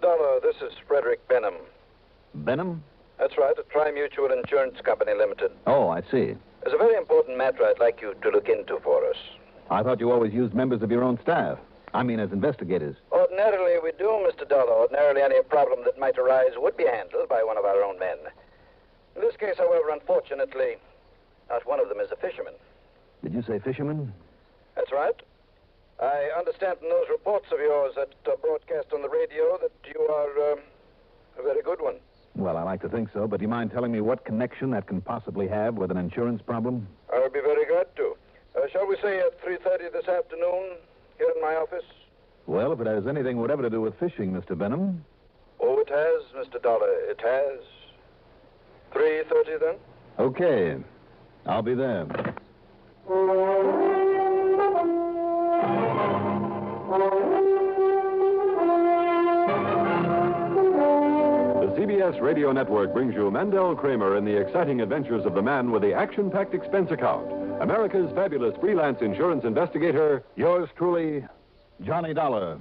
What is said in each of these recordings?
Dollar, this is Frederick Benham. Benham? That's right, a Tri-Mutual Insurance Company Limited. Oh, I see. There's a very important matter I'd like you to look into for us. I thought you always used members of your own staff. I mean, as investigators. Ordinarily, we do, Mr. Dollar. Ordinarily, any problem that might arise would be handled by one of our own men. In this case, however, unfortunately, not one of them is a fisherman. Did you say fisherman? That's right. I understand from those reports of yours that broadcast on the radio that you are a very good one. Well, I like to think so, but do you mind telling me what connection that can possibly have with an insurance problem? I would be very glad to. Shall we say at 3:30 this afternoon, here in my office? Well, if it has anything whatever to do with fishing, Mr. Benham. Oh, it has, Mr. Dollar. It has. 3:30 then? Okay. I'll be there. The CBS Radio Network brings you Mandel Kramer in the exciting adventures of the man with the action-packed expense account. America's fabulous freelance insurance investigator, yours truly, Johnny Dollar.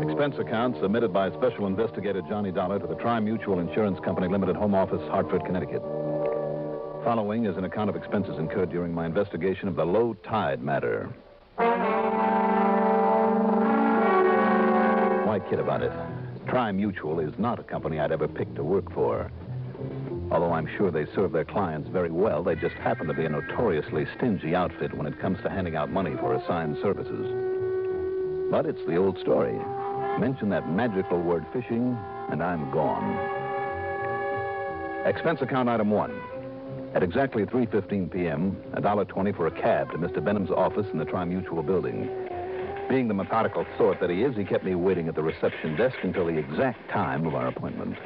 Expense account submitted by Special Investigator Johnny Dollar to the Tri-Mutual Insurance Company Limited, Home Office, Hartford, Connecticut. Following is an account of expenses incurred during my investigation of the low tide matter. Why kid about it? Tri-Mutual is not a company I'd ever pick to work for. Although I'm sure they serve their clients very well, they just happen to be a notoriously stingy outfit when it comes to handing out money for assigned services. But it's the old story. Mention that magical word fishing, and I'm gone. Expense account item 1. At exactly 3:15 p.m., $1.20 for a cab to Mr. Benham's office in the Tri-Mutual building. Being the methodical sort that he is, he kept me waiting at the reception desk until the exact time of our appointment.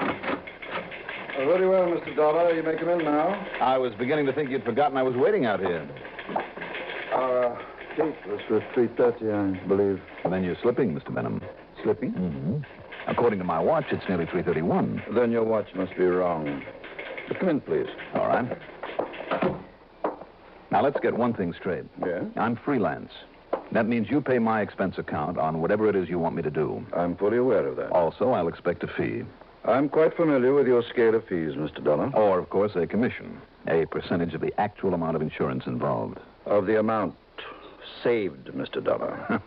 Very well, Mr. Dollar. You may come in now. I was beginning to think you'd forgotten I was waiting out here. Date was for 3:30, I believe. Well, then you're slipping, Mr. Benham. Slipping? Mm-hmm. According to my watch, it's nearly 3:31. Then your watch must be wrong. But come in, please. All right. Now, let's get one thing straight. Yeah? I'm freelance. That means you pay my expense account on whatever it is you want me to do. I'm fully aware of that. Also, I'll expect a fee. I'm quite familiar with your scale of fees, Mr. Dollar. Or, of course, a commission. A percentage of the actual amount of insurance involved. Of the amount saved, Mr. Dollar.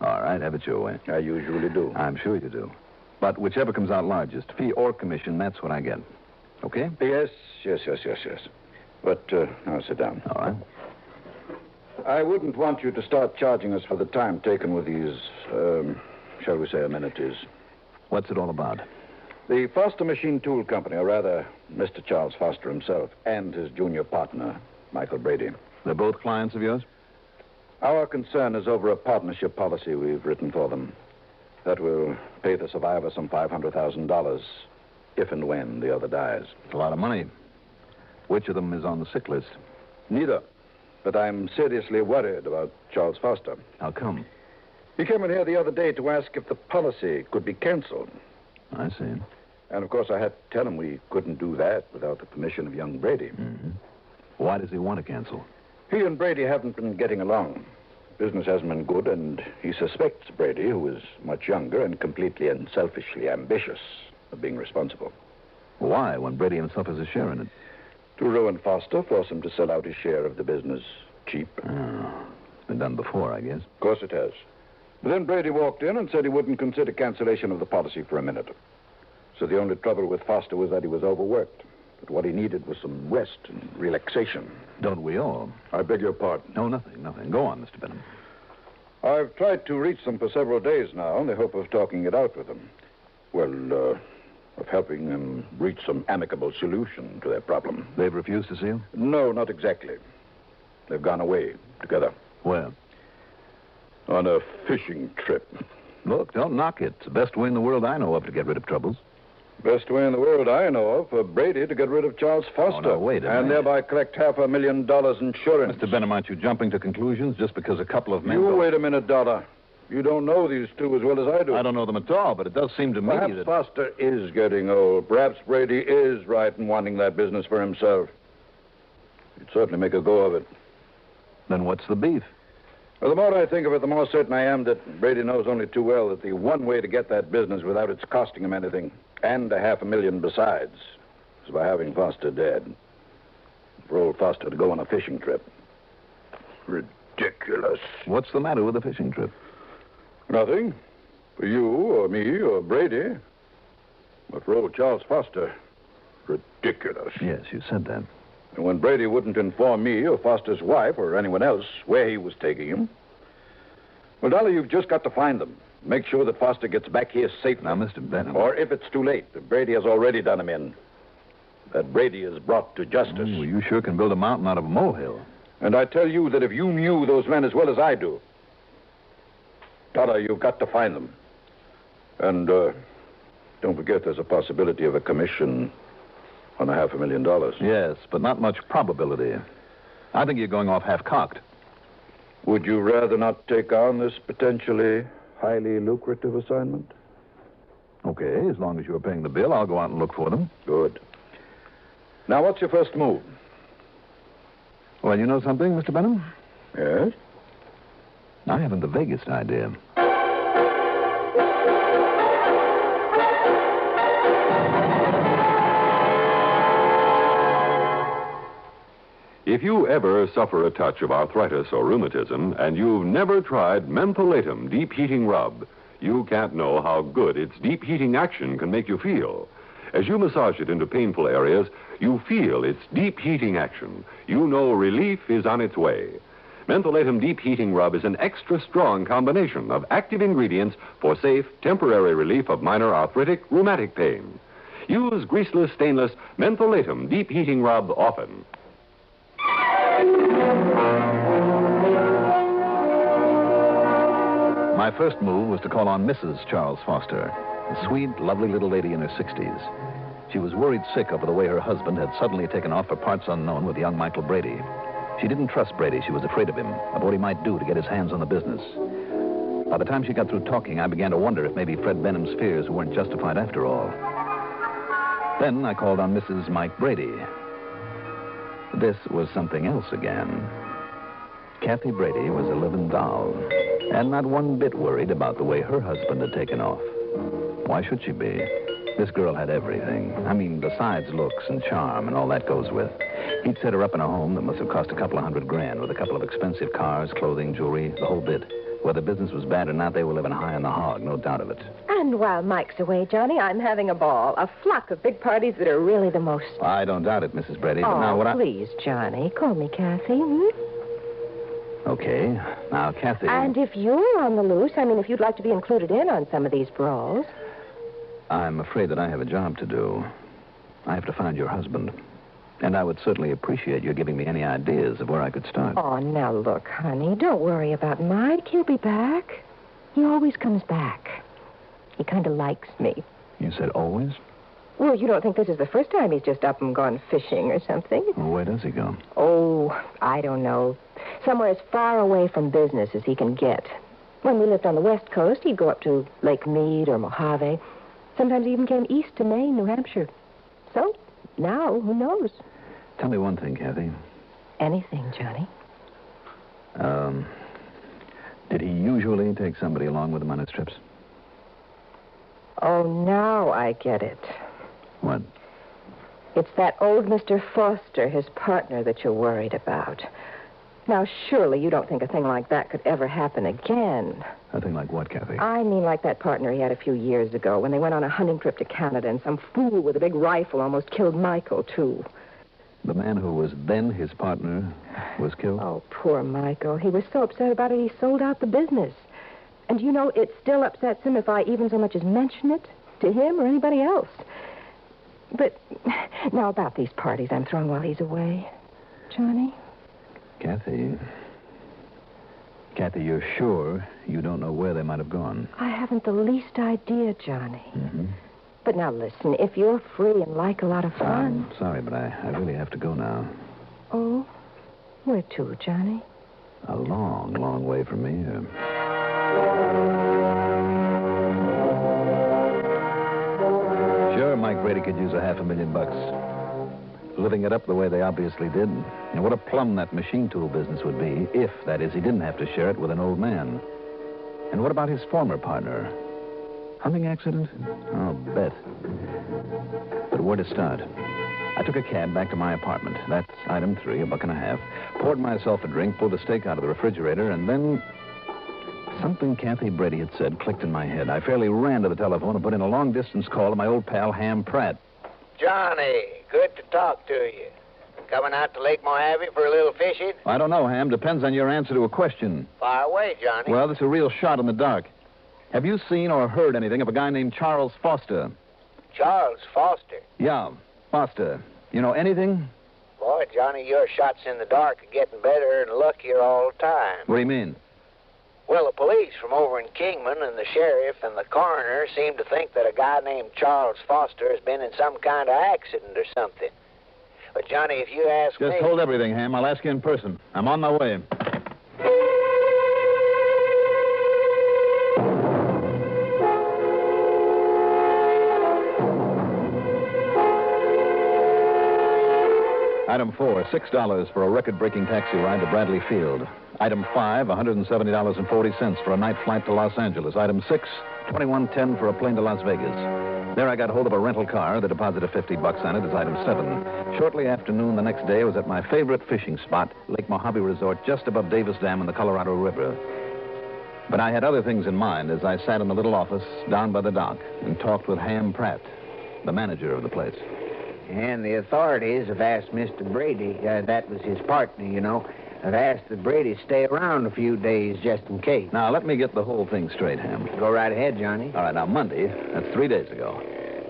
All right, have it your way. I usually do. I'm sure you do. But whichever comes out largest, fee or commission, that's what I get. Okay? Yes. But now sit down. All right. I wouldn't want you to start charging us for the time taken with these, shall we say, amenities. What's it all about? The Foster Machine Tool Company, or rather, Mr. Charles Foster himself, and his junior partner, Michael Brady. They're both clients of yours? Our concern is over a partnership policy we've written for them. That will pay the survivor some $500,000 if and when the other dies. It's a lot of money. Which of them is on the sick list? Neither. But I'm seriously worried about Charles Foster. How come? He came in here the other day to ask if the policy could be canceled. I see. And, of course, I had to tell him we couldn't do that without the permission of young Brady. Mm-hmm. Why does he want to cancel? He and Brady haven't been getting along. Business hasn't been good, and he suspects Brady, who is much younger and completely and selfishly ambitious, of being responsible. Why, when Brady himself has a share in it? To ruin Foster, force him to sell out his share of the business cheap. Oh, it's been done before, I guess. Of course it has. But then Brady walked in and said he wouldn't consider cancellation of the policy for a minute. So the only trouble with Foster was that he was overworked. But what he needed was some rest and relaxation. Don't we all? I beg your pardon. No, nothing. Go on, Mr. Benham. I've tried to reach them for several days now in the hope of talking it out with them. Well, of helping them reach some amicable solution to their problem. They've refused to see you? No, not exactly. They've gone away together. Where? On a fishing trip. Look, don't knock it. It's the best way in the world I know of to get rid of troubles. Best way in the world I know of for Brady to get rid of Charles Foster. Oh, no, wait a minute. And thereby collect $500,000 insurance. Mr. Benham, aren't you jumping to conclusions just because a couple of men... You wait a minute, Dollar. You don't know these two as well as I do. I don't know them at all, but it does seem to me Perhaps that... Foster is getting old. Perhaps Brady is right in wanting that business for himself. He'd certainly make a go of it. Then what's the beef? Well, the more I think of it, the more certain I am that Brady knows only too well that the one way to get that business without its costing him anything, and $500,000 besides, is by having Foster dead. For old Foster to go on a fishing trip. Ridiculous. What's the matter with the fishing trip? Nothing. For you, or me, or Brady. But for old Charles Foster, ridiculous. Yes, you said that. And when Brady wouldn't inform me or Foster's wife or anyone else where he was taking him, well, Dolly, you've just got to find them. Make sure that Foster gets back here safely. Now, Mr. Benham... Or if it's too late, that Brady has already done him in. That Brady is brought to justice. Well, you sure can build a mountain out of a molehill. And I tell you that if you knew those men as well as I do, Donna, you've got to find them. And don't forget there's a possibility of a commission on $500,000. Yes, but not much probability. I think you're going off half-cocked. Would you rather not take on this potentially highly lucrative assignment? Okay, as long as you're paying the bill, I'll go out and look for them. Good. Now, what's your first move? Well, you know something, Mr. Benham? Yes? I haven't the vaguest idea. If you ever suffer a touch of arthritis or rheumatism and you've never tried mentholatum deep heating rub, you can't know how good its deep heating action can make you feel. As you massage it into painful areas, you feel its deep heating action. You know relief is on its way. Mentholatum Deep Heating Rub is an extra strong combination of active ingredients for safe, temporary relief of minor arthritic, rheumatic pain. Use greaseless, stainless Mentholatum Deep Heating Rub often. My first move was to call on Mrs. Charles Foster, a sweet, lovely little lady in her 60s. She was worried sick over the way her husband had suddenly taken off for parts unknown with young Michael Brady. She didn't trust Brady. She was afraid of him, of what he might do to get his hands on the business. By the time she got through talking, I began to wonder if maybe Fred Benham's fears weren't justified after all. Then I called on Mrs. Mike Brady. This was something else again. Kathy Brady was a living doll, and not one bit worried about the way her husband had taken off. Why should she be? This girl had everything. I mean, besides looks and charm and all that goes with. He'd set her up in a home that must have cost a couple of $100,000 with a couple of expensive cars, clothing, jewelry, the whole bit. Whether business was bad or not, they were living high on the hog, no doubt of it. And while Mike's away, Johnny, I'm having a ball. A flock of big parties that are really the most... I don't doubt it, Mrs. Brady, but now what please, Johnny, call me Kathy, Okay. Now, Kathy... And if you're on the loose, if you'd like to be included in on some of these brawls... I'm afraid that I have a job to do. I have to find your husband. And I would certainly appreciate your giving me any ideas of where I could start. Oh, now look, honey, don't worry about Mike. He'll be back. He always comes back. He kind of likes me. You said always? Well, you don't think this is the first time he's just up and gone fishing or something? Well, where does he go? Oh, I don't know. Somewhere as far away from business as he can get. When we lived on the West Coast, he'd go up to Lake Mead or Mojave. Sometimes he even came east to Maine, New Hampshire. So, now, who knows? Tell me one thing, Kathy. Anything, Johnny. Did he usually take somebody along with him on his trips? Oh, now I get it. What? It's that old Mr. Foster, his partner, that you're worried about. Now, surely you don't think a thing like that could ever happen again. A thing like what, Kathy? I mean like that partner he had a few years ago when they went on a hunting trip to Canada and some fool with a big rifle almost killed Michael, too. The man who was then his partner was killed? Oh, poor Michael. He was so upset about it, he sold out the business. And you know, it still upsets him if I even so much as mention it to him or anybody else. But now about these parties I'm throwing while he's away. Johnny? Kathy, you're sure you don't know where they might have gone? I haven't the least idea, Johnny. Mm-hmm. But now listen, if you're free and like a lot of fun... I'm sorry, but I really have to go now. Oh? Where to, Johnny? A long, long way from here. Sure, Mike Brady could use a $500,000. Living it up the way they obviously did. And what a plum that machine tool business would be if, that is, he didn't have to share it with an old man. And what about his former partner? Hunting accident? I'll bet. But where to start? I took a cab back to my apartment. That's item 3, $1.50. Poured myself a drink, pulled a steak out of the refrigerator, and then something Kathy Brady had said clicked in my head. I fairly ran to the telephone and put in a long-distance call to my old pal, Ham Pratt. Johnny, good to talk to you. Coming out to Lake Mojave for a little fishing? I don't know, Ham. Depends on your answer to a question. Fire away, Johnny. Well, this is a real shot in the dark. Have you seen or heard anything of a guy named Charles Foster? Charles Foster? Yeah, Foster. You know anything? Boy, Johnny, your shots in the dark are getting better and luckier all the time. What do you mean? Well, the police from over in Kingman and the sheriff and the coroner seem to think that a guy named Charles Foster has been in some kind of accident or something. But, Johnny, if you ask me... Just hold everything, Ham. I'll ask you in person. I'm on my way. Item 4, $6 for a record-breaking taxi ride to Bradley Field. Item 5, $170.40 for a night flight to Los Angeles. Item 6, $21.10 for a plane to Las Vegas. There I got hold of a rental car. The deposit of $50 on it is item 7. Shortly after noon the next day, I was at my favorite fishing spot, Lake Mojave Resort, just above Davis Dam in the Colorado River. But I had other things in mind as I sat in the little office down by the dock and talked with Ham Pratt, the manager of the place. And the authorities have asked Mr. Brady, that was his partner, you know, have asked that Brady stay around a few days just in case. Now, let me get the whole thing straight, Ham. Go right ahead, Johnny. All right, now, Monday, that's 3 days ago,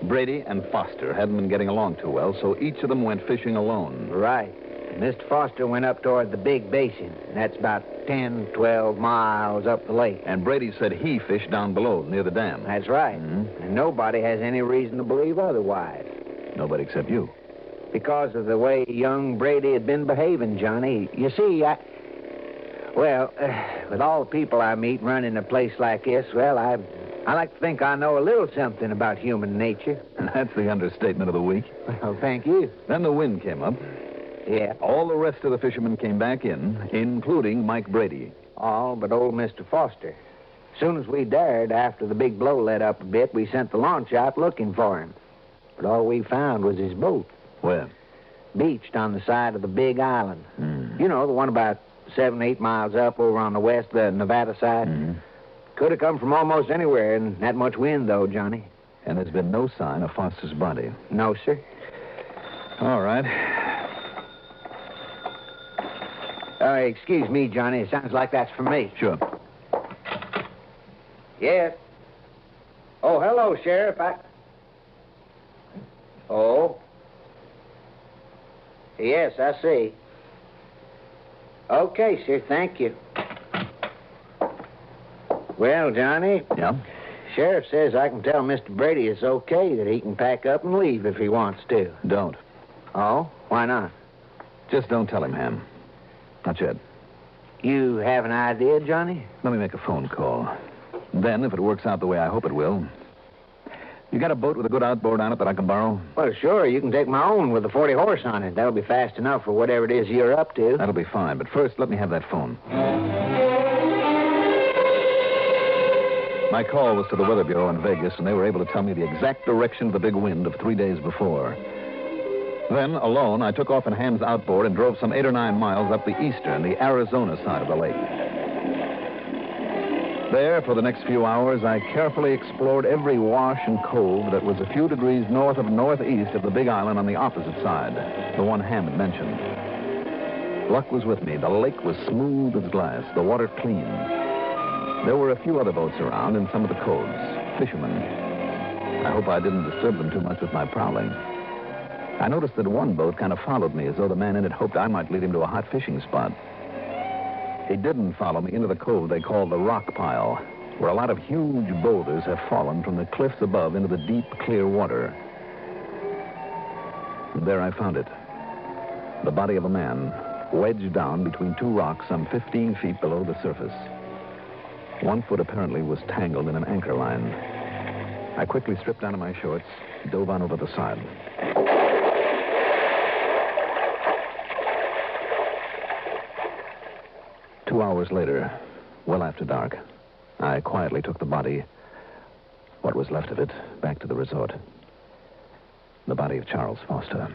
Brady and Foster hadn't been getting along too well, so each of them went fishing alone. Right. Mr. Foster went up toward the Big Basin. That's about 10, 12 miles up the lake. And Brady said he fished down below, near the dam. That's right. Mm-hmm. And nobody has any reason to believe otherwise. Nobody except you. Because of the way young Brady had been behaving, Johnny. You see, with all the people I meet running a place like this, well, I like to think I know a little something about human nature. That's the understatement of the week. Well, thank you. Then the wind came up. Yeah. All the rest of the fishermen came back in, including Mike Brady. All but old Mr. Foster. As soon as we dared, after the big blow let up a bit, we sent the launch out looking for him. But all we found was his boat. Where? Beached on the side of the big island. Mm. You know, the one about 7, 8 miles up over on the west, the Nevada side. Mm. Could have come from almost anywhere, and that much wind, though, Johnny. And there's been no sign of Foster's body. No, sir. All right. Excuse me, Johnny. It sounds like that's for me. Sure. Yes. Oh, hello, Sheriff. Oh. Yes, I see. Okay, sir. Thank you. Well, Johnny. Yeah? Sheriff says I can tell Mr. Brady it's okay, that he can pack up and leave if he wants to. Don't. Oh? Why not? Just don't tell him, Ham. Not yet. You have an idea, Johnny? Let me make a phone call. Then, if it works out the way I hope it will... You got a boat with a good outboard on it that I can borrow? Well, sure. You can take my own with a 40 horse on it. That'll be fast enough for whatever it is you're up to. That'll be fine. But first, let me have that phone. My call was to the Weather Bureau in Vegas, and they were able to tell me the exact direction of the big wind of 3 days before. Then, alone, I took off in Ham's outboard and drove some 8 or 9 miles up the eastern, the Arizona side of the lake. There, for the next few hours, I carefully explored every wash and cove that was a few degrees north of northeast of the big island on the opposite side, the one Ham had mentioned. Luck was with me. The lake was smooth as glass, the water clean. There were a few other boats around in some of the coves, fishermen. I hope I didn't disturb them too much with my prowling. I noticed that one boat kind of followed me, as though the man in it hoped I might lead him to a hot fishing spot. He didn't follow me into the cove they call the rock pile, where a lot of huge boulders have fallen from the cliffs above into the deep, clear water. And there I found it. The body of a man, wedged down between two rocks some 15 feet below the surface. One foot apparently was tangled in an anchor line. I quickly stripped down to my shorts, dove on over the side. Two hours later, well after dark, I quietly took the body, what was left of it, back to the resort. The body of Charles Foster.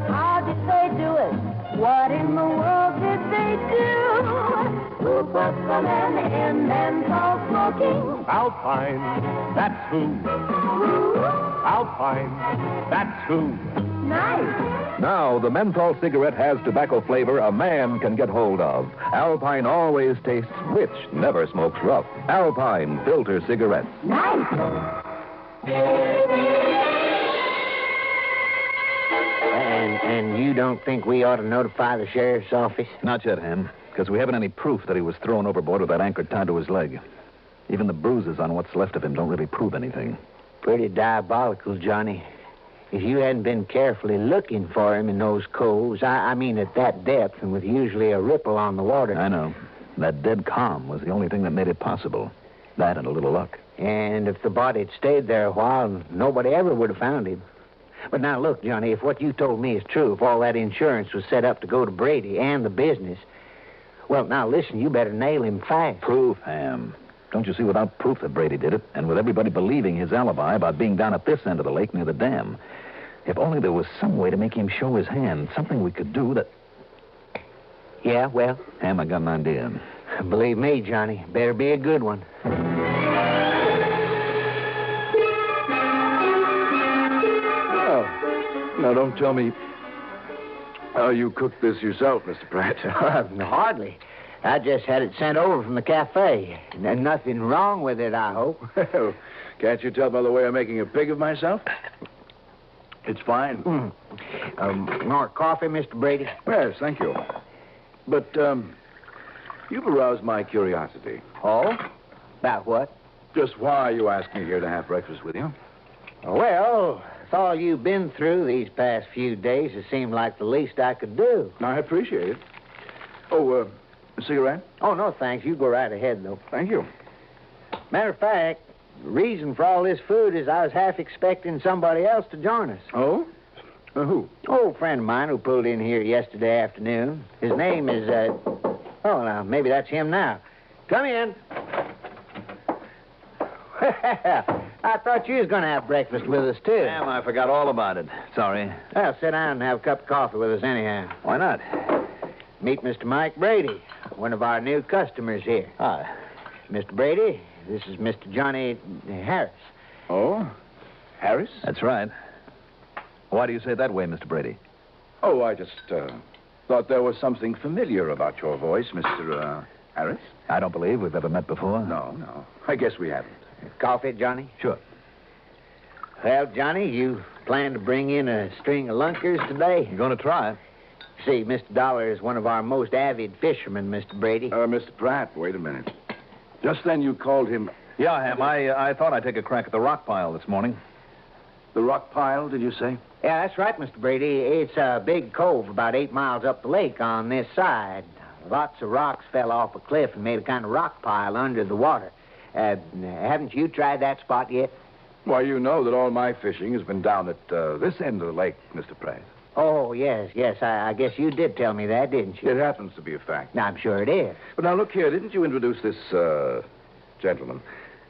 How did they do it? What in the world did they do? Who put the men in menthol smoking? Alpine, that's who. Alpine, that's who. Nice. Now, the menthol cigarette has tobacco flavor a man can get hold of. Alpine always tastes rich, never smokes rough. Alpine filter cigarettes. Nice. And you don't think we ought to notify the sheriff's office? Not yet, Ham, because we haven't any proof that he was thrown overboard with that anchor tied to his leg. Even the bruises on what's left of him don't really prove anything. Pretty diabolical, Johnny. If you hadn't been carefully looking for him in those coves, I mean at that depth and with usually a ripple on the water. I know. That dead calm was the only thing that made it possible. That and a little luck. And if the body had stayed there a while, nobody ever would have found him. But now, look, Johnny, if what you told me is true, if all that insurance was set up to go to Brady and the business, well, now, listen, you better nail him fast. Proof, Ham. Don't you see, without proof that Brady did it, and with everybody believing his alibi about being down at this end of the lake near the dam, if only there was some way to make him show his hand, something we could do that... Yeah, well? Ham, I got an idea. Believe me, Johnny, better be a good one. Now, don't tell me how you cooked this yourself, Mr. Pratt. Hardly. I just had it sent over from the cafe. And nothing wrong with it, I hope. Well, can't you tell by the way I'm making a pig of myself? It's fine. More coffee, Mr. Brady? Yes, thank you. But, you've aroused my curiosity. Oh? About what? Just why you asked me here to have breakfast with you. Well, with all you've been through these past few days, it seemed like the least I could do. I appreciate it. Oh, a cigarette? Oh, no, thanks. You go right ahead, though. Thank you. Matter of fact, the reason for all this food is I was half expecting somebody else to join us. Oh? Who? Old friend of mine who pulled in here yesterday afternoon. His name is, oh, now, maybe that's him now. Come in. I thought you was going to have breakfast with us, too. Ham, I forgot all about it. Sorry. Well, sit down and have a cup of coffee with us anyhow. Why not? Meet Mr. Mike Brady, one of our new customers here. Hi. Mr. Brady, this is Mr. Johnny Harris. Oh? Harris? That's right. Why do you say it that way, Mr. Brady? Oh, I just, thought there was something familiar about your voice, Mr. Harris. I don't believe we've ever met before. No. I guess we haven't. Coffee, Johnny? Sure. Well, Johnny, you plan to bring in a string of lunkers today? You're going to try. See, Mr. Dollar is one of our most avid fishermen, Mr. Brady. Mr. Pratt, wait a minute. Just then you called him... Yeah, Ham, I thought I'd take a crack at the rock pile this morning. The rock pile, did you say? Yeah, that's right, Mr. Brady. It's a big cove about 8 miles up the lake on this side. Lots of rocks fell off a cliff and made a kind of rock pile under the water. Haven't you tried that spot yet? Why, you know that all my fishing has been down at this end of the lake, Mr. Pratt. Oh, yes. I guess you did tell me that, didn't you? It happens to be a fact. I'm sure it is. But now, look here, didn't you introduce this, gentleman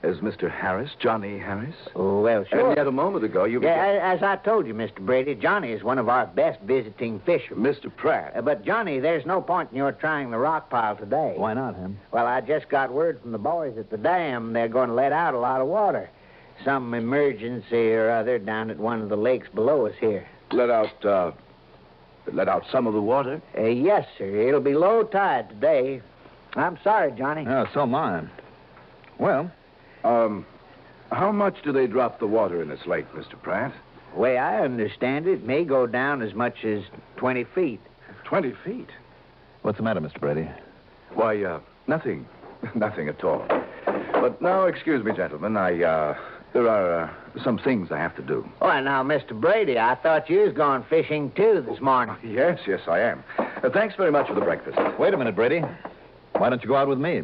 as Mr. Harris, Johnny Harris? Oh, well, sure. And yet a moment ago you... Yeah, as I told you, Mr. Brady, Johnny is one of our best visiting fishermen. Mr. Pratt. But, Johnny, there's no point in your trying the rock pile today. Why not, Ham? Well, I just got word from the boys at the dam they're going to let out a lot of water. Some emergency or other down at one of the lakes below us here. Let out some of the water? Yes, sir. It'll be low tide today. I'm sorry, Johnny. Yeah, so am I. Well... how much do they drop the water in this lake, Mr. Pratt? The way I understand it, may go down as much as 20 feet. 20 feet? What's the matter, Mr. Brady? Why, nothing. Nothing at all. But now, excuse me, gentlemen. There are some things I have to do. Oh, and now, Mr. Brady, I thought you was going fishing, too, this morning. Yes, I am. Thanks very much for the breakfast. Wait a minute, Brady. Why don't you go out with me?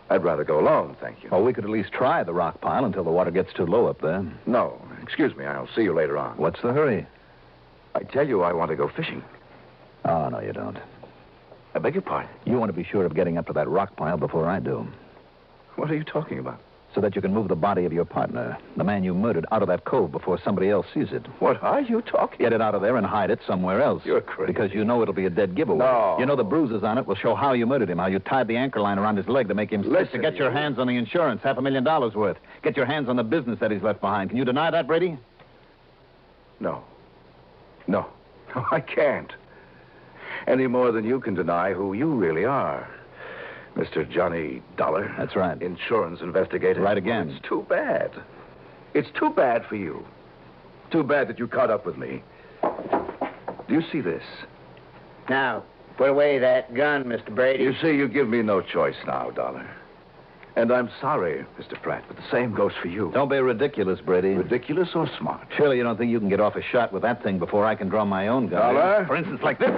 I'd rather go alone, thank you. Oh, we could at least try the rock pile until the water gets too low up there. No, excuse me. I'll see you later on. What's the hurry? I tell you I want to go fishing. Oh, no, you don't. I beg your pardon. You want to be sure of getting up to that rock pile before I do, What are you talking about? so that you can move the body of your partner, the man you murdered, out of that cove before somebody else sees it. What are you talking Get it out of there and hide it somewhere else. You're crazy. Because you know it'll be a dead giveaway. No. You know the bruises on it will show how you murdered him, how you tied the anchor line around his leg to make him sick, to Listen, get your you- hands on the insurance, $500,000 worth. Get your hands on the business that he's left behind. Can you deny that, Brady? No, I can't. Any more than you can deny who you really are. Mr. Johnny Dollar. That's right. Insurance investigator. Right again. Well, it's too bad. It's too bad for you. Too bad that you caught up with me. Do you see this? Now, put away that gun, Mr. Brady. You see, you give me no choice now, Dollar. And I'm sorry, Mr. Pratt, but the same goes for you. Don't be ridiculous, Brady. Ridiculous or smart? Surely you don't think you can get off a shot with that thing before I can draw my own gun. Dollar? For instance, like this.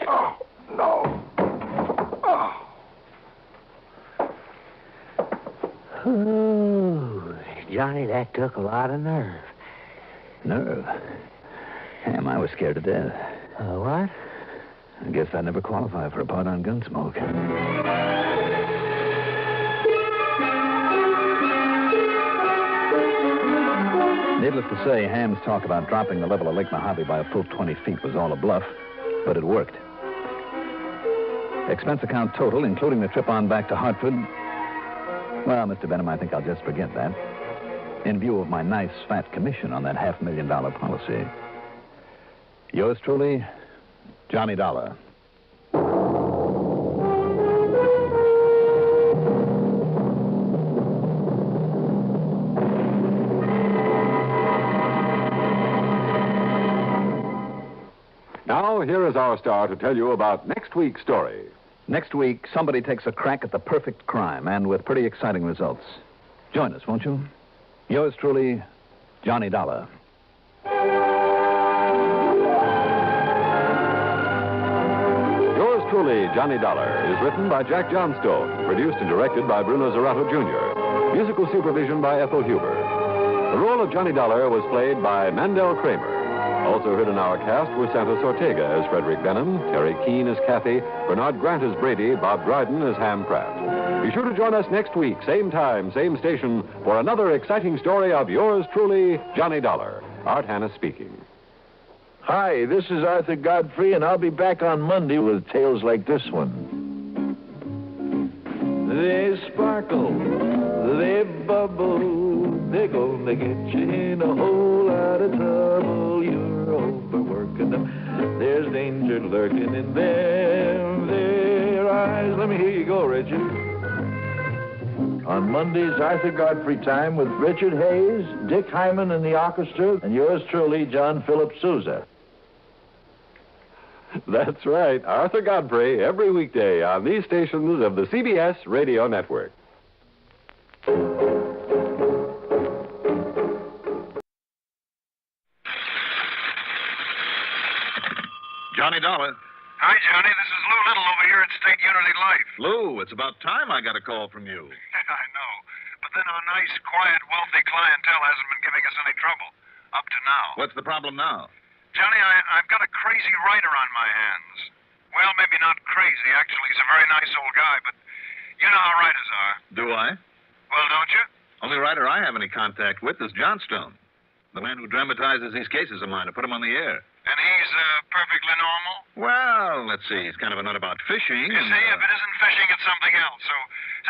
Oh, no. Oh. Ooh, Johnny, that took a lot of nerve. Nerve? Damn, I was scared to death. What? I guess I never qualify for a part on Gunsmoke. Needless to say, Ham's talk about dropping the level of Lake Mojave by a full 20 feet was all a bluff, but it worked. Expense account total, including the trip on back to Hartford. Well, Mr. Benham, I think I'll just forget that. In view of my nice fat commission on that $500,000 policy. Yours truly, Johnny Dollar. Now, here is our star to tell you about next week's story. Next week, somebody takes a crack at the perfect crime, and with pretty exciting results. Join us, won't you? Yours truly, Johnny Dollar. Yours truly, Johnny Dollar, is written by Jack Johnstone, produced and directed by Bruno Zerato Jr., musical supervision by Ethel Huber. The role of Johnny Dollar was played by Mandel Kramer. Also heard in our cast were Santos Ortega as Frederick Benham, Terry Keane as Kathy, Bernard Grant as Brady, Bob Dryden as Ham Pratt. Be sure to join us next week, same time, same station, for another exciting story of yours truly, Johnny Dollar. Art Hanna speaking. Hi, this is Arthur Godfrey, and I'll be back on Monday with tales like this one. They sparkle, they bubble, they're gonna get you in a whole lot of trouble. You're overworking them. There's danger lurking in their eyes. Let me hear you go, Richard. On Monday's Arthur Godfrey time with Richard Hayes, Dick Hyman and the orchestra, and yours truly, John Philip Sousa. That's right, Arthur Godfrey, every weekday on these stations of the CBS Radio Network. Johnny Dollar. Hi, Johnny. This is Lou Little over here at State Unity Life. Lou, it's about time I got a call from you. I know. But then our nice, quiet, wealthy clientele hasn't been giving us any trouble. Up to now. What's the problem now? Johnny, I've got a crazy writer on my hands. Well, maybe not crazy. Actually, he's a very nice old guy, but you know how writers are. Do I? Well, don't you? Only writer I have any contact with is Johnstone, the man who dramatizes these cases of mine to put them on the air. And he's perfectly normal? Well, let's see. He's kind of a nut about fishing. You see, if it isn't fishing, it's something else. So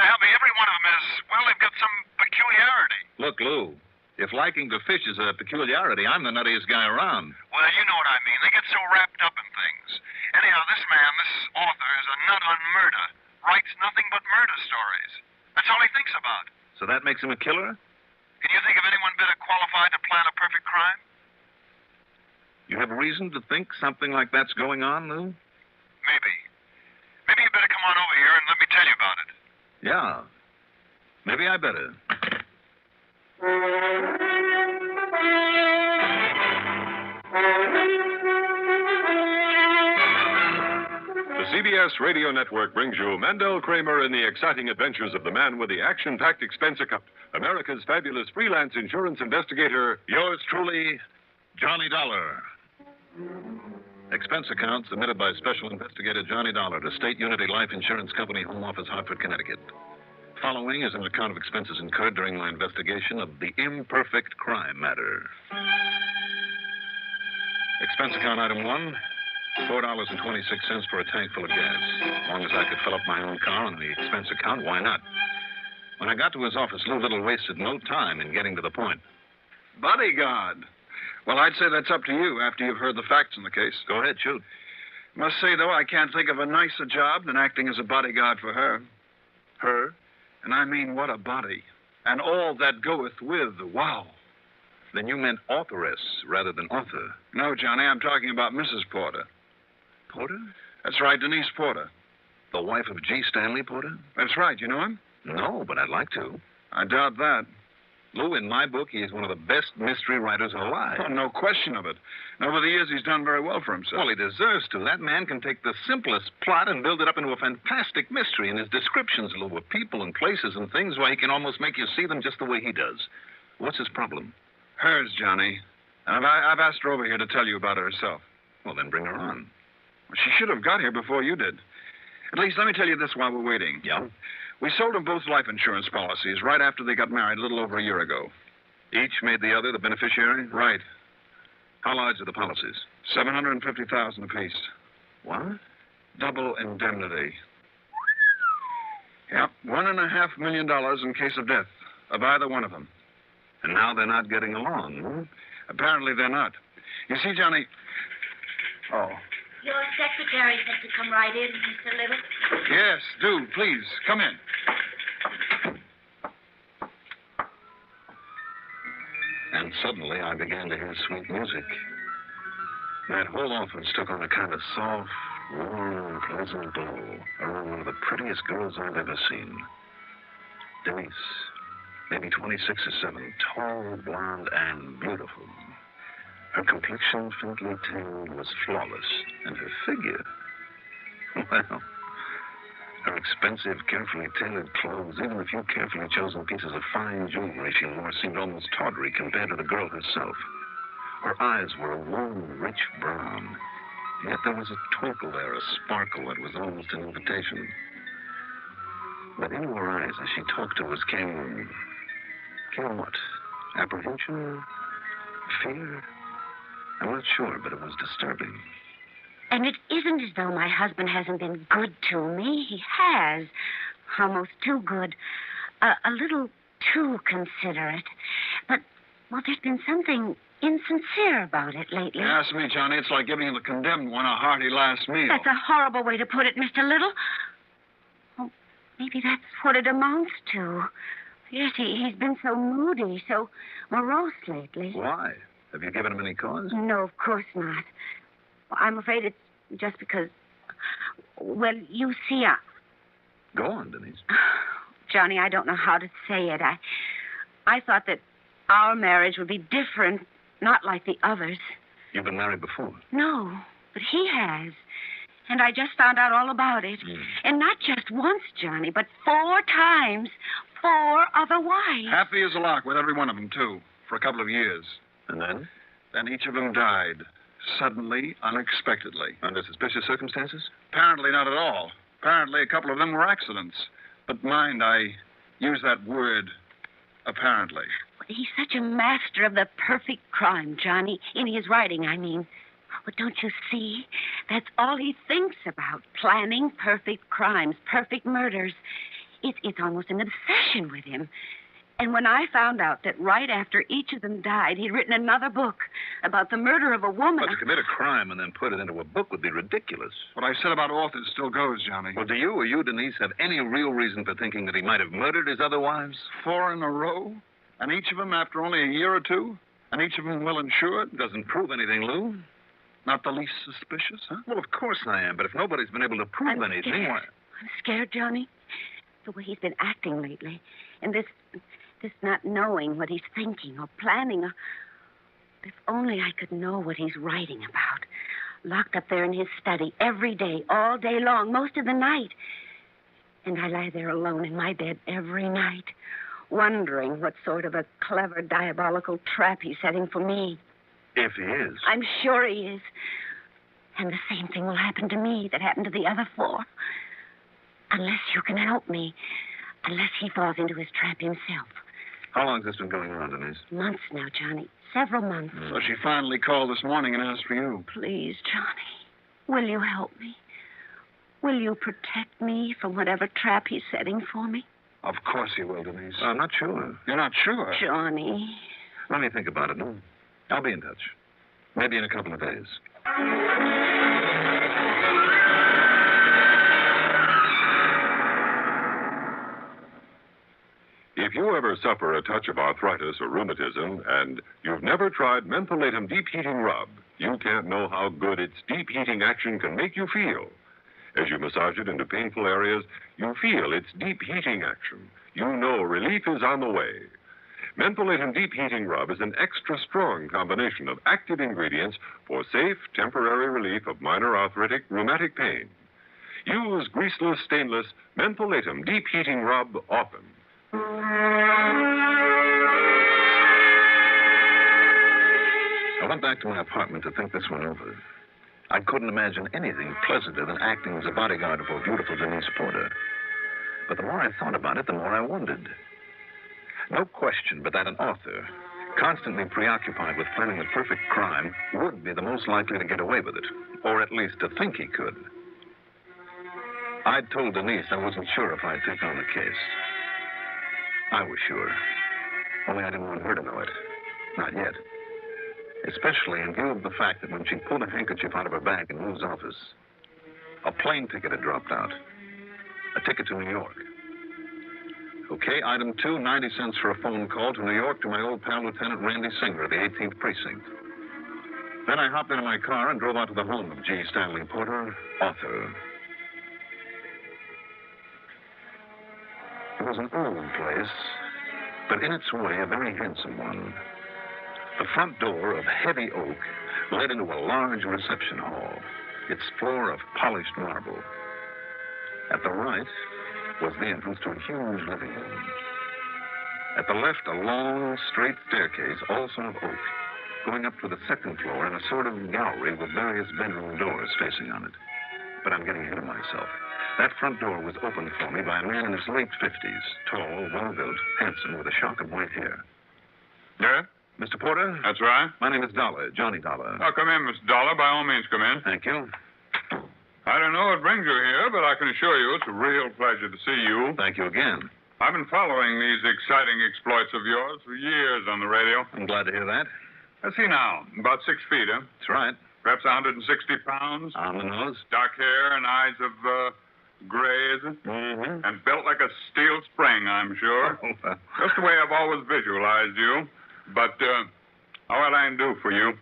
help me, every one of them is, well, they've got some peculiarity. Look, Lou, if liking to fish is a peculiarity, I'm the nuttiest guy around. Well, you know what I mean. They get so wrapped up in things. Anyhow, this man, this author, is a nut on murder. Writes nothing but murder stories. That's all he thinks about. So that makes him a killer? Can you think of anyone better qualified to plan a perfect crime? You have reason to think something like that's going on, Lou? Maybe. Maybe you better come on over here and let me tell you about it. Yeah. Maybe I better. The CBS Radio Network brings you Mandel Kramer in the exciting adventures of the man with the action-packed expense account, America's fabulous freelance insurance investigator, Yours truly, Johnny Dollar. Expense account submitted by Special Investigator Johnny Dollar to State Unity Life Insurance Company, Home Office, Hartford, Connecticut. Following is an account of expenses incurred during my investigation of the imperfect crime matter. Expense account item 1, $4.26 for a tank full of gas. As long as I could fill up my own car on the expense account, why not? When I got to his office, Lou Little wasted no time in getting to the point. Bodyguard. Well, I'd say that's up to you after you've heard the facts in the case. Go ahead, shoot. Must say, though, I can't think of a nicer job than acting as a bodyguard for her. Her? And I mean, what a body. And all that goeth with, wow. Then you meant authoress rather than author. No, Johnny, I'm talking about Mrs. Porter. Porter? That's right, Denise Porter. The wife of G. Stanley Porter? That's right. You know him? No, but I'd like to. I doubt that. Lou, in my book, he is one of the best mystery writers alive. Oh, no question of it. And over the years, he's done very well for himself. Well, he deserves to. That man can take the simplest plot and build it up into a fantastic mystery. And his descriptions, Lou, of people and places and things, why, he can almost make you see them just the way he does. What's his problem? Hers, Johnny. And I've asked her over here to tell you about her herself. Well, then bring her on. Well, she should have got here before you did. At least, let me tell you this while we're waiting. Yeah? We sold them both life insurance policies right after they got married a little over a year ago. Each made the other the beneficiary? Right. How large are the policies? $750,000 apiece. What? Double indemnity. Yep, $1.5 million in case of death of either one of them. And now they're not getting along, huh? Apparently they're not. You see, Johnny... Oh. Your secretary said to come right in, Mr. Little. Yes, do. Please, come in. And suddenly I began to hear sweet music. That whole office took on a kind of soft, warm, pleasant glow around one of the prettiest girls I've ever seen. Denise, maybe 26 or 7, tall, blonde, and beautiful. Her complexion, faintly tanned, was flawless, and her figure, well, her expensive, carefully tailored clothes, even a few carefully chosen pieces of fine jewelry she wore, seemed almost tawdry compared to the girl herself. Her eyes were a warm, rich brown, yet there was a twinkle there, a sparkle that was almost an invitation. But into her eyes, as she talked to us, came what? Apprehension? Fear? I'm not sure, but it was disturbing. And it isn't as though my husband hasn't been good to me. He has. Almost too good. A little too considerate. But, well, there's been something insincere about it lately. Ask me, Johnny. It's like giving the condemned one a hearty last meal. That's a horrible way to put it, Mr. Little. Oh, maybe that's what it amounts to. Yes, he's been so moody, so morose lately. Why? Have you given him any cause? No, of course not. I'm afraid it's just because... Well, you see, Go on, Denise. Johnny, I don't know how to say it. I thought that our marriage would be different, not like the others. You've been married before? No, but he has. And I just found out all about it. And not just once, Johnny, but 4 times. 4 other wives. Happy as a lark with every one of them, too, for a couple of years. And then? Then each of them died. Suddenly, unexpectedly. Under suspicious circumstances? Apparently not at all. Apparently a couple of them were accidents. But mind, I use that word, apparently. He's such a master of the perfect crime, Johnny. In his writing, I mean. But don't you see? That's all he thinks about. Planning perfect crimes, perfect murders. It's almost an obsession with him. And when I found out that right after each of them died, he'd written another book about the murder of a woman. But to commit a crime and then put it into a book would be ridiculous. What I said about authors still goes, Johnny. Well, do you or you, Denise, have any real reason for thinking that he might have murdered his other wives? 4 in a row? And each of them after only a year or 2? And each of them well insured? Doesn't prove anything, Lou. Not the least suspicious, huh? Well, of course I am, but if nobody's been able to prove anything, why... I'm scared, Johnny. The way he's been acting lately. And this not knowing what he's thinking or planning. If only I could know what he's writing about. Locked up there in his study every day, all day long, most of the night. And I lie there alone in my bed every night, wondering what sort of a clever, diabolical trap he's setting for me. If he is. I'm sure he is. And the same thing will happen to me that happened to the other 4. Unless you can help me. Unless he falls into his trap himself. How long has this been going on, Denise? Months now, Johnny. Several months. So she finally called this morning and asked for you. Please, Johnny, will you help me? Will you protect me from whatever trap he's setting for me? Of course he will, Denise. I'm not sure. You're not sure? Johnny. Let me think about it. I'll be in touch. Maybe in a couple of days. If you ever suffer a touch of arthritis or rheumatism and you've never tried Mentholatum Deep Heating Rub, you can't know how good its deep heating action can make you feel. As you massage it into painful areas, you feel its deep heating action. You know relief is on the way. Mentholatum Deep Heating Rub is an extra strong combination of active ingredients for safe, temporary relief of minor arthritic, rheumatic pain. Use greaseless, stainless Mentholatum Deep Heating Rub often. I went back to my apartment to think this one over. I couldn't imagine anything pleasanter than acting as a bodyguard for beautiful Denise Porter. But the more I thought about it, the more I wondered. No question but that an author, constantly preoccupied with planning the perfect crime, would be the most likely to get away with it, or at least to think he could. I'd told Denise I wasn't sure if I'd take on the case. I was sure, only I didn't want her to know it. Not yet. Especially in view of the fact that when she pulled a handkerchief out of her bag in Lou's office, a plane ticket had dropped out. A ticket to New York. Okay, item 2, 90 cents for a phone call to New York to my old pal, Lieutenant Randy Singer of the 18th Precinct. Then I hopped into my car and drove out to the home of G. Stanley Porter, author. It was an old place, but in its way, a very handsome one. The front door of heavy oak led into a large reception hall, its floor of polished marble. At the right was the entrance to a huge living room. At the left, a long, straight staircase, also of oak, going up to the second floor in a sort of gallery with various bedroom doors facing on it. But I'm getting ahead of myself. That front door was opened for me by a man in his late 50s, tall, well-built, handsome, with a shock of white hair. Yeah? Mr. Porter? That's right. My name is Dollar, Johnny Dollar. Oh, come in, Mr. Dollar. By all means, come in. Thank you. I don't know what brings you here, but I can assure you it's a real pleasure to see you. Thank you again. I've been following these exciting exploits of yours for years on the radio. I'm glad to hear that. Let's see now. About 6 feet, huh? That's right. Perhaps 160 pounds. On the nose. Dark hair and eyes of gray, is it? Mm-hmm. And built like a steel spring, I'm sure. Just the way I've always visualized you. But what I can do for you?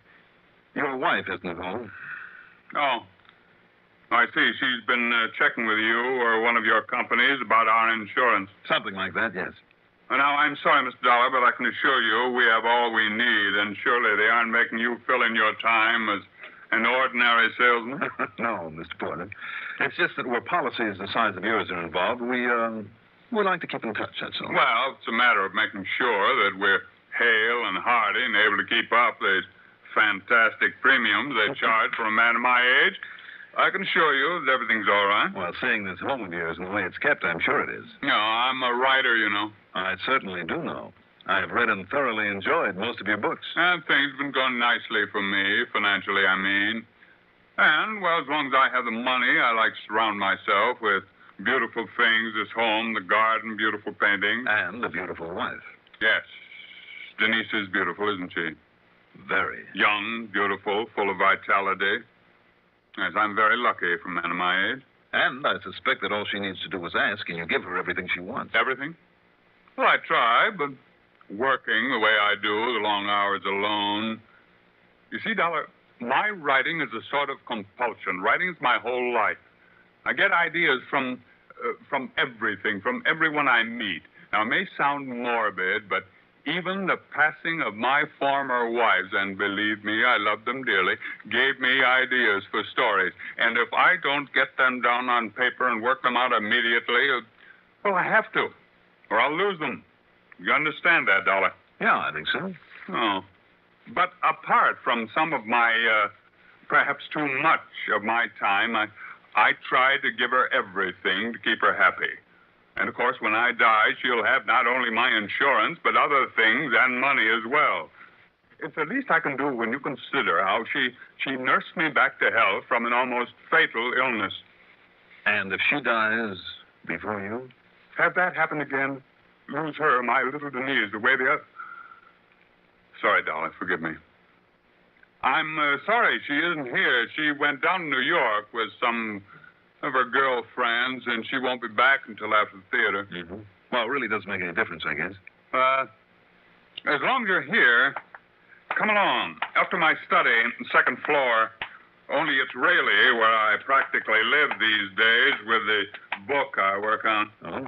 Your wife isn't at home. Oh. I see. She's been checking with you or one of your companies about our insurance. Something like that, yes. Now, I'm sorry, Mr. Dollar, but I can assure you we have all we need, and surely they aren't making you fill in your time as an ordinary salesman. No, Mr. Porter. It's just that where policies the size of yours are involved, we like to keep in touch, that's all. Well, it's a matter of making sure that we're hale and hearty and able to keep up these fantastic premiums they charge for a man of my age. I can assure you that everything's all right. Well, seeing this home of yours and the way it's kept, I'm sure it is. No, I'm a writer, you know. I certainly do know. I've read and thoroughly enjoyed most of your books. And things have been going nicely for me, financially, I mean. And, well, as long as I have the money, I like to surround myself with beautiful things, this home, the garden, beautiful paintings. And a beautiful wife. Yes. Denise is beautiful, isn't she? Very. Young, beautiful, full of vitality. Yes, I'm very lucky for a man of my age. And I suspect that all she needs to do is ask, and you give her everything she wants. Everything? Well, I try, but working the way I do, the long hours alone. You see, Dollar, my writing is a sort of compulsion. Writing is my whole life. I get ideas from everything, from everyone I meet. Now, it may sound morbid, but even the passing of my former wives, and believe me, I love them dearly, gave me ideas for stories. And if I don't get them down on paper and work them out immediately, well, I have to, or I'll lose them. You understand that, Dollar? Yeah, I think so. Oh. But apart from some of my, perhaps too much of my time, I try to give her everything to keep her happy. And, of course, when I die, she'll have not only my insurance, but other things and money as well. It's the least I can do when you consider how she nursed me back to health from an almost fatal illness. And if she dies before you? Have that happen again, lose her, my little Denise, the way the other... Sorry, Dolly, forgive me. I'm sorry she isn't here. She went down to New York with some of her girlfriends, and she won't be back until after the theater. Mm-hmm. Well, it really doesn't make any difference, I guess. As long as you're here, come along. Up to my study, second floor. Only it's really where I practically live these days with the book I work on. Oh?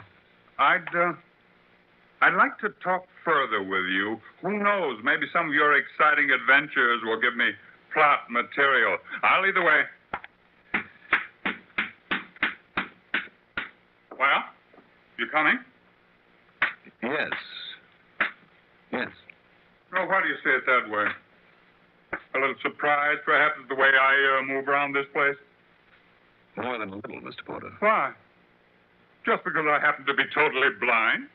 I'd like to talk further with you. Who knows? Maybe some of your exciting adventures will give me plot material. I'll lead the way. Well, you coming? Yes. Yes. Oh, why do you say it that way? A little surprised, perhaps, at the way I move around this place? More than a little, Mr. Porter. Why? Just because I happen to be totally blind?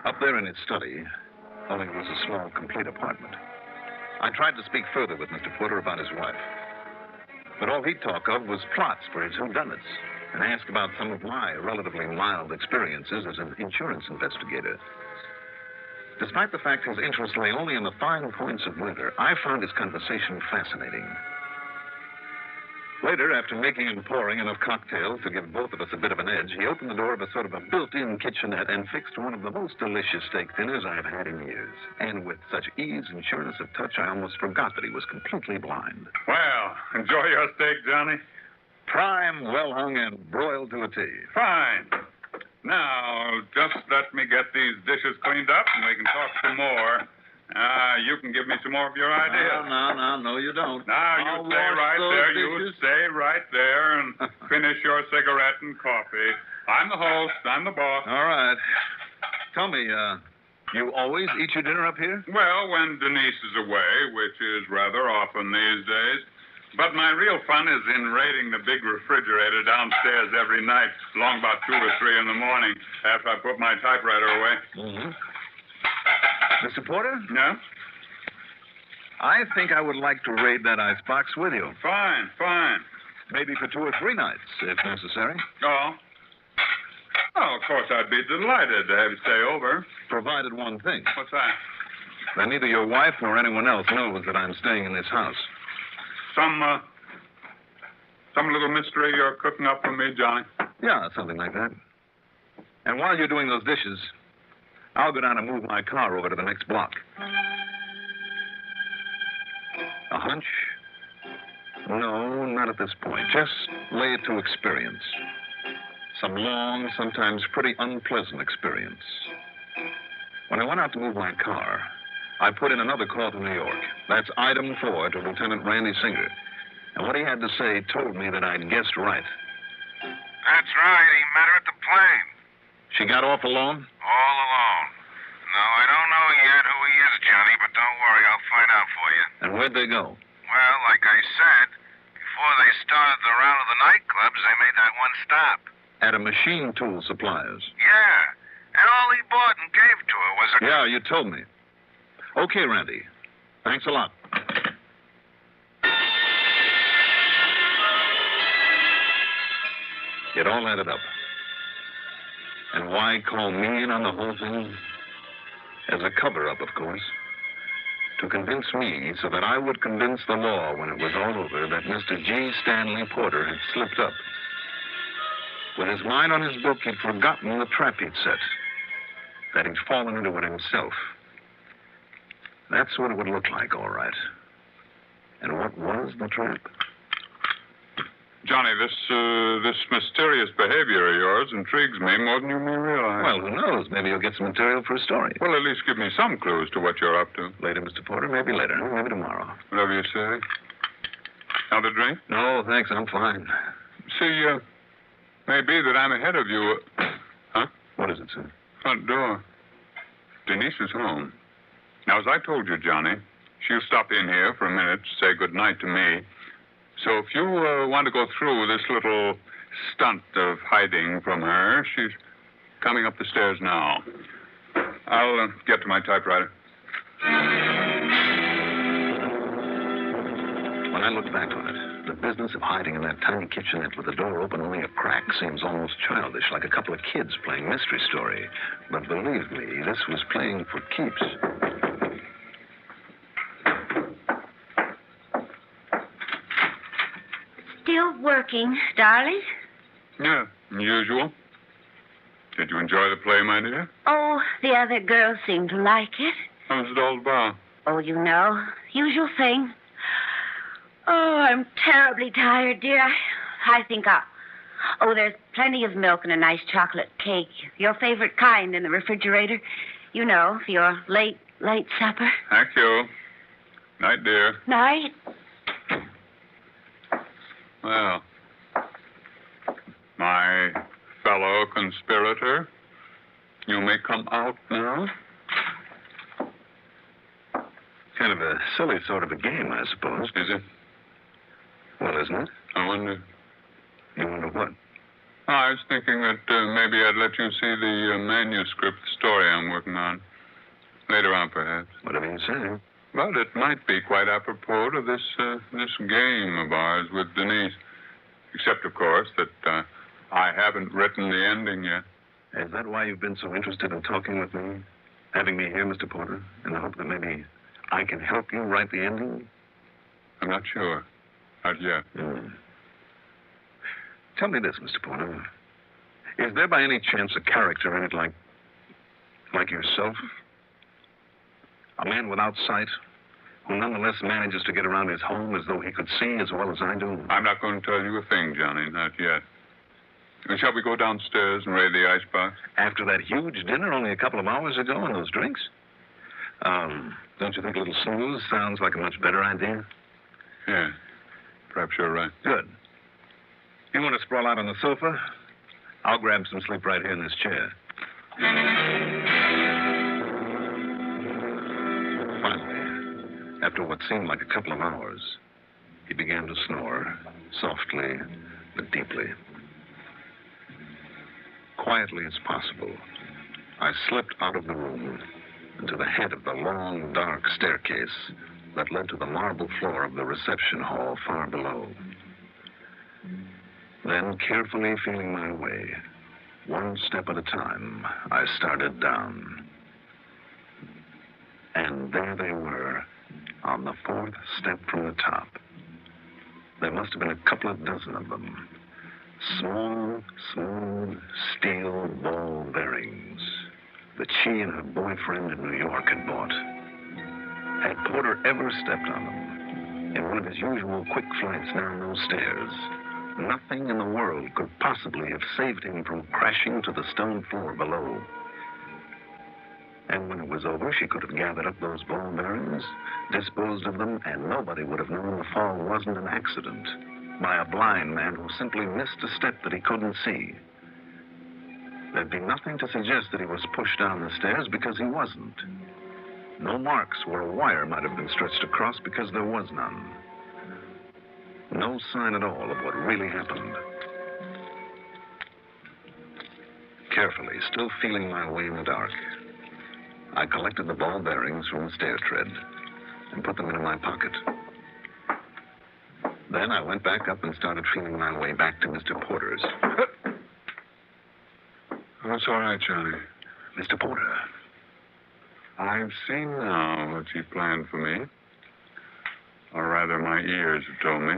Up there in his study, only it was a small, complete apartment. I tried to speak further with Mr. Porter about his wife. But all he'd talk of was plots for his whodunits, and ask about some of my relatively mild experiences as an insurance investigator. Despite the fact his interest lay only in the fine points of murder, I found his conversation fascinating. Later, after making and pouring enough cocktails to give both of us a bit of an edge, he opened the door of a sort of a built-in kitchenette and fixed one of the most delicious steak dinners I've had in years. And with such ease and sureness of touch, I almost forgot that he was completely blind. Well, enjoy your steak, Johnny. Prime, well hung, and broiled to a T. Fine. Now, just let me get these dishes cleaned up, and we can talk some more. You can give me some more of your ideas. No, you don't. Now, you stay right there. You stay right there and finish your cigarette and coffee. I'm the host. I'm the boss. All right. Tell me, you always eat your dinner up here? Well, when Denise is away, which is rather often these days. But my real fun is in raiding the big refrigerator downstairs every night, long about 2 or 3 in the morning, after I put my typewriter away. Mm-hmm. Mr. Porter? Yeah? I think I would like to raid that icebox with you. Fine. Maybe for 2 or 3 nights, if necessary. Oh? Oh, of course, I'd be delighted to have you stay over. Provided one thing. What's that? That neither your wife nor anyone else knows that I'm staying in this house. Some little mystery you're cooking up for me, Johnny? Yeah, something like that. And while you're doing those dishes, I'll go down and move my car over to the next block. A hunch? No, not at this point. Just lay it to experience. Some long, sometimes pretty unpleasant experience. When I went out to move my car, I put in another call to New York. That's item 4 to Lieutenant Randy Singer. And what he had to say told me that I'd guessed right. That's right. He met her at the plane. She got off alone? All alone. No, I don't know yet who he is, Johnny, but don't worry. I'll find out for you. And where'd they go? Well, like I said, before they started the round of the nightclubs, they made that one stop. At a machine tool supplier's. Yeah. And all he bought and gave to her was a... Yeah, you told me. Okay, Randy. Thanks a lot. It all added up. And why call me in on the whole thing? As a cover-up, of course. To convince me so that I would convince the law when it was all over that Mr. G. Stanley Porter had slipped up. With his mind on his book, he'd forgotten the trap he'd set. That he'd fallen into it himself. That's what it would look like, all right. And what was the trap? Johnny, this mysterious behavior of yours intrigues me more than you may realize. Well, who knows? Maybe you'll get some material for a story. Well, at least give me some clues to what you're up to. Later, Mr. Porter. Maybe later. Maybe tomorrow. Whatever you say. Another drink? No, thanks. I'm fine. See, maybe that I'm ahead of you. Huh? What is it, sir? Front door. Denise is home. Now, as I told you, Johnny, she'll stop in here for a minute to say good night to me. So if you want to go through this little stunt of hiding from her, she's coming up the stairs now. I'll get to my typewriter. When I look back on it, the business of hiding in that tiny kitchenette with the door open only a crack seems almost childish, like a couple of kids playing mystery story. But believe me, this was playing for keeps. Still working, darling? Yeah, usual. Did you enjoy the play, my dear? Oh, the other girls seem to like it. How's it all about? Oh, you know, usual thing. Oh, I'm terribly tired, dear. I think I'll... Oh, there's plenty of milk and a nice chocolate cake. Your favorite kind in the refrigerator. You know, for your late supper. Thank you. Night, dear. Night. Well, my fellow conspirator, you may come out now. Kind of a silly sort of a game, I suppose. Is it? Well, isn't it? I wonder. You wonder what? I was thinking that maybe I'd let you see the manuscript story I'm working on. Later on, perhaps. Whatever you say. Well, it might be quite apropos to this game of ours with Denise. Except, of course, that I haven't written the ending yet. Is that why you've been so interested in talking with me? Having me here, Mr. Porter, in the hope that maybe I can help you write the ending? I'm not sure. Not yet. Tell me this, Mr. Porter. Is there by any chance a character in it like yourself? A man without sight, who nonetheless manages to get around his home as though he could see as well as I do? I'm not going to tell you a thing, Johnny, not yet. Shall we go downstairs and raid the icebox? After that huge dinner only a couple of hours ago and those drinks? Don't you think a little snooze sounds like a much better idea? Yeah, perhaps you're right. Good. You want to sprawl out on the sofa? I'll grab some sleep right here in this chair. Finally, after what seemed like a couple of hours, he began to snore, softly but deeply. Quietly as possible, I slipped out of the room and to the head of the long, dark staircase that led to the marble floor of the reception hall far below. Then, carefully feeling my way, one step at a time, I started down. And there they were, on the fourth step from the top. There must have been a couple of dozen of them. Small, smooth, steel ball bearings that she and her boyfriend in New York had bought. Had Porter ever stepped on them in one of his usual quick flights down those stairs, nothing in the world could possibly have saved him from crashing to the stone floor below. And when it was over, she could have gathered up those ball bearings, disposed of them, and nobody would have known the fall wasn't an accident by a blind man who simply missed a step that he couldn't see. There'd be nothing to suggest that he was pushed down the stairs because he wasn't. No marks where a wire might have been stretched across because there was none. No sign at all of what really happened. Carefully, still feeling my way in the dark, I collected the ball bearings from the stair tread and put them into my pocket. Then I went back up and started feeling my way back to Mr. Porter's. That's all right, Johnny. Mr. Porter. I've seen now what you planned for me. Or rather, my ears have told me.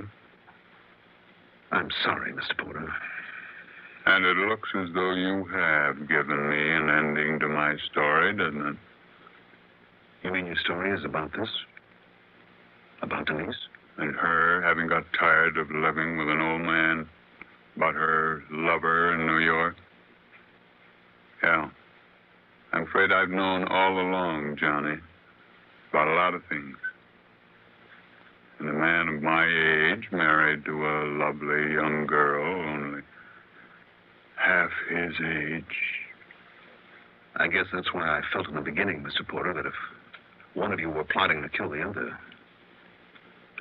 I'm sorry, Mr. Porter. And it looks as though you have given me an ending to my story, doesn't it? You mean your story is about this? About Denise? And her having got tired of living with an old man about her lover in New York. Yeah. I'm afraid I've known all along, Johnny, about a lot of things. And a man of my age married to a lovely young girl, only half his age. I guess that's why I felt in the beginning, Mr. Porter, that if one of you were plotting to kill the other,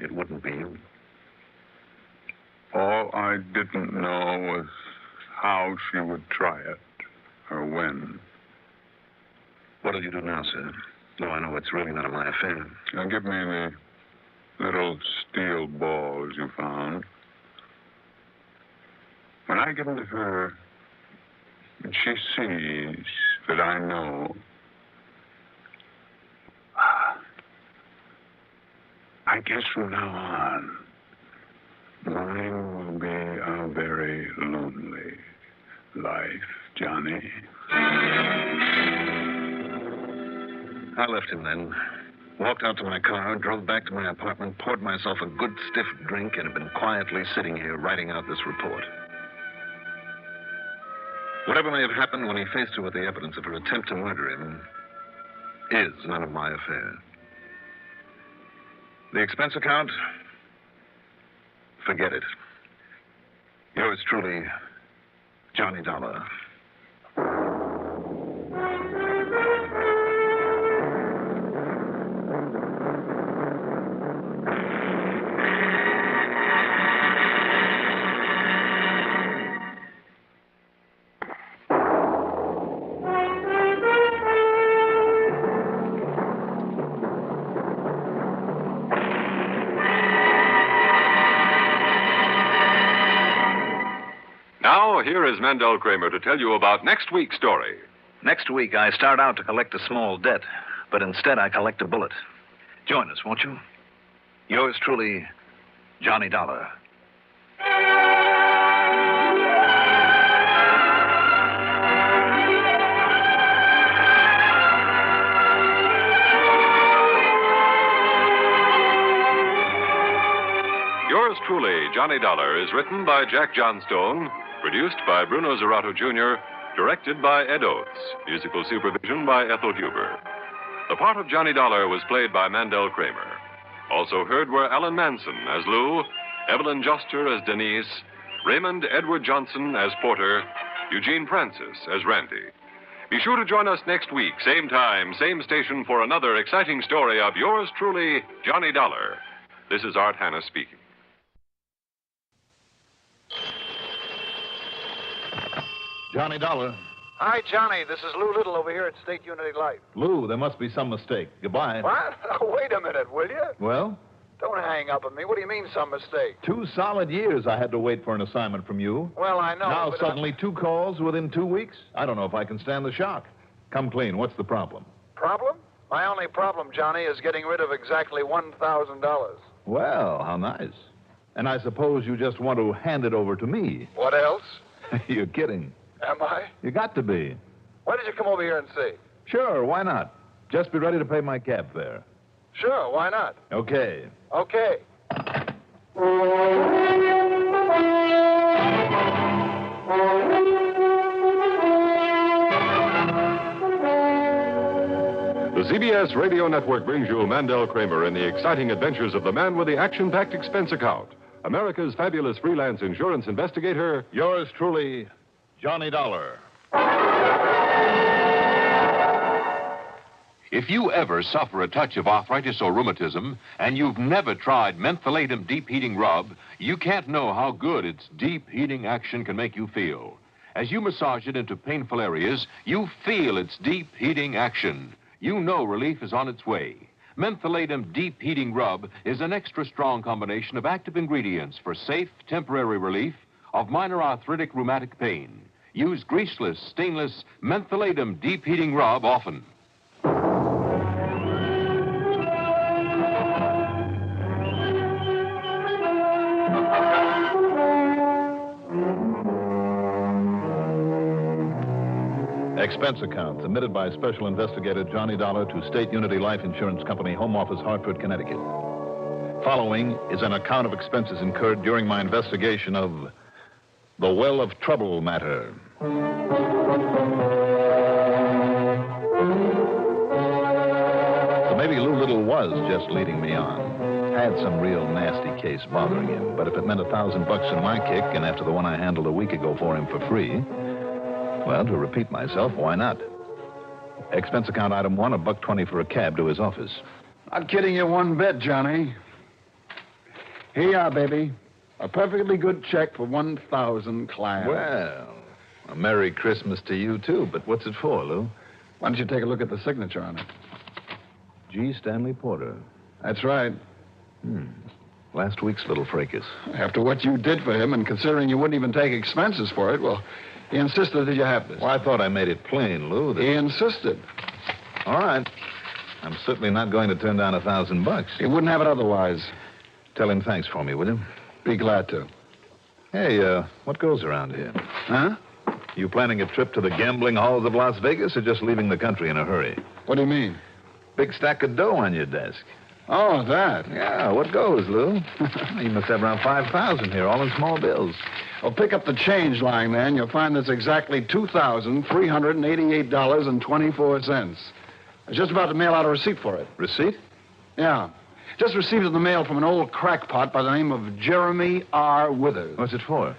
it wouldn't be you. All I didn't know was how she would try it, or when. What'll you do now, sir? No, I know it's really none of my affair. Now, give me the little steel balls you found. When I give them to her, and she sees that I know, I guess from now on, mine will be a very lonely life, Johnny. I left him then, walked out to my car, drove back to my apartment, poured myself a good stiff drink, and have been quietly sitting here writing out this report. Whatever may have happened when he faced her with the evidence of her attempt to murder him is none of my affair. The expense account? Forget it. Yours truly, Johnny Dollar. Now, here is Mandel Kramer to tell you about next week's story. Next week, I start out to collect a small debt, but instead I collect a bullet. Join us, won't you? Yours truly, Johnny Dollar. Yours truly, Johnny Dollar, is written by Jack Johnstone, produced by Bruno Zerato Jr., directed by Ed Oates, musical supervision by Ethel Huber. The part of Johnny Dollar was played by Mandel Kramer. Also heard were Alan Manson as Lou, Evelyn Joster as Denise, Raymond Edward Johnson as Porter, Eugene Francis as Randy. Be sure to join us next week, same time, same station, for another exciting story of yours truly, Johnny Dollar. This is Art Hanna speaking. Johnny Dollar. Hi, Johnny. This is Lou Little over here at State Unity Life. Lou, there must be some mistake. Goodbye. What? Wait a minute, will you? Well? Don't hang up on me. What do you mean, some mistake? 2 solid years I had to wait for an assignment from you. Well, I know. Now but suddenly 2 calls within 2 weeks? I don't know if I can stand the shock. Come clean. What's the problem? Problem? My only problem, Johnny, is getting rid of exactly $1,000. Well, how nice. And I suppose you just want to hand it over to me. What else? You're kidding. Am I? You got to be. Why did you come over here and see? Sure, why not? Just be ready to pay my cab fare. Sure, why not? Okay. Okay. The CBS Radio Network brings you Mandel Kramer in the exciting adventures of the man with the action-packed expense account. America's fabulous freelance insurance investigator. Yours truly, Johnny Dollar. If you ever suffer a touch of arthritis or rheumatism and you've never tried mentholatum deep heating rub, you can't know how good its deep heating action can make you feel. As you massage it into painful areas, you feel its deep heating action. You know relief is on its way. Mentholatum Deep Heating Rub is an extra strong combination of active ingredients for safe, temporary relief of minor arthritic rheumatic pain. Use greaseless, stainless Mentholatum Deep Heating Rub often. Expense account submitted by Special Investigator Johnny Dollar to State Unity Life Insurance Company, Home Office, Hartford, Connecticut. Following is an account of expenses incurred during my investigation of the Well of Trouble matter. So maybe Lou Little was just leading me on. Had some real nasty case bothering him, but if it meant $1,000 in my kick, and after the one I handled a week ago for him for free, well, to repeat myself, why not? Expense account item 1, $1.20 for a cab to his office. Not kidding you one bit, Johnny. Here you are, baby. A perfectly good check for 1,000 clams. Well, a Merry Christmas to you, too. But what's it for, Lou? Why don't you take a look at the signature on it? G. Stanley Porter. That's right. Last week's little fracas. After what you did for him, and considering you wouldn't even take expenses for it, well, he insisted that you have this. Well, I thought I made it plain, Lou. That... He insisted. All right. I'm certainly not going to turn down $1,000. He wouldn't have it otherwise. Tell him thanks for me, will you? Be glad to. Hey, what goes around here? Huh? You planning a trip to the gambling halls of Las Vegas or just leaving the country in a hurry? What do you mean? Big stack of dough on your desk. Oh, that. Yeah, what goes, Lou? You must have around 5,000 here, all in small bills. Well, pick up the change line, man. You'll find there's exactly $2,388.24. I was just about to mail out a receipt for it. Receipt? Yeah. Just received it in the mail from an old crackpot by the name of Jeremy R. Withers. What's it for?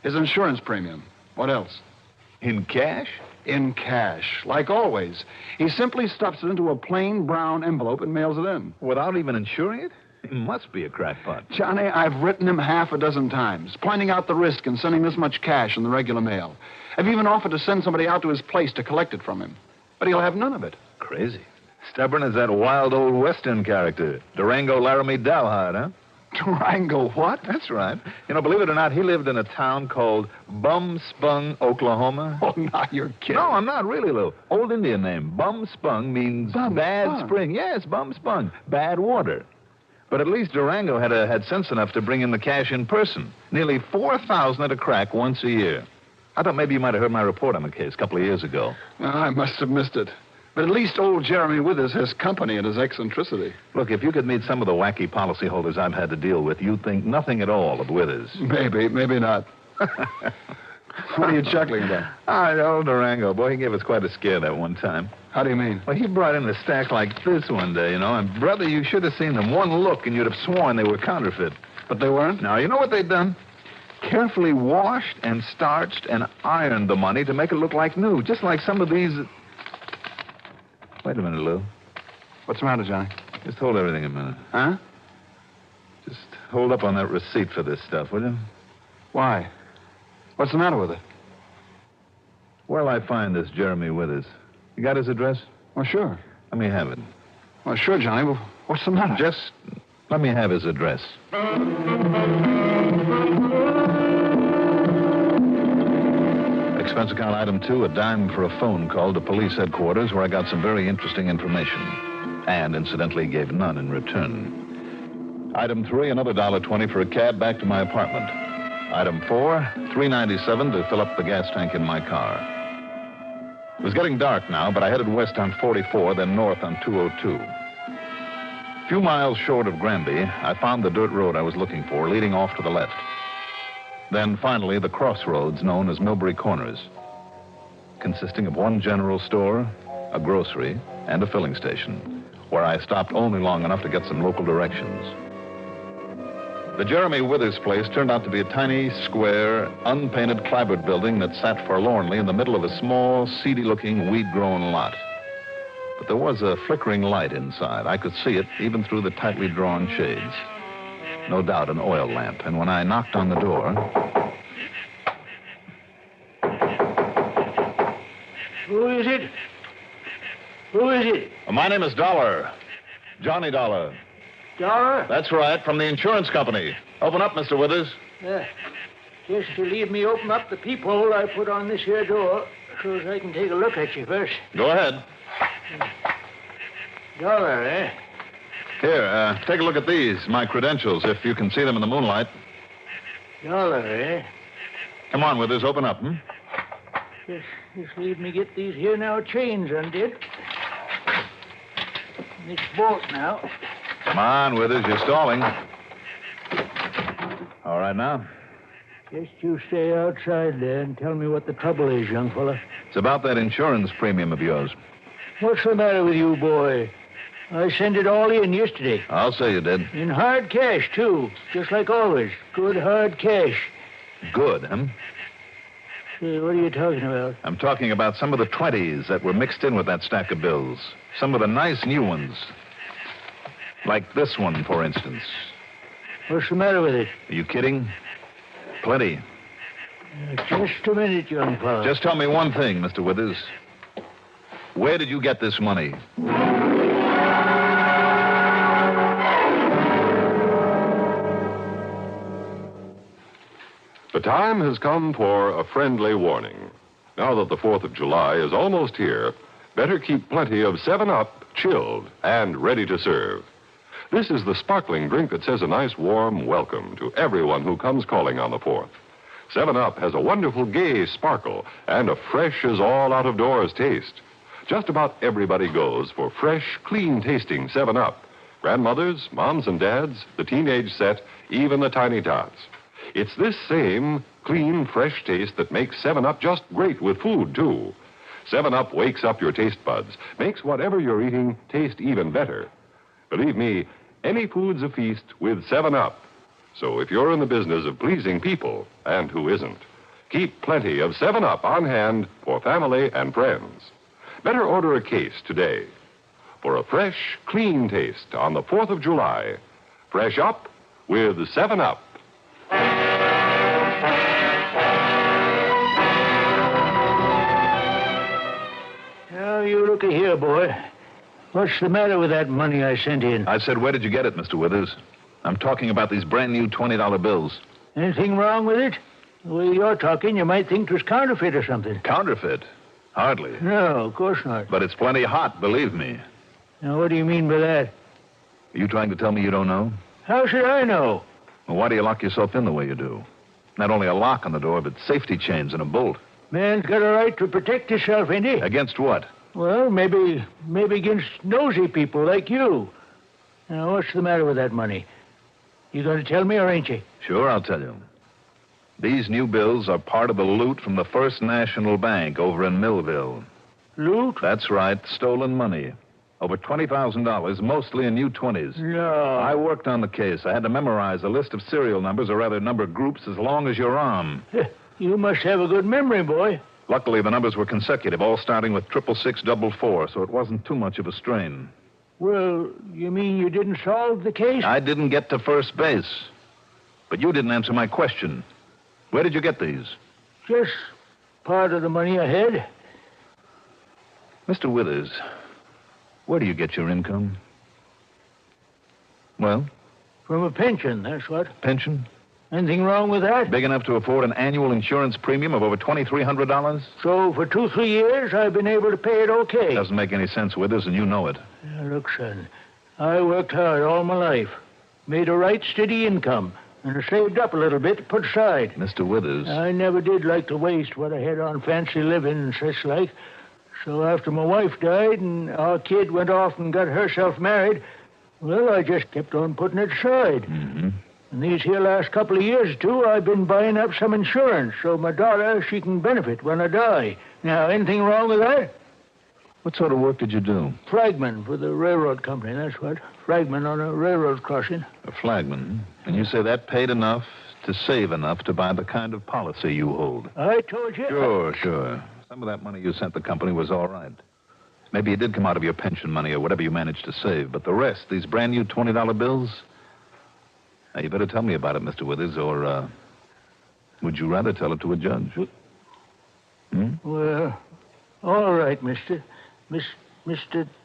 His insurance premium. What else? In cash? In cash, like always. He simply stuffs it into a plain brown envelope and mails it in. Without even insuring it? He must be a crackpot. Johnny, I've written him half a dozen times, pointing out the risk in sending this much cash in the regular mail. I've even offered to send somebody out to his place to collect it from him. But he'll have none of it. Crazy. Stubborn as that wild old Western character, Durango Laramie Dalhart, huh? Durango what? That's right. You know, believe it or not, he lived in a town called Bumspung, Oklahoma. Oh, now you're kidding. No, I'm not really, Lou. Old Indian name. Bumspung means bad spring. Yes, Bumspung. Bad water. But at least Durango had sense enough to bring in the cash in person. Nearly 4,000 at a crack once a year. I thought maybe you might have heard my report on the case a couple of years ago. I must have missed it. But at least old Jeremy Withers has company in his eccentricity. Look, if you could meet some of the wacky policyholders I've had to deal with, you'd think nothing at all of Withers. Maybe not. What are you chuckling about? Old Durango. Boy, he gave us quite a scare that one time. How do you mean? Well, he brought in a stack like this one day, you know, and, brother, you should have seen them. One look, and you'd have sworn they were counterfeit. But they weren't? Now, you know what they'd done? Carefully washed and starched and ironed the money to make it look like new, just like some of these... Wait a minute, Lou. What's the matter, Johnny? Just hold everything a minute. Huh? Just hold up on that receipt for this stuff, will you? Why? What's the matter with it? Where'll I find this Jeremy Withers? You got his address? Well, sure. Let me have it. Well, sure, Johnny. Well, what's the matter? Just let me have his address. Expense account item 2, a dime for a phone call to police headquarters where I got some very interesting information. And, incidentally, gave none in return. Item 3, another $1.20 for a cab back to my apartment. Item 4, $3.97 to fill up the gas tank in my car. It was getting dark now, but I headed west on 44, then north on 202. A few miles short of Granby, I found the dirt road I was looking for, leading off to the left. Then, finally, the crossroads known as Millbury Corners, consisting of one general store, a grocery, and a filling station, where I stopped only long enough to get some local directions. The Jeremy Withers place turned out to be a tiny, square, unpainted clapboard building that sat forlornly in the middle of a small, seedy-looking, weed-grown lot. But there was a flickering light inside. I could see it even through the tightly drawn shades. No doubt an oil lamp. And when I knocked on the door... Who is it? Who is it? My name is Dollar. Johnny Dollar. Dollar? That's right, from the insurance company. Open up, Mr. Withers. Just to leave me open up the peephole I put on this here door so as I can take a look at you first. Go ahead. Dollar, eh? Here, take a look at these, my credentials, if you can see them in the moonlight. Dollar, eh? Come on, Withers, open up, Just leave me get these here now chains undid. This bolt now. Come on, Withers. You're stalling. All right now? Just you stay outside there and tell me what the trouble is, young fella. It's about that insurance premium of yours. What's the matter with you, boy? I sent it all in yesterday. I'll say you did. In hard cash, too. Just like always. Good hard cash. Good, huh? Say, what are you talking about? I'm talking about some of the 20s that were mixed in with that stack of bills. Some of the nice new ones. Like this one, for instance. What's the matter with it? Are you kidding? Plenty. Just a minute, young fella. Just tell me one thing, Mr. Withers. Where did you get this money? The time has come for a friendly warning. Now that the 4th of July is almost here, better keep plenty of 7-Up chilled and ready to serve. This is the sparkling drink that says a nice warm welcome to everyone who comes calling on the 4th. 7-Up has a wonderful gay sparkle and a fresh as all out-of-doors taste. Just about everybody goes for fresh, clean-tasting 7-Up. Grandmothers, moms and dads, the teenage set, even the tiny tots. It's this same clean, fresh taste that makes 7-Up just great with food, too. 7-Up wakes up your taste buds, makes whatever you're eating taste even better. Believe me, any food's a feast with 7-Up. So if you're in the business of pleasing people, and who isn't, keep plenty of 7-Up on hand for family and friends. Better order a case today. For a fresh, clean taste on the 4th of July, fresh up with 7-Up. Now, you look here, boy. What's the matter with that money I sent in? I said, where did you get it, Mr. Withers? I'm talking about these brand new $20 bills. Anything wrong with it? The way you're talking, you might think it was counterfeit or something. Counterfeit? Hardly. No, of course not. But it's plenty hot, believe me. Now, what do you mean by that? Are you trying to tell me you don't know? How should I know? Well, why do you lock yourself in the way you do? Not only a lock on the door, but safety chains and a bolt. Man's got a right to protect himself, ain't he? Against what? Well, maybe against nosy people like you. Now, what's the matter with that money? You going to tell me or ain't you? Sure, I'll tell you. These new bills are part of the loot from the First National Bank over in Millville. Loot? That's right, stolen money. Over $20,000, mostly in new 20s. No. I worked on the case. I had to memorize a list of serial numbers, or rather number groups, as long as your arm. You must have a good memory, boy. Luckily, the numbers were consecutive, all starting with 66644, so it wasn't too much of a strain. Well, you mean you didn't solve the case? I didn't get to first base. But you didn't answer my question. Where did you get these? Just part of the money I had. Mr. Withers, where do you get your income? Well? From a pension, that's what. Pension? Anything wrong with that? Big enough to afford an annual insurance premium of over $2,300? So for 2-3 years, I've been able to pay it okay. Doesn't make any sense, Withers, and you know it. Now, look, son, I worked hard all my life. Made a right steady income. And I saved up a little bit to put aside. Mr. Withers. I never did like to waste what I had on fancy living and such like. So after my wife died and our kid went off and got herself married, well, I just kept on putting it aside. Mm-hmm. And these here last couple of years, too, I've been buying up some insurance so my daughter, she can benefit when I die. Now, anything wrong with that? What sort of work did you do? Flagman for the railroad company, that's what. Flagman on a railroad crossing. A flagman? And you say that paid enough to save enough to buy the kind of policy you hold? I told you. Sure. Some of that money you sent the company was all right. Maybe it did come out of your pension money or whatever you managed to save. But the rest, these brand new $20 bills? Now, you better tell me about it, Mr. Withers, or would you rather tell it to a judge? Well, all right, Mr.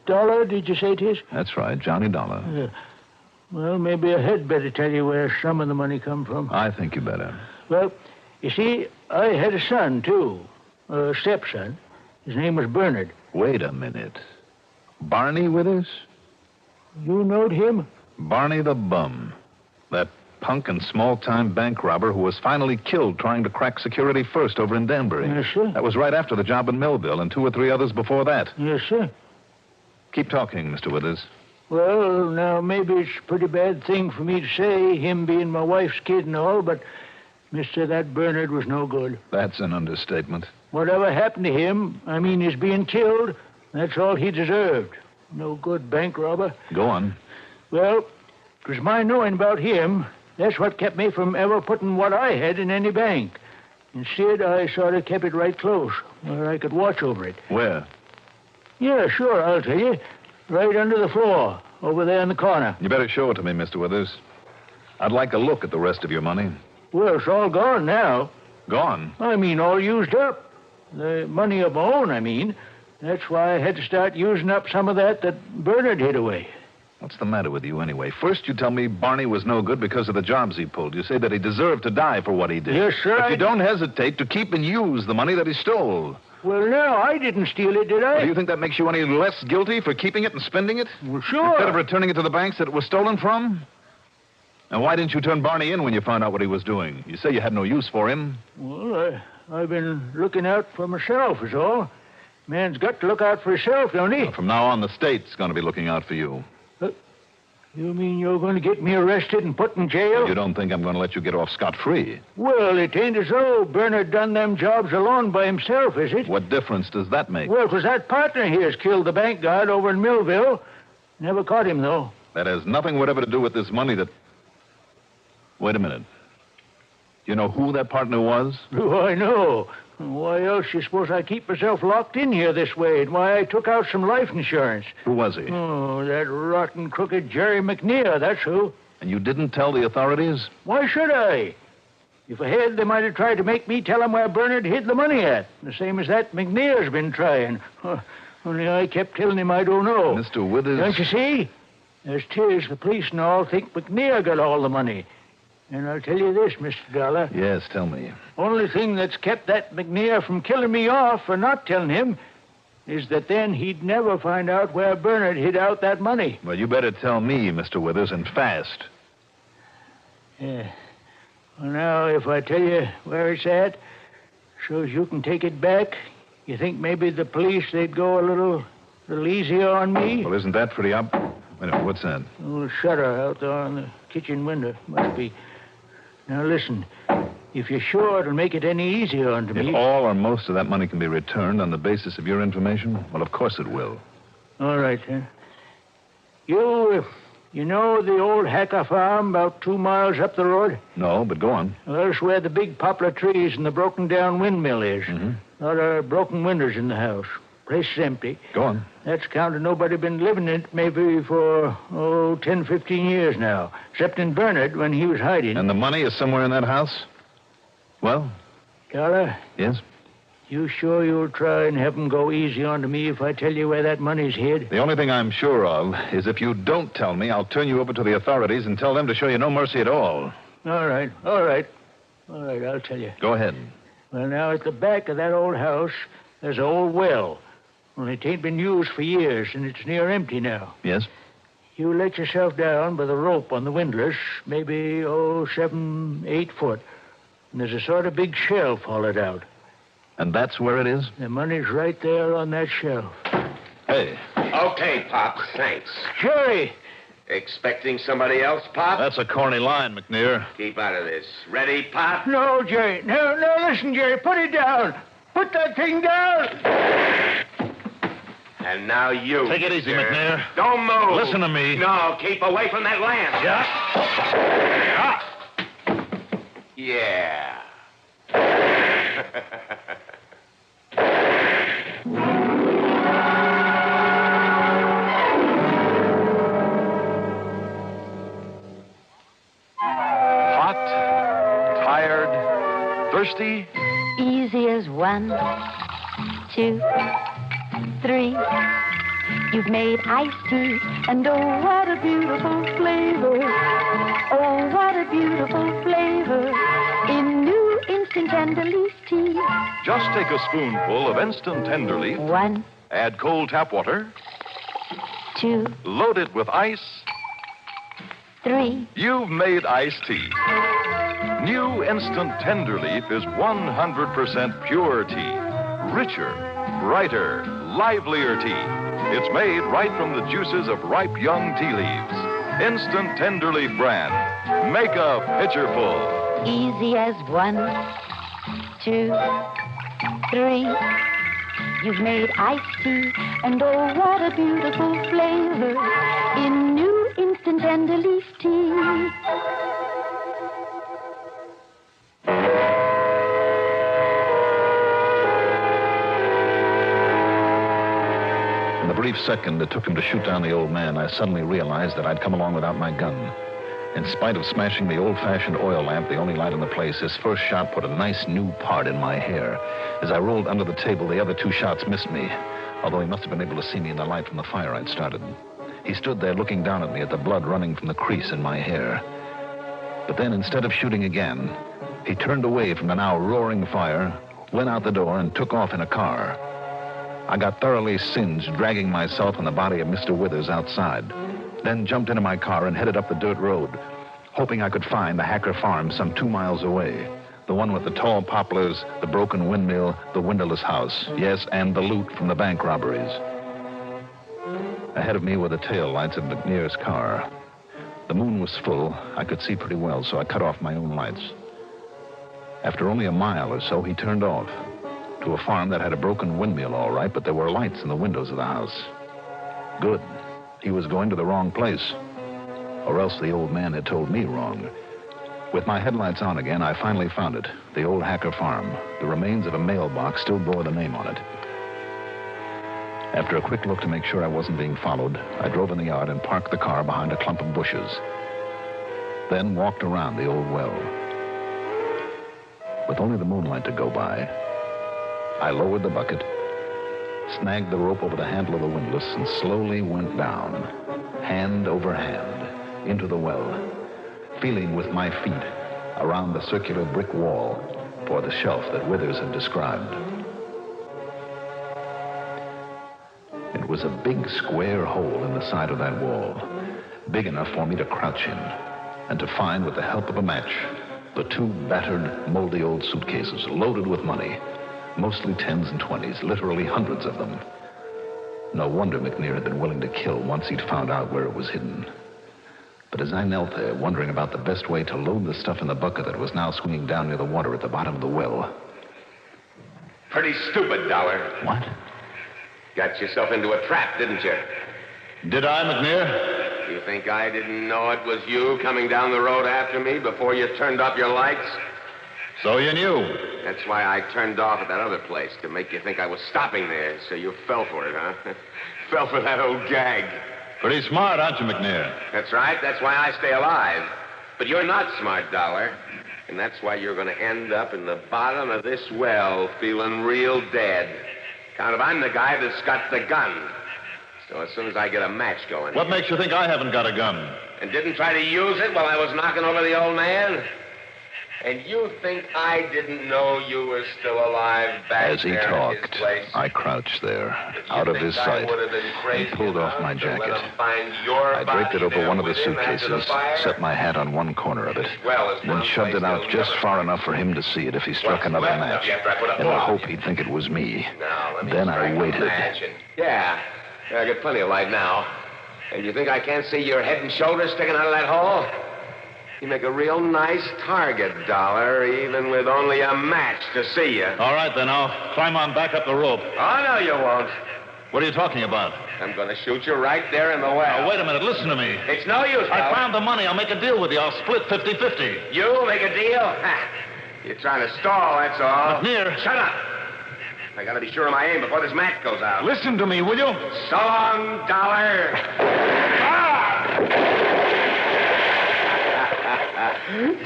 Dollar, did you say it is? That's right, Johnny Dollar. Well, maybe I had better tell you where some of the money come from. I think you better. Well, you see, I had a son, too. A stepson. His name was Bernard. Wait a minute. Barney Withers? You knowed him? Barney the Bum. That punk and small-time bank robber who was finally killed trying to crack Security First over in Danbury. Yes, sir. That was right after the job in Millville and 2 or 3 others before that. Yes, sir. Keep talking, Mr. Withers. Well, now, maybe it's a pretty bad thing for me to say, him being my wife's kid and all, but, mister, that Bernard was no good. That's an understatement. Whatever happened to him, I mean his being killed, that's all he deserved. No good bank robber. Go on. Well, it was my knowing about him. That's what kept me from ever putting what I had in any bank. Instead, I sort of kept it right close, where I could watch over it. Where? Yeah, sure, I'll tell you. Right under the floor, over there in the corner. You better show it to me, Mr. Withers. I'd like a look at the rest of your money. Well, it's all gone now. Gone? I mean, all used up. The money of my own, I mean. That's why I had to start using up some of that Bernard hid away. What's the matter with you, anyway? First, you tell me Barney was no good because of the jobs he pulled. You say that he deserved to die for what he did. Yes, sir. But you don't hesitate to keep and use the money that he stole. Well, no, I didn't steal it, did I? Well, do you think that makes you any less guilty for keeping it and spending it? Well, sure. Instead of returning it to the banks that it was stolen from? And why didn't you turn Barney in when you found out what he was doing? You say you had no use for him. Well, I've been looking out for myself, is all. Man's got to look out for himself, don't he? Well, from now on, the state's going to be looking out for you. You mean you're going to get me arrested and put in jail? You don't think I'm going to let you get off scot-free? Well, it ain't as though Bernard done them jobs alone by himself, is it? What difference does that make? Well, 'cause that partner of his killed the bank guard over in Millville. Never caught him, though. That has nothing whatever to do with this money that... Wait a minute. Do you know who that partner was? Why, no. Why else you suppose I keep myself locked in here this way, and why I took out some life insurance? Who was he? Oh, that rotten, crooked Jerry McNear, that's who. And you didn't tell the authorities? Why should I? If I had, they might have tried to make me tell them where Bernard hid the money at. The same as that McNear's been trying. Only I kept telling him I don't know. Mr. Withers... Don't you see? As 'tis, the police and all think McNear got all the money. And I'll tell you this, Mr. Dollar. Yes, tell me. Only thing that's kept that McNear from killing me off for not telling him is that then he'd never find out where Bernard hid out that money. Well, you better tell me, Mr. Withers, and fast. Yeah. Well, now, if I tell you where it's at, so's you can take it back, you think maybe the police, they'd go a little easier on me? Well, isn't that pretty up? Wait a minute, what's that? A little shutter out there on the kitchen window. Must be. Now, listen. If you're sure it'll make it any easier on me... If all or most of that money can be returned on the basis of your information, well, of course it will. All right, then. You know the old Hacker farm about 2 miles up the road? No, but go on. Well, that's where the big poplar trees and the broken-down windmill is. Mm-hmm. A lot of broken windows in the house. Place is empty. Go on. That's counting nobody been living in it maybe for, 10, 15 years now. Except in Bernard when he was hiding. And the money is somewhere in that house? Well? Dollar? Yes? You sure you'll try and have 'em go easy on to me if I tell you where that money's hid? The only thing I'm sure of is if you don't tell me, I'll turn you over to the authorities and tell them to show you no mercy at all. All right, I'll tell you. Go ahead. Well, now, at the back of that old house, there's an old well. Only it ain't been used for years, and it's near empty now. Yes? You let yourself down by the rope on the windlass, maybe, 7, 8 foot. And there's a sort of big shelf hollowed out. And that's where it is? The money's right there on that shelf. Hey. Okay, Pop, thanks. Jerry! Expecting somebody else, Pop? That's a corny line, McNear. Keep out of this. Ready, Pop? No, Jerry. No, listen, Jerry. Put it down. Put that thing down. And now you. Take it easy, sir. McNair. Don't move. Listen to me. No, keep away from that lamp. Yeah. Hot, tired, thirsty. Easy as 1, 2, 3. You've made iced tea, and oh, what a beautiful flavor. Oh, what a beautiful flavor in new instant Tenderleaf tea. Just take a spoonful of instant Tenderleaf. 1. Add cold tap water. 2. Load it with ice. 3. You've made iced tea. New instant Tenderleaf is 100% pure tea. Richer, brighter, livelier tea. It's made right from the juices of ripe young tea leaves. Instant tender leaf brand. Make a pitcher full. Easy as 1, 2, 3. You've made iced tea, and oh, what a beautiful flavor in new instant tender leaf tea. In the brief second it took him to shoot down the old man, I suddenly realized that I'd come along without my gun. In spite of smashing the old-fashioned oil lamp, the only light in the place, his first shot put a nice new part in my hair. As I rolled under the table, the other 2 shots missed me, although he must have been able to see me in the light from the fire I'd started. He stood there looking down at me at the blood running from the crease in my hair. But then, instead of shooting again, he turned away from the now roaring fire, went out the door, and took off in a car. I got thoroughly singed, dragging myself and the body of Mr. Withers outside. Then jumped into my car and headed up the dirt road, hoping I could find the Hacker farm some 2 miles away. The one with the tall poplars, the broken windmill, the windowless house. Yes, and the loot from the bank robberies. Ahead of me were the tail lights of McNair's car. The moon was full. I could see pretty well, so I cut off my own lights. After only a mile or so, he turned off to a farm that had a broken windmill, all right, but there were lights in the windows of the house. Good. He was going to the wrong place. Or else the old man had told me wrong. With my headlights on again, I finally found it. The old Hacker farm. The remains of a mailbox still bore the name on it. After a quick look to make sure I wasn't being followed, I drove in the yard and parked the car behind a clump of bushes. Then walked around the old well. With only the moonlight to go by, I lowered the bucket, snagged the rope over the handle of the windlass, and slowly went down, hand over hand, into the well, feeling with my feet around the circular brick wall for the shelf that Withers had described. It was a big square hole in the side of that wall, big enough for me to crouch in, and to find, with the help of a match, the 2 battered, moldy old suitcases loaded with money. Mostly 10s and 20s, literally hundreds of them. No wonder McNair had been willing to kill once he'd found out where it was hidden. But as I knelt there, wondering about the best way to load the stuff in the bucket that was now swinging down near the water at the bottom of the well. Pretty stupid, Dollar. What? Got yourself into a trap, didn't you? Did I, McNair? You think I didn't know it was you coming down the road after me before you turned off your lights? So you knew. That's why I turned off at that other place, to make you think I was stopping there, so you fell for it, huh? Fell for that old gag. Pretty smart, aren't you, McNair? That's right. That's why I stay alive. But you're not smart, Dollar. And that's why you're going to end up in the bottom of this well feeling real dead. Kind of, I'm the guy that's got the gun. So as soon as I get a match going... What makes you think I haven't got a gun? And didn't try to use it while I was knocking over the old man? And you think I didn't know you were still alive back As he there talked, in his place? I crouched there, out of his sight, and pulled off my jacket. I draped it over one of the suitcases, set my hat on one corner of it, then shoved it out just far enough for him to see it if he struck another match, in the hope he'd think it was me. Then I waited. Yeah, I got plenty of light now. And you think I can't see your head and shoulders sticking out of that hole? You make a real nice target, Dollar, even with only a match to see you. All right, then, I'll climb on back up the rope. Oh, no, you won't. What are you talking about? I'm going to shoot you right there in the well. Now, wait a minute. Listen to me. It's no use, I found the money. I'll make a deal with you. I'll split 50-50. You make a deal? Ha. You're trying to stall, that's all. McNair. Shut up. I got to be sure of my aim before this match goes out. Listen to me, will you? So long, Dollar.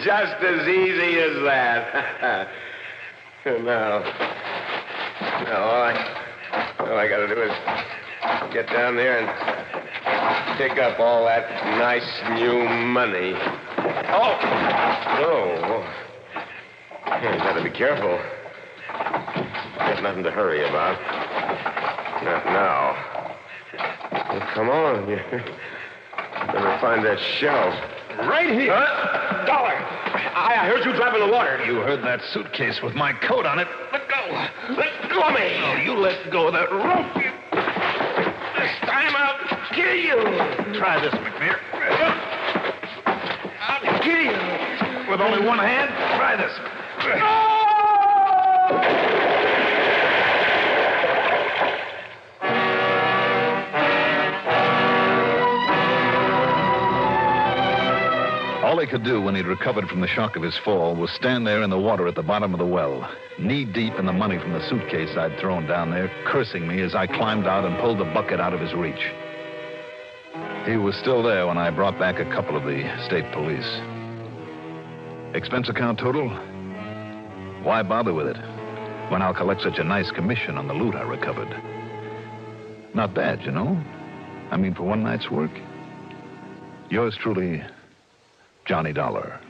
Just as easy as that. No, all I got to do is get down there and pick up all that nice new money. Oh! You got to be careful. Got nothing to hurry about. Not now. Well, come on. You better find that shelf. Right here. Dollar! I heard you drop in the water. You heard that suitcase with my coat on it. Let go. Let go of me. Oh, you let go of that rope. kill you. Try this, McNear. I'll kill you. With only one hand, try this. All he could do when he'd recovered from the shock of his fall was stand there in the water at the bottom of the well, knee-deep in the money from the suitcase I'd thrown down there, cursing me as I climbed out and pulled the bucket out of his reach. He was still there when I brought back a couple of the state police. Expense account total? Why bother with it when I'll collect such a nice commission on the loot I recovered? Not bad, you know. I mean, for one night's work. Yours truly, Johnny Dollar.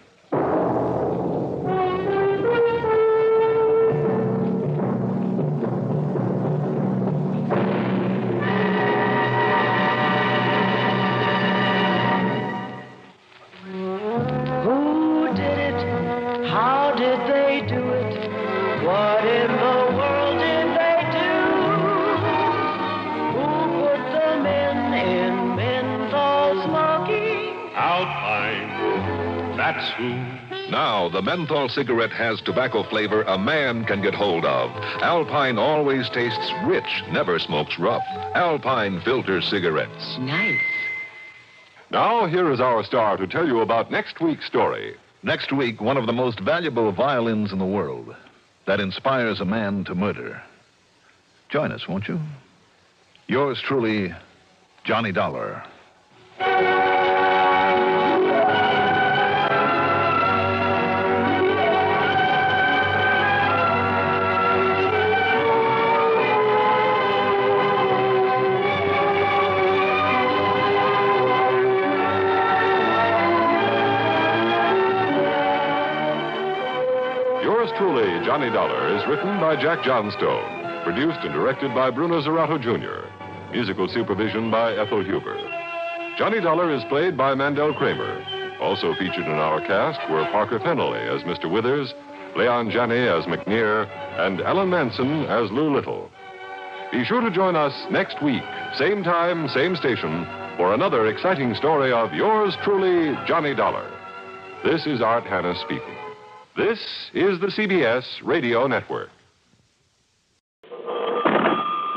Who did it? How did they do it? What in the world did they do? Who put the men in menthol smoking? Alpine, that's who. Now, the menthol cigarette has tobacco flavor a man can get hold of. Alpine always tastes rich, never smokes rough. Alpine filter cigarettes. Nice. Now, here is our star to tell you about next week's story. Next week, one of the most valuable violins in the world that inspires a man to murder. Join us, won't you? Yours truly, Johnny Dollar. Yours truly, Johnny Dollar, is written by Jack Johnstone, produced and directed by Bruno Zerato Jr., musical supervision by Ethel Huber. Johnny Dollar is played by Mandel Kramer. Also featured in our cast were Parker Fennelly as Mr. Withers, Leon Janney as McNear, and Alan Manson as Lou Little. Be sure to join us next week, same time, same station, for another exciting story of yours truly, Johnny Dollar. This is Art Hanna speaking. This is the CBS Radio Network.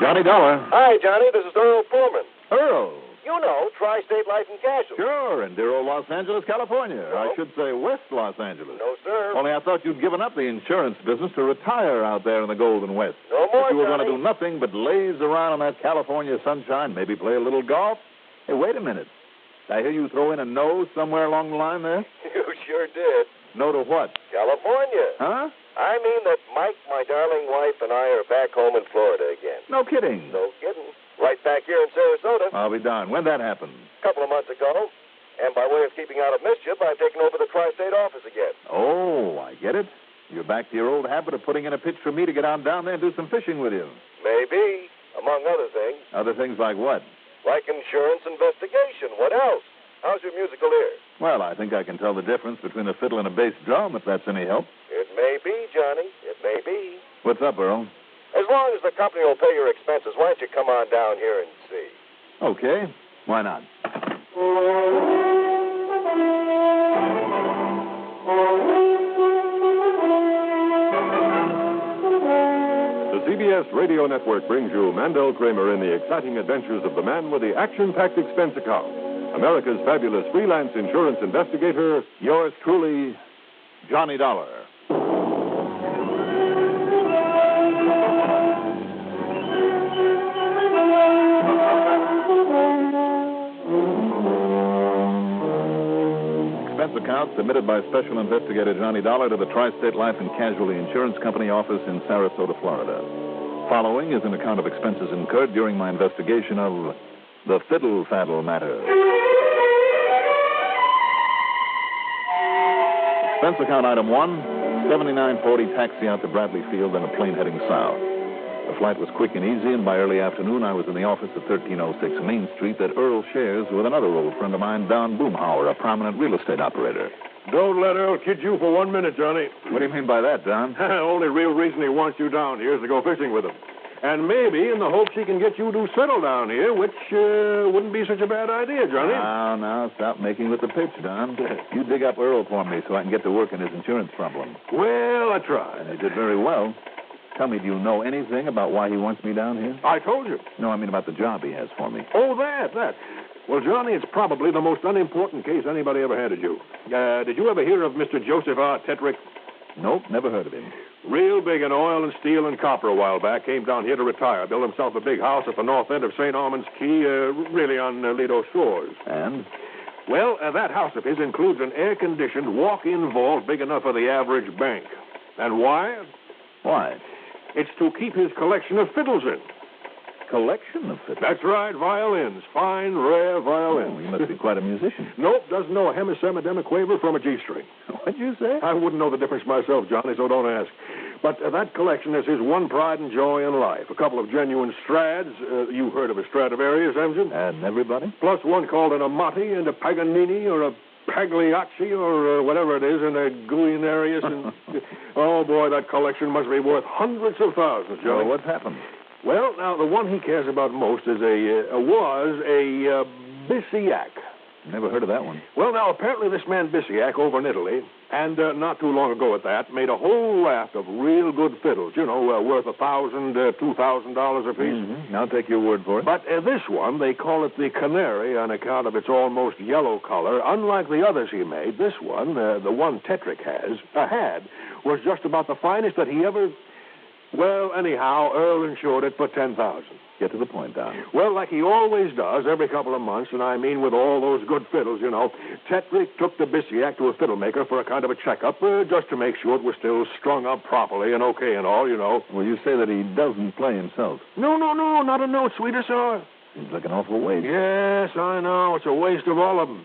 Johnny Dollar. Hi, Johnny. This is Earl Foreman. Earl. You know, Tri-State Life and Casualty. Sure, in dear old Los Angeles, California. No. I should say West Los Angeles. No, sir. Only I thought you'd given up the insurance business to retire out there in the Golden West. No more, But you were Johnny. going to do nothing but laze around in that California sunshine, maybe play a little golf. Hey, wait a minute. I hear you throw in a no somewhere along the line there? You sure did. No to what? California. Huh? I mean that Mike, my darling wife, and I are back home in Florida again. No kidding. No kidding. Right back here in Sarasota. I'll be darned. When'd that happen? A couple of months ago. And by way of keeping out of mischief, I've taken over the Tri-State office again. Oh, I get it. You're back to your old habit of putting in a pitch for me to get on down there and do some fishing with you. Maybe, among other things. Other things like what? Like insurance investigation. What else? How's your musical ear? Well, I think I can tell the difference between a fiddle and a bass drum, if that's any help. It may be, Johnny. It may be. What's up, Earl? As long as the company will pay your expenses, why don't you come on down here and see? Okay. Why not? The CBS Radio Network brings you Mandel Kramer in the exciting adventures of the man with the action-packed expense account. America's fabulous freelance insurance investigator, yours truly, Johnny Dollar. Expense account submitted by Special Investigator Johnny Dollar to the Tri-State Life and Casualty Insurance Company office in Sarasota, Florida. Following is an account of expenses incurred during my investigation of the fiddle-faddle matter. Expense account item 1, 7940 taxi out to Bradley Field and a plane heading south. The flight was quick and easy, and by early afternoon I was in the office at 1306 Main Street that Earl shares with another old friend of mine, Don Boomhauer, a prominent real estate operator. Don't let Earl kid you for 1 minute, Johnny. What do you mean by that, Don? Only real reason he wants you down here is to go fishing with him. And maybe in the hopes he can get you to settle down here, which wouldn't be such a bad idea, Johnny. Now, stop making with the pitch, Don. You dig up Earl for me so I can get to work on his insurance problem. Well, I tried. And you did very well. Tell me, do you know anything about why he wants me down here? I told you. No, I mean about the job he has for me. Oh, that. Well, Johnny, it's probably the most unimportant case anybody ever handed you. Did you ever hear of Mr. Joseph R. Tetrick? Nope, never heard of him. Real big in oil and steel and copper a while back. Came down here to retire. Built himself a big house at the north end of St. Armand's Key, really on Lido Shores. And? Well, that house of his includes an air-conditioned walk-in vault big enough for the average bank. And why? Why? It's to keep his collection of fiddles in. Collection of fiddles? That's right, violins. Fine, rare violins. Oh, you must be quite a musician. Nope, doesn't know a hemisemidemiquaver from a G-string. What'd you say? I wouldn't know the difference myself, Johnny, so don't ask. But that collection is his one pride and joy in life. A couple of genuine Strads. You've heard of a Stradivarius, haven't you? And everybody? Plus one called an Amati and a Paganini or a Pagliacci or whatever it is, and a Guianarius. And oh, boy, that collection must be worth hundreds of thousands, Johnny. Well, what's happened? Well, now, the one he cares about most is was a Bisiac. Never heard of that one. Well, now, apparently this man Bisiac over in Italy, and not too long ago at that, made a whole raft of real good fiddles, worth $1,000, $2,000 apiece. Mm-hmm. I'll take your word for it. But this one, they call it the Canary on account of its almost yellow color. Unlike the others he made, this one, the one Tetrick had, was just about the finest that he ever... Well, anyhow, Earl insured it for $10,000. Get to the point, Don. Well, like he always does every couple of months, and I mean with all those good fiddles, Tetrick took the Bisiac to a fiddle maker for a kind of a checkup, just to make sure it was still strung up properly and okay and all, Well, you say that he doesn't play himself. No, not a note, sweet as sour. Seems like an awful waste. Yes, I know. It's a waste of all of them.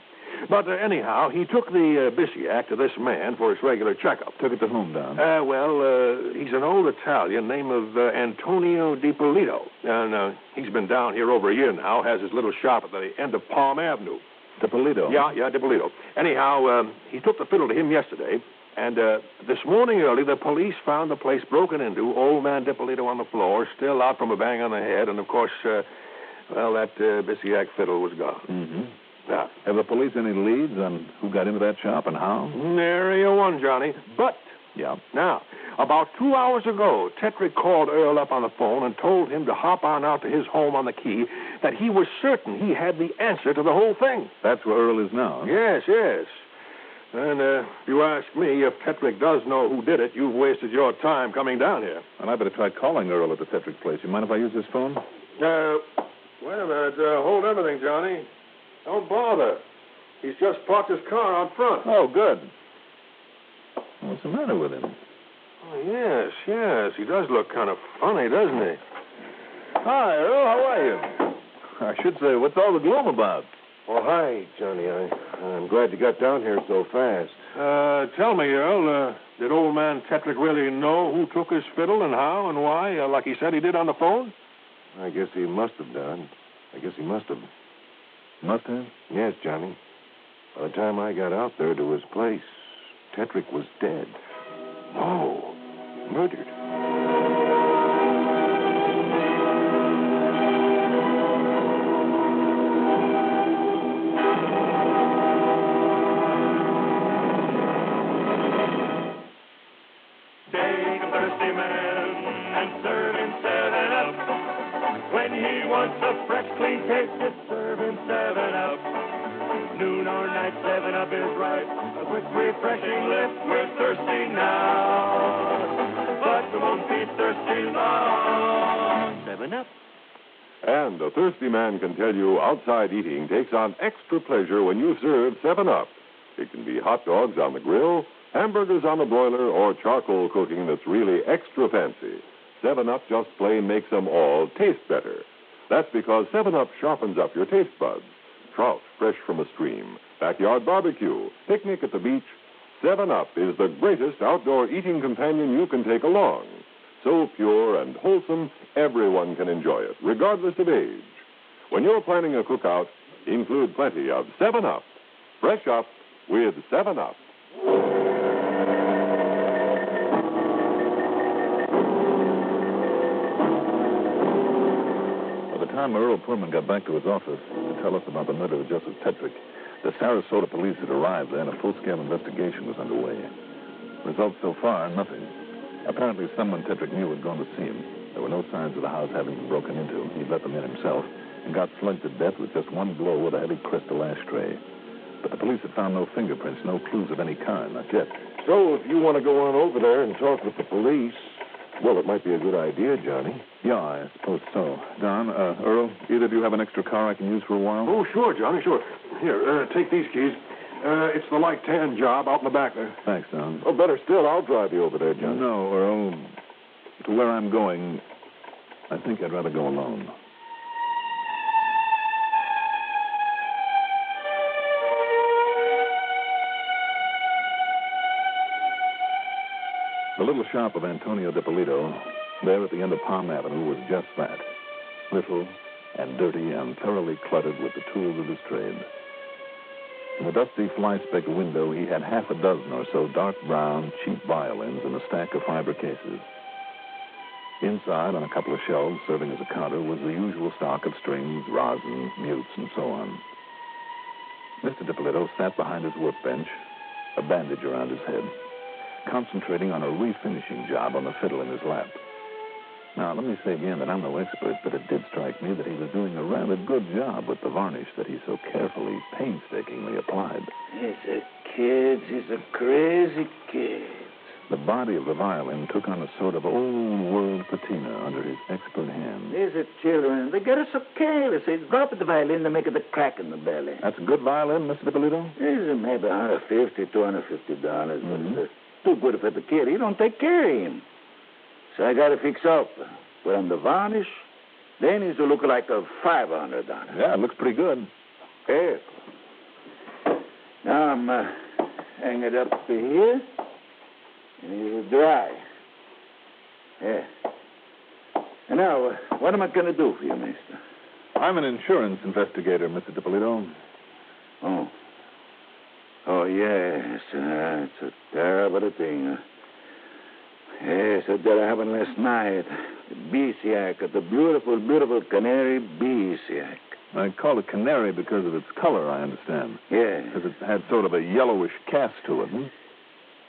But anyhow, he took the Bisiac to this man for his regular checkup. Took it to whom, Don? He's an old Italian named Antonio DiPolito. And he's been down here over a year now, has his little shop at the end of Palm Avenue. DiPolito? Yeah, DiPolito. Anyhow, he took the fiddle to him yesterday, and this morning early, the police found the place broken into, old man DiPolito on the floor, still out from a bang on the head, and of course, that Bisiac fiddle was gone. Mm-hmm. Now, have the police any leads on who got into that shop and how? Nary a one, Johnny. But, now, about 2 hours ago, Tetrick called Earl up on the phone and told him to hop on out to his home on the Key, that he was certain he had the answer to the whole thing. That's where Earl is now? Yes. And if you ask me, if Tetrick does know who did it, you've wasted your time coming down here. Well, I better try calling Earl at the Tetrick place. You mind if I use his phone? Wait a minute. Hold everything, Johnny. Don't bother. He's just parked his car out front. Oh, good. What's the matter with him? Oh, yes. He does look kind of funny, doesn't he? Hi, Earl. How are you? I should say, what's all the gloom about? Well, hi, Johnny. I'm glad you got down here so fast. Tell me, Earl, did old man Tetrick really know who took his fiddle and how and why, like he said he did on the phone? I guess he must have done. Must have? Yes, Johnny. By the time I got out there to his place, Tetrick was dead. Oh, murdered. Take a thirsty man and serve him 7-Up. When he wants a fresh, clean taste, just serve him 7-Up. Noon or night, 7-Up is right. A quick, refreshing lift. We're thirsty now, but we won't be thirsty long. 7-Up. And a thirsty man can tell you outside eating takes on extra pleasure when you serve 7-Up. It can be hot dogs on the grill, hamburgers on the broiler, or charcoal cooking that's really extra fancy. 7-Up just plain makes them all taste better. That's because 7-Up sharpens up your taste buds. Trout fresh from a stream, backyard barbecue, picnic at the beach. 7-Up is the greatest outdoor eating companion you can take along. So pure and wholesome, everyone can enjoy it, regardless of age. When you're planning a cookout, include plenty of 7-Up. Fresh up with 7-Up. time Earl Pullman got back to his office to tell us about the murder of Joseph Tetrick, the Sarasota police had arrived there and a full-scale investigation was underway. Results so far, nothing. Apparently someone Tetrick knew had gone to see him. There were no signs of the house having been broken into. He'd let them in himself and got slugged to death with just one blow with a heavy crystal ashtray. But the police had found no fingerprints, no clues of any kind, not yet. So if you want to go on over there and talk with the police, well, it might be a good idea, Johnny. Yeah, I suppose so. Don, Earl, either of you have an extra car I can use for a while? Oh, sure, Johnny, sure. Here, take these keys. It's the light tan job out in the back there. Thanks, Don. Oh, better still, I'll drive you over there, Johnny. No, Earl. To where I'm going, I think I'd rather go alone. The little shop of Antonio DiPolito, there at the end of Palm Avenue, was just that. Little and dirty and thoroughly cluttered with the tools of his trade. In the dusty fly-specked window, he had half a dozen or so dark brown, cheap violins in a stack of fiber cases. Inside, on a couple of shelves serving as a counter, was the usual stock of strings, rosin, mutes, and so on. Mr. DiPolito sat behind his workbench, a bandage around his head, concentrating on a refinishing job on the fiddle in his lap. Now, let me say again that I'm no expert, but it did strike me that he was doing a rather good job with the varnish that he so carefully, painstakingly applied. He's a kid. He's a crazy kid. The body of the violin took on a sort of old-world patina under his expert hand. These are children. They get us so careless. They drop the violin to make it a crack in the belly. That's a good violin, Mr. DiPolito? These are maybe $150, $250. But too good for the kid. He don't take care of him. So I got to fix up. Put on the varnish. Then he's to look like a $500. Yeah, it looks pretty good. Yeah. Now I'm hang it up to here. And he's dry. Yeah. And now, what am I going to do for you, mister? I'm an insurance investigator, Mr. DiPolito. Oh. Oh, yes. It's a terrible thing. Yes, that happened last night. The Beesiac, the beautiful, beautiful canary Beesiac. I call it canary because of its color, I understand. Yeah. Because it had sort of a yellowish cast to it,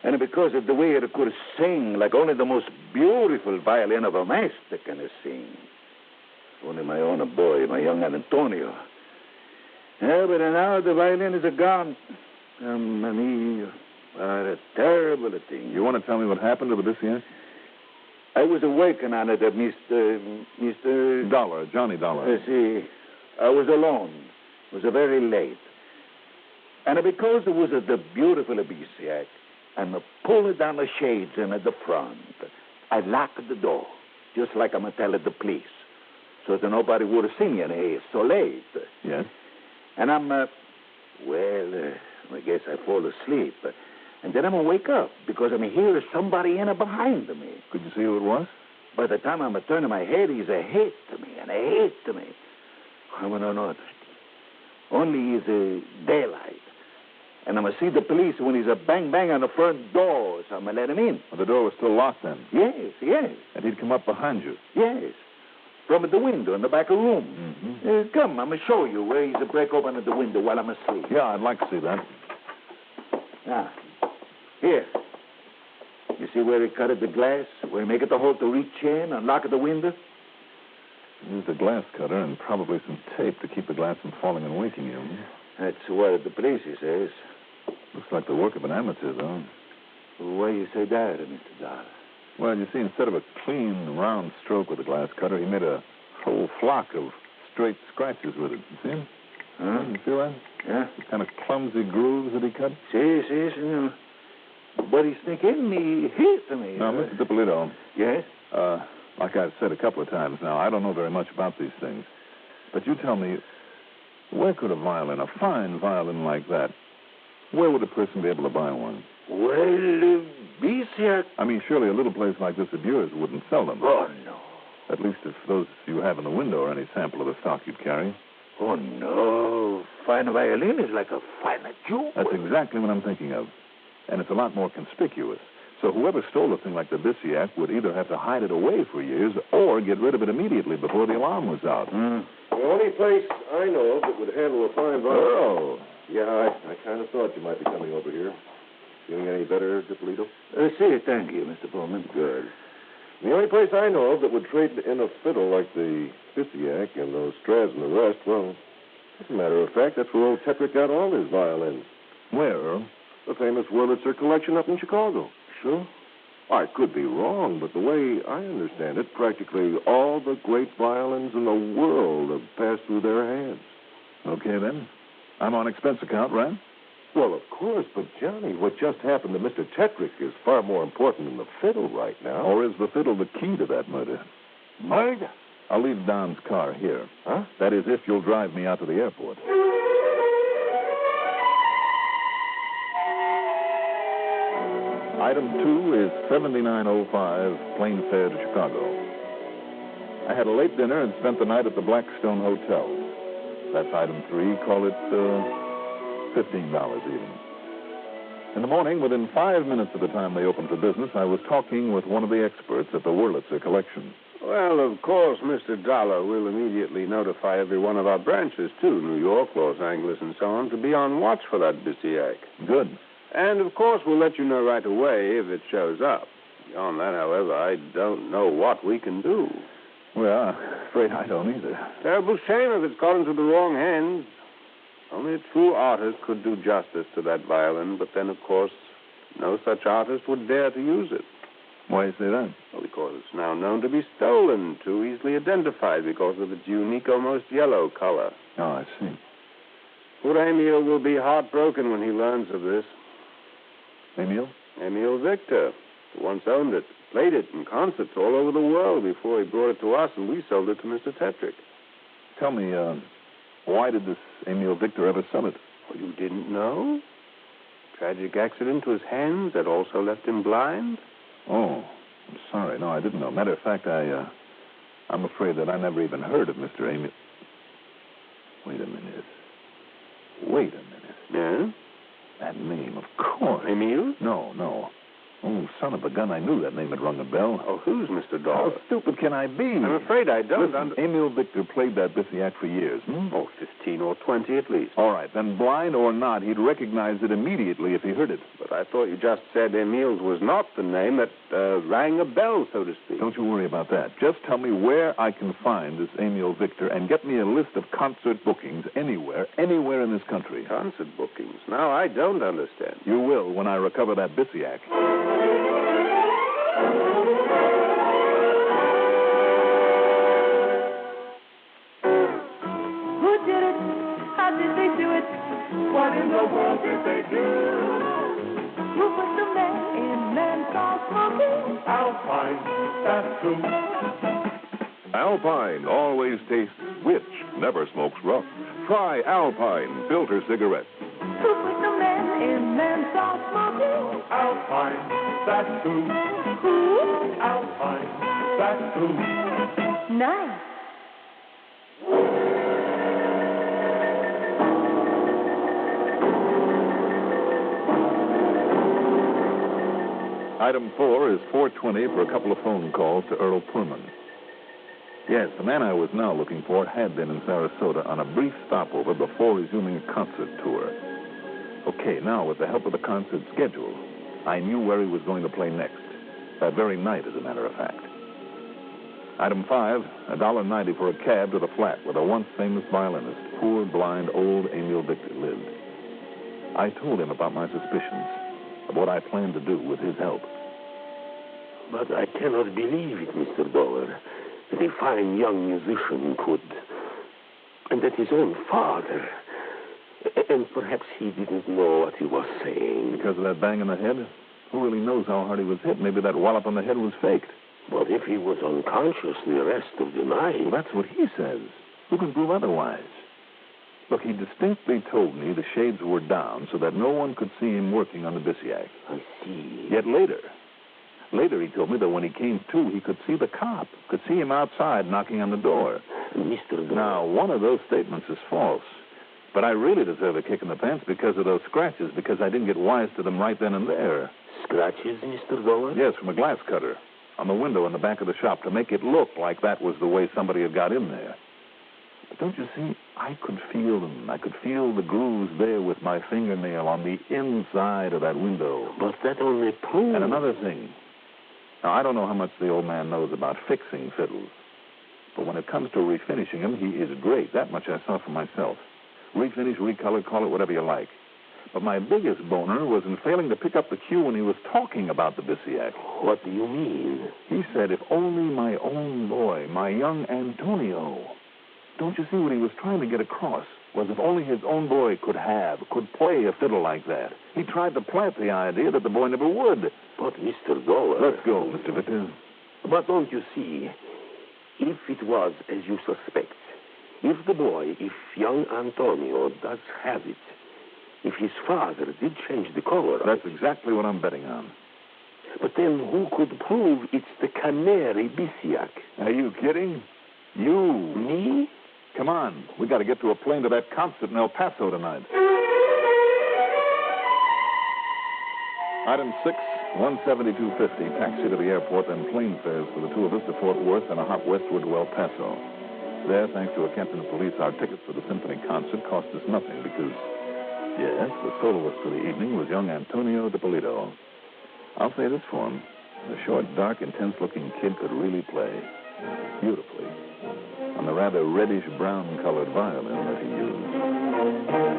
And because of the way it could sing like only the most beautiful violin of a master can sing. Only my own boy, my young Antonio. Yeah, but now the violin is gone. Mamma mia. What a terrible thing. You want to tell me what happened to the Beesiac? I was working on it, Mr. Dollar, Johnny Dollar. See, I was alone. It was very late. And because it was the beautiful Beesiac, and pulled down the shades in at the front, I locked the door, just like I'm telling the police, so that nobody would have seen you. It's so late. Yes? And I'm, I guess I fall asleep. And then I'm going to wake up because I'm hearing somebody in behind me. Could you see who it was? By the time I'm turning my head, he's a hit to me, and a hit to me. I want to know. Only is daylight. And I'm going to see the police when he's a bang-bang on the front door, so I'm going to let him in. Well, the door was still locked then? Yes, yes. And he'd come up behind you? Yes. From the window in the back room. Mm-hmm. Come, I'm going to show you where he's a break open at the window while I'm asleep. Yeah, I'd like to see that. Now, here. You see where he cut the glass? Where he make it the hole to reach in and lock the window? He used a glass cutter and probably some tape to keep the glass from falling and waking you. That's what the police says. Looks like the work of an amateur, though. Why you say that, Mr. Dollar? Well, you see, instead of a clean, round stroke with a glass cutter, he made a whole flock of straight scratches with it. You see him? Huh? You feel that? Yeah. The kind of clumsy grooves that he cut? See, senor. But he's thinking he hit me. Now, Mr. DiPolito. Yes? Like I've said a couple of times now, I don't know very much about these things. But you tell me, where could a fine violin like that, where would a person be able to buy one? Well, Beesiac. I mean, surely a little place like this of yours wouldn't sell them. Oh, no. At least if those you have in the window are any sample of the stock you'd carry. Oh, no. Fine violin is like a fine jewel. That's exactly what I'm thinking of. And it's a lot more conspicuous. So whoever stole a thing like the Beesiac would either have to hide it away for years or get rid of it immediately before the alarm was out. The only place I know of that would handle a fine violin. Oh. Yeah, I kind of thought you might be coming over here. Feeling any better, Dippolito? Thank you, Mr. Pullman. Good. The only place I know of that would trade in a fiddle like the Bisiak and those Strads and the rest, well, as a matter of fact, that's where old Tetrick got all his violins. Where, Earl? The famous Wurlitzer collection up in Chicago. Sure? I could be wrong, but the way I understand it, practically all the great violins in the world have passed through their hands. Okay, then. I'm on expense account, right? Well, of course, but Johnny, what just happened to Mr. Tetrick is far more important than the fiddle right now. Or is the fiddle the key to that murder? Murder? I'll leave Don's car here. Huh? That is, if you'll drive me out to the airport. Item 2 is 7905, plane fare to Chicago. I had a late dinner and spent the night at the Blackstone Hotel. That's item 3. Call it $15 even. In the morning, within 5 minutes of the time they opened for business, I was talking with one of the experts at the Wurlitzer collection. Well, of course, Mr. Dollar will immediately notify every one of our branches, too, New York, Los Angeles, and so on, to be on watch for that Bisiak. Good. And, of course, we'll let you know right away if it shows up. Beyond that, however, I don't know what we can do. Well, I'm afraid I don't either. Terrible shame if it's got into the wrong hands. Only a true artist could do justice to that violin, but then, of course, no such artist would dare to use it. Why you say that? Well, because it's now known to be stolen, too easily identified because of its unique, almost yellow color. Oh, I see. Poor Emil will be heartbroken when he learns of this. Emil? Emil Victor, who once owned it, played it in concerts all over the world before he brought it to us, and we sold it to Mr. Tetrick. Tell me, why did this Emil Victor ever sell it? Oh, you didn't know? Tragic accident to his hands that also left him blind? Oh, I'm sorry. No, I didn't know. Matter of fact, I'm afraid that I never even heard of Mr. Emil. Wait a minute. Yeah? That name, of course. Emil? No. Oh, son of a gun, I knew that name had rung a bell. Oh, who's Mr. Dollar? How stupid can I be? I'm afraid I don't. Listen, Emil Victor played that Bisiak for years. Oh, 15 or 20 at least. All right, then blind or not, he'd recognize it immediately if he heard it. But I thought you just said Emil's was not the name that rang a bell, so to speak. Don't you worry about that. Just tell me where I can find this Emil Victor and get me a list of concert bookings anywhere in this country. Concert bookings? Now, I don't understand. You will when I recover that Bisiak. Who did it? How did they do it? What in the world did they do? Who put the man in menthol smoking? Alpine, that's true. Alpine always tastes rich, never smokes rough. Try Alpine filter cigarettes. Who put the man in menthol smoking? Alpine, that's true. Who? Alpine, that's true. Nice. Item 4 is 420 for a couple of phone calls to Earl Pullman. Yes, the man I was now looking for had been in Sarasota on a brief stopover before resuming a concert tour. Okay, now, with the help of the concert schedule, I knew where he was going to play next. That very night, as a matter of fact. Item 5, $1.90 for a cab to the flat where the once famous violinist, poor, blind, old Emil Victor lived. I told him about my suspicions, of what I planned to do with his help. But I cannot believe it, Mr. Dollar, that a fine young musician could... and that his own father... And perhaps he didn't know what he was saying. Because of that bang in the head? Who really knows how hard he was hit? Maybe that wallop on the head was faked. But if he was unconscious the rest of the night... Well, that's what he says. Who can prove otherwise? Look, he distinctly told me the shades were down so that no one could see him working on the Bisiak. I see. Yet later he told me that when he came to, he could see the cop, could see him outside knocking on the door. Mr. Dollar... Now, one of those statements is false. But I really deserve a kick in the pants because of those scratches, because I didn't get wise to them right then and there. Scratches, Mr. Dollar? Yes, from a glass cutter on the window in the back of the shop to make it look like that was the way somebody had got in there. But don't you see, I could feel them. I could feel the grooves there with my fingernail on the inside of that window. But that only proves... And another thing. Now, I don't know how much the old man knows about fixing fiddles. But when it comes to refinishing them, he is great. That much I saw for myself. Refinish, recolor, call it whatever you like. But my biggest boner was in failing to pick up the cue when he was talking about the Bisiac. What do you mean? He said, if only my own boy, my young Antonio. Don't you see what he was trying to get across? Was if only his own boy could play a fiddle like that. He tried to plant the idea that the boy never would. But, Mr. Dollar... Let's go, Mr. Victor. But don't you see, if it was as you suspect, if the boy, if young Antonio does have it, if his father did change the color... That's exactly what I'm betting on. But then who could prove it's the canary Bisiac? Are you kidding? You. Me? Come on. We got to get to a plane to that concert in El Paso tonight. Item 6, 172.50. Taxi to the airport, then plane fares for the two of us to Fort Worth and a hop westward to El Paso. There, thanks to a captain of police, our tickets for the symphony concert cost us nothing because, yes, the soloist for the evening was young Antonio DiPolito. I'll say this for him. The short, dark, intense-looking kid could really play beautifully on the rather reddish-brown colored violin that he used.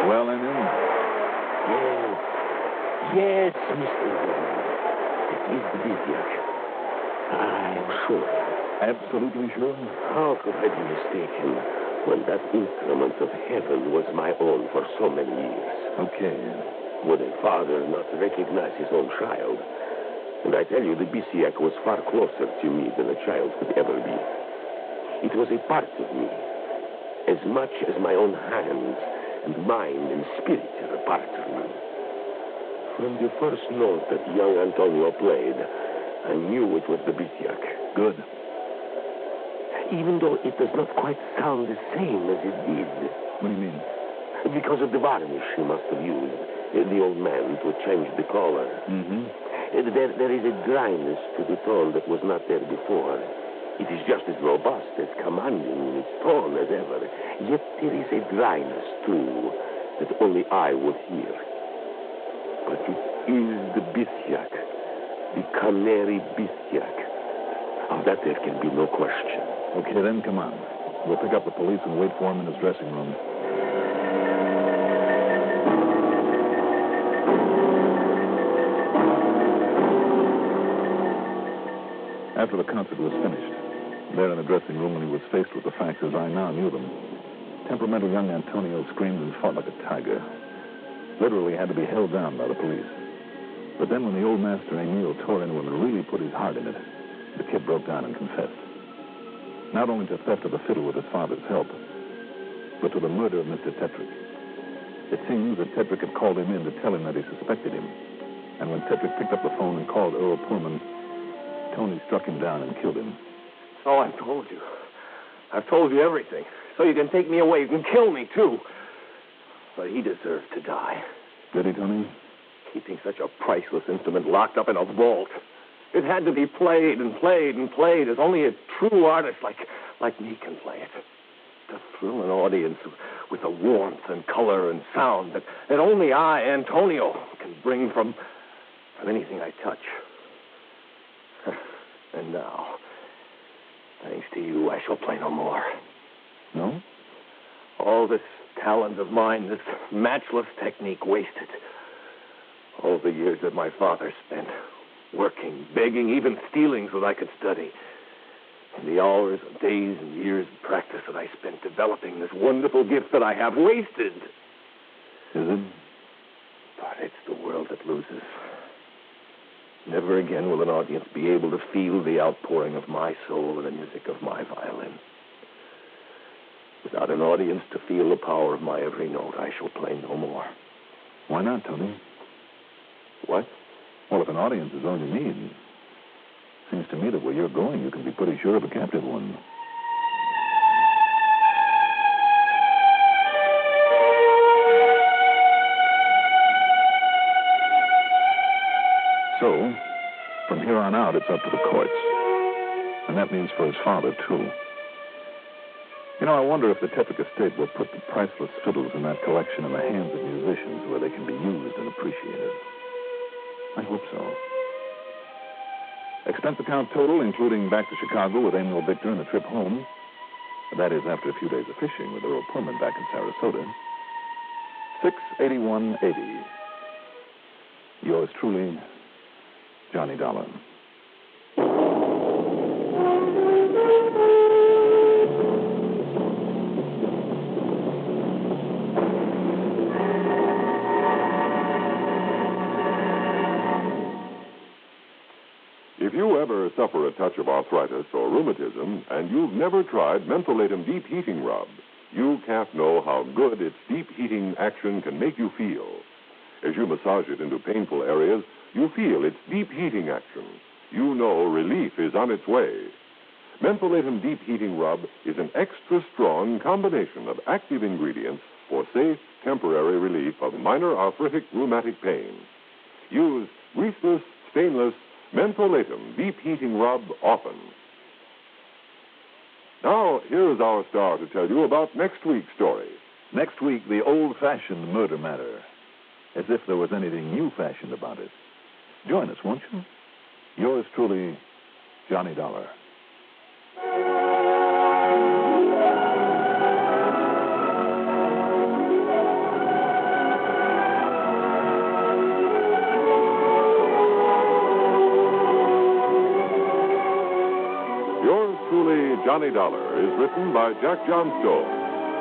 Well, Amy? Yes, Mr. Dollar. It is the Bisiac. I'm sure. Absolutely sure? How could I be mistaken when that instrument of heaven was my own for so many years? Okay. Would a father not recognize his own child? And I tell you, the Bisiac was far closer to me than a child could ever be. It was a part of me, as much as my own hands and mind and spirit are a part of me. From the first note that young Antonio played, I knew it was the Bisiac. Good. Even though it does not quite sound the same as it did. What do you mean? Because of the varnish he must have used, the old man, to change the color. Mm-hmm. There is a dryness to the tone that was not there before. It is just as robust, as commanding in its tone as ever. Yet there is a dryness, too, that only I would hear. But it is the Bisiac. The canary Bisiac. Of that there can be no question. Okay, then, come on. We'll pick up the police and wait for him in his dressing room. After the concert was finished, there in the dressing room when he was faced with the facts as I now knew them, temperamental young Antonio screamed and fought like a tiger. Literally had to be held down by the police. But then when the old master Emil tore into him and really put his heart in it, the kid broke down and confessed. Not only to theft of the fiddle with his father's help, but to the murder of Mr. Tetrick. It seems that Tetrick had called him in to tell him that he suspected him. And when Tetrick picked up the phone and called Earl Pullman, Tony struck him down and killed him. That's all I've told you. I've told you everything. So you can take me away. You can kill me, too. But he deserved to die. Did he, Tony? Keeping such a priceless instrument locked up in a vault. It had to be played and played and played as only a true artist like me can play it. To thrill an audience with the warmth and color and sound that only I, Antonio, can bring from anything I touch. And now, thanks to you, I shall play no more. No? All this talent of mine, this matchless technique wasted. All the years that my father spent working, begging, even stealing so that I could study. And the hours and days and years of practice that I spent developing this wonderful gift that I have wasted. Is it? But it's the world that loses. Never again will an audience be able to feel the outpouring of my soul and the music of my violin. Without an audience to feel the power of my every note, I shall play no more. Why not, Tony? What? Well, if an audience is all you need, seems to me that where you're going, you can be pretty sure of a captive one. on out, it's up to the courts. And that means for his father, too. You know, I wonder if the Tetrick estate will put the priceless fiddles in that collection in the hands of musicians where they can be used and appreciated. I hope so. Expense account total, including back to Chicago with Emil Victor and the trip home. That is, after a few days of fishing with Earl Pullman back in Sarasota. $681.80. Yours truly, Johnny Dollar. If you ever suffer a touch of arthritis or rheumatism and you've never tried Mentholatum Deep Heating Rub, you can't know how good its deep heating action can make you feel. As you massage it into painful areas, you feel its deep heating action. You know relief is on its way. Mentholatum Deep Heating Rub is an extra strong combination of active ingredients for safe, temporary relief of minor arthritic rheumatic pain. Use greaseless, stainless Mentholatum Deep Heating Rub often. Now, here's our star to tell you about next week's story. Next week, the old-fashioned murder matter. As if there was anything new-fashioned about it. Join us, won't you? Yours truly, Johnny Dollar. Johnny Dollar is written by Jack Johnstone,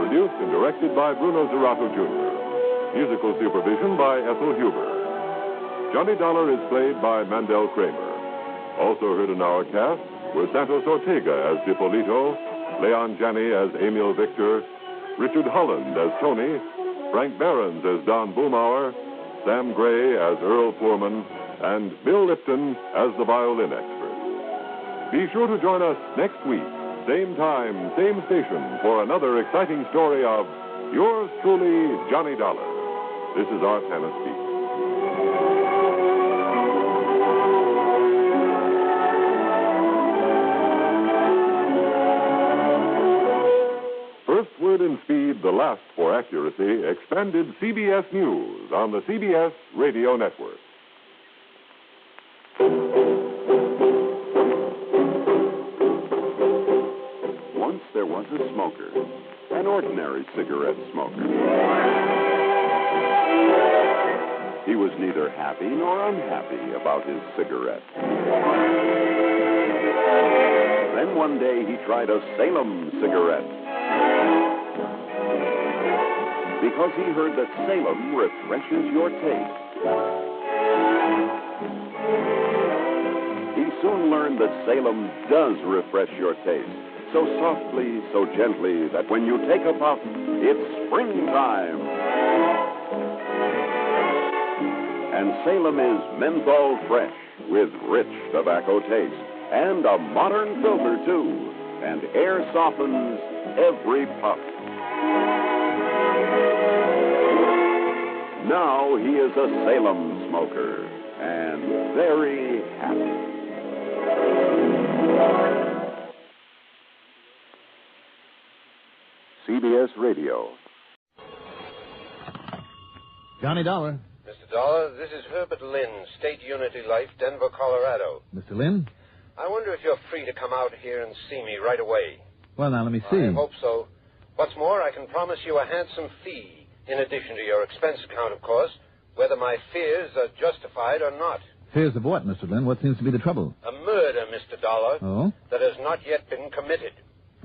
produced and directed by Bruno Zerato Jr., musical supervision by Ethel Huber. Johnny Dollar is played by Mandel Kramer. Also heard in our cast were Santos Ortega as Dipolito, Leon Janney as Emil Victor, Richard Holland as Tony, Frank Behrens as Don Boomauer, Sam Gray as Earl Poorman, and Bill Lipton as the violin expert. Be sure to join us next week. Same time, same station, for another exciting story of yours truly, Johnny Dollar. This is Art Hanna speaking. First word in speed, the last for accuracy, expanded CBS News on the CBS Radio Network. There was a smoker, an ordinary cigarette smoker. He was neither happy nor unhappy about his cigarette. Then one day he tried a Salem cigarette because he heard that Salem refreshes your taste. He soon learned that Salem does refresh your taste. So softly, so gently, that when you take a puff, it's springtime. And Salem is menthol fresh, with rich tobacco taste, and a modern filter, too. And air softens every puff. Now he is a Salem smoker, and very happy. CBS Radio. Johnny Dollar. Mr. Dollar, this is Herbert Lynn, State Unity Life, Denver, Colorado. Mr. Lynn? I wonder if you're free to come out here and see me right away. Well, now, let me see. I hope so. What's more, I can promise you a handsome fee, in addition to your expense account, of course, whether my fears are justified or not. Fears of what, Mr. Lynn? What seems to be the trouble? A murder, Mr. Dollar. Oh? That has not yet been committed.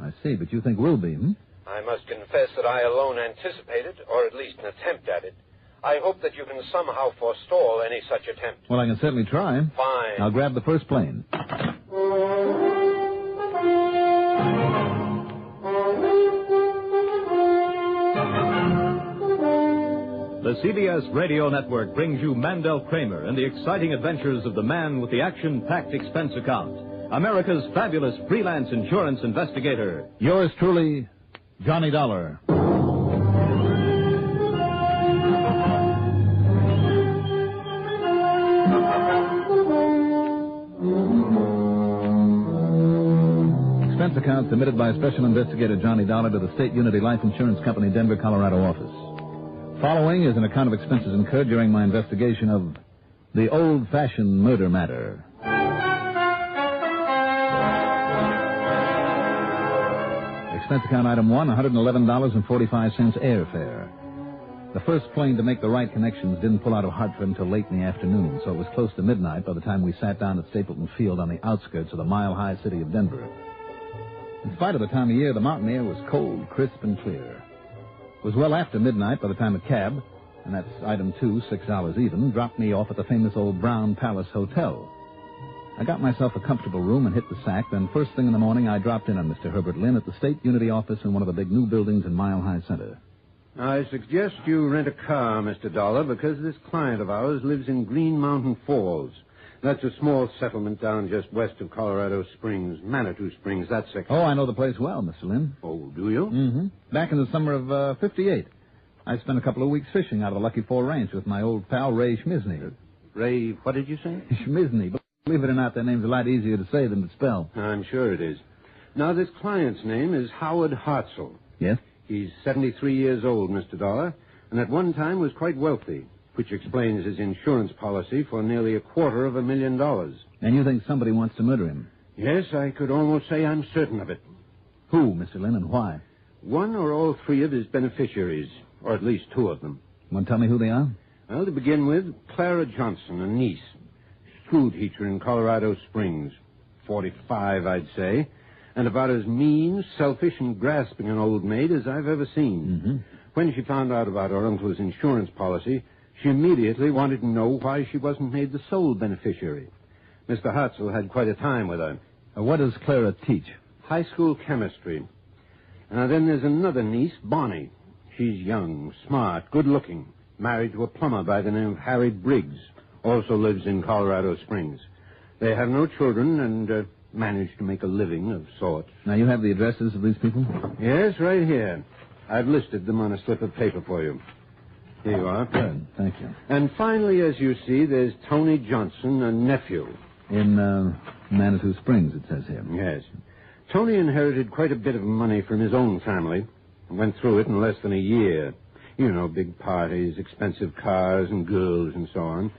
I see, but you think will be, hmm? I must confess that I alone anticipated, or at least an attempt at it. I hope that you can somehow forestall any such attempt. Well, I can certainly try. Fine. I'll grab the first plane. The CBS Radio Network brings you Mandel Kramer and the exciting adventures of the man with the action-packed expense account, America's fabulous freelance insurance investigator. Yours truly, Johnny Dollar. expense account submitted by Special Investigator Johnny Dollar to the State Unity Life Insurance Company, Denver, Colorado office. Following is an account of expenses incurred during my investigation of the old-fashioned murder matter. Expense account item 1, $111.45 airfare. The first plane to make the right connections didn't pull out of Hartford until late in the afternoon, so it was close to midnight by the time we sat down at Stapleton Field on the outskirts of the mile-high city of Denver. In spite of the time of year, the mountain air was cold, crisp, and clear. It was well after midnight by the time a cab, and that's item 2, $6 even, dropped me off at the famous old Brown Palace Hotel. I got myself a comfortable room and hit the sack, then first thing in the morning I dropped in on Mr. Herbert Lynn at the State Unity office in one of the big new buildings in Mile High Center. I suggest you rent a car, Mr. Dollar, because this client of ours lives in Green Mountain Falls. That's a small settlement down just west of Colorado Springs, Manitou Springs, that section. Oh, I know the place well, Mr. Lynn. Oh, do you? Mm-hmm. Back in the summer of 58. I spent a couple of weeks fishing out of the Lucky Four Ranch with my old pal, Ray Schmizny. Ray, what did you say? Schmizny. But believe it or not, that name's a lot easier to say than to spell. I'm sure it is. Now, this client's name is Howard Hartzell. Yes? He's 73 years old, Mr. Dollar, and at one time was quite wealthy, which explains his insurance policy for nearly $250,000. And you think somebody wants to murder him? Yes, I could almost say I'm certain of it. Who, Mr. Lynn, and why? One or all three of his beneficiaries, or at least two of them. Want to tell me who they are? Well, to begin with, Clara Johnson, a niece, school teacher in Colorado Springs, 45, I'd say, and about as mean, selfish, and grasping an old maid as I've ever seen. Mm-hmm. When she found out about her uncle's insurance policy, she immediately wanted to know why she wasn't made the sole beneficiary. Mr. Hartzell had quite a time with her. What does Clara teach? High school chemistry. Then there's another niece, Bonnie. She's young, smart, good-looking, married to a plumber by the name of Harry Briggs, also lives in Colorado Springs. They have no children and managed to make a living of sorts. Now, you have the addresses of these people? Yes, right here. I've listed them on a slip of paper for you. Here you are. Good, thank you. And finally, as you see, there's Tony Johnson, a nephew. In Manitou Springs, it says here. Yes. Tony inherited quite a bit of money from his own family and went through it in less than a year. You know, big parties, expensive cars and girls and so on.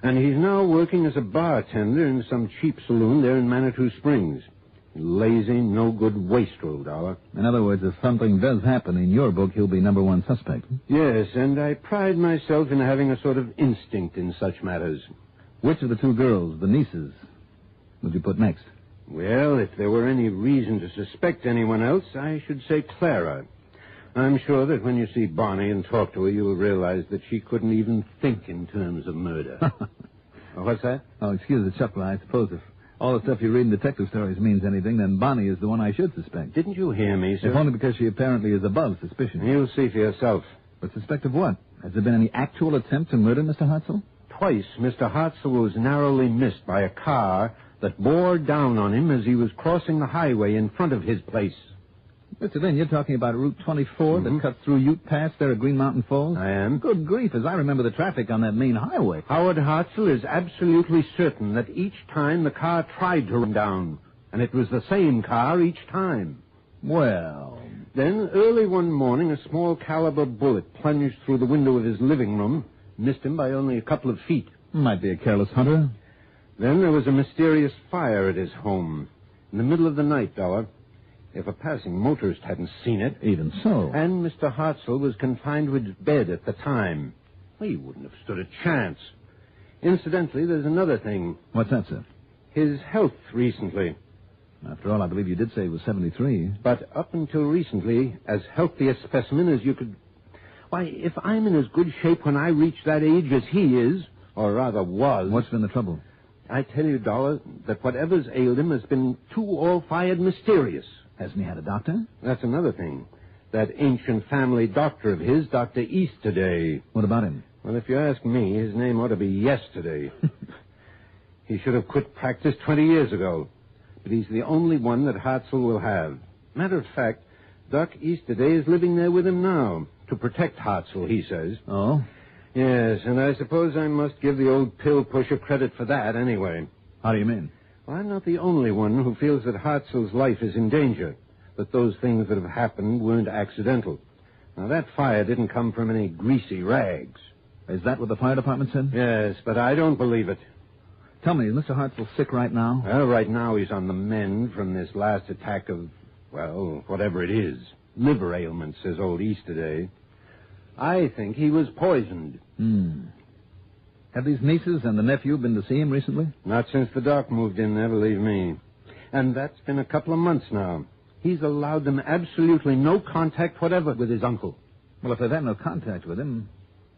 And he's now working as a bartender in some cheap saloon there in Manitou Springs. Lazy, no-good wastrel, Dollar. In other words, if something does happen in your book, he'll be number one suspect. Yes, and I pride myself in having a sort of instinct in such matters. Which of the two girls, the nieces, would you put next? Well, if there were any reason to suspect anyone else, I should say Clara. I'm sure that when you see Bonnie and talk to her, you'll realize that she couldn't even think in terms of murder. What's that? Oh, excuse the chuckle. I suppose if all the stuff you read in detective stories means anything, then Bonnie is the one I should suspect. Didn't you hear me, sir? If only because she apparently is above suspicion. You'll see for yourself. But suspect of what? Has there been any actual attempt to murder Mr. Hartzell? Twice, Mr. Hartzell was narrowly missed by a car that bore down on him as he was crossing the highway in front of his place. Mr. Lynn, you're talking about Route 24 that cuts through Ute Pass there at Green Mountain Falls? I am. Good grief, as I remember the traffic on that main highway. Howard Hartzell is absolutely certain that each time the car tried to run down, and it was the same car each time. Well... Then, early one morning, a small caliber bullet plunged through the window of his living room, missed him by only a couple of feet. Might be a careless hunter. Then there was a mysterious fire at his home, in the middle of the night, Dollar. If a passing motorist hadn't seen it... Even so. And Mr. Hartzell was confined to his bed at the time. Well, he wouldn't have stood a chance. Incidentally, there's another thing. What's that, sir? His health recently. After all, I believe you did say he was 73. But up until recently, as healthy a specimen as you could... Why, if I'm in as good shape when I reach that age as he is, or rather was... What's been the trouble? I tell you, Dollar, that whatever's ailed him has been too all-fired mysterious. Hasn't he had a doctor? That's another thing. That ancient family doctor of his, Dr. Easterday. What about him? Well, if you ask me, his name ought to be Yesterday. He should have quit practice 20 years ago. But he's the only one that Hartzell will have. Matter of fact, Doc Easterday is living there with him now, to protect Hartzell, he says. Oh? Yes, and I suppose I must give the old pill pusher credit for that anyway. How do you mean? Well, I'm not the only one who feels that Hartzell's life is in danger, that those things that have happened weren't accidental. Now, that fire didn't come from any greasy rags. Is that what the fire department said? Yes, but I don't believe it. Tell me, is Mr. Hartzell sick right now? Well, right now he's on the mend from this last attack of, well, whatever it is. Liver ailment, says old Easterday. I think he was poisoned. Have these nieces and the nephew been to see him recently? Not since the doc moved in there, believe me. And that's been a couple of months now. He's allowed them absolutely no contact whatever with his uncle. Well, if they've had no contact with him,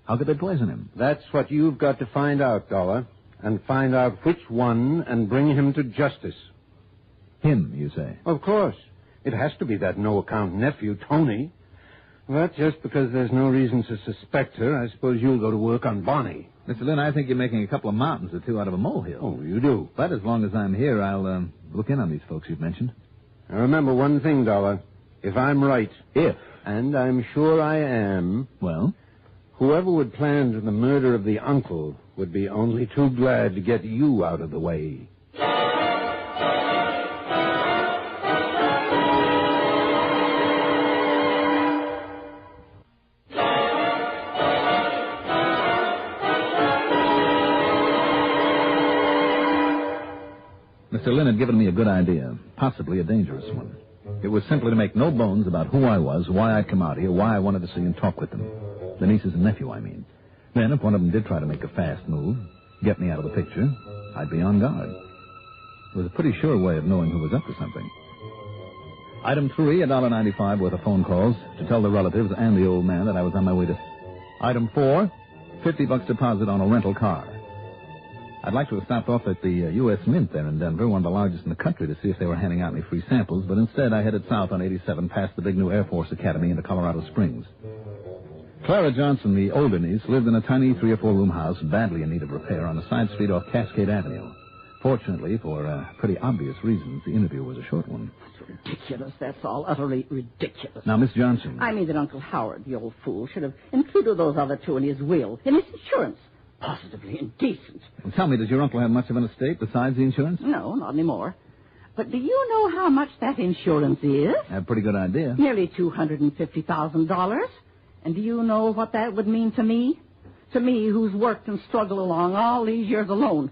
how could they poison him? That's what you've got to find out, Dollar. And find out which one and bring him to justice. Him, you say? Of course. It has to be that no-account nephew, Tony. But just because there's no reason to suspect her, I suppose you'll go to work on Bonnie. Mr. Lynn, I think you're making a couple of mountains or two out of a molehill. Oh, you do? But as long as I'm here, I'll look in on these folks you've mentioned. Now, remember one thing, Dollar. If I'm right... If? And I'm sure I am... Well? Whoever would plan the murder of the uncle would be only too glad to get you out of the way. Mr. Lynn had given me a good idea, possibly a dangerous one. It was simply to make no bones about who I was, why I'd come out here, why I wanted to see and talk with them. The nieces and nephew, I mean. Then, if one of them did try to make a fast move, get me out of the picture, I'd be on guard. It was a pretty sure way of knowing who was up to something. Item 3, $1.95 worth of phone calls to tell the relatives and the old man that I was on my way to... Item 4, $50 deposit on a rental car. I'd like to have stopped off at the U.S. Mint there in Denver, one of the largest in the country, to see if they were handing out any free samples, but instead I headed south on 87 past the big new Air Force Academy into Colorado Springs. Clara Johnson, the older niece, lived in a tiny 3 or 4 room house badly in need of repair on a side street off Cascade Avenue. Fortunately, for pretty obvious reasons, the interview was a short one. It's ridiculous, that's all. Utterly ridiculous. Now, Miss Johnson... I mean that Uncle Howard, the old fool, should have included those other two in his will, in his insurance. Positively indecent. Well, tell me, does your uncle have much of an estate besides the insurance? No, not anymore. But do you know how much that insurance is? I have a pretty good idea. Nearly $250,000. And do you know what that would mean to me? To me, who's worked and struggled along all these years alone.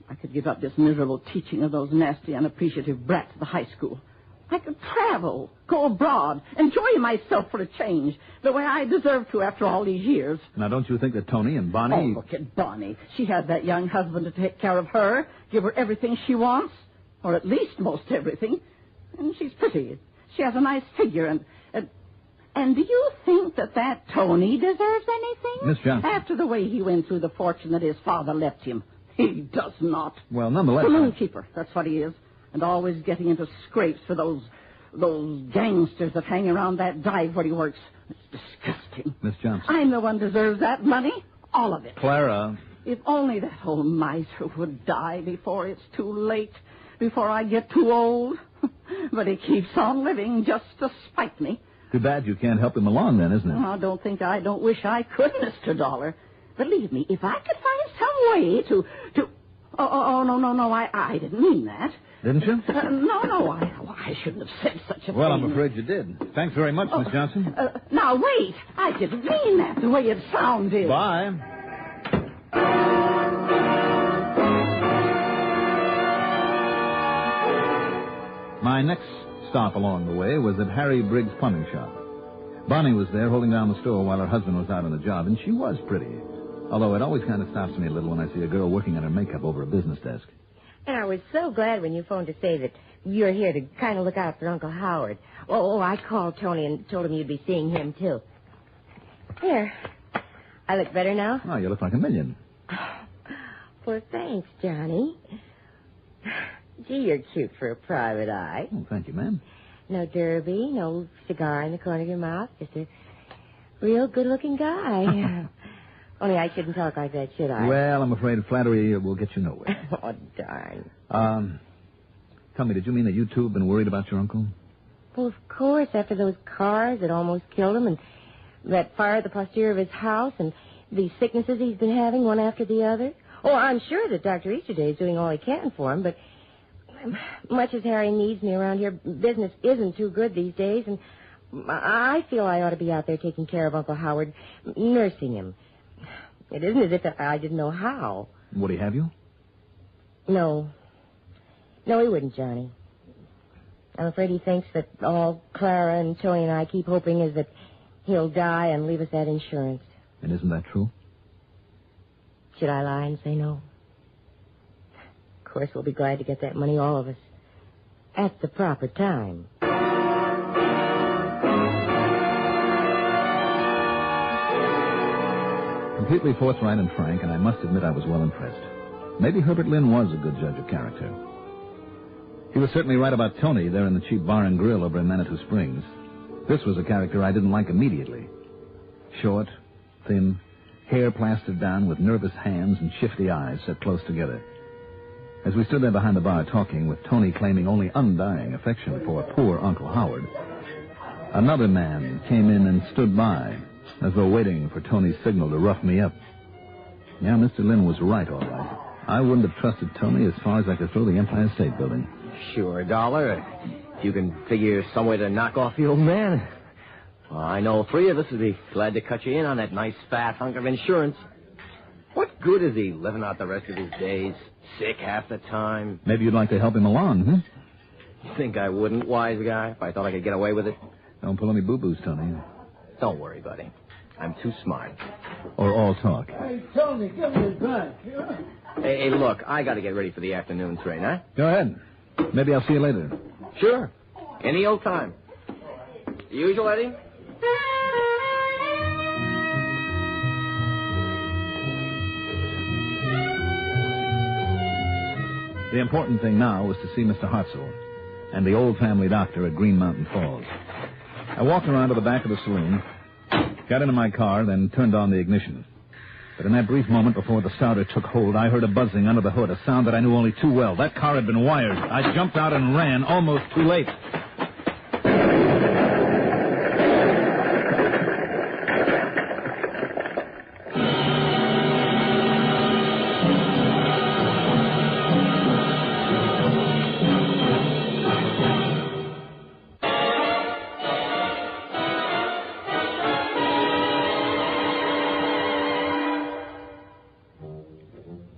I could give up this miserable teaching of those nasty, unappreciative brats at the high school. I could travel, go abroad, enjoy myself for a change, the way I deserve to after all these years. Now, don't you think that Tony and Bonnie... Oh, look at Bonnie. She has that young husband to take care of her, give her everything she wants, or at least most everything. And she's pretty. She has a nice figure, and do you think that Tony deserves anything? Miss Johnson. After the way he went through the fortune that his father left him. He does not. Well, nonetheless... Saloon keeper, that's what he is. And always getting into scrapes for those gangsters that hang around that dive where he works. It's disgusting. Miss Johnson. I'm the one who deserves that money. All of it. Clara. If only that old miser would die before it's too late, before I get too old. But he keeps on living just to spite me. Too bad you can't help him along then, isn't it? I don't wish I could, Mr. Dollar. Believe me, if I could find some way to... Oh, no, I didn't mean that. Didn't you? No, I shouldn't have said such a thing. Well, I'm afraid you did. Thanks very much, Miss Johnson. Now, wait. I didn't mean that the way it sounded. Bye. My next stop along the way was at Harry Briggs' plumbing shop. Bonnie was there holding down the store while her husband was out on the job, and she was pretty. Although it always kind of stops me a little when I see a girl working on her makeup over a business desk. And I was so glad when you phoned to say that you're here to kind of look out for Uncle Howard. Oh, I called Tony and told him you'd be seeing him, too. Here. I look better now? Oh, you look like a million. Well, thanks, Johnny. Gee, you're cute for a private eye. Oh, thank you, ma'am. No derby, no cigar in the corner of your mouth. Just a real good-looking guy. Only I shouldn't talk like that, should I? Well, I'm afraid flattery will get you nowhere. Oh, darn. Tell me, did you mean that you two have been worried about your uncle? Well, of course, after those cars that almost killed him and that fire at the posterior of his house and the sicknesses he's been having one after the other. Oh, I'm sure that Dr. Easterday is doing all he can for him, but Much as Harry needs me around here, business isn't too good these days, and I feel I ought to be out there taking care of Uncle Howard, nursing him. It isn't as if I didn't know how. Would he have you? No. No, he wouldn't, Johnny. I'm afraid he thinks that all Clara and Tony and I keep hoping is that he'll die and leave us that insurance. And isn't that true? Should I lie and say no? Of course, we'll be glad to get that money, all of us, at the proper time. Completely forthright and frank, and I must admit I was well impressed. Maybe Herbert Lynn was a good judge of character. He was certainly right about Tony there in the cheap bar and grill over in Manitou Springs. This was a character I didn't like immediately. Short, thin, hair plastered down with nervous hands and shifty eyes set close together. As we stood there behind the bar talking, with Tony claiming only undying affection for poor Uncle Howard, another man came in and stood by, as though waiting for Tony's signal to rough me up. Yeah, Mr. Lynn was right, all right. I wouldn't have trusted Tony as far as I could throw the Empire State Building. Sure, Dollar. If you can figure some way to knock off the old man. Well, I know 3 of us would be glad to cut you in on that nice fat hunk of insurance. What good is he living out the rest of his days? Sick half the time. Maybe you'd like to help him along, huh? You think I wouldn't, wise guy, if I thought I could get away with it? Don't pull any boo-boos, Tony. Don't worry, buddy. I'm too smart. Or all talk. Hey, Tony, give me a drink. Hey, look, I got to get ready for the afternoon train, huh? Go ahead. Maybe I'll see you later. Sure. Any old time. Usual, Eddie? The important thing now was to see Mr. Hartzell and the old family doctor at Green Mountain Falls. I walked around to the back of the saloon, got into my car, then turned on the ignition. But in that brief moment before the starter took hold, I heard a buzzing under the hood, a sound that I knew only too well. That car had been wired. I jumped out and ran, almost too late.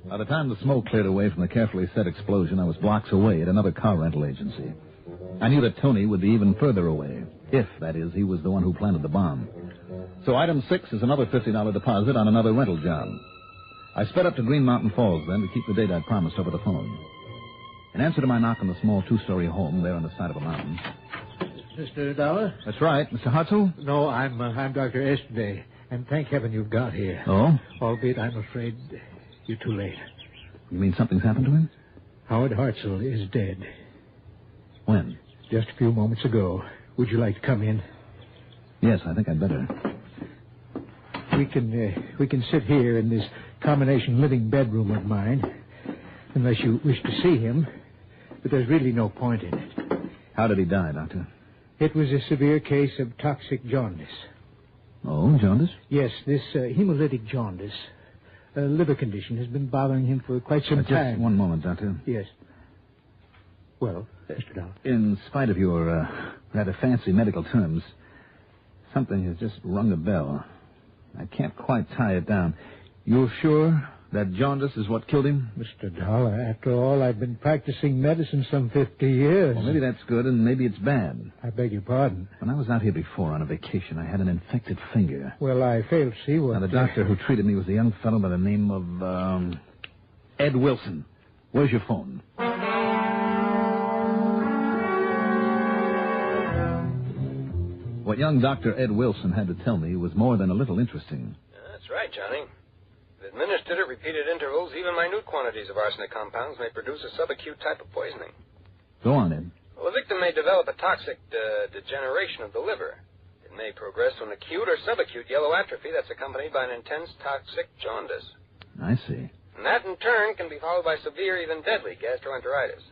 By the time the smoke cleared away from the carefully set explosion, I was blocks away at another car rental agency. I knew that Tony would be even further away, if, that is, he was the one who planted the bomb. So item 6 is another $50 deposit on another rental job. I sped up to Green Mountain Falls, then, to keep the date I'd promised over the phone. In answer to my knock on the small 2-story home there on the side of a mountain. Mr. Dollar? That's right. Mr. Hartzell? No, I'm Dr. Estee, and thank heaven you've got here. Oh? Albeit I'm afraid you're too late. You mean something's happened to him? Howard Hartzell is dead. When? Just a few moments ago. Would you like to come in? Yes, I think I'd better. We can sit here in this combination living bedroom of mine, unless you wish to see him. But there's really no point in it. How did he die, Doctor? It was a severe case of toxic jaundice. Oh, jaundice? Yes, this hemolytic jaundice, a liver condition, has been bothering him for quite some time. Just one moment, Doctor. Yes. Well, Mr. Dollar. In spite of your rather fancy medical terms, something has just rung a bell. I can't quite tie it down. You're sure that jaundice is what killed him? Mr. Dollar, after all, I've been practicing medicine some 50 years. Well, maybe that's good, and maybe it's bad. I beg your pardon. When I was out here before on a vacation, I had an infected finger. Well, I failed to see what... Now, the doctor who treated me was a young fellow by the name of, Ed Wilson. Where's your phone? What young Dr. Ed Wilson had to tell me was more than a little interesting. That's right, Johnny. If administered at repeated intervals, even minute quantities of arsenic compounds may produce a subacute type of poisoning. Go on, Ed. Well, the victim may develop a toxic degeneration of the liver. It may progress to an acute or subacute yellow atrophy that's accompanied by an intense toxic jaundice. I see. And that, in turn, can be followed by severe, even deadly gastroenteritis.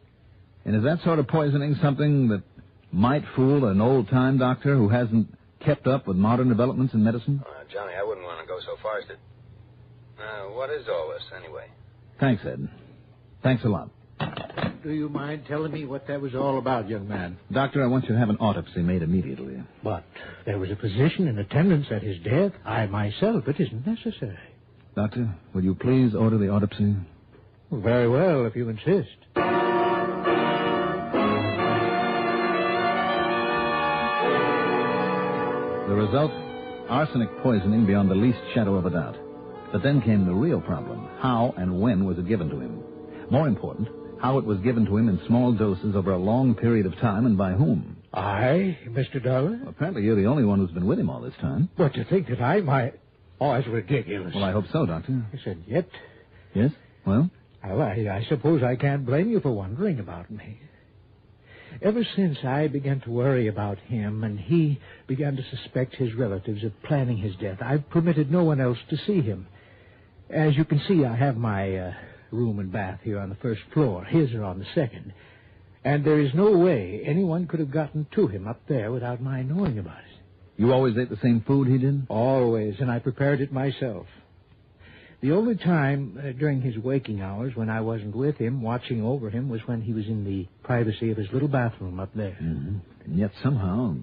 And is that sort of poisoning something that might fool an old-time doctor who hasn't kept up with modern developments in medicine? Johnny, I wouldn't want to go so far as to... what is all this, anyway? Thanks, Ed. Thanks a lot. do you mind telling me what that was all about, young man? Doctor, I want you to have an autopsy made immediately. But there was a physician in attendance at his death. I myself, it isn't necessary. Doctor, will you please order the autopsy? Well, very well, if you insist. The result? Arsenic poisoning beyond the least shadow of a doubt. But then came the real problem. How and when was it given to him? More important, how it was given to him in small doses over a long period of time and by whom? I, Mr. Dollar? Well, apparently you're the only one who's been with him all this time. But to think that I might... Oh, that's ridiculous. Well, I hope so, Doctor. I said, yet... Yes? Well? Well, I suppose I can't blame you for wondering about me. Ever since I began to worry about him and he began to suspect his relatives of planning his death, I've permitted no one else to see him. As you can see, I have my room and bath here on the first floor. His are on the second. And there is no way anyone could have gotten to him up there without my knowing about it. You always ate the same food he did? Always, and I prepared it myself. The only time during his waking hours when I wasn't with him, watching over him, was when he was in the privacy of his little bathroom up there. Mm-hmm. And yet somehow...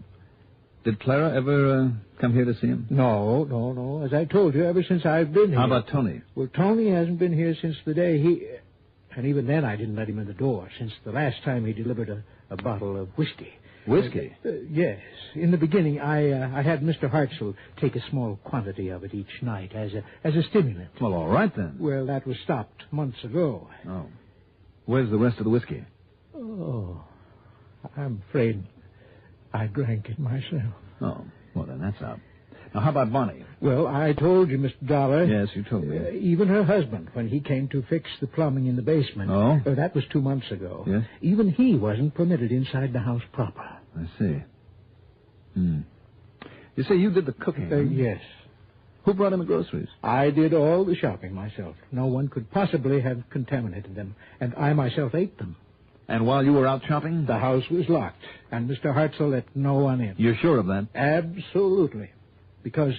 Did Clara ever come here to see him? No. As I told you, ever since I've been here. How about Tony? Well, Tony hasn't been here since the day he... And even then I didn't let him in the door, since the last time he delivered a bottle of whiskey. Whiskey? Yes. In the beginning, I had Mr. Hartzell take a small quantity of it each night as a stimulant. Well, all right, then. Well, that was stopped months ago. Oh. Where's the rest of the whiskey? Oh, I'm afraid I drank it myself. Oh, well, then that's out. Now, how about Bonnie? Well, I told you, Mr. Dollar. Yes, you told me. Even her husband, when he came to fix the plumbing in the basement. Oh? That was 2 months ago. Yes? Even he wasn't permitted inside the house proper. I see. You say you did the cooking? Yes. Who brought in the groceries? I did all the shopping myself. No one could possibly have contaminated them, and I myself ate them. And while you were out shopping? The house was locked, and Mr. Hartzell let no one in. You're sure of that? Absolutely. Because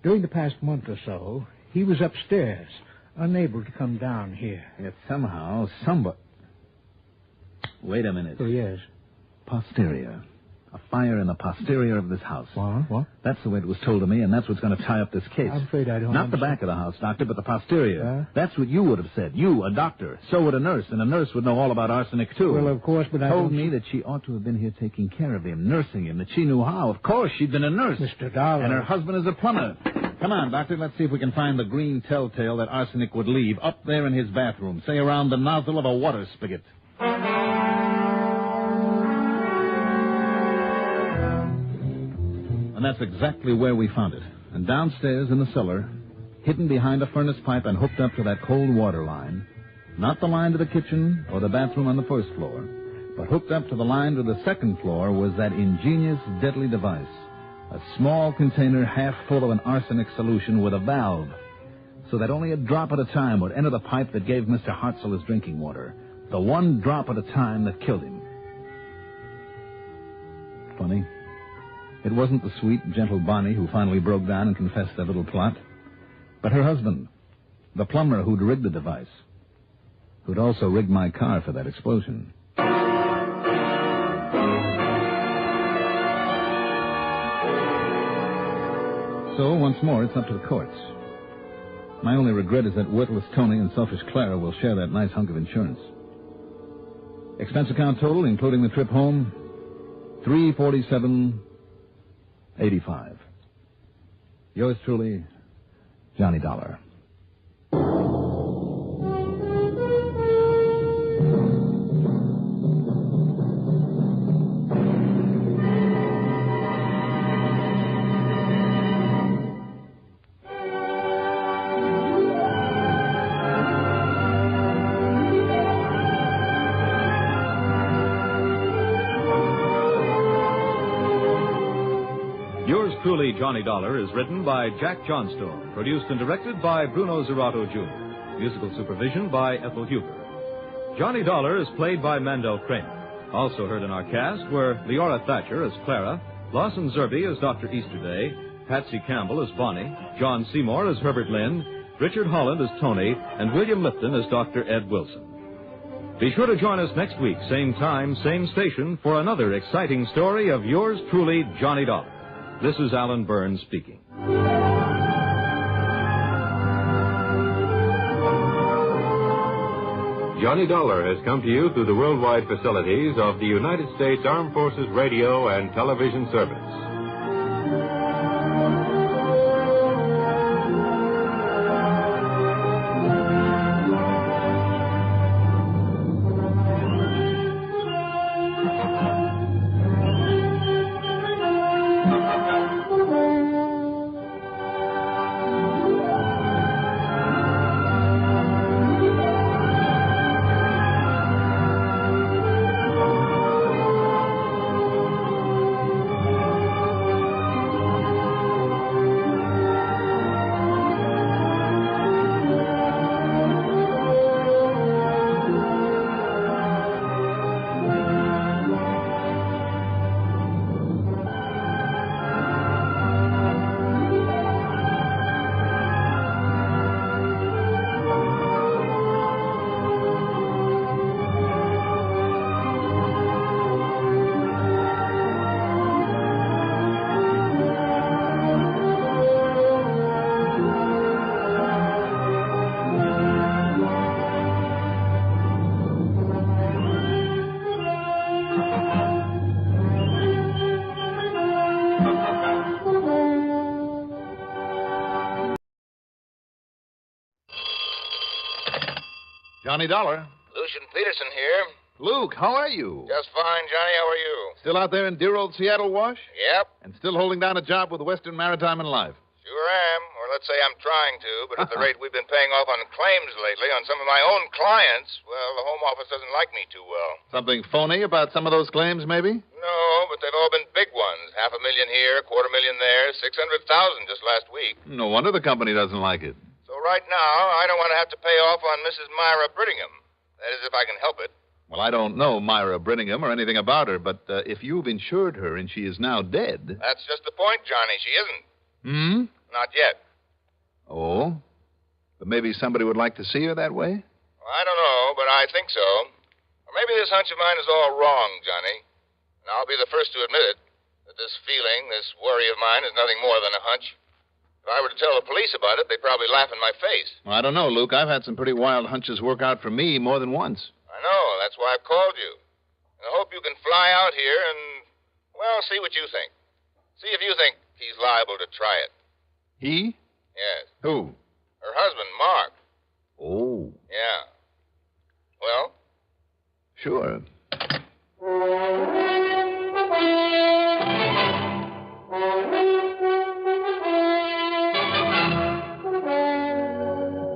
during the past month or so, he was upstairs, unable to come down here. Yet somehow, somebody... Wait a minute. Oh, yes. Posterior. A fire in the posterior of this house. What? That's the way it was told to me, and that's what's going to tie up this case. I'm afraid I don't Not the back of the house, Doctor, but the posterior. That's what you would have said. You, a doctor. So would a nurse, and a nurse would know all about arsenic, too. Well, of course, but I told me that she ought to have been here taking care of him, nursing him, that she knew how. Of course, she'd been a nurse. Mr. Dollar. And her husband is a plumber. Come on, Doctor, let's see if we can find the green telltale that arsenic would leave up there in his bathroom, say around the nozzle of a water spigot. And that's exactly where we found it. And downstairs in the cellar, hidden behind a furnace pipe and hooked up to that cold water line, not the line to the kitchen or the bathroom on the first floor, but hooked up to the line to the second floor was that ingenious, deadly device, a small container half full of an arsenic solution with a valve, so that only a drop at a time would enter the pipe that gave Mr. Hartzell his drinking water, the one drop at a time that killed him. Funny. It wasn't the sweet, gentle Bonnie who finally broke down and confessed their little plot, but her husband, the plumber who'd rigged the device, who'd also rigged my car for that explosion. So, once more, it's up to the courts. My only regret is that worthless Tony and selfish Clara will share that nice hunk of insurance. Expense account total, including the trip home, $347.85. Yours truly, Johnny Dollar. Truly, Johnny Dollar is written by Jack Johnstone, produced and directed by Bruno Zerato, Jr., musical supervision by Ethel Huber. Johnny Dollar is played by Mandel Kramer. Also heard in our cast were Leora Thatcher as Clara, Lawson Zerby as Dr. Easterday, Patsy Campbell as Bonnie, John Seymour as Herbert Lynn, Richard Holland as Tony, and William Lipton as Dr. Ed Wilson. Be sure to join us next week, same time, same station, for another exciting story of yours truly, Johnny Dollar. This is Alan Burns speaking. Johnny Dollar has come to you through the worldwide facilities of the United States Armed Forces Radio and Television Service. Johnny Dollar. Lucian Peterson here. Luke, how are you? Just fine, Johnny. How are you? Still out there in dear old Seattle, Wash? Yep. And still holding down a job with Western Maritime and Life? Sure am. Or let's say I'm trying to, but at the rate we've been paying off on claims lately on some of my own clients, well, the Home Office doesn't like me too well. Something phony about some of those claims, maybe? No, but they've all been big ones. $500,000 here, $250,000 there, $600,000 just last week. No wonder the company doesn't like it. So right now, I don't want to have to pay off on Mrs. Myra Brittingham. That is, if I can help it. Well, I don't know Myra Brittingham or anything about her, but if you've insured her and she is now dead... That's just the point, Johnny. She isn't. Hmm? Not yet. Oh? But maybe somebody would like to see her that way? Well, I don't know, but I think so. Or maybe this hunch of mine is all wrong, Johnny. And I'll be the first to admit it, that this feeling, this worry of mine is nothing more than a hunch. If I were to tell the police about it, they'd probably laugh in my face. Well, I don't know, Luke. I've had some pretty wild hunches work out for me more than once. I know. That's why I've called you. And I hope you can fly out here and, well, see what you think. See if you think he's liable to try it. He? Yes. Who? Her husband, Mark. Oh. Yeah. Well? Sure.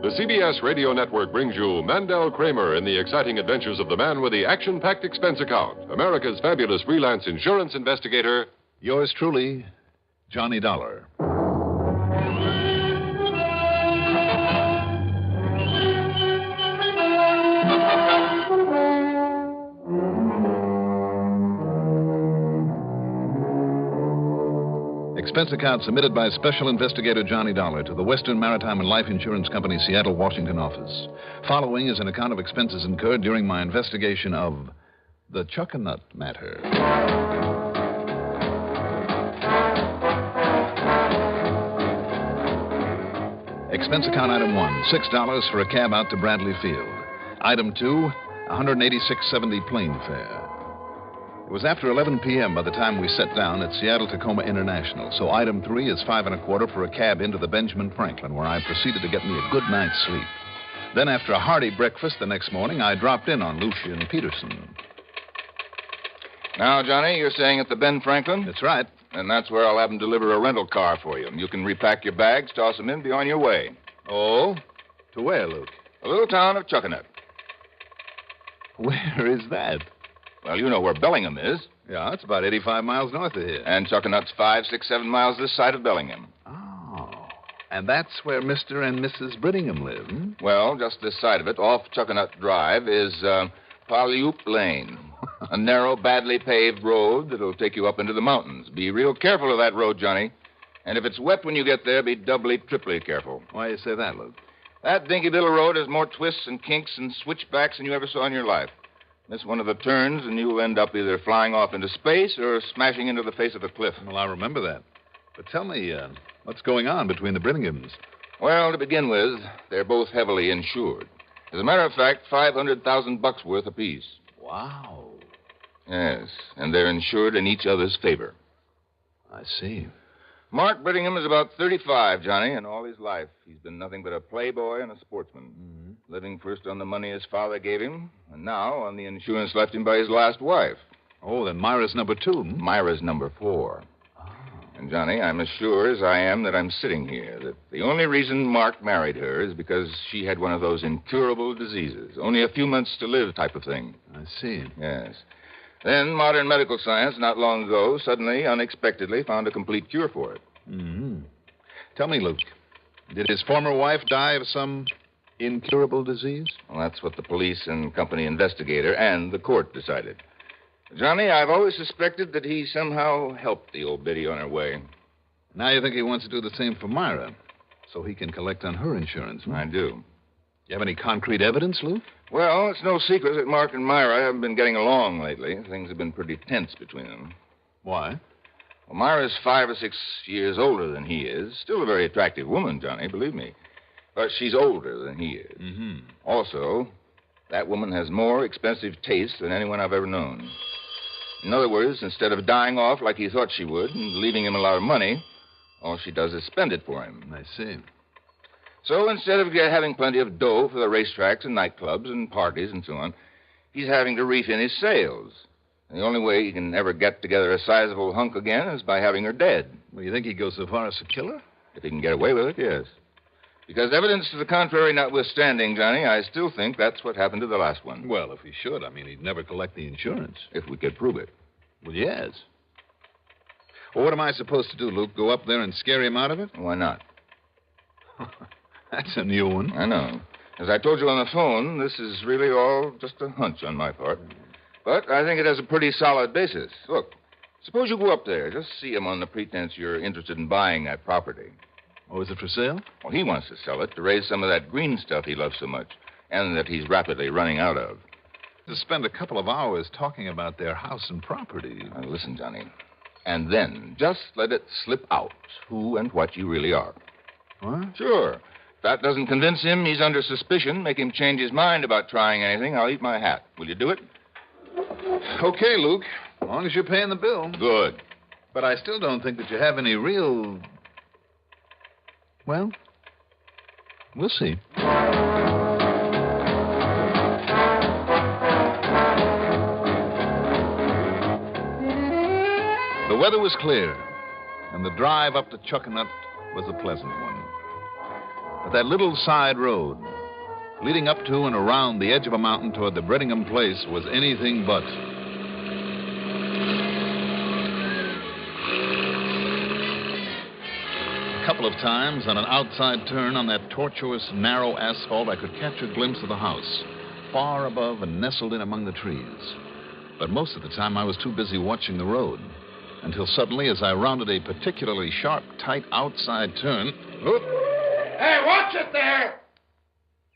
The CBS Radio Network brings you Mandel Kramer in the exciting adventures of the man with the action-packed expense account, America's fabulous freelance insurance investigator. Yours truly, Johnny Dollar. Expense account submitted by Special Investigator Johnny Dollar to the Western Maritime and Life Insurance Company, Seattle, Washington office. Following is an account of expenses incurred during my investigation of the Chuckanut matter. Expense account item 1, $6 for a cab out to Bradley Field. Item 2, $186.70 plane fare. It was after 11 p.m. by the time we sat down at Seattle-Tacoma International, so item 3 is $5.25 for a cab into the Benjamin Franklin, where I proceeded to get me a good night's sleep. Then, after a hearty breakfast the next morning, I dropped in on Lucian Peterson. Now, Johnny, you're staying at the Ben Franklin? That's right. And that's where I'll have them deliver a rental car for you. You can repack your bags, toss them in, be on your way. Oh? To where, Luke? The little town of Chuckanut. Where is that? Well, you know where Bellingham is. Yeah, it's about 85 miles north of here. And Chuckanut's 5, 6, 7 miles this side of Bellingham. Oh. And that's where Mr. and Mrs. Brittingham live, hmm? Well, just this side of it, off Chuckanut Drive, is Paleoop Lane. A narrow, badly paved road that'll take you up into the mountains. Be real careful of that road, Johnny. And if it's wet when you get there, be doubly, triply careful. Why do you say that, Luke? That dinky little road has more twists and kinks and switchbacks than you ever saw in your life. Miss one of the turns, and you'll end up either flying off into space or smashing into the face of a cliff. Well, I remember that. But tell me, what's going on between the Brittinghams? Well, to begin with, they're both heavily insured. As a matter of fact, $500,000 worth apiece. Wow. Yes, and they're insured in each other's favor. I see. Mark Brittingham is about 35, Johnny, and all his life he's been nothing but a playboy and a sportsman. Mm-hmm. Living first on the money his father gave him, and now on the insurance left him by his last wife. Oh, then Myra's number 2. Myra's number 4. And, Johnny, I'm as sure as I am that I'm sitting here that the only reason Mark married her is because she had one of those incurable diseases, only a few months to live type of thing. I see. Yes. Then modern medical science, not long ago, suddenly, unexpectedly, found a complete cure for it. Mm-hmm. Tell me, Luke, did his former wife die of some incurable disease? Well, that's what the police and company investigator and the court decided. Johnny, I've always suspected that he somehow helped the old biddy on her way. Now you think he wants to do the same for Myra, so he can collect on her insurance, huh? I do. You have any concrete evidence, Luke? Well, it's no secret that Mark and Myra haven't been getting along lately. Things have been pretty tense between them. Why? Well, Myra's 5 or 6 years older than he is. Still a very attractive woman, Johnny, believe me. But she's older than he is. Mm-hmm. Also, that woman has more expensive taste than anyone I've ever known. In other words, instead of dying off like he thought she would and leaving him a lot of money, all she does is spend it for him. I see. So instead of having plenty of dough for the racetracks and nightclubs and parties and so on, he's having to reef in his sales. And the only way he can ever get together a sizable hunk again is by having her dead. Well, you think he'd go so far as to kill her? If he can get away with it, yes. Because evidence to the contrary notwithstanding, Johnny, I still think that's what happened to the last one. Well, if he should, he'd never collect the insurance. If we could prove it. Well, yes. Well, what am I supposed to do, Luke? Go up there and scare him out of it? Why not? That's a new one. I know. As I told you on the phone, this is really all just a hunch on my part. But I think it has a pretty solid basis. Look, suppose you go up there. Just see him on the pretense you're interested in buying that property. Oh, is it for sale? Well, he wants to sell it to raise some of that green stuff he loves so much and that he's rapidly running out of. To spend a couple of hours talking about their house and property. Now, listen, Johnny. And then just let it slip out who and what you really are. What? Sure. If that doesn't convince him he's under suspicion, make him change his mind about trying anything, I'll eat my hat. Will you do it? Okay, Luke. As long as you're paying the bill. Good. But I still don't think that you have any real... Well, we'll see. The weather was clear, and the drive up to Chuckanut was a pleasant one. But that little side road, leading up to and around the edge of a mountain toward the Brittingham place, was anything but. A couple of times, on an outside turn on that tortuous, narrow asphalt, I could catch a glimpse of the house, far above and nestled in among the trees. But most of the time, I was too busy watching the road, until suddenly, as I rounded a particularly sharp, tight outside turn... Whoop! Hey, watch it there!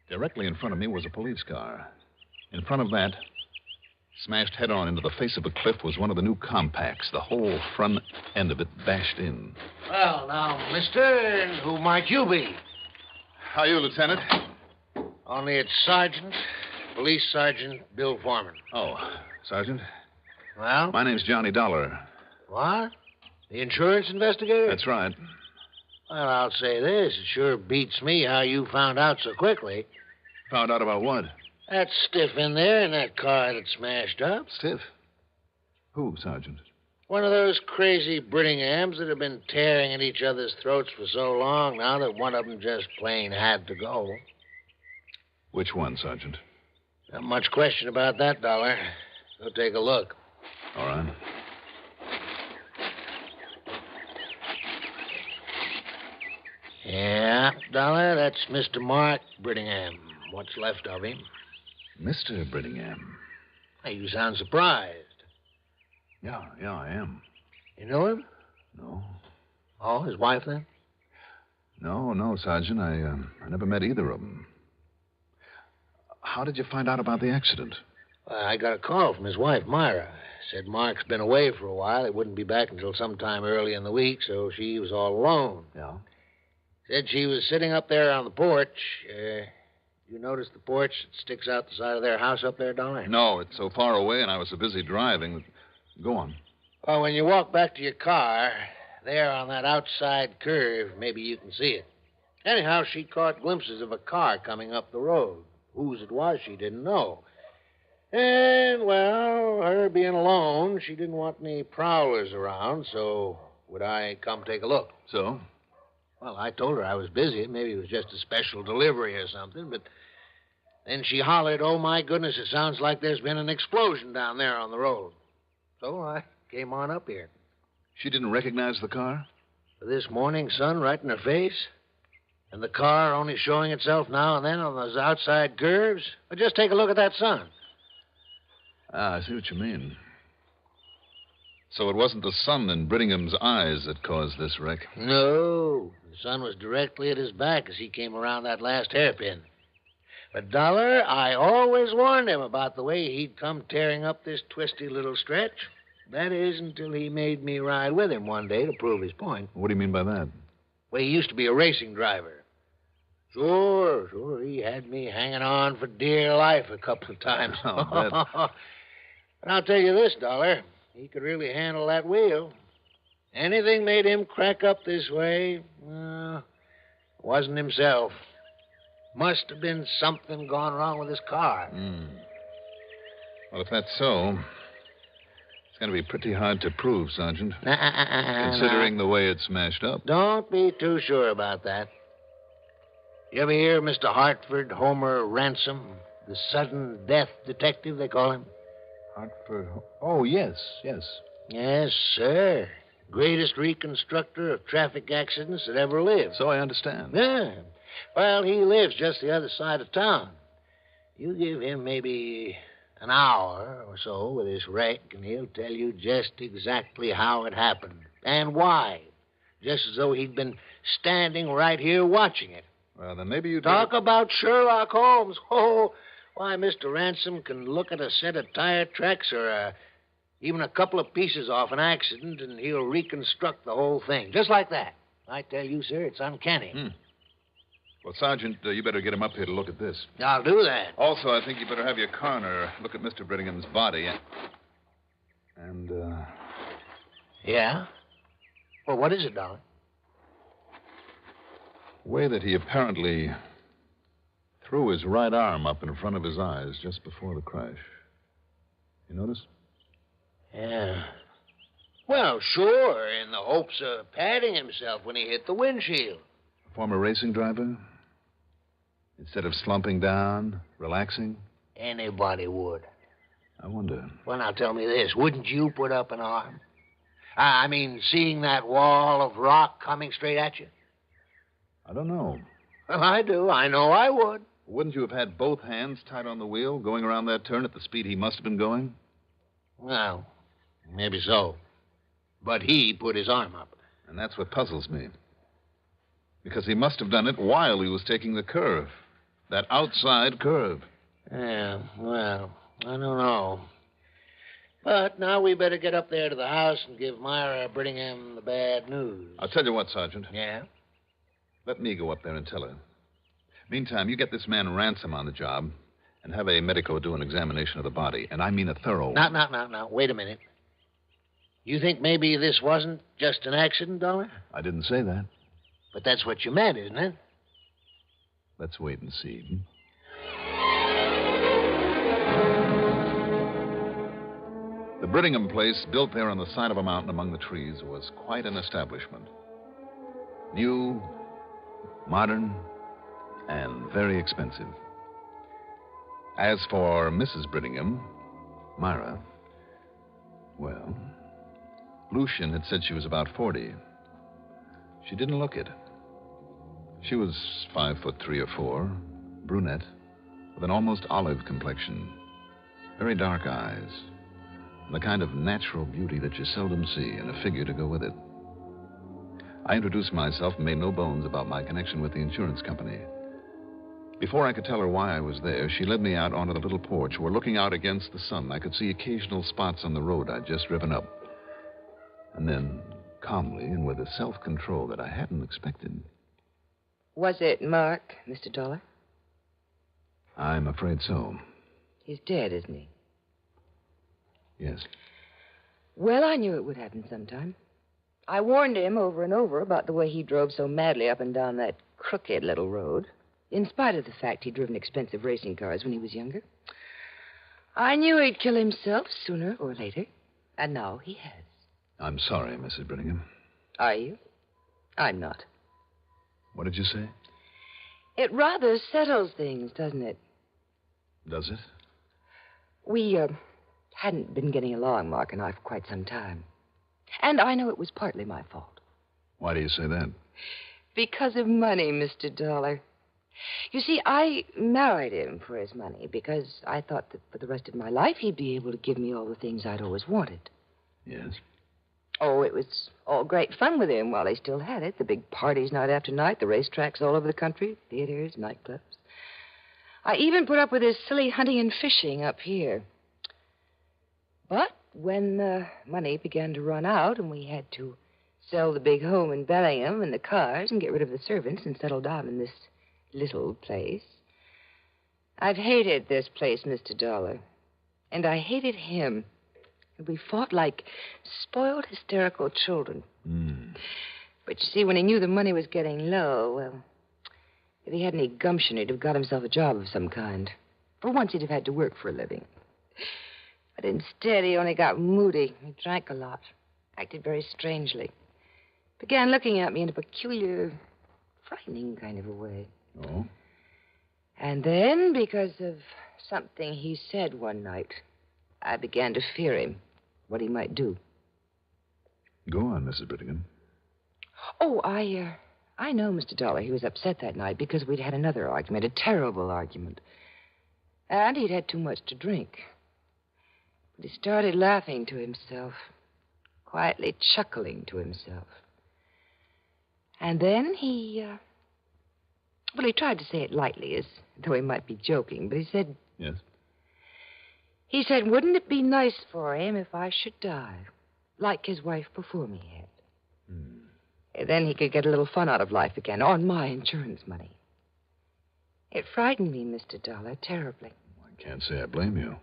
Directly in front of me was a police car. In front of that, smashed head-on into the face of a cliff, was one of the new compacts, the whole front end of it bashed in. Well, now, mister, who might you be? How are you, Lieutenant? Only it's Sergeant, Police Sergeant Bill Foreman. Oh, Sergeant? Well? My name's Johnny Dollar. What? The insurance investigator? That's right. Well, I'll say this. It sure beats me how you found out so quickly. Found out about what? That stiff in there in that car that smashed up. Stiff? Who, Sergeant? One of those crazy Brittinghams that have been tearing at each other's throats for so long now that one of them just plain had to go. Which one, Sergeant? Not much question about that, Dollar. Go take a look. All right. Yeah, Dollar, that's Mr. Mark Brittingham. What's left of him. Mr. Brittingham? Hey, you sound surprised. Yeah, I am. You know him? No. Oh, his wife, then? No, Sergeant. I never met either of them. How did you find out about the accident? I got a call from his wife, Myra. Said Mark's been away for a while. He wouldn't be back until sometime early in the week, so she was all alone. Yeah? Said she was sitting up there on the porch. You notice the porch that sticks out the side of their house up there, Dollar? No, it's so far away, and I was so busy driving. Go on. Well, when you walk back to your car, there on that outside curve, maybe you can see it. Anyhow, she caught glimpses of a car coming up the road. Whose it was, she didn't know. And, well, her being alone, she didn't want any prowlers around, so would I come take a look? So? Well, I told her I was busy. Maybe it was just a special delivery or something, but then she hollered, "Oh, my goodness, it sounds like there's been an explosion down there on the road." So I came on up here. She didn't recognize the car? This morning sun right in her face, and the car only showing itself now and then on those outside curves. But just take a look at that sun. I see what you mean. So it wasn't the sun in Brittingham's eyes that caused this wreck? No. The sun was directly at his back as he came around that last hairpin. But, Dollar, I always warned him about the way he'd come tearing up this twisty little stretch. That is, until he made me ride with him one day to prove his point. What do you mean by that? Well, he used to be a racing driver. Sure. He had me hanging on for dear life a couple of times. I'll bet. But I'll tell you this, Dollar. He could really handle that wheel. Anything made him crack up this way, wasn't himself. Must have been something gone wrong with his car. Well, if that's so, it's going to be pretty hard to prove, Sergeant. Considering the way it's smashed up. Don't be too sure about that. You ever hear of Mr. Hartford Homer Ransom, the sudden death detective, they call him? Hartford? Oh, yes. Yes, sir. Greatest reconstructor of traffic accidents that ever lived. So I understand. Yeah. Well, he lives just the other side of town. You give him maybe an hour or so with this wreck, and he'll tell you just exactly how it happened and why. Just as though he'd been standing right here watching it. Well, then maybe you talk about Sherlock Holmes. Oh, why, Mr. Ransom can look at a set of tire tracks or even a couple of pieces off an accident, and he'll reconstruct the whole thing. Just like that. I tell you, sir, it's uncanny. Well, Sergeant, you better get him up here to look at this. I'll do that. Also, I think you better have your coroner look at Mr. Brittingham's body. And, Yeah? Well, what is it, Dollar? The way that he apparently threw his right arm up in front of his eyes just before the crash. You notice? Yeah. Well, sure, in the hopes of patting himself when he hit the windshield. Former racing driver? Instead of slumping down, relaxing? Anybody would. I wonder. Well, now tell me this. Wouldn't you put up an arm? I mean, seeing that wall of rock coming straight at you? I don't know. Well, I do. I know I would. Wouldn't you have had both hands tight on the wheel, going around that turn at the speed he must have been going? Well, maybe so. But he put his arm up. And that's what puzzles me. Because he must have done it while he was taking the curve. That outside curve. Yeah, well, I don't know. But now we better get up there to the house and give Myra Brittingham the bad news. I'll tell you what, Sergeant. Yeah? Let me go up there and tell her. Meantime, you get this man Ransom on the job and have a medico do an examination of the body. And I mean a thorough one. Now. Wait a minute. You think maybe this wasn't just an accident, Dollar? I didn't say that. But that's what you meant, isn't it? Let's wait and see. The Brittingham place, built there on the side of a mountain among the trees, was quite an establishment. New, modern, and very expensive. As for Mrs. Brittingham, Myra, well, Lucian had said she was about 40. She didn't look it. She was 5'3" or 4", brunette, with an almost olive complexion, very dark eyes, and the kind of natural beauty that you seldom see in a figure to go with it. I introduced myself and made no bones about my connection with the insurance company. Before I could tell her why I was there, she led me out onto the little porch where, looking out against the sun, I could see occasional spots on the road I'd just driven up. And then, calmly and with a self-control that I hadn't expected. Was it Mark, Mr. Dollar? I'm afraid so. He's dead, isn't he? Yes. Well, I knew it would happen sometime. I warned him over and over about the way he drove so madly up and down that crooked little road, in spite of the fact he'd driven expensive racing cars when he was younger. I knew he'd kill himself sooner or later, and now he has. I'm sorry, Mrs. Brittingham. Are you? I'm not. What did you say? It rather settles things, doesn't it? Does it? We hadn't been getting along, Mark and I, for quite some time. And I know it was partly my fault. Why do you say that? Because of money, Mr. Dollar. You see, I married him for his money because I thought that for the rest of my life he'd be able to give me all the things I'd always wanted. Yes? Oh, it was all great fun with him while he still had it. The big parties night after night, the racetracks all over the country, theaters, nightclubs. I even put up with his silly hunting and fishing up here. But when the money began to run out and we had to sell the big home in Benham and the cars and get rid of the servants and settle down in this little place, I've hated this place, Mr. Dollar. And I hated him. And we fought like spoiled, hysterical children. But you see, when he knew the money was getting low, well, if he had any gumption, he'd have got himself a job of some kind. For once, he'd have had to work for a living. But instead, he only got moody. He drank a lot, acted very strangely. Began looking at me in a peculiar, frightening kind of a way. Oh? And then, because of something he said one night, I began to fear him, what he might do. Go on, Mrs. Brittingham. Oh, I know, Mr. Dollar. He was upset that night because we'd had another argument, a terrible argument. And he'd had too much to drink. But he started laughing to himself, quietly chuckling to himself. And then he tried to say it lightly, as though he might be joking, but he said... Yes? He said, wouldn't it be nice for him if I should die, like his wife before me had? Then he could get a little fun out of life again, on my insurance money. It frightened me, Mr. Dollar, terribly. I can't say I blame you.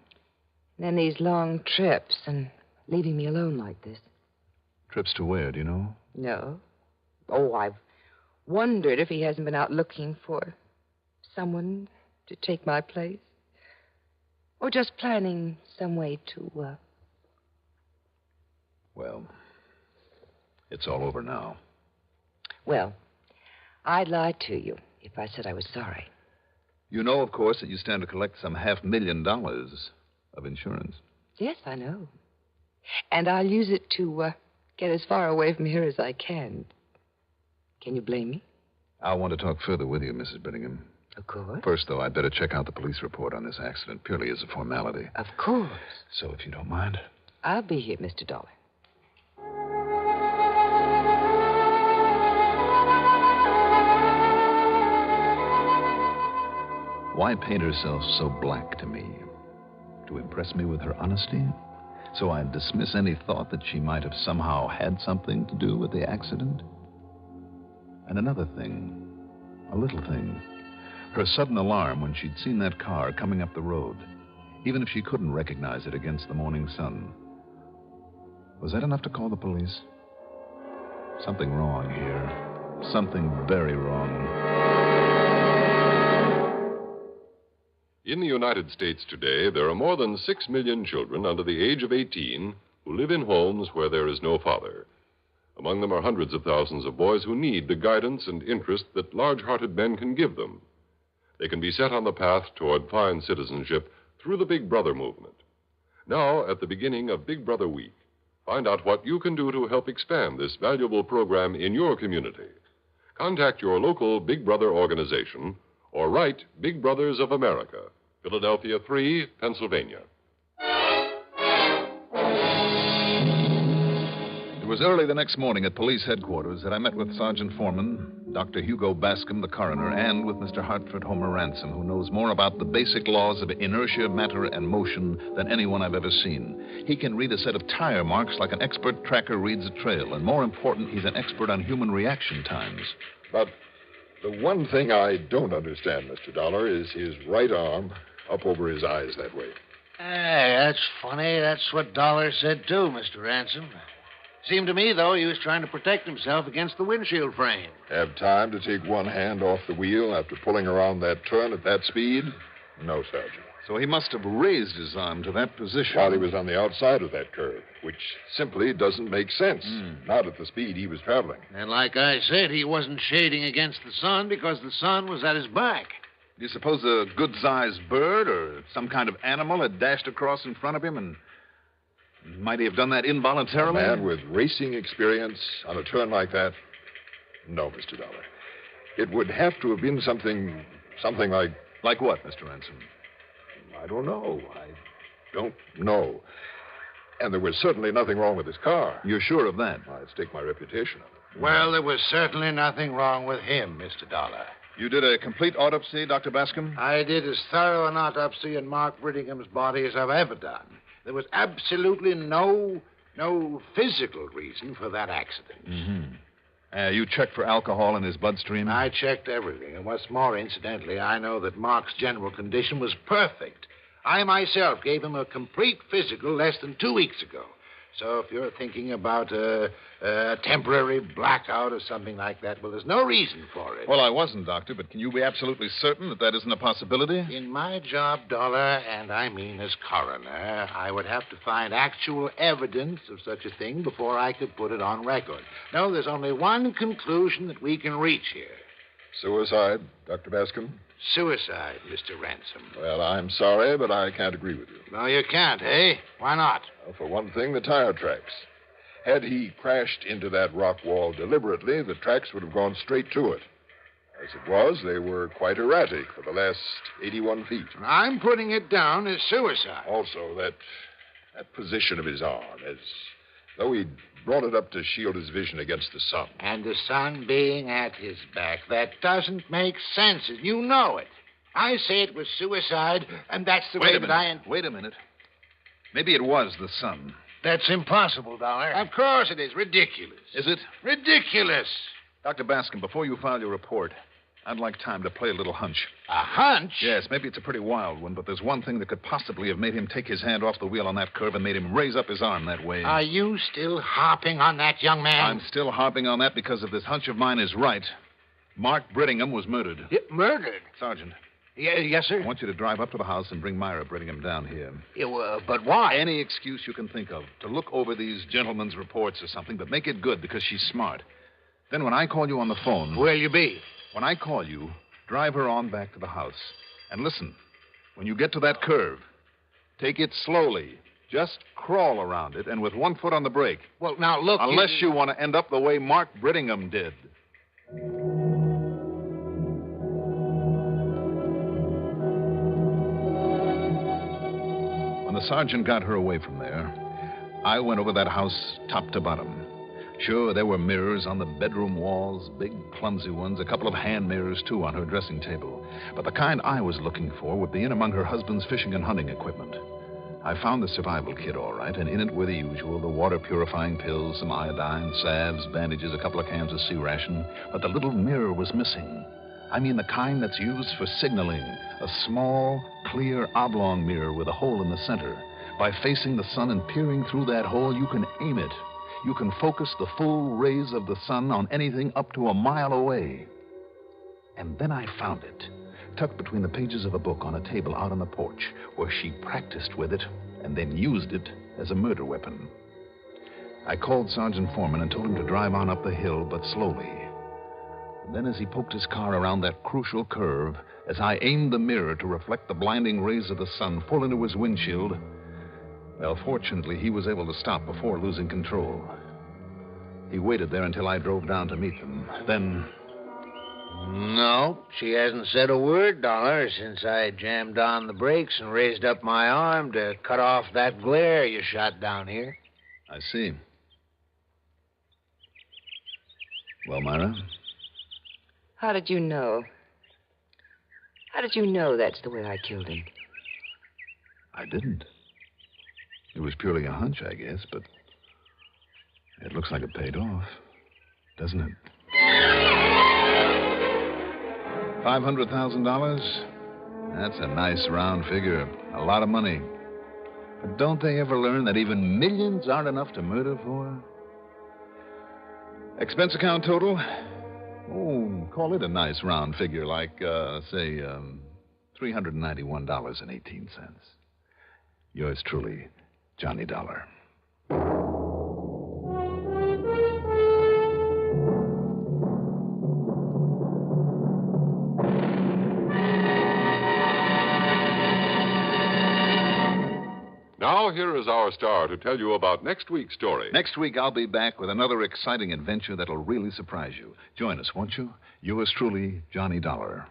And then these long trips and leaving me alone like this. Trips to where, do you know? No. Oh, I've wondered if he hasn't been out looking for someone to take my place. Or just planning some way to, Well, it's all over now. Well, I'd lie to you if I said I was sorry. You know, of course, that you stand to collect some $500,000 of insurance. Yes, I know. And I'll use it to get as far away from here as I can. Can you blame me? I want to talk further with you, Mrs. Brittingham. Of course. First, though, I'd better check out the police report on this accident, purely as a formality. Of course. So, if you don't mind. I'll be here, Mr. Dollar. Why paint herself so black to me? To impress me with her honesty? So I'd dismiss any thought that she might have somehow had something to do with the accident? And another thing, a little thing. Her sudden alarm when she'd seen that car coming up the road, even if she couldn't recognize it against the morning sun. Was that enough to call the police? Something wrong here. Something very wrong. In the United States today, there are more than 6 million children under the age of 18 who live in homes where there is no father. Among them are hundreds of thousands of boys who need the guidance and interest that large-hearted men can give them. They can be set on the path toward fine citizenship through the Big Brother movement. Now, at the beginning of Big Brother Week, find out what you can do to help expand this valuable program in your community. Contact your local Big Brother organization or write Big Brothers of America, Philadelphia 3, Pennsylvania. It was early the next morning at police headquarters that I met with Sergeant Foreman, Dr. Hugo Bascom, the coroner, and with Mr. Hartford Homer Ransom, who knows more about the basic laws of inertia, matter, and motion than anyone I've ever seen. He can read a set of tire marks like an expert tracker reads a trail, and more important, he's an expert on human reaction times. But the one thing I don't understand, Mr. Dollar, is his right arm up over his eyes that way. Hey, that's funny. That's what Dollar said, too, Mr. Ransom. Seemed to me, though, he was trying to protect himself against the windshield frame. Have time to take one hand off the wheel after pulling around that turn at that speed? No, Sergeant. So he must have raised his arm to that position. While he was on the outside of that curve, which simply doesn't make sense. Not at the speed he was traveling. And like I said, he wasn't shading against the sun because the sun was at his back. Do you suppose a good-sized bird or some kind of animal had dashed across in front of him and might he have done that involuntarily? A man with racing experience on a turn like that? No, Mr. Dollar. It would have to have been something like... Like what, Mr. Ransom? I don't know. know. And there was certainly nothing wrong with his car. You're sure of that? I'd stake my reputation on it. Well, there was certainly nothing wrong with him, Mr. Dollar. You did a complete autopsy, Dr. Bascom? I did as thorough an autopsy on Mark Brittingham's body as I've ever done. There was absolutely no physical reason for that accident. Mm-hmm. You checked for alcohol in his bloodstream? I checked everything. And what's more, incidentally, I know that Mark's general condition was perfect. I myself gave him a complete physical less than 2 weeks ago. So if you're thinking about a temporary blackout or something like that, well, there's no reason for it. Well, I wasn't, Doctor, but can you be absolutely certain that that isn't a possibility? In my job, Dollar, and I mean as coroner, I would have to find actual evidence of such a thing before I could put it on record. No, there's only one conclusion that we can reach here. Suicide, Dr. Bascom? Suicide, Mr. Ransom. Well, I'm sorry, but I can't agree with you. No, you can't, eh? Why not? Well, for one thing, the tire tracks. Had he crashed into that rock wall deliberately, the tracks would have gone straight to it. As it was, they were quite erratic for the last 81 feet. I'm putting it down as suicide. Also, that position of his arm, as though he'd brought it up to shield his vision against the sun. And the sun being at his back. That doesn't make sense. You know it. I say it was suicide, and that's the way that I... Wait a minute. Maybe it was the sun. That's impossible, Dollar. Of course it is. Ridiculous. Is it? Ridiculous. Dr. Bascom, before you file your report, I'd like time to play a little hunch. A hunch? Yes, maybe it's a pretty wild one, but there's one thing that could possibly have made him take his hand off the wheel on that curve and made him raise up his arm that way. Are you still harping on that, young man? I'm still harping on that because if this hunch of mine is right, Mark Brittingham was murdered. Murdered? Sergeant. Yes, sir? I want you to drive up to the house and bring Myra Brittingham down here. But why? Any excuse you can think of to look over these gentlemen's reports or something, but make it good because she's smart. Then when I call you on the phone... Where'll you be? When I call you, drive her on back to the house. And listen, when you get to that curve, take it slowly. Just crawl around it and with one foot on the brake. Well, now, look... Unless you want to end up the way Mark Brittingham did. When the sergeant got her away from there, I went over that house top to bottom. Sure, there were mirrors on the bedroom walls, big, clumsy ones, a couple of hand mirrors, too, on her dressing table. But the kind I was looking for would be in among her husband's fishing and hunting equipment. I found the survival kit, all right, and in it were the usual, the water-purifying pills, some iodine, salves, bandages, a couple of cans of sea ration. But the little mirror was missing. I mean the kind that's used for signaling, a small, clear, oblong mirror with a hole in the center. By facing the sun and peering through that hole, you can aim it. You can focus the full rays of the sun on anything up to a mile away. And then I found it, tucked between the pages of a book on a table out on the porch, where she practiced with it and then used it as a murder weapon. I called Sergeant Foreman and told him to drive on up the hill, but slowly. And then as he poked his car around that crucial curve, as I aimed the mirror to reflect the blinding rays of the sun full into his windshield, well, fortunately, he was able to stop before losing control. He waited there until I drove down to meet them. Then... No, she hasn't said a word, Dollar, since I jammed on the brakes and raised up my arm to cut off that glare you shot down here. I see. Well, Myra? How did you know? How did you know that's the way I killed him? I didn't. It was purely a hunch, I guess, but it looks like it paid off, doesn't it? $500,000? That's a nice round figure. A lot of money. But don't they ever learn that even millions aren't enough to murder for? Expense account total? Oh, call it a nice round figure, like, say, $391.18. Yours truly, Johnny Dollar. Now, here is our star to tell you about next week's story. Next week, I'll be back with another exciting adventure that'll really surprise you. Join us, won't you? Yours truly, Johnny Dollar.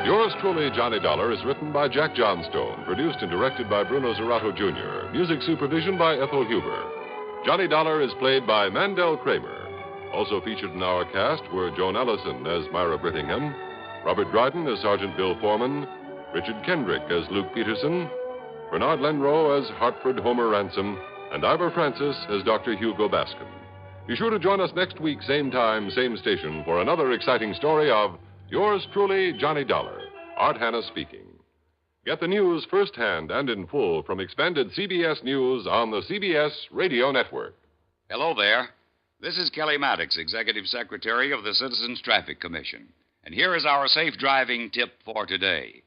Yours truly, Johnny Dollar, is written by Jack Johnstone, produced and directed by Bruno Zerato, Jr., music supervision by Ethel Huber. Johnny Dollar is played by Mandel Kramer. Also featured in our cast were Joan Ellison as Myra Brittingham, Robert Dryden as Sergeant Bill Foreman, Richard Kendrick as Luke Peterson, Bernard Lenrow as Hartford Homer Ransom, and Ivor Francis as Dr. Hugo Bascom. Be sure to join us next week, same time, same station, for another exciting story of Yours truly, Johnny Dollar. Art Hanna speaking. Get the news firsthand and in full from expanded CBS News on the CBS Radio Network. Hello there. This is Kelly Maddox, Executive Secretary of the Citizens Traffic Commission. And here is our safe driving tip for today.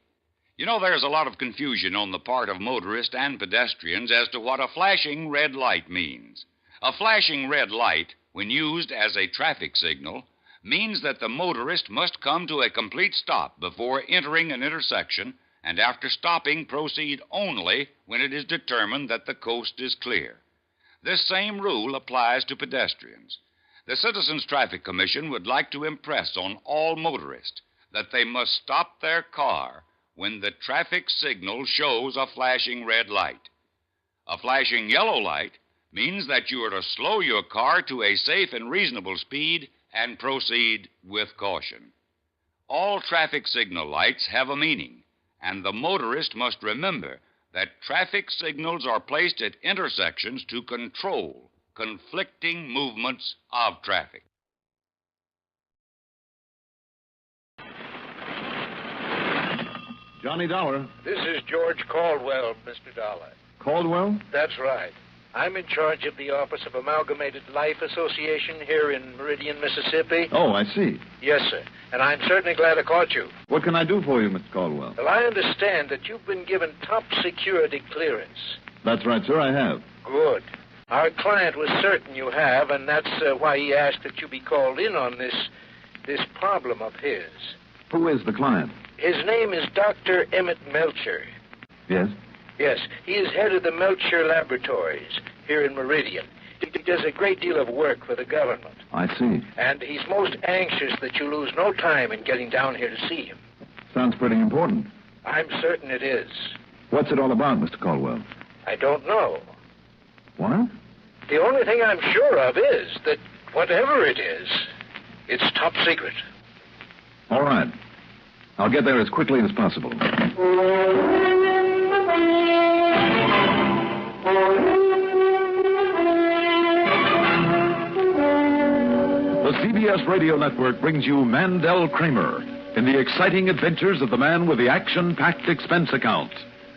You know, there's a lot of confusion on the part of motorists and pedestrians as to what a flashing red light means. A flashing red light, when used as a traffic signal, means that the motorist must come to a complete stop before entering an intersection, and after stopping, proceed only when it is determined that the coast is clear. This same rule applies to pedestrians. The Citizens Traffic Commission would like to impress on all motorists that they must stop their car when the traffic signal shows a flashing red light. A flashing yellow light means that you are to slow your car to a safe and reasonable speed and proceed with caution. All traffic signal lights have a meaning, and the motorist must remember that traffic signals are placed at intersections to control conflicting movements of traffic. Johnny Dollar. This is George Caldwell, Mr. Dollar. Caldwell? That's right. I'm in charge of the Office of Amalgamated Life Association here in Meridian, Mississippi. Oh, I see. Yes, sir. And I'm certainly glad I caught you. What can I do for you, Mr. Caldwell? Well, I understand that you've been given top security clearance. That's right, sir, I have. Good. Our client was certain you have, and that's why he asked that you be called in on this problem of his. Who is the client? His name is Dr. Emmett Melcher. Yes? Yes, he is head of the Melcher Laboratories here in Meridian. He does a great deal of work for the government. I see. And he's most anxious that you lose no time in getting down here to see him. Sounds pretty important. I'm certain it is. What's it all about, Mr. Caldwell? I don't know. What? The only thing I'm sure of is that whatever it is, it's top secret. All right. I'll get there as quickly as possible. The CBS Radio Network brings you Mandel Kramer in the exciting adventures of the man with the action-packed expense account.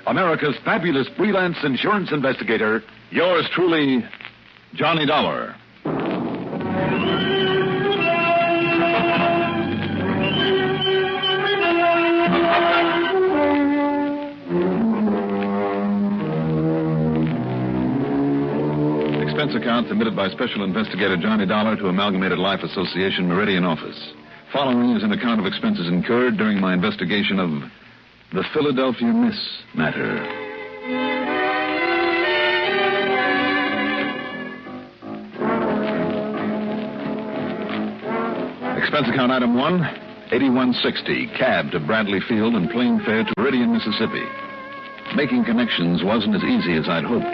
America's fabulous freelance insurance investigator, yours truly, Johnny Dollar. Expense account submitted by Special Investigator Johnny Dollar to Amalgamated Life Association Meridian office. Following is an account of expenses incurred during my investigation of the Philadelphia Miss matter. Expense account item 1, $81.60, cab to Bradley Field and plane fare to Meridian, Mississippi. Making connections wasn't as easy as I'd hoped.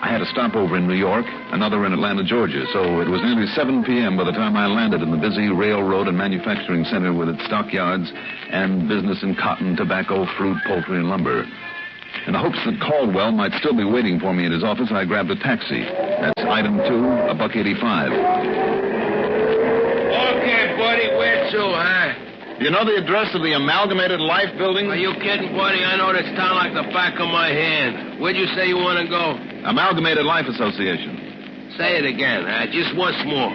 I had a stopover in New York, another in Atlanta, Georgia, so it was nearly 7 p.m. by the time I landed in the busy railroad and manufacturing center with its stockyards and business in cotton, tobacco, fruit, poultry, and lumber. In the hopes that Caldwell might still be waiting for me at his office, I grabbed a taxi. That's item 2, $1.85. Okay, buddy, where to, huh? Do you know the address of the Amalgamated Life building? Are you kidding, buddy? I know this town like the back of my hand. Where'd you say you want to go? Amalgamated Life Association. Say it again, just once more.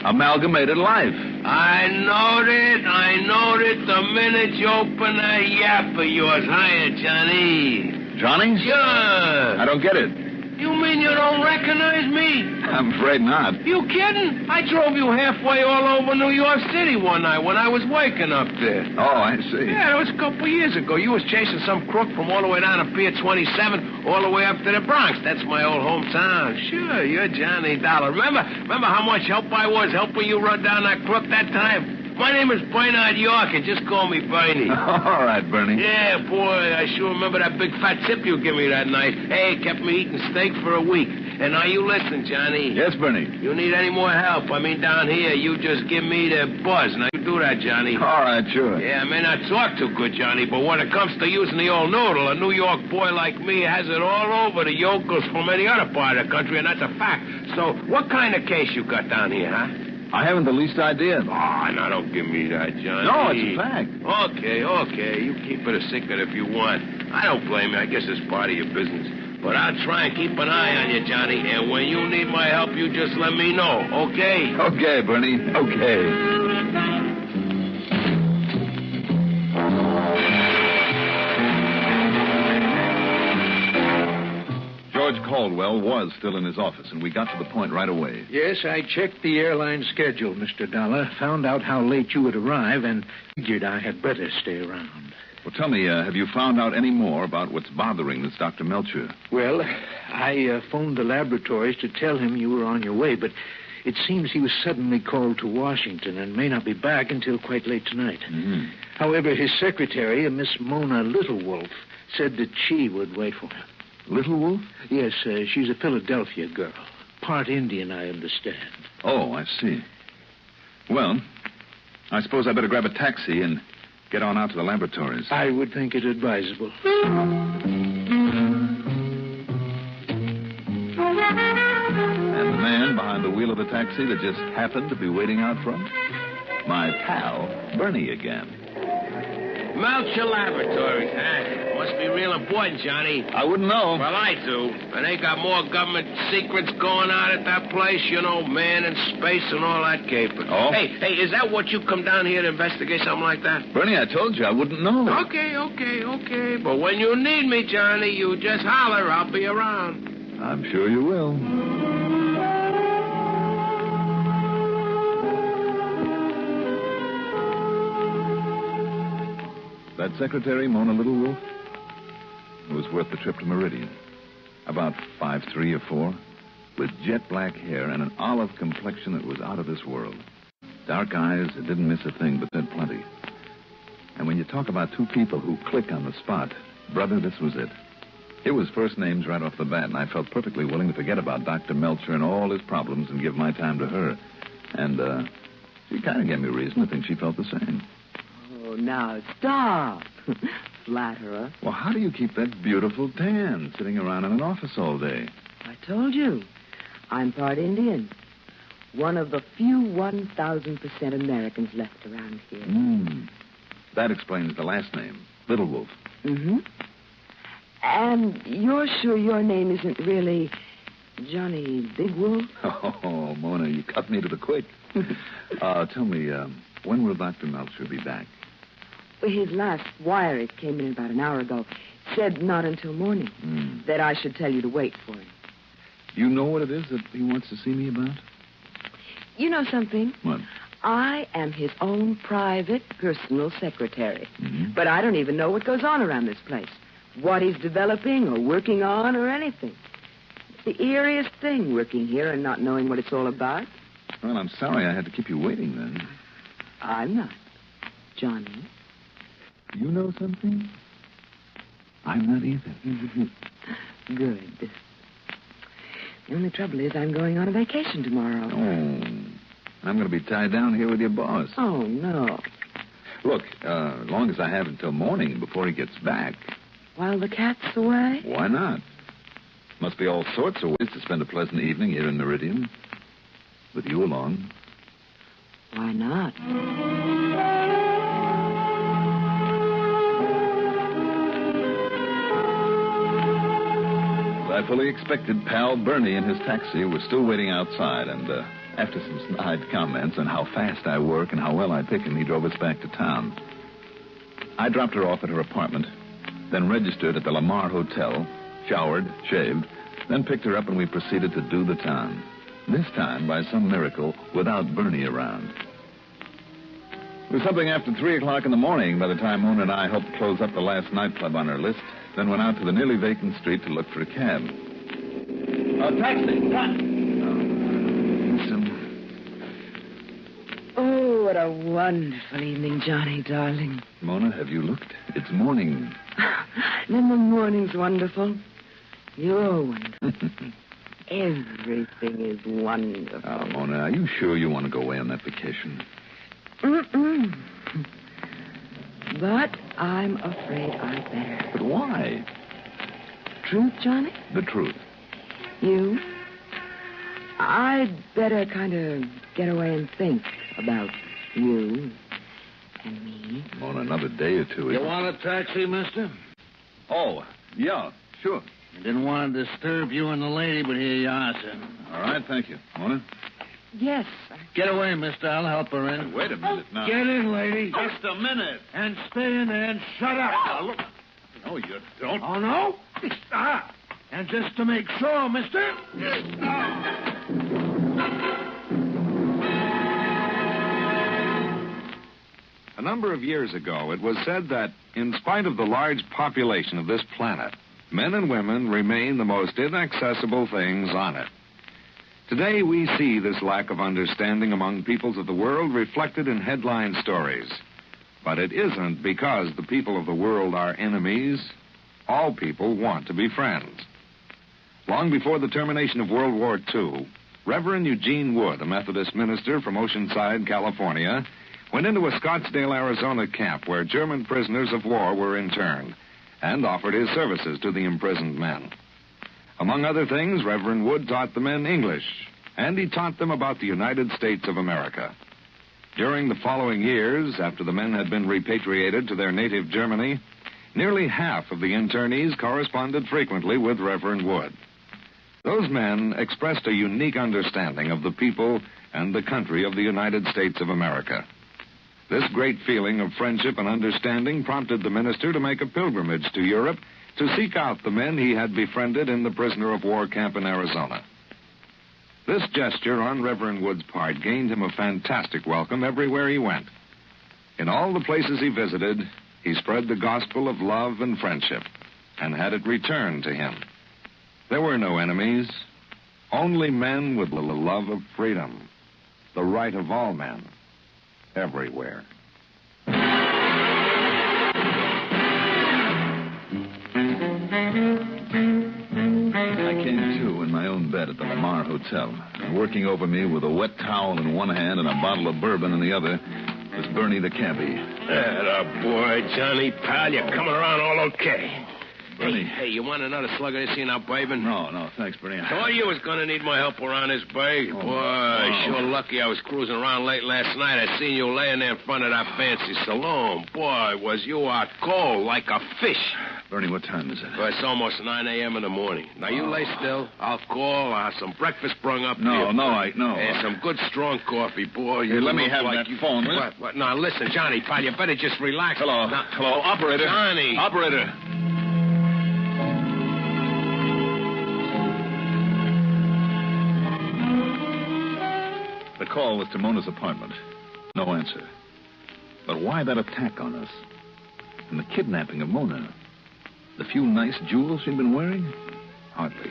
Amalgamated Life. I knowed it the minute you opened that yap of yours. Hiya, Johnny. Johnny? Sure. I don't get it. You mean you don't recognize me? I'm afraid not. You kidding? I drove you halfway all over New York City one night when I was working up there. Oh, I see. Yeah, it was a couple of years ago. You was chasing some crook from all the way down to Pier 27 all the way up to the Bronx. That's my old hometown. Sure, you're Johnny Dollar. Remember how much help I was helping you run down that crook that time? My name is Bernard York, and just call me Bernie. All right, Bernie. Yeah, boy, I sure remember that big fat tip you gave me that night. Hey, kept me eating steak for a week. And now you listen, Johnny. Yes, Bernie. You need any more help? I mean, down here, you just give me the buzz. Now, you do that, Johnny. All right, sure. Yeah, I may not talk too good, Johnny, but when it comes to using the old noodle, a New York boy like me has it all over the yokels from any other part of the country, and that's a fact. So, what kind of case you got down here, huh? I haven't the least idea. Oh, now don't give me that, Johnny. No, it's a fact. Okay. You keep it a secret if you want. I don't blame you. I guess it's part of your business. But I'll try and keep an eye on you, Johnny. And when you need my help, you just let me know, okay? Okay, Bernie. Okay. George Caldwell was still in his office, and we got to the point right away. Yes, I checked the airline schedule, Mr. Dollar, found out how late you would arrive, and figured I had better stay around. Well, tell me, have you found out any more about what's bothering this Dr. Melcher? Well, I phoned the laboratories to tell him you were on your way, but it seems he was suddenly called to Washington and may not be back until quite late tonight. Mm-hmm. However, his secretary, Miss Mona Littlewolf, said that she would wait for him. Littlewolf? Yes, she's a Philadelphia girl. Part Indian, I understand. Oh, I see. Well, I suppose I better grab a taxi and get on out to the laboratories. I would think it advisable. And the man behind the wheel of the taxi that just happened to be waiting out front? My pal, Bernie again. Melcher Laboratories, huh? Must be real important, Johnny. I wouldn't know. Well, I do. And they got more government secrets going on at that place, you know, man in space and all that caper. Oh? Hey, is that what you come down here to investigate, something like that? Bernie, I told you I wouldn't know. Okay. But when you need me, Johnny, you just holler. I'll be around. I'm sure you will. That secretary, Mona Littlewolf, it was worth the trip to Meridian. About 5'3" or 4", with jet black hair and an olive complexion that was out of this world. Dark eyes that didn't miss a thing but said plenty. And when you talk about two people who click on the spot, brother, this was it. It was first names right off the bat, and I felt perfectly willing to forget about Dr. Melcher and all his problems and give my time to her. And, she kind of gave me reason to think she felt the same. Oh, now stop. Flatterer. Well, how do you keep that beautiful tan sitting around in an office all day? I told you. I'm part Indian. One of the few 1,000% Americans left around here. That explains the last name, Littlewolf. Mm-hmm. And you're sure your name isn't really Johnny Big Wolf? Oh, Mona, you cut me to the quick. Tell me, when will Dr. Melcher be back? His last wire, it came in about an hour ago, said not until morning. That I should tell you to wait for him. You know what it is that he wants to see me about? You know something? What? I am his own private personal secretary. Mm-hmm. But I don't even know what goes on around this place. What he's developing or working on or anything. It's the eeriest thing, working here and not knowing what it's all about. Well, I'm sorry I had to keep you waiting then. I'm not. Johnny. You know something? I'm not either. Good. The only trouble is I'm going on a vacation tomorrow. Oh, I'm going to be tied down here with your boss. Oh, no. Look, as long as I have until morning before he gets back. While the cat's away? Why not? Must be all sorts of ways to spend a pleasant evening here in Meridian. With you along. Why not? As I fully expected, pal Bernie and his taxi were still waiting outside, and after some snide comments on how fast I work and how well I pick him, he drove us back to town. I dropped her off at her apartment, then registered at the Lamar Hotel, showered, shaved, then picked her up and we proceeded to do the town. This time, by some miracle, without Bernie around. It was something after 3 o'clock in the morning by the time Mona and I helped close up the last nightclub on our list, then went out to the nearly vacant street to look for a cab. Taxi! Oh, what a wonderful evening, Johnny, darling. Mona, have you looked? It's morning. Then the morning's wonderful. You're wonderful. Everything is wonderful. Oh, Mona, are you sure you want to go away on that vacation? Mm-mm. But I'm afraid I'd better. But why? Truth, Johnny? The truth. You? I'd better kind of get away and think about you and me. Mona, another day or two. You want a taxi, mister? Oh, yeah, sure. I didn't want to disturb you and the lady, but here you are, sir. All right, thank you. Mona? Yes. Get away, mister. I'll help her in. Wait a minute now. Get in, lady. Just a minute. And stay in there and shut up. Now, look. No, you don't. Oh, no? And just to make sure, mister. A number of years ago, it was said that in spite of the large population of this planet, men and women remain the most inaccessible things on it. Today, we see this lack of understanding among peoples of the world reflected in headline stories. But it isn't because the people of the world are enemies. All people want to be friends. Long before the termination of World War II, Reverend Eugene Wood, a Methodist minister from Oceanside, California, went into a Scottsdale, Arizona camp where German prisoners of war were interned and offered his services to the imprisoned men. Among other things, Reverend Wood taught the men English, and he taught them about the United States of America. During the following years, after the men had been repatriated to their native Germany, nearly half of the internees corresponded frequently with Reverend Wood. Those men expressed a unique understanding of the people and the country of the United States of America. This great feeling of friendship and understanding prompted the minister to make a pilgrimage to Europe to seek out the men he had befriended in the prisoner of war camp in Arizona. This gesture on Reverend Wood's part gained him a fantastic welcome everywhere he went. In all the places he visited, he spread the gospel of love and friendship and had it returned to him. There were no enemies, only men with the love of freedom, the right of all men, everywhere. I came to in my own bed at the Lamar Hotel. And working over me with a wet towel in one hand and a bottle of bourbon in the other was Bernie the cabbie. Atta boy, Johnny, pal, you're coming around all okay. Bernie. Hey, you want another slug of this here now, bourbon? No, thanks, Bernie. So you was going to need my help around this bay? Boy, sure lucky I was cruising around late last night. I seen you laying there in front of that fancy saloon. Boy, was you out cold like a fish. Bernie, what time is it? Well, it's almost 9 a.m. in the morning. Now, you lay still. I'll call. I'll have some breakfast brung up. No. And some good, strong coffee, boy. Hey, let me have that phone, will you? What? Now, listen, Johnny, pal, you better just relax. Hello. Now, Hello, operator. Johnny. Operator. The call was to Mona's apartment. No answer. But why that attack on us? And the kidnapping of Mona? The few nice jewels she'd been wearing? Hardly.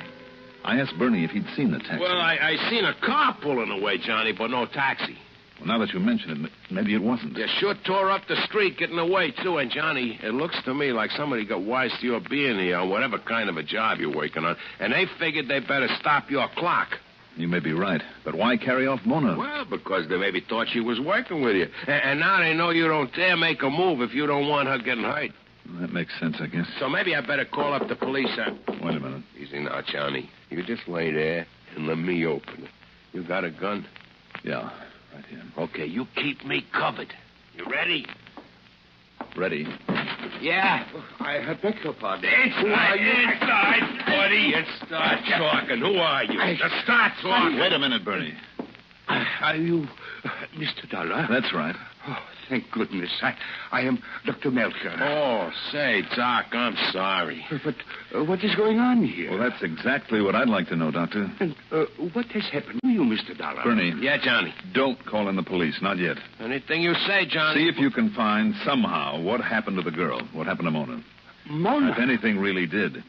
I asked Bernie if he'd seen the taxi. Well, I seen a car pulling away, Johnny, but no taxi. Well, now that you mention it, maybe it wasn't. You sure tore up the street getting away, too. And, Johnny, it looks to me like somebody got wise to your being here on whatever kind of a job you're working on, and they figured they better stop your clock. You may be right. But why carry off Mona? Well, because they maybe thought she was working with you. And now they know you don't dare make a move if you don't want her getting hurt. Well, that makes sense, I guess. So maybe I better call up the police. Wait a minute. Easy now, Johnny. You just lay there and let me open it. You got a gun? Yeah, right here. Okay, you keep me covered. You ready? Ready. Yeah. I beg your pardon. Inside, buddy. Start talking. Who are you? Start talking. Wait a minute, Bernie. Are you Mr. Dollar? That's right. Oh, thank goodness. I am Dr. Melcher. Oh, say, Doc, I'm sorry. But what is going on here? Well, that's exactly what I'd like to know, Doctor. And what has happened to you, Mr. Dollar? Bernie. Yeah, Johnny. Don't call in the police, not yet. Anything you say, Johnny. See if you can find somehow what happened to the girl, what happened to Mona. Mona? If anything really did.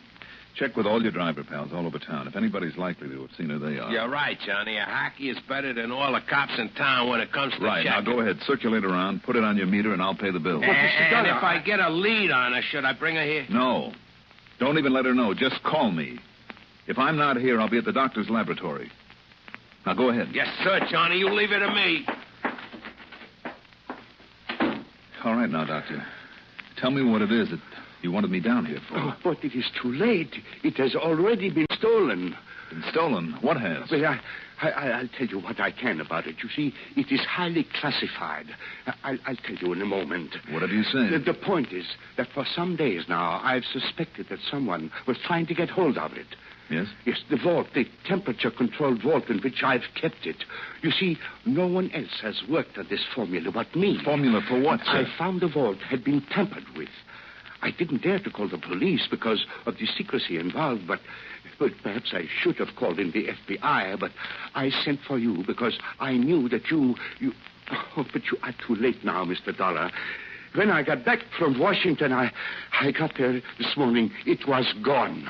Check with all your driver pals all over town. If anybody's likely to have seen her, they are. You're right, Johnny. A hockey is better than all the cops in town when it comes to right. checking. Now, go ahead. Circulate around. Put it on your meter, and I'll pay the bill. And if I get a lead on her, should I bring her here? No. Don't even let her know. Just call me. If I'm not here, I'll be at the doctor's laboratory. Now, go ahead. Yes, sir, Johnny. You leave it to me. All right, now, Doctor. Tell me what it is that you wanted me down here for. Oh, but it is too late. It has already been stolen. Been stolen? What has? Well, I'll tell you what I can about it. You see, it is highly classified. I'll tell you in a moment. What have you said? The point is that for some days now, I've suspected that someone was trying to get hold of it. Yes? Yes, the vault, the temperature-controlled vault in which I've kept it. You see, no one else has worked on this formula but me. Formula for what, sir? I found the vault had been tampered with. I didn't dare to call the police because of the secrecy involved, but perhaps I should have called in the FBI, but I sent for you because I knew that you... Oh, but you are too late now, Mr. Dollar. When I got back from Washington, I got there this morning. It was gone.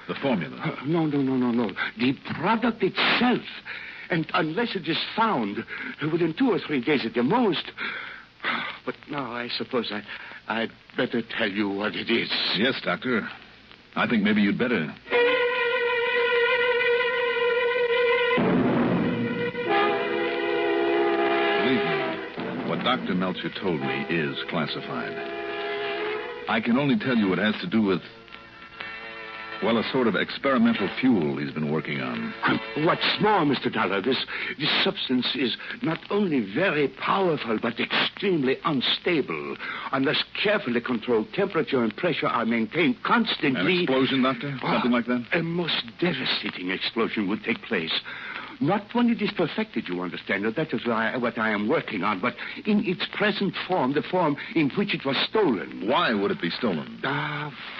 The formula? No. The product itself. And unless it is found within 2 or 3 days at the most... But now I suppose I'd better tell you what it is. Yes, Doctor. I think maybe you'd better. Believe me, what Dr. Melcher told me is classified. I can only tell you it has to do with, well, a sort of experimental fuel he's been working on. What's more, Mr. Dollar, this substance is not only very powerful, but extremely unstable. Unless carefully controlled temperature and pressure are maintained constantly... An explosion, Doctor? Something like that? A most devastating explosion would take place. Not when it is perfected, you understand. That is what I am working on. But in its present form, the form in which it was stolen. Why would it be stolen?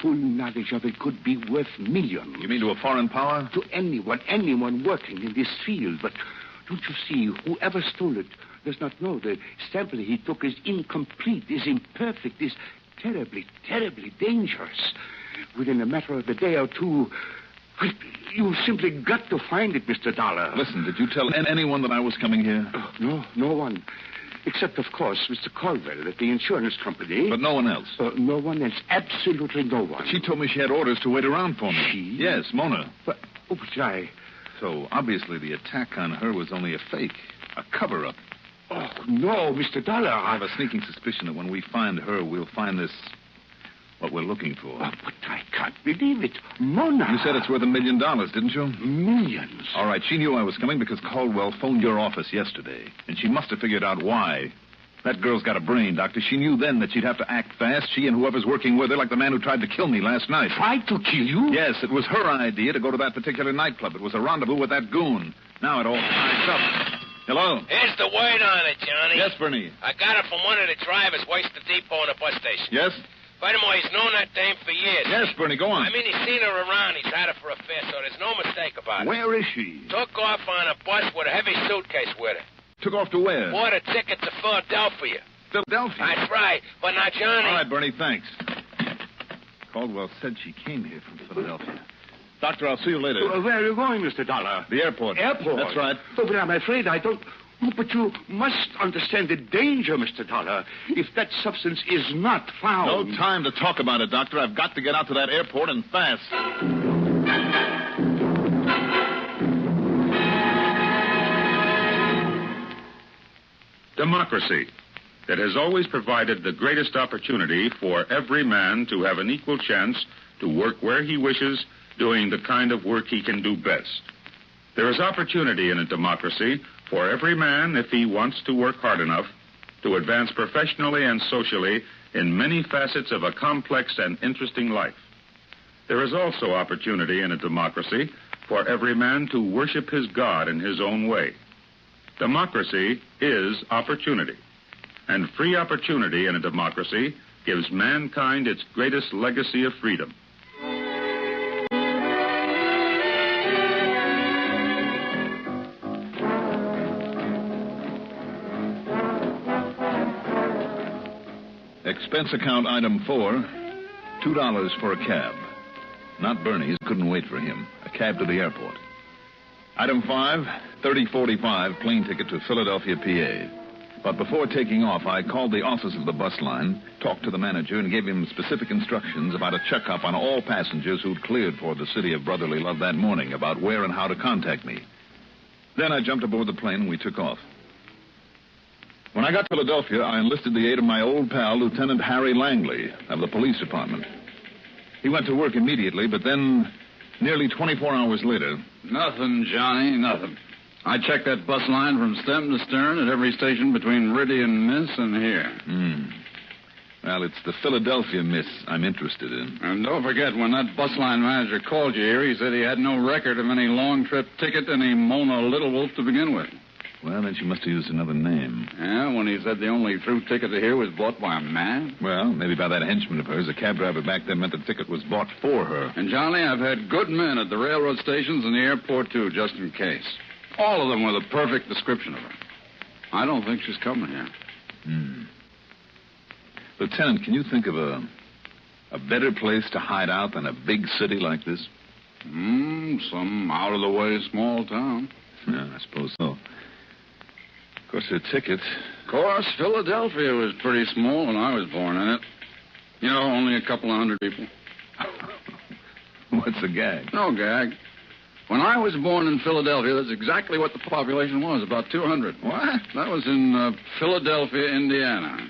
Full knowledge of it could be worth millions. You mean to a foreign power? To anyone working in this field. But don't you see, whoever stole it does not know the sample he took is incomplete, is imperfect, is terribly, terribly dangerous. Within a matter of a day or two... You simply got to find it, Mr. Dollar. Listen, did you tell anyone that I was coming here? No one. Except, of course, Mr. Caldwell at the insurance company. But no one else? No one else. Absolutely no one. But she told me she had orders to wait around for me. She? Yes, Mona. But I... So, obviously, the attack on her was only a fake. A cover-up. Oh, no, Mr. Dollar. I have a sneaking suspicion that when we find her, we'll find this... what we're looking for. Oh, but I can't believe it. Mona. You said it's worth $1 million, didn't you? Millions. All right, she knew I was coming because Caldwell phoned your office yesterday. And she must have figured out why. That girl's got a brain, Doctor. She knew then that she'd have to act fast, she and whoever's working with her, like the man who tried to kill me last night. Tried to kill you? Yes, it was her idea to go to that particular nightclub. It was a rendezvous with that goon. Now it all ties up. Hello? Here's the word on it, Johnny. Yes, Bernie. I got it from one of the drivers west of the depot in the bus station. Yes? Furthermore, he's known that dame for years. Yes, Bernie, go on. I mean, he's seen her around. He's had her for a fair, so there's no mistake about it. Where is she? Took off on a bus with a heavy suitcase with her. Took off to where? Bought a ticket to Philadelphia. Philadelphia? That's right. But now, Johnny... All right, Bernie, thanks. Caldwell said she came here from Philadelphia. Doctor, I'll see you later. Where are you going, Mr. Dollar? The airport. Airport? That's right. Oh, but I'm afraid I don't... Oh, but you must understand the danger, Mr. Dollar, if that substance is not found. No time to talk about it, Doctor. I've got to get out to that airport and fast. Democracy. It has always provided the greatest opportunity for every man to have an equal chance to work where he wishes, doing the kind of work he can do best. There is opportunity in a democracy for every man if he wants to work hard enough to advance professionally and socially in many facets of a complex and interesting life. There is also opportunity in a democracy for every man to worship his God in his own way. Democracy is opportunity, and free opportunity in a democracy gives mankind its greatest legacy of freedom. Expense account item 4, $2 for a cab. Not Bernie's, couldn't wait for him. A cab to the airport. Item 5, $30.45 plane ticket to Philadelphia, PA. But before taking off, I called the office of the bus line, talked to the manager, and gave him specific instructions about a checkup on all passengers who'd cleared for the city of brotherly love that morning, about where and how to contact me. Then I jumped aboard the plane and we took off. When I got to Philadelphia, I enlisted the aid of my old pal, Lieutenant Harry Langley, of the police department. He went to work immediately, but then, nearly 24 hours later... Nothing, Johnny, nothing. I checked that bus line from stem to stern at every station between Riddy and Miss and here. Well, it's the Philadelphia Miss I'm interested in. And don't forget, when that bus line manager called you here, he said he had no record of any long-trip ticket, any Mona Little Wolf to begin with. Well, then she must have used another name. Yeah, when he said the only through ticket to here was bought by a man? Well, maybe by that henchman of hers. The cab driver back then meant the ticket was bought for her. And, Johnny, I've had good men at the railroad stations and the airport, too, just in case. All of them with a perfect description of her. I don't think she's coming here. Lieutenant, can you think of a better place to hide out than a big city like this? Some out-of-the-way small town. Yeah, I suppose so. Of course, her ticket... Of course, Philadelphia was pretty small when I was born in it. You know, only a couple of hundred people. What's the gag? No gag. When I was born in Philadelphia, that's exactly what the population was, about 200. What? That was in Philadelphia, Indiana.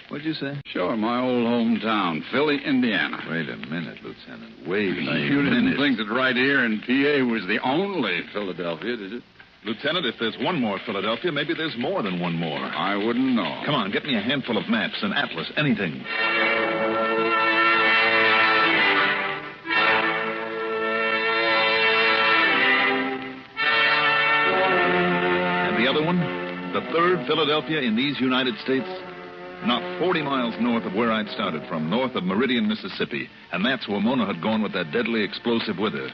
What'd you say? Sure, my old hometown, Philly, Indiana. Wait a minute, Lieutenant. Wait a minute. You didn't think that right here in PA was the only Philadelphia, did you? Lieutenant, if there's one more Philadelphia, maybe there's more than one more. I wouldn't know. Come on, get me a handful of maps, an atlas, anything. And the other one? The third Philadelphia in these United States? Not 40 miles north of where I'd started from, north of Meridian, Mississippi. And that's where Mona had gone with that deadly explosive with her.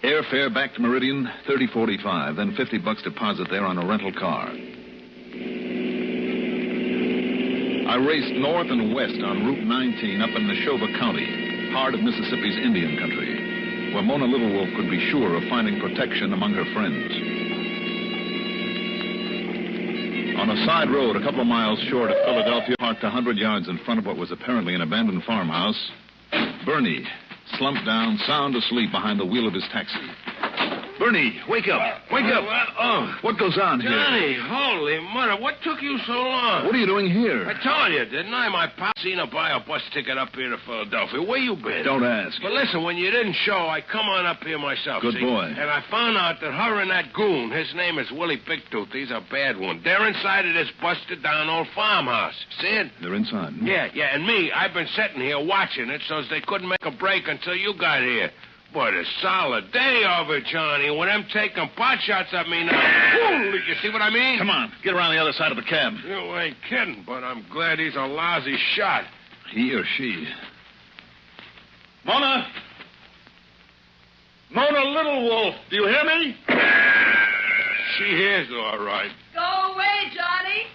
Airfare back to Meridian, $30.45, then $50 deposit there on a rental car. I raced north and west on Route 19 up in Neshoba County, heart of Mississippi's Indian country, where Mona Little Wolf could be sure of finding protection among her friends. On a side road a couple of miles short of Philadelphia, parked 100 yards in front of what was apparently an abandoned farmhouse, Bernie slumped down, sound asleep behind the wheel of his taxi. Bernie, wake up. Wake up. What goes on here? Johnny, holy mother, what took you so long? What are you doing here? I told you, didn't I? My pal seen her buy a bus ticket up here to Philadelphia. Where you been? Don't ask. But listen, when you didn't show, I come on up here myself. Good see? boy. And I found out that her and that goon, his name is Willie Bigtooth, he's a bad one. They're inside of this busted down old farmhouse. See it? They're inside. Yeah, and me, I've been sitting here watching it so they couldn't make a break until you got here. What a solid day of it, Johnny. When them taking pot shots at me now. Ooh, you see what I mean? Come on, get around the other side of the cab. You ain't kidding, but I'm glad he's a lousy shot. He or she. Mona! Mona Little Wolf, do you hear me? She hears all right. Go away, Johnny.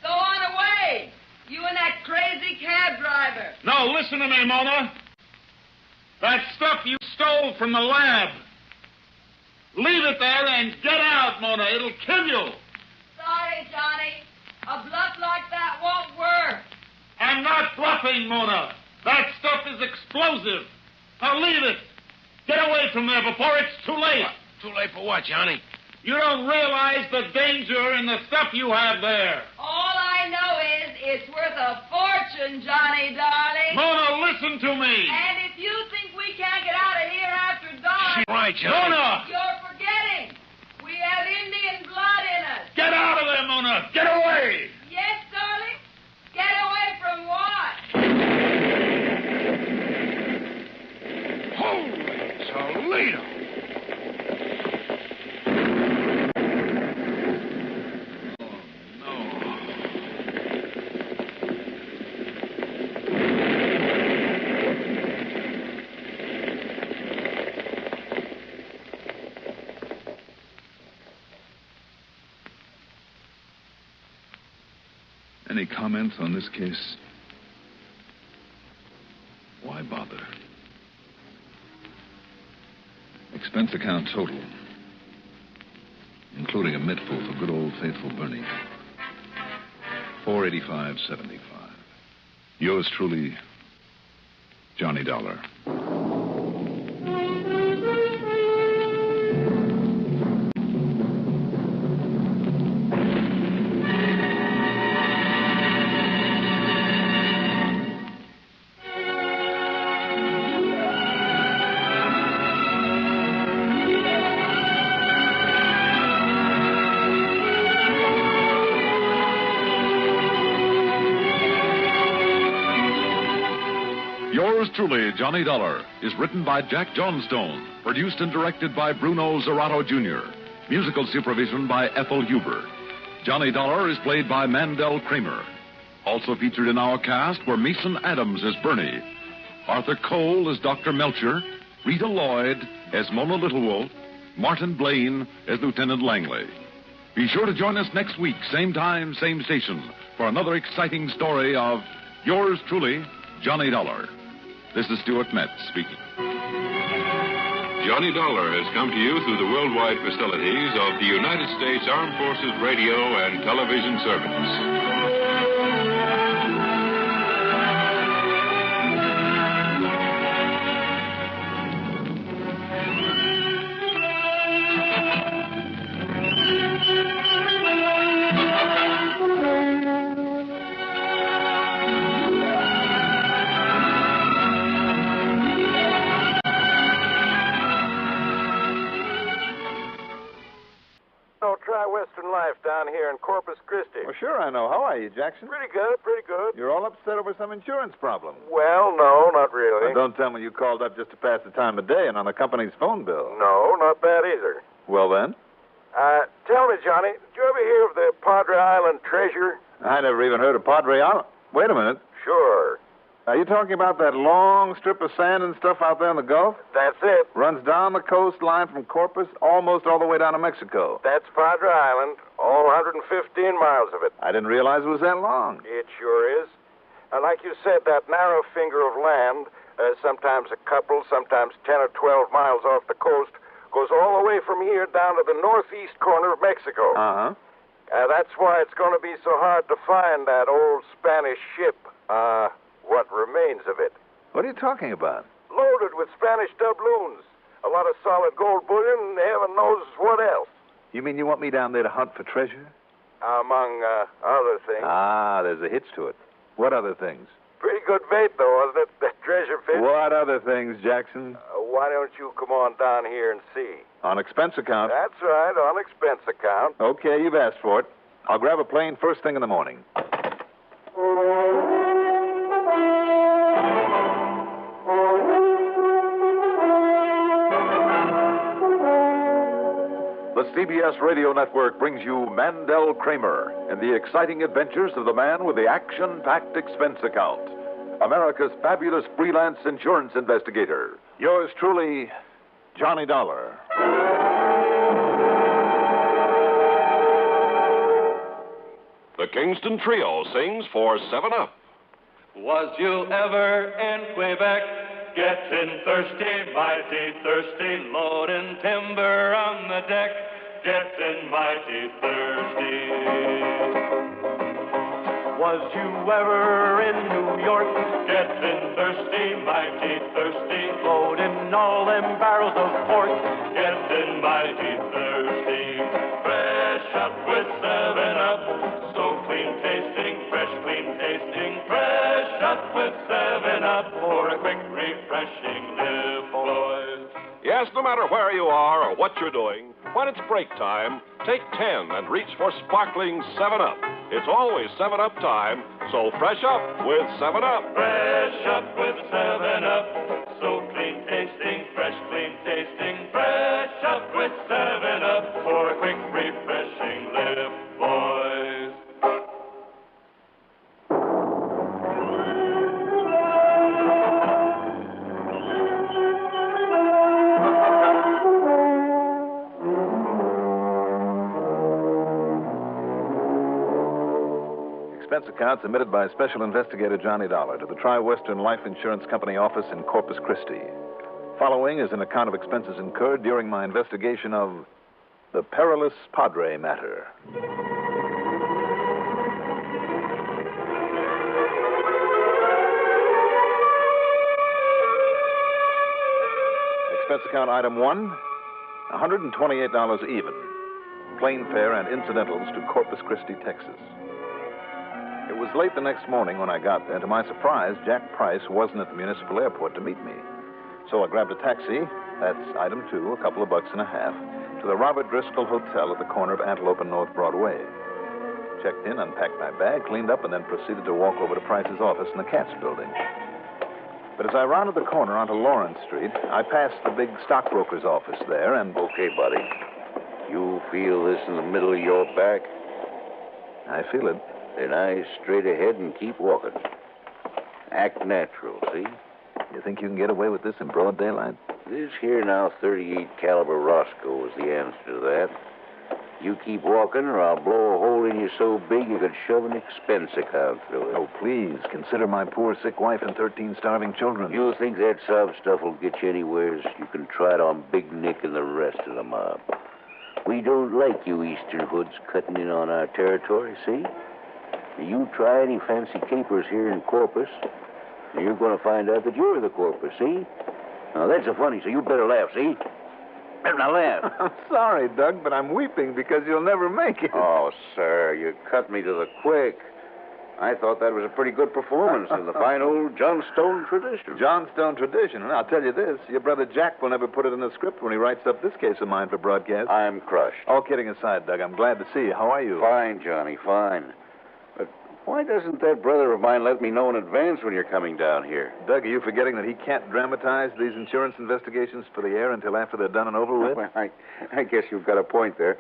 Go on away. You and that crazy cab driver. No, listen to me, Mona. That stuff you stole from the lab. Leave it there and get out, Mona. It'll kill you. Sorry, Johnny. A bluff like that won't work. I'm not bluffing, Mona. That stuff is explosive. Now leave it. Get away from there before it's too late. What? Too late for what, Johnny? You don't realize the danger in the stuff you have there. All I know is it's worth a fortune, Johnny, darling. Mona, listen to me. And if you think we can't get out of here after dark... She's right, Johnny. Mona! You're forgetting. We have Indian blood in us. Get out of there, Mona. Get away. Yes, darling? Get away from what? Holy Toledo. Any comments on this case? Why bother? Expense account total, including a mittful for good old faithful Bernie, $485.75. Yours truly, Johnny Dollar. Yours truly, Johnny Dollar, is written by Jack Johnstone, produced and directed by Bruno Zerato Jr., musical supervision by Ethel Huber. Johnny Dollar is played by Mandel Kramer. Also featured in our cast were Mason Adams as Bernie, Arthur Cole as Dr. Melcher, Rita Lloyd as Mona Littlewolf, Martin Blaine as Lieutenant Langley. Be sure to join us next week, same time, same station, for another exciting story of Yours truly, Johnny Dollar. This is Stuart Metz speaking. Johnny Dollar has come to you through the worldwide facilities of the United States Armed Forces Radio and Television Service. Western Life down here in Corpus Christi. Well, sure I know. How are you, Jackson? Pretty good, pretty good. You're all upset over some insurance problem. Well, no, not really. Now, don't tell me you called up just to pass the time of day and on the company's phone bill. No, not that either. Well, then? Tell me, Johnny, did you ever hear of the Padre Island treasure? I never even heard of Padre Island. Wait a minute. Sure. Are you talking about that long strip of sand and stuff out there in the Gulf? That's it. Runs down the coastline from Corpus almost all the way down to Mexico. That's Padre Island, all 115 miles of it. I didn't realize it was that long. It sure is. Like you said, that narrow finger of land, sometimes a couple, sometimes 10 or 12 miles off the coast, goes all the way from here down to the northeast corner of Mexico. Uh-huh. That's why it's going to be so hard to find that old Spanish ship. What remains of it. What are you talking about? Loaded with Spanish doubloons. A lot of solid gold bullion and heaven knows what else. You mean you want me down there to hunt for treasure? Among other things. Ah, there's a hitch to it. What other things? Pretty good bait, though, wasn't it? That treasure fish. What other things, Jackson? Why don't you come on down here and see? On expense account? That's right, on expense account. Okay, you've asked for it. I'll grab a plane first thing in the morning. The CBS Radio Network brings you Mandel Kramer and the exciting adventures of the man with the action-packed expense account, America's fabulous freelance insurance investigator. Yours truly, Johnny Dollar. The Kingston Trio sings for 7 Up. Was you ever in Quebec? Getting thirsty, mighty thirsty, loading timber on the deck. Getting mighty thirsty. Was you ever in New York? Getting thirsty, mighty thirsty, loading all them barrels of pork. Getting mighty thirsty. Fresh up with 7-Up, so clean tasting, fresh clean tasting. Fresh up with 7-Up for a quick refreshing nip, boys. Yes, no matter where you are or what you're doing, when it's break time, take 10 and reach for sparkling 7-Up. It's always 7-Up time, so fresh up with 7-Up. Fresh up with 7-Up, so clean tasting, fresh clean tasting. Fresh up with 7-Up for a quick refreshing lip, boys. Expense account submitted by Special Investigator Johnny Dollar to the Tri-Western Life Insurance Company office in Corpus Christi. Following is an account of expenses incurred during my investigation of the perilous Padre matter. Expense account item 1, $128 even. Plane fare and incidentals to Corpus Christi, Texas. It was late the next morning when I got there. To my surprise, Jack Price wasn't at the municipal airport to meet me. So I grabbed a taxi, that's item 2, a couple of bucks and a half, to the Robert Driscoll Hotel at the corner of Antelope and North Broadway. Checked in, unpacked my bag, cleaned up, and then proceeded to walk over to Price's office in the Katz building. But as I rounded the corner onto Lawrence Street, I passed the big stockbroker's office there and... Okay, buddy. You feel this in the middle of your back? I feel it. Then eyes straight ahead and keep walking. Act natural, see? You think you can get away with this in broad daylight? This here now 38 caliber Roscoe is the answer to that. You keep walking or I'll blow a hole in you so big you could shove an expense account through it. Oh, please, consider my poor sick wife and 13 starving children. You think that sob stuff will get you anywheres? You can try it on Big Nick and the rest of the mob. We don't like you Eastern hoods cutting in on our territory, see? You try any fancy capers here in Corpus, and you're going to find out that you're the Corpus, see? Now, that's a funny, so you better laugh, see? Better not laugh. I'm sorry, Doug, but I'm weeping because you'll never make it. Oh, sir, you cut me to the quick. I thought that was a pretty good performance in the fine old Johnstone tradition. Johnstone tradition. And I'll tell you this, your brother Jack will never put it in the script when he writes up this case of mine for broadcast. I'm crushed. All kidding aside, Doug, I'm glad to see you. How are you? Fine, Johnny, fine. But why doesn't that brother of mine let me know in advance when you're coming down here? Doug, are you forgetting that he can't dramatize these insurance investigations for the air until after they're done and over with? Well, I guess you've got a point there.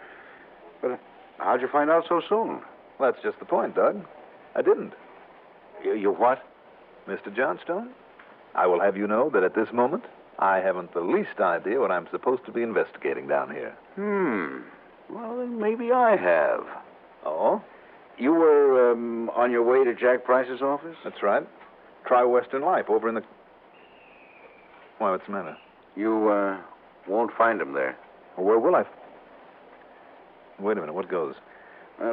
But how'd you find out so soon? Well, that's just the point, Doug. I didn't. You what? Mr. Johnstone, I will have you know that at this moment, I haven't the least idea what I'm supposed to be investigating down here. Well, then maybe I have. Oh? You were on your way to Jack Price's office? That's right. Tri-Western Life over in the... Why, what's the matter? You won't find him there. Well, where will I... Wait a minute, what goes?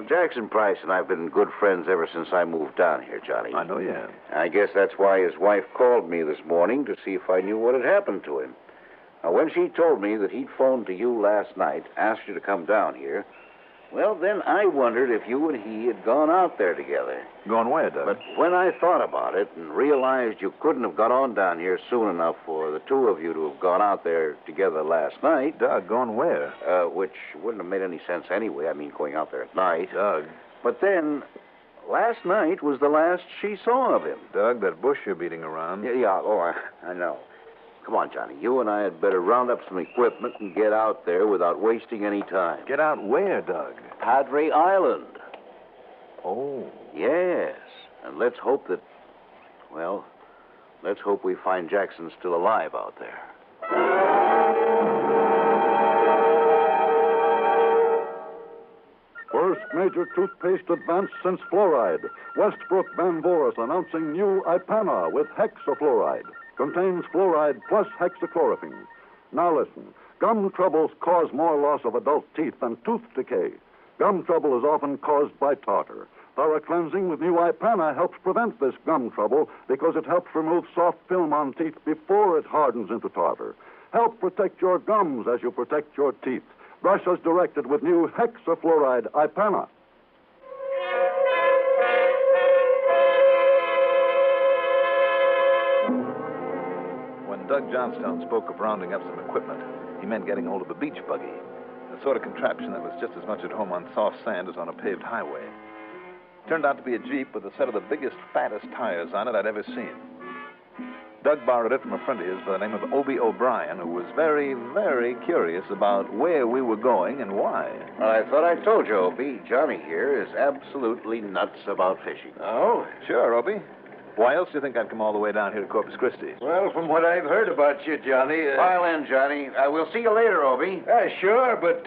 Jackson Price and I have been good friends ever since I moved down here, Johnny. I know you have. I guess that's why his wife called me this morning to see if I knew what had happened to him. Now, when she told me that he'd phoned to you last night, asked you to come down here, well, then I wondered if you and he had gone out there together. Gone where, Doug? But when I thought about it and realized you couldn't have got on down here soon enough for the two of you to have gone out there together last night... Doug, gone where? Which wouldn't have made any sense anyway. I mean, going out there at night. Doug. But then, last night was the last she saw of him. Doug, that bush you're beating around... Yeah, I know. Come on, Johnny. You and I had better round up some equipment and get out there without wasting any time. Get out where, Doug? Padre Island. Oh. Yes. And let's hope that... Well, let's hope we find Jackson still alive out there. First major toothpaste advance since fluoride. Westbrook Van Voris announcing new Ipana with hexafluoride. contains fluoride plus hexachlorophene. Now listen. Gum troubles cause more loss of adult teeth than tooth decay. Gum trouble is often caused by tartar. Thorough cleansing with new Ipana helps prevent this gum trouble because it helps remove soft film on teeth before it hardens into tartar. Help protect your gums as you protect your teeth. Brush as directed with new hexafluoride Ipana. When Doug Johnstone spoke of rounding up some equipment, he meant getting hold of a beach buggy, the sort of contraption that was just as much at home on soft sand as on a paved highway. Turned out to be a Jeep with a set of the biggest, fattest tires on it I'd ever seen. Doug borrowed it from a friend of his by the name of Obie O'Brien, who was very, very curious about where we were going and why. Well, I thought I told you, Obie. Johnny here is absolutely nuts about fishing. Oh? Sure, Obie. Why else do you think I'd come all the way down here to Corpus Christi? Well, from what I've heard about you, Johnny... File in, Johnny. We'll see you later, Obie. Sure, but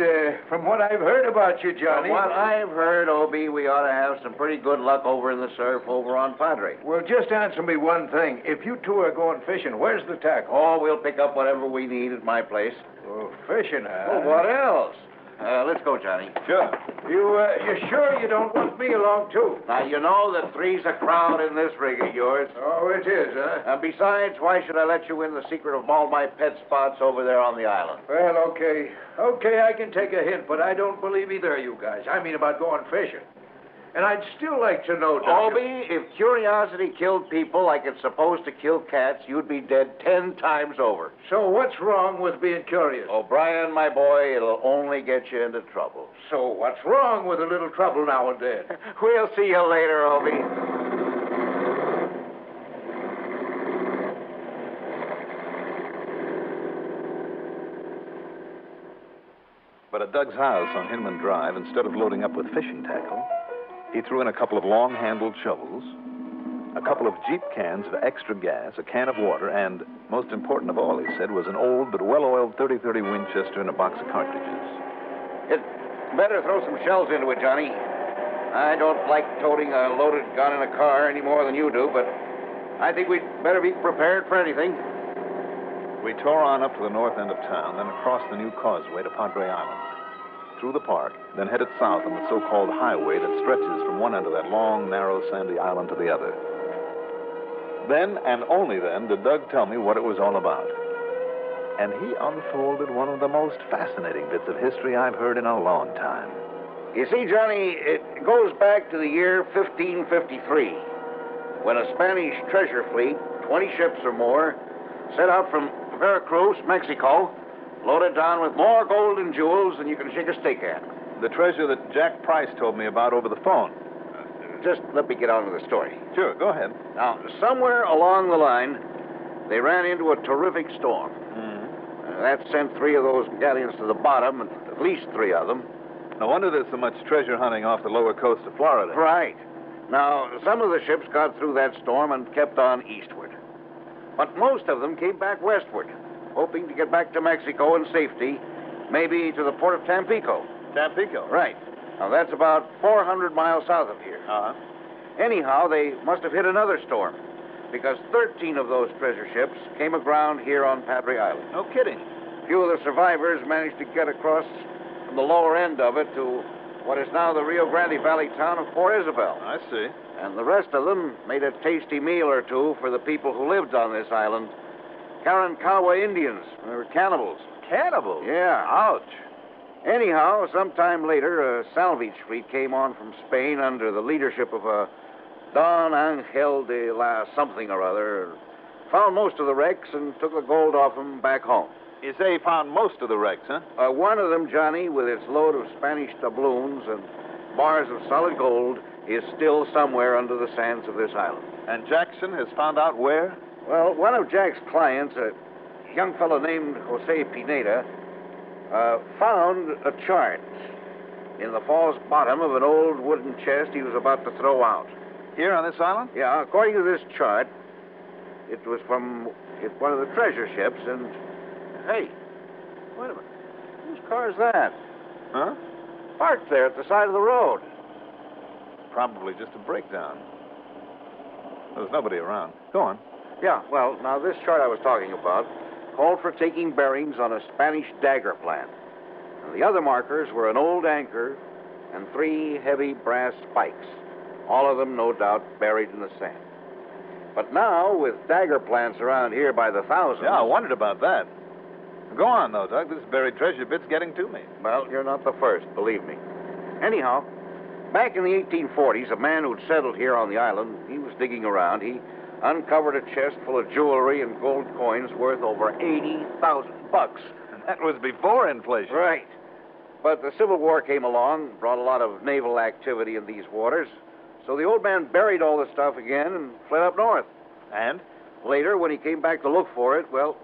from what I've heard about you, Johnny... From what I've heard, Obie, we ought to have some pretty good luck over in the surf over on Padre. Well, just answer me one thing. If you two are going fishing, where's the tackle? Oh, we'll pick up whatever we need at my place. Oh, fishing, huh? Well, what else? Let's go, Johnny. Sure. You sure you don't want me along, too? Now, you know that three's a crowd in this rig of yours. Oh, it is, huh? And besides, why should I let you in the secret of all my pet spots over there on the island? Well, okay. Okay, I can take a hint, but I don't believe either of you guys. I mean about going fishing. And I'd still like to know, Doctor... Obie, if curiosity killed people like it's supposed to kill cats, you'd be dead 10 times over. So what's wrong with being curious? O'Brien, my boy, it'll only get you into trouble. So what's wrong with a little trouble now and then? We'll see you later, Obie. But at Doug's house on Hinman Drive, instead of loading up with fishing tackle, he threw in a couple of long-handled shovels, a couple of Jeep cans of extra gas, a can of water, and, most important of all, he said, was an old but well-oiled 30-30 Winchester and a box of cartridges. You'd better throw some shells into it, Johnny. I don't like toting a loaded gun in a car any more than you do, but I think we'd better be prepared for anything. We tore on up to the north end of town, then across the new causeway to Padre Island, through the park, then headed south on the so-called highway that stretches from one end of that long, narrow, sandy island to the other. Then, and only then, did Doug tell me what it was all about. And he unfolded one of the most fascinating bits of history I've heard in a long time. You see, Johnny, it goes back to the year 1553, when a Spanish treasure fleet, 20 ships or more, set out from Veracruz, Mexico, loaded down with more gold and jewels than you can shake a stick at. The treasure that Jack Price told me about over the phone. Just let me get on to the story. Sure, go ahead. Now, somewhere along the line, they ran into a terrific storm. That sent 3 of those galleons to the bottom, and at least 3 of them. No wonder there's so much treasure hunting off the lower coast of Florida. Right. Now, some of the ships got through that storm and kept on eastward. But most of them came back westward, hoping to get back to Mexico in safety, maybe to the port of Tampico. Tampico? Right. Now, that's about 400 miles south of here. Uh-huh. Anyhow, they must have hit another storm, because 13 of those treasure ships came aground here on Padre Island. No kidding. Few of the survivors managed to get across from the lower end of it to what is now the Rio Grande Valley town of Port Isabel. I see. And the rest of them made a tasty meal or two for the people who lived on this island. Karankawa Indians. They were cannibals. Cannibals? Yeah. Ouch. Anyhow, sometime later, a salvage fleet came on from Spain under the leadership of a Don Angel de la something or other, found most of the wrecks and took the gold off them back home. You say he found most of the wrecks, huh? One of them, Johnny, with its load of Spanish doubloons and bars of solid gold, is still somewhere under the sands of this island. And Jackson has found out where? Well, one of Jack's clients, a young fellow named Jose Pineda, found a chart in the false bottom of an old wooden chest he was about to throw out. Here on this island? Yeah, according to this chart, it was from one of the treasure ships, and... Hey, wait a minute. Whose car is that? Huh? Parked there at the side of the road. Probably just a breakdown. There's nobody around. Go on. Yeah, well, now this chart I was talking about called for taking bearings on a Spanish dagger plant. And the other markers were an old anchor and 3 heavy brass spikes, all of them, no doubt, buried in the sand. But now, with dagger plants around here by the thousands... Yeah, I wondered about that. Go on, though, Doug. This buried treasure bit's getting to me. Well, you're not the first, believe me. Anyhow, back in the 1840s, a man who'd settled here on the island, he was digging around. He uncovered a chest full of jewelry and gold coins worth over $80,000. And that was before inflation. Right. But the Civil War came along, brought a lot of naval activity in these waters. So the old man buried all the stuff again and fled up north. And? Later, when he came back to look for it, well,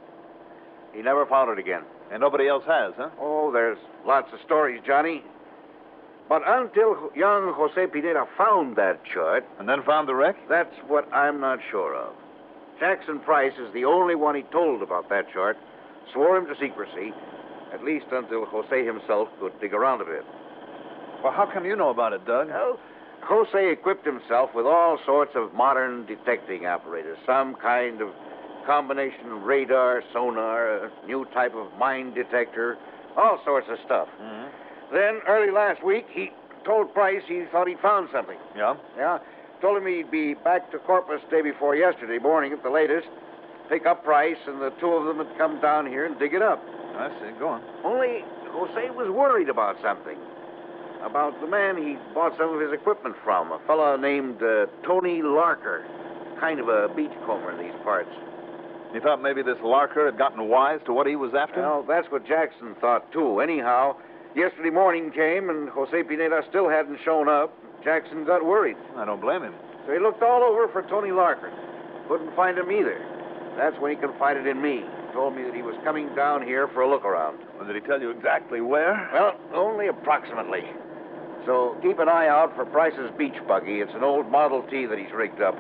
he never found it again. And nobody else has, huh? Oh, there's lots of stories, Johnny. But until young Jose Pineda found that chart... And then found the wreck? That's what I'm not sure of. Jackson Price is the only one he told about that chart, swore him to secrecy, at least until Jose himself could dig around a bit. Well, how come you know about it, Doug? Well, Jose equipped himself with all sorts of modern detecting apparatus, some kind of combination of radar, sonar, a new type of mine detector, all sorts of stuff. Mm-hmm. Then, early last week, he told Price he thought he'd found something. Yeah? Yeah. Told him he'd be back to Corpus day before yesterday morning at the latest, pick up Price, and the two of them would come down here and dig it up. I see. Go on. Only Jose was worried about something. About the man he bought some of his equipment from, a fellow named Tony Larker. Kind of a beachcomber in these parts. You thought maybe this Larker had gotten wise to what he was after? Well, that's what Jackson thought, too. Anyhow, yesterday morning came, and Jose Pineda still hadn't shown up. Jackson got worried. I don't blame him. So he looked all over for Tony Larker. Couldn't find him either. That's when he confided in me. Told me that he was coming down here for a look around. Well, did he tell you exactly where? Well, only approximately. So keep an eye out for Price's beach buggy. It's an old Model T that he's rigged up.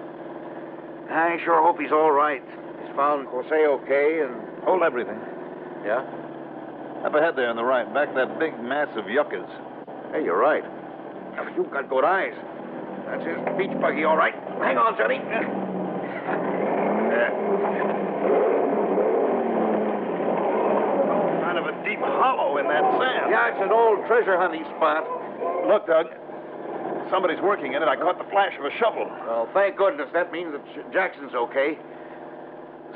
I sure hope he's all right. He's found Jose okay and... Hold everything. Yeah? Up ahead there on the right, back of that big mass of yuccas. Hey, you're right. Now, you've got good eyes. That's his beach buggy, all right. Hang on, Johnny. Kind of a deep hollow in that sand. Yeah, it's an old treasure hunting spot. Look, Doug. Somebody's working in it. I caught the flash of a shovel. Well, thank goodness. That means that Jackson's okay.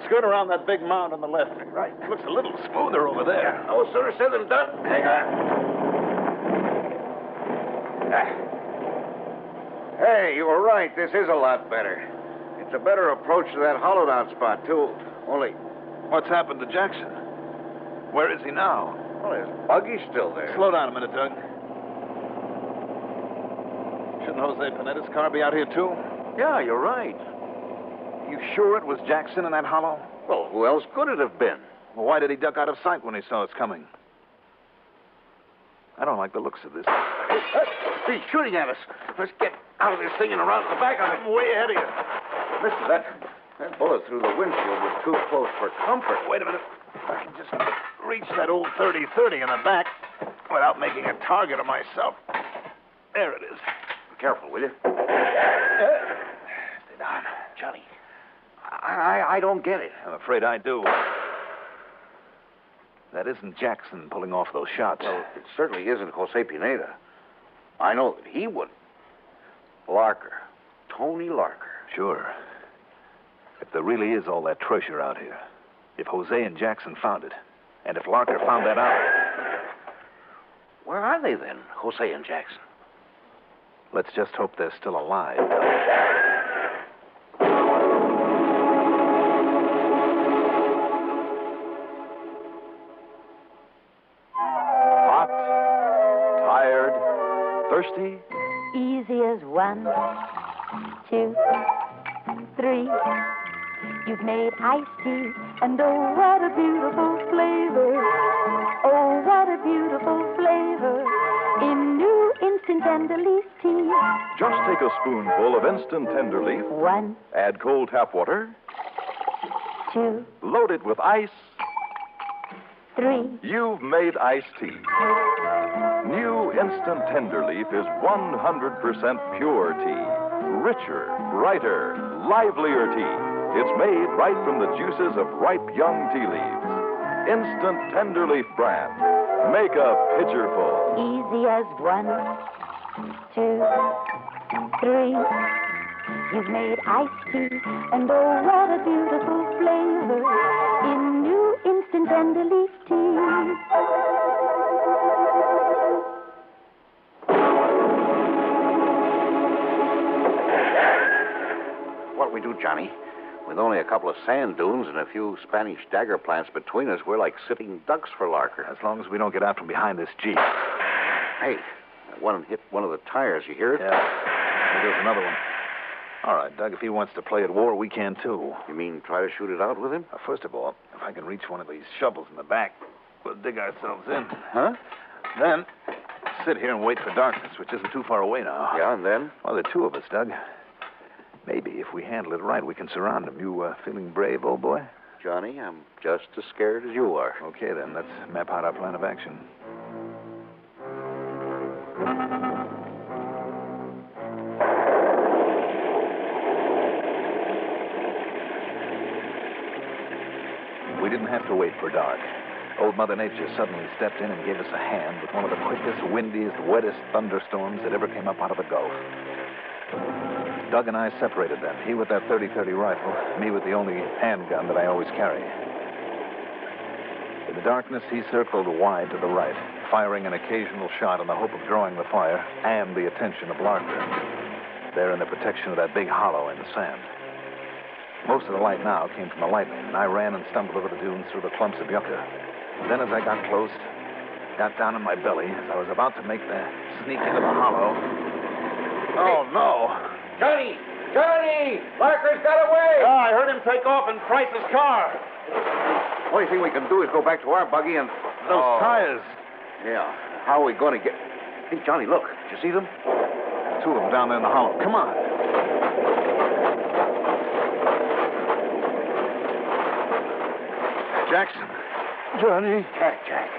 Skirt around that big mound on the left. Right. Looks a little smoother over there. Yeah, no sooner said than done. Hang on. Hey, you were right. This is a lot better. It's a better approach to that hollowed-out spot, too. Only... What's happened to Jackson? Where is he now? Well, his buggy's still there. Slow down a minute, Doug. Shouldn't Jose Pineda's car be out here, too? Yeah, you're right. You sure it was Jackson in that hollow? Well, who else could it have been? Well, why did he duck out of sight when he saw us coming? I don't like the looks of this. He's shooting at us. Let's get out of this thing and around to the back of it. I'm way ahead of you. Listen, that bullet through the windshield was too close for comfort. Wait a minute. I can just reach that old 30-30 in the back without making a target of myself. There it is. Be careful, will you? Stay down. Johnny, I don't get it. I'm afraid I do. That isn't Jackson pulling off those shots. Well, it certainly isn't Jose Pineda. I know that he would. Larker. Tony Larker. Sure. If there really is all that treasure out here, if Jose and Jackson found it, and if Larker found that out... Where are they then, Jose and Jackson? Let's just hope they're still alive. Hot, tired, thirsty. Easy as 1, 2, 3. You've made iced tea, and oh, what a beautiful flavor. Oh, what a beautiful flavor in new instant tender leaf tea. Just take a spoonful of instant tender leaf. 1, Add cold tap water. 2, Load it with ice. 3. You've made iced tea. New instant tender leaf is 100% pure tea. Richer, brighter, livelier tea. It's made right from the juices of ripe young tea leaves. Instant tender leaf brand. Make a pitcher full. Easy as 1, 2, 3. You've made iced tea, and oh, what a beautiful flavor in new instant tender leaf tea. What'll we do, Johnny? With only a couple of sand dunes and a few Spanish dagger plants between us, we're like sitting ducks for Larker. As long as we don't get out from behind this Jeep. Hey, that one hit one of the tires. You hear it? Yeah. There goes another one. All right, Doug, if he wants to play at war, we can too. You mean try to shoot it out with him? First of all, if I can reach one of these shovels in the back, we'll dig ourselves in. Huh? Then sit here and wait for darkness, which isn't too far away now. Yeah, and then? Well, there are two of us, Doug. Maybe if we handle it right, we can surround him. You feeling brave, old boy? Johnny, I'm just as scared as you are. Okay, then. Let's map out our plan of action. We didn't have to wait for dark. Old Mother Nature suddenly stepped in and gave us a hand with one of the quickest, windiest, wettest thunderstorms that ever came up out of the Gulf. Doug and I separated then, he with that .30-30 rifle, me with the only handgun that I always carry. In the darkness, he circled wide to the right, firing an occasional shot in the hope of drawing the fire and the attention of Larker, there in the protection of that big hollow in the sand. Most of the light now came from the lightning, and I ran and stumbled over the dunes through the clumps of yucca. Then as I got close, got down on my belly, as I was about to make the sneak into the hollow. Oh, no. Johnny! Johnny! Larker's got away! I heard him take off in Price's car. Only thing we can do is go back to our buggy and... Those tires. Yeah. How are we going to get... Hey, Johnny, look. Did you see them? Two of them down there in the hollow. Come on. Jackson. Johnny. Jack.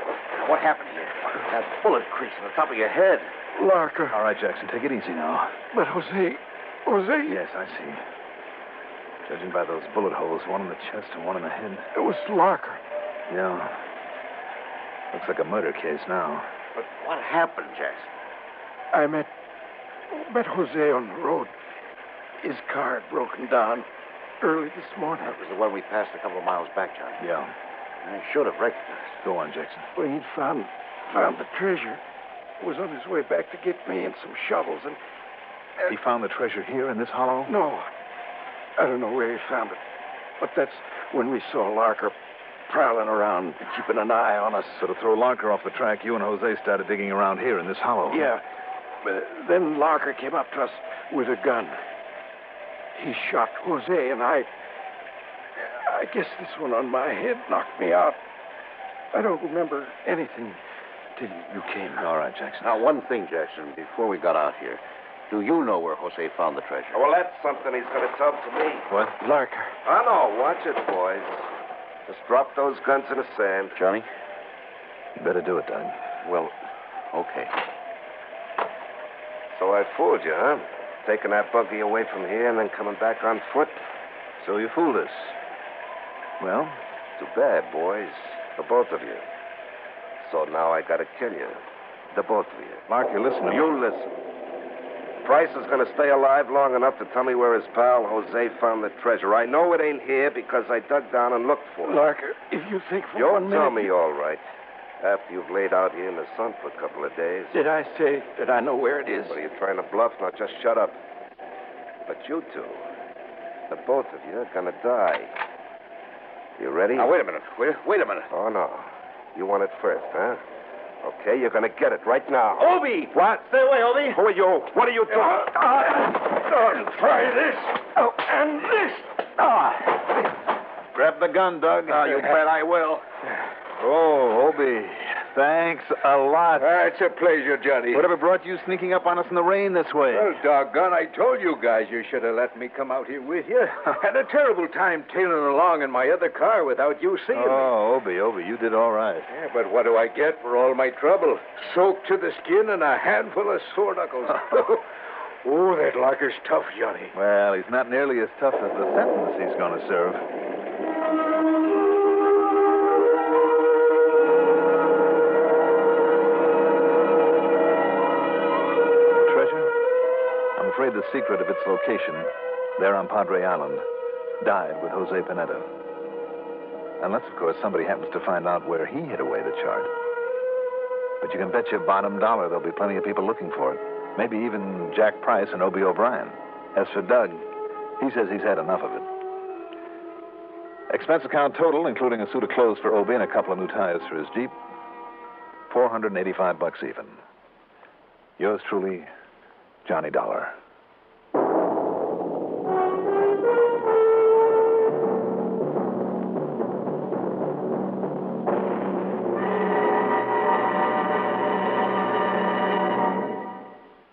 What happened here? That bullet crease on the top of your head. Larker. All right, Jackson, take it easy now. But Jose... Yes, I see. Judging by those bullet holes, one in the chest and one in the head. It was Larker. Yeah. Looks like a murder case now. But what happened, Jackson? I met Jose on the road. His car had broken down early this morning. That was the one we passed a couple of miles back, Johnny. Yeah. I should have recognized. Go on, Jackson. Well, he'd found the treasure. He was on his way back to get me and some shovels, and... He found the treasure here in this hollow? No. I don't know where he found it. But that's when we saw Larker prowling around, keeping an eye on us. So to throw Larker off the track, you and Jose started digging around here in this hollow. Yeah. But then Larker came up to us with a gun. He shot Jose, and I guess this one on my head knocked me out. I don't remember anything till you came. All right, Jackson. Now, one thing, Jackson, before we got out here. Do you know where Jose found the treasure? Well, that's something he's going to tell to me. What? Larker. I know. Watch it, boys. Just drop those guns in the sand. Johnny? You better do it, Doug. Well, okay. So I fooled you, huh? Taking that buggy away from here and then coming back on foot? So you fooled us. Well? Too bad, boys. For both of you. So now I got to kill you. The both of you. Larker, listen to me. You listen. Price is going to stay alive long enough to tell me where his pal Jose found the treasure. I know it ain't here because I dug down and looked for it. Larker, if you think for You'll 1 minute... tell me all right. After you've laid out here in the sun for a couple of days. Did I say that I know where it is? What, are you trying to bluff? Now, just shut up. But you two, the both of you, are going to die. You ready? Now, wait a minute. Wait a minute. Oh, no. You want it first, huh? Okay, you're going to get it right now. Obi! What? Stay away, Obi. Who are you? What are you doing? Try this. Oh, and this. Grab the gun, Doug. You bet I will. Oh, Obi. Thanks a lot. It's a pleasure, Johnny. Whatever brought you sneaking up on us in the rain this way? Well, doggone, I told you guys you should have let me come out here with you. Had a terrible time tailing along in my other car without you seeing me. Oh, Obi, you did all right. Yeah, but what do I get for all my trouble? Soaked to the skin and a handful of sore knuckles. Oh, that locker's tough, Johnny. Well, he's not nearly as tough as the sentence he's going to serve. Treasure? I'm afraid the secret of its location, there on Padre Island, died with Jose Pineda. Unless, of course, somebody happens to find out where he hid away the chart. But you can bet your bottom dollar there'll be plenty of people looking for it. Maybe even Jack Price and Obie O'Brien. As for Doug, he says he's had enough of it. Expense account total, including a suit of clothes for Obie and a couple of new tires for his Jeep, $485 even. Yours truly, Johnny Dollar.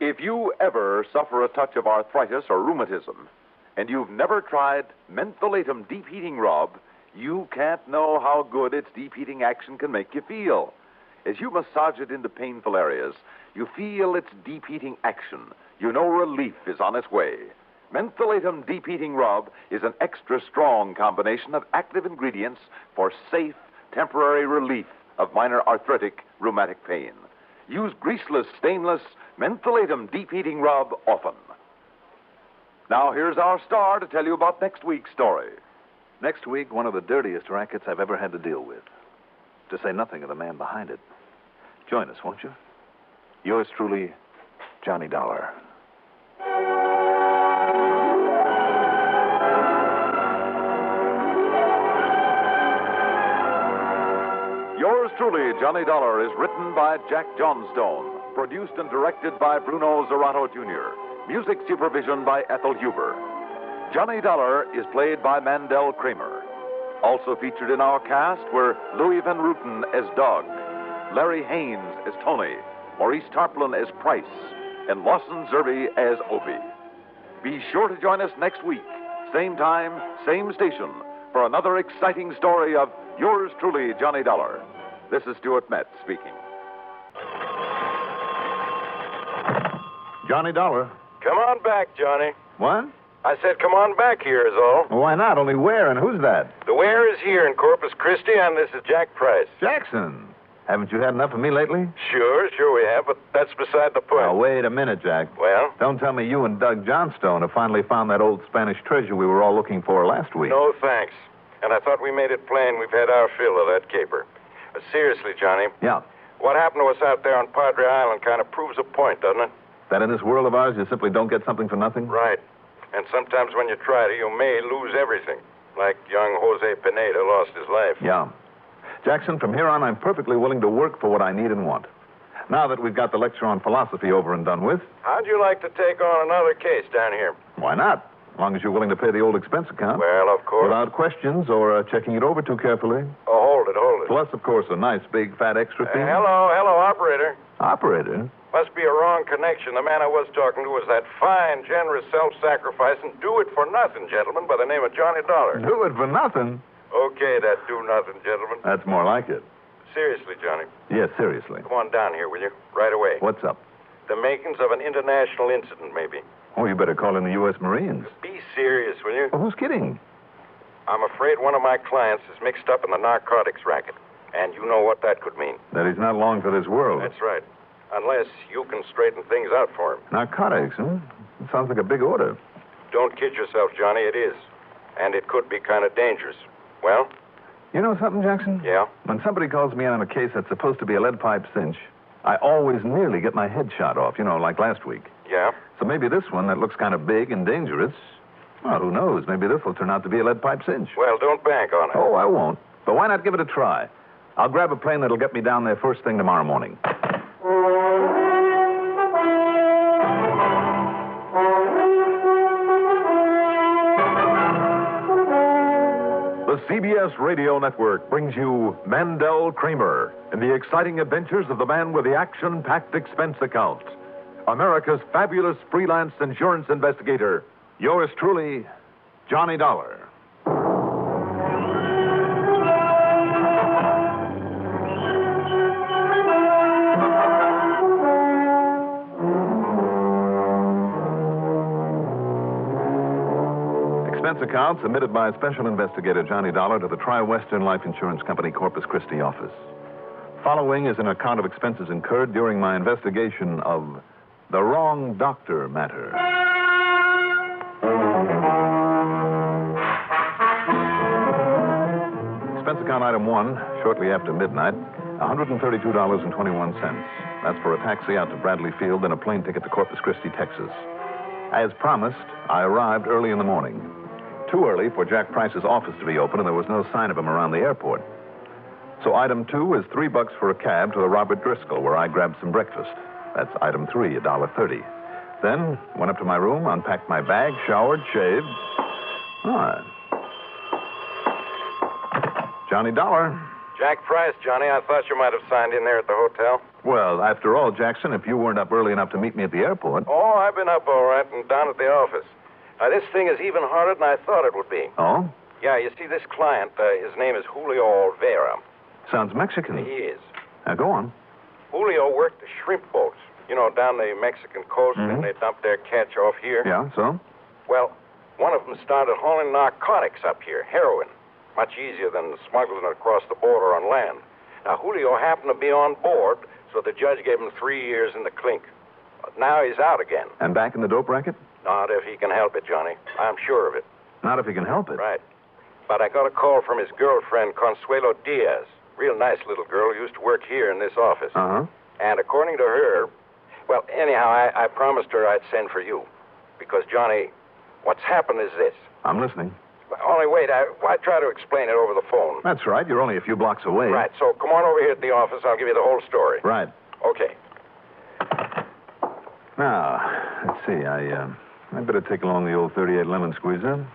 If you ever suffer a touch of arthritis or rheumatism, and you've never tried mentholatum deep heating rub, you can't know how good its deep heating action can make you feel. As you massage it into painful areas, you feel its deep heating action. You know relief is on its way. Mentholatum deep heating rub is an extra strong combination of active ingredients for safe, temporary relief of minor arthritic rheumatic pain. Use greaseless, stainless mentholatum deep heating rub often. Now here's our star to tell you about next week's story. Next week, one of the dirtiest rackets I've ever had to deal with. To say nothing of the man behind it. Join us, won't you? Yours truly, Johnny Dollar. Yours truly, Johnny Dollar, is written by Jack Johnstone, produced and directed by Bruno Zerato Jr., music supervision by Ethel Huber. Johnny Dollar is played by Mandel Kramer. Also featured in our cast were Louis Van Ruten as Doug, Larry Haynes as Tony, Maurice Tarplin as Price, and Lawson Zerby as Obie. Be sure to join us next week, same time, same station, for another exciting story of Yours truly, Johnny Dollar. This is Stuart Metz speaking. Johnny Dollar. Come on back, Johnny. What? I said come on back here is all. Well, why not? Only where and who's that? The where is here in Corpus Christi, and this is Jack Price. Jackson. Haven't you had enough of me lately? Sure we have, but that's beside the point. Now, wait a minute, Jack. Well? Don't tell me you and Doug Johnstone have finally found that old Spanish treasure we were all looking for last week. No, thanks. And I thought we made it plain we've had our fill of that caper. But seriously, Johnny. Yeah. What happened to us out there on Padre Island kind of proves a point, doesn't it? That in this world of ours, you simply don't get something for nothing? Right. And sometimes when you try to, you may lose everything. Like young Jose Pineda lost his life. Yeah. Jackson, from here on, I'm perfectly willing to work for what I need and want. Now that we've got the lecture on philosophy over and done with. How'd you like to take on another case down here? Why not? As long as you're willing to pay the old expense account. Well, of course. Without questions or checking it over too carefully. Oh, hold it. Plus, of course, a nice, big, fat extra fee. Hello, operator. Operator? Must be a wrong connection. The man I was talking to was that fine, generous, self-sacrificing, do-it-for-nothing gentleman by the name of Johnny Dollar. Do it for nothing? Okay, that do-nothing gentleman. That's more like it. Seriously, Johnny. Yes, seriously. Come on down here, will you? Right away. What's up? The makings of an international incident, maybe. Oh, you better call in the U.S. Marines. Be serious, will you? Well, who's kidding? I'm afraid one of my clients is mixed up in the narcotics racket. And you know what that could mean. That he's not long for this world. That's right. Unless you can straighten things out for him. Narcotics, huh? It sounds like a big order. Don't kid yourself, Johnny. It is. And it could be kind of dangerous. Well? You know something, Jackson? Yeah? When somebody calls me in on a case that's supposed to be a lead pipe cinch, I always nearly get my head shot off, like last week. Yeah? So maybe this one that looks kind of big and dangerous, well, who knows? Maybe this will turn out to be a lead pipe cinch. Well, don't bank on it. Oh, I won't. But why not give it a try? I'll grab a plane that'll get me down there first thing tomorrow morning. The CBS Radio Network brings you Mandel Kramer in the exciting adventures of the man with the action-packed expense account. America's fabulous freelance insurance investigator. Yours truly, Johnny Dollar. expense account submitted by Special Investigator Johnny Dollar to the Tri-Western Life Insurance Company Corpus Christi office. Following is an account of expenses incurred during my investigation of the wrong doctor matter. Expense account item 1, shortly after midnight, $132.21. That's for a taxi out to Bradley Field and a plane ticket to Corpus Christi, Texas. As promised, I arrived early in the morning. Too early for Jack Price's office to be open, and there was no sign of him around the airport. So item 2 is $3 for a cab to the Robert Driscoll, where I grabbed some breakfast. That's item 3, $1.30. Then went up to my room, unpacked my bag, showered, shaved. Johnny Dollar. Jack Price, Johnny. I thought you might have signed in there at the hotel. Well, after all, Jackson, if you weren't up early enough to meet me at the airport. Oh, I've been up all right and down at the office. Now, this thing is even harder than I thought it would be. Oh? Yeah, you see, this client, his name is Julio Olvera. Sounds Mexican. He is. Now, go on. Julio worked the shrimp boats, down the Mexican coast, and they dump their catch off here. Yeah, so? Well, one of them started hauling narcotics up here, heroin. Much easier than smuggling it across the border on land. Now, Julio happened to be on board, so the judge gave him 3 years in the clink. But now he's out again. And back in the dope racket? Not if he can help it, Johnny. I'm sure of it. Not if he can help it? Right. But I got a call from his girlfriend, Consuelo Diaz. Real nice little girl who used to work here in this office. Uh-huh. And according to her, well, anyhow, I promised her I'd send for you. Because, Johnny, what's happened is this. I'm listening. Only wait, I try to explain it over the phone. That's right. You're only a few blocks away. Right, so come on over here at the office. I'll give you the whole story. Right. Okay. Now, let's see. I'd better take along the old 38 lemon squeezer.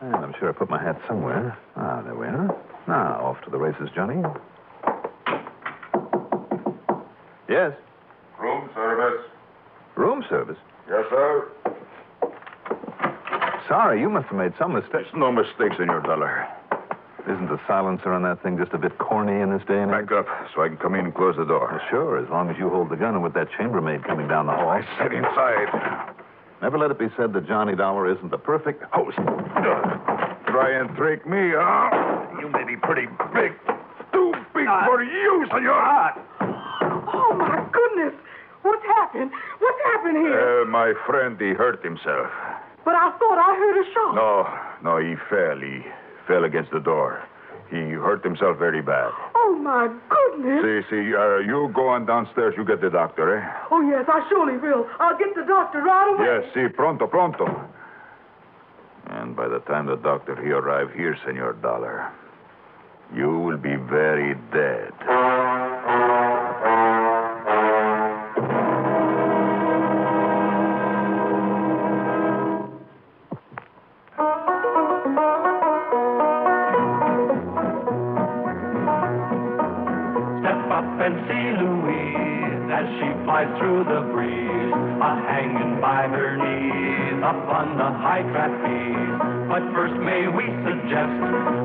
And I'm sure I put my hat somewhere. There we are. Now, off to the races, Johnny. Yes? Room service. Room service? Yes, sir. Sorry, you must have made some mistake. There's no mistake, Senor Dollar. Isn't the silencer on that thing just a bit corny in this day and age? Back up so I can come in and close the door. Well, sure, as long as you hold the gun and with that chambermaid coming down the hall. I said inside. Never let it be said that Johnny Dollar isn't the perfect host. Try and trick me, huh? You may be pretty big. Too big for you, senor. Oh, my goodness. What's happened? What's happened here? My friend, he hurt himself. But I thought I heard a shot. No, he fell. He fell against the door. He hurt himself very bad. Oh, my goodness. See, you go on downstairs. You get the doctor, eh? Oh, yes, I surely will. I'll get the doctor right away. Yes, pronto. And by the time the doctor he arrive here, Senor Dollar, you will be very dead. Through the breeze, hanging by her knees up on the high trapeze. But first may we suggest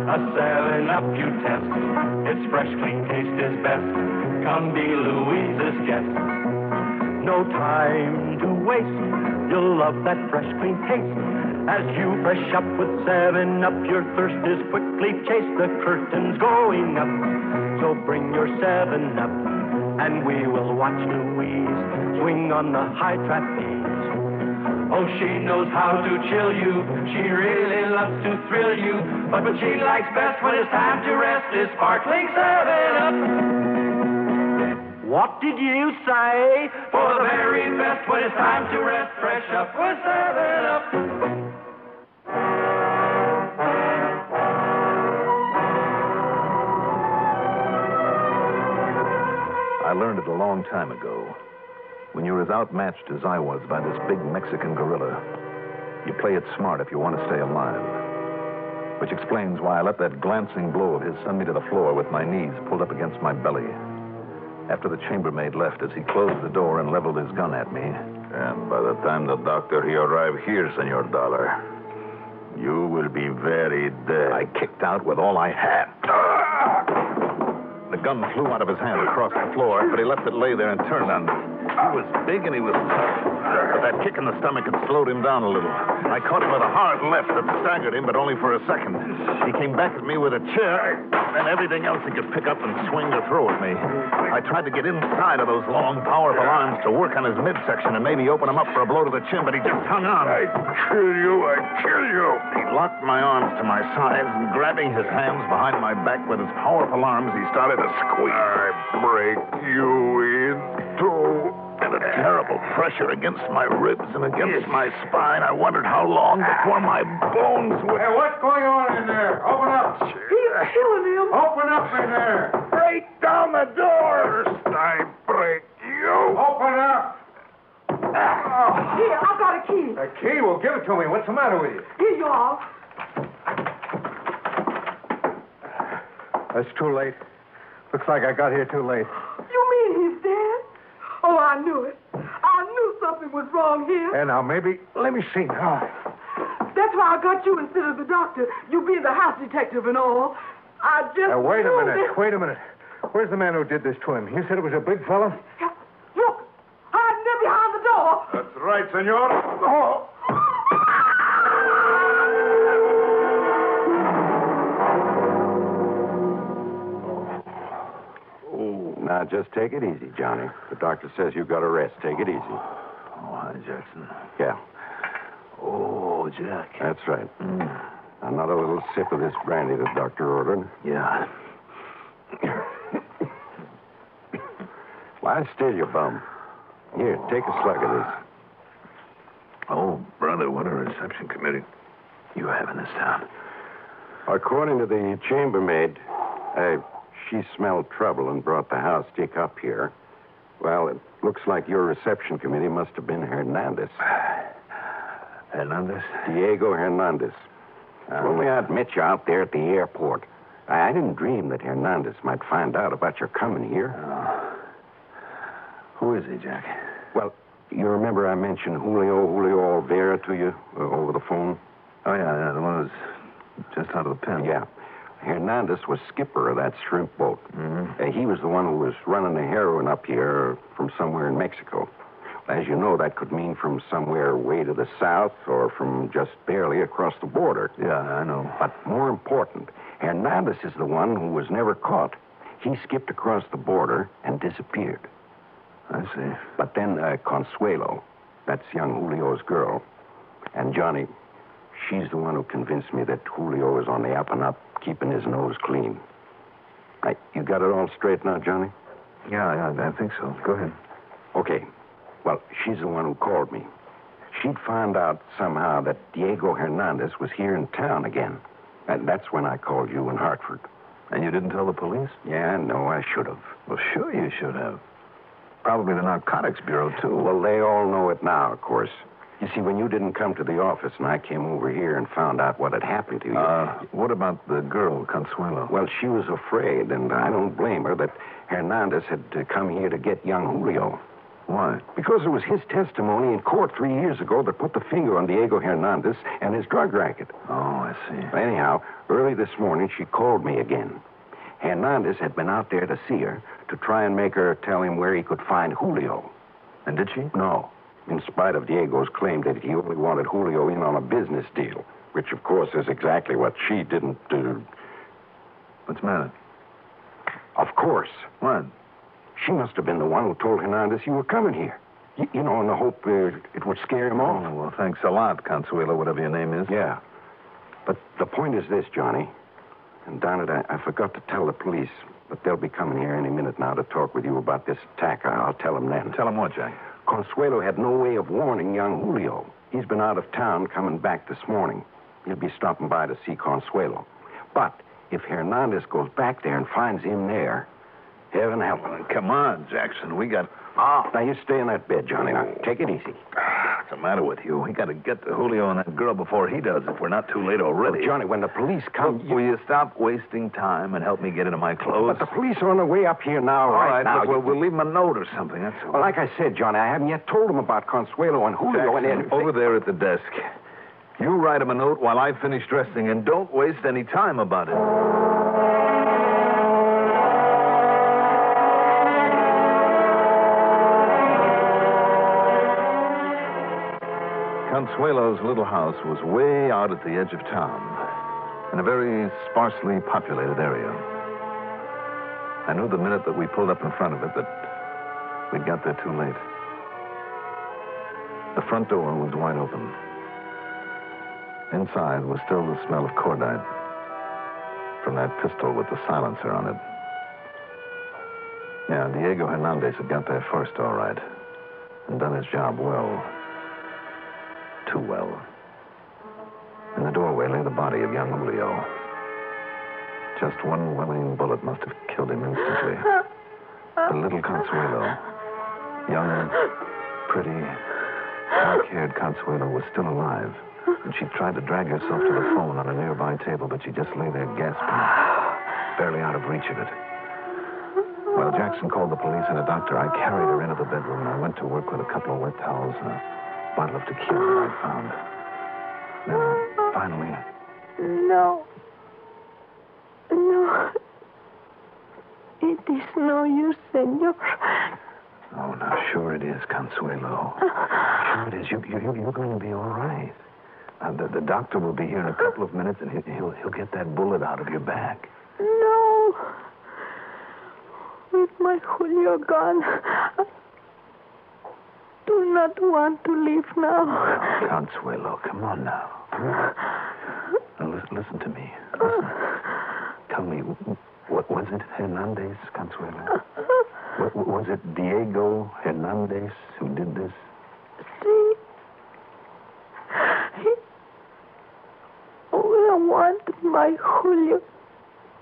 a 7-Up you test. Its fresh, clean taste is best. Come be Louise's guest. No time to waste. You'll love that fresh, clean taste. As you fresh up with 7-Up, your thirst is quickly chased. The curtain's going up, so bring your 7-Up. And we will watch Louise swing on the high trapeze. Oh, she knows how to chill you. She really loves to thrill you. But what she likes best when it's time to rest is sparkling 7-Up. What did you say? For the very best when it's time to rest, fresh up with 7-Up. I learned it a long time ago. When you're as outmatched as I was by this big Mexican gorilla, you play it smart if you want to stay alive. Which explains why I let that glancing blow of his send me to the floor with my knees pulled up against my belly. After the chambermaid left as he closed the door and leveled his gun at me. And by the time the doctor he arrive here, Senor Dollar, you will be very dead. I kicked out with all I had. The gun flew out of his hand across the floor, but he left it lay there and turned on me. He was big and he was tough. But that kick in the stomach had slowed him down a little. I caught him with a hard left that staggered him, but only for a second. He came back at me with a chair and everything else he could pick up and swing to throw at me. I tried to get inside of those long, powerful arms to work on his midsection and maybe open him up for a blow to the chin, but he just hung on. I'd kill you. He locked my arms to my sides, and grabbing his hands behind my back with his powerful arms, he started to squeeze. I break you in two. And a terrible pressure against my ribs and against my spine. I wondered how long before my bones would... Hey, what's going on in there? Open up. He's killing him. Open up in there. Break down the door. First I break you. Open up. Here, I got a key. A key? Well, give it to me. What's the matter with you? Here you are. That's too late. Looks like I got here too late. You mean he's dead? Oh, I knew it. I knew something was wrong here. And now, maybe... Let me see now. That's why I got you instead of the doctor. You being the house detective and all. I just... Now, wait a knew minute. that- Wait a minute. Where's the man who did this to him? You said it was a big fellow? Look, hiding there behind the door. That's right, senor. Oh. Now, just take it easy, Johnny. The doctor says you've got a rest. Take it easy. Oh, hi, Jackson. Yeah, Oh, Jack. that's right. Another little sip of this brandy the doctor ordered. Yeah. Lie still, you bum. Here, take a slug of this. Oh, brother, what a reception committee you have in this town. According to the chambermaid, she smelled trouble and brought the house stick up here. Well, it looks like your reception committee must have been Hernandez. Hernandez? Diego Hernandez. When we met you out there at the airport, I didn't dream that Hernandez might find out about your coming here. Who is he, Jack? Well, you remember I mentioned Julio Olvera to you over the phone? Oh, yeah, the one who's just out of the pen. Yeah. Hernandez was skipper of that shrimp boat. Mm-hmm. He was the one who was running the heroin up here from somewhere in Mexico. As you know, that could mean from somewhere way to the south or from just barely across the border. Yeah, I know. But more important, Hernandez is the one who was never caught. He skipped across the border and disappeared. I see. But then Consuelo, that's young Julio's girl, and Johnny, she's the one who convinced me that Julio is on the up and up, keeping his nose clean. You got it all straight now, Johnny? Yeah, I think so. Go ahead. Okay. Well, she's the one who called me. She'd found out somehow that Diego Hernandez was here in town again. And that's when I called you in Hartford. And you didn't tell the police? Yeah, no, I should have. Well, sure you should have. Probably the Narcotics Bureau, too. Well, they all know it now, of course. You see, when you didn't come to the office and I came over here and found out what had happened to you... what about the girl, Consuelo? Well, she was afraid, and I don't blame her, that Hernandez had come here to get young Julio. Why? Because it was his testimony in court 3 years ago that put the finger on Diego Hernandez and his drug racket. Oh, I see. Anyhow, early this morning, she called me again. Hernandez had been out there to see her to try and make her tell him where he could find Julio. And did she? No. In spite of Diego's claim that he only wanted Julio in on a business deal, which, of course, is exactly what she didn't do. What's the matter? Of course. What? She must have been the one who told Hernandez you were coming here. You know, in the hope it would scare him off. Oh, well, thanks a lot, Consuelo, whatever your name is. Yeah. But the point is this, Johnny. And darn it, I forgot to tell the police, but they'll be coming here any minute now to talk with you about this attack. I'll tell them then. Tell them what, Jack? Consuelo had no way of warning young Julio. He's been out of town, coming back this morning. He'll be stopping by to see Consuelo. But if Hernandez goes back there and finds him there, heaven help him. Come on, Jackson. We got... Now, you stay in that bed, Johnny. Now, take it easy. What's the matter with you? We got to get to Julio and that girl before he does, if we're not too late already. Well, Johnny, when the police come... Will you stop wasting time and help me get into my clothes? But the police are on their way up here now, right now. But we'll leave them a note or something, that's all. Well, like I said, Johnny, I haven't yet told them about Consuelo and Julio Jackson, and... over there at the desk. You write him a note while I finish dressing, and don't waste any time about it. Consuelo's little house was way out at the edge of town, in a very sparsely populated area. I knew the minute that we pulled up in front of it that we'd got there too late. The front door was wide open. Inside was still the smell of cordite from that pistol with the silencer on it. Yeah, Diego Hernandez had got there first, all right, and done his job well. Too well. In the doorway lay the body of young Julio. Just one well-aimed bullet must have killed him instantly. The little Consuelo, young, pretty, dark-haired Consuelo, was still alive. And she tried to drag herself to the phone on a nearby table, but she just lay there gasping, barely out of reach of it. While Jackson called the police and a doctor, I carried her into the bedroom, and I went to work with a couple of wet towels and a bottle of tequila that I found. Then, finally... No. It is no use, senor. Oh, now, sure it is, Consuelo. Sure it is. You're going to be all right. The doctor will be here in a couple of minutes, and he'll get that bullet out of your back. No. With my Julio gone, I do not want to leave now. Consuelo, come on now. Now listen to me. Listen. Tell me, what was it Hernandez, Consuelo? Was it Diego Hernandez who did this? See? I want my Julio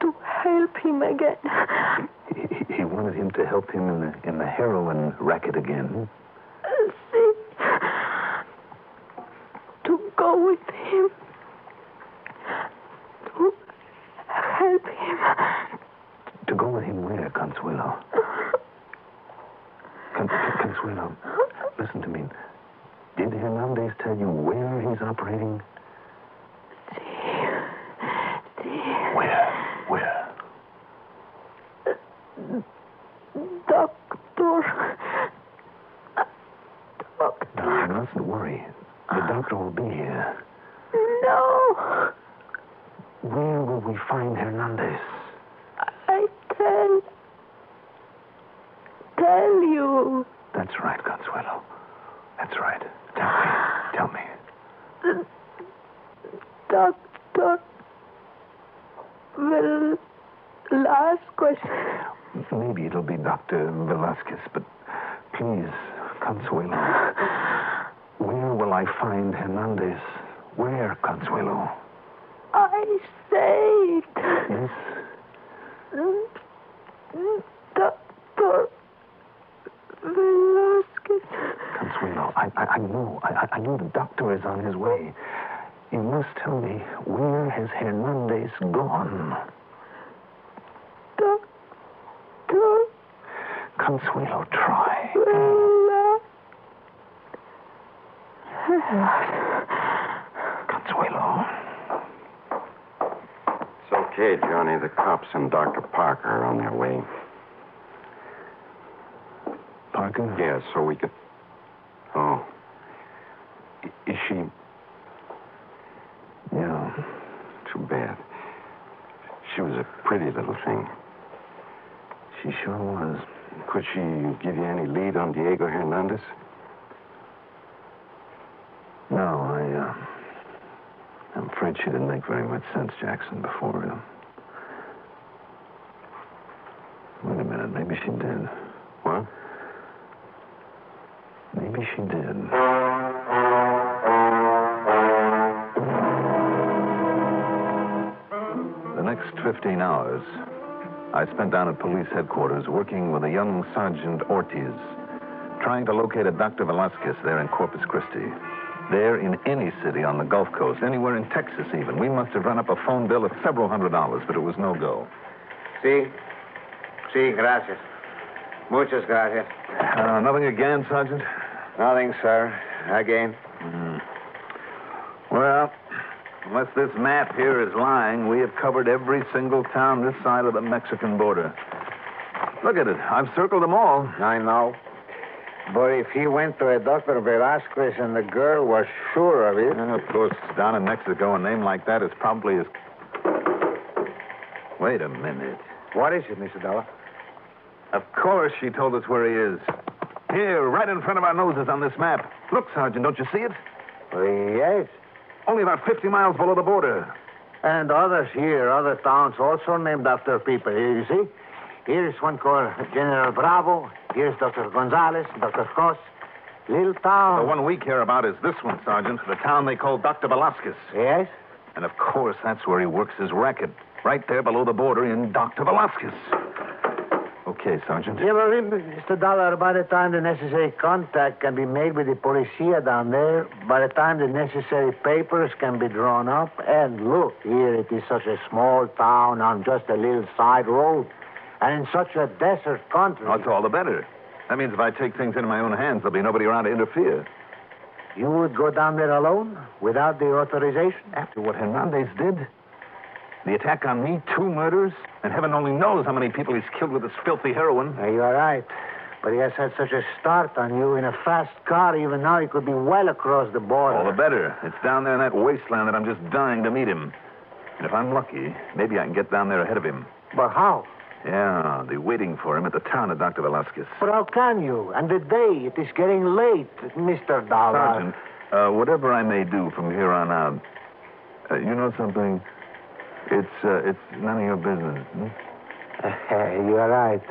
to help him again. He wanted him to help him in the heroin racket again. See? To go with him. To help him. To go with him where, Consuelo? Consuelo, listen to me. Did Hernandez tell you where he's operating? Where? Doctor. Now, you mustn't worry. The doctor will be here. No. Where will we find Hernandez? I can't tell you. That's right, Consuelo. That's right. Tell me. Doctor. Well, last question. Maybe it'll be Dr. Velasquez, but please, Consuelo. Where will I find Hernandez? Where, Consuelo? I say it. Yes? Dr. Velasquez. Consuelo, I know the doctor is on his way. You must tell me, where has Hernandez gone? Doctor. Consuelo, try. Consuelo. It's okay, Johnny. The cops and Dr. Parker are on their way. Parker? Yeah, so we could... Oh. Is she... Yeah. Too bad. She was a pretty little thing. She sure was. Could she give you any lead on Diego Hernandez? No, I'm afraid she didn't make very much sense, Jackson, before. Wait a minute, maybe she did. What? Maybe she did. The next 15 hours, I spent down at police headquarters working with a young Sergeant Ortiz, trying to locate a Dr. Velasquez there in Corpus Christi. There in any city on the Gulf Coast, anywhere in Texas even. We must have run up a phone bill of several $100s, but it was no go. Sí, gracias. Muchas gracias. Nothing again, Sergeant? Nothing, sir. Again. Well, unless this map here is lying, we have covered every single town this side of the Mexican border. Look at it. I've circled them all. I know. But if he went to a Dr. Velasquez and the girl was sure of it... Of course, down in Mexico, a name like that is probably as... Wait a minute. What is it, Mr. Dollar? Of course she told us where he is. Here, right in front of our noses on this map. Look, Sergeant, don't you see it? Yes. Only about 50 miles below the border. And others here, other towns also named after people. Here, you see? Here's one called General Bravo. Here's Dr. Gonzalez, Dr. Cos. Little town. The one we care about is this one, Sergeant. The town they call Dr. Velasquez. Yes? And, of course, that's where he works his racket. Right there below the border in Dr. Velasquez. Okay, Sergeant. Yeah, well, Mr. Dollar, by the time the necessary contact can be made with the policia down there, by the time the necessary papers can be drawn up, and look, here it is such a small town on just a little side road, and in such a desert country. Oh, it's all the better. That means if I take things into my own hands, there'll be nobody around to interfere. You would go down there alone, without the authorization? After what Hernandez did? The attack on me, 2 murders, and heaven only knows how many people he's killed with this filthy heroin. You are right. But he has had such a start on you in a fast car, even now he could be well across the border. All the better. It's down there in that wasteland that I'm just dying to meet him. And if I'm lucky, maybe I can get down there ahead of him. But how? Yeah, I'll be waiting for him at the town of Dr. Velasquez. But how can you? And the day, it is getting late, Mr. Dollar. Sergeant, whatever I may do from here on out, you know something? It's none of your business. You are right.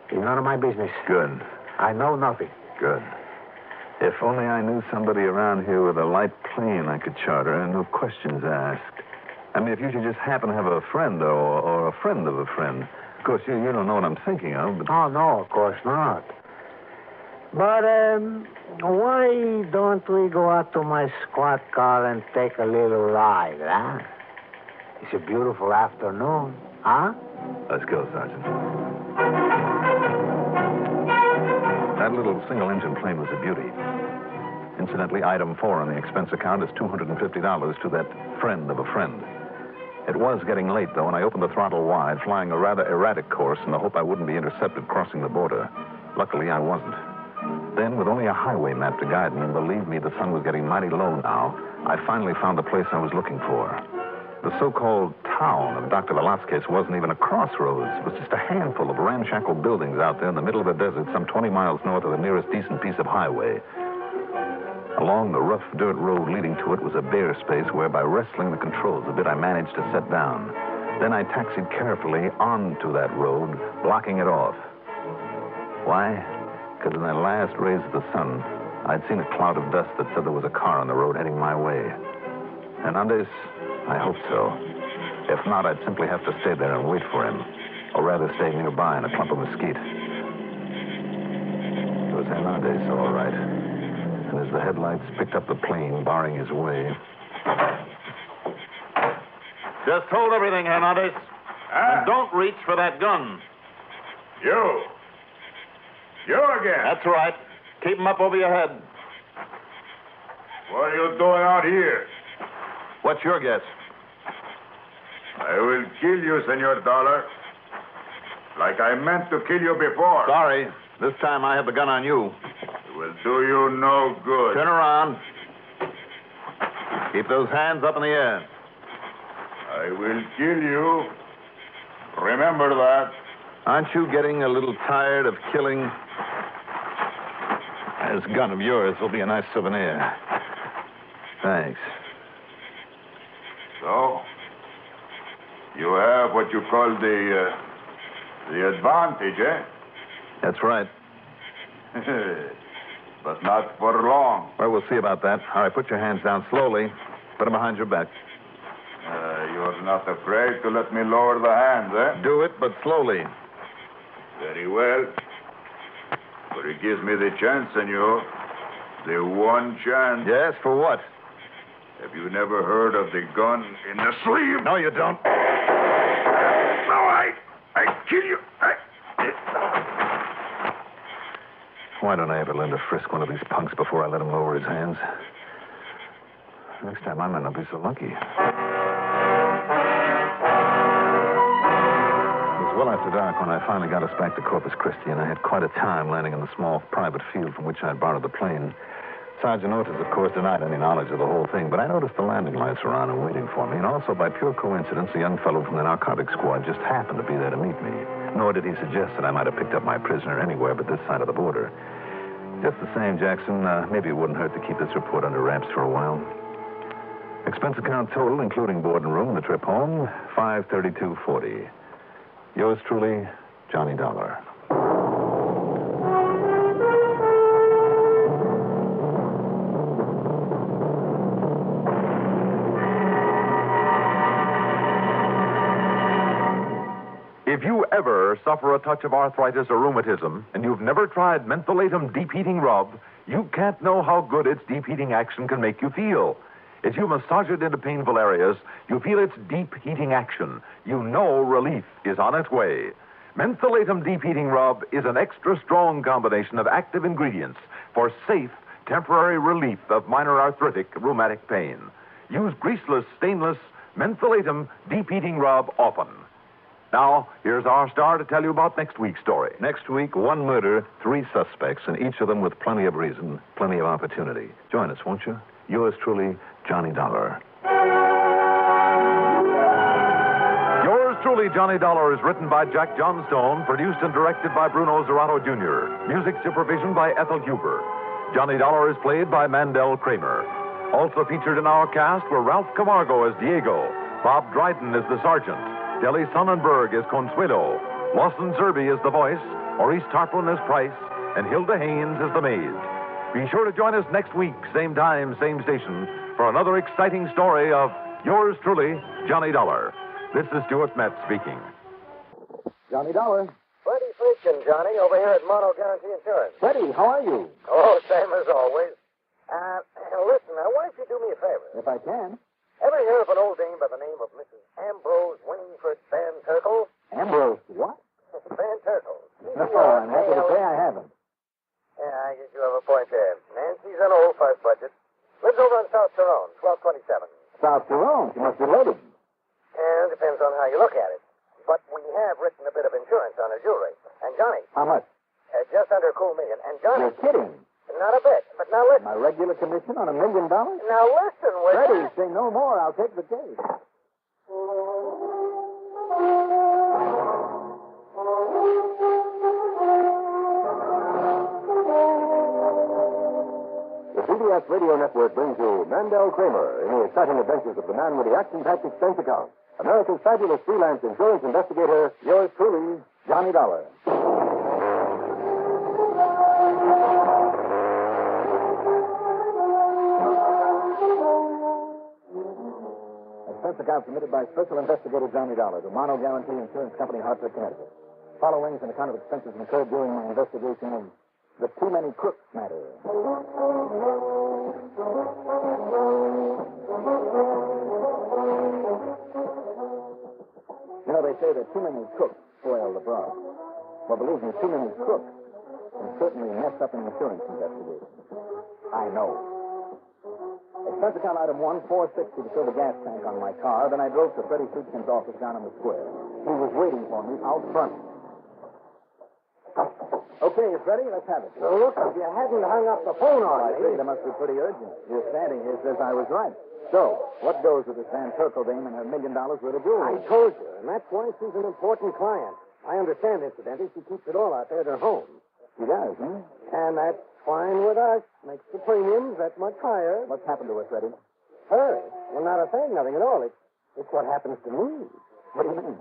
It's none of my business. Good. I know nothing. Good. If only I knew somebody around here with a light plane I could charter and no questions asked. I mean, if you should just happen to have a friend or a friend of a friend. Of course, you don't know what I'm thinking of, but... Oh, no, of course not. But, why don't we go out to my squad car and take a little ride, huh? It's a beautiful afternoon, huh? Let's go, Sergeant. That little single-engine plane was a beauty. Incidentally, item 4 on the expense account is $250 to that friend of a friend. It was getting late, though, and I opened the throttle wide, flying a rather erratic course in the hope I wouldn't be intercepted crossing the border. Luckily, I wasn't. Then, with only a highway map to guide me, and believe me, the sun was getting mighty low now, I finally found the place I was looking for. The so-called town of Dr. Velasquez wasn't even a crossroads. It was just a handful of ramshackle buildings out there in the middle of the desert, some 20 miles north of the nearest decent piece of highway. Along the rough dirt road leading to it was a bare space where, by wrestling the controls a bit, I managed to set down. Then I taxied carefully onto that road, blocking it off. Why? Because in the last rays of the sun, I'd seen a cloud of dust that said there was a car on the road heading my way. Hernandez? I hope so. If not, I'd simply have to stay there and wait for him. Or rather, stay nearby in a clump of mesquite. It was Hernandez, all right. And as the headlights picked up the plane, barring his way... Just hold everything, Hernandez. And don't reach for that gun. You again? That's right. Keep him up over your head. What are you doing out here? What's your guess? I will kill you, Senor Dollar. Like I meant to kill you before. Sorry. This time I have the gun on you. It will do you no good. Turn around. Keep those hands up in the air. I will kill you. Remember that. Aren't you getting a little tired of killing? This gun of yours will be a nice souvenir. Thanks. So, you have what you call the advantage, eh? That's right. But not for long. Well, we'll see about that. All right, put your hands down slowly. Put them behind your back. You're not afraid to let me lower the hands, eh? Do it, but slowly. Very well. But it gives me the chance, senor. The one chance. Yes, for what? Have you never heard of the gun in the sleeve? No, you don't. No, I kill you. Why don't I ever learn to frisk one of these punks before I let him lower his hands? Next time I might not be so lucky. It was well after dark when I finally got us back to Corpus Christi, and I had quite a time landing in the small private field from which I'd borrowed the plane. Sergeant Otis, of course, denied any knowledge of the whole thing, but I noticed the landing lights were on and waiting for me, and also, by pure coincidence, a young fellow from the narcotics squad just happened to be there to meet me. Nor did he suggest that I might have picked up my prisoner anywhere but this side of the border. Just the same, Jackson, maybe it wouldn't hurt to keep this report under wraps for a while. Expense account total, including board and room, the trip home, $532.40. Yours truly, Johnny Dollar. If you ever suffer a touch of arthritis or rheumatism, and you've never tried mentholatum deep heating rub, you can't know how good its deep heating action can make you feel. As you massage it into painful areas, you feel its deep heating action. You know relief is on its way. Mentholatum deep heating rub is an extra strong combination of active ingredients for safe, temporary relief of minor arthritic rheumatic pain. Use greaseless, stainless mentholatum deep heating rub often. Now, here's our star to tell you about next week's story. Next week, 1 murder, 3 suspects, and each of them with plenty of reason, plenty of opportunity. Join us, won't you? Yours truly, Johnny Dollar. Yours truly, Johnny Dollar, is written by Jack Johnstone, produced and directed by Bruno Zerato Jr., music supervision by Ethel Huber. Johnny Dollar is played by Mandel Kramer. Also featured in our cast were Ralph Camargo as Diego, Bob Dryden as the sergeant, Deli Sonnenberg as Consuelo, Lawson Zerby as the voice, Maurice Tarplin as Price, and Hilda Haynes as the maid. Be sure to join us next week, same time, same station, for another exciting story of yours truly, Johnny Dollar. This is Stuart Metz speaking. Johnny Dollar. Brady Friedkin, Johnny, over here at Mono Guarantee Insurance. Brady, how are you? Oh, same as always. Listen, now, why don't you do me a favor? If I can. Ever hear of an old dame by the name of Mrs. Ambrose Winifred Van Turkle? Ambrose, what? Van Turkle. No, I'm happy to say I haven't. Yeah, I guess you have a point there. Nancy's an old fuss budget. Lives over on South Tyrone, 1227. South Tyrone? She must be loaded. And depends on how you look at it. But we have written a bit of insurance on her jewelry. And Johnny. How much? Just under $2 million. And Johnny. You're kidding. Not a bit. But now listen. My regular commission on $1 million? Now listen, will Brady, you? say no more. I'll take the case. The CBS Radio Network brings you Mandel Kramer in the exciting adventures of the man with the action-packed expense account. America's fabulous freelance insurance investigator, yours truly, Johnny Dollar. Expense account submitted by Special Investigator Johnny Dollar to Mono Guarantee Insurance Company, Hartford, Connecticut. Following is an account of expenses incurred during my investigation of the Too Many Crooks matter. You know, they say that too many cooks spoil the broth. Well, believe me, too many crooks can certainly mess up an insurance investigation. I know. Expense account item 1, $460 to fill the gas tank on my car. Then I drove to Freddie Friedkin's office down in the square. He was waiting for me out front. Okay, it's ready. Let's have it. Now, look, if you hadn't hung up the phone on I me... think it must be pretty urgent. You're standing here says I was right. So, what goes with this Van Turkle dame and her $1 million worth of jewelry? I told you, and that's why she's an important client. I understand, incidentally, she keeps it all out there at her home. She does, huh? And that's fine with us. Makes the premiums that much higher. What's happened to her, Freddie? Her? Well, not a thing, nothing at all. It's what happens to me. What do you mean?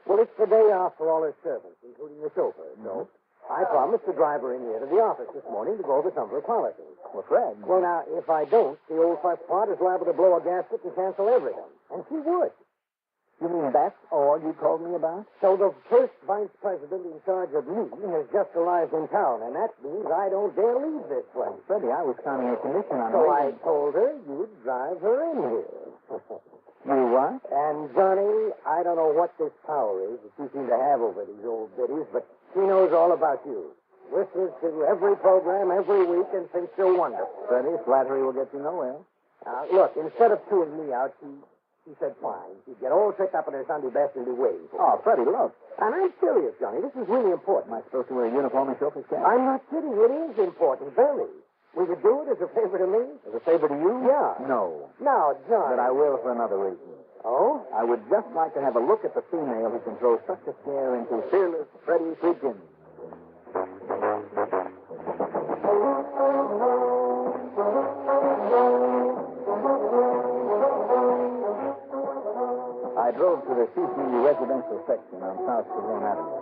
Well, it's the day off for all her servants, including the chauffeur. So I promised to drive her in here to the office this morning to go over some of her policies. Well, Fred. Well, now, if I don't, the old fuss pot is liable to blow a gasket and cancel everything. And she would. You mean that's all you told me about? So the first vice president in charge of me has just arrived in town, and that means I don't dare leave this place. Freddie, I was counting a commission on So her. I told her you'd drive her in here. You what? And, Johnny, I don't know what this power is that you seem to have over these old biddies, but she knows all about you. Listens to every program every week and thinks you're wonderful. Freddie, flattery will get you nowhere. Now, look, instead of chewing me out, She said fine. She'd get all tricked up in her Sunday best and be waiting for me. Oh, Freddie, look. And I'm serious, Johnny. This is really important. Am I supposed to wear a uniform and chauffeur's cap? I'm not kidding. It is important, very. Will you do it as a favor to me? As a favor to you? Yeah. No. Now, Johnny. But I will for another reason. Oh? I would just like to have a look at the female who can throw such a scare into fearless Freddie Friedkin. I drove to the CC residential section on South Trevone Avenue.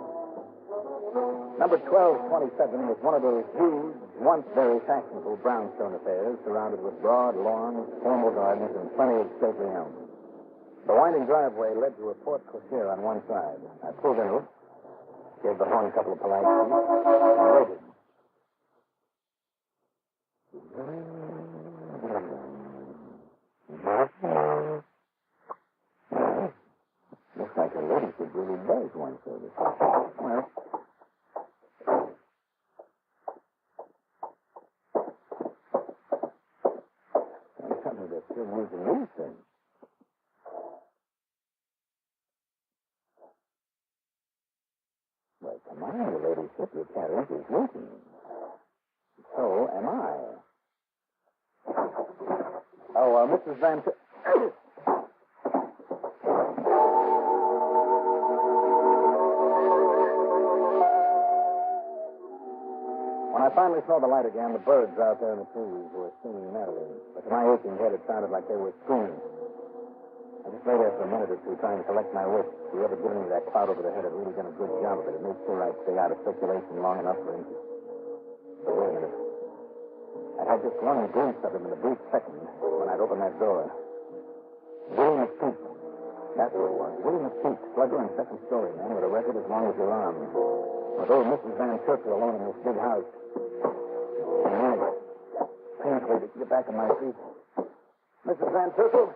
Number 1227 was one of those huge, once very fashionable brownstone affairs surrounded with broad lawns, formal gardens, and plenty of stately elms. The winding driveway led to a porte cochere on one side. I pulled into it, gave the horn a couple of polite beats, and waited. Looks like a ladyship really does one service. Well, I'm something that's still using these things. Well, come on, the ladyship your carriage is waiting. So am I. Oh, Mrs. Van... When I finally saw the light again, the birds out there in the trees were singing merrily. But to my aching head, it sounded like they were screaming. I just lay there for a minute or two trying to collect my wits. Whoever given me that cloud over the head had really done a good job of it. It made sure I'd stay out of circulation long enough for him to... But wait a minute. I had just one glimpse of him in a brief second when I'd opened that door. William Pete. That's what it was. William Pete, slugger and second story man with a record as long as your arm. With old Mrs. Van Turkle alone in this big house. And then, painfully to get back on my feet. Mrs. Van Turkle?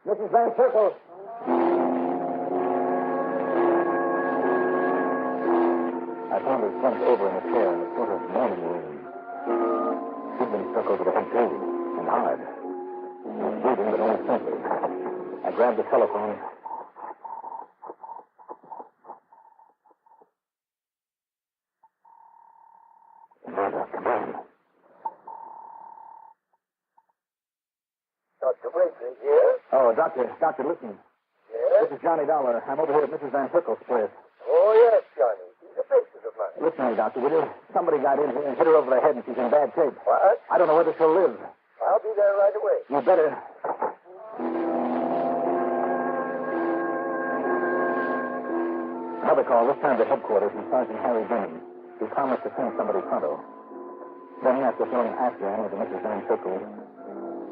Mrs. Van Turkle! I found her slumped over in a chair in a sort of morning room. She'd been struck over the head, too, and hard. She was breathing, but only faintly. I grabbed the telephone. Murder, come on. Dr. Brady here? Oh, Doctor, listen. Yes? This is Johnny Dollar. I'm over here at Mrs. Van Turkle's place. Oh, yes, Johnny. She's a patient of mine. Listen to me, Doctor, will you? Somebody got in here and hit her over the head, and she's in bad shape. What? I don't know whether she'll live. I'll be there right away. You better. Another call, this time to headquarters from Sergeant Harry Benham. He promised to send somebody pronto. Then, after throwing after him to Mrs. Van Turkle,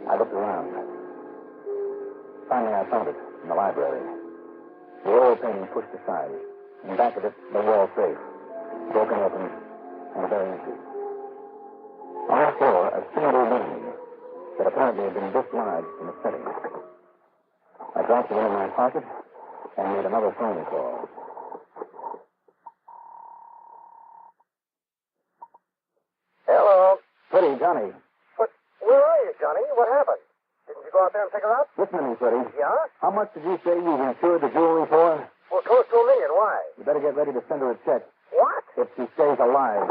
I looked around. Finally, I found it in the library. The oil painting pushed aside. And back of it, the wall safe. Broken open and very empty. On the floor, a single ring that apparently had been dislodged from the setting. I dropped it in my pocket and made another phone call. Hello. Freddie, Johnny. But where are you, Johnny? What happened? Didn't you go out there and pick her up? Listen to me, Freddie. Yeah? How much did you say you insured the jewelry for? Well, close to $1 million. Why? You better get ready to send her a check. What? If she stays alive.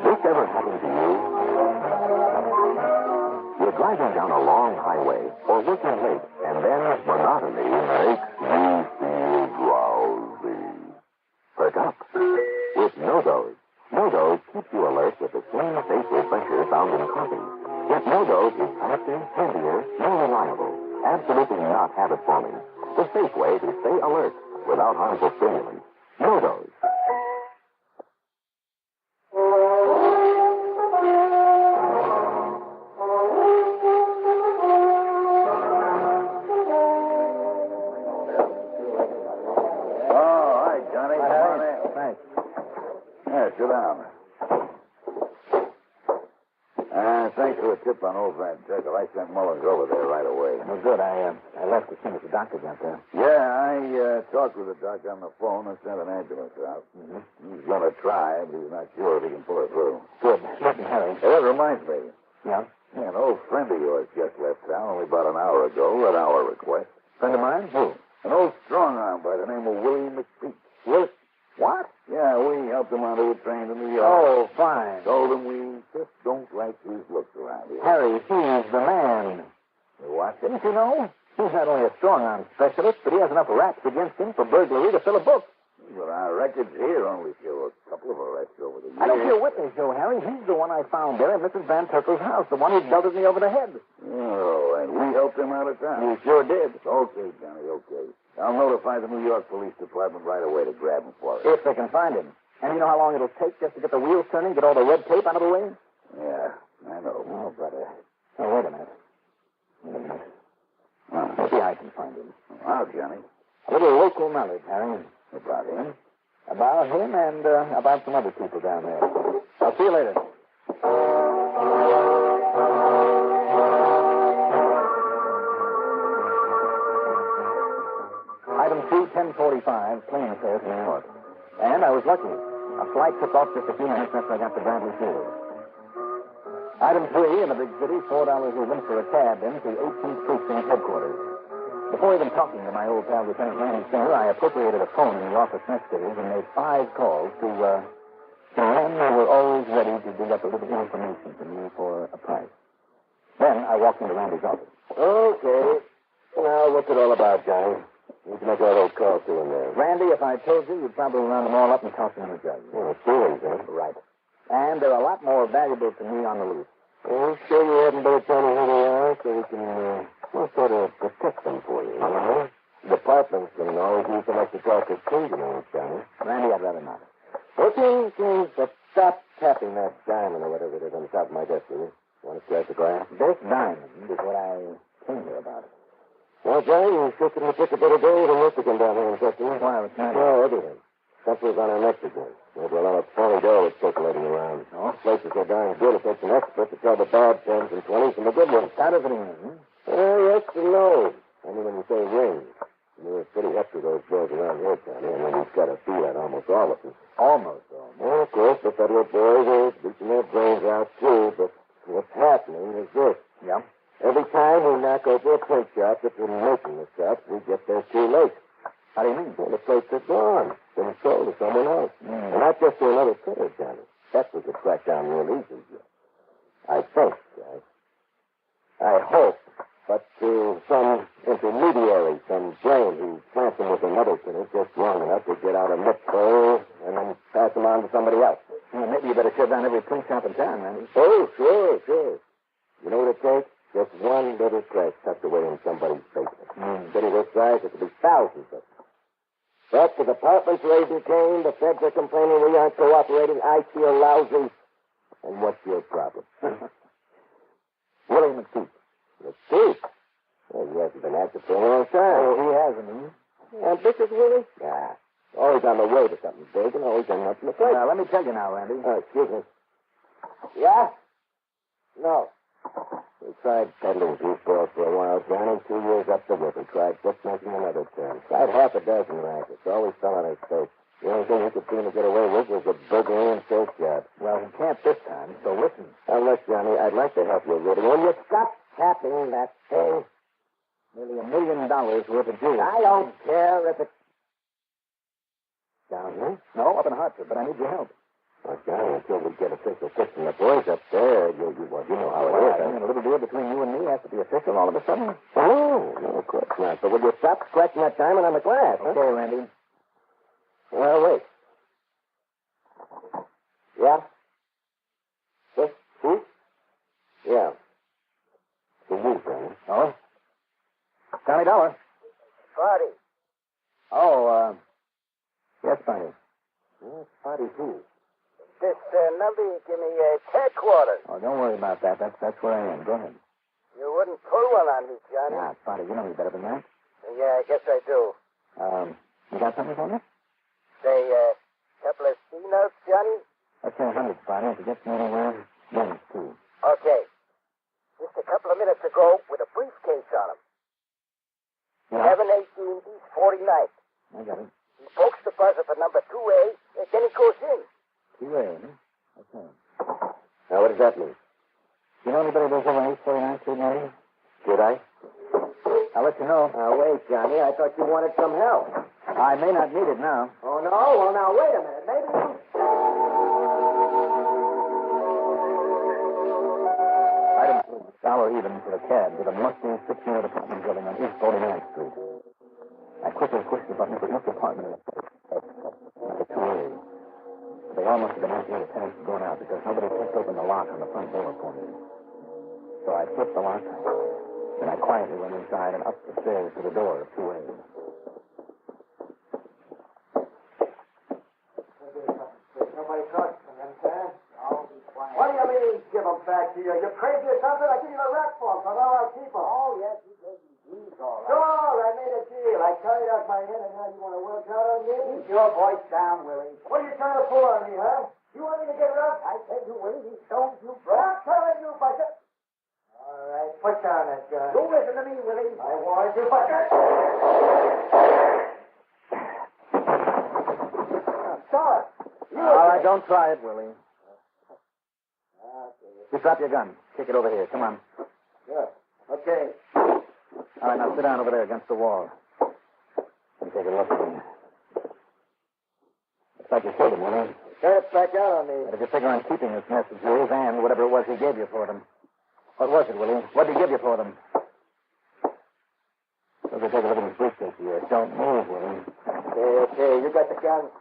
This ever happened to you? You're driving down a long highway or working late, and then monotony makes you feel drowsy. Perk up with No-Dose. No-Dose keeps you alert with the same safe refresher found in coffee. Yet No-Dose is faster, handier, more reliable. Absolutely not habit-forming. The safe way to stay alert without harmful stimulants. No-Dose. Thanks. Yeah, sit down. thanks for the tip on old Van Turkle. I sent Mullins over there right away. Well, good. I left as soon as the doctor got there. Yeah, I talked with the doctor on the phone and sent an ambulance out. Mm-hmm. He's going to try, but he's not sure if he can pull it through. Good. Let me hurry. Hey, that reminds me. Yeah? Yeah, an old friend of yours just left town only about an hour ago at our request. Friend of mine? Who? An old strong arm by the name of Willie McPeak. Willie? What? Yeah, we helped him onto a train to New York. Oh, fine. Told him we just don't like his looks around here. Harry, he's the man. What? Didn't you know? He's not only a strong-arm specialist, but he has enough raps against him for burglary to fill a book. Well, our records here only show a couple of arrests over the years. I don't care what they show, Harry. He's the one I found there at Mrs. Van Turkle's house, the one who belted me over the head. Oh, and we helped him out of town. You sure did. Okay, Johnny, okay. I'll notify the New York Police Department right away to grab him for us. If they can find him. And you know how long it'll take just to get the wheels turning, get all the red tape out of the way? Yeah, I know. Oh, brother. Oh, wait a minute. Maybe I can find him. Wow, Johnny. A little local knowledge, Harry. About him? About him and about some other people down there. I'll see you later. Item 2, 1045, plane fare to New York. And I was lucky. A flight took off just a few minutes after I got to Bradley Field. Item 3, in the big city, $4 even for a cab in to 18th Precinct headquarters. Before even talking to my old pal, Lieutenant Manning Singer, I appropriated a phone in the office next to his and made 5 calls to men who were always ready to dig up a little information to me for a price. Then I walked into Randy's office. Okay. Now, what's it all about, Johnny? You can make all those calls to him there. Randy, if I told you, you'd probably round them all up and toss them in the jug. Oh, feelings, huh? Right. And they're a lot more valuable to me on the loose. Well, sure you hadn't better tell me who they are so we can, sort of protect them for you, huh? Departments can always use some extra talk of king, you know, Johnny. Randy, I'd rather not. Okay, but stop tapping that diamond or whatever it is on the top of my desk, will you? Want to scratch the glass? This diamond is what I came here about. Well, Johnny, you sure couldn't pick a better day with a Mexican down here in Texas. Why, what's that? Oh, everything. Country's on our necks again. There's a lot of phony dough that's circulating around. Oh? Places so darn good, it takes an expert to tell the bad 10s and 20s from the good ones. How does it mean? Yes and no. I mean, when you say rings, you're pretty hefty those bills around here, Johnny. I mean, we've got a feel on almost all of them. Almost. Well, of course, the federal boys are beating their brains out, too, but what's happening is this. Yeah? Every time we knock over a print shop that's been making the stuff, we get there too late. How do you mean? Well, the plates are gone. Been sold to someone else. And not just to another printer, Johnny. That we could track down real easy. I think, I hope, but to some intermediary, some brain who plants them with another printer just long enough to get out a mitzvah and then pass them on to somebody else. Maybe you better shut down every print shop in town, Randy. Oh, sure. You know what it takes? Just one little crack tucked away in somebody's basement. City this size, it could be thousands of them. But the department's raising Cain, the feds are complaining we aren't cooperating, I feel lousy. And what's your problem? Willie McPeak. McPeak? Well, he hasn't been active for a long time. Oh, he hasn't, Ambitious, Willie? Nah. Always on the way to something big and always done nothing to play. Now, let me tell you now, Randy. Excuse me. Yeah? No. We tried peddling these girls for a while, Johnny. 2 years up the river. Tried just making another turn. Tried half a dozen rackets. Always fell on his face. The only thing he could seem to get away with was a burglary and safe job. Well, he can't this time, so listen. Now, look, Johnny, I'd like to help you, really. Will you stop tapping that thing? Nearly $1 million worth of jewels. I don't care if it's... Down here? No, up in Hartford, but I need your help. Well, Johnny, until we get official fix from the boys up there, you know how it is. I mean, a little deal between you and me has to be official all of a sudden? Oh, no, of course not. But will you stop scratching that diamond on the glass, huh? Okay, Randy. Well, wait. Yeah? This? Yeah. To you, Johnny. Oh? Johnny Dollar. Party. Oh, yes, Sonny. Party who? This number you give me headquarters. Oh, don't worry about that. That's where I am. Go ahead. You wouldn't pull one on me, Johnny. Nah, Spotty, you know me better than that. Yeah, I guess I do. You got something for me? Say, couple of C-notes, Johnny? Let's say 100, Spotty. If it gets me anywhere, then it's 2. Okay. just a couple of minutes ago with a briefcase on him. Yeah. 718 East 49th. I got it. He pokes the buzzer for number 2A, and then he goes in. 2A, huh? Okay. Now, what does that mean? You know anybody who lives over on East 49th Street, Mary? Did I? I'll let you know. Now, wait, Johnny. I thought you wanted some help. I may not need it now. Oh, no? Well, now, wait a minute. Maybe you... Item $1 even for a cab to the musty 16-unit apartment building on East 49th Street. I quickly pushed the button for each apartment. Number 2A. They all must have been asking the tenants going out because nobody pushed open the lock on the front door for me. So I flipped the lock, then I quietly went inside and up the stairs to the door of 2A. Nobody talks to them, Sam. What do you mean, give them back to you? You crazy or something? I give you a rec form, so now I'll keep them. Oh, yes, you gave me these, all right. Sure, I made a deal. I carried out my head, and now you want to work out on me? Keep your voice down, Willie. What are you trying to pull on me, huh? You want me to get rough? I said you, Willie. These stones you broke. I'm telling you, Buster. All right, put down that gun. You listen to me, Willie. I warned you, Buster. Start. All right, don't try it, Willie. Just drop your gun. Kick it over here. Come on. Sure. Okay. All right, now sit down over there against the wall. Let me take a look at you. Looks like you killed him, Willie. Turn it back out on me. But if you figure on keeping this mess of yours and whatever it was he gave you for them. What was it, Willie? What did he give you for them? Look, take a look at his briefcase here. Don't move, Willie. Okay. You got the gun.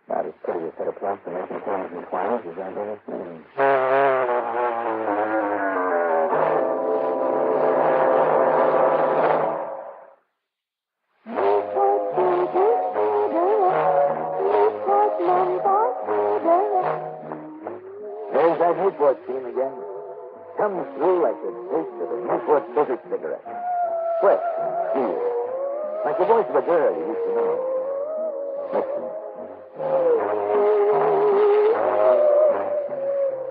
About as pretty a set of proclamation forms and flowers as I've ever seen. There's that Newport team again. Comes through like the taste of a Newport Desert cigarette. Fresh and clear. Like the voice of a girl you used to know. Listen.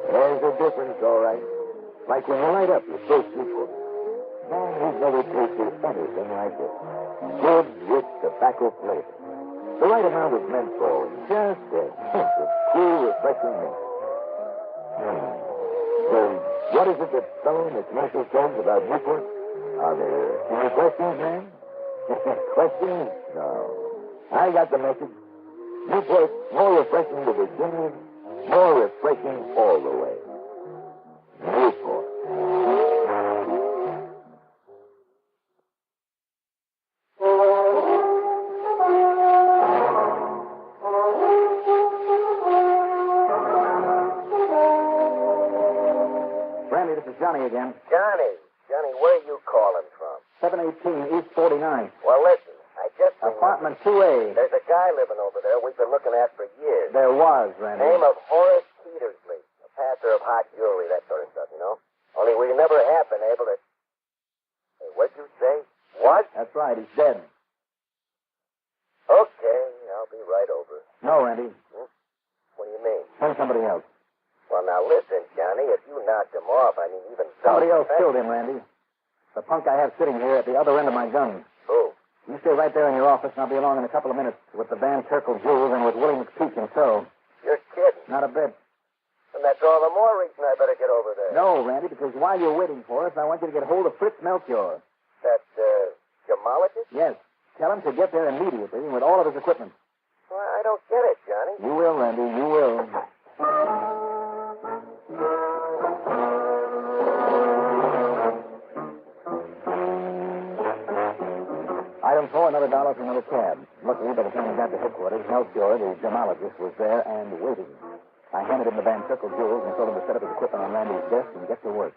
There's a difference, all right. Like when you light up your first Newport. Man, you've never tasted anything like it. Good, rich tobacco flavor. The right amount of menthol and just a hint of cool, refreshing mint. Well, what is it that someone that commercial says about Newport? Are there any questions, man? Questions? No. I got the message. Newport, more refreshing to begin with, more refreshing all the way. Newport. Brandy, this is Johnny again. Johnny, where are you calling from? 718 East 49th. Well, listen, I just... Apartment 2A. There's a guy living over there we've been looking at for years. There was, Randy. Name of Horace Petersley. A passer of hot jewelry, that sort of stuff, you know? Only we never have been able to... Hey, what'd you say? What? That's right, he's dead. Okay, I'll be right over. No, Randy. What do you mean? Send somebody else. Well, now listen, Johnny, if you knocked him off, I mean, even... Somebody else killed him, Randy. The punk I have sitting here at the other end of my gun. Who? You stay right there in your office, and I'll be along in a couple of minutes with the Van Terkel jewels and with Willie McPeak in tow. You're kidding. Not a bit. And that's all the more reason I better get over there. No, Randy, because while you're waiting for us, I want you to get hold of Fritz Melchior. That, gemologist? Yes. Tell him to get there immediately with all of his equipment. Well, I don't get it, Johnny. You will, Randy, you will. Item 4, another $1 for another cab. Luckily, by the time we got to headquarters, Melchior, the gemologist, was there and waiting. I handed him the Van Terkel jewels and told him to set up his equipment on Randy's desk and get to work.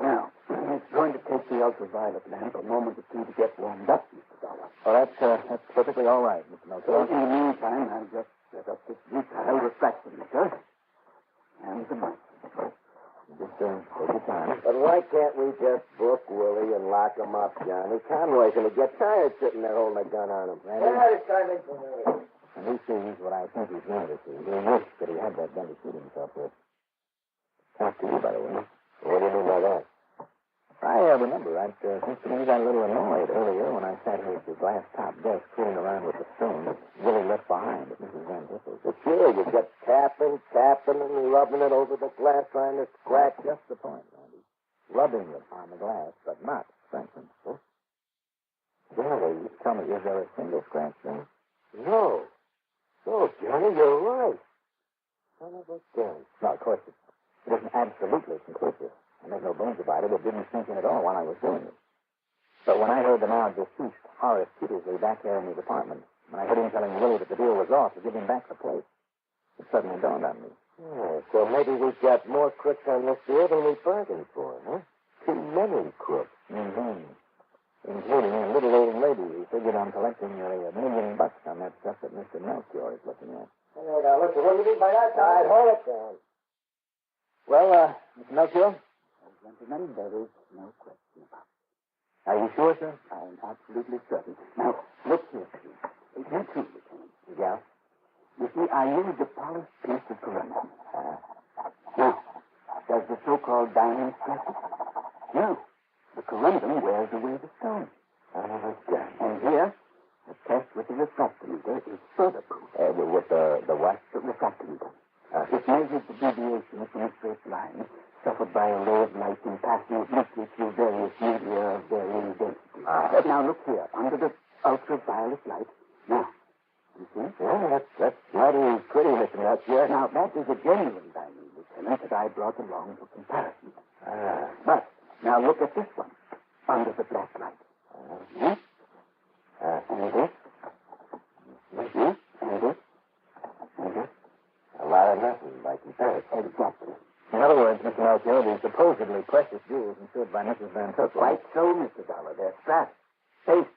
Now, it's going to take the ultraviolet lamp a moment or two to get warmed up, Mr. Dollar. Oh, that's perfectly all right, Mr. Melchior. So, in the meantime, I'll just set up this butyl refractometer and the microscope. Just take your time. But why can't we just book Willie and lock him up, Johnny? Conroy's going to get tired sitting there holding a gun on him. Randy? Yeah, it's time to... he sees what I think he's going to see. He wishes that he had that gun to shoot himself with. Talk to you, by the way. What do you mean by that? I remember that since he got a little annoyed earlier when I sat here at the glass-top desk fooling around with the stone that Willie left behind at Mrs. Van Tipple's. But sure, you kept tapping, and rubbing it over the glass, trying to scratch. That's just the point, Randy. Rubbing it on the glass, but not scratching. Huh? Johnny, you tell me, is there a single scratch there? No. No, Johnny, you're right. Son of a gun. No, of course, it isn't absolutely conclusive. I make no bones about it. It didn't sink in at all while I was doing it. But when I heard the now deceased Horace Petersley back there in his apartment, when I heard him telling Willie that the deal was off to give him back the place, it suddenly dawned on me. Yeah, so maybe we've got more crooks on this deal than we bargained for, huh? Too many crooks. Mm-hmm. Including a little old lady who figured on collecting nearly $1 million on that stuff that Mr. Melchior is looking at. Hey, now, listen, what do you mean by that? All right, hold it down. Well, Mr. Melchior? Gentlemen, there is no question about it. Are you sure, sir? I am absolutely certain. Now, look here, please. You too, Lieutenant. Yeah? You see, I used a polished piece of corundum. Now, does the so-called diamond stress it? No. The corundum wears away the stone. And here, the test with the refractometer is further proof. With the what? The refractometer. It measures the deviation from a straight line suffered by a ray of light in passing obliquely through various media of varying density. Now, look here, under the ultraviolet light. Now, you see? Yeah, that's mighty pretty, Mr. Melchior. Now, that is a genuine diamond, Lieutenant, that I brought along for comparison. But, now look at this one, under the black light. And this. And this. And this. A lot of nothing by comparison. Exactly. In other words, Mr. Melchior, these supposedly precious jewels insured by Mrs. Van Tippel. Quite so, Mr. Dollar. They're straps, paste,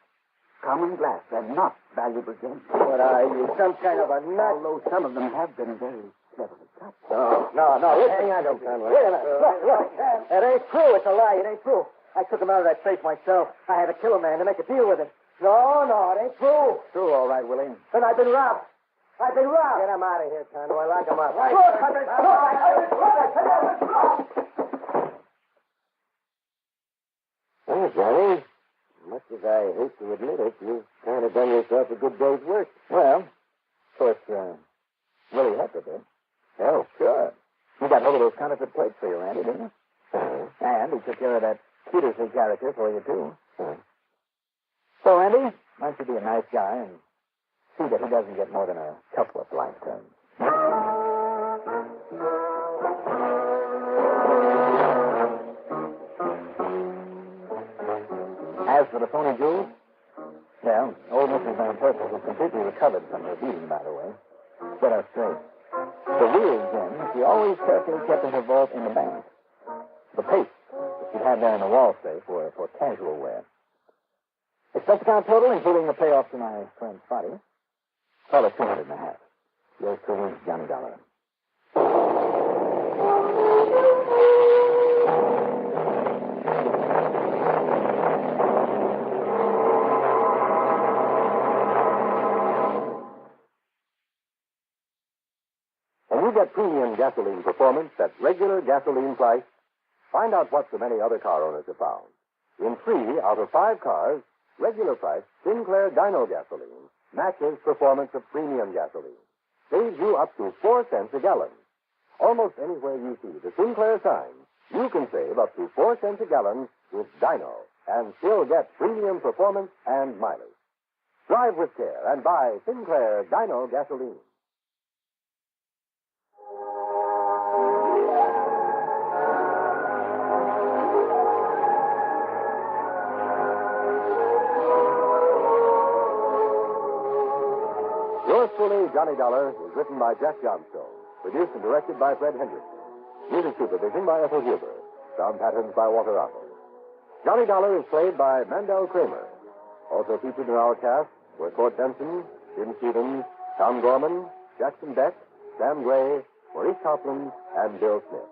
common glass. They're not valuable gems. What are you, some kind of a nut? Although some of them have been very cleverly cut. No. Hang on, don't Conway. Wait a minute. Look. It ain't true. It's a lie. It ain't true. I took him out of that safe myself. I had to kill a man to make a deal with him. No, it ain't true. It's true, all right, Willie. Then I've been robbed. Get him out of here, Conway. Lock him up. Right. Look, I've been robbed. Well, Johnny, much as I hate to admit it, you've kind of done yourself a good day's work. Well, of course, Willie Hepper did. Oh, sure. He got hold of those counterfeit plates for you, Randy, didn't he? And he took care of that Petersley character for you, too. So, Randy, why don't you be a nice guy and see that he doesn't get more than a couple of lifetimes. As for the phony jewels, well, old Mrs. Van Tippel was completely recovered from her beating, by the way. Get us straight. The real gems she always carefully kept in her vault in the bank. The paste that she had there in the wall safe were for casual wear. Expense account total, including the payoff to my friend Spotty, call it $250. Yours truly, Johnny Dollar. When you get premium gasoline performance at regular gasoline price, find out what so many other car owners have found. In 3 out of 5 cars, regular price Sinclair Dyno gasoline matches performance of premium gasoline. Saves you up to 4 cents a gallon. Almost anywhere you see the Sinclair sign, you can save up to 4 cents a gallon with Dyno and still get premium performance and mileage. Drive with care and buy Sinclair Dyno gasoline. Yours truly, Johnny Dollar, is written by Jack Johnstone, produced and directed by Fred Hendrickson. Music supervision by Ethel Huber. Sound patterns by Walter Otto. Johnny Dollar is played by Mandel Kramer. Also featured in our cast were Court Benson, Jim Stevens, Tom Gorman, Jackson Beck, Sam Gray, Maurice Copland, and Bill Smith.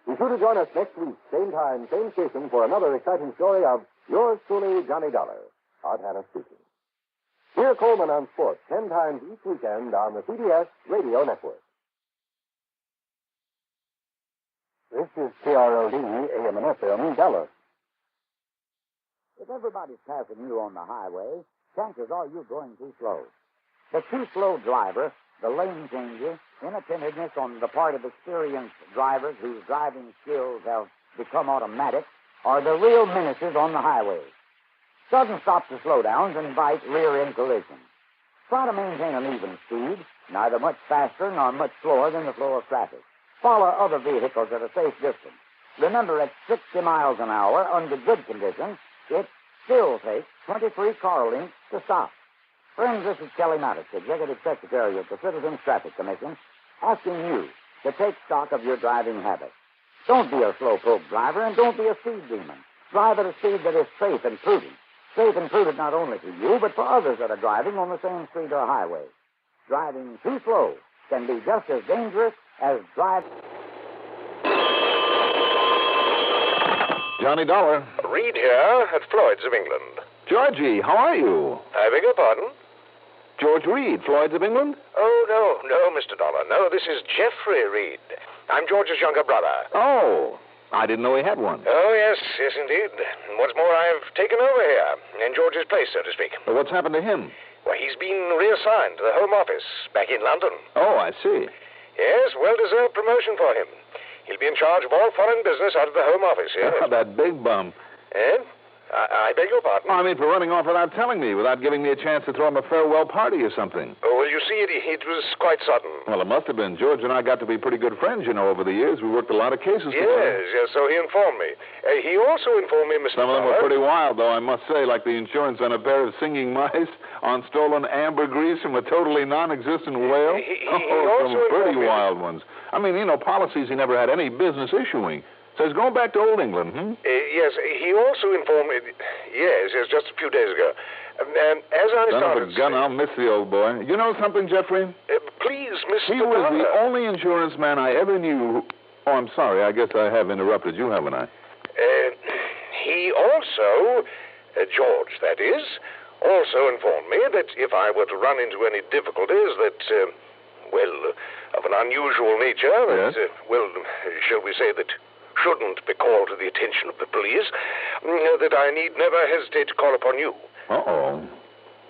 Be sure to join us next week, same time, same station, for another exciting story of yours truly, Johnny Dollar. Art Hannah speaking. Hear Coleman on sports 10 times each weekend on the CBS Radio Network. This is KRLD, AM and FM, Dallas. If everybody's passing you on the highway, chances are you're going too slow. The too slow driver, the lane changer, inattentiveness on the part of experienced drivers whose driving skills have become automatic are the real menaces on the highway. Sudden stops or slowdowns invite rear-end collisions. Try to maintain an even speed, neither much faster nor much slower than the flow of traffic. Follow other vehicles at a safe distance. Remember, at 60 miles an hour, under good conditions, it still takes 23 car lengths to stop. Friends, this is Kelly Maddox, Executive Secretary of the Citizens Traffic Commission, asking you to take stock of your driving habits. Don't be a slowpoke driver, and don't be a speed demon. Drive at a speed that is safe and prudent. Safe and prudent not only for you, but for others that are driving on the same street or highway. Driving too slow can be just as dangerous as driving... Johnny Dollar. Reed here at Floyd's of England. Georgie, how are you? I beg your pardon? George Reed, Floyd's of England? Oh, no, Mr. Dollar. No, this is Geoffrey Reed. I'm George's younger brother. Oh, I didn't know he had one. Oh, yes, indeed. What's more, I've taken over here, in George's place, so to speak. Well, what's happened to him? Well, he's been reassigned to the Home Office back in London. Oh, I see. Yes, well-deserved promotion for him. He'll be in charge of all foreign business out of the Home Office, yes. That big bum. Eh? I beg your pardon? I mean, for running off without telling me, without giving me a chance to throw him a farewell party or something. Oh, well, you see, it was quite sudden. Well, it must have been. George and I got to be pretty good friends, you know, over the years. We worked a lot of cases together. Yes, so he informed me. He also informed me, Mr. Some of them Dollar. were pretty wild, though, I must say, like the insurance on a pair of singing mice, on stolen ambergris from a totally non-existent whale. Some pretty wild ones. I mean, you know, policies he never had any business issuing. Says going back to old England, yes, he also informed me... Yes, just a few days ago. And as I Son started... of a gun, I'll miss the old boy. You know something, Jeffrey? Please, Mr. He was the only insurance man I ever knew... Oh, I'm sorry. I guess I have interrupted you, haven't I? He also... George, that is... also informed me that if I were to run into any difficulties that... of an unusual nature, that... shall we say that... shouldn't be called to the attention of the police, that I need never hesitate to call upon you. Uh-oh.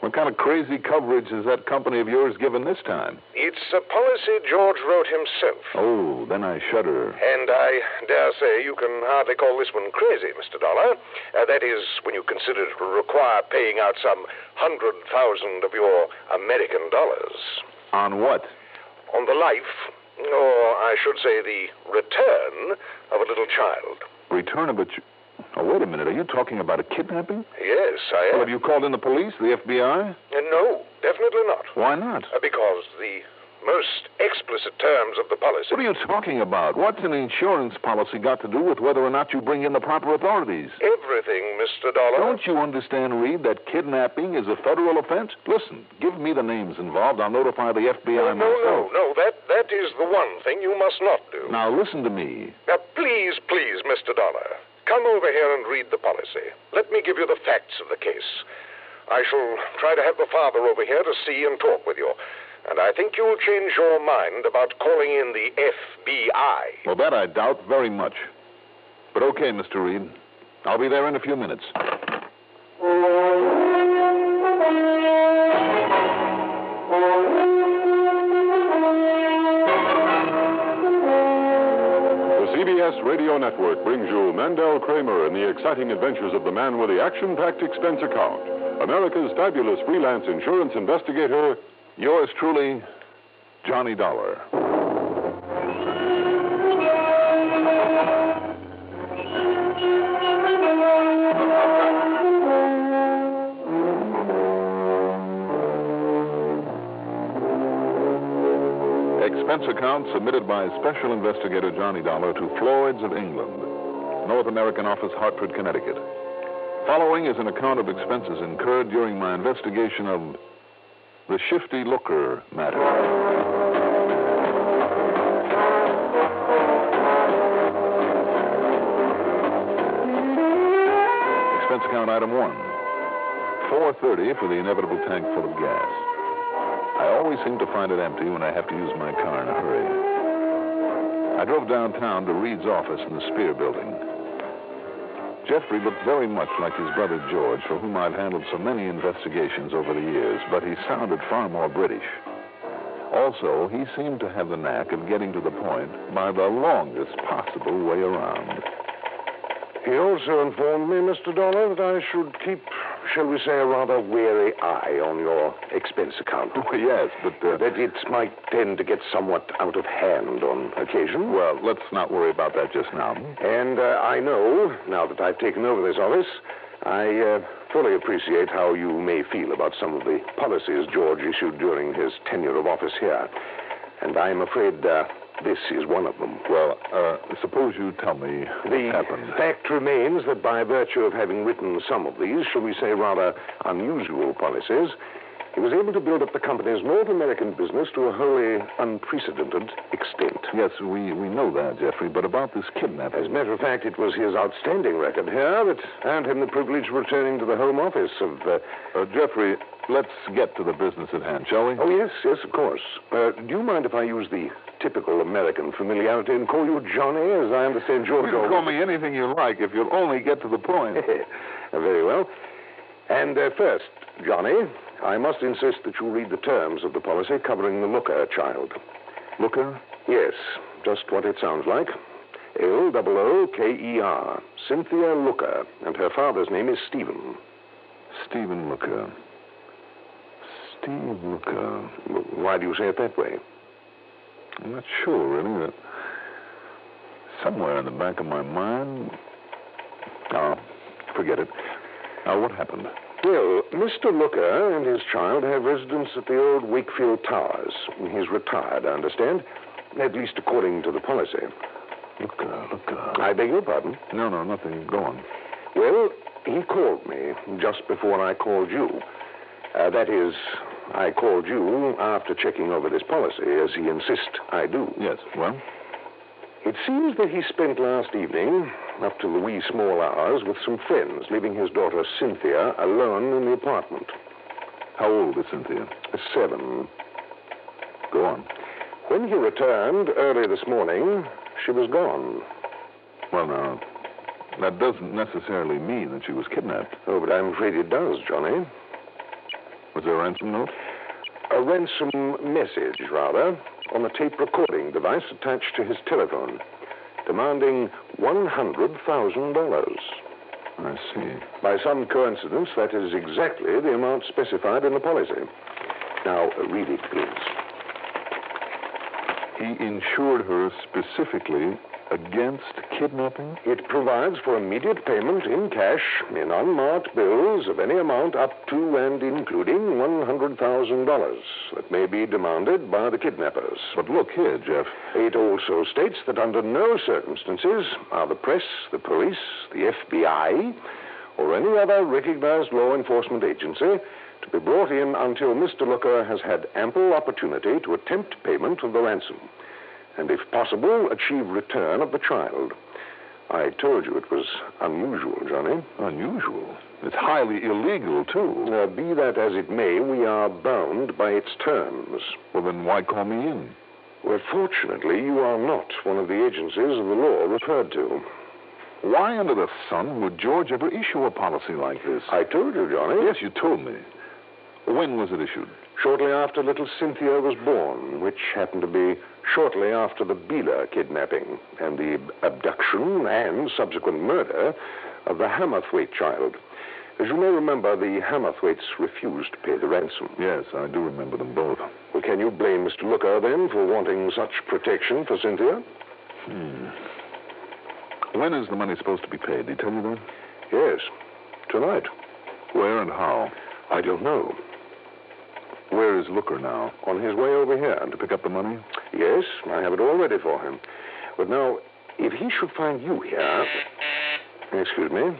What kind of crazy coverage has that company of yours given this time? It's a policy George wrote himself. Oh, then I shudder. And I dare say you can hardly call this one crazy, Mr. Dollar. That is, when you consider it will require paying out some 100,000 of your American dollars. On what? On the life... or I should say the return of a little child. Return of a Oh, wait a minute. Are you talking about a kidnapping? Yes, I am. Well, have you called in the police, the FBI? No, definitely not. Why not? Because the most explicit terms of the policy... What are you talking about? What's an insurance policy got to do with whether or not you bring in the proper authorities? Everything, Mr. Dollar. Don't you understand, Reed, that kidnapping is a federal offense? Listen, give me the names involved. I'll notify the FBI myself. No. That is the one thing you must not do. Now, listen to me. Now, please, Mr. Dollar, come over here and read the policy. Let me give you the facts of the case. I shall try to have the father over here to see and talk with you. And I think you'll change your mind about calling in the FBI. Well, that I doubt very much. But okay, Mr. Reed. I'll be there in a few minutes. The CBS Radio Network brings you Mandel Kramer and the exciting adventures of the man with the action-packed expense account. America's fabulous freelance insurance investigator... Yours truly, Johnny Dollar. Expense account submitted by Special Investigator Johnny Dollar to Floyd's of England, North American Office, Hartford, Connecticut. Following is an account of expenses incurred during my investigation of the Shifty Looker matter. Expense account item 1. 4:30 for the inevitable tank full of gas. I always seem to find it empty when I have to use my car in a hurry. I drove downtown to Reed's office in the Spear Building. Jeffrey looked very much like his brother George, for whom I've handled so many investigations over the years, but he sounded far more British. Also, he seemed to have the knack of getting to the point by the longest possible way around. He also informed me, Mr. Dollar, that I should keep, shall we say, a rather wary eye on your expense account. Oh, yes, but... that it might tend to get somewhat out of hand on occasion. Well, let's not worry about that just now. And I know, now that I've taken over this office, I fully appreciate how you may feel about some of the policies George issued during his tenure of office here. And I'm afraid this is one of them. Well, suppose you tell me what happened. The fact remains that by virtue of having written some of these, shall we say, rather unusual policies, he was able to build up the company's North American business to a wholly unprecedented extent. Yes, we know that, Jeffrey, but about this kidnapping... As a matter of fact, it was his outstanding record here that earned him the privilege of returning to the home office of... Jeffrey, let's get to the business at hand, shall we? Oh, yes, of course. Do you mind if I use the typical American familiarity and call you Johnny, as I understand George... You can call me anything you like if you'll only get to the point. Very well. And first, Johnny, I must insist that you read the terms of the policy covering the Looker child. Looker? Yes, just what it sounds like. Looker. Cynthia Looker, and her father's name is Stephen. Stephen Looker. Steve Looker. Why do you say it that way? I'm not sure, really. That somewhere in the back of my mind... Oh, forget it. Now, what happened? Well, Mr. Looker and his child have residence at the old Wakefield Towers. He's retired, I understand, at least according to the policy. Looker. I beg your pardon? No, nothing. Go on. Well, he called me just before I called you. That is, I called you after checking over this policy, as he insists I do. Yes, well? It seems that he spent last evening, up to the wee small hours, with some friends, leaving his daughter Cynthia alone in the apartment. How old is Cynthia? 7. Go on. When he returned early this morning, she was gone. Well, now, that doesn't necessarily mean that she was kidnapped. Oh, but I'm afraid it does, Johnny. Was there a ransom note? A ransom message, rather, on a tape recording device attached to his telephone, demanding $100,000. I see. By some coincidence, that is exactly the amount specified in the policy. Now, read it, please. He insured her specifically against kidnapping? It provides for immediate payment in cash, in unmarked bills of any amount up to and including $100,000 that may be demanded by the kidnappers. But look here, Jeff. It also states that under no circumstances are the press, the police, the FBI, or any other recognized law enforcement agency to be brought in until Mr. Looker has had ample opportunity to attempt payment of the ransom, and if possible, achieve return of the child. I told you it was unusual, Johnny. Unusual? It's highly illegal, too. Be that as it may, we are bound by its terms. Well, then why call me in? Well, fortunately, you are not one of the agencies of the law referred to. Why under the sun would George ever issue a policy like this? I told you, Johnny. Yes, you told me. When was it issued? Shortly after little Cynthia was born, which happened to be shortly after the Beeler kidnapping and the abduction and subsequent murder of the Hammerthwaite child. As you may remember, the Hammerthwaites refused to pay the ransom. Yes, I do remember them both. Well, can you blame Mr. Looker, then, for wanting such protection for Cynthia? When is the money supposed to be paid? Did he tell you that? Yes, tonight. Where and how? I don't know. Where is Looker now? On his way over here. To pick up the money? Yes, I have it all ready for him. But now, if he should find you here... Excuse me.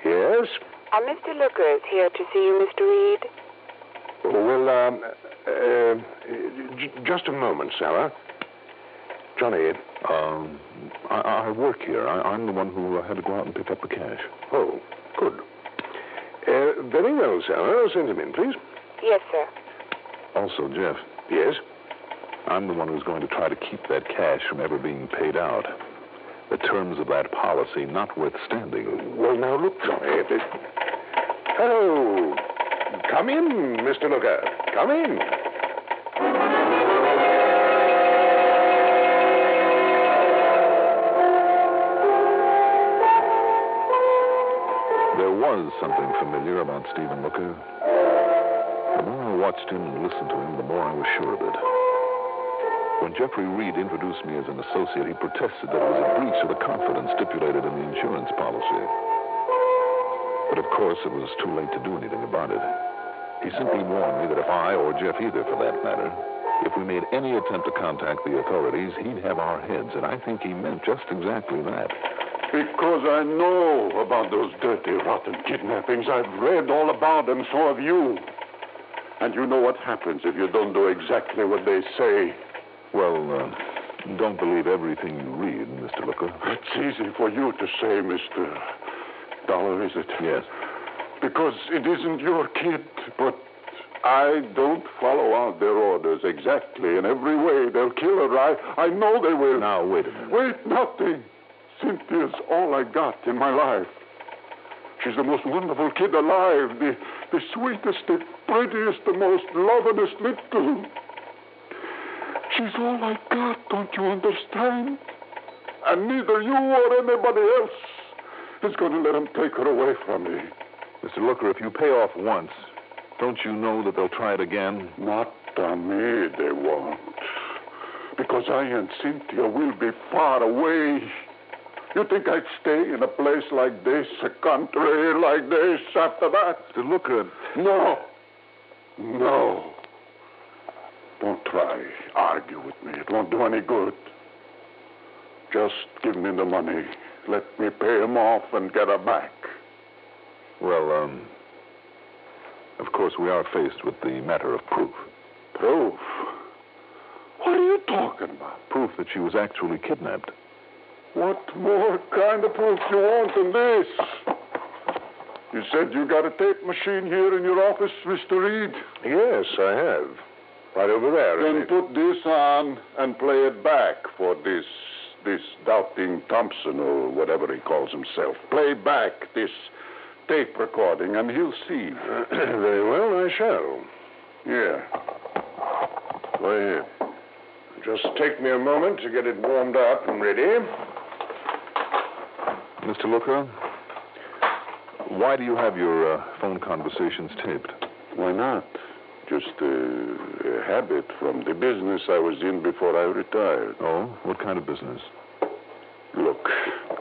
Yes? Mr. Looker is here to see you, Mr. Reed. Well, just a moment, Sarah. Johnny. I work here. I'm the one who had to go out and pick up the cash. Oh, good. Very well, sir. Send him in, please. Yes, sir. Also, Jeff. Yes? I'm the one who's going to try to keep that cash from ever being paid out. The terms of that policy notwithstanding. Well, now, look, Johnny. Hello. Come in, Mr. Looker. Come in. There was something familiar about Stephen Looker. The more I watched him and listened to him, the more I was sure of it. When Jeffrey Reed introduced me as an associate, he protested that it was a breach of the confidence stipulated in the insurance policy. But of course, it was too late to do anything about it. He simply warned me that if I, or Jeff either for that matter, if we made any attempt to contact the authorities, he'd have our heads, and I think he meant just exactly that. Because I know about those dirty, rotten kidnappings. I've read all about them, so have you. And you know what happens if you don't do exactly what they say. Well, don't believe everything you read, Mr. Looker. It's easy for you to say, Mr. Dollar, is it? Yes. Because it isn't your kid, but I don't follow out their orders exactly in every way. They'll kill her. I know they will. Now, wait a minute. Wait, nothing. Cynthia's all I got in my life. She's the most wonderful kid alive, the sweetest, the prettiest, the most lovin'est little. She's all I got, don't you understand? And neither you or anybody else is going to let them take her away from me. Mr. Looker, if you pay off once, don't you know that they'll try it again? Not on me, they won't. Because I and Cynthia will be far away. You think I'd stay in a place like this, a country like this, after that? Mr. Looker. No. No. Don't try. Argue with me. It won't do any good. Just give me the money. Let me pay him off and get her back. Well, of course, we are faced with the matter of proof. Proof? What are you talking about? Proof that she was actually kidnapped. What more kind of proof you want than this? You said you got a tape machine here in your office, Mr. Reed? Yes, I have. Right over there. Then put this on and play it back for this doubting Thompson or whatever he calls himself. Play back this tape recording and he'll see. Very well, I shall. Yeah. Go ahead. Just take me a moment to get it warmed up and ready. Mr. Looker, why do you have your phone conversations taped? Why not? Just a habit from the business I was in before I retired. Oh? What kind of business? Look,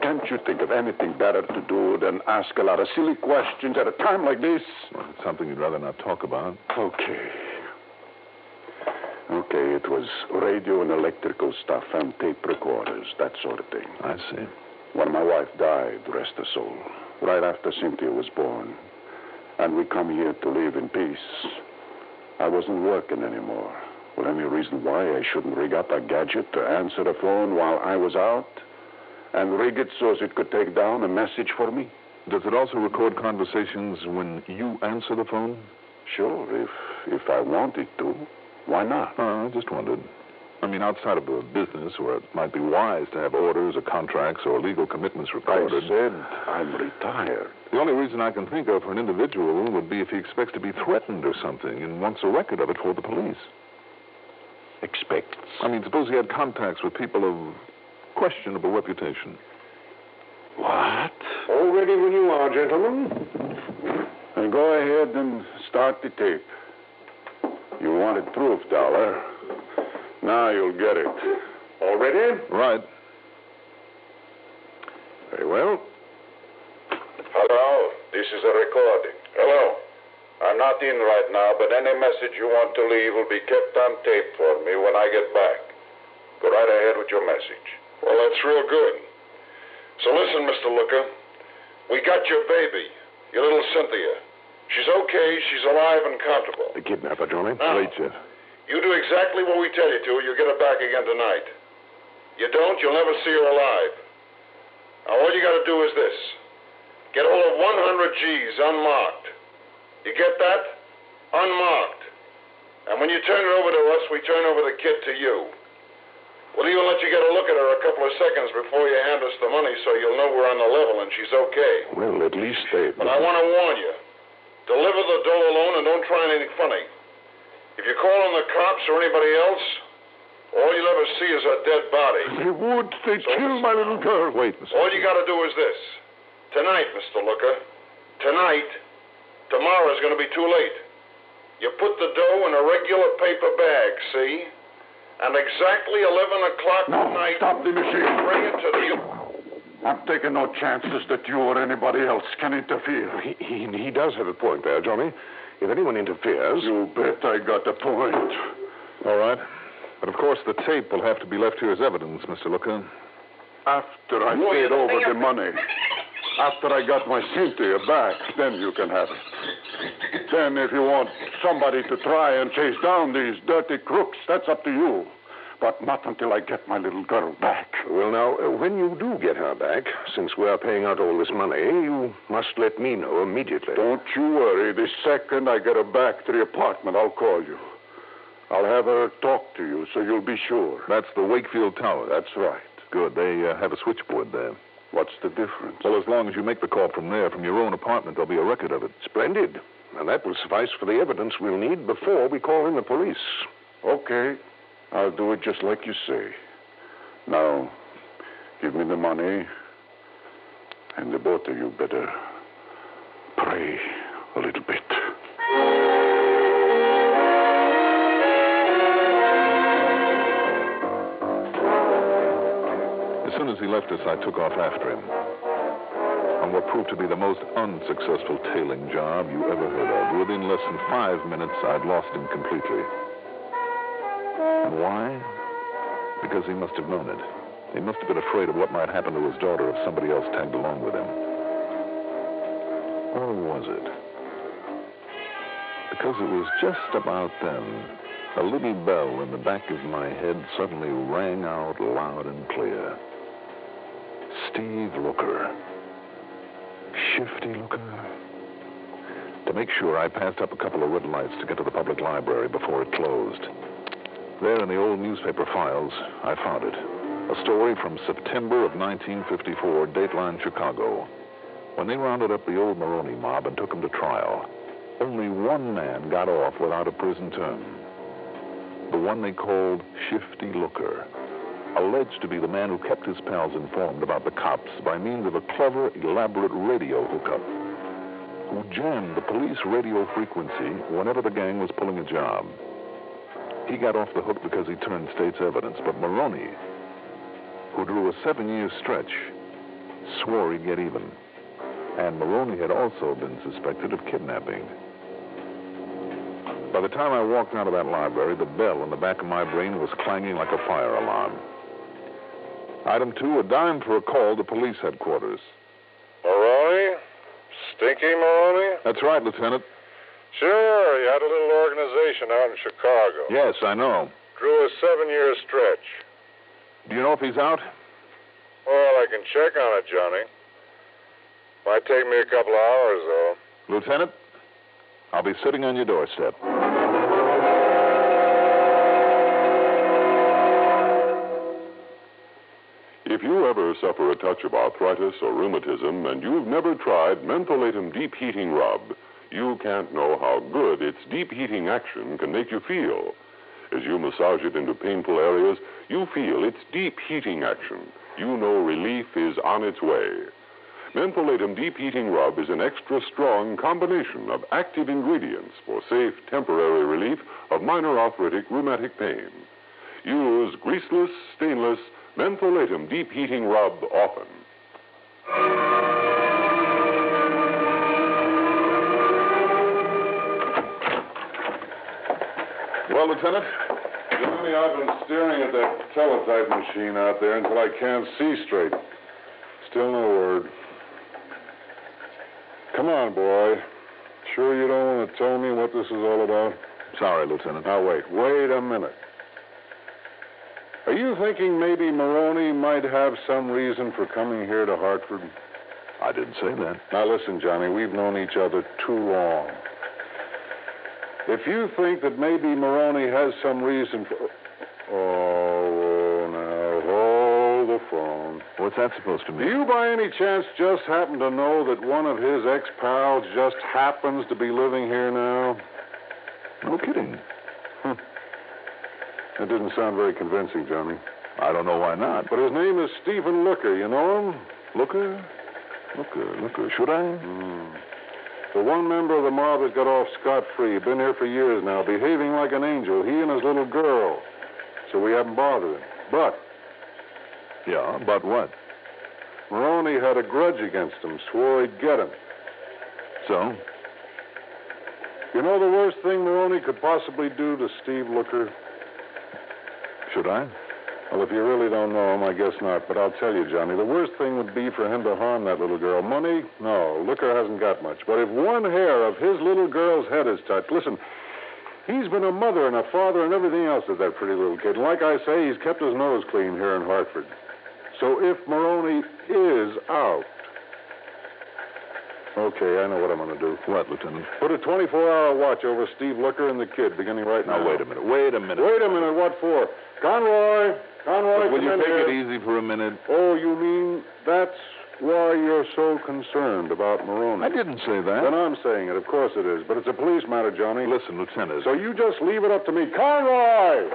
can't you think of anything better to do than ask a lot of silly questions at a time like this? Well, it's something you'd rather not talk about. Okay, it was radio and electrical stuff and tape recorders, that sort of thing. I see. When my wife died, rest her soul, right after Cynthia was born, and we come here to live in peace, I wasn't working anymore. Well, any reason why I shouldn't rig up a gadget to answer the phone while I was out? And rig it so as it could take down a message for me? Does it also record conversations when you answer the phone? Sure, if I wanted to. Why not? I just wondered. I mean, outside of a business where it might be wise to have orders or contracts or legal commitments recorded. I said I'm retired. The only reason I can think of for an individual would be if he expects to be threatened or something and wants a record of it for the police. Expects? I mean, suppose he had contacts with people of questionable reputation. What? All ready when you are, gentlemen. Then go ahead and start the tape. You wanted proof, Dollar. Now you'll get it. All ready? Right. Very well. Hello, this is a recording. Hello. I'm not in right now, but any message you want to leave will be kept on tape for me when I get back. Go right ahead with your message. Well, that's real good. So listen, Mr. Looker. We got your baby, your little Cynthia. She's okay. She's alive and comfortable. The kidnapper, Johnny. Now, Wait, Jeff. you do exactly what we tell you to. You'll get her back again tonight. You don't, you'll never see her alive. Now, all you got to do is this. Get hold of 100 G's unmarked. You get that? Unmarked. And when you turn it over to us, we turn over the kid to you. We'll even let you get a look at her a couple of seconds before you hand us the money so you'll know we're on the level and she's okay. Well, at least they... But I want to warn you. Deliver the dough alone and don't try anything funny. If you call on the cops or anybody else, all you'll ever see is a dead body. They would. They'd kill my little girl. Wait, Mr. All you got to do is this. Tonight, Mr. Looker. Tonight. Tomorrow's going to be too late. You put the dough in a regular paper bag, see? And exactly 11 o'clock tonight... Stop the machine. Bring it to the... I'm taking no chances that you or anybody else can interfere. He does have a point there, Johnny. If anyone interferes... You bet I got a point. All right. But, of course, the tape will have to be left here as evidence, Mr. Looker. After I paid over the money, after I got my Cynthia back, then you can have it. Then if you want somebody to try and chase down these dirty crooks, that's up to you. But not until I get my little girl back. Well, now, when you do get her back, since we are paying out all this money, you must let me know immediately. Don't you worry. The second I get her back to the apartment, I'll call you. I'll have her talk to you so you'll be sure. That's the Wakefield Tower. That's right. Good. They have a switchboard there. What's the difference? Well, as long as you make the call from there, from your own apartment, there'll be a record of it. Splendid. And that will suffice for the evidence we'll need before we call in the police. Okay. I'll do it just like you say. Now, give me the money, and the both of you better pray a little bit. As soon as he left us, I took off after him on what proved to be the most unsuccessful tailing job you ever heard of. Within less than 5 minutes, I'd lost him completely. And why? Because he must have known it. He must have been afraid of what might happen to his daughter if somebody else tagged along with him. Or was it? Because it was just about then, a little bell in the back of my head suddenly rang out loud and clear. Steve Looker. Shifty Looker. To make sure, I passed up a couple of red lights to get to the public library before it closed. There in the old newspaper files, I found it. A story from September of 1954, Dateline Chicago. When they rounded up the old Maroney mob and took him to trial, only one man got off without a prison term. The one they called Shifty Looker, alleged to be the man who kept his pals informed about the cops by means of a clever, elaborate radio hookup, who jammed the police radio frequency whenever the gang was pulling a job. He got off the hook because he turned state's evidence, but Maroney, who drew a 7-year stretch, swore he'd get even. And Maroney had also been suspected of kidnapping. By the time I walked out of that library, the bell in the back of my brain was clanging like a fire alarm. Item 2, a dime for a call to police headquarters. Maroney? Stinky Maroney? That's right, Lieutenant. Sure, you had a little organization out in Chicago. Yes, I know. Drew a 7-year stretch. Do you know if he's out? Well, I can check on it, Johnny. Might take me a couple of hours, though. Lieutenant, I'll be sitting on your doorstep. If you ever suffer a touch of arthritis or rheumatism and you've never tried Mentholatum Deep Heating Rub, you can't know how good its deep heating action can make you feel. As you massage it into painful areas, you feel its deep heating action. You know relief is on its way. Mentholatum Deep Heating Rub is an extra strong combination of active ingredients for safe temporary relief of minor arthritic rheumatic pain. Use greaseless, stainless Mentholatum Deep Heating Rub often. Well, Lieutenant? Johnny, I've been staring at that teletype machine out there until I can't see straight. Still no word. Come on, boy. Sure you don't want to tell me what this is all about? Sorry, Lieutenant. Now, wait a minute. Are you thinking maybe Maroney might have some reason for coming here to Hartford? I didn't say that. Now, listen, Johnny, we've known each other too long. If you think that maybe Maroney has some reason for... Oh, now, hold the phone. What's that supposed to mean? Do you by any chance just happen to know that one of his ex-pals just happens to be living here now? No kidding. That didn't sound very convincing, Johnny. I don't know why not. But his name is Stephen Looker. You know him? Looker? Should I? The one member of the mob that got off scot-free. Been here for years now, behaving like an angel. He and his little girl. So we haven't bothered him. But... Yeah, but what? Maroney had a grudge against him. Swore he'd get him. So? You know the worst thing Maroney could possibly do to Steve Looker? Should I? Well, if you really don't know him, I guess not. But I'll tell you, Johnny, the worst thing would be for him to harm that little girl. Money? No, Looker hasn't got much. But if one hair of his little girl's head is touched, listen, he's been a mother and a father and everything else to that pretty little kid. And like I say, he's kept his nose clean here in Hartford. So if Maroney is out... Okay, I know what I'm going to do. What, Lieutenant? Put a 24-hour watch over Steve Looker and the kid, beginning right now. Now, wait a minute. Wait a minute, what for? Conroy, will you take here. it easy for a minute? Oh, you mean that's why you're so concerned about Maroney? I didn't say that. Then I'm saying it. Of course it is. But it's a police matter, Johnny. Listen, Lieutenant. So you just leave it up to me. Conroy!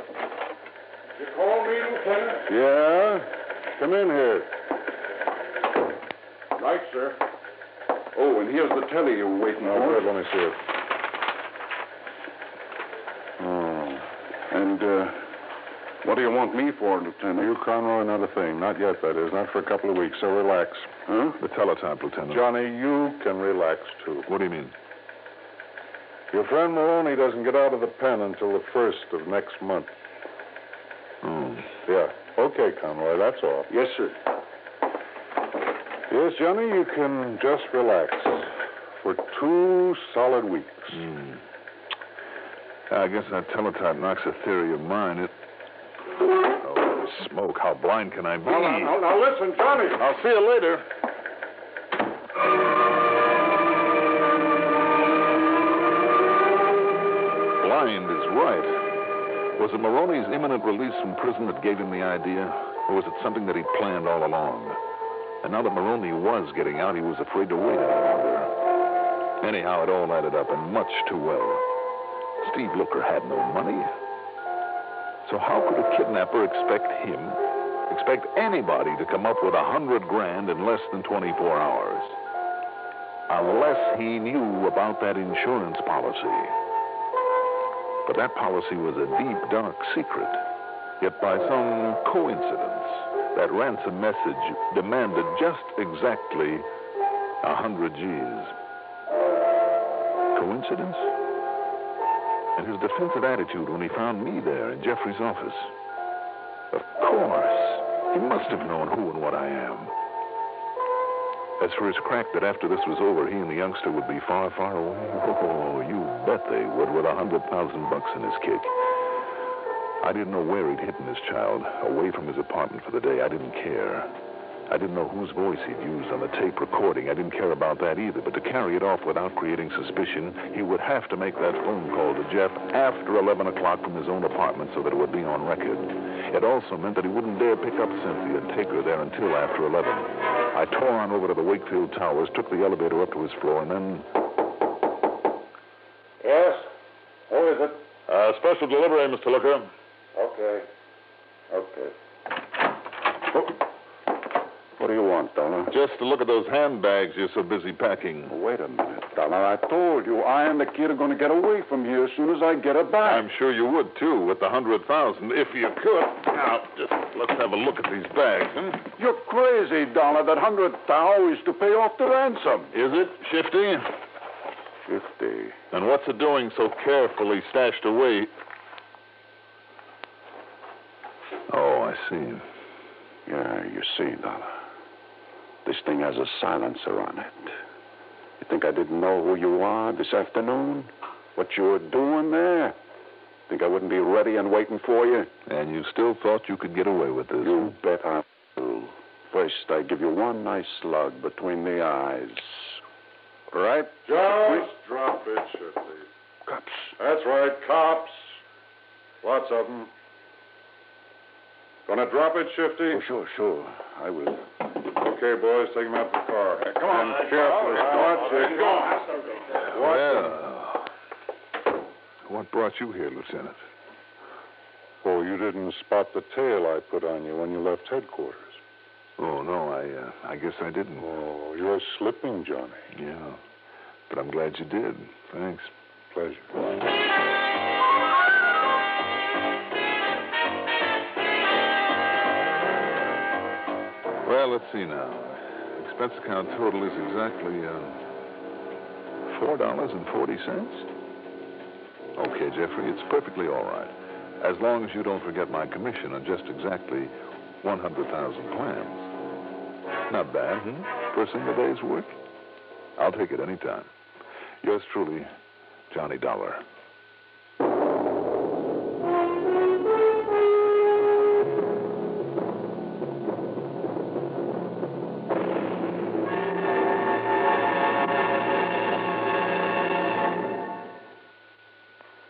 You call me, Lieutenant? Yeah? Come in here. Right, sir. Oh, and here's the telly you were waiting Oh, for. good. Let me see it. Oh. And, what do you want me for, Lieutenant? You, Conroy, not a thing. Not yet, that is. Not for a couple of weeks, so relax. Huh? The teletype, Lieutenant. Johnny, you can relax, too. What do you mean? Your friend Maroney doesn't get out of the pen until the 1st of next month. Oh. Yeah. Okay, Conroy, that's all. Yes, sir. Yes, Johnny, you can just relax for 2 solid weeks. I guess that teletype knocks a theory of mine. Oh, smoke. How blind can I be? Now, listen, Johnny. I'll see you later. Blind is right. Was it Maroney's imminent release from prison that gave him the idea? Or was it something that he'd planned all along? And now that Maroney was getting out, he was afraid to wait any longer. Anyhow, it all added up, and much too well. Steve Looker had no money. So how could a kidnapper expect anybody to come up with $100,000 in less than 24 hours? Unless he knew about that insurance policy. But that policy was a deep, dark secret. Yet by some coincidence, that ransom message demanded just exactly 100 G's. Coincidence? And his defensive attitude when he found me there in Jeffrey's office. Of course. He must have known who and what I am. As for his crack that after this was over, he and the youngster would be far, far away. Oh, you bet they would, with $100,000 in his kick. I didn't know where he'd hidden his child, away from his apartment for the day. I didn't care. I didn't know whose voice he'd used on the tape recording. I didn't care about that either. But to carry it off without creating suspicion, he would have to make that phone call to Jeff after 11 o'clock from his own apartment so that it would be on record. It also meant that he wouldn't dare pick up Cynthia and take her there until after 11. I tore on over to the Wakefield Towers, took the elevator up to his floor, and then... Yes? Who is it? Special delivery, Mr. Looker. Okay. What do you want, Dollar? Just to look at those handbags you're so busy packing. Wait a minute, Dollar. I told you I and the kid are going to get away from here as soon as I get her back. I'm sure you would, too, with the 100,000, if you could. Now, just let's have a look at these bags, huh? You're crazy, Dollar. That 100,000 is to pay off the ransom. Is it, Shifty? 50. And what's it doing so carefully stashed away? Oh, I see. Yeah, you see, Dollar. This thing has a silencer on it. You think I didn't know who you are this afternoon? What you were doing there? Think I wouldn't be ready and waiting for you? And you still thought you could get away with this? You bet I will. First, I give you one nice slug between the eyes. Right? Just drop it, Shifty. Cops. That's right, cops. Lots of them. Gonna drop it, Shifty? Oh, sure. I will. Okay, boys, take him out to the car. Hey, come on. And carefully. Well, what brought you here, Lieutenant? Oh, you didn't spot the tail I put on you when you left headquarters. Oh, no, I guess I didn't. Oh, you're slipping, Johnny. Yeah, but I'm glad you did. Thanks. Pleasure. Well, let's see now. Expense account total is exactly $4.40. Okay, Jeffrey, it's perfectly all right. As long as you don't forget my commission on just exactly 100,000 clams. Not bad, for a single day's work? I'll take it any time. Yours truly, Johnny Dollar.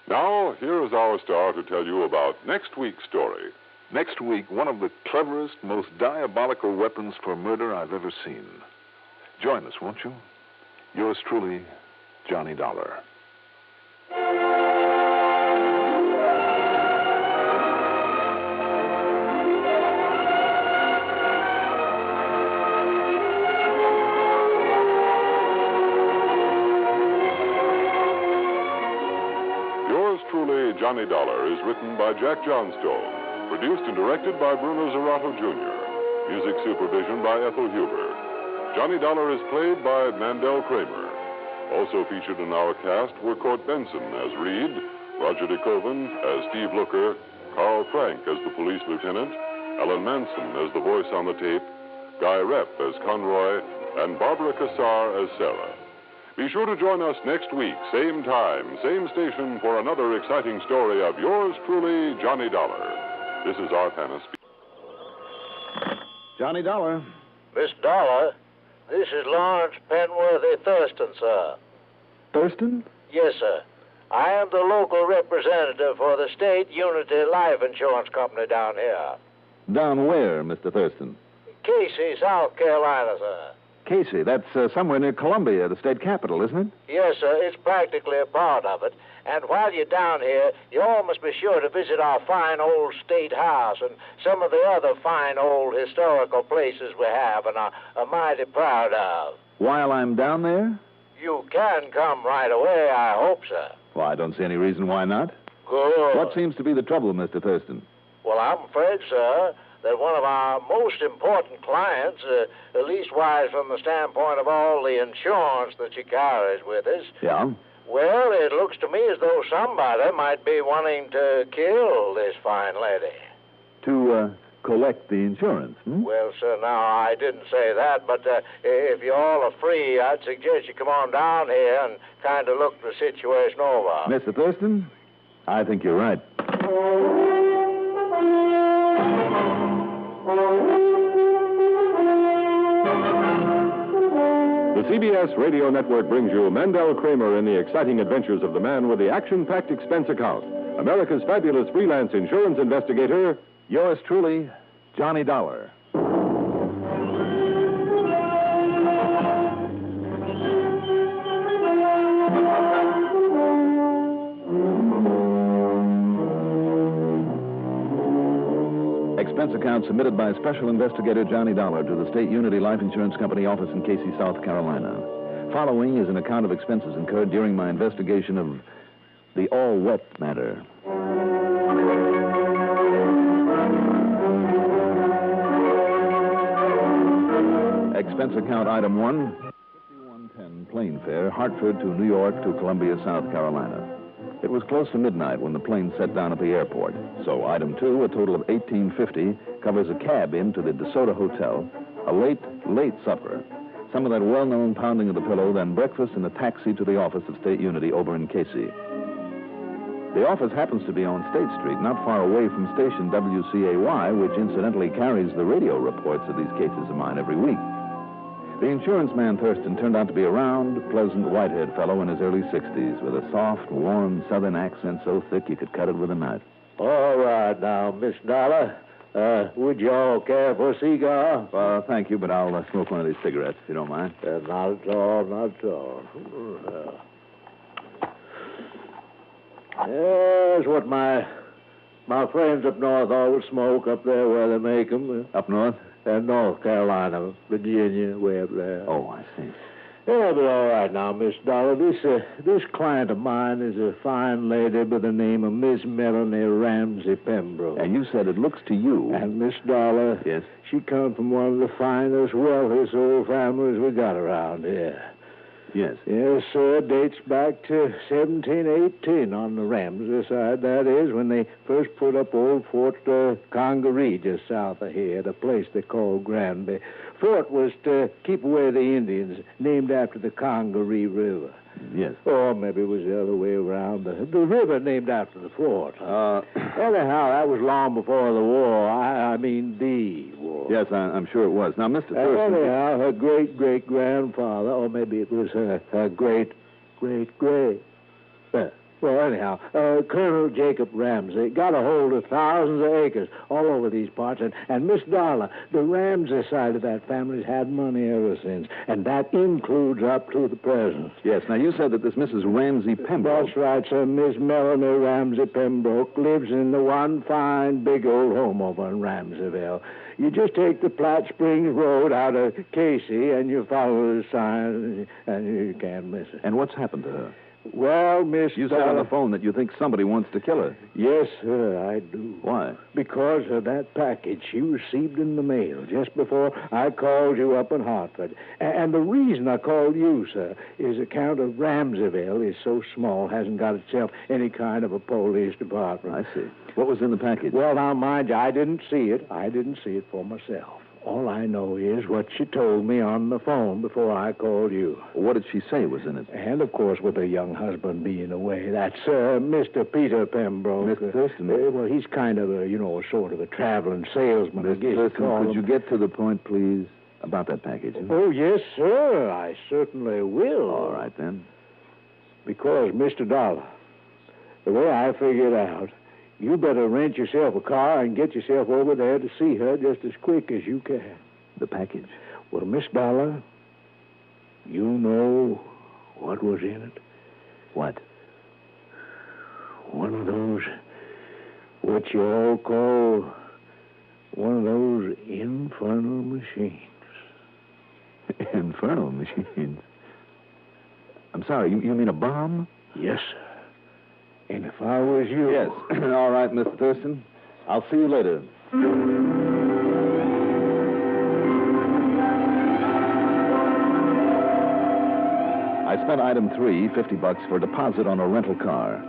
Now, here is our star to tell you about next week's story. Next week, one of the cleverest, most diabolical weapons for murder I've ever seen. Join us, won't you? Yours truly, Johnny Dollar. Yours truly, Johnny Dollar, is written by Jack Johnstone. Produced and directed by Bruno Zerato, Jr. Music supervision by Ethel Huber. Johnny Dollar is played by Mandel Kramer. Also featured in our cast were Court Benson as Reed, Roger DeKoven as Steve Looker, Carl Frank as the police lieutenant, Ellen Manson as the voice on the tape, Guy Repp as Conroy, and Barbara Cassar as Sarah. Be sure to join us next week, same time, same station, for another exciting story of yours truly, Johnny Dollar. This is Art Hanna speaking. Johnny Dollar. Miss Dollar, this is Lawrence Penworthy Thurston, sir. Thurston? Yes, sir. I am the local representative for the State Unity Life Insurance Company down here. Down where, Mr. Thurston? Casey, South Carolina, sir. Casey, that's somewhere near Columbia, the state capital, isn't it? Yes, sir. It's practically a part of it. And while you're down here, you all must be sure to visit our fine old state house and some of the other fine old historical places we have and are mighty proud of. While I'm down there? You can come right away, I hope, sir. Well, I don't see any reason why not. Good. What seems to be the trouble, Mr. Thurston? Well, I'm afraid, sir, that one of our most important clients, at least wise from the standpoint of all the insurance that she carries with us. Yeah? Well, it looks to me as though somebody might be wanting to kill this fine lady. To collect the insurance, Well, sir, now, I didn't say that, but if you all are free, I'd suggest you come on down here and kind of look the situation over. Mr. Thurston, I think you're right. The CBS Radio Network brings you Mandel Kramer in the exciting adventures of the man with the action-packed expense account. America's fabulous freelance insurance investigator, yours truly, Johnny Dollar. Expense account submitted by Special Investigator Johnny Dollar to the State Unity Life Insurance Company office in Casey, South Carolina. Following is an account of expenses incurred during my investigation of the all-wet matter. Expense account item 1, 5110 plane fare, Hartford to New York to Columbia, South Carolina. It was close to midnight when the plane set down at the airport. So item 2, a total of $18.50, covers a cab in to the DeSoto Hotel, a late supper, some of that well-known pounding of the pillow, then breakfast and a taxi to the office of State Unity over in Casey. The office happens to be on State Street, not far away from station WCAY, which incidentally carries the radio reports of these cases of mine every week. The insurance man, Thurston, turned out to be a round, pleasant, white-haired fellow in his early 60s with a soft, warm southern accent so thick you could cut it with a knife. All right now, Miss Dollar. Would you all care for a cigar? Well, thank you, but I'll smoke one of these cigarettes, if you don't mind. Not at all, not at all. That's what my friends up north always smoke up there where they make them. Up north? North Carolina, Virginia, way up there. Oh, I see. Yeah, but all right now, Miss Dollar. This client of mine is a fine lady by the name of Miss Melanie Ramsey Pembroke. And you said it looks to you. And Miss Dollar. Yes? She come from one of the finest, wealthiest old families we got around here. Yes. Yes, sir. Dates back to 1718 on the Ramsey side. That is, when they first put up old Fort Congaree just south of here, the place they call Granby. Fort was to keep away the Indians, named after the Congaree River. Yes. Or maybe it was the other way around. The river named after the fort. Anyhow, that was long before the war. I mean the war. Yes, I'm sure it was. Now, Mr. Thurston... Anyhow, her great-great-grandfather, or maybe it was her great-great-great... Well, anyhow, Colonel Jacob Ramsey got a hold of thousands of acres all over these parts, and Miss Dollar, the Ramsey side of that family's had money ever since, and that includes up to the present. Yes, now you said that this Mrs. Ramsey Pembroke... That's right, sir. Miss Melanie Ramsey Pembroke lives in the one fine big old home over in Ramseyville. You just take the Platte Springs Road out of Casey, and you follow the sign, and you can't miss it. And what's happened to her? Well, Miss You said on the phone that you think somebody wants to kill her. Yes, sir, I do. Why? Because of that package she received in the mail just before I called you up in Hartford. And the reason I called you, sir, is account of Ramseyville is so small, hasn't got itself any kind of a police department. I see. What was in the package? Well, now, mind you, I didn't see it. I didn't see it for myself. All I know is what she told me on the phone before I called you. What did she say was in it? And, of course, with her young husband being away, that's Mr. Peter Pembroke. Mr. Thurston? Well, he's kind of a sort of a traveling salesman. Mr. Thurston, could you get to the point, please, about that package? Oh, yes, sir. I certainly will. All right, then. Because, Mr. Dollar, the way I figure it out, you better rent yourself a car and get yourself over there to see her just as quick as you can. The package? Well, Miss Dollar, you know what was in it? What? One of those, what you all call, one of those infernal machines. Infernal machines? I'm sorry, you mean a bomb? Yes, sir. And if I was you... Yes. All right, Mr. Thurston. I'll see you later. I spent item 3, $50 for a deposit on a rental car.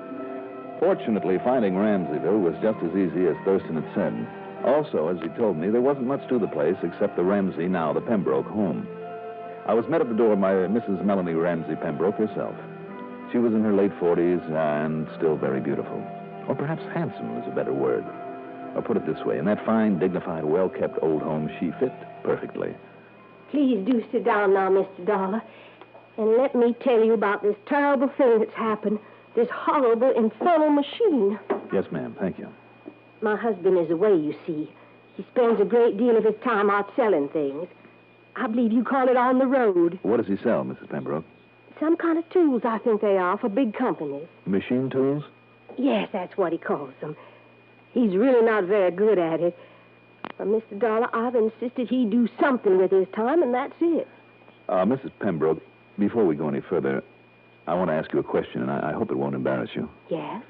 Fortunately, finding Ramseyville was just as easy as Thurston had said. Also, as he told me, there wasn't much to the place except the Ramsey, now the Pembroke, home. I was met at the door by Mrs. Melanie Ramsey Pembroke herself. She was in her late 40s and still very beautiful. Or perhaps handsome is a better word. Or put it this way, in that fine, dignified, well-kept old home, she fit perfectly. Please do sit down now, Mr. Dollar, and let me tell you about this terrible thing that's happened, this horrible, infernal machine. Yes, ma'am, thank you. My husband is away, you see. He spends a great deal of his time out selling things. I believe you call it on the road. What does he sell, Mrs. Pembroke? Some kind of tools, I think they are, for big companies. Machine tools? Yes, that's what he calls them. He's really not very good at it. But, Mr. Dollar, I've insisted he do something with his time, and that's it. Mrs. Pembroke, before we go any further, I want to ask you a question, and I hope it won't embarrass you. Yes?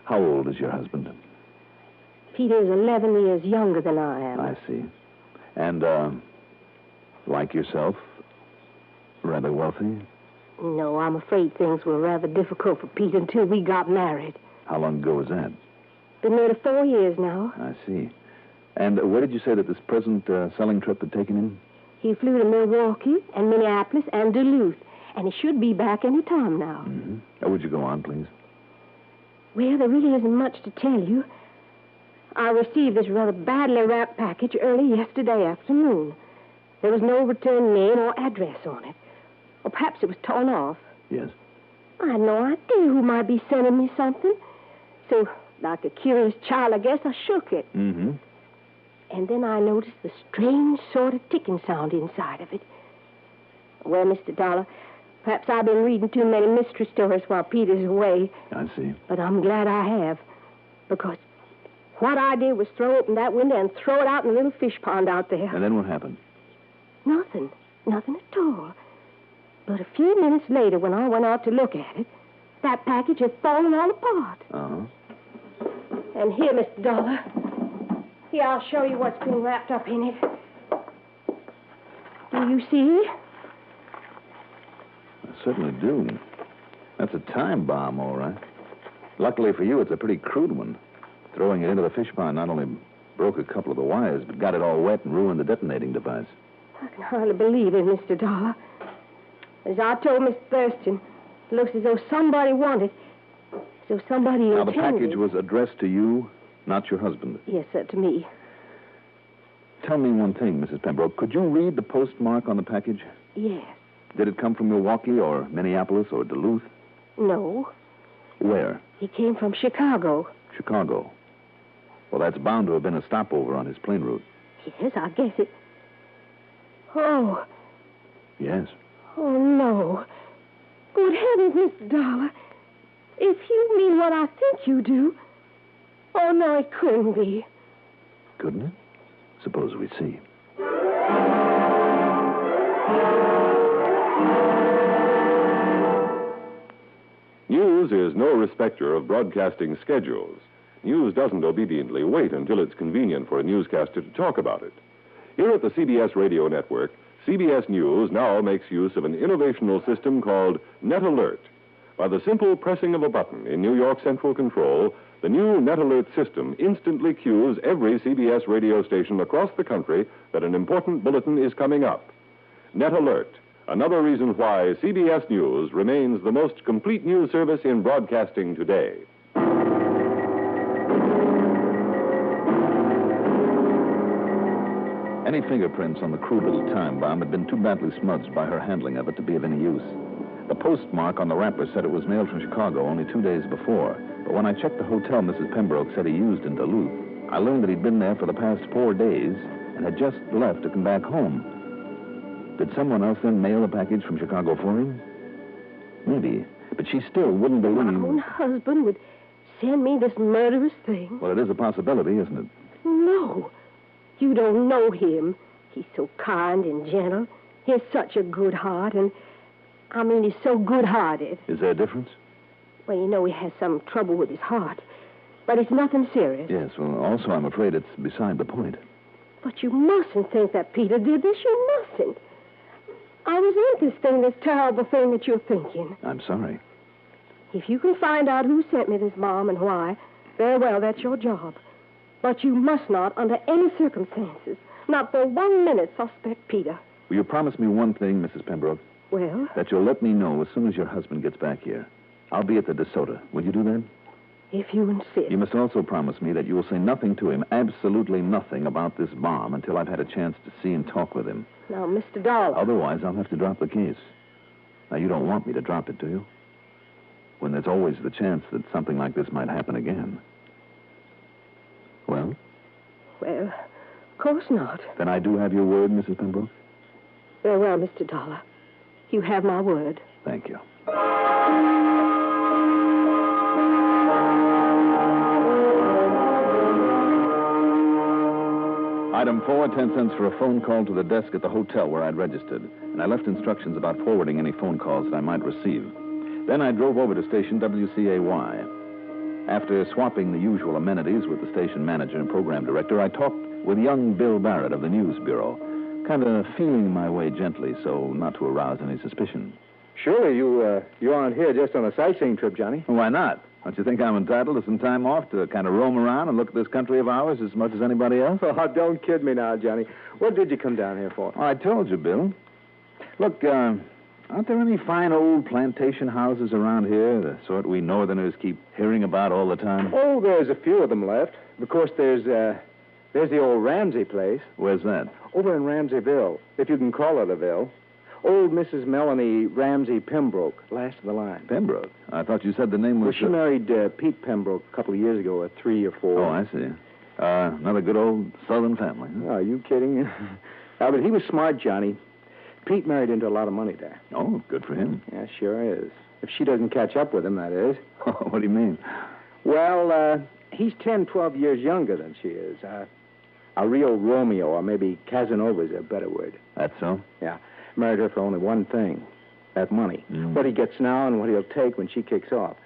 How old is your husband? Peter's 11 years younger than I am. I see. And, like yourself, rather wealthy? No, I'm afraid things were rather difficult for Pete until we got married. How long ago was that? Been married 4 years now. I see. And where did you say that this present selling trip had taken him? He flew to Milwaukee and Minneapolis and Duluth, and he should be back any time now. Mm-hmm. Would you go on, please? Well, there really isn't much to tell you. I received this rather badly wrapped package early yesterday afternoon. There was no return name or address on it. Or perhaps it was torn off. Yes. I had no idea who might be sending me something. So, like a curious child, I guess I shook it. Mm-hmm. And then I noticed the strange sort of ticking sound inside of it. Well, Mr. Dollar, perhaps I've been reading too many mystery stories while Peter's away. I see. But I'm glad I have. Because what I did was throw open that window and throw it out in a little fish pond out there. And then what happened? Nothing. Nothing at all. But a few minutes later, when I went out to look at it, that package had fallen all apart. Uh-huh. And here, Mr. Dollar. Here, I'll show you what's been wrapped up in it. Do you see? I certainly do. That's a time bomb, all right. Luckily for you, it's a pretty crude one. Throwing it into the fish pond not only broke a couple of the wires, but got it all wet and ruined the detonating device. I can hardly believe it, Mr. Dollar. As I told Miss Thurston, it looks as though somebody wanted, as though somebody Now, intended. the package was addressed to you, not your husband. Yes, sir, to me. Tell me one thing, Mrs. Pembroke. Could you read the postmark on the package? Yes. Did it come from Milwaukee or Minneapolis or Duluth? No. Where? He came from Chicago. Chicago. Well, that's bound to have been a stopover on his plane route. Yes, I guess it. Oh. Yes. Oh, no. Good heavens, Mr. Dollar. If you mean what I think you do. Oh, no, it couldn't be. Couldn't it? Suppose we see. News is no respecter of broadcasting schedules. News doesn't obediently wait until it's convenient for a newscaster to talk about it. Here at the CBS Radio Network, CBS News now makes use of an innovational system called Net Alert. By the simple pressing of a button in New York Central Control, the new Net Alert system instantly cues every CBS radio station across the country that an important bulletin is coming up. Net Alert, another reason why CBS News remains the most complete news service in broadcasting today. Any fingerprints on the crude little time bomb had been too badly smudged by her handling of it to be of any use. The postmark on the wrapper said it was mailed from Chicago only 2 days before. But when I checked the hotel Mrs. Pembroke said he used in Duluth, I learned that he'd been there for the past 4 days and had just left to come back home. Did someone else then mail a package from Chicago for him? Maybe. But she still wouldn't believe... My own husband would send me this murderous thing? Well, it is a possibility, isn't it? No. You don't know him. He's so kind and gentle. He has such a good heart, and... I mean, he's so good-hearted. Is there a difference? Well, you know he has some trouble with his heart. But it's nothing serious. Yes, well, also I'm afraid it's beside the point. But you mustn't think that Peter did this. You mustn't. I resent this terrible thing that you're thinking. I'm sorry. If you can find out who sent me this bomb and why, very well, that's your job. But you must not, under any circumstances, not for 1 minute, suspect Peter. Will you promise me one thing, Mrs. Pembroke? Well? That you'll let me know as soon as your husband gets back here. I'll be at the DeSoto. Will you do that? If you insist. You must also promise me that you will say nothing to him, absolutely nothing about this bomb until I've had a chance to see and talk with him. Now, Mr. Dollar. Otherwise, I'll have to drop the case. Now, you don't want me to drop it, do you? When there's always the chance that something like this might happen again. Well? Well, of course not. Then I do have your word, Mrs. Pembroke? Very well, Mr. Dollar. You have my word. Thank you. Item 4, 10 cents for a phone call to the desk at the hotel where I'd registered, and I left instructions about forwarding any phone calls that I might receive. Then I drove over to station WCAY. After swapping the usual amenities with the station manager and program director, I talked with young Bill Barrett of the News Bureau, kind of feeling my way gently so not to arouse any suspicion. Surely you aren't here just on a sightseeing trip, Johnny. Why not? Don't you think I'm entitled to some time off to kind of roam around and look at this country of ours as much as anybody else? Oh, don't kid me now, Johnny. What did you come down here for? Oh, I told you, Bill. Look, aren't there any fine old plantation houses around here, the sort we Northerners keep hearing about all the time? Oh, there's a few of them left. Of course, there's There's the old Ramsey place. Where's that? Over in Ramseyville, if you can call it a ville. Old Mrs. Melanie Ramsey Pembroke, last of the line. Pembroke? I thought you said the name was... Well, she married Pete Pembroke a couple of years ago, 3 or 4. Oh, I see. Another good old Southern family. Huh? Are you kidding? But he was smart, Johnny. Pete married into a lot of money there. Oh, good for him. Yeah, sure is. If she doesn't catch up with him, that is. What do you mean? Well, he's 10, 12 years younger than she is. A real Romeo, or maybe Casanova is a better word. That's so? Yeah. Married her for only one thing, that money. What he gets now and what he'll take when she kicks off.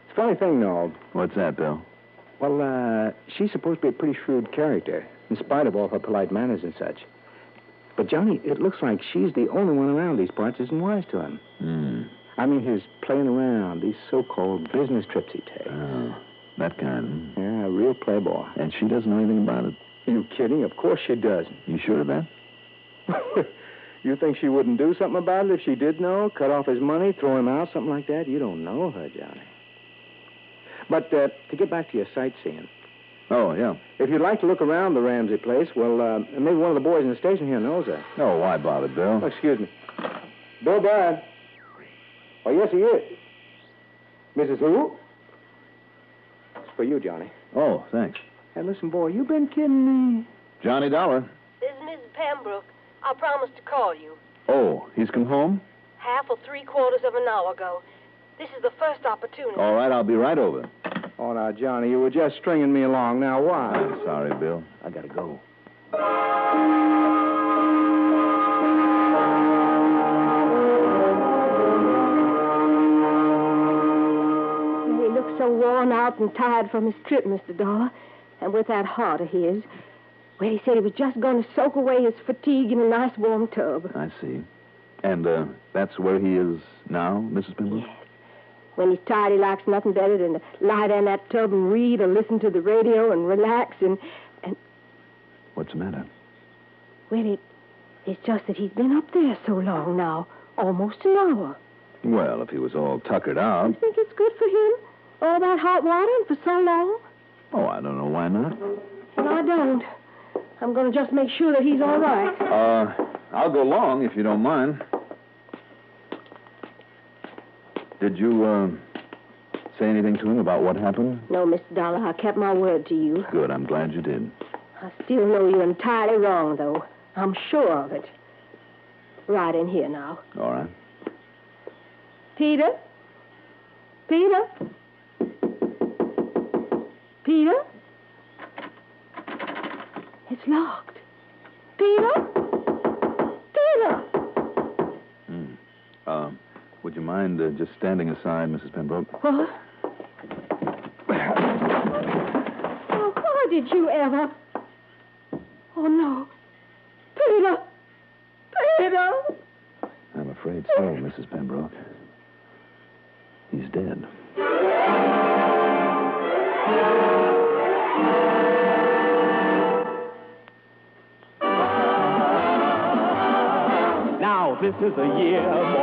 It's a funny thing, though. What's that, Bill? Well, she's supposed to be a pretty shrewd character, in spite of all her polite manners and such. But, Johnny, it looks like she's the only one around these parts isn't wise to him. I mean, his playing around, these so-called business trips he takes. Oh, that kind. Yeah, a real playboy. And she doesn't know anything about it? Are you kidding? Of course she doesn't. You sure of that? You think she wouldn't do something about it if she did know? Cut off his money, throw him out, something like that? You don't know her, Johnny. But to get back to your sightseeing. Oh, yeah. If you'd like to look around the Ramsey place, well, maybe one of the boys in the station here knows her. Oh, why bother, Bill? Oh, excuse me. Bill Brad. Oh, yes, he is. Mrs. Who? It's for you, Johnny. Oh, thanks. Hey, listen, boy, you been kidding me? Johnny Dollar. This is Mrs. Pembroke. I promised to call you. Oh, he's come home? Half or 3/4 of an hour ago. This is the first opportunity. All right, I'll be right over. Oh, now, Johnny, you were just stringing me along. Now, why? I'm sorry, Bill. I gotta go. He looks so worn out and tired from his trip, Mr. Dollar. And with that heart of his, well, he said he was just going to soak away his fatigue in a nice warm tub. I see. And that's where he is now, Mrs. Pembroke? Yes. When he's tired, he likes nothing better than to lie there in that tub and read or listen to the radio and relax and... What's the matter? Well, it's just that he's been up there so long now, almost an hour. Well, if he was all tuckered out... You think it's good for him? All that hot water and for so long? Oh, I don't know why not. Well, I don't. I'm going to just make sure that he's all right. I'll go along if you don't mind. Did you, say anything to him about what happened? No, Mr. Dollar, I kept my word to you. Good, I'm glad you did. I still know you're entirely wrong, though. I'm sure of it. Right in here now. All right. Peter? Peter? Peter? It's locked. Peter? Peter! Would you mind just standing aside, Mrs. Pembroke? What? Oh, why did you ever? Oh, no. Peter! Peter! I'm afraid so, Mrs. Pembroke. He's dead. Now, this is a year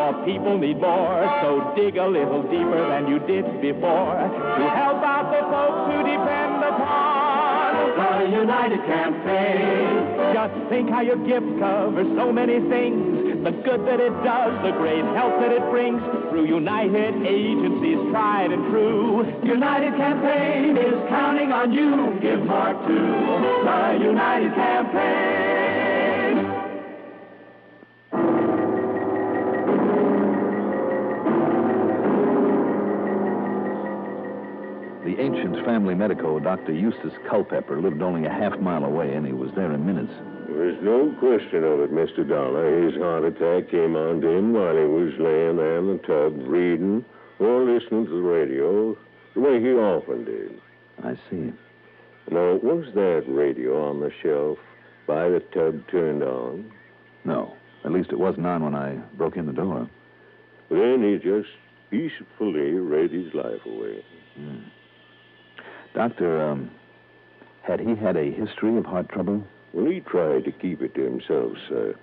more people need more, so dig a little deeper than you did before to help out the folks who depend upon the United Campaign. Just think how your gift covers so many things, the good that it does, the great help that it brings, through United agencies tried and true. United Campaign is counting on you. Give more to the United Campaign. The ancient family medico, Dr. Eustace Culpepper, lived only a half-mile away, and he was there in minutes. There's no question of it, Mr. Dollar. His heart attack came on to him while he was laying there in the tub reading or listening to the radio, the way he often did. I see. Now, was that radio on the shelf by the tub turned on? No. At least it wasn't on when I broke in the door. Then he just peacefully read his life away. Doctor, had he had a history of heart trouble? Well, he tried to keep it to himself, sir.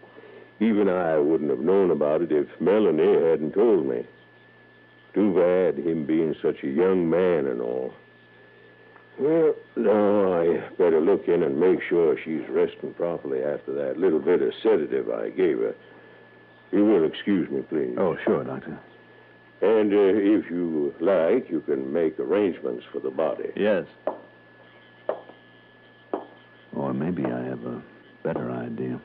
Even I wouldn't have known about it if Melanie hadn't told me. Too bad, him being such a young man and all. Well, no, I better look in and make sure she's resting properly after that little bit of sedative I gave her. You will excuse me, please. Oh, sure, Doctor. And if you like, you can make arrangements for the body. Yes. Or maybe I have a better idea.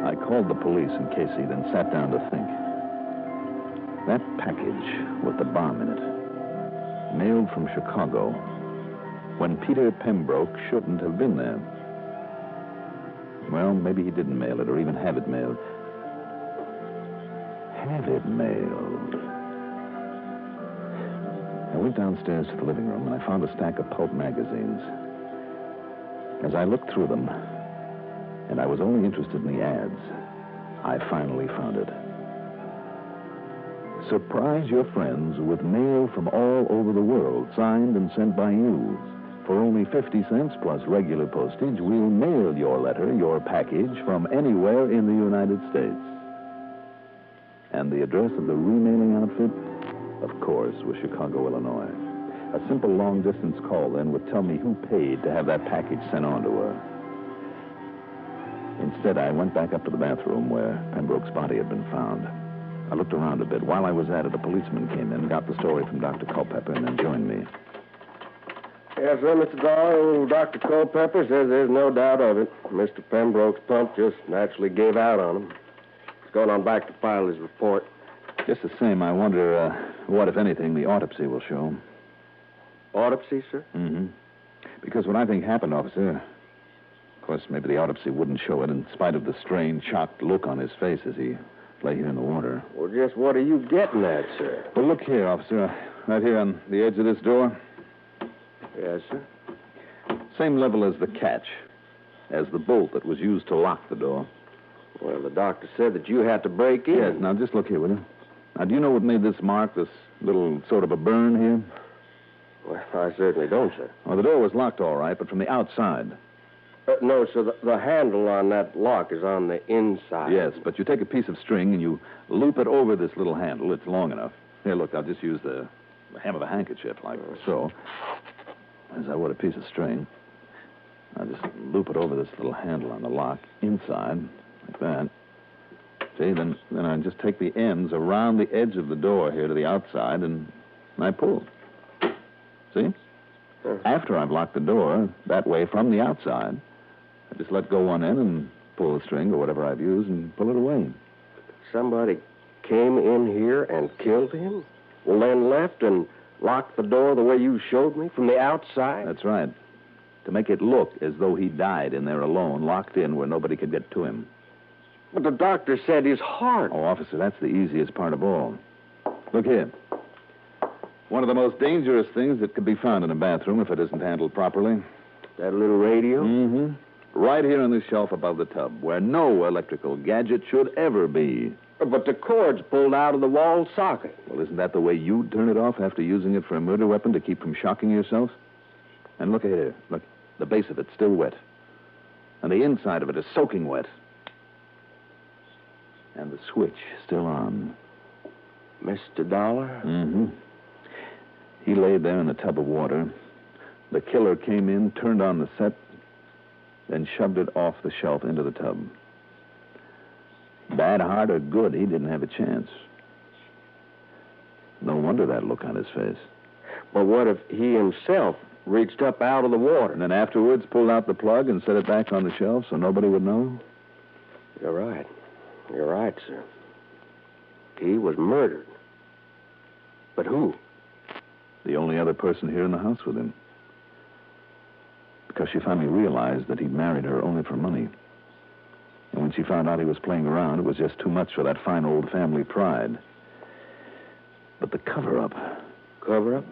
I called the police in Casey, then sat down to think. That package with the bomb in it, mailed from Chicago, when Peter Pembroke shouldn't have been there. Well, maybe he didn't mail it or even have it mailed. Have it mailed. I went downstairs to the living room and I found a stack of pulp magazines. As I looked through them, and I was only interested in the ads, I finally found it. Surprise your friends with mail from all over the world, signed and sent by you. For only 50 cents plus regular postage, we'll mail your letter, your package, from anywhere in the United States. And the address of the remailing outfit, of course, was Chicago, Illinois. A simple long-distance call then would tell me who paid to have that package sent on to her. Instead, I went back up to the bathroom where Pembroke's body had been found. I looked around a bit. While I was at it, a policeman came in, got the story from Dr. Culpepper, and then joined me. Yes, sir, Mr. Dahl. Dr. Culpepper says there's no doubt of it. Mr. Pembroke's pump just naturally gave out on him. He's going on back to file his report. Just the same, I wonder what, if anything, the autopsy will show. Autopsy, sir? Mm-hmm. Because what I think happened, officer, of course, maybe the autopsy wouldn't show it in spite of the strained, shocked look on his face as he lay here in the water. Well, just what are you getting at, sir? Well, look here, officer. Right here on the edge of this door. Yes, sir. Same level as the catch, as the bolt that was used to lock the door. Well, the doctor said that you had to break in. Yes, now just look here, will you? Now, do you know what made this mark, this little sort of a burn here? Well, I certainly don't, sir. Well, the door was locked all right, but from the outside. No, sir, the handle on that lock is on the inside. Yes, but you take a piece of string and you loop it over this little handle. It's long enough. Here, look, I'll just use the hem of a handkerchief, like so. As I would a piece of string. I'll just loop it over this little handle on the lock inside, like that. See, then I just take the ends around the edge of the door here to the outside, and I pull. See? After I've locked the door, that way from the outside, I just let go one end and pull the string or whatever I've used and pull it away. Somebody came in here and killed him? Well, then left and locked the door the way you showed me, from the outside? That's right. To make it look as though he died in there alone, locked in where nobody could get to him. But the doctor said his heart. Oh, officer, that's the easiest part of all. Look here. One of the most dangerous things that could be found in a bathroom if it isn't handled properly. That little radio? Mm-hmm. Right here on this shelf above the tub, where no electrical gadget should ever be. But the cord's pulled out of the wall socket. Well, isn't that the way you'd turn it off after using it for a murder weapon to keep from shocking yourself? And look here. Look, the base of it's still wet. And the inside of it is soaking wet. And the switch still on. Mr. Dollar? Mm-hmm. He lay there in a tub of water. The killer came in, turned on the set, then shoved it off the shelf into the tub. Bad heart or good, he didn't have a chance. No wonder that look on his face. But what if he himself reached up out of the water? And then afterwards pulled out the plug and set it back on the shelf so nobody would know? You're right. You're right, sir. He was murdered. But who? The only other person here in the house with him. Because she finally realized that he'd married her only for money. And when she found out he was playing around, it was just too much for that fine old family pride. But the cover-up... Cover-up?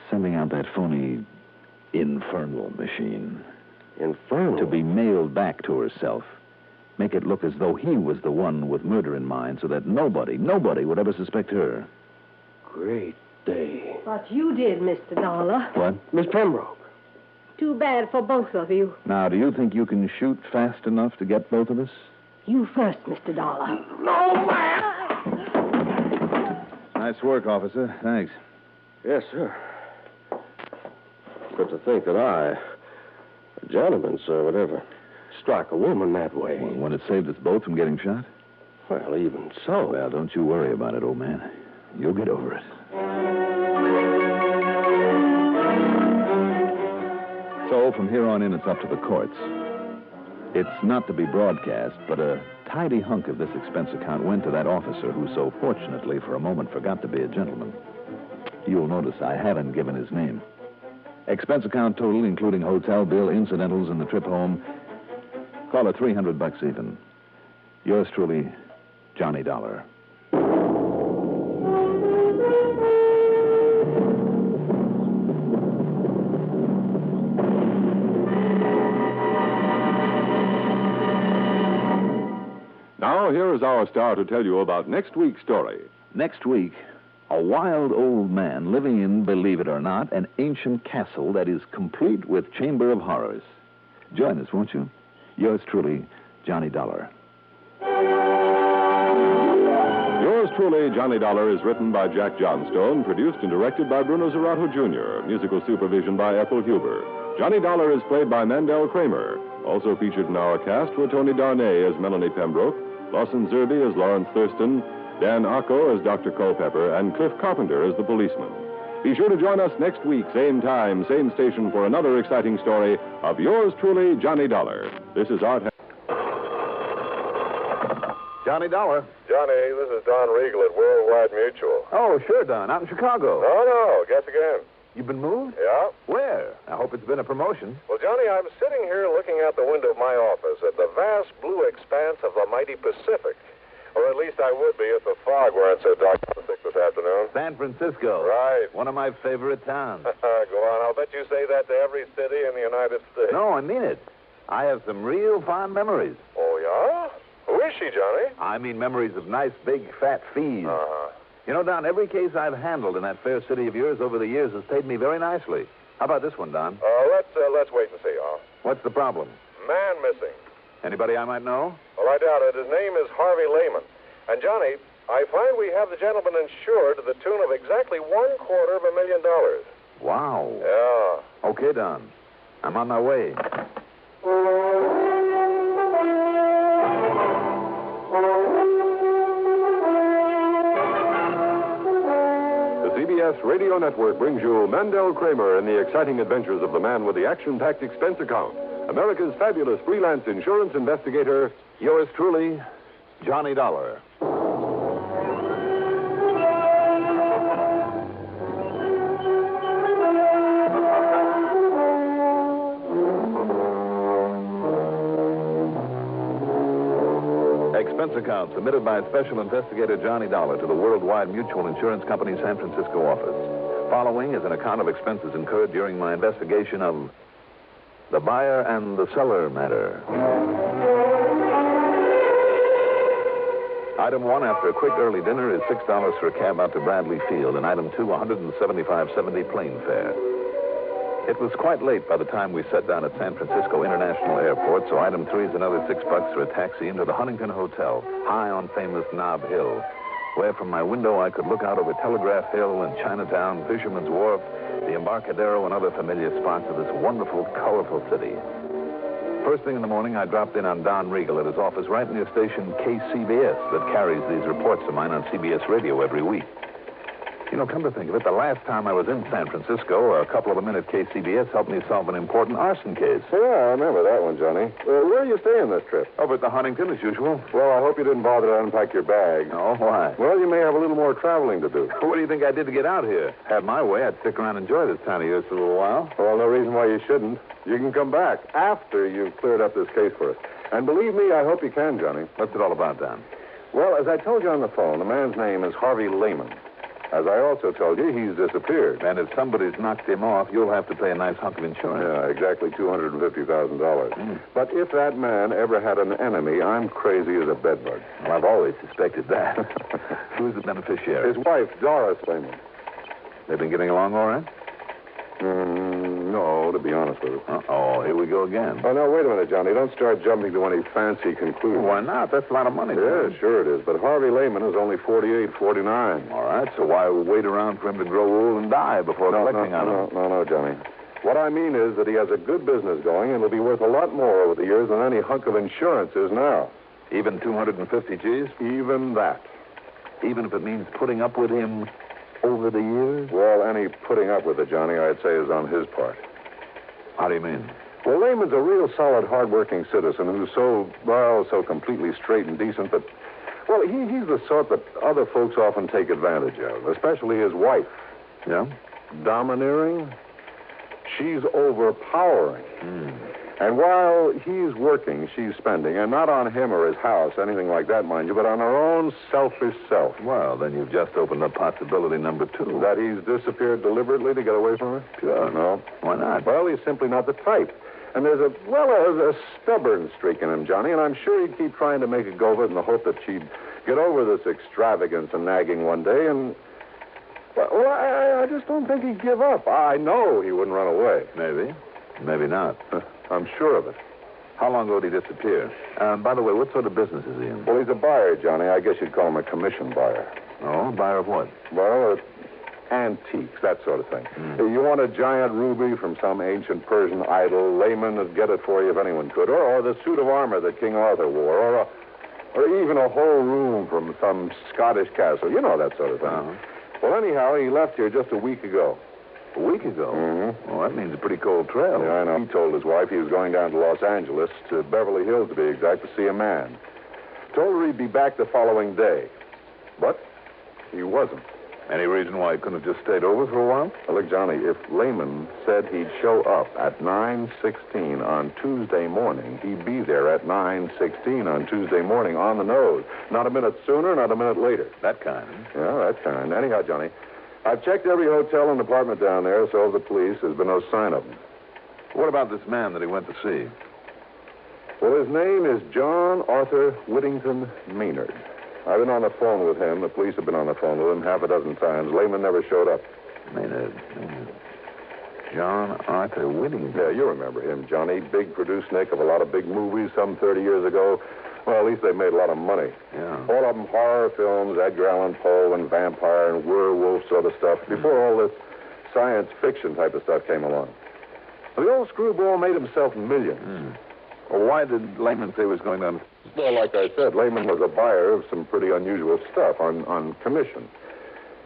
Sending out that phony infernal machine. Infernal? To be mailed back to herself. Make it look as though he was the one with murder in mind so that nobody would ever suspect her. Great day. What you did, Mr. Dollar. What? Miss Pembroke. Too bad for both of you. Now, do you think you can shoot fast enough to get both of us? You first, Mr. Dollar. No, man! Nice work, officer. Thanks. Yes, sir. But to think that I, a gentleman, sir, would ever strike a woman that way. Well, when it saved us both from getting shot? Well, even so. Well, don't you worry about it, old man. You'll get over it. So, from here on in, it's up to the courts. It's not to be broadcast, but a tidy hunk of this expense account went to that officer who so fortunately for a moment forgot to be a gentleman. You'll notice I haven't given his name. Expense account total, including hotel bill, incidentals, and the trip home, call it $300 even. Yours truly, Johnny Dollar. Now, here is our star to tell you about next week's story. Next week, a wild old man living in, believe it or not, an ancient castle that is complete with Chamber of Horrors. Join us, won't you? Yours truly, Johnny Dollar. Yours truly, Johnny Dollar, is written by Jack Johnstone, produced and directed by Bruno Zerato, Jr., musical supervision by Ethel Huber. Johnny Dollar is played by Mandel Kramer. Also featured in our cast were Tony Darnay as Melanie Pembroke, Lawson Zerby as Lawrence Thurston, Dan Ocko as Dr. Culpepper, and Cliff Carpenter as the policeman. Be sure to join us next week, same time, same station, for another exciting story of yours truly, Johnny Dollar. This is Art. Johnny Dollar. Johnny, this is Don Regal at Worldwide Mutual. Oh, sure, Don. Out in Chicago. No, guess again. You've been moved? Yeah. Where? I hope it's been a promotion. Well, Johnny, I'm sitting here looking out the window of my office at the vast blue expanse of the mighty Pacific. Or at least I would be if the fog weren't so dark and thick this afternoon. San Francisco. Right. One of my favorite towns. Go on. I'll bet you say that to every city in the United States. No, I mean it. I have some real fond memories. Oh, yeah? Who is she, Johnny? I mean memories of nice, big, fat fees. You know, Don, every case I've handled in that fair city of yours over the years has paid me very nicely. How about this one, Don? Let's wait and see, huh? What's the problem? Man missing. Anybody I might know? Well, I doubt it. His name is Harvey Lehman. And, Johnny, I find we have the gentleman insured to the tune of exactly $250,000. Wow. Yeah. Okay, Don. I'm on my way. CBS Radio Network brings you Mandel Kramer in the exciting adventures of the man with the action-packed expense account, America's fabulous freelance insurance investigator, yours truly, Johnny Dollar. Expense account submitted by Special Investigator Johnny Dollar to the Worldwide Mutual Insurance Company San Francisco office. Following is an account of expenses incurred during my investigation of the buyer and the seller matter. Item 1, after a quick early dinner, is $6 for a cab out to Bradley Field, and item 2, $175.70 plane fare. It was quite late by the time we sat down at San Francisco International Airport, so item 3 is another $6 for a taxi into the Huntington Hotel, high on famous Nob Hill, where from my window I could look out over Telegraph Hill and Chinatown, Fisherman's Wharf, the Embarcadero, and other familiar spots of this wonderful, colorful city. First thing in the morning, I dropped in on Don Regal at his office right near station KCBS that carries these reports of mine on CBS Radio every week. You know, come to think of it, the last time I was in San Francisco, a couple of them in at KCBS helped me solve an important arson case. Yeah, I remember that one, Johnny. Where are you staying this trip? Over at the Huntington, as usual. Well, I hope you didn't bother to unpack your bag. No, why? Well, you may have a little more traveling to do. What do you think I did to get out here? Had my way, I'd stick around and enjoy this town of yours for a little while. Well, no reason why you shouldn't. You can come back after you've cleared up this case for us. And believe me, I hope you can, Johnny. What's it all about, Don? Well, as I told you on the phone, the man's name is Harvey Lehman. As I also told you, he's disappeared. And if somebody's knocked him off, you'll have to pay a nice hunk of insurance. Yeah, exactly $250,000. But if that man ever had an enemy, I'm crazy as a bedbug. Well, I've always suspected that. Who's the beneficiary? His wife, Doris Lehman. They've been getting along all right? No, to be honest with you. Uh-oh, here we go again. Oh, no, wait a minute, Johnny. Don't start jumping to any fancy conclusions. Why not? That's a lot of money. Yeah, sure it is. But Harvey Lehman is only 48, 49. All right, so why wait around for him to grow old and die before collecting on him? No, Johnny. What I mean is that he has a good business going and will be worth a lot more over the years than any hunk of insurance is now. Even 250 G's? Even that. Even if it means putting up with him over the years? Well, any putting up with it, Johnny, I'd say is on his part. How do you mean? Well, Lehman's a real solid, hard-working citizen who's so completely straight and decent that, well, he's the sort that other folks often take advantage of, especially his wife. Yeah? Domineering. She's overpowering. And while he's working, she's spending, and not on him or his house, anything like that, mind you, but on her own selfish self. Well, then you've just opened up possibility number 2. That he's disappeared deliberately to get away from her? Sure. No. Why not? Well, he's simply not the type. And there's a stubborn streak in him, Johnny, and I'm sure he'd keep trying to make a go of it in the hope that she'd get over this extravagance and nagging one day, and... Well, I just don't think he'd give up. I know he wouldn't run away. Maybe. Maybe not. I'm sure of it. How long ago did he disappear? By the way, what sort of business is he in? Well, he's a buyer, Johnny. I guess you'd call him a commission buyer. Oh, buyer of what? Well, antiques, that sort of thing. You want a giant ruby from some ancient Persian idol, Lehman would get it for you if anyone could. Or the suit of armor that King Arthur wore. Or even a whole room from some Scottish castle. You know that sort of thing. Uh-huh. Well, anyhow, he left here just a week ago. A week ago? Mm-hmm. Well, that means a pretty cold trail. Yeah, I know. He told his wife he was going down to Los Angeles, to Beverly Hills to be exact, to see a man. Told her he'd be back the following day. But he wasn't. Any reason why he couldn't have just stayed over for a while? Well, look, Johnny, if Lehman said he'd show up at 9:16 on Tuesday morning, he'd be there at 9:16 on Tuesday morning on the nose. Not a minute sooner, not a minute later. That kind. Yeah, that kind. Anyhow, Johnny, I've checked every hotel and apartment down there, so have the police. There's been no sign of him. What about this man that he went to see? Well, his name is John Arthur Whittington Maynard. I've been on the phone with him. The police have been on the phone with him half a dozen times. Lehman never showed up. Maynard. John Arthur Whittington. Yeah, you remember him, Johnny. Big producer-nick of a lot of big movies some 30 years ago. Well, at least they made a lot of money. Yeah. All of them horror films, Edgar Allan Poe and vampire and werewolf sort of stuff, before all this science fiction type of stuff came along. Well, the old screwball made himself millions. Well, why did Lehman say he was going down? Well, like I said, Lehman was a buyer of some pretty unusual stuff on commission.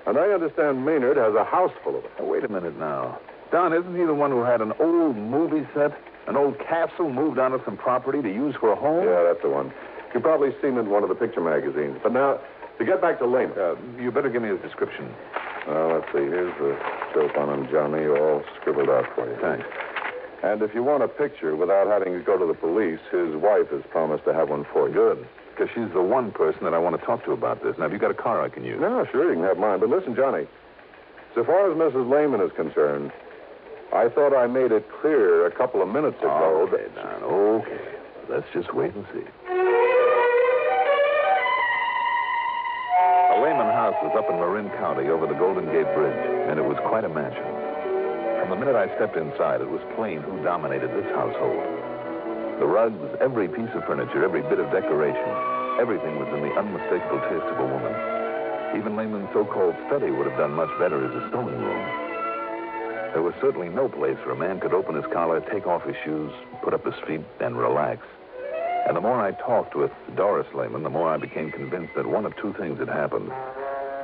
And I understand Maynard has a house full of it. Oh, wait a minute now. Don, isn't he the one who had an old movie set, an old castle moved onto some property to use for a home? Yeah, that's the one. You've probably seen it in one of the picture magazines. But now, to get back to Lehman. You better give me his description. Let's see. Here's the scope on him, Johnny, all scribbled out for you. Thanks. And if you want a picture without having to go to the police, his wife has promised to have one for you. Good. Because she's the one person that I want to talk to about this. Now, have you got a car I can use? No, sure, you can have mine. But listen, Johnny, so far as Mrs. Lehman is concerned, I thought I made it clear a couple of minutes ago. Okay, Don, okay. Let's just wait and see. The Lehman house was up in Marin County over the Golden Gate Bridge, and it was quite a mansion. From the minute I stepped inside, it was plain who dominated this household. The rugs, every piece of furniture, every bit of decoration, everything was in the unmistakable taste of a woman. Even Lehman's so-called study would have done much better as a sewing room. There was certainly no place where a man could open his collar, take off his shoes, put up his feet, and relax. And the more I talked with Doris Lehman, the more I became convinced that one of two things had happened.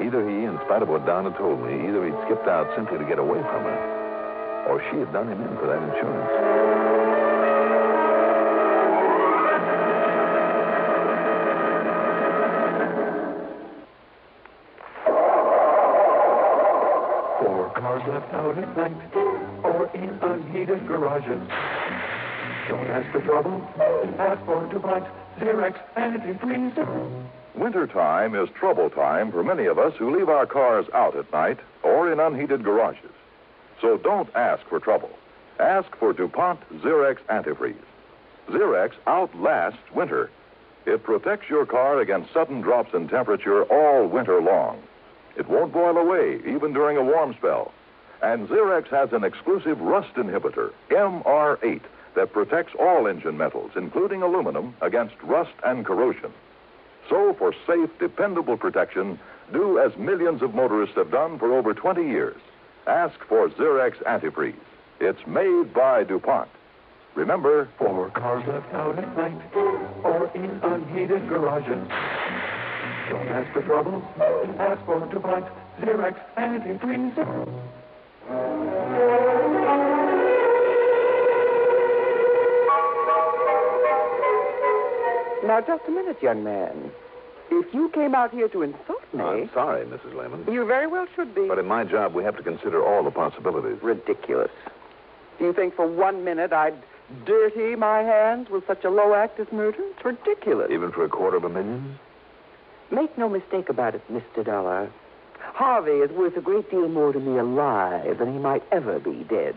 Either he, in spite of what Don had told me, either he'd skipped out simply to get away from her, or she had done him in for that insurance. Or cars left out at night, or in unheated garages. Don't ask for trouble, ask for DuPont, Xerox, antifreeze. Wintertime is trouble time for many of us who leave our cars out at night or in unheated garages. So don't ask for trouble. Ask for DuPont Xerox Antifreeze. Xerox outlasts winter. It protects your car against sudden drops in temperature all winter long. It won't boil away, even during a warm spell. And Xerox has an exclusive rust inhibitor, MR8, that protects all engine metals, including aluminum, against rust and corrosion. So, for safe, dependable protection, do as millions of motorists have done for over 20 years. Ask for Xerox Antifreeze. It's made by DuPont. Remember, For cars left out at night or in unheated garages, don't ask for trouble, ask for DuPont Xerox Antifreeze. Now, just a minute, young man. If you came out here to insult me... I'm sorry, Mrs. Lehman. You very well should be. But in my job, we have to consider all the possibilities. Ridiculous. Do you think for 1 minute I'd dirty my hands with such a low act as murder? It's ridiculous. Even for $250,000? Make no mistake about it, Mr. Dollar. Harvey is worth a great deal more to me alive than he might ever be dead.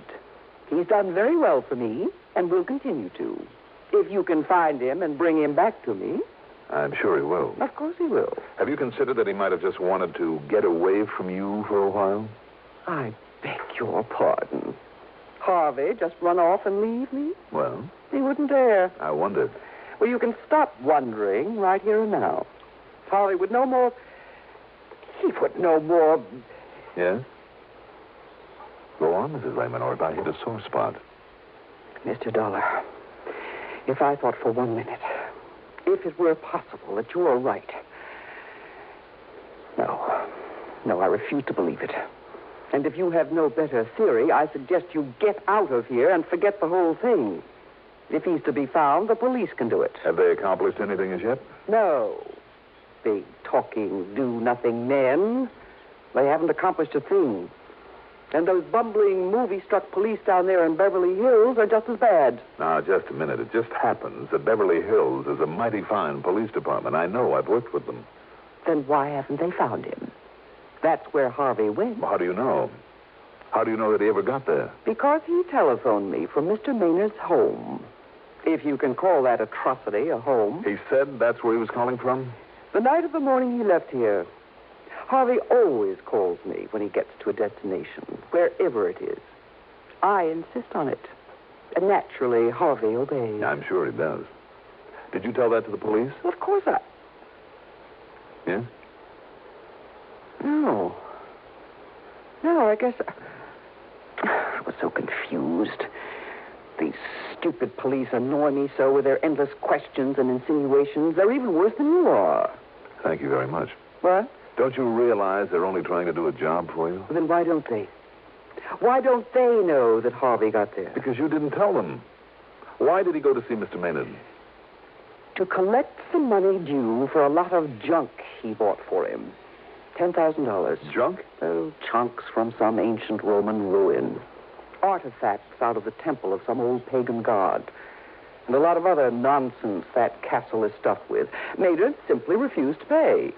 He's done very well for me and will continue to. If you can find him and bring him back to me... I'm sure he will. Of course he will. Have you considered that he might have just wanted to get away from you for a while? I beg your pardon. Harvey just run off and leave me? Well? He wouldn't dare. I wondered. Well, you can stop wondering right here and now. Harvey would no more... He would no more... Yes? Go on, Mrs. Lehman, or if I hit a sore spot. Mr. Dollar, if I thought for 1 minute, if it were possible that you were right... No, I refuse to believe it. And if you have no better theory, I suggest you get out of here and forget the whole thing. If he's to be found, the police can do it. Have they accomplished anything as yet? No. Big, talking, do-nothing men. They haven't accomplished a thing. And those bumbling, movie-struck police down there in Beverly Hills are just as bad. Now, just a minute. It just happens that Beverly Hills is a mighty fine police department. I know. I've worked with them. Then why haven't they found him? That's where Harvey went. Well, how do you know? How do you know that he ever got there? Because he telephoned me from Mr. Maynard's home. If you can call that atrocity a home. He said that's where he was calling from? The night of the morning he left here. Harvey always calls me when he gets to a destination, wherever it is. I insist on it. And naturally, Harvey obeys. I'm sure he does. Did you tell that to the police? Of course I... Yeah? No, I guess... I was so confused. These stupid police annoy me so with their endless questions and insinuations. They're even worse than you are. Thank you very much. What? Don't you realize they're only trying to do a job for you? Well, then why don't they? Why don't they know that Harvey got there? Because you didn't tell them. Why did he go to see Mr. Maynard? To collect the money due for a lot of junk he bought for him. $10,000. Junk? Oh, chunks from some ancient Roman ruin. Artifacts out of the temple of some old pagan god. And a lot of other nonsense that castle is stuffed with. Maynard simply refused to pay.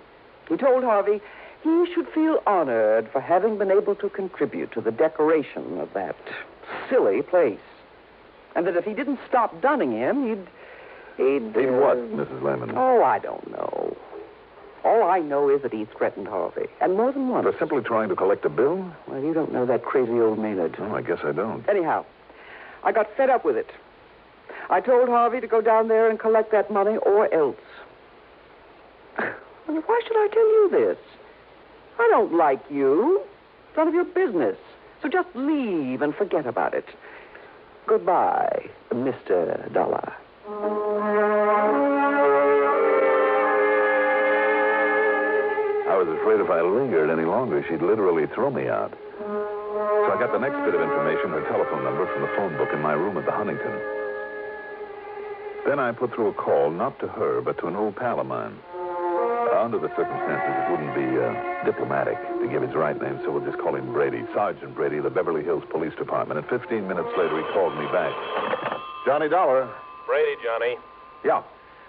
He told Harvey he should feel honored for having been able to contribute to the decoration of that silly place. And that if he didn't stop dunning him, He'd what, Mrs. Lehman? Oh, I don't know. All I know is that he threatened Harvey, and more than once. For simply trying to collect a bill? Well, you don't know that crazy old Maynard. Oh, I guess I don't. Anyhow, I got fed up with it. I told Harvey to go down there and collect that money or else. Why should I tell you this? I don't like you. It's none of your business. So just leave and forget about it. Goodbye, Mr. Dollar. I was afraid if I lingered any longer, she'd literally throw me out. So I got the next bit of information, her telephone number, from the phone book in my room at the Huntington. Then I put through a call, not to her, but to an old pal of mine. Under the circumstances, it wouldn't be diplomatic to give his right name, so we'll just call him Brady. Sergeant Brady, the Beverly Hills Police Department. And 15 minutes later, he called me back. Johnny Dollar. Brady, Johnny. Yeah.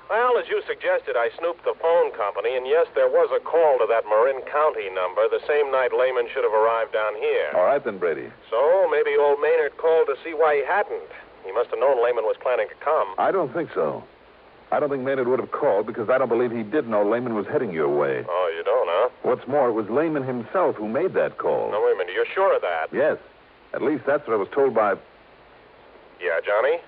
Well, as you suggested, I snooped the phone company, and yes, there was a call to that Marin County number the same night Lehman should have arrived down here. All right, then, Brady. So maybe old Maynard called to see why he hadn't. He must have known Lehman was planning to come. I don't think so. I don't think Maynard would have called because I don't believe he did know Lehman was heading your way. Oh, you don't, huh? What's more, it was Lehman himself who made that call. No, wait a minute. You're sure of that? Yes. At least that's what I was told by... Yeah, Johnny?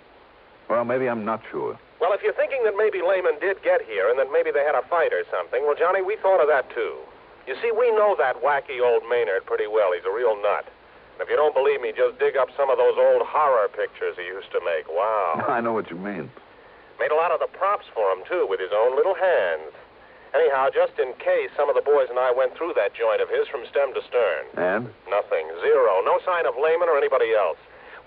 Well, maybe I'm not sure. Well, if you're thinking that maybe Lehman did get here and that maybe they had a fight or something, well, Johnny, we thought of that, too. You see, we know that wacky old Maynard pretty well. He's a real nut. And if you don't believe me, just dig up some of those old horror pictures he used to make. Wow. I know what you mean. Made a lot of the props for him, too, with his own little hands. Anyhow, just in case, some of the boys and I went through that joint of his from stem to stern. And? Nothing. Zero. No sign of Lehman or anybody else.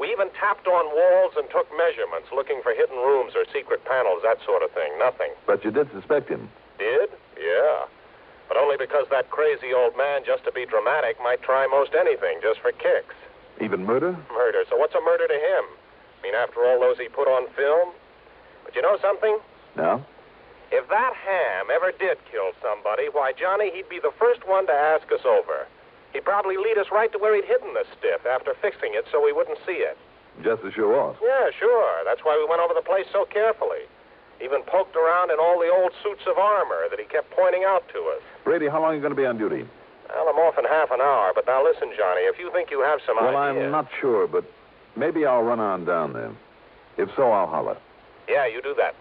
We even tapped on walls and took measurements, looking for hidden rooms or secret panels, that sort of thing. Nothing. But you did suspect him. Did? Yeah. But only because that crazy old man, just to be dramatic, might try most anything, just for kicks. Even murder? Murder. So what's a murder to him? I mean, after all those he put on film? But you know something? No? If that ham ever did kill somebody, why, Johnny, he'd be the first one to ask us over. He'd probably lead us right to where he'd hidden the stiff after fixing it so we wouldn't see it. Just to show off? Yeah, sure. That's why we went over the place so carefully. Even poked around in all the old suits of armor that he kept pointing out to us. Brady, how long are you going to be on duty? Well, I'm off in half an hour, but now listen, Johnny, if you think you have some Well, ideas... I'm not sure, but maybe I'll run on down there. If so, I'll holler. Yeah, you do that.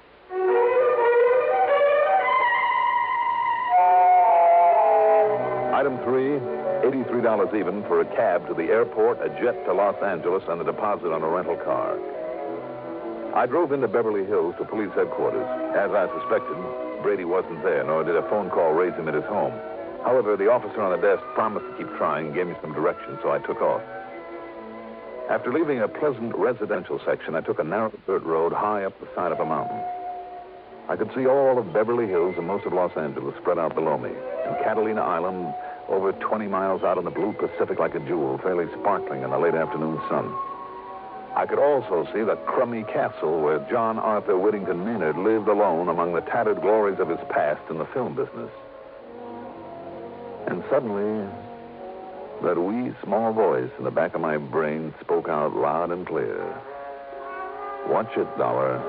Item 3, $83 even for a cab to the airport, a jet to Los Angeles, and a deposit on a rental car. I drove into Beverly Hills to police headquarters. As I suspected, Brady wasn't there, nor did a phone call raise him at his home. However, the officer on the desk promised to keep trying and gave me some directions, so I took off. After leaving a pleasant residential section, I took a narrow dirt road high up the side of a mountain. I could see all of Beverly Hills and most of Los Angeles spread out below me, and Catalina Island over 20 miles out in the blue Pacific like a jewel, fairly sparkling in the late afternoon sun. I could also see the crummy castle where John Arthur Whittington Maynard lived alone among the tattered glories of his past in the film business. And suddenly, that wee small voice in the back of my brain spoke out loud and clear. Watch it, Dollar.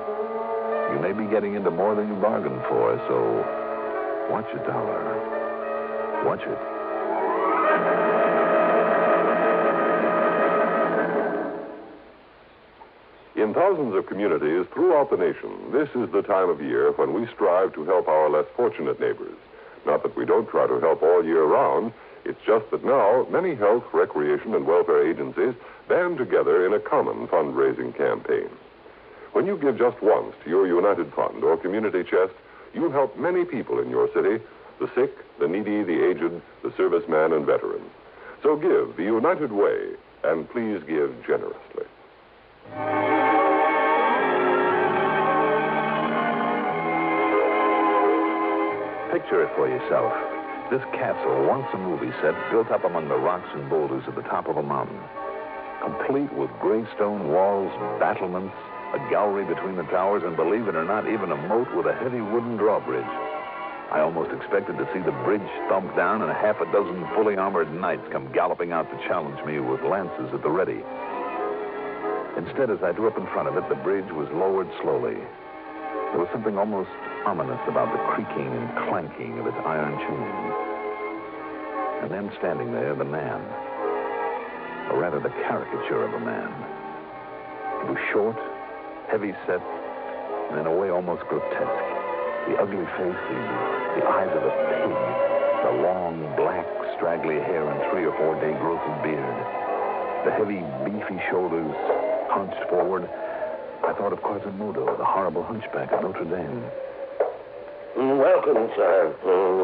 You may be getting into more than you bargained for, so watch it, Dollar. Watch it. In thousands of communities throughout the nation, this is the time of year when we strive to help our less fortunate neighbors. Not that we don't try to help all year round. It's just that now many health, recreation, and welfare agencies band together in a common fundraising campaign. When you give just once to your United Fund or community chest, you help many people in your city, the sick, the needy, the aged, the serviceman, and veteran. So give the United Way, and please give generously. Picture it for yourself. This castle, once a movie set, built up among the rocks and boulders at the top of a mountain. Complete with gray stone walls, battlements, a gallery between the towers, and believe it or not, even a moat with a heavy wooden drawbridge. I almost expected to see the bridge thumped down and a half a dozen fully armored knights come galloping out to challenge me with lances at the ready. Instead, as I drew up in front of it, the bridge was lowered slowly. There was something almost ominous about the creaking and clanking of its iron chains. And then standing there, the man. Or rather, the caricature of a man. He was short, heavy-set, and in a way almost grotesque. The ugly face, the eyes of a pig, the long, black, straggly hair and 3 or 4 day growth of beard, the heavy, beefy shoulders hunched forward. I thought of Quasimodo, the horrible hunchback of Notre Dame. Welcome, sir.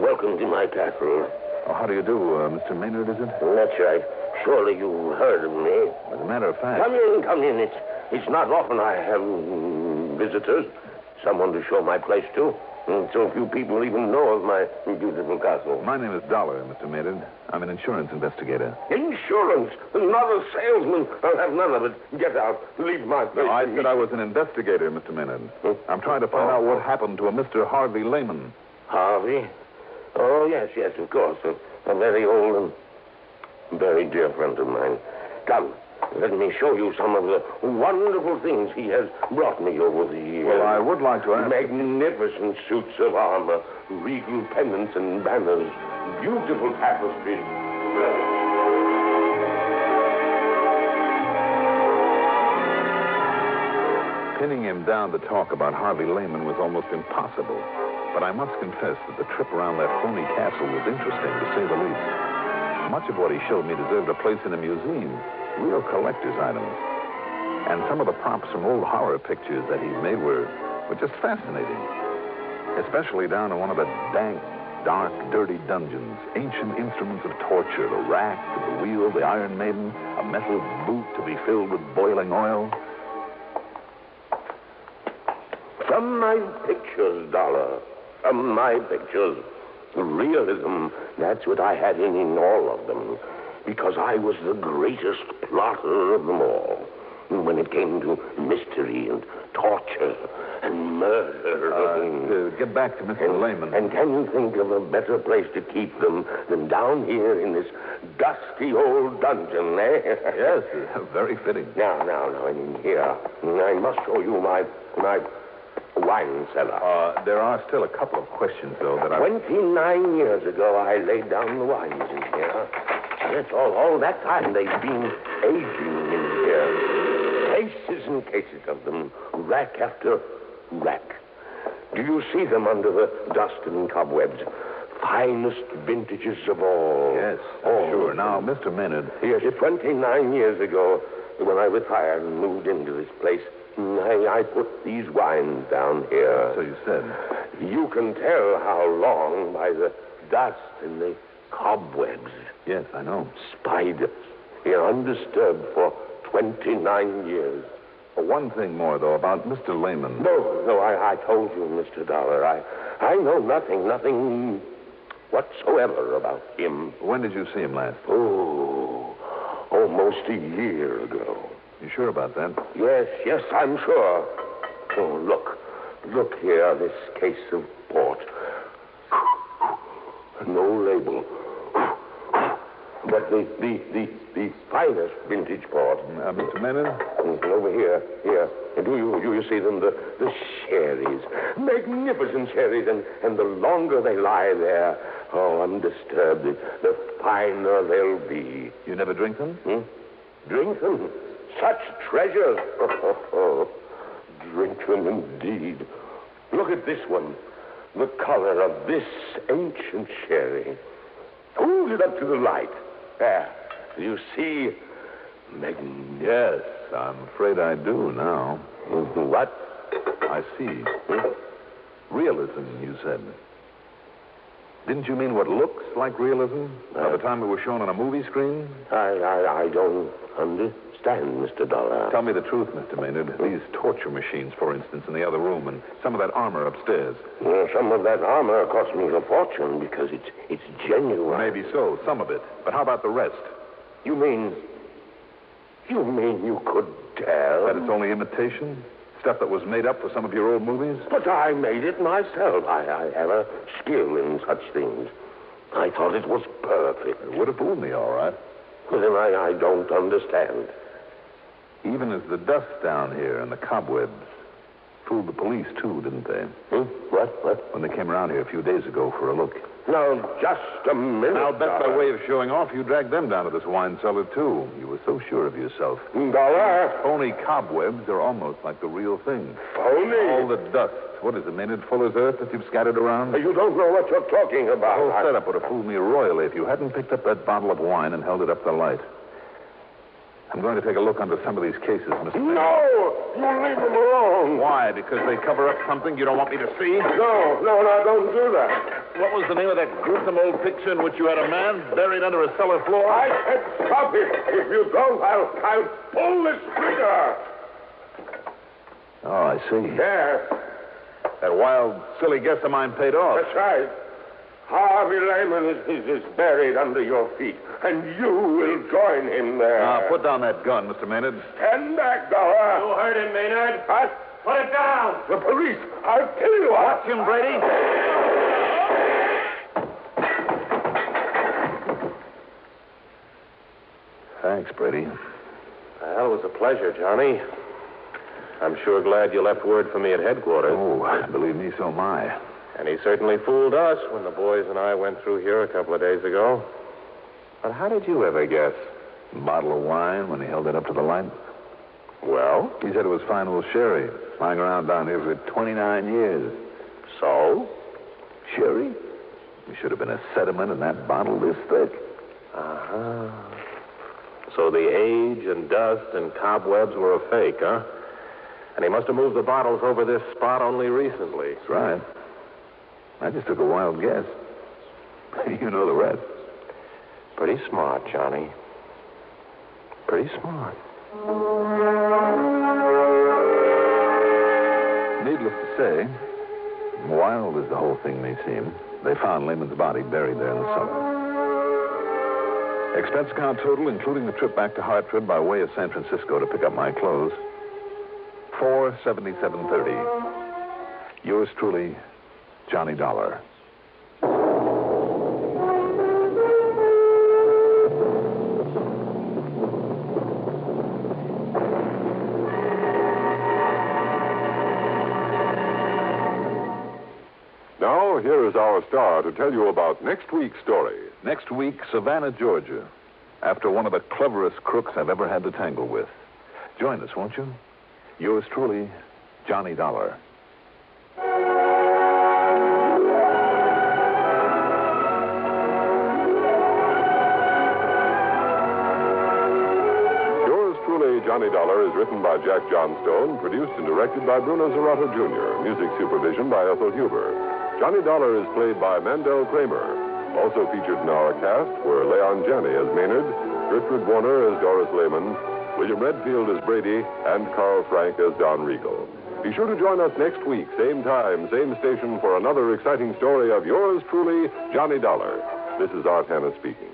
Welcome to my castle. Oh, how do you do, Mr. Maynard, is it? That's right. Surely you heard of me. As a matter of fact... Come in. It's not often I have visitors. Someone to show my place to. So few people even know of my beautiful castle. My name is Dollar, Mr. Maynard. I'm an insurance investigator. Insurance? Not a salesman. I'll have none of it. Get out. Leave my place. No, I said I was an investigator, Mr. Maynard. I'm trying to find out what happened to a Mr. Harvey Lehman. Harvey? Oh, yes, of course. A very old and very dear friend of mine. Come, Let me show you some of the wonderful things he has brought me over the years. Well, I would like to ask... Magnificent suits of armor, regal pennants and banners, beautiful tapestries. Pinning him down to talk about Harvey Lehman was almost impossible. But I must confess that the trip around that phony castle was interesting, to say the least. Much of what he showed me deserved a place in a museum, real collector's items. And some of the props from old horror pictures that he's made were just fascinating. Especially down in one of the dank, dark, dirty dungeons. Ancient instruments of torture, the rack, the wheel, the Iron Maiden, a metal boot to be filled with boiling oil. From my pictures, Dollar. From my pictures. Realism, that's what I had in all of them. Because I was the greatest plotter of them all. When it came to mystery and torture and murder. To get back to Mr. Lehman. And can you think of a better place to keep them than down here in this dusty old dungeon, eh? Yes, very fitting. Now, in here, I must show you my wine cellar. There are still a couple of questions, though, that 29 years ago, I laid down the wines in here. That's all that time they've been aging in here. Cases and cases of them, rack after rack. Do you see them under the dust and cobwebs? Finest vintages of all. Yes, sure. Now, Mr. Maynard... Yes, 29 years ago, when I retired and moved into this place, I put these wines down here. So you said. You can tell how long by the dust and the cobwebs. Yes, I know. Spiders. Here undisturbed for 29 years. One thing more, though, about Mr. Lehman. No, I told you, Mr. Dollar. I know nothing whatsoever about him. When did you see him last? Oh, almost a year ago. You sure about that? Yes, I'm sure. Oh, look here, this case of port. No label. But the finest vintage port. Mr. Maynard? Over here. Do you see them? The sherries. Magnificent sherries. And the longer they lie there, undisturbed, the finer they'll be. You never drink them? Drink them? Such treasures. Drink them indeed. Look at this one. The color of this ancient sherry. Hold it up to the light. There. Do you see? Yes, I'm afraid I do now. What? I see. Realism, you said. Didn't you mean what looks like realism? By the time it was shown on a movie screen? I don't understand, Mr. Dollar. Tell me the truth, Mr. Maynard. These torture machines, for instance, in the other room, and some of that armor upstairs. Well, some of that armor cost me a fortune because it's genuine. Maybe so, some of it. But how about the rest? You mean you could tell? That it's only imitation? Stuff that was made up for some of your old movies? But I made it myself. I have a skill in such things. I thought it was perfect. It would have fooled me, all right. Well, then I don't understand. Even as the dust down here and the cobwebs fooled the police, too, didn't they? What? When they came around here a few days ago for a look. Now, just a minute. I'll bet by way of showing off, you dragged them down to this wine cellar, too. You were so sure of yourself. Dollar? Phony cobwebs are almost like the real thing. Phony? All the dust. What is it, Maynard? Fuller's earth that you've scattered around? You don't know what you're talking about. The whole setup would have fooled me royally if you hadn't picked up that bottle of wine and held it up to the light. I'm going to take a look under some of these cases, Mr. Maynard. No! You leave them alone. Why? Because they cover up something you don't want me to see? No, don't do that. What was the name of that gruesome old picture in which you had a man buried under a cellar floor? I said stop it. If you don't, I'll pull this trigger. Oh, I see. There. That wild, silly guess of mine paid off. That's right. Harvey Lehman is buried under your feet, and you will join him there. Now, put down that gun, Mr. Maynard. Stand back, Dollar. You heard him, Maynard. What? Put it down. The police. I'll kill you. Watch him, Brady. Thanks, Brady. Well, it was a pleasure, Johnny. I'm sure glad you left word for me at headquarters. Oh, believe me, so am I. And he certainly fooled us when the boys and I went through here a couple of days ago. But how did you ever guess? A bottle of wine when he held it up to the light. Well? He said it was fine old sherry, lying around down here for 29 years. So? Sherry? There should have been a sediment in that bottle this thick. Uh-huh. So the age and dust and cobwebs were a fake, huh? And he must have moved the bottles over this spot only recently. That's right. I just took a wild guess. You know the rest. Pretty smart, Johnny. Pretty smart. Needless to say, wild as the whole thing may seem, they found Lehman's body buried there in the cellar. Expense account total, including the trip back to Hartford by way of San Francisco to pick up my clothes, $477.30. Yours truly, Johnny Dollar. Now, here is our star to tell you about next week's story. Next week, Savannah, Georgia, after one of the cleverest crooks I've ever had to tangle with. Join us, won't you? Yours truly, Johnny Dollar. Yours truly, Johnny Dollar is written by Jack Johnstone, produced and directed by Bruno Zerato Jr., music supervision by Ethel Huber. Johnny Dollar is played by Mandel Kramer. Also featured in our cast were Leon Janney as Maynard, Gertrude Warner as Doris Lehman, William Redfield as Brady, and Carl Frank as Don Riegel. Be sure to join us next week, same time, same station, for another exciting story of yours truly, Johnny Dollar. This is Art Hanna speaking.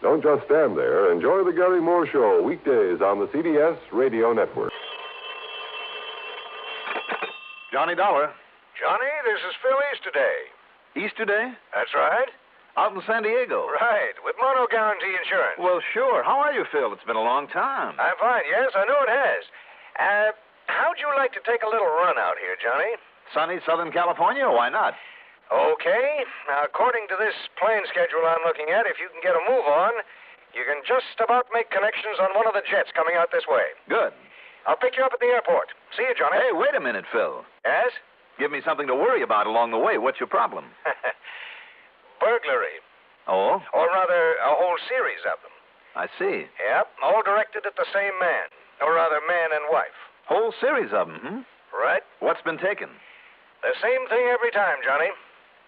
Don't just stand there. Enjoy the Gary Moore Show weekdays on the CBS Radio Network. Johnny Dollar. Johnny, this is Phil Easterday. Easterday? That's right. Out in San Diego. Right, with Mono Guarantee Insurance. Well, sure. How are you, Phil? It's been a long time. I'm fine, yes, I know it has. How'd you like to take a little run out here, Johnny? Sunny Southern California? Why not? Okay. Now, according to this plane schedule I'm looking at, if you can get a move on, you can just about make connections on one of the jets coming out this way. Good. I'll pick you up at the airport. See you, Johnny. Hey, wait a minute, Phil. Yes? Give me something to worry about along the way. What's your problem? Burglary. Oh? Or rather, a whole series of them. I see. Yep, all directed at the same man. Or rather, man and wife. Whole series of them, hmm? Right. What's been taken? The same thing every time, Johnny.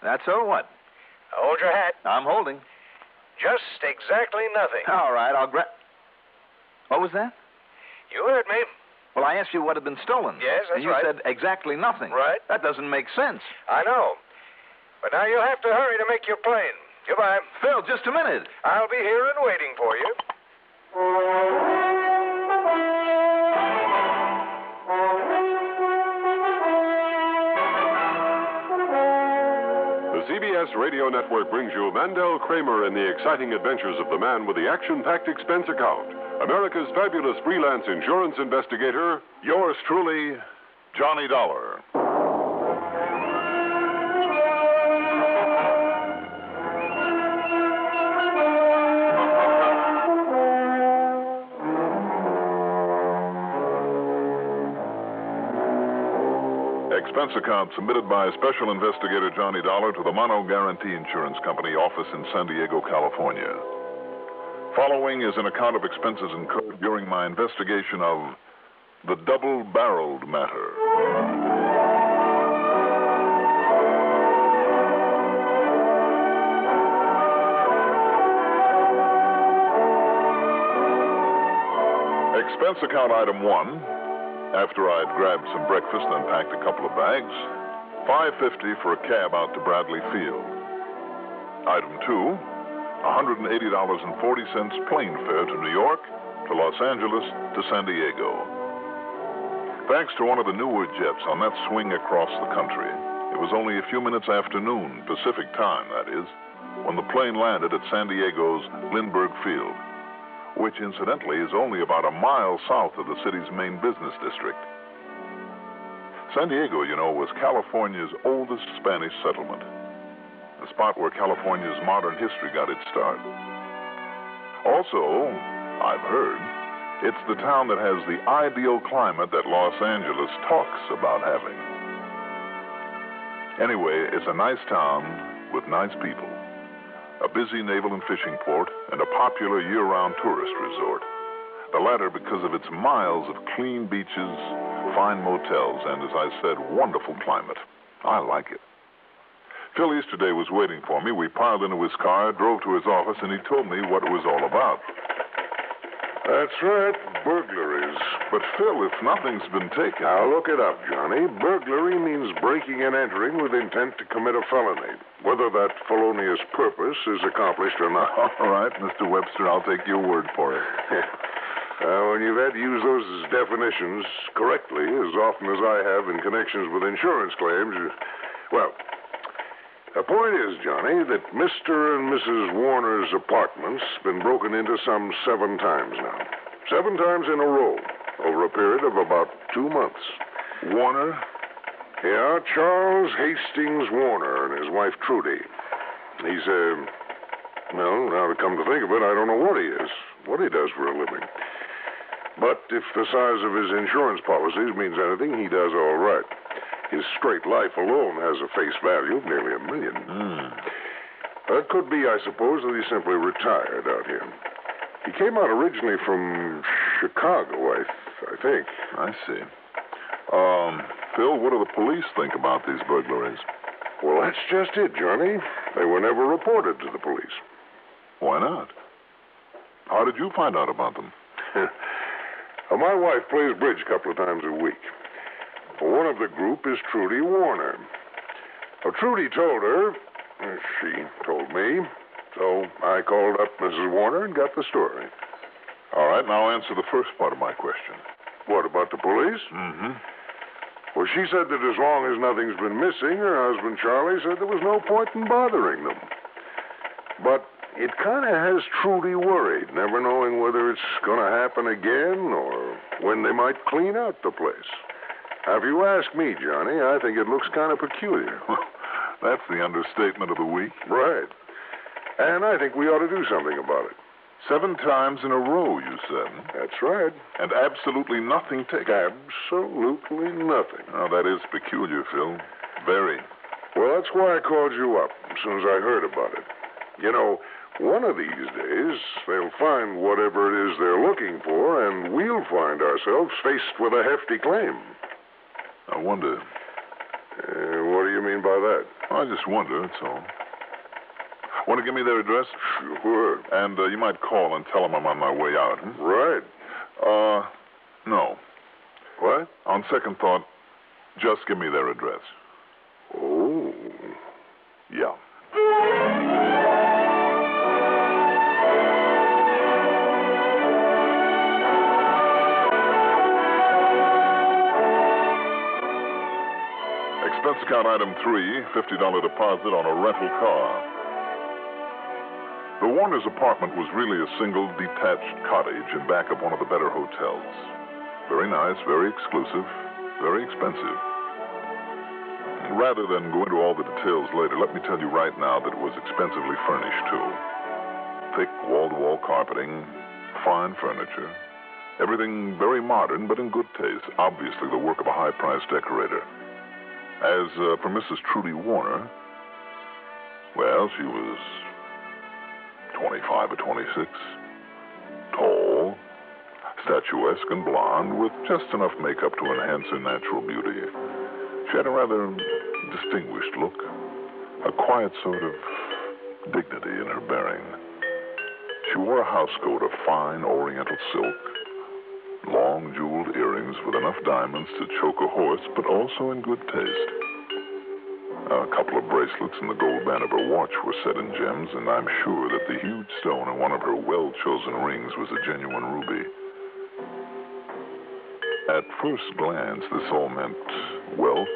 That's so what? Hold your hat. I'm holding. Just exactly nothing. All right, I'll grab... What was that? You heard me. Well, I asked you what had been stolen. Yes, that's and you right. said exactly nothing. Right. That doesn't make sense. I know. But now you'll have to hurry to make your plane. Goodbye. Phil, just a minute. I'll be here and waiting for you. The CBS Radio Network brings you Mandel Kramer in the exciting adventures of the man with the action-packed expense account. America's fabulous freelance insurance investigator, Yours truly, Johnny Dollar. Expense account submitted by Special Investigator Johnny Dollar to the Mono Guarantee Insurance Company office in San Diego, California. Following is an account of expenses incurred during my investigation of the double-barreled matter. Expense account item 1. After I'd grabbed some breakfast and packed a couple of bags, $5.50 for a cab out to Bradley Field. Item 2, $180.40 plane fare to New York, to Los Angeles, to San Diego. Thanks to one of the newer jets on that swing across the country, it was only a few minutes after noon, Pacific time, that is, when the plane landed at San Diego's Lindbergh Field. which incidentally is only about a mile south of the city's main business district. San Diego, you know, was California's oldest Spanish settlement, the spot where California's modern history got its start. Also, I've heard, it's the town that has the ideal climate that Los Angeles talks about having. Anyway, it's a nice town with nice people, a busy naval and fishing port, and a popular year-round tourist resort. The latter because of its miles of clean beaches, fine motels, and, as I said, wonderful climate. I like it. Phil Easterday was waiting for me. We piled into his car, drove to his office, and he told me what it was all about. That's right, burglaries. But, Phil, if nothing's been taken... Now, look it up, Johnny. Burglary means breaking and entering with intent to commit a felony, whether that felonious purpose is accomplished or not. All right, Mr. Webster, I'll take your word for it. When you've had to use those as definitions correctly, as often as I have in connections with insurance claims, well... The point is, Johnny, that Mr. and Mrs. Warner's apartment's been broken into some 7 times now. 7 times in a row, over a period of about 2 months. Warner? Yeah, Charles Hastings Warner and his wife, Trudy. He's, well, now to come to think of it, I don't know what he is, what he does for a living. But if the size of his insurance policies means anything, he does all right. His straight life alone has a face value of nearly $1 million. That could be, I suppose, that he simply retired out here. He came out originally from Chicago, I think. I see. Phil, what do the police think about these burglaries? Well, that's just it, Johnny. They were never reported to the police. Why not? How did you find out about them? My wife plays bridge a couple of times a week. One of the group is Trudy Warner. Trudy told her, she told me, so I called up Mrs. Warner and got the story. All right, now answer the first part of my question. What, about the police? Mm-hmm. Well, she said that as long as nothing's been missing, her husband Charlie said there was no point in bothering them. But it kind of has Trudy worried, never knowing whether it's going to happen again or when they might clean out the place. Now, if you ask me, Johnny, I think it looks kind of peculiar. That's the understatement of the week. Right. And I think we ought to do something about it. 7 times in a row, you said. That's right. And absolutely nothing taken. Absolutely nothing. Oh, that is peculiar, Phil. Very. Well, that's why I called you up as soon as I heard about it. You know, one of these days, they'll find whatever it is they're looking for, and we'll find ourselves faced with a hefty claim. I wonder. What do you mean by that? I just wonder, that's all. Want to give me their address? Sure. And you might call and tell them I'm on my way out. Right. No. What? On second thought, just give me their address. Oh. Yeah. Expense account item 3, $50 deposit on a rental car. The Warner's apartment was really a single detached cottage in back of one of the better hotels. Very nice, very exclusive, very expensive. Rather than go into all the details later, let me tell you right now that it was expensively furnished, too. Thick wall-to-wall carpeting, fine furniture, everything very modern but in good taste, obviously the work of a high-priced decorator. As for Mrs. Trudy Warner, well, she was 25 or 26, tall, statuesque and blonde, with just enough makeup to enhance her natural beauty. She had a rather distinguished look, a quiet sort of dignity in her bearing. She wore a housecoat of fine oriental silk, long jeweled earrings with enough diamonds to choke a horse, but also in good taste. A couple of bracelets and the gold band of her watch were set in gems, and I'm sure that the huge stone in one of her well-chosen rings was a genuine ruby. At first glance, this all meant wealth,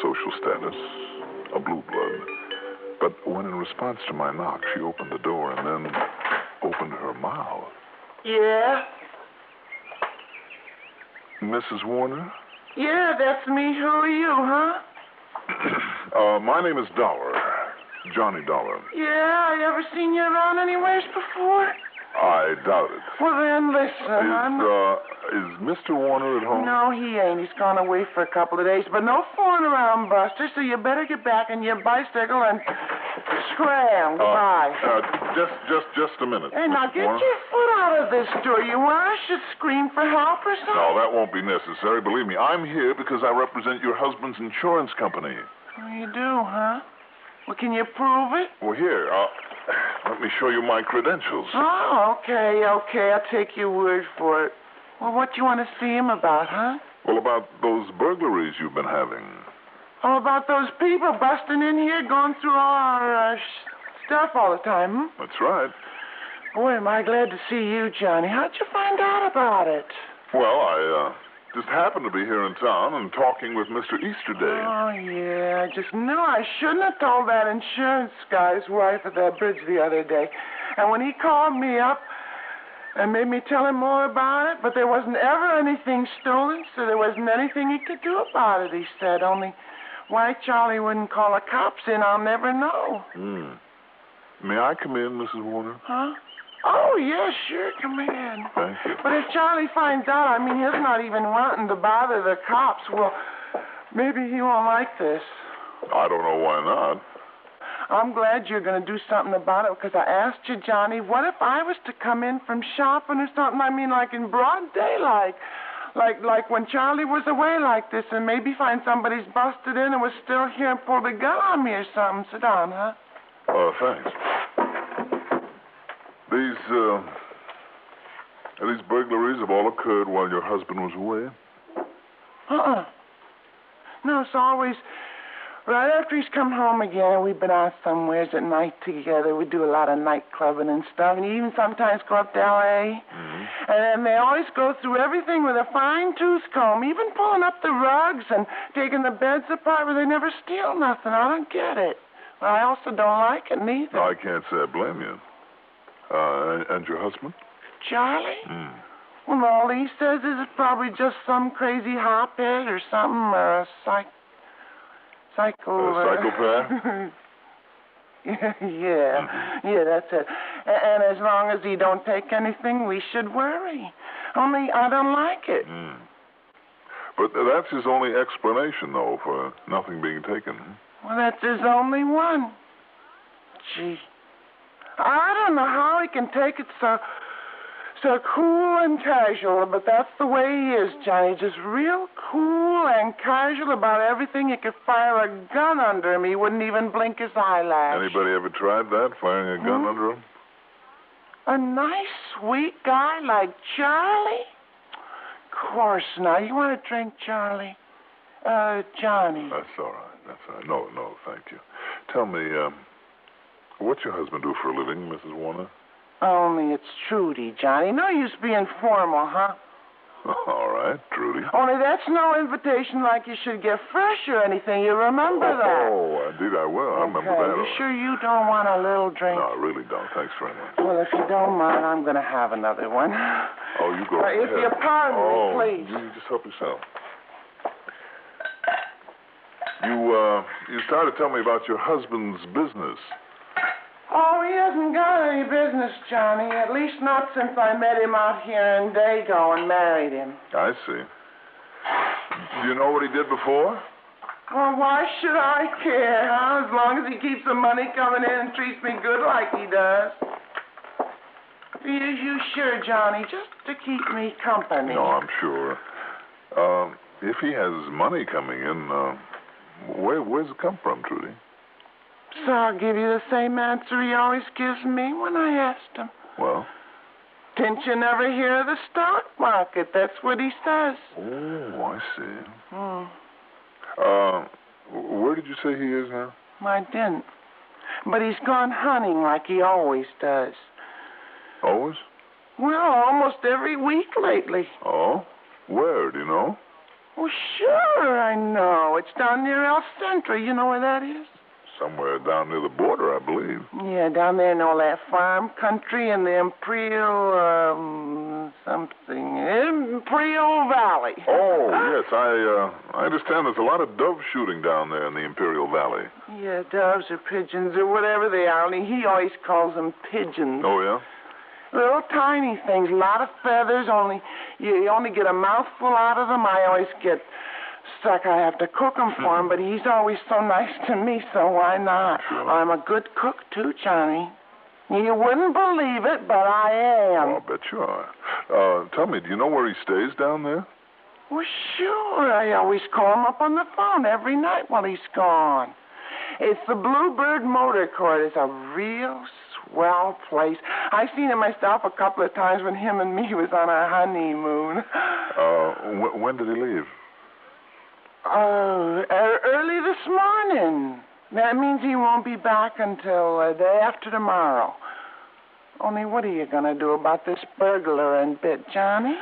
social status, a blue blood. But when in response to my knock, she opened the door and then opened her mouth. Yeah? Mrs. Warner? Yeah, that's me. Who are you, huh? My name is Dollar. Johnny Dollar. Yeah, I ever seen you around anywheres before? I doubt it. Well, then, listen, Is Mr. Warner at home? No, he ain't. He's gone away for a couple of days. But no fooling around, Buster, so you better get back on your bicycle and scram. Goodbye. Just a minute. Hey, now, Mr. get Warner. your foot out of this, do you? Where I should scream for help or something? No, that won't be necessary. Believe me, I'm here because I represent your husband's insurance company. Oh, you do, huh? Well, can you prove it? Well, here, let me show you my credentials. Oh, okay. I'll take your word for it. Well, what do you want to see him about, huh? Well, about those burglaries you've been having. Oh, about those people busting in here, going through all our stuff all the time, hmm? That's right. Boy, am I glad to see you, Johnny. How'd you find out about it? Well, I just happened to be here in town and talking with Mr. Easterday. Oh, yeah. I just knew I shouldn't have told that insurance guy's wife at that bridge the other day. And when he called me up and made me tell him more about it, but there wasn't ever anything stolen, so there wasn't anything he could do about it, he said. Only why Charlie wouldn't call the cops in, I'll never know. May I come in, Mrs. Warner? Huh? Oh, yeah, sure, come in. Thank you. But if Charlie finds out, I mean, he's not even wanting to bother the cops, well, maybe he won't like this. I don't know why not. I'm glad you're going to do something about it, because I asked you, Johnny, what if I was to come in from shopping or something? I mean, like in broad daylight. Like when Charlie was away like this, and maybe find somebody's busted in and was still here and pulled a gun on me or something. Sit down, huh? Thanks. These burglaries have all occurred while your husband was away? No, it's always right after he's come home again. We've been out somewheres at night together. We do a lot of night clubbing and stuff, and even sometimes go up to L.A. Mm-hmm. And they always go through everything with a fine-tooth comb, even pulling up the rugs and taking the beds apart, but they never steal nothing. I don't get it. Well, I also don't like it neither. No, I can't say I blame you. And your husband? Charlie? Well, all he says is it's probably just some crazy hophead or something, or a psychopath? Yeah, that's it. And as long as he don't take anything, we should worry. Only I don't like it. But that's his only explanation, though, for nothing being taken. Well, that's his only one. Gee. I don't know how he can take it so cool and casual, but that's the way he is, Johnny. Just real cool and casual about everything. You could fire a gun under him. He wouldn't even blink his eyelash. Anybody ever tried that, firing a gun under him? A nice, sweet guy like Charlie? Of course not. You want a drink, Charlie? Johnny. That's all right. No, thank you. Tell me, what's your husband do for a living, Mrs. Warner? Only it's Trudy, Johnny. No use being formal, huh? All right, Trudy. Only that's no invitation like you should get fresh or anything. You remember that? Oh, indeed I will. I remember that. You sure you don't want a little drink? No, I really don't. Thanks very much. Well, if you don't mind, I'm going to have another one. Oh, you go ahead. If you pardon me, please. You just help yourself. You started to tell me about your husband's business. Oh, he hasn't got any business, Johnny. At least not since I met him out here in Dago and married him. I see. Do you know what he did before? Well, why should I care, huh? As long as he keeps the money coming in and treats me good like he does. You sure, Johnny? Just to keep me company. No, I'm sure. If he has money coming in, where's it come from, Trudy? So I'll give you the same answer he always gives me when I asked him. Well? Didn't you never hear of the stock market? That's what he says. Oh, I see. Where did you say he is now? I didn't. But he's gone hunting like he always does. Always? Well, almost every week lately. Oh? Where, do you know? Well, sure I know. It's down near El Centro. You know where that is? Somewhere down near the border, I believe. Yeah, down there in all that farm country in the Imperial Valley. Oh, yes, I understand there's a lot of dove shooting down there in the Imperial Valley. Yeah, doves or pigeons or whatever they are, only he always calls them pigeons. Oh, yeah? Little tiny things, a lot of feathers, only you only get a mouthful out of them. I always get stuck. I have to cook them for him, but he's always so nice to me, so why not? Sure. I'm a good cook, too, Johnny. You wouldn't believe it, but I am. Oh, I bet you are. Tell me, do you know where he stays down there? Well, sure. I always call him up on the phone every night while he's gone. It's the Bluebird Motor Court. It's a real swell place. I've seen it myself a couple of times when him and me was on our honeymoon. When did he leave? Early this morning. That means he won't be back until day after tomorrow. Only what are you going to do about this burglar and bit, Johnny?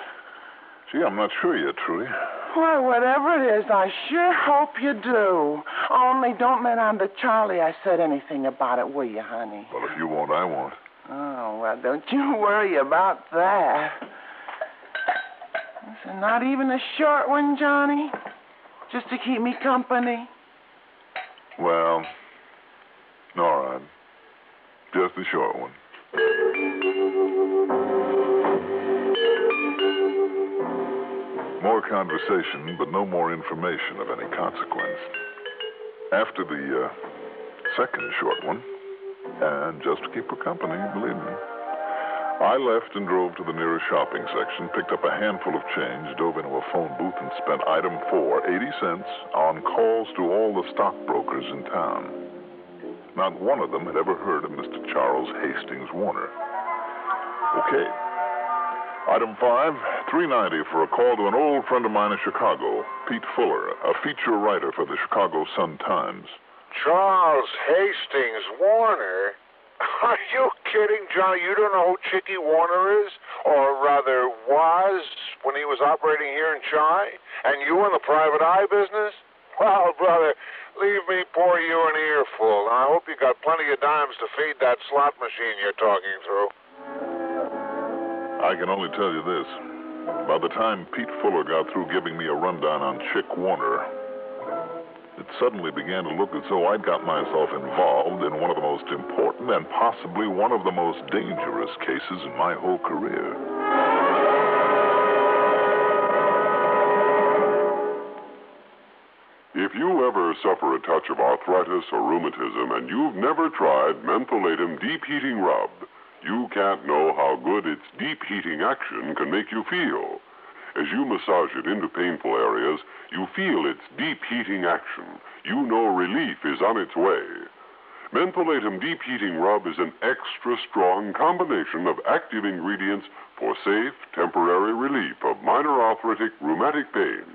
Gee, I'm not sure yet, Trudy. Well, whatever it is, I sure hope you do. Only don't let on to Charlie I said anything about it, will you, honey? Well, if you won't, I won't. Oh, well, don't you worry about that. Listen, not even a short one, Johnny? Just to keep me company? Well, all right. Just a short one. More conversation, but no more information of any consequence. After the second short one, and just to keep her company, believe me, I left and drove to the nearest shopping section, picked up a handful of change, dove into a phone booth, and spent item 4, 80 cents, on calls to all the stockbrokers in town. Not one of them had ever heard of Mr. Charles Hastings Warner. Okay. Item 5, $3.90 for a call to an old friend of mine in Chicago, Pete Fuller, a feature writer for the Chicago Sun-Times. Charles Hastings Warner? Are you kidding, Johnny? You don't know who Chicky Warner is? Or rather, was when he was operating here in Chi? And you in the private eye business? Well, brother, leave me pour you an earful. And I hope you got plenty of dimes to feed that slot machine you're talking through. I can only tell you this. By the time Pete Fuller got through giving me a rundown on Chick Warner, it suddenly began to look as though I'd got myself involved in one of the most important and possibly one of the most dangerous cases in my whole career. If you ever suffer a touch of arthritis or rheumatism and you've never tried Mentholatum Deep Heating Rub, you can't know how good its deep heating action can make you feel. As you massage it into painful areas, you feel its deep heating action. You know relief is on its way. Mentholatum Deep Heating Rub is an extra strong combination of active ingredients for safe, temporary relief of minor arthritic rheumatic pain.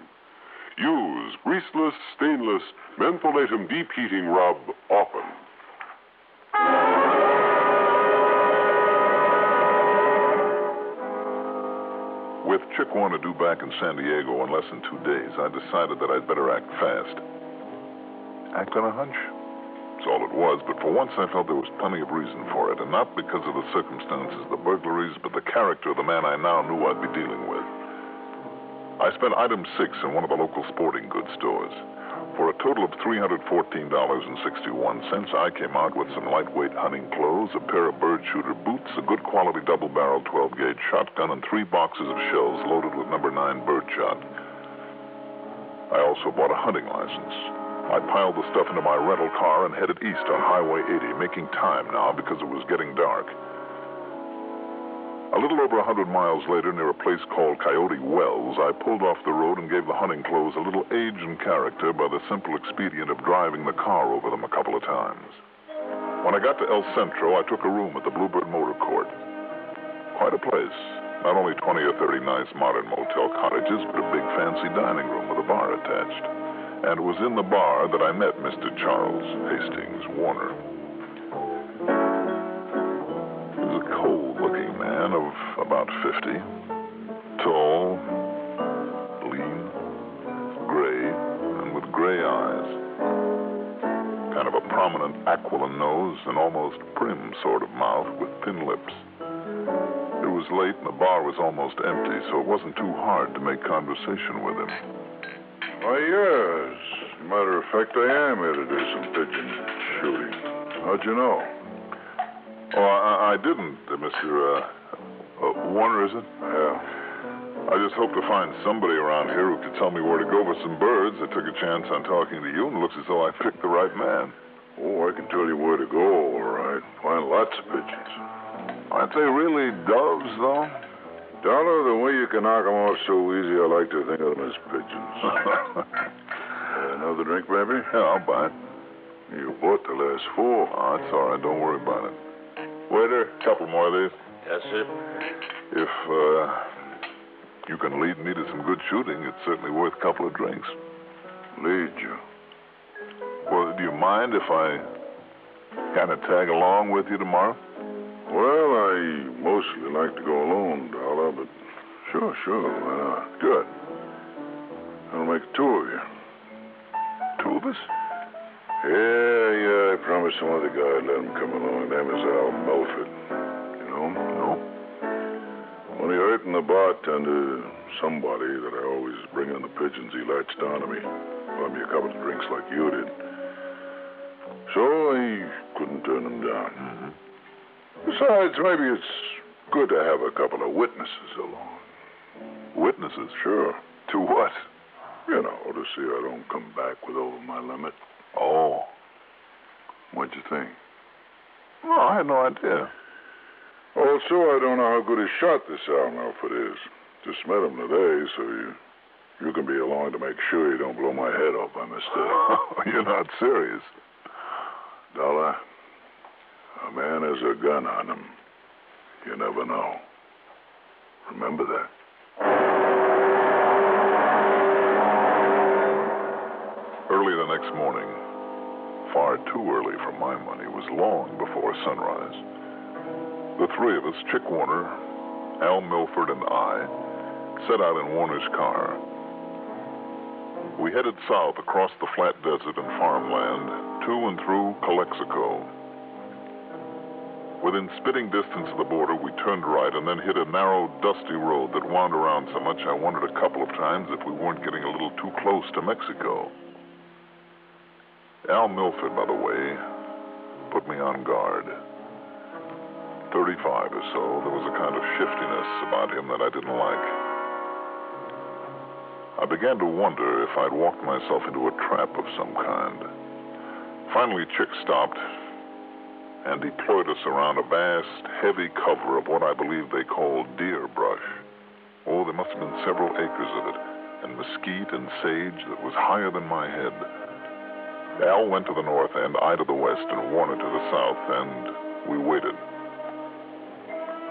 Use greaseless, stainless Mentholatum Deep Heating Rub often. With Chick Warner due back in San Diego in less than 2 days, I decided that I'd better act fast. Act on a hunch? That's all it was, but for once I felt there was plenty of reason for it, and not because of the circumstances, the burglaries, but the character of the man I now knew I'd be dealing with. I spent item 6 in one of the local sporting goods stores. For a total of $314.61, I came out with some lightweight hunting clothes, a pair of bird shooter boots, a good quality double-barrel 12-gauge shotgun, and 3 boxes of shells loaded with number 9 birdshot. I also bought a hunting license. I piled the stuff into my rental car and headed east on Highway 80, making time now because it was getting dark. A little over 100 miles later, near a place called Coyote Wells, I pulled off the road and gave the hunting clothes a little age and character by the simple expedient of driving the car over them a couple of times. When I got to El Centro, I took a room at the Bluebird Motor Court. Quite a place. Not only 20 or 30 nice modern motel cottages, but a big fancy dining room with a bar attached. And it was in the bar that I met Mr. Charles Hastings Warner. He was a cold-looking man of about 50. Tall, lean, gray, and with gray eyes. Kind of a prominent aquiline nose, an almost prim sort of mouth with thin lips. It was late and the bar was almost empty, so it wasn't too hard to make conversation with him. Why, yes. Matter of fact, I am here to do some pigeon shooting. How'd you know? Oh, I didn't, Mr. Warner, is it? Yeah. I just hope to find somebody around here who could tell me where to go for some birds. I took a chance on talking to you, and it looks as though I picked the right man. Oh, I can tell you where to go, all right. Find lots of pigeons. Aren't they really doves, though? Dollar, the way you can knock them off so easy, I like to think of them as pigeons. Another drink, baby? Yeah, I'll buy it. You bought the last 4. Oh, that's all right. Don't worry about it. Waiter, a couple more of these. Yes, sir. If you can lead me to some good shooting, it's certainly worth a couple of drinks. Lead you? Well, do you mind if I kind of tag along with you tomorrow? Well, I mostly like to go alone, Dollar, but sure, why not? Good. I'll make 2 of you. 2 of us? Yeah, I promised some other guy I'd let him come along. Name is Al Melford. You know him? No. When he hurt in the bartender, somebody that I always bring in the pigeons, he latched on to me. Bought me a couple of drinks like you did. So I couldn't turn him down. Mm-hmm. Besides, maybe it's good to have a couple of witnesses along. Witnesses? Sure. To what? You know, to see I don't come back with over my limit. Oh. What'd you think? Well, I had no idea. Also, I don't know how good a shot this Al Melford is. Just met him today, so you can be along to make sure you don't blow my head off by mistake. You're not serious. Dollar, a man has a gun on him. You never know. Remember that. Early the next morning, far too early for my money, was long before sunrise. The 3 of us, Chick Warner, Al Milford, and I, set out in Warner's car. We headed south across the flat desert and farmland, to and through Calexico. Within spitting distance of the border, we turned right and then hit a narrow, dusty road that wound around so much I wondered a couple of times if we weren't getting a little too close to Mexico. Al Milford, by the way, put me on guard. 35 or so, there was a kind of shiftiness about him that I didn't like. I began to wonder if I'd walked myself into a trap of some kind. Finally, Chick stopped and deployed us around a vast, heavy cover of what I believe they called deer brush. Oh, there must have been several acres of it, and mesquite and sage that was higher than my head. Al went to the north end, I to the west, and Warner to the south, and we waited.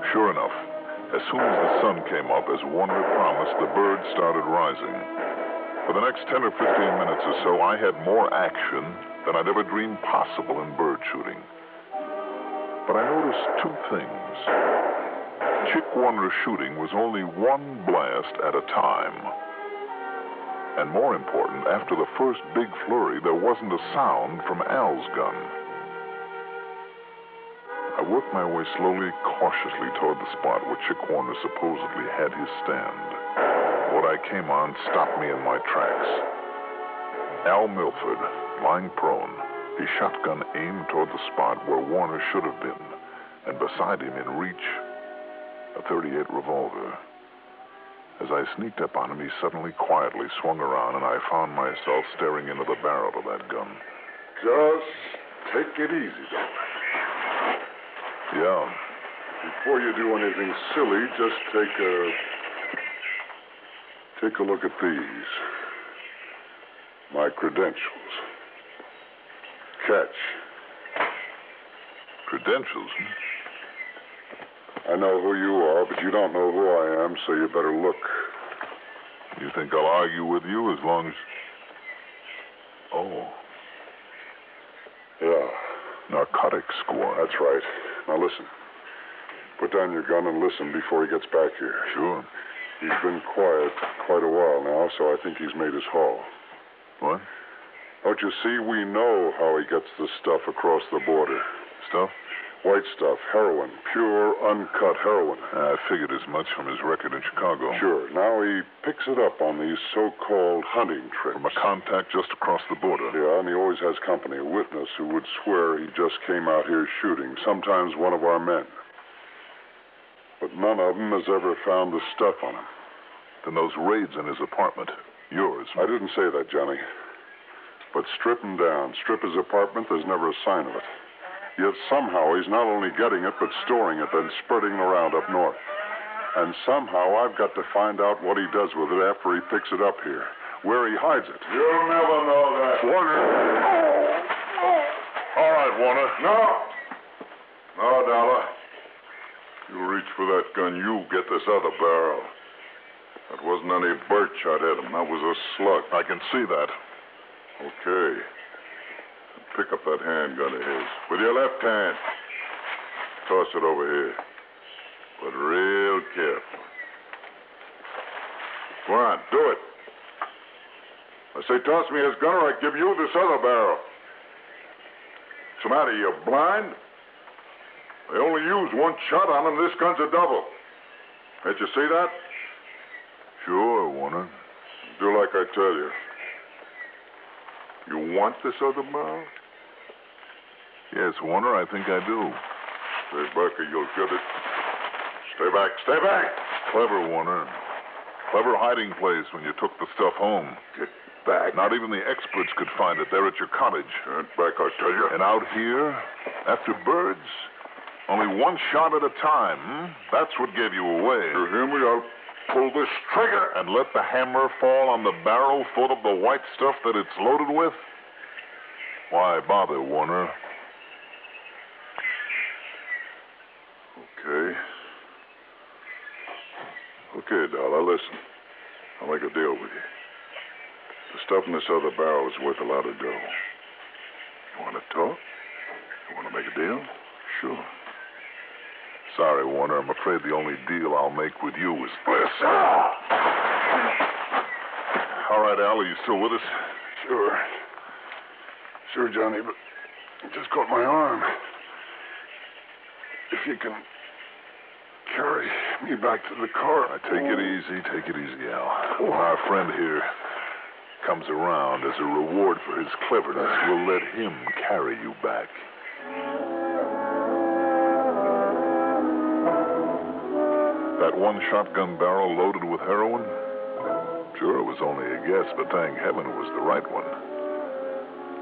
Sure enough, as soon as the sun came up, as Warner had promised, the birds started rising. For the next 10 or 15 minutes or so, I had more action than I'd ever dreamed possible in bird shooting. But I noticed 2 things. Chick Warner's shooting was only 1 blast at a time. And more important, after the first big flurry, there wasn't a sound from Al's gun. I worked my way slowly, cautiously toward the spot where Chick Warner supposedly had his stand. What I came on stopped me in my tracks. Al Milford, lying prone, his shotgun aimed toward the spot where Warner should have been, and beside him in reach, a .38 revolver. As I sneaked up on him, he suddenly, quietly swung around, and I found myself staring into the barrel of that gun. Just take it easy, Dollar. Yeah. Before you do anything silly, just take a look at these. My credentials. Catch. Credentials? I know who you are, but you don't know who I am, so you better look. You think I'll argue with you as long as... Oh. Yeah. Narcotics squad. That's right. Now listen. Put down your gun and listen before he gets back here. Sure. He's been quiet quite a while now, so I think he's made his haul. What? Don't you see, we know how he gets the stuff across the border. Stuff? White stuff, heroin, pure, uncut heroin. I figured as much from his record in Chicago. Sure. Now he picks it up on these so-called hunting trips. From a contact just across the border. Yeah, and he always has company, a witness who would swear he just came out here shooting, sometimes one of our men. But none of them has ever found the stuff on him. Then those raids in his apartment, yours. I didn't say that, Johnny. But strip him down, strip his apartment, there's never a sign of it. Yet somehow he's not only getting it, but storing it, then spreading it around up north. And somehow I've got to find out what he does with it after he picks it up here, where he hides it. You'll never know that. Warner. All right, Warner. No, Dollar. You reach for that gun, you get this other barrel. That wasn't any birch I'd hit him. That was a slug. I can see that. Okay. Pick up that handgun of his. With your left hand. Toss it over here. But real careful. Go on, do it. I say toss me his gun or I give you this other barrel. What's the matter, you blind? They only use one shot on him. This gun's a double. Can't you see that? Sure, Warner. Do like I tell you. You want this other barrel? Yes, Warner, I think I do. Stay back or you'll get it. Stay back. Stay back! Clever, Warner. Clever hiding place when you took the stuff home. Get back. Not even the experts could find it there at your cottage. Get back, I tell you. And out here, after birds, only one shot at a time. That's what gave you away. You hear me? I'll pull this trigger. And let the hammer fall on the barrel full of the white stuff that it's loaded with? Why bother, Warner? Okay, Dollar, listen. I'll make a deal with you. The stuff in this other barrel is worth a lot of dough. You want to talk? You want to make a deal? Sure. Sorry, Warner. I'm afraid the only deal I'll make with you is this. All right, Al, are you still with us? Sure. Sure, Johnny, but it just caught my arm. If you can carry me back to the car. Take it easy, Al. When our friend here comes around as a reward for his cleverness, we'll let him carry you back. That one shotgun barrel loaded with heroin? Sure, it was only a guess, but thank heaven it was the right one.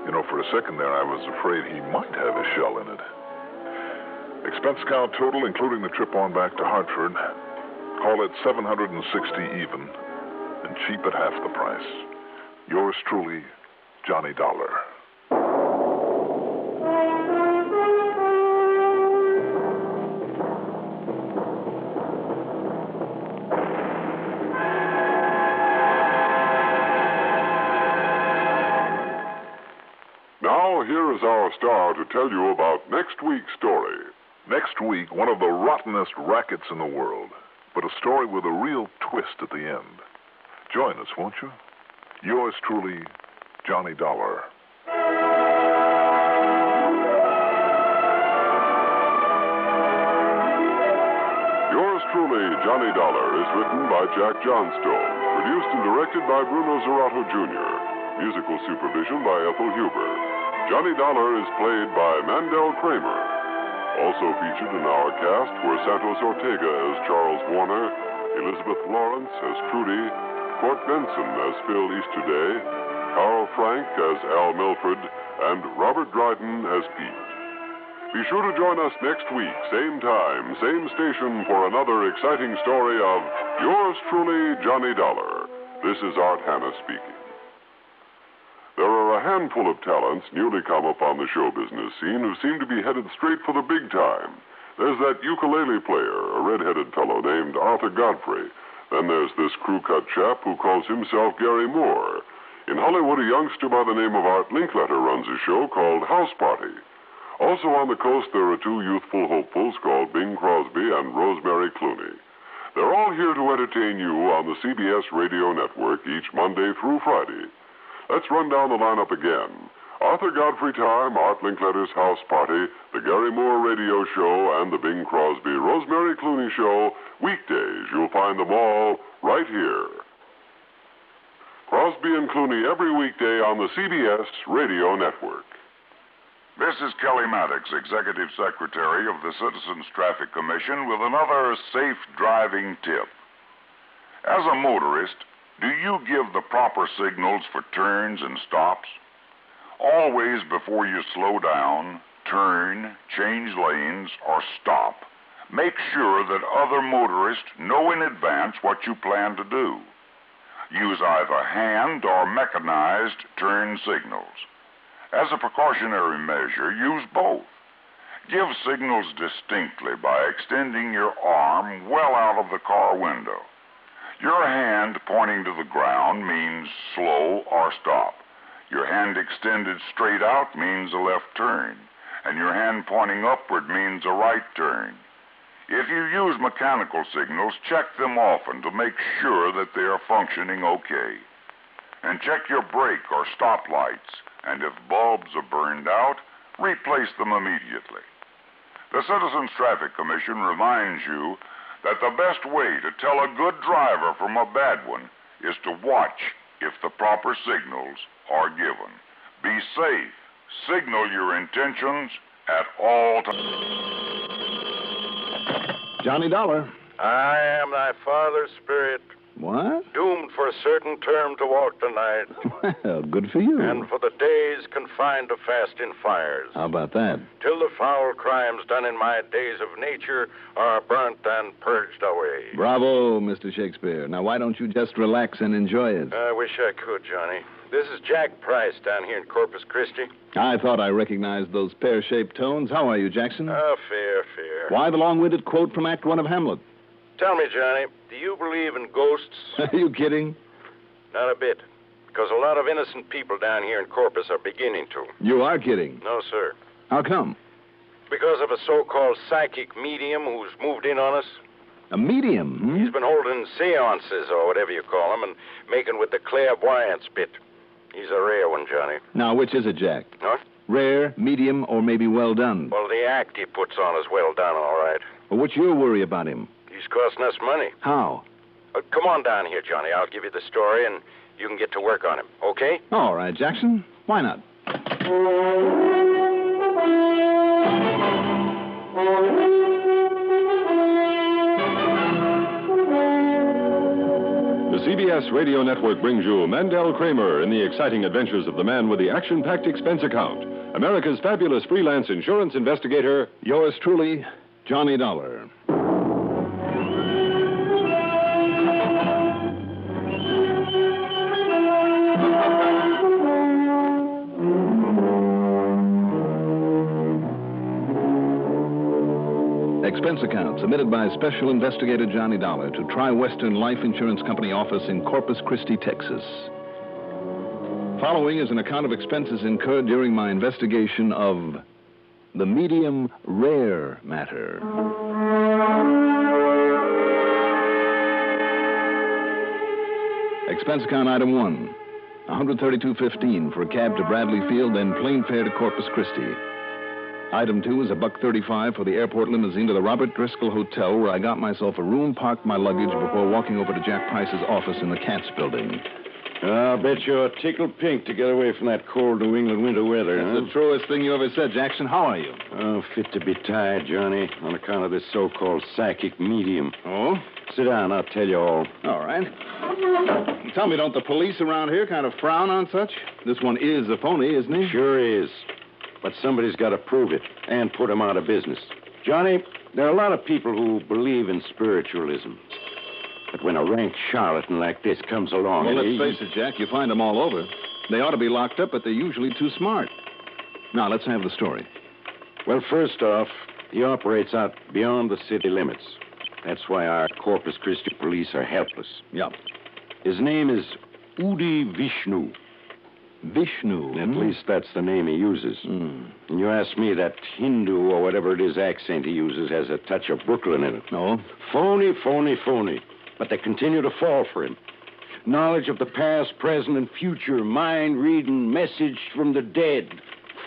You know, for a second there, I was afraid he might have a shell in it. Expense account total, including the trip on back to Hartford, call it $760 even, and cheap at half the price. Yours truly, Johnny Dollar. Now, here is our star to tell you about next week's story. Next week, one of the rottenest rackets in the world, but a story with a real twist at the end. Join us, won't you? Yours truly, Johnny Dollar. Yours truly, Johnny Dollar, is written by Jack Johnstone, produced and directed by Bruno Zerato Jr., musical supervision by Ethel Huber. Johnny Dollar is played by Mandel Kramer. Also featured in our cast were Santos Ortega as Charles Warner, Elizabeth Lawrence as Trudy, Court Benson as Phil Easterday, Carl Frank as Al Milford, and Robert Dryden as Pete. Be sure to join us next week, same time, same station, for another exciting story of yours truly, Johnny Dollar. This is Art Hanna speaking. There are a handful of talents newly come up on the show business scene who seem to be headed straight for the big time. There's that ukulele player, a red-headed fellow named Arthur Godfrey. Then there's this crew-cut chap who calls himself Gary Moore. In Hollywood, a youngster by the name of Art Linkletter runs a show called House Party. Also on the coast, there are two youthful hopefuls called Bing Crosby and Rosemary Clooney. They're all here to entertain you on the CBS radio network each Monday through Friday. Let's run down the lineup again. Arthur Godfrey Time, Art Linkletter's House Party, the Gary Moore Radio Show, and the Bing Crosby Rosemary Clooney Show. Weekdays, you'll find them all right here. Crosby and Clooney every weekday on the CBS Radio Network. This is Kelly Maddox, Executive Secretary of the Citizens Traffic Commission, with another safe driving tip. As a motorist, do you give the proper signals for turns and stops? Always before you slow down, turn, change lanes, or stop, make sure that other motorists know in advance what you plan to do. Use either hand or mechanized turn signals. As a precautionary measure, use both. Give signals distinctly by extending your arm well out of the car window. Your hand pointing to the ground means slow or stop. Your hand extended straight out means a left turn, and your hand pointing upward means a right turn. If you use mechanical signals, check them often to make sure that they are functioning okay. And check your brake or stop lights, and if bulbs are burned out, replace them immediately. The Citizens Traffic Commission reminds you that the best way to tell a good driver from a bad one is to watch if the proper signals are given. Be safe. Signal your intentions at all times. Johnny Dollar. I am thy father's spirit, What? doomed for a certain term to walk the night, Well, good for you. and for the days confined to fasting fires, How about that? till the foul crimes done in my days of nature are burnt and purged away. Bravo, Mr. Shakespeare. Now, why don't you just relax and enjoy it? I wish I could, Johnny. This is Jack Price down here in Corpus Christi. I thought I recognized those pear-shaped tones. How are you, Jackson? Fair. Why the long-winded quote from Act One of Hamlet? Tell me, Johnny, do you believe in ghosts? Are you kidding? Not a bit. Because a lot of innocent people down here in Corpus are beginning to. You are kidding. No, sir. How come? Because of a so-called psychic medium who's moved in on us. A medium? Hmm? He's been holding seances, or whatever you call them, and making with the clairvoyance bit. He's a rare one, Johnny. Now, which is it, Jack? Huh? Rare, medium, or maybe well done? Well, the act he puts on is well done, all right. Well, what's your worry about him? He's costing us money. How? Come on down here, Johnny. I'll give you the story, and you can get to work on him, okay? All right, Jackson. Why not? The CBS Radio Network brings you Mandel Kramer in the exciting adventures of the man with the action-packed expense account. America's fabulous freelance insurance investigator. Yours truly, Johnny Dollar. Expense account submitted by Special Investigator Johnny Dollar to Tri-Western Life Insurance Company office in Corpus Christi, Texas. Following is an account of expenses incurred during my investigation of the medium rare matter. Expense account item 1, $132.15 for a cab to Bradley Field, then plane fare to Corpus Christi. Item 2 is $1.35 for the airport limousine to the Robert Driscoll Hotel, where I got myself a room, parked my luggage before walking over to Jack Price's office in the Katz building. I'll bet you're tickled pink to get away from that cold New England winter weather, That's the truest thing you ever said, Jackson. How are you? Oh, fit to be tired, Johnny, on account of this so-called psychic medium. Oh? Sit down, I'll tell you all. All right. Tell me, don't the police around here kind of frown on such? This one is a phony, isn't he? Sure is. But somebody's got to prove it and put him out of business. Johnny, there are a lot of people who believe in spiritualism. But when a rank charlatan like this comes along... Well, let's face it, Jack, you find them all over. They ought to be locked up, but they're usually too smart. Now, let's have the story. Well, first off, he operates out beyond the city limits. That's why our Corpus Christi police are helpless. Yeah. His name is Udi Vishnu. Vishnu? At least that's the name he uses. And you ask me, that Hindu or whatever it is accent he uses has a touch of Brooklyn in it. No? Phony. But they continue to fall for him. Knowledge of the past, present, and future. Mind reading, message from the dead.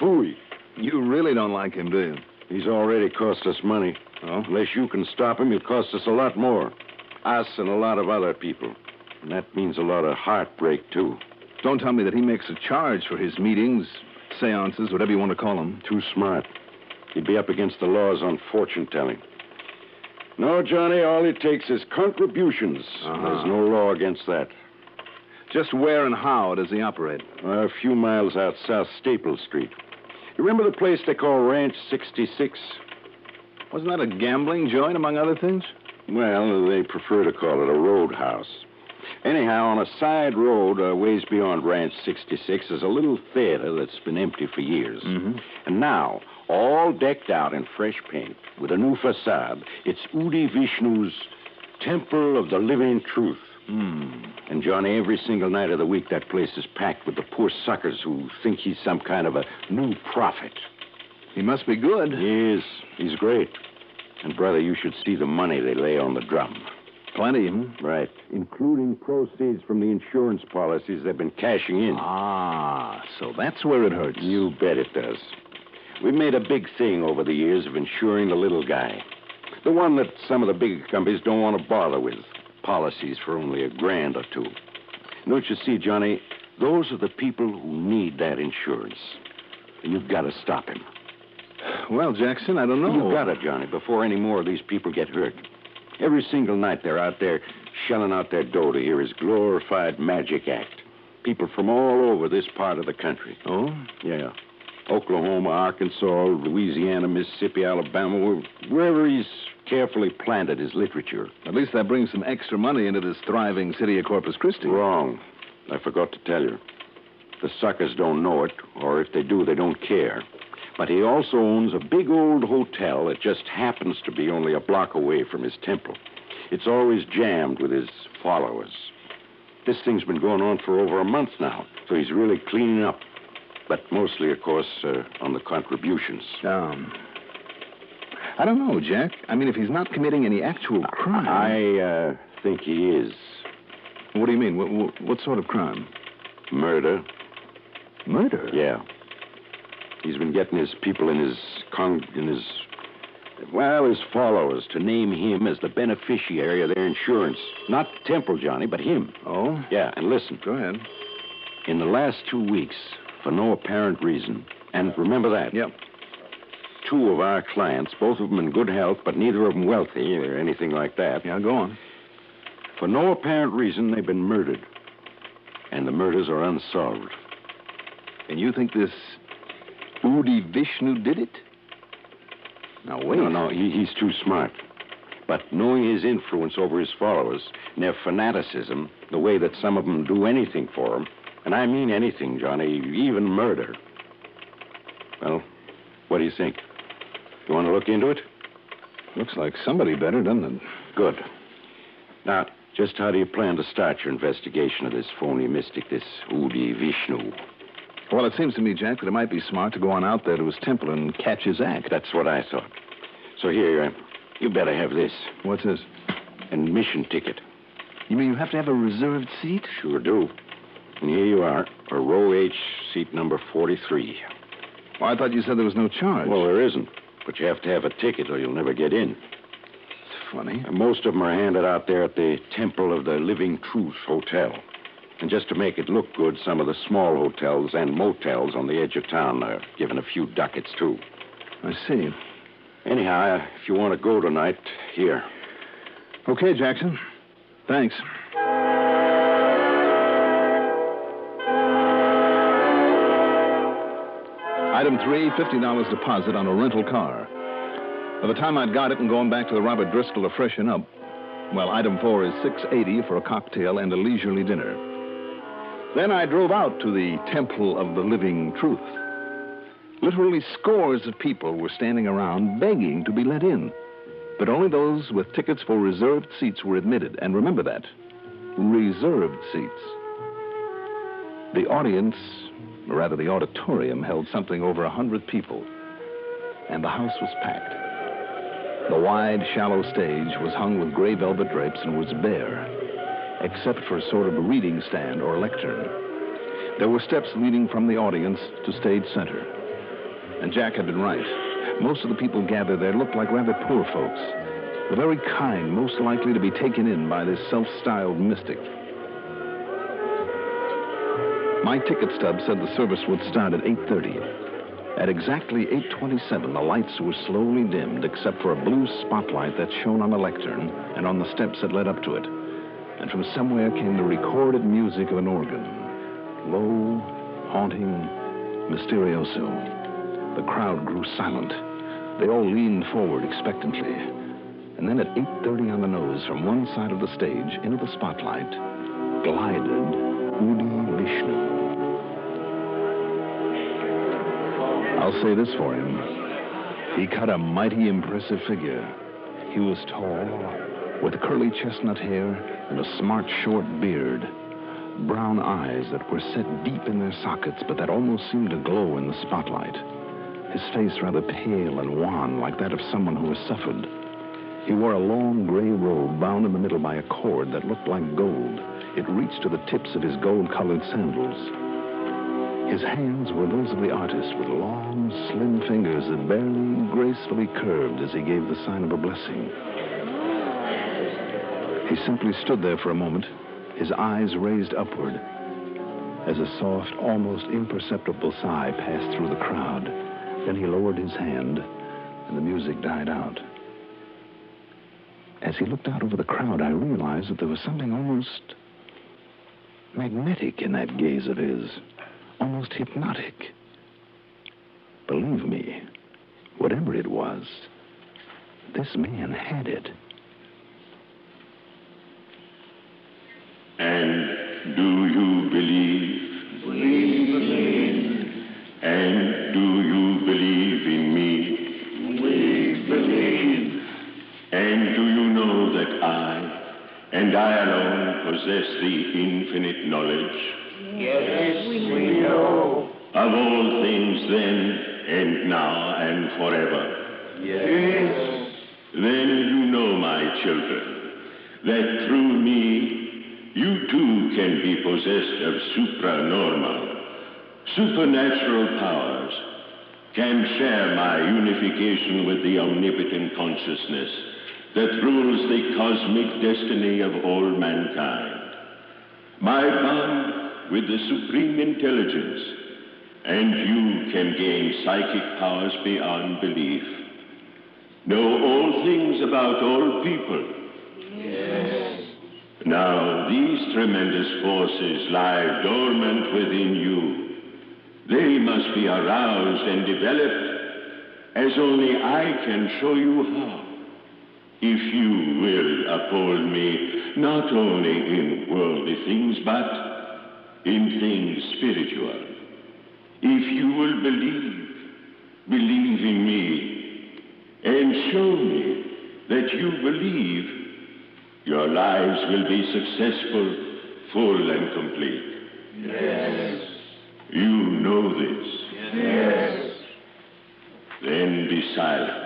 Phooey. You really don't like him, do you? He's already cost us money. Oh? Unless you can stop him, he'll cost us a lot more. Us and a lot of other people. And that means a lot of heartbreak, too. Don't tell me that he makes a charge for his meetings, seances, whatever you want to call them. Too smart. He'd be up against the laws on fortune-telling. No, Johnny, all it takes is contributions. There's no law against that. Just where and how does he operate? A few miles out South Staple Street. You remember the place they call Ranch 66? Wasn't that a gambling joint, among other things? Well, they prefer to call it a roadhouse. Anyhow, on a side road ways beyond Ranch 66 is a little theater that's been empty for years. Mm-hmm. And now, all decked out in fresh paint, with a new facade, it's Udi Vishnu's Temple of the Living Truth. And, Johnny, every single night of the week, that place is packed with the poor suckers who think he's some kind of a new prophet. He must be good. He is. He's great. And, brother, you should see the money they lay on the drum. Plenty, Right. Including proceeds from the insurance policies they've been cashing in. Ah, so that's where it hurts. You bet it does. We've made a big thing over the years of insuring the little guy. The one that some of the big companies don't want to bother with. Policies for only $1,000 or $2,000. Don't you see, Johnny? Those are the people who need that insurance. And you've got to stop him. Well, Jackson, I don't know. You've got to, Johnny, before any more of these people get hurt. Every single night they're out there shelling out their dough to hear his glorified magic act. People from all over this part of the country. Oh? Yeah. Oklahoma, Arkansas, Louisiana, Mississippi, Alabama, wherever he's carefully planted his literature. At least that brings some extra money into this thriving city of Corpus Christi. Wrong. I forgot to tell you. The suckers don't know it, or if they do, they don't care. But he also owns a big old hotel that just happens to be only a block away from his temple. It's always jammed with his followers. This thing's been going on for over a month now, so he's really cleaning up. But mostly, of course, on the contributions. I don't know, Jack. I mean, if he's not committing any actual crime... I think he is. What do you mean? What sort of crime? Murder. Murder? Yeah. He's been getting his people his followers to name him as the beneficiary of their insurance. Not Temple, Johnny, but him. Oh? Yeah, and listen. Go ahead. In the last 2 weeks, for no apparent reason, and remember that. Yep. 2 of our clients, both of them in good health, but neither of them wealthy or anything like that. Yeah, go on. For no apparent reason, they've been murdered. And the murders are unsolved. And you think this Udi Vishnu did it? Now, wait. No, he's too smart. But knowing his influence over his followers and their fanaticism, the way that some of them do anything for him, and I mean anything, Johnny, even murder. Well, what do you think? You want to look into it? Looks like somebody better, doesn't it? Good. Now, just how do you plan to start your investigation of this phony mystic, this Udi Vishnu? Well, it seems to me, Jack, that it might be smart to go on out there to his temple and catch his act. That's what I thought. So here, you better have this. What's this? An admission ticket. You mean you have to have a reserved seat? Sure do. And here you are, for row H, seat number 43. Well, I thought you said there was no charge. Well, there isn't. But you have to have a ticket or you'll never get in. It's funny. And most of them are handed out there at the Temple of the Living Truth Hotel. And just to make it look good, some of the small hotels and motels on the edge of town are given a few ducats, too. I see. Anyhow, if you want to go tonight, here. Okay, Jackson. Thanks. Item 3, $50 deposit on a rental car. By the time I'd got it and going back to the Robert Driscoll to freshen up, well, item 4 is $6.80 for a cocktail and a leisurely dinner. Then I drove out to the Temple of the Living Truth. Literally scores of people were standing around begging to be let in. But only those with tickets for reserved seats were admitted. And remember that. Reserved seats. The audience, or rather the auditorium, held something over 100 people. And the house was packed. The wide, shallow stage was hung with gray velvet drapes and was bare. except for a sort of reading stand or lectern. There were steps leading from the audience to stage center. And Jack had been right. Most of the people gathered there looked like rather poor folks, the very kind most likely to be taken in by this self-styled mystic. My ticket stub said the service would start at 8:30. At exactly 8:27, the lights were slowly dimmed except for a blue spotlight that shone on the lectern and on the steps that led up to it. And from somewhere came the recorded music of an organ. Low, haunting, mysterioso. The crowd grew silent. They all leaned forward expectantly. And then at 8:30 on the nose, from one side of the stage into the spotlight, glided Udi Vishnu. I'll say this for him. He cut a mighty impressive figure. He was tall, with curly chestnut hair and a smart short beard. Brown eyes that were set deep in their sockets, but that almost seemed to glow in the spotlight. His face rather pale and wan, like that of someone who has suffered. He wore a long gray robe bound in the middle by a cord that looked like gold. It reached to the tips of his gold-colored sandals. His hands were those of the artist, with long, slim fingers that barely gracefully curved as he gave the sign of a blessing. He simply stood there for a moment, his eyes raised upward, as a soft, almost imperceptible sigh passed through the crowd. Then he lowered his hand, and the music died out. As he looked out over the crowd, I realized that there was something almost magnetic in that gaze of his. Almost hypnotic. Believe me, whatever it was, this man had it. And do you believe? We believe. And do you believe in me? We believe. And do you know that I, and I alone, possess the infinite knowledge? Yes, we know. Of all things then, and now, and forever. Yes. Then you know, my children, that through me, you too can be possessed of supranormal, supernatural powers, can share my unification with the omnipotent consciousness that rules the cosmic destiny of all mankind. My bond with the supreme intelligence, and you can gain psychic powers beyond belief. Know all things about all people. Yes. Now, these tremendous forces lie dormant within you. They must be aroused and developed, as only I can show you how. If you will uphold me, not only in worldly things, but in things spiritual. If you will believe in me, and show me that you believe, your lives will be successful, full, and complete. Yes. You know this. Yes. Then be silent.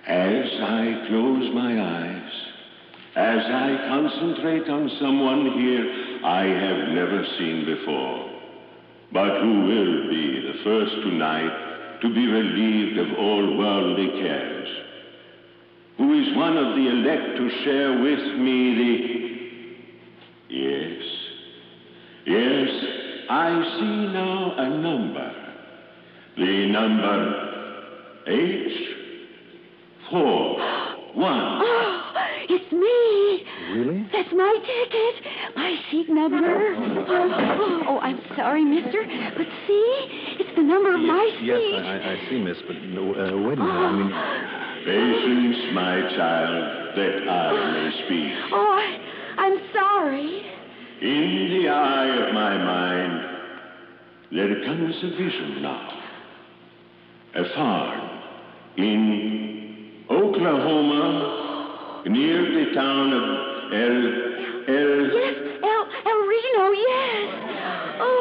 As I close my eyes, as I concentrate on someone here I have never seen before, but who will be the first tonight to be relieved of all worldly cares, who is one of the elect to share with me Yes, I see now a number. The number H41. Oh, it's me. Really? That's my ticket. My seat number. Oh, I'm sorry, mister. But see, it's the number of my seat. Yes, I see, miss, but wait a minute. I mean... Patience, my child, that I may speak. Oh, I'm sorry. In the eye of my mind, there comes a vision now. A farm in Oklahoma, near the town of Yes, El Reno, yes. Oh.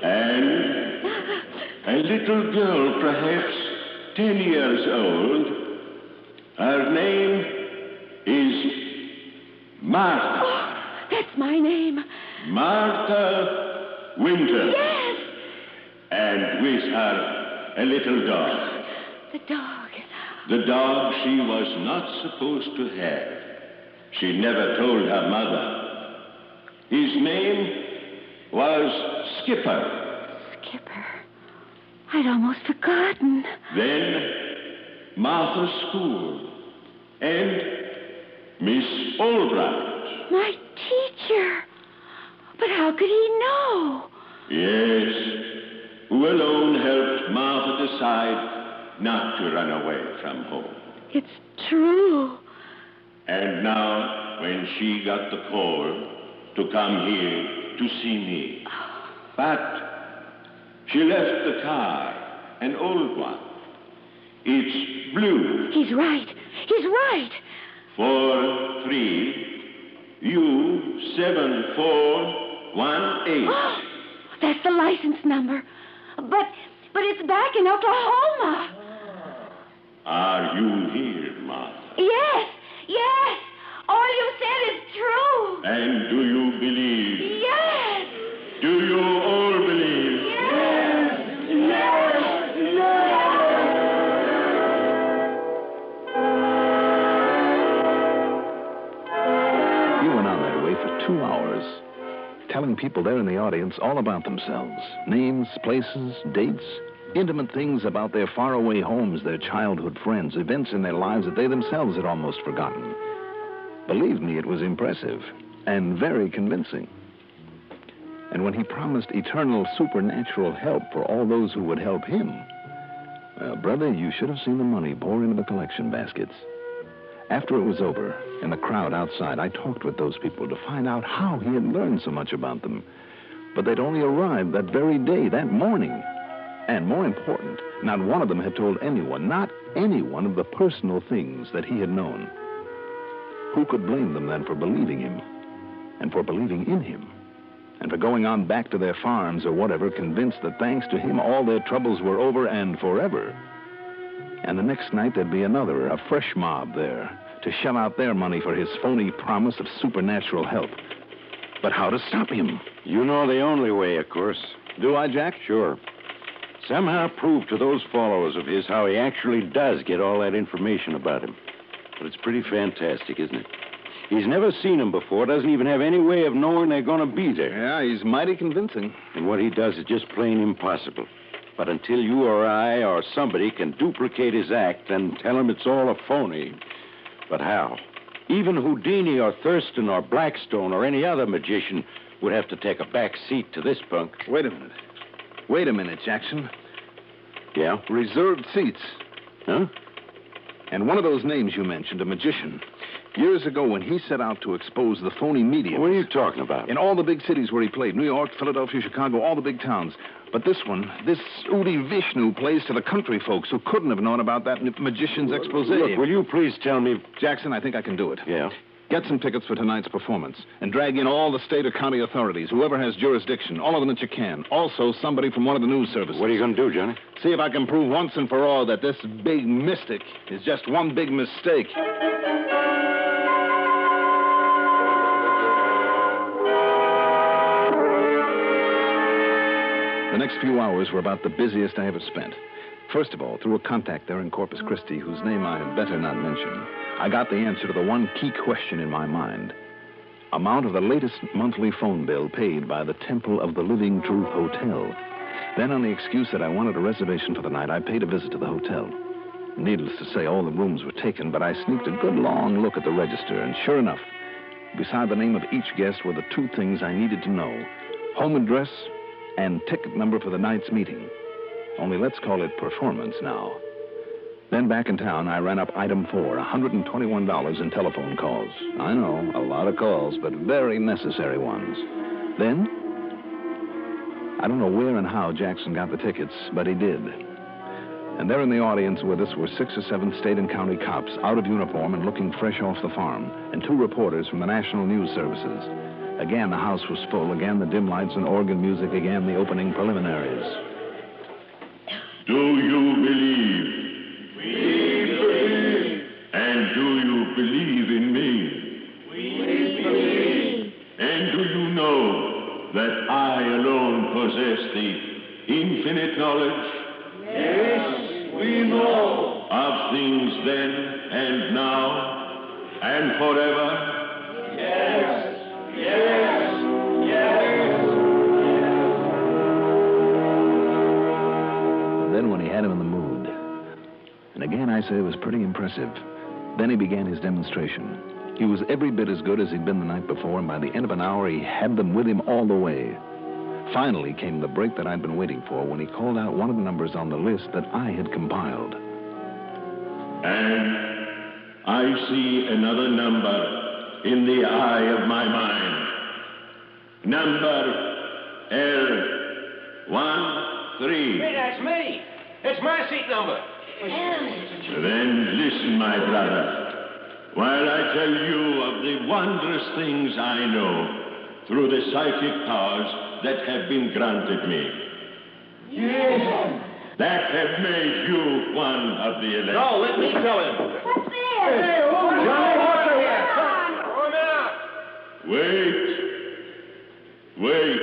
And a little girl, perhaps 10 years old. Her name is Martha. Oh, that's my name. Martha Winter. Yes. And with her, a little dog. The dog. The dog she was not supposed to have. She never told her mother. His name was Skipper. Skipper. I'd almost forgotten. Then Martha's school. And Miss Albright. My teacher. But how could he know? Yes, who alone helped Martha decide not to run away from home. It's true. And now, when she got the call to come here to see me. But she left the car, an old one. It's blue. He's right. He's right. 43U7418. Oh, that's the license number. But it's back in Oklahoma. Are you here, Martha? Yes. All you said is true. And do you believe? Yes. Do you all believe? Yes. You went on that way for 2 hours, telling people there in the audience all about themselves. Names, places, dates, intimate things about their faraway homes, their childhood friends, events in their lives that they themselves had almost forgotten. Believe me, it was impressive and very convincing. And when he promised eternal supernatural help for all those who would help him, well, brother, you should have seen the money pour into the collection baskets. After it was over, in the crowd outside, I talked with those people to find out how he had learned so much about them. But they'd only arrived that very day, that morning. And more important, not one of them had told anyone, not anyone, of the personal things that he had known. Who could blame them then for believing him, and for believing in him, and for going on back to their farms or whatever, convinced that thanks to him all their troubles were over and forever? And the next night there'd be another, a fresh mob there, to shell out their money for his phony promise of supernatural help. But how to stop him? You know the only way, of course. Do I, Jack? Sure. Somehow prove to those followers of his how he actually does get all that information about him. But it's pretty fantastic, isn't it? He's never seen them before, doesn't even have any way of knowing they're going to be there. Yeah, he's mighty convincing. And what he does is just plain impossible. But until you or I or somebody can duplicate his act, then tell him it's all a phony. But how? Even Houdini or Thurston or Blackstone or any other magician would have to take a back seat to this punk. Wait a minute, Jackson. Yeah? Reserved seats. Huh? And one of those names you mentioned, a magician, years ago when he set out to expose the phony mediums. What are you talking about? In all the big cities where he played, New York, Philadelphia, Chicago, all the big towns. But this one, this Udi Vishnu, plays to the country folks who couldn't have known about that magician's expose. Look, will you please tell me... Jackson, I think I can do it. Yeah? Get some tickets for tonight's performance and drag in all the state or county authorities, whoever has jurisdiction, all of them that you can. Also, somebody from one of the news services. What are you going to do, Johnny? See if I can prove once and for all that this big mystic is just one big mistake. The next few hours were about the busiest I ever spent. First of all, through a contact there in Corpus Christi, whose name I had better not mention, I got the answer to the one key question in my mind. Amount of the latest monthly phone bill paid by the Temple of the Living Truth Hotel. Then, on the excuse that I wanted a reservation for the night, I paid a visit to the hotel. Needless to say, all the rooms were taken, but I sneaked a good long look at the register, and sure enough, beside the name of each guest were the two things I needed to know: home address and ticket number for the night's meeting. Only let's call it performance now. Then back in town, I ran up item 4, $121 in telephone calls. I know, a lot of calls, but very necessary ones. Then, I don't know where and how Jackson got the tickets, but he did. And there in the audience with us were 6 or 7 state and county cops, out of uniform and looking fresh off the farm, and 2 reporters from the national news services. Again, the house was full. Again, the dim lights and organ music. Again, the opening preliminaries. Do you believe? We believe. And do you believe in me? We believe. possess the infinite knowledge Yes, we know. of things then and now and forever? Yes, yes, yes. Then when he had him in the mood, and again I say it was pretty impressive, then he began his demonstration. He was every bit as good as he'd been the night before, and by the end of an hour, he had them with him all the way. Finally came the break that I'd been waiting for when he called out one of the numbers on the list that I had compiled. And I see another number in the eye of my mind. Number L13. Hey, that's me. It's my seat number. Then listen, my brother, while I tell you of the wondrous things I know through the psychic powers that have been granted me. Yes. That have made you one of the elect. No, let me tell him. What's this? Hey, Johnny, what's the here? Throw him out. Wait.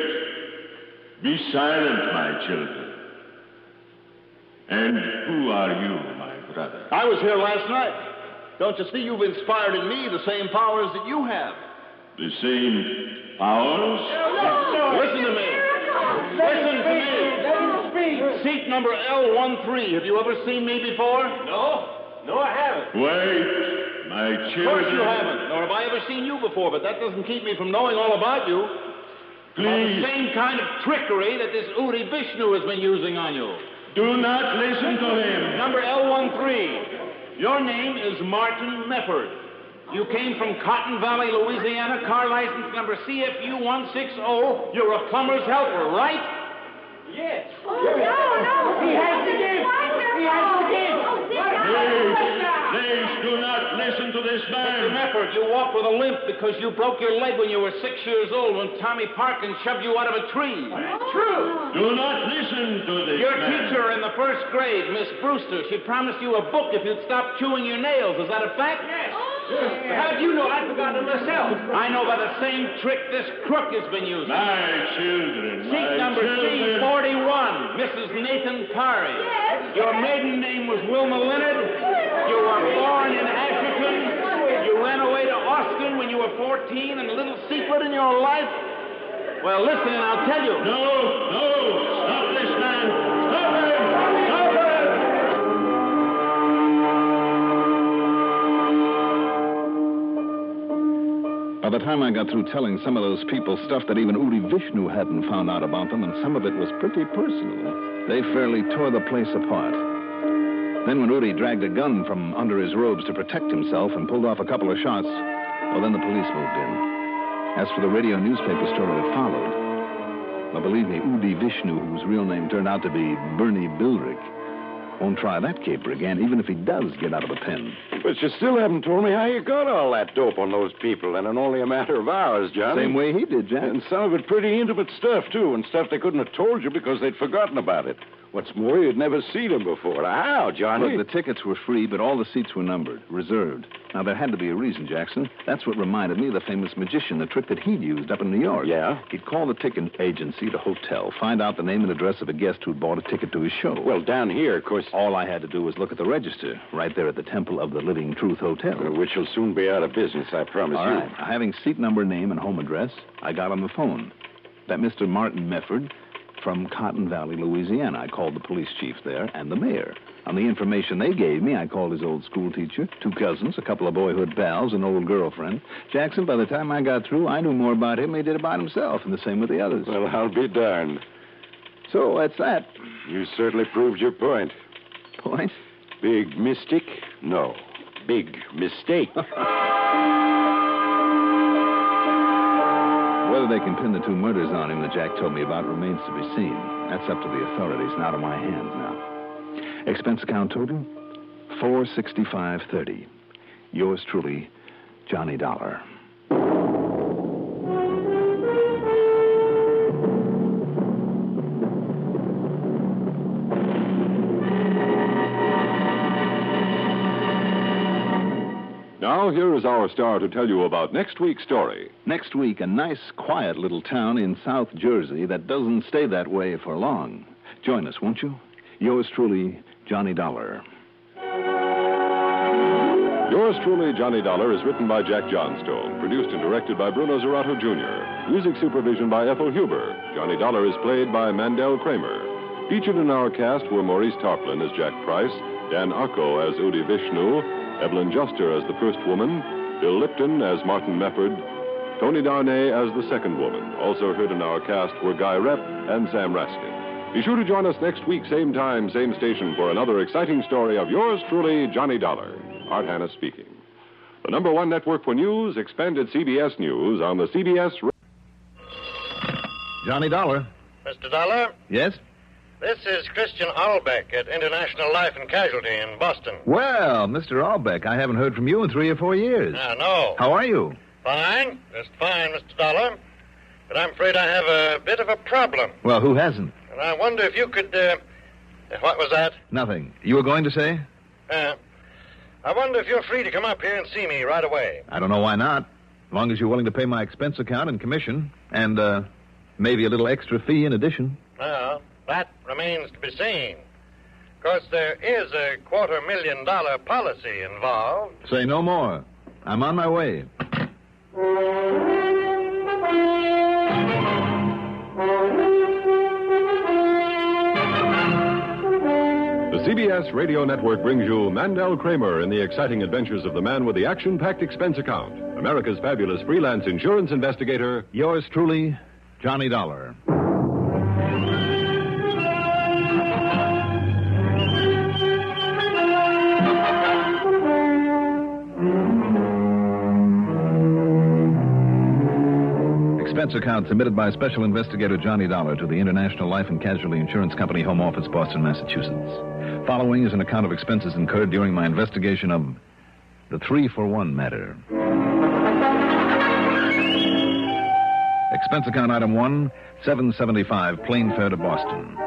Be silent, my children. And who are you, my brother? I was here last night. Don't you see you've inspired in me the same powers that you have? The same powers? Listen to me. Listen to me. Seat number L13. Have you ever seen me before? No, I haven't. Wait, my children. Of course you haven't, nor have I ever seen you before, but that doesn't keep me from knowing all about you. Please. About the same kind of trickery that this Udi Vishnu has been using on you. Do not listen to him. Number L13. Your name is Martin Mefford. You came from Cotton Valley, Louisiana, car license number CFU 160. You're a plumber's helper, right? Yes. Oh, no. He has to give. Please do not listen to this man. Mr. Mefford, you walk with a limp because you broke your leg when you were 6 years old when Tommy Parkins shoved you out of a tree. True. Do not listen to this Your man. teacher in the first grade, Miss Brewster, she promised you a book if you'd stop chewing your nails. Is that a fact? Yes. How'd you know? I forgot it myself. I know by the same trick this crook has been using. My children. Seat number C41, Mrs. Nathan Parry. Yes. Your maiden name was Wilma Leonard. You were born in Asherton. You ran away to Austin when you were 14, and a little secret in your life. Well, listen, and I'll tell you. No. Stop this man. Stop him. Stop him. By the time I got through telling some of those people stuff that even Udi Vishnu hadn't found out about them, and some of it was pretty personal, they fairly tore the place apart. Then when Udi dragged a gun from under his robes to protect himself and pulled off a couple of shots, well, then the police moved in. As for the radio newspaper story that followed, well, believe me, Udi Vishnu, whose real name turned out to be Bernie Bildrick, won't try that caper again, even if he does get out of the pen. But you still haven't told me how you got all that dope on those people, and in only a matter of hours, Johnny. Same way he did, Jack. And some of it pretty intimate stuff, too, and stuff they couldn't have told you because they'd forgotten about it. What's more, you'd never seen them before. How, Johnny? Look, the tickets were free, but all the seats were numbered, reserved. Now, there had to be a reason, Jackson. That's what reminded me of the famous magician, the trick that he'd used up in New York. Yeah? He'd call the ticket agency, the hotel, find out the name and address of a guest who'd bought a ticket to his show. Well, down here, of course... All I had to do was look at the register, right there at the Temple of the Living Truth Hotel. Which will soon be out of business, I promise All you. right. Having seat number, name, and home address, I got on the phone. That Mr. Martin Mefford from Cotton Valley, Louisiana. I called the police chief there and the mayor. On the information they gave me, I called his old school teacher, 2 cousins, a couple of boyhood pals, an old girlfriend. Jackson, by the time I got through, I knew more about him than he did about himself, and the same with the others. Well, I'll be darned. So that's that. You certainly proved your point. Point? Big mystic? No. Big mistake. Whether they can pin the 2 murders on him that Jack told me about remains to be seen. That's up to the authorities and out of my hands now. Expense account total, $465.30. Yours truly, Johnny Dollar. Now, here is our star to tell you about next week's story. Next week, a nice, quiet little town in South Jersey that doesn't stay that way for long. Join us, won't you? Yours truly, Johnny Dollar. Yours truly, Johnny Dollar, is written by Jack Johnstone, produced and directed by Bruno Zerato, Jr., music supervision by Ethel Huber. Johnny Dollar is played by Mandel Kramer. Featured in our cast were Maurice Tarplin as Jack Price, Dan Arco as Udi Vishnu, Evelyn Juster as the first woman, Bill Lipton as Martin Mefford, Tony Darnay as the second woman. Also heard in our cast were Guy Rep and Sam Raskin. Be sure to join us next week, same time, same station, for another exciting story of yours truly, Johnny Dollar. Art Hanna speaking. The #1 network for news, expanded CBS News on the CBS... Johnny Dollar. Mr. Dollar? Yes? This is Christian Albeck at International Life and Casualty in Boston. Well, Mr. Albeck, I haven't heard from you in 3 or 4 years. No. How are you? Fine. Just fine, Mr. Dollar. But I'm afraid I have a bit of a problem. Well, who hasn't? And I wonder if you could, what was that? Nothing. You were going to say? I wonder if you're free to come up here and see me right away. I don't know why not. As long as you're willing to pay my expense account and commission, and maybe a little extra fee in addition. Well, that remains to be seen. Of course, there is a $250,000 policy involved. Say no more. I'm on my way. The CBS Radio Network brings you Mandel Kramer in the exciting adventures of the man with the action-packed expense account, America's fabulous freelance insurance investigator. Yours truly, Johnny Dollar. Expense account submitted by Special Investigator Johnny Dollar to the International Life and Casualty Insurance Company, Home Office, Boston, Massachusetts. Following is an account of expenses incurred during my investigation of the 3-for-1 matter. Expense account item 1, $7.75, plane fare to Boston.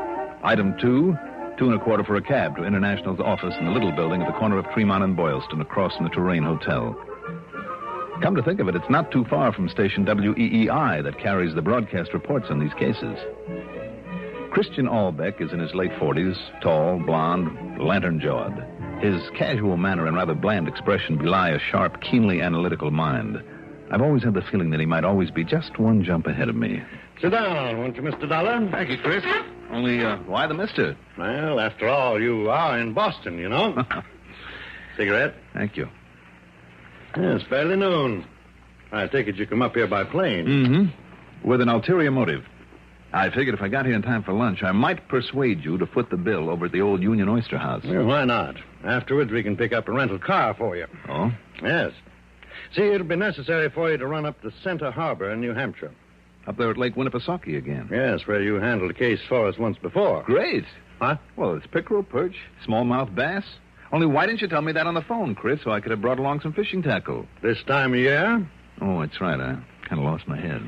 Item 2, $2.25 for a cab to International's office in the Little Building at the corner of Tremont and Boylston, across from the Touraine Hotel. Come to think of it, it's not too far from station WEEI that carries the broadcast reports on these cases. Christian Albeck is in his late 40s, tall, blond, lantern-jawed. His casual manner and rather bland expression belie a sharp, keenly analytical mind. I've always had the feeling that he might always be just one jump ahead of me. Sit down, won't you, Mr. Dollar? Thank you, Chris. Only, why the mister? Well, after all, you are in Boston, you know. Cigarette? Thank you. Yeah, it's fairly noon. I take it you come up here by plane. Mm-hmm. With an ulterior motive. I figured if I got here in time for lunch, I might persuade you to foot the bill over at the old Union Oyster House. Well, why not? Afterwards, we can pick up a rental car for you. Oh? Yes. See, it'll be necessary for you to run up to Center Harbor in New Hampshire. Up there at Lake Winnipesaukee again? Yes, where you handled a case for us once before. Great. Huh? Well, it's pickerel, perch, smallmouth bass. Only why didn't you tell me that on the phone, Chris, so I could have brought along some fishing tackle? This time of year? Oh, that's right. I kind of lost my head.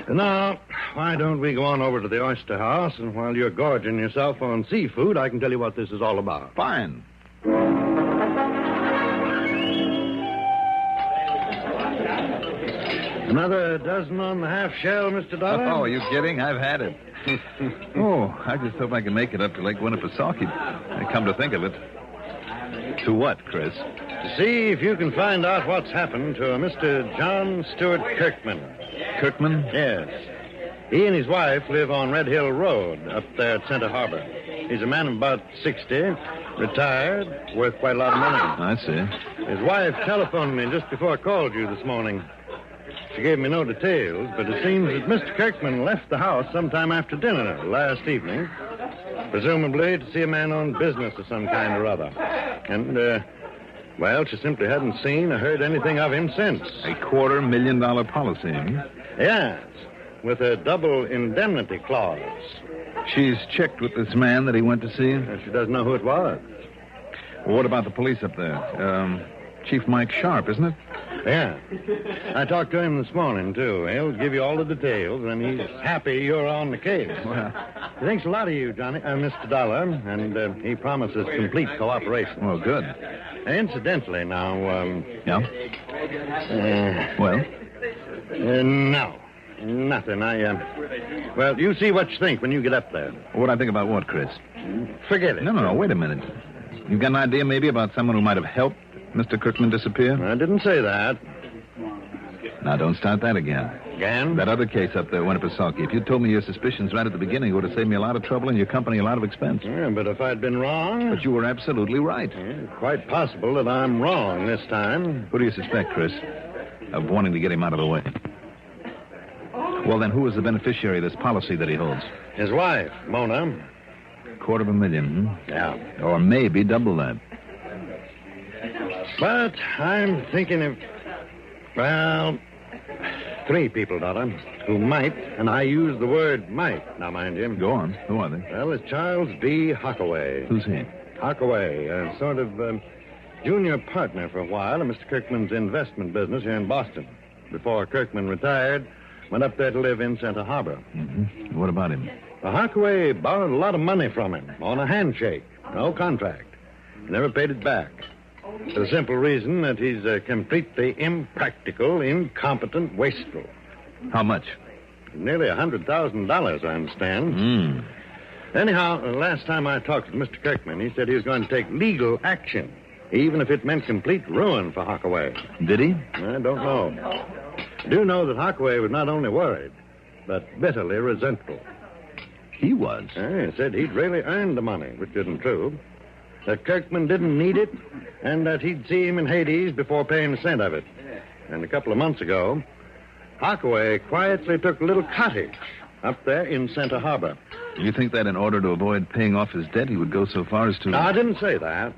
Now, why don't we go on over to the Oyster House, and while you're gorging yourself on seafood, I can tell you what this is all about. Fine. Another dozen on the half shell, Mr. Dollar? Oh, are you kidding? I've had it. Oh, I just hope I can make it up to Lake Winnipesaukee. I come to think of it. To what, Chris? To see if you can find out what's happened to a Mr. John Stewart Kirkman. Kirkman? Yes. He and his wife live on Red Hill Road up there at Center Harbor. He's a man of about 60, retired, worth quite a lot of money. I see. His wife telephoned me just before I called you this morning. She gave me no details, but it seems that Mr. Kirkman left the house sometime after dinner last evening, presumably to see a man on business of some kind or other. And, well, she simply hadn't seen or heard anything of him since. A $250,000 policy, eh? Yes, with a double indemnity clause. She's checked with this man that he went to see? She doesn't know who it was. Well, what about the police up there? Chief Mike Sharp, isn't it? Yeah. I talked to him this morning, too. He'll give you all the details, and he's happy you're on the case. Well, He thinks a lot of you, Mr. Dollar, and he promises complete cooperation. Well, good. Incidentally, now, Yeah? Well? No. Nothing. Well, you see what you think when you get up there. What I think about what, Chris? Forget it. No, wait a minute. You've got an idea maybe about someone who might have helped Mr. Kirkman disappear? I didn't say that. Now, don't start that again. Again? That other case up there, Winnipesaukee. If you'd told me your suspicions right at the beginning, it would have saved me a lot of trouble and your company a lot of expense. Yeah, but if I'd been wrong... But you were absolutely right. Yeah, quite possible that I'm wrong this time. Who do you suspect, Chris, of wanting to get him out of the way? Well, then, who is the beneficiary of this policy that he holds? His wife, Mona. $250,000, Yeah. Or maybe double that. But I'm thinking of, well, 3 people, Dollar, who might, and I use the word might, now mind you. Go on. Who are they? Well, it's Charles D. Hockaway. Who's he? Hockaway, a sort of junior partner for a while in Mr. Kirkman's investment business here in Boston. Before Kirkman retired, went up there to live in Santa Harbor. Mm-hmm. What about him? Hockaway borrowed a lot of money from him on a handshake. No contract. Never paid it back. For the simple reason that he's completely impractical, incompetent wastrel. How much? Nearly $100,000, I understand. Anyhow, the last time I talked to Mr. Kirkman, he said he was going to take legal action, even if it meant complete ruin for Hockaway. Did he? I don't know. I do know that Hockaway was not only worried, but bitterly resentful. He was? He said he'd really earned the money, which isn't true. That Kirkman didn't need it, and that he'd see him in Hades before paying a cent of it. And a couple of months ago, Hockaway quietly took a little cottage up there in Santa Harbor. You think that in order to avoid paying off his debt, he would go so far as to... No, I didn't say that.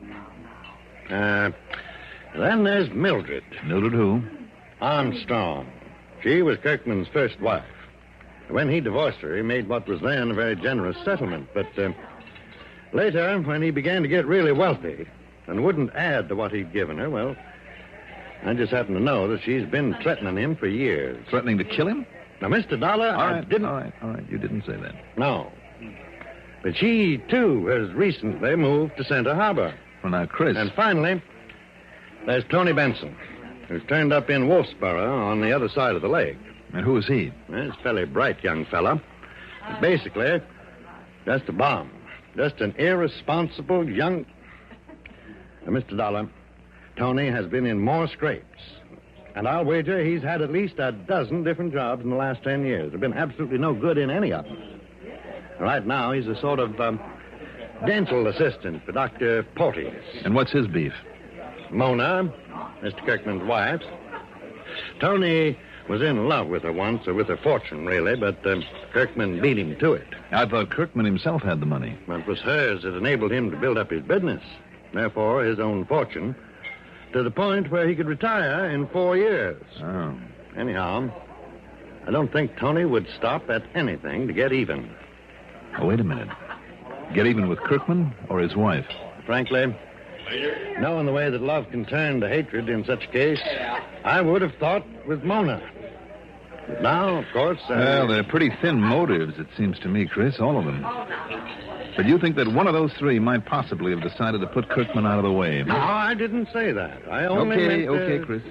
Then there's Mildred. Mildred who? Armstrong. She was Kirkman's first wife. When he divorced her, he made what was then a very generous settlement. But later, when he began to get really wealthy and wouldn't add to what he'd given her, well, I just happen to know that she's been threatening him for years. Threatening to kill him? Now, Mr. Dollar, I didn't... All right. You didn't say that. No. But she, too, has recently moved to Santa Harbor. Well, now, Chris... And finally, there's Tony Benson, who's turned up in Wolfsboro on the other side of the lake. And who is he? Well, he's a fairly bright young fella. Basically, just a bum. Just an irresponsible young... Mr. Dollar, Tony has been in more scrapes. And I'll wager he's had at least a dozen different jobs in the last 10 years. There's been absolutely no good in any of them. Right now, he's a sort of dental assistant for Dr. Porteous. And what's his beef? Mona, Mr. Kirkman's wife. Tony was in love with her once, or with her fortune, really, but Kirkman beat him to it. I thought Kirkman himself had the money. But it was hers that enabled him to build up his business. Therefore, his own fortune, to the point where he could retire in 4 years. Oh. Anyhow, I don't think Tony would stop at anything to get even. Oh, wait a minute. Get even with Kirkman or his wife? Frankly, knowing the way that love can turn to hatred in such a case, I would have thought with Mona. But now, of course... Well, they're pretty thin motives, it seems to me, Chris, all of them. But you think that one of those 3 might possibly have decided to put Kirkman out of the way? No, I didn't say that. I only meant... Okay, Chris.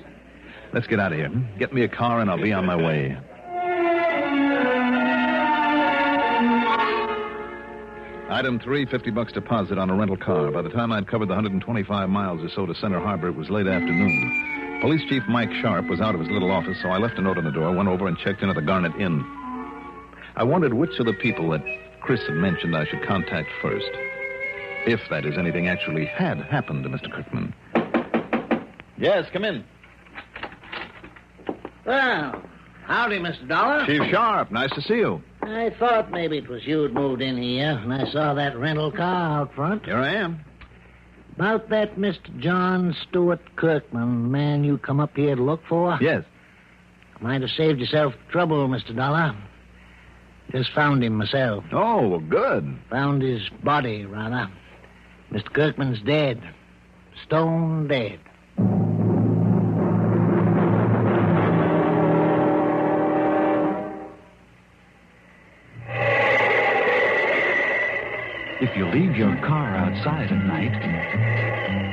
Let's get out of here. Get me a car and I'll be on my way. Item 3, $50 deposit on a rental car. By the time I'd covered the 125 miles or so to Center Harbor, it was late afternoon. Police Chief Mike Sharp was out of his little office, so I left a note on the door, went over and checked in at the Garnet Inn. I wondered which of the people that Chris had mentioned I should contact first. If, that is, anything actually had happened to Mr. Kirkman. Yes, come in. Well, howdy, Mr. Dollar. Chief Sharp, nice to see you. I thought maybe it was you who'd moved in here, and I saw that rental car out front. Here I am. About that Mr. John Stewart Kirkman, man you come up here to look for? Yes. Might have saved yourself trouble, Mr. Dollar. Just found him myself. Oh, well, good. Found his body, rather. Mr. Kirkman's dead. Stone dead. If you leave your car outside at night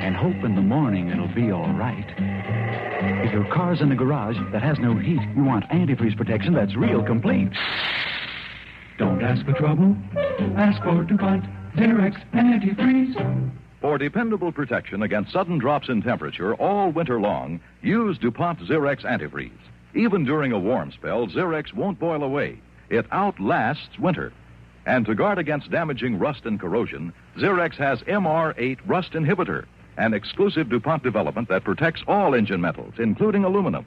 and hope in the morning it'll be all right. If your car's in the garage that has no heat, you want antifreeze protection that's real complete. Don't ask for trouble. Ask for DuPont Zerex Antifreeze. For dependable protection against sudden drops in temperature all winter long, use DuPont Zerex Antifreeze. Even during a warm spell, Zerex won't boil away. It outlasts winter. And to guard against damaging rust and corrosion, Zerex has MR8 Rust Inhibitor, an exclusive DuPont development that protects all engine metals, including aluminum.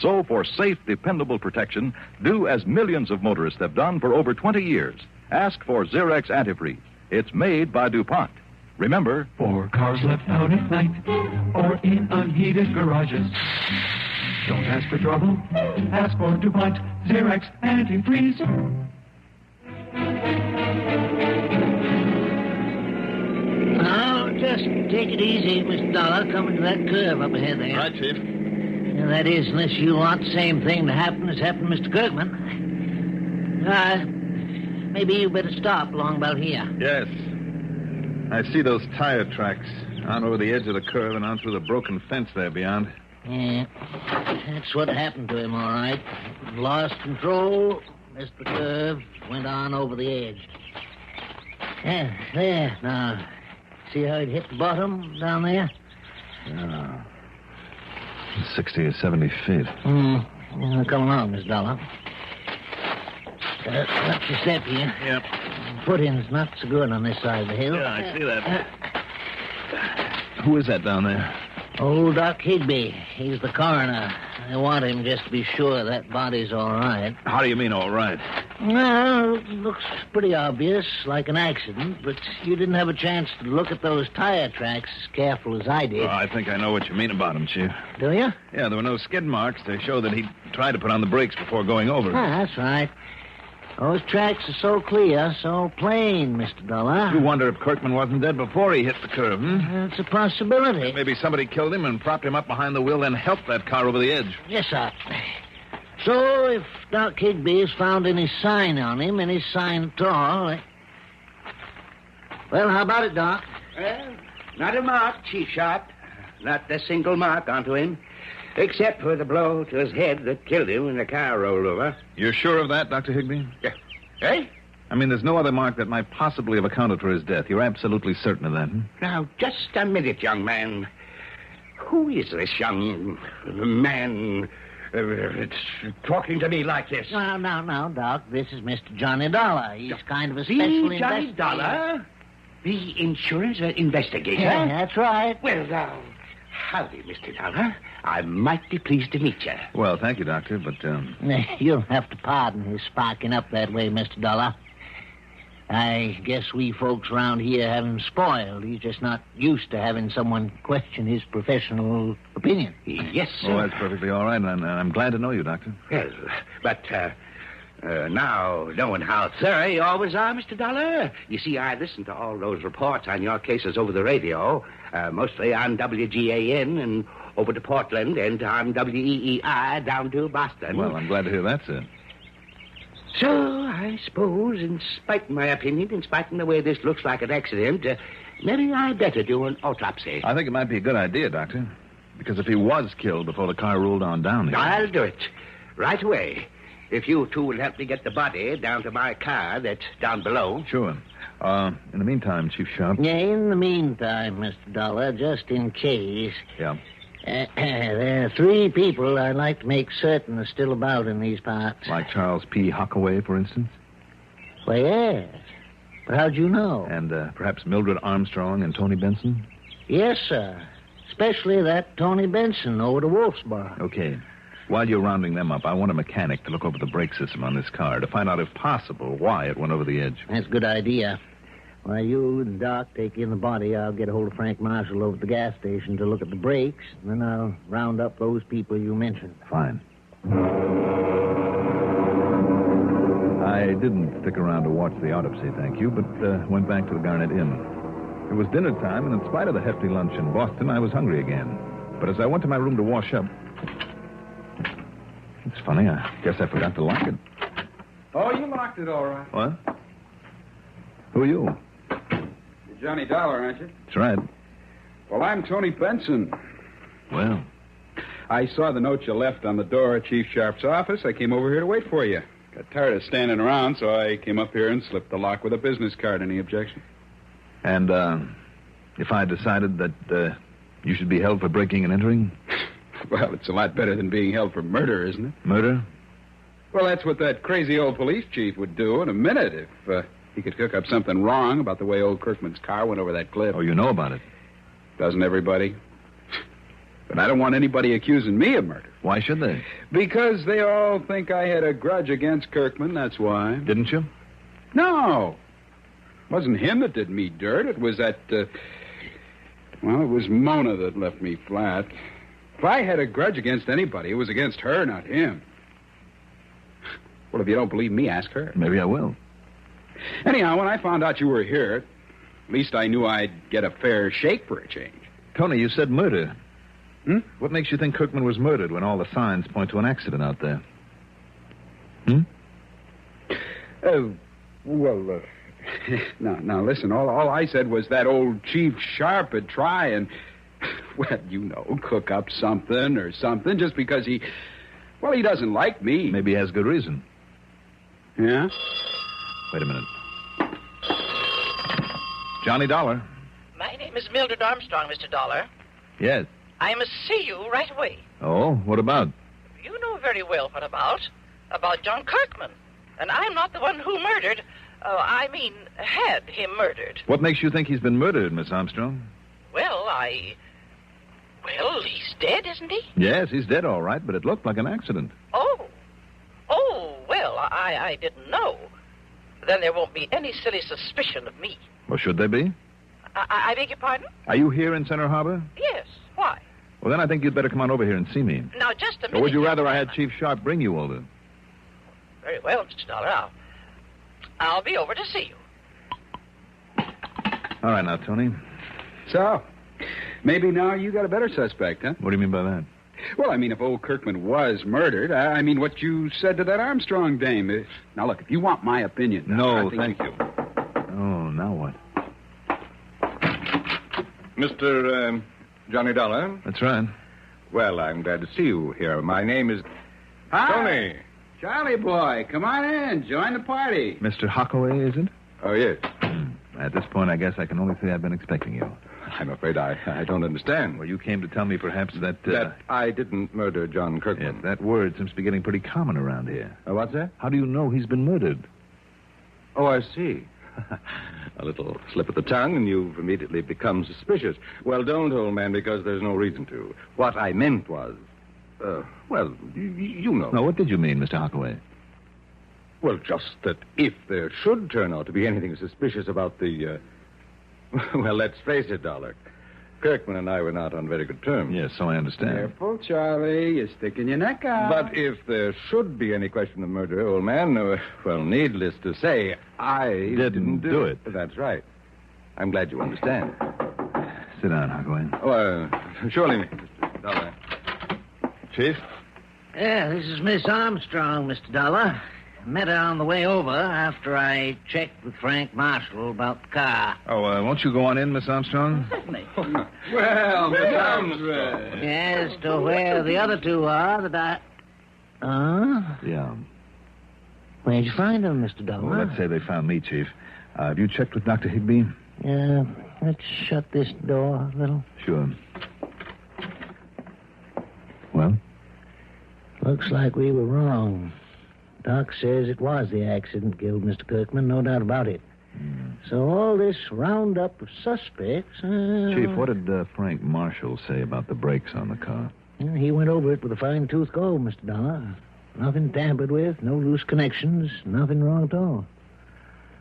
So for safe, dependable protection, do as millions of motorists have done for over 20 years. Ask for Zerex Antifreeze. It's made by DuPont. Remember, For cars left out at night or in unheated garages. Don't ask for trouble. Ask for DuPont Zerex Antifreeze. Now, just take it easy, Mr. Dollar, coming to that curve up ahead there. Right, Chief. Yeah, that is, unless you want the same thing to happen as happened to Mr. Kirkman. Maybe you better stop along about here. Yes. I see those tire tracks out over the edge of the curve and on through the broken fence there beyond. Yeah, that's what happened to him, all right. Lost control, missed the curve, went on over the edge. Yeah, there, now. See how it hit the bottom down there? Yeah. 60 or 70 feet. Yeah, come along, Miss Dollar. Watch your step here. Yep. Footing's not so good on this side of the hill. Yeah, I see that. Who is that down there? Old Doc Higby. He's the coroner. I want him just to be sure that body's all right. How do you mean, all right? Well, it looks pretty obvious, like an accident, but you didn't have a chance to look at those tire tracks as careful as I did. Oh, I think I know what you mean about him, Chief. Do you? Yeah, there were no skid marks to show that he tried to put on the brakes before going over. That's right. Those tracks are so clear, so plain, Mr. Dollar. You wonder if Kirkman wasn't dead before he hit the curve, It's a possibility. Maybe somebody killed him and propped him up behind the wheel, then helped that car over the edge. Yes, sir. So, if Doc Higby has found any sign on him, any sign at all... Well, how about it, Doc? Well, not a mark, Chief Sharp. Not a single mark onto him. Except for the blow to his head that killed him when the car rolled over. You're sure of that, Dr. Higby? Yeah. Eh? I mean, there's no other mark that might possibly have accounted for his death. You're absolutely certain of that, Now, just a minute, young man. Who is this young man talking to me like this? Now, Doc. This is Mr. Johnny Dollar. He's kind of a special Johnny investigator. Dollar? The insurance investigator? Yeah, that's right. Well, now, howdy, Mr. Dollar. I'm mighty pleased to meet you. Well, thank you, Doctor, but, You'll have to pardon his sparking up that way, Mr. Dollar. I guess we folks around here have him spoiled. He's just not used to having someone question his professional opinion. Yes, sir. Oh, that's perfectly all right, and I'm glad to know you, Doctor. Well, but, now, knowing how thorough you always are, Mr. Dollar, you see, I listened to all those reports on your cases over the radio, mostly on WGAN and over to Portland and on WEEI down to Boston. Well, I'm glad to hear that, sir. So, I suppose, in spite of my opinion, in spite of the way this looks like an accident, maybe I'd better do an autopsy. I think it might be a good idea, Doctor, because if he was killed before the car rolled on down here... I'll do it. Right away. If you two will help me get the body down to my car that's down below. Sure. In the meantime, Chief Sharp... Yeah, in the meantime, Mr. Dollar, just in case... Yeah. There are 3 people I'd like to make certain are still about in these parts. Like Charles P. Hockaway, for instance? Well, yes. But how'd you know? And perhaps Mildred Armstrong and Tony Benson? Yes, sir. Especially that Tony Benson over to Wolfsboro. Okay. While you're rounding them up, I want a mechanic to look over the brake system on this car to find out, if possible, why it went over the edge. That's a good idea. While you and Doc take in the body, I'll get a hold of Frank Marshall over at the gas station to look at the brakes, and then I'll round up those people you mentioned. Fine. I didn't stick around to watch the autopsy, thank you, but went back to the Garnet Inn. It was dinner time, and in spite of the hefty lunch in Boston, I was hungry again. But as I went to my room to wash up... It's funny, I guess I forgot to lock it. Oh, you locked it all right. What? Who are you? Johnny Dollar, aren't you? That's right. Well, I'm Tony Benson. Well, I saw the note you left on the door at Chief Sharp's office. I came over here to wait for you. Got tired of standing around, so I came up here and slipped the lock with a business card. Any objection? and if I decided that you should be held for breaking and entering? Well, it's a lot better than being held for murder, isn't it? Murder? Well, that's what that crazy old police chief would do in a minute if he could cook up something wrong about the way old Kirkman's car went over that cliff. Oh, you know about it? Doesn't everybody? But I don't want anybody accusing me of murder. Why should they? Because they all think I had a grudge against Kirkman, that's why. Didn't you? No. It wasn't him that did me dirt. It was that, well, it was Mona that left me flat. If I had a grudge against anybody, it was against her, not him. Well, if you don't believe me, ask her. Maybe I will. Anyhow, when I found out you were here, at least I knew I'd get a fair shake for a change. Tony, you said murder. Hmm? What makes you think Kirkman was murdered when all the signs point to an accident out there? Oh, well, now, listen, all I said was that old Chief Sharp would try and, well, cook up something just because he doesn't like me. Maybe he has good reason. Yeah? Wait a minute. Johnny Dollar. My name is Mildred Armstrong, Mr. Dollar. Yes. I must see you right away. Oh, what about? You know very well what about. About John Kirkman. And I'm not the one who murdered. Had him murdered. What makes you think he's been murdered, Miss Armstrong? Well, he's dead, isn't he? Yes, he's dead, all right, but it looked like an accident. I didn't know. Then there won't be any silly suspicion of me. Well, should there be? I beg your pardon? Are you here in Center Harbor? Yes. Why? Well, then I think you'd better come on over here and see me. Now, just a minute. Or would you rather I had Chief Sharp bring you over? Very well, Mr. Dollar. I'll be over to see you. All right, now, Tony. So, maybe now you got a better suspect, huh? What do you mean by that? Well, I mean, if old Kirkman was murdered, I mean what you said to that Armstrong dame. Now, look, if you want my opinion... No, thank you. Oh, now what? Mr. Johnny Dollar? That's right. Well, I'm glad to see you here. My name is... Hi. Tony. Charlie boy, come on in. Join the party. Mr. Hockaway, is it? Oh, yes. At this point, I guess I can only say I've been expecting you. I'm afraid I don't understand. Well, you came to tell me perhaps that... That I didn't murder John Kirkman. Yes, that word seems to be getting pretty common around here. What's that? How do you know he's been murdered? Oh, I see. A little slip of the tongue, and you've immediately become suspicious. Well, don't, old man, because there's no reason to. What I meant was... you know. No, what did you mean, Mr. Hockaway? Well, just that if there should turn out to be anything suspicious about the... Well, let's face it, Dollar. Kirkman and I were not on very good terms. Yes, so I understand. Careful, Charlie. You're sticking your neck out. But if there should be any question of murder, old man, needless to say, I didn't do it. That's right. I'm glad you understand. Sit down, Hockaway. Oh, surely, Mr. Dollar. Chief? Yeah, this is Miss Armstrong, Mr. Dollar. Met her on the way over after I checked with Frank Marshall about the car. Oh, won't you go on in, Miss Armstrong? Certainly. Well, Miss Armstrong. As to where the other two are that I... Yeah. Where'd you find them, Mr. Dollar? Well, let's say they found me, Chief. Have you checked with Dr. Higbee? Yeah, let's shut this door a little. Sure. Well? Looks like we were wrong. Doc says it was the accident killed Mr. Kirkman, no doubt about it. So all this roundup of suspects... Chief, what did Frank Marshall say about the brakes on the car? He went over it with a fine-tooth comb, Mr. Dollar. Nothing tampered with, no loose connections, nothing wrong at all.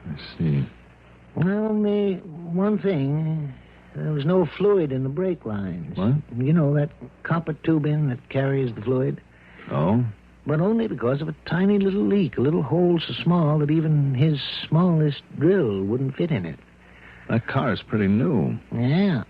I see. Well, only one thing. There was no fluid in the brake lines. What? You know, that copper tubing that carries the fluid. Oh? But only because of a tiny little leak, a little hole so small that even his smallest drill wouldn't fit in it. That car's pretty new. Yeah.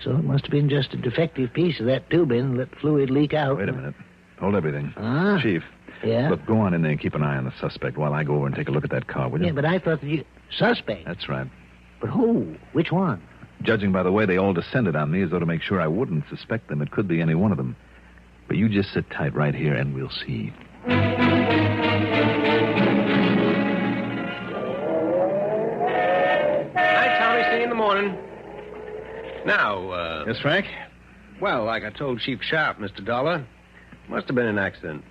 So it must have been just a defective piece of that tubing that let fluid leak out. Wait a minute. Hold everything. Huh? Chief. Yeah? Look, go on in there and keep an eye on the suspect while I go over and take a look at that car, will you? Yeah, but I thought that you... Suspect? That's right. But who? Which one? Judging by the way they all descended on me as though to make sure I wouldn't suspect them, it could be any one of them. But you just sit tight right here and we'll see. Night, Tommy. See you in the morning. Now, Yes, Frank? Well, like I told Chief Sharp, Mr. Dollar, must have been an accident.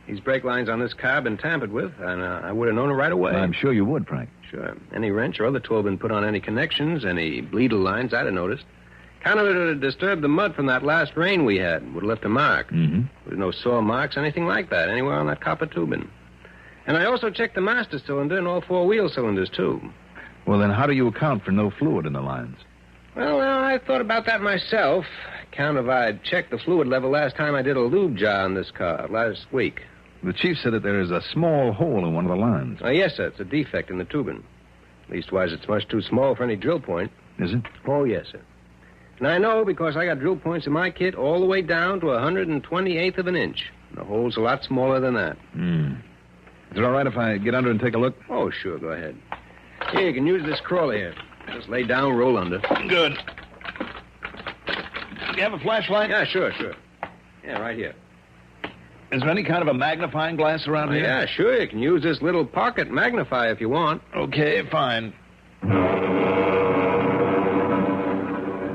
These brake lines on this car have been tampered with, and I would have known it right away. I'm sure you would, Frank. Sure. Any wrench or other tool been put on any connections, any bleedle lines, I'd have noticed. Kind of would have disturbed the mud from that last rain we had. Would have left a mark. Mm-hmm. With no sore marks, anything like that, anywhere on that copper tubing. And I also checked the master cylinder and all four wheel cylinders, too. Well, then how do you account for no fluid in the lines? Well, I thought about that myself. Count if I'd checked the fluid level last time I did a lube jar on this car, last week. The chief said that there is a small hole in one of the lines. Oh, yes, sir. It's a defect in the tubing. Leastwise, it's much too small for any drill point. Is it? Oh, yes, sir. And I know because I got drill points in my kit all the way down to 128th of an inch. And the hole's a lot smaller than that. Is it all right if I get under and take a look? Oh, sure. Go ahead. Here, you can use this crawler here. Just lay down, roll under. Good. You have a flashlight? Yeah, sure. Yeah, right here. Is there any kind of a magnifying glass around here? Yeah, sure. You can use this little pocket magnifier if you want. Okay, fine.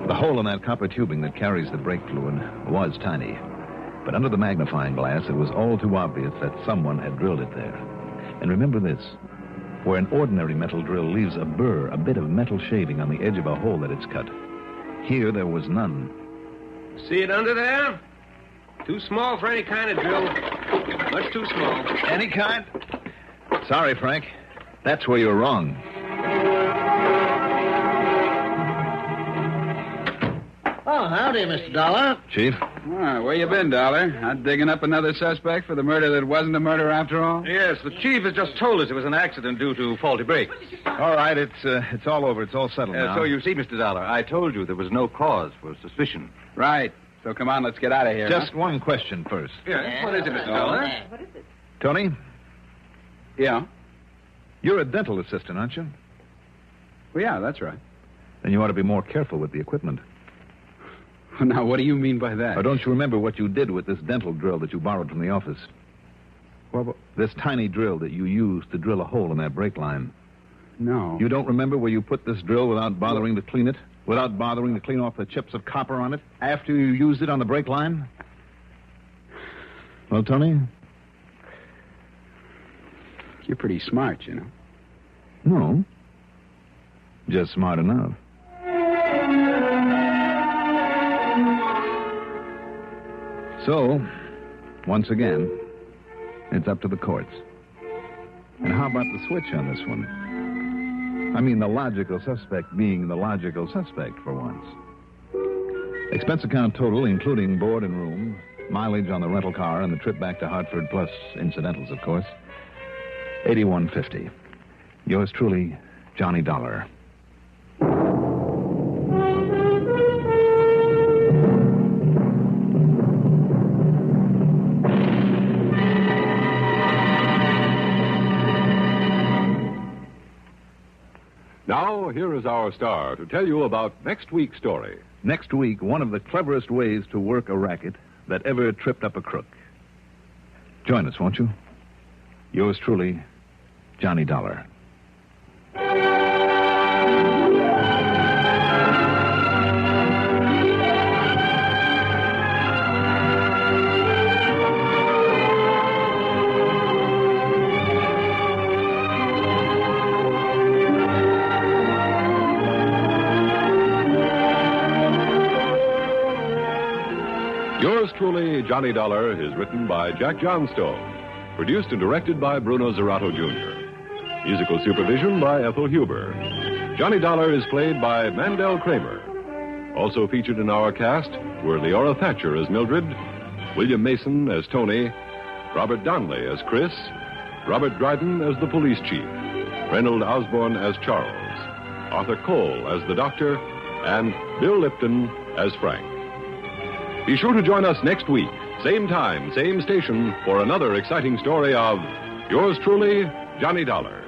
The hole in that copper tubing that carries the brake fluid was tiny. But under the magnifying glass, it was all too obvious that someone had drilled it there. And remember this. Where an ordinary metal drill leaves a burr, a bit of metal shaving on the edge of a hole that it's cut. Here, there was none. See it under there? Too small for any kind of drill. Much too small. Any kind? Sorry, Frank. That's where you're wrong. Oh, howdy, Mr. Dollar. Chief? Where you been, Dollar? Not digging up another suspect for the murder that wasn't a murder after all? Yes, the chief has just told us it was an accident due to faulty brakes. All right, it's all over. It's all settled now. So you see, Mr. Dollar, I told you there was no cause for suspicion. Right. So come on, let's get out of here. Just one question first. Yes, what is it, Mr. Dollar? What is it? Tony? Yeah? You're a dental assistant, aren't you? Well, yeah, that's right. Then you ought to be more careful with the equipment. Now, what do you mean by that? Or don't you remember what you did with this dental drill that you borrowed from the office? Well, this tiny drill that you used to drill a hole in that brake line. No. You don't remember where you put this drill without bothering to clean it? Without bothering to clean off the chips of copper on it after you used it on the brake line? Well, Tony? You're pretty smart, you know. No. Just smart enough. So, once again, it's up to the courts. And how about the switch on this one? I mean, the logical suspect being the logical suspect for once. Expense account total, including board and room, mileage on the rental car, and the trip back to Hartford, plus incidentals, of course, $81.50. Yours truly, Johnny Dollar. Now, here is our star to tell you about next week's story. Next week, one of the cleverest ways to work a racket that ever tripped up a crook. Join us, won't you? Yours truly, Johnny Dollar. Yours truly, Johnny Dollar, is written by Jack Johnstone. Produced and directed by Bruno Zerato, Jr. Musical supervision by Ethel Huber. Johnny Dollar is played by Mandel Kramer. Also featured in our cast were Leora Thatcher as Mildred, William Mason as Tony, Robert Donnelly as Chris, Robert Dryden as the police chief, Reynold Osborne as Charles, Arthur Cole as the doctor, and Bill Lipton as Frank. Be sure to join us next week, same time, same station, for another exciting story of Yours truly, Johnny Dollar.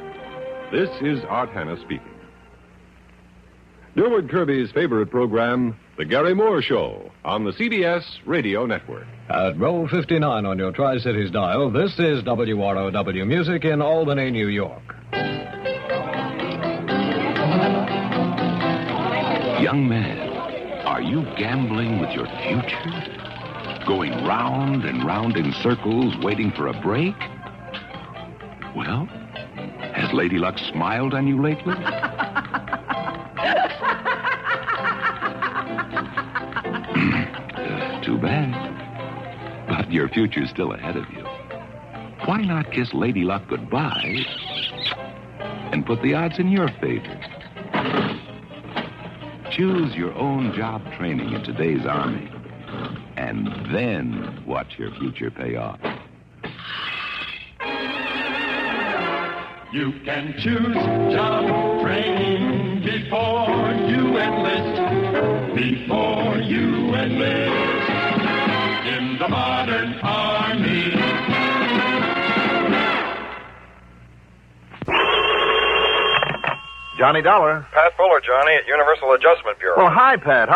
This is Art Hanna speaking. Durward Kirby's favorite program, The Gary Moore Show, on the CBS Radio Network. At roll 59 on your Tri-Cities dial, this is WROW Music in Albany, New York. Young man, are you gambling with your future? Going round and round in circles, waiting for a break? Well, has Lady Luck smiled on you lately? Too bad. But your future's still ahead of you. Why not kiss Lady Luck goodbye and put the odds in your favor? Choose your own job training in today's Army, and then watch your future pay off. You can choose job training before you enlist. Before you enlist in the modern army. Johnny Dollar. Pat Fuller, Johnny, at Universal Adjustment Bureau. Well, hi, Pat.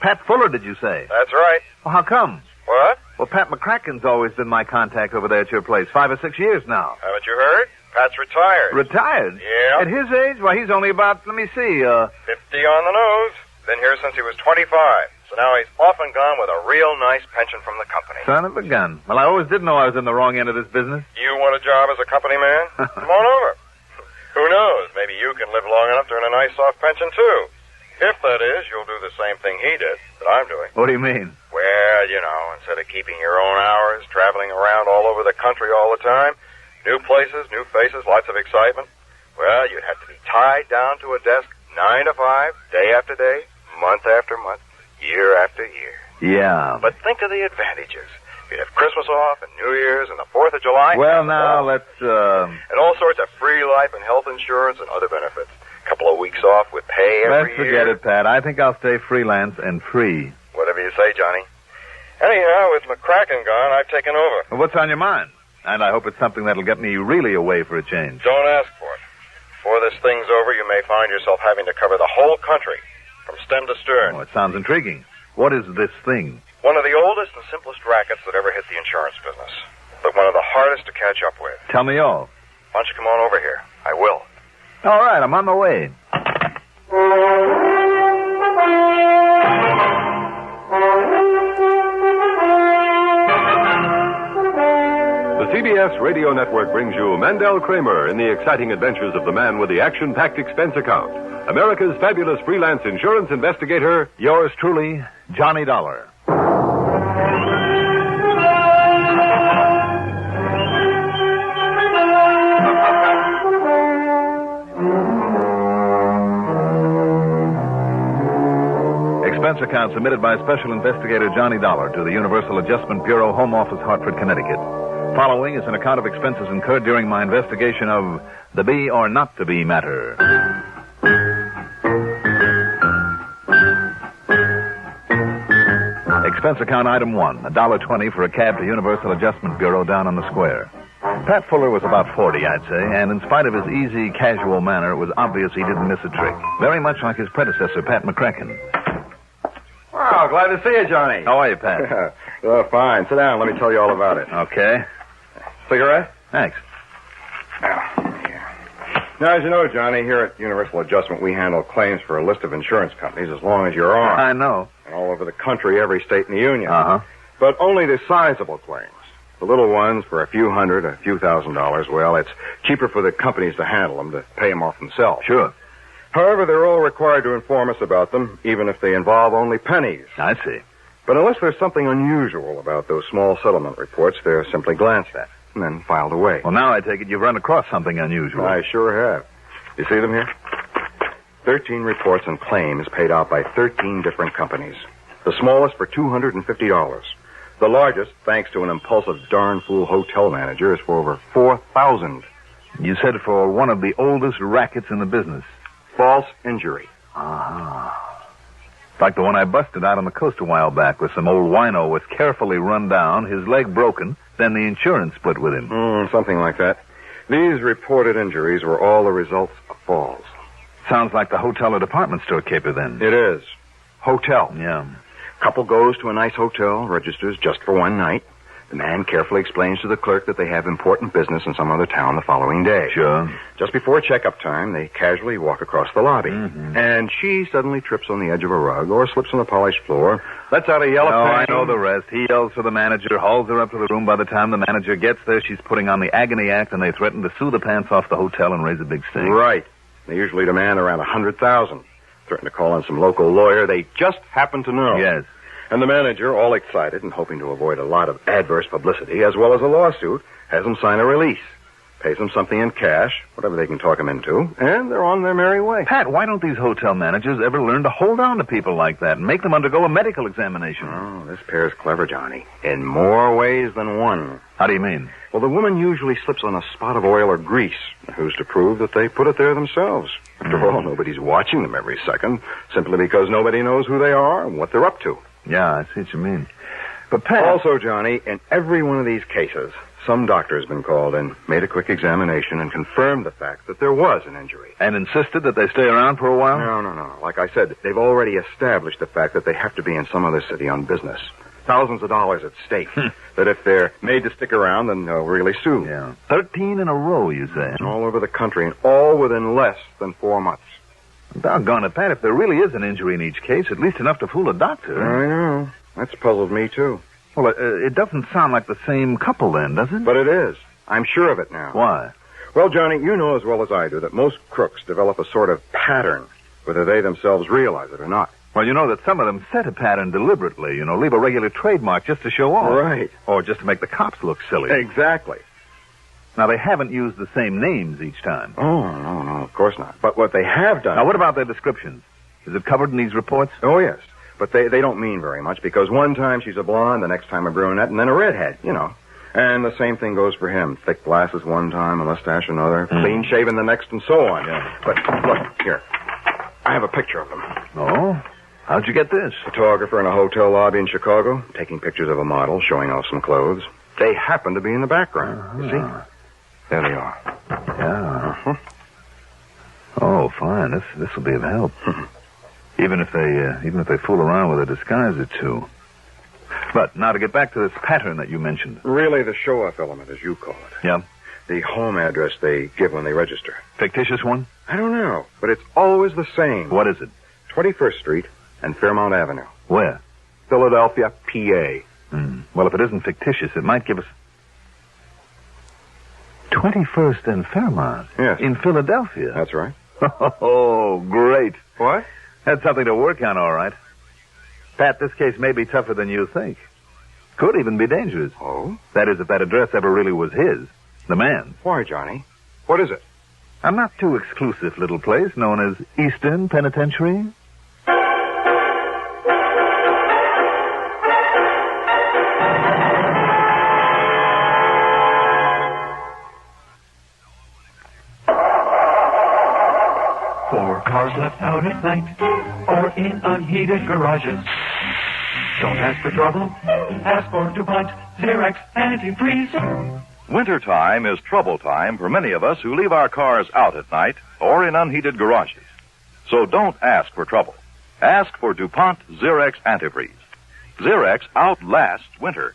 Pat Fuller, did you say? That's right. Well, how come? What? Well, Pat McCracken's always been my contact over there at your place, 5 or 6 years now. Haven't you heard? Pat's retired. Retired? Yeah. At his age? Why, he's only about, 50 on the nose. Been here since he was 25. So now he's off and gone with a real nice pension from the company. Son of a gun. Well, I always did know I was in the wrong end of this business. You want a job as a company man? Come on over. Who knows? Maybe you can live long enough to earn a nice soft pension, too. If that is, you'll do the same thing he did that I'm doing. What do you mean? Well, instead of keeping your own hours, traveling around all over the country all the time, new places, new faces, lots of excitement, well, you'd have to be tied down to a desk 9 to 5, day after day, month after month, year after year. Yeah. But think of the advantages. You'd have Christmas off and New Year's and the 4th of July. Well, now, let's, And all sorts of free life and health insurance and other benefits. A couple of weeks off with pay every Let's forget it, Pat. I think I'll stay freelance and free. Whatever you say, Johnny. Anyhow, with McCracken gone, I've taken over. Well, what's on your mind? And I hope it's something that'll get me really away for a change. Don't ask for it. Before this thing's over, you may find yourself having to cover the whole country, from stem to stern. Oh, it sounds intriguing. What is this thing? One of the oldest and simplest rackets that ever hit the insurance business, but one of the hardest to catch up with. Tell me all. Why don't you come on over here? I will. All right, I'm on my way. The CBS Radio Network brings you Mandel Kramer in the exciting adventures of the man with the action-packed expense account. America's fabulous freelance insurance investigator, yours truly, Johnny Dollar. Expense account submitted by Special Investigator Johnny Dollar to the Universal Adjustment Bureau, Home Office, Hartford, Connecticut. Following is an account of expenses incurred during my investigation of the be or not to be matter. Expense account item 1, $1.20 for a cab to Universal Adjustment Bureau down on the square. Pat Fuller was about 40, I'd say, and in spite of his easy, casual manner, it was obvious he didn't miss a trick. Very much like his predecessor, Pat McCracken. Wow, glad to see you, Johnny. How are you, Pat? Fine. Sit down. Let me tell you all about it. Okay. Cigarette? Thanks. Now, as you know, Johnny, here at Universal Adjustment, we handle claims for a list of insurance companies as long as you're on. I know. And all over the country, every state in the union. Uh-huh. But only the sizable claims. The little ones for a few hundred, a few $1,000s, well, it's cheaper for the companies to handle them, to pay them off themselves. Sure. However, they're all required to inform us about them, even if they involve only pennies. I see. But unless there's something unusual about those small settlement reports, they're simply glanced at and then filed away. Well, now I take it you've run across something unusual. I sure have. You see them here? 13 reports and claims paid out by 13 different companies. The smallest for $250. The largest, thanks to an impulsive darn fool hotel manager, is for over $4,000. You said for one of the oldest rackets in the business. False injury. Ah. Like the one I busted out on the coast a while back, where some old wino was carefully run down, his leg broken, then the insurance split with him. Something like that. These reported injuries were all the results of falls. Sounds like the hotel or department store caper, then. It is. Hotel. Yeah. Couple goes to a nice hotel, registers just for one night. The man carefully explains to the clerk that they have important business in some other town the following day. Sure. Just before checkup time, they casually walk across the lobby. Mm-hmm. And she suddenly trips on the edge of a rug or slips on the polished floor, lets out a yell of I pain. know the rest. He yells for the manager, hauls her up to the room. By the time the manager gets there, she's putting on the agony act, and they threaten to sue the pants off the hotel and raise a big stink. Right. They usually demand around $100,000. Threaten to call in some local lawyer they just happen to know. Yes. And the manager, all excited and hoping to avoid a lot of adverse publicity, as well as a lawsuit, has them sign a release. Pays them something in cash, whatever they can talk them into, and they're on their merry way. Pat, why don't these hotel managers ever learn to hold on to people like that and make them undergo a medical examination? Oh, this pair's clever, Johnny. In more ways than one. How do you mean? Well, the woman usually slips on a spot of oil or grease. Who's to prove that they put it there themselves? After all, nobody's watching them every second, simply because nobody knows who they are and what they're up to. Yeah, I see what you mean. But Pat... Also, Johnny, in every one of these cases, some doctor has been called in, made a quick examination, and confirmed the fact that there was an injury. And insisted that they stay around for a while? No. Like I said, they've already established the fact that they have to be in some other city on business. Thousands of dollars at stake. That if they're made to stick around, then they'll really sue. Yeah. 13 in a row, you say? All over the country, and all within less than 4 months. Doggone it, Pat. If there really is an injury in each case, at least enough to fool a doctor. I know. That's puzzled me, too. Well, it doesn't sound like the same couple, then, does it? But it is. I'm sure of it now. Why? Well, Johnny, you know as well as I do that most crooks develop a sort of pattern, whether they themselves realize it or not. Well, you know that some of them set a pattern deliberately, leave a regular trademark just to show off. Right. Or just to make the cops look silly. Exactly. Now, they haven't used the same names each time. Oh, no, of course not. But what they have done... Now, what about their descriptions? Is it covered in these reports? Oh, yes. But they don't mean very much, because one time she's a blonde, the next time a brunette, and then a redhead, And the same thing goes for him. Thick glasses one time, a mustache another, clean-shaven the next, and so on. Yeah. But, look, here. I have a picture of them. Oh? How'd you get this? Photographer in a hotel lobby in Chicago, taking pictures of a model, showing off some clothes. They happen to be in the background. You see? There they are. Yeah. Oh, fine. This will be of help. Even if they fool around with a disguise or two. But now to get back to this pattern that you mentioned. Really, the show-off element, as you call it. Yeah. The home address they give when they register. Fictitious one? I don't know, but it's always the same. What is it? 21st Street and Fairmount Avenue. Where? Philadelphia, PA. Well, if it isn't fictitious, it might give us 21st and Fairmount. Yes. In Philadelphia. That's right. Oh, great. What? That's something to work on, all right. Pat, this case may be tougher than you think. Could even be dangerous. Oh? That is, if that address ever really was his. The man's. Why, Johnny? What is it? A not too exclusive little place known as Eastern Penitentiary. Cars left out at night or in unheated garages. Don't ask for trouble. Ask for DuPont Xerox Antifreeze. Wintertime is trouble time for many of us who leave our cars out at night or in unheated garages. So don't ask for trouble. Ask for DuPont Xerox Antifreeze. Xerox outlasts winter.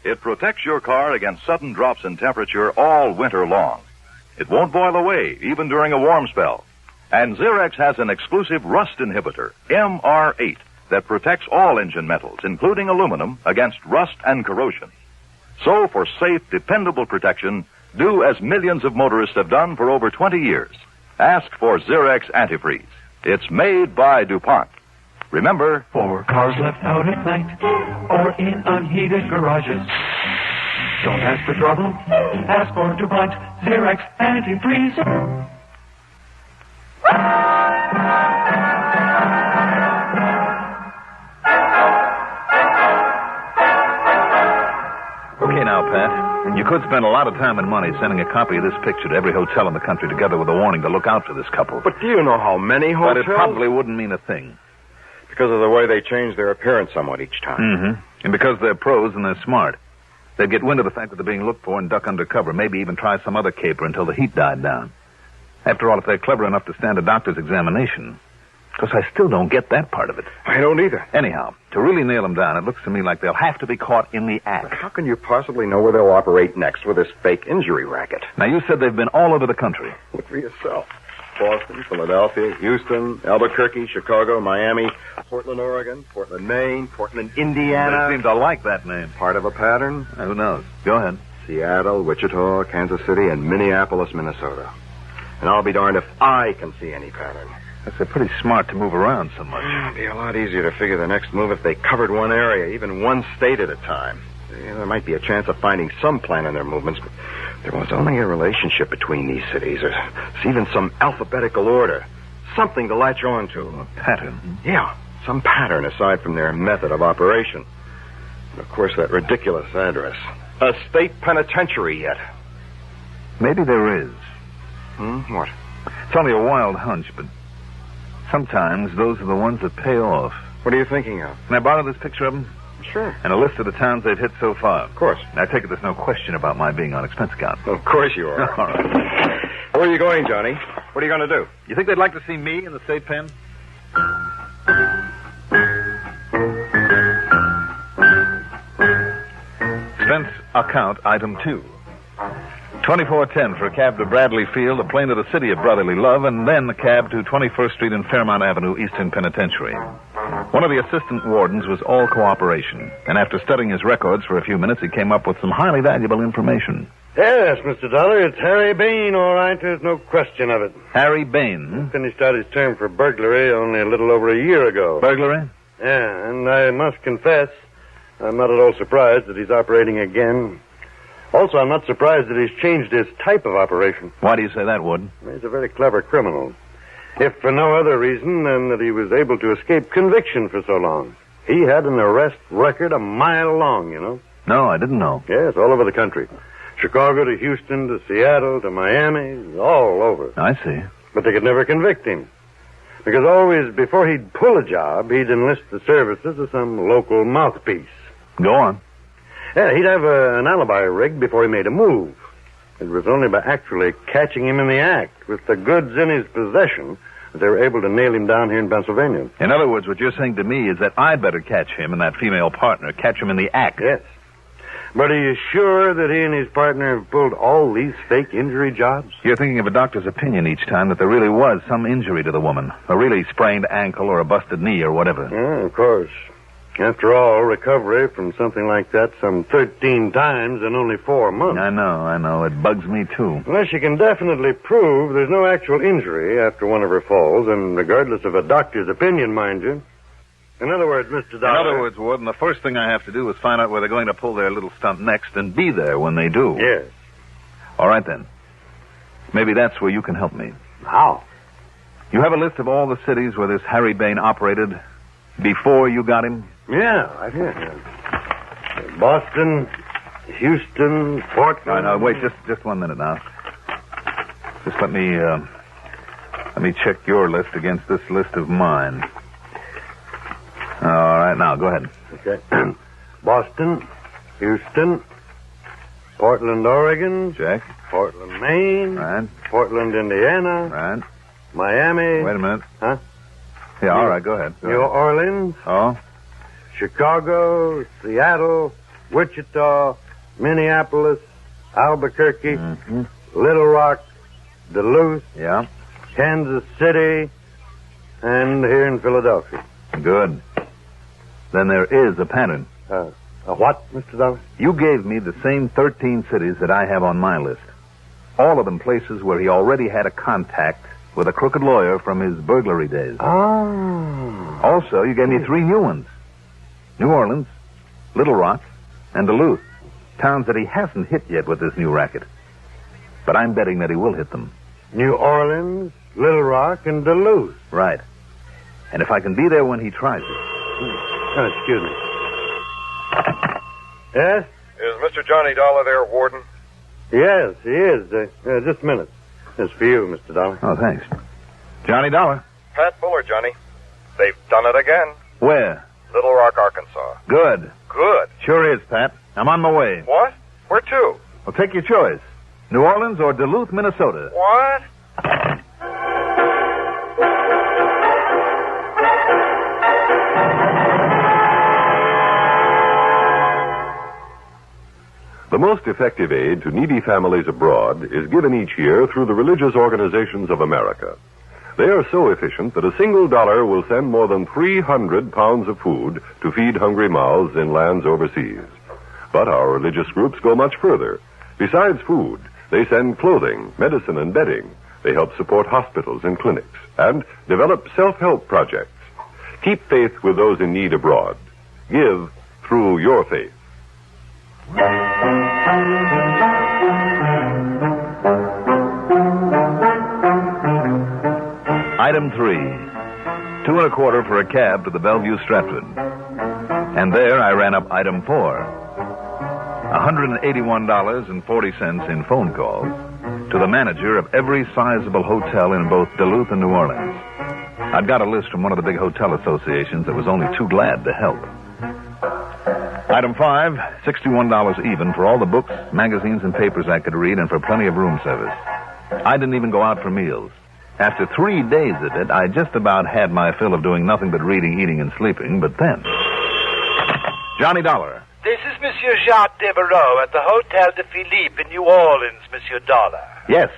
It protects your car against sudden drops in temperature all winter long. It won't boil away, even during a warm spell. And Xerox has an exclusive rust inhibitor, MR8, that protects all engine metals, including aluminum, against rust and corrosion. So, for safe, dependable protection, do as millions of motorists have done for over 20 years. Ask for Xerox Antifreeze. It's made by DuPont. Remember, for cars left out at night or in unheated garages. Don't ask for trouble. Ask for DuPont Xerox Antifreeze. Okay, now, Pat. You could spend a lot of time and money sending a copy of this picture to every hotel in the country together with a warning to look out for this couple. But do you know how many hotels? But it probably wouldn't mean a thing. Because of the way they change their appearance somewhat each time. Mm-hmm. And because they're pros and they're smart. They'd get wind of the fact that they're being looked for and duck under cover, maybe even try some other caper until the heat died down. After all, if they're clever enough to stand a doctor's examination. Because I still don't get that part of it. I don't either. Anyhow, to really nail them down, it looks to me like they'll have to be caught in the act. But how can you possibly know where they'll operate next with this fake injury racket? Now, you said they've been all over the country. Look for yourself. Boston, Philadelphia, Houston, Albuquerque, Chicago, Miami, Portland, Oregon, Portland, Maine, Portland, Indiana. They seem to like that name. Part of a pattern? Who knows? Go ahead. Seattle, Wichita, Kansas City, and Minneapolis, Minnesota. And I'll be darned if I can see any pattern. They're pretty smart to move around so much. It'd be a lot easier to figure the next move if they covered one area, even one state at a time. Yeah, there might be a chance of finding some plan in their movements, but there was only a relationship between these cities, or even some alphabetical order. Something to latch on to. A pattern? Yeah, some pattern aside from their method of operation. And of course, that ridiculous address. A state penitentiary yet. Maybe there is. What? It's only a wild hunch, but sometimes those are the ones that pay off. What are you thinking of? Can I borrow this picture of them? Sure. And a list of the towns they've hit so far. Of course. I take it there's no question about my being on expense account. Of course you are. All right. Where are you going, Johnny? What are you going to do? You think they'd like to see me in the state pen? Expense account item 2. 2410 for a cab to Bradley Field, a plane to the city of brotherly love, and then a cab to 21st Street and Fairmount Avenue, Eastern Penitentiary. One of the assistant wardens was all cooperation, and after studying his records for a few minutes, he came up with some highly valuable information. Yes, Mr. Dollar, it's Harry Bain, all right. There's no question of it. Harry Bain? Finished out his term for burglary only a little over a year ago. Burglary? Yeah, and I must confess, I'm not at all surprised that he's operating again. Also, I'm not surprised that he's changed his type of operation. Why do you say that, Warden? He's a very clever criminal. If for no other reason than that he was able to escape conviction for so long. He had an arrest record a mile long, you know. No, I didn't know. Yes, all over the country. Chicago to Houston to Seattle to Miami, all over. I see. But they could never convict him. Because always, before he'd pull a job, he'd enlist the services of some local mouthpiece. Go on. Yeah, he'd have an alibi rigged before he made a move. It was only by actually catching him in the act, with the goods in his possession, that they were able to nail him down here in Pennsylvania. In other words, what you're saying to me is that I'd better catch him and that female partner, catch him in the act. Yes. But are you sure that he and his partner have pulled all these fake injury jobs? You're thinking of a doctor's opinion each time that there really was some injury to the woman. A really sprained ankle or a busted knee or whatever. Yeah, of course. After all, recovery from something like that some 13 times in only 4 months. I know. It bugs me, too. Unless you can definitely prove there's no actual injury after one of her falls, and regardless of a doctor's opinion, mind you. In other words, Mr. Dollar... In other words, Warden, the first thing I have to do is find out where they're going to pull their little stunt next and be there when they do. Yes. All right, then. Maybe that's where you can help me. How? You have a list of all the cities where this Harry Bain operated before you got him? Yeah, right here. Boston, Houston, Portland... No, wait, just 1 minute now. Just let me check your list against this list of mine. All right, now, go ahead. Okay. Boston, Houston, Portland, Oregon. Check. Portland, Maine. Right. Portland, Indiana. Right. Miami. Wait a minute. Huh? Yeah, all right, go ahead. New Orleans. Oh? Chicago, Seattle, Wichita, Minneapolis, Albuquerque, Little Rock, Duluth, yeah, Kansas City, and here in Philadelphia. Good. Then there is a pattern. A what, Mr. Dollar? You gave me the same 13 cities that I have on my list. All of them places where he already had a contact with a crooked lawyer from his burglary days. Oh. Also, you gave me 3 new ones. New Orleans, Little Rock, and Duluth. Towns that he hasn't hit yet with this new racket. But I'm betting that he will hit them. New Orleans, Little Rock, and Duluth. Right. And if I can be there when he tries it. Oh, excuse me. Yes? Is Mr. Johnny Dollar there, Warden? Yes, he is. Just a minute. It's for you, Mr. Dollar. Oh, thanks. Johnny Dollar. Pat Buller, Johnny. They've done it again. Where? Little Rock, Arkansas. Good. Good. Sure is, Pat. I'm on my way. What? Where to? Well, take your choice. New Orleans or Duluth, Minnesota. What? The most effective aid to needy families abroad is given each year through the religious organizations of America. They are so efficient that a single dollar will send more than 300 pounds of food to feed hungry mouths in lands overseas. But our religious groups go much further. Besides food, they send clothing, medicine, and bedding. They help support hospitals and clinics and develop self-help projects. Keep faith with those in need abroad. Give through your faith. Item 3, 2 1/4 for a cab to the Bellevue Stratford. And there I ran up item 4, $181.40 in phone calls to the manager of every sizable hotel in both Duluth and New Orleans. I'd got a list from one of the big hotel associations that was only too glad to help. Item 5, $61 even for all the books, magazines, and papers I could read and for plenty of room service. I didn't even go out for meals. After 3 days of it, I just about had my fill of doing nothing but reading, eating, and sleeping, but then... Johnny Dollar. This is Monsieur Jacques Devereaux at the Hotel de Philippe in New Orleans, Monsieur Dollar. Yes.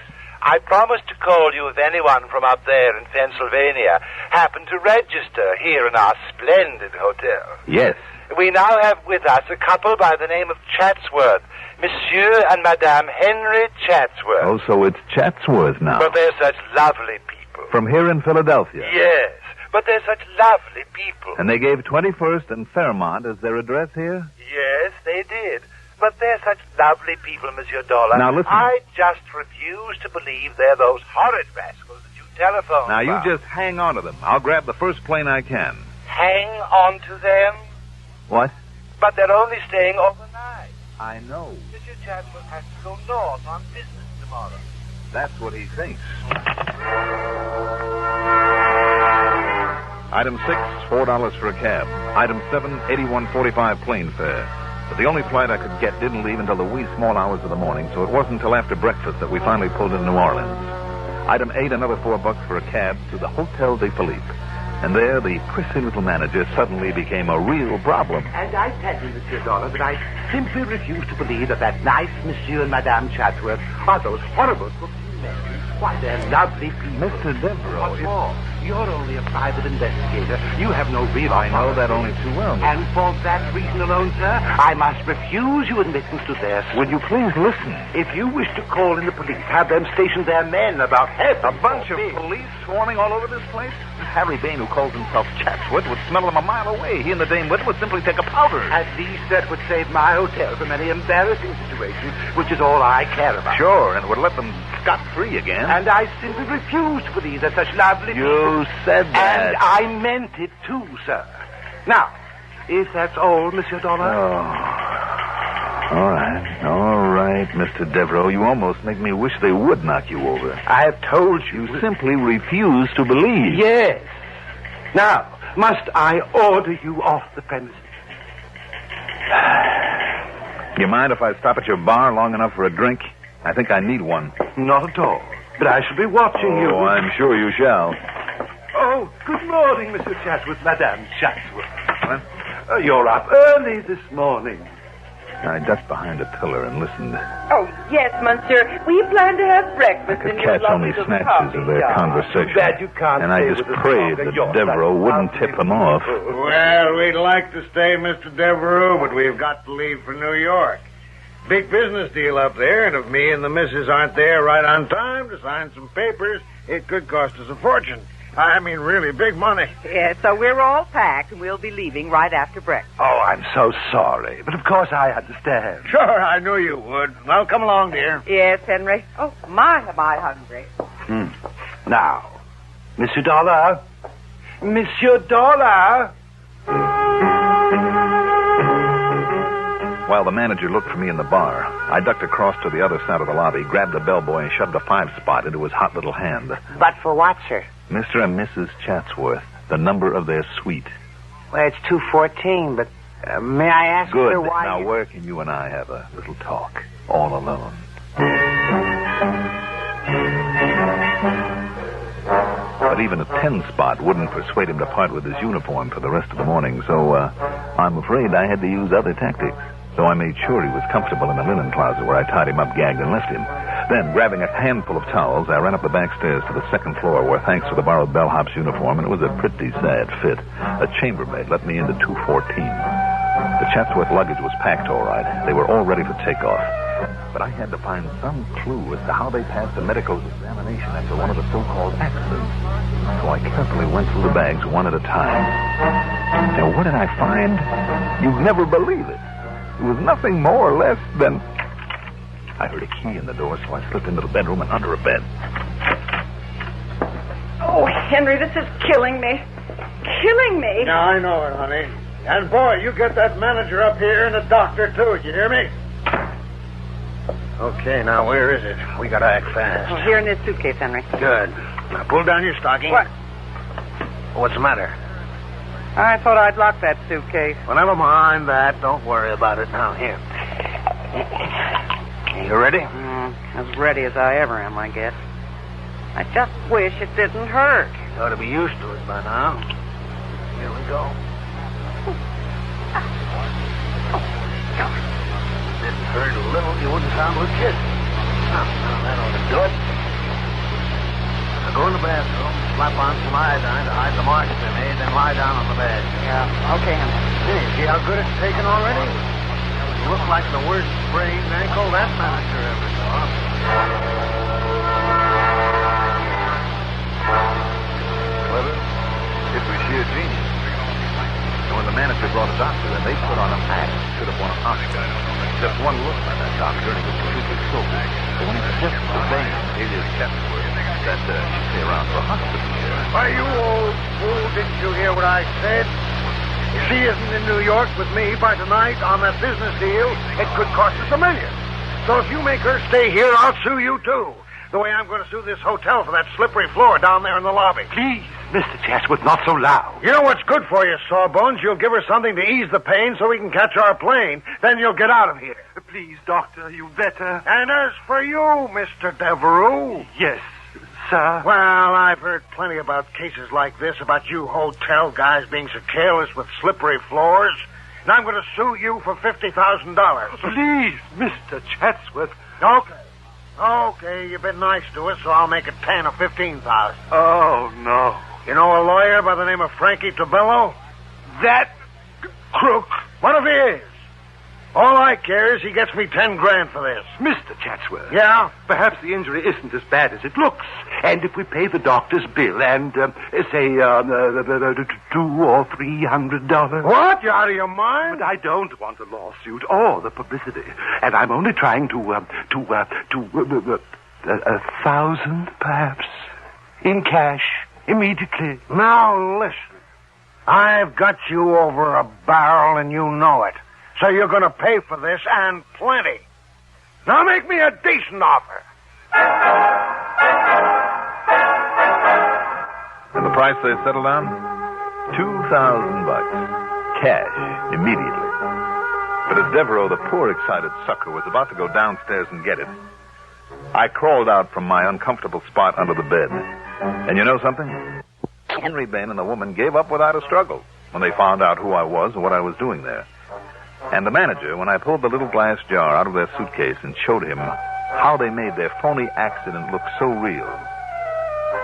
I promised to call you if anyone from up there in Pennsylvania happened to register here in our splendid hotel. Yes. We now have with us a couple by the name of Chatsworth, Monsieur and Madame Henry Chatsworth. Oh, so it's Chatsworth now. But they're such lovely people. From here in Philadelphia. Yes, but they're such lovely people. And they gave 21st and Fairmont as their address here? Yes, they did. But they're such lovely people, Monsieur Dollar. Now, listen. I just refuse to believe they're those horrid rascals that you telephoned Now, about. you just hang on to them. I'll grab the first plane I can. Hang on to them? What? But they're only staying overnight. I know. Monsieur Chatsworth has to go north on business tomorrow. That's what he thinks. Item 6, $4 for a cab. Item 7, $81.45 plane fare. But the only flight I could get didn't leave until the wee small hours of the morning, so it wasn't until after breakfast that we finally pulled into New Orleans. Item 8, another $4 for a cab to the Hotel de Philippe. And there, the prissy little manager suddenly became a real problem. And I tell you, Monsieur Dollar, that I simply refuse to believe that nice Monsieur and Madame Chatsworth are those horrible cooking men. Why, they're lovely people. Mr. Devereaux. What's more, you're only a private investigator. You have no real I know that only too well. And for that reason alone, sir, I must refuse you admittance to their... Would you please listen? If you wish to call in the police, have them station their men about half a bunch of police swarming all over this place? Harry Bain, who calls himself Chatsworth, would smell them a mile away. He and the Dame Whit would simply take a powder. At least that would save my hotel from any embarrassing situation, which is all I care about. Sure, and would let them scot-free again. And I simply refuse to believe that such lovely people... You said that. And I meant it too, sir. Now, if that's all, Monsieur Dollar... Oh. All right, Mr. Devereaux. You almost make me wish they would knock you over. I have told you. You simply refuse to believe. Yes. Now, must I order you off the premises? You mind if I stop at your bar long enough for a drink? I think I need one. Not at all. But I shall be watching you. Oh, I'm sure you shall. Oh, good morning, Mr. Chatsworth, Madame Chatsworth. You're up early this morning. I ducked behind a pillar and listened. Oh, yes, monsieur. We plan to have breakfast I could catch only snatches of their conversation. And I just prayed that Devereaux wouldn't tip them off. Well, we'd like to stay, Mr. Devereaux, but we've got to leave for New York. Big business deal up there, and if me and the missus aren't there right on time to sign some papers, it could cost us a fortune. I mean, really big money. Yes, so we're all packed, and we'll be leaving right after breakfast. Oh, I'm so sorry. But of course I understand. Sure, I knew you would. Well, come along, dear. Yes, Henry. Oh, am I hungry? Now, Monsieur Dollar. Monsieur Dollar. While the manager looked for me in the bar, I ducked across to the other side of the lobby, grabbed the bellboy, and shoved a 5-spot into his hot little hand. But for what, sir? Mr. and Mrs. Chatsworth, the number of their suite. Well, it's 214, but may I ask, Good. sir, why... Now, where can you and I have a little talk, all alone? But even a 10-spot wouldn't persuade him to part with his uniform for the rest of the morning, so I'm afraid I had to use other tactics. so I made sure he was comfortable in the linen closet where I tied him up, gagged, and left him. Then, grabbing a handful of towels, I ran up the back stairs to the second floor where, thanks to the borrowed bellhop's uniform, and it was a pretty sad fit, a chambermaid let me into 214. The Chatsworth luggage was packed all right. They were all ready for takeoff. But I had to find some clue as to how they passed the medical examination after one of the so-called accidents. So I carefully went through the bags one at a time. Now, what did I find? You'd never believe it. It was nothing more or less than... I heard a key in the door, so I slipped into the bedroom and under a bed. Oh, Henry, this is killing me. Killing me. Yeah, I know it, honey. And, boy, you get that manager up here and a doctor, too. You hear me? Okay, now, where is it? We gotta act fast. Oh, here in this suitcase, Henry. Good. Now, pull down your stocking. What? What's the matter? I thought I'd lock that suitcase. Well, never mind that. Don't worry about it now. Here. You ready? As ready as I ever am, I guess. I just wish it didn't hurt. You ought to be used to it by now. Here we go. Didn't hurt a little, you wouldn't sound like kids. Now, that ought to do it. Now go in the bathroom, slap on some iodine to hide the marks they made, then lie down on the bed. Yeah, okay, Henry. Hey, see how good it's taken already? You look like the worst sprained ankle that manager ever saw. Clever. It was sheer genius. And when the manager brought a doctor, then they put on a mask. Should have won an Oscar. Just one look by that doctor, and he was completely sober. But when he suggested to Benham, alias Chatsworth, that she'd stay around for a hospital here. Why, you old fool, didn't you hear what I said? If she isn't in New York with me by tonight on that business deal, it could cost us $1 million. So if you make her stay here, I'll sue you, too. The way I'm going to sue this hotel for that slippery floor down there in the lobby. Please, Mr. Chatsworth, not so loud. You know what's good for you, Sawbones? You'll give her something to ease the pain so we can catch our plane. Then you'll get out of here. Please, Doctor, you better. And as for you, Mr. Devereux... Yes, sir. Well, I've heard plenty about cases like this, about you hotel guys being so careless with slippery floors. And I'm going to sue you for $50,000. Please, Mr. Chatsworth. Okay, you've been nice to us, so I'll make it 10 or 15,000. Oh, no. You know a lawyer by the name of Frankie Tabello? That crook. One of his. All I care is he gets me 10 grand for this. Mr. Chatsworth. Yeah? Perhaps the injury isn't as bad as it looks. And if we pay the doctor's bill and, say, $200 or $300... What? You out of your mind? But I don't want a lawsuit or the publicity. And I'm only trying to 1,000, perhaps, in cash, immediately. Now, listen. I've got you over a barrel and you know it. So you're going to pay for this, and plenty. Now make me a decent offer. And the price they settled on? $2,000. Cash, immediately. But as Devereux, the poor excited sucker, was about to go downstairs and get it, I crawled out from my uncomfortable spot under the bed. And you know something? Henry Bain and the woman gave up without a struggle when they found out who I was and what I was doing there. And the manager, when I pulled the little glass jar out of their suitcase and showed him how they made their phony accident look so real.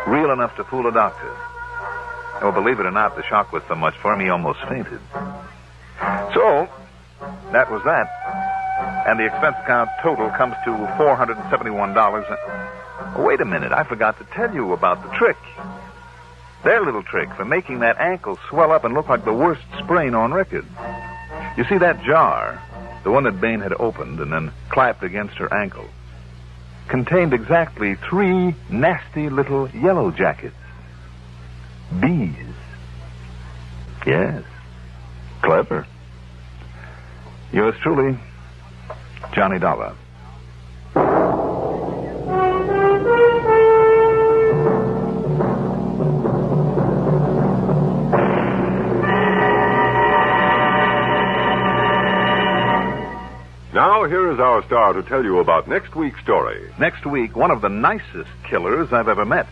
Real enough to fool a doctor. Oh, believe it or not, the shock was so much for him he almost fainted. So, that was that. And the expense account total comes to $471. Oh, wait a minute, I forgot to tell you about the trick. Their little trick for making that ankle swell up and look like the worst sprain on record. You see, that jar, the one that Bain had opened and then clapped against her ankle, contained exactly 3 nasty little yellow jackets. Bees. Yes. Clever. Yours truly, Johnny Dollar. Now, here is our star to tell you about next week's story. Next week, one of the nicest killers I've ever met.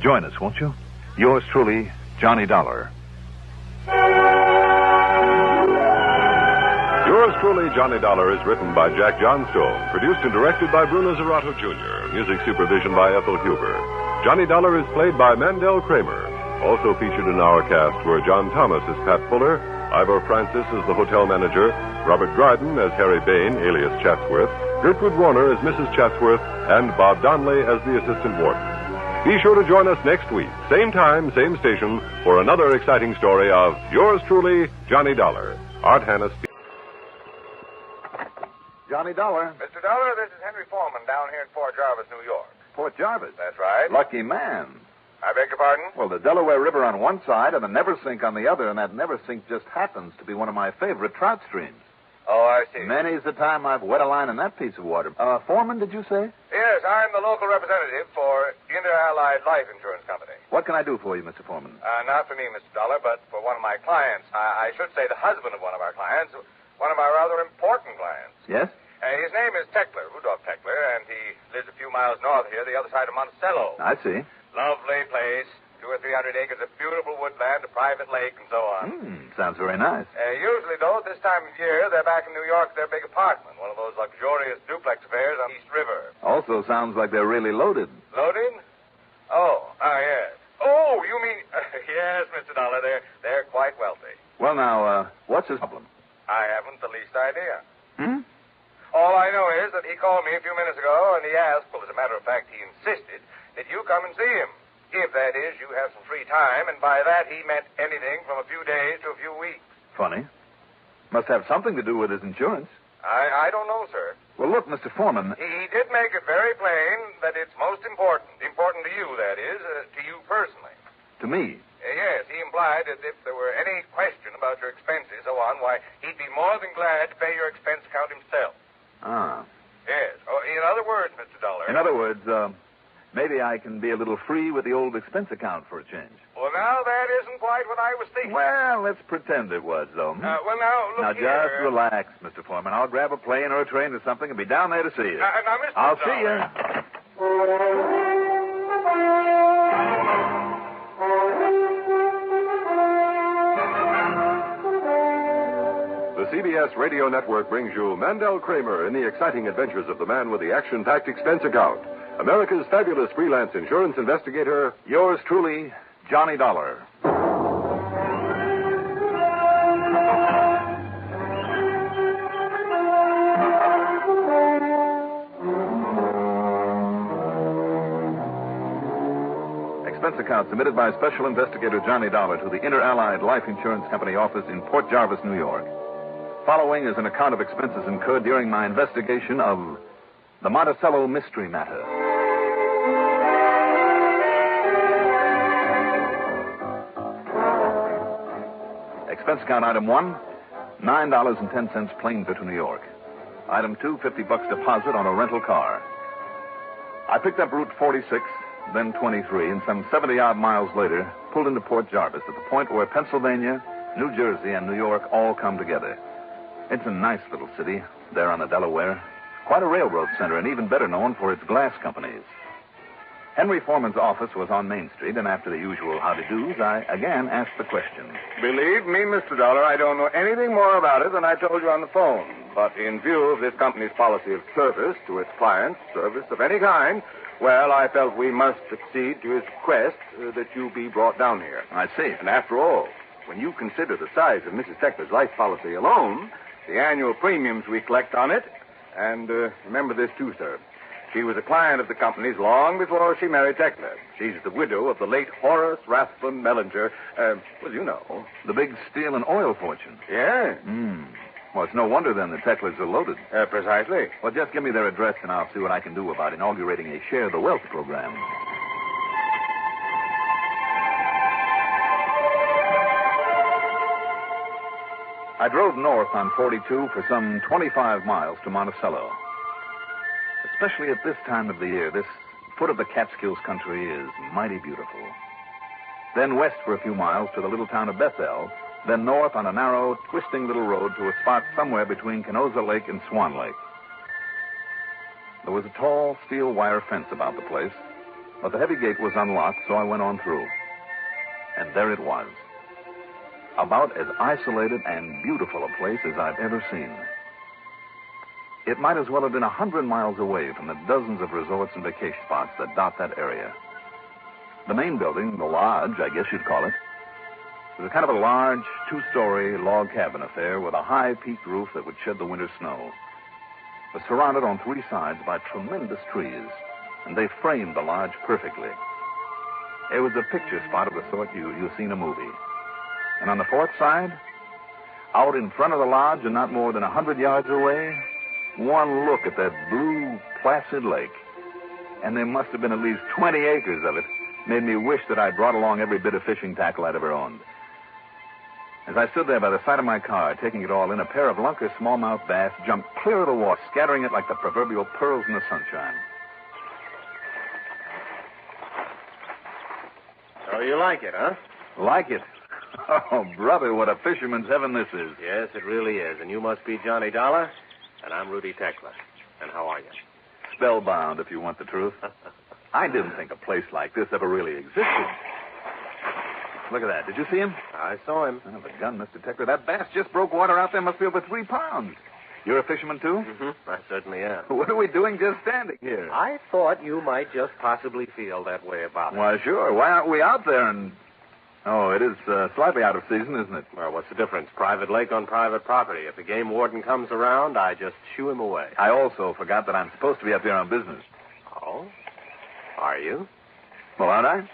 Join us, won't you? Yours truly, Johnny Dollar. Your Yours truly, Johnny Dollar, is written by Jack Johnstone, produced and directed by Bruno Zerato Jr., music supervision by Ethel Huber. Johnny Dollar is played by Mandel Kramer. Also featured in our cast were John Thomas as Pat Fuller, Ivor Francis as the hotel manager, Robert Dryden as Harry Bain, alias Chatsworth, Gertrude Warner as Mrs. Chatsworth, and Bob Donnelly as the assistant warden. Be sure to join us next week, same time, same station, for another exciting story of Yours truly, Johnny Dollar. Art Hanna speaks. Johnny Dollar. Mr. Dollar, this is Henry Foreman down here in Fort Jarvis, New York. Fort Jarvis? That's right. Lucky man. I beg your pardon? Well, the Delaware River on one side and the Neversink on the other, and that Neversink just happens to be one of my favorite trout streams. Oh, I see. Many's the time I've wet a line in that piece of water. Foreman, did you say? Yes, I'm the local representative for Inter-Allied Life Insurance Company. What can I do for you, Mr. Foreman? Not for me, Mr. Dollar, but for one of my clients. I should say the husband of one of our clients, one of our rather important clients. Yes? His name is Teckler, Rudolph Teckler, and he lives a few miles north of here, the other side of Monticello. I see. Lovely place. 200 or 300 acres of beautiful woodland, a private lake, and so on. Sounds very nice. Usually, though, this time of year, they're back in New York at their big apartment, one of those luxurious duplex affairs on East River. Also sounds like they're really loaded. Loaded? Oh, yes. Oh, you mean... yes, Mr. Dollar, they're quite wealthy. Well, now, what's his problem? I haven't the least idea. Hmm? All I know is that he called me a few minutes ago, and he asked, well, as a matter of fact, he insisted that you come and see him. If, that is, you have some free time, and by that he meant anything from a few days to a few weeks. Funny. Must have something to do with his insurance. I don't know, sir. Well, look, Mr. Foreman. He did make it very plain that it's most important. Important to you, that is, to you personally. To me? Yes, he implied that if there were any question about your expenses, so on, why, he'd be more than glad to pay your expense account himself. Ah. Yes. Oh, in other words, Mr. Dollar... In other words, maybe I can be a little free with the old expense account for a change. Well, now, that isn't quite what I was thinking. Well, let's pretend it was, though. Well, now, look here. Now, just relax, Mr. Foreman. I'll grab a plane or a train or something and be down there to see you. Now, Mr. I'll Dollar. see you. The CBS Radio Network brings you Mandel Kramer in the exciting adventures of the man with the action-packed expense account. America's fabulous freelance insurance investigator, yours truly, Johnny Dollar. Expense account submitted by Special Investigator Johnny Dollar to the Inter-Allied Life Insurance Company office in Fort Jarvis, New York. Following is an account of expenses incurred during my investigation of the Monticello mystery matter. Expense account item 1, $9.10 plane fare to New York. Item 2, $50 deposit on a rental car. I picked up Route 46, then 23, and some 70-odd miles later, pulled into Port Jarvis at the point where Pennsylvania, New Jersey, and New York all come together. It's a nice little city, there on the Delaware. Quite a railroad center, and even better known for its glass companies. Henry Foreman's office was on Main Street, and after the usual howdy-do's, I again asked the question. Believe me, Mr. Dollar, I don't know anything more about it than I told you on the phone. But in view of this company's policy of service to its clients, service of any kind, well, I felt we must accede to his request that you be brought down here. I see. And after all, when you consider the size of Mrs. Teckler's life policy alone, the annual premiums we collect on it, and remember this too, sir. She was a client of the company's long before she married Teckler. She's the widow of the late Horace Rathbun Mellinger. Well, you know. The big steel and oil fortune. Yeah. Well, it's no wonder, then, the Tecklers are loaded. Precisely. Well, just give me their address, and I'll see what I can do about inaugurating a Share the Wealth program. I drove north on 42 for some 25 miles to Monticello. Especially at this time of the year, this foot of the Catskills country is mighty beautiful. Then west for a few miles to the little town of Bethel, then north on a narrow, twisting little road to a spot somewhere between Canosa Lake and Swan Lake. There was a tall steel wire fence about the place, but the heavy gate was unlocked, so I went on through. And there it was. About as isolated and beautiful a place as I've ever seen. It might as well have been 100 miles away from the dozens of resorts and vacation spots that dot that area. The main building, the lodge, I guess you'd call it, was a kind of a large, two-story log cabin affair with a high peaked roof that would shed the winter snow. It was surrounded on three sides by tremendous trees, and they framed the lodge perfectly. It was a picture spot of the sort you see in a movie. And on the fourth side, out in front of the lodge and not more than 100 yards away, one look at that blue, placid lake. And there must have been at least 20 acres of it. Made me wish that I'd brought along every bit of fishing tackle I'd ever owned. As I stood there by the side of my car, taking it all in, a pair of lunker smallmouth bass jumped clear of the water, scattering it like the proverbial pearls in the sunshine. So you like it, huh? Like it? Oh, brother, what a fisherman's heaven this is. Yes, it really is. And you must be Johnny Dollar, and I'm Rudy Tekla. And how are you? Spellbound, if you want the truth. I didn't think a place like this ever really existed. Look at that. Did you see him? I saw him. Oh, the gun, Mr. Tekla. That bass just broke water out there. Must be over 3 pounds. You're a fisherman, too? Mm-hmm. I certainly am. What are we doing just standing here? I thought you might just possibly feel that way about it. Why, sure. Why aren't we out there and... Oh, it is slightly out of season, isn't it? Well, what's the difference? Private lake on private property. If the game warden comes around, I just shoo him away. I also forgot that I'm supposed to be up here on business. Oh? Are you? Well, aren't I?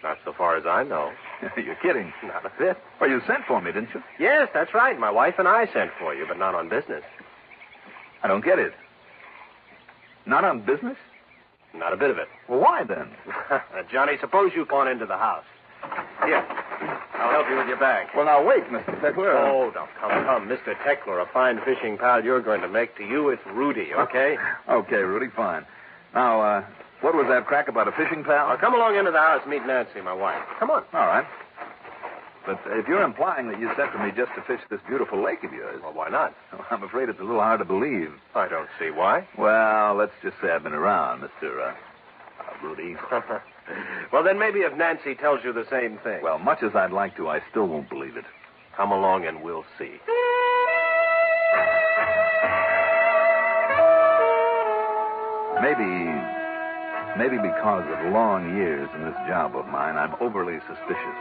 Not so far as I know. You're kidding. Not a bit. Well, you sent for me, didn't you? Yes, that's right. My wife and I sent for you, but not on business. I don't get it. Not on business? Not a bit of it. Well, why then? Johnny, suppose you go on into the house. Here, I'll help you with your bag. Well, now, wait, Mr. Tekla. Oh, now, come. Mr. Tekla, a fine fishing pal you're going to make. To you, it's Rudy, okay? Okay, Rudy, fine. Now, what was that crack about a fishing pal? Now, come along into the house and meet Nancy, my wife. Come on. All right. But if you're implying that you sent for me just to fish this beautiful lake of yours... Well, why not? Well, I'm afraid it's a little hard to believe. I don't see why. Well, let's just say I've been around, Mr. Rudy. Well, then maybe if Nancy tells you the same thing. Well, much as I'd like to, I still won't believe it. Come along and we'll see. Maybe because of long years in this job of mine, I'm overly suspicious.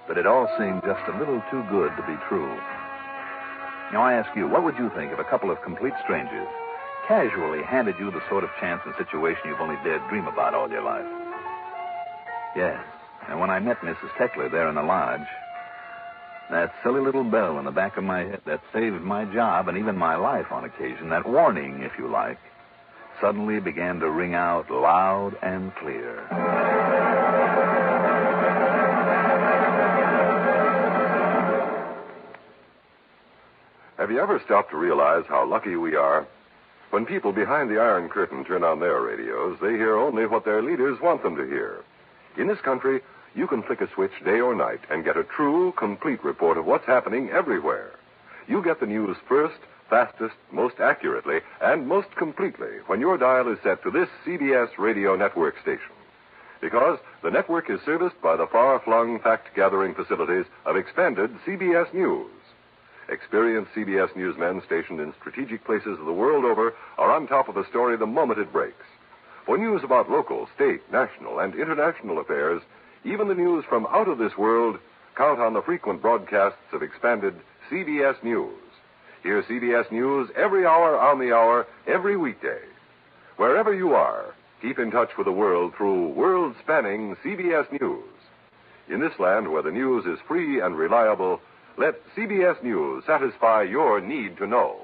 But it all seemed just a little too good to be true. Now, I ask you, what would you think if a couple of complete strangers casually handed you the sort of chance and situation you've only dared dream about all your life? Yes, and when I met Mrs. Tekla there in the lodge, that silly little bell in the back of my head that saved my job and even my life on occasion, that warning, if you like, suddenly began to ring out loud and clear. Have you ever stopped to realize how lucky we are? When people behind the Iron Curtain turn on their radios, they hear only what their leaders want them to hear. In this country, you can flick a switch day or night and get a true, complete report of what's happening everywhere. You get the news first, fastest, most accurately, and most completely when your dial is set to this CBS radio network station. Because the network is serviced by the far-flung fact-gathering facilities of expanded CBS News. Experienced CBS newsmen stationed in strategic places of the world over are on top of a story the moment it breaks. For news about local, state, national, and international affairs, even the news from out of this world, count on the frequent broadcasts of expanded CBS News. Hear CBS News every hour on the hour, every weekday. Wherever you are, keep in touch with the world through world-spanning CBS News. In this land where the news is free and reliable, let CBS News satisfy your need to know.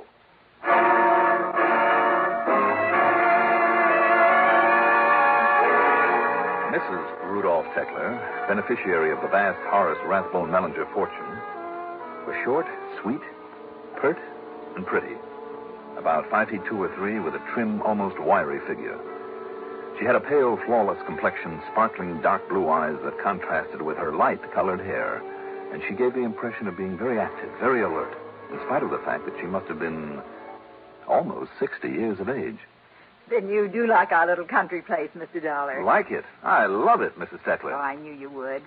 Mrs. Rudolph Tekla, beneficiary of the vast Horace Rathbone Mellinger fortune, was short, sweet, pert, and pretty. About 5 feet 2 or 3 with a trim, almost wiry figure. She had a pale, flawless complexion, sparkling dark blue eyes that contrasted with her light-colored hair, and she gave the impression of being very active, very alert, in spite of the fact that she must have been almost 60 years of age. Then you do like our little country place, Mr. Dollar. Like it? I love it, Mrs. Tekla. Oh, I knew you would.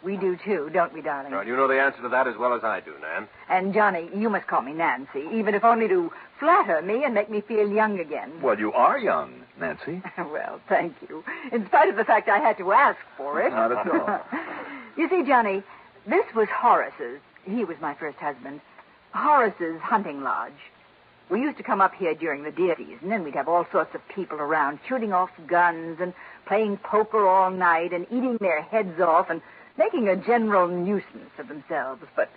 We do, too, don't we, darling? Well, you know the answer to that as well as I do, Nan. And, Johnny, you must call me Nancy, even if only to flatter me and make me feel young again. Well, you are young, Nancy. Well, thank you. In spite of the fact I had to ask for it. Not at all. You see, Johnny, this was Horace's. He was my first husband. Horace's hunting lodge. We used to come up here during the deer season, and we'd have all sorts of people around shooting off guns and playing poker all night and eating their heads off and making a general nuisance of themselves. But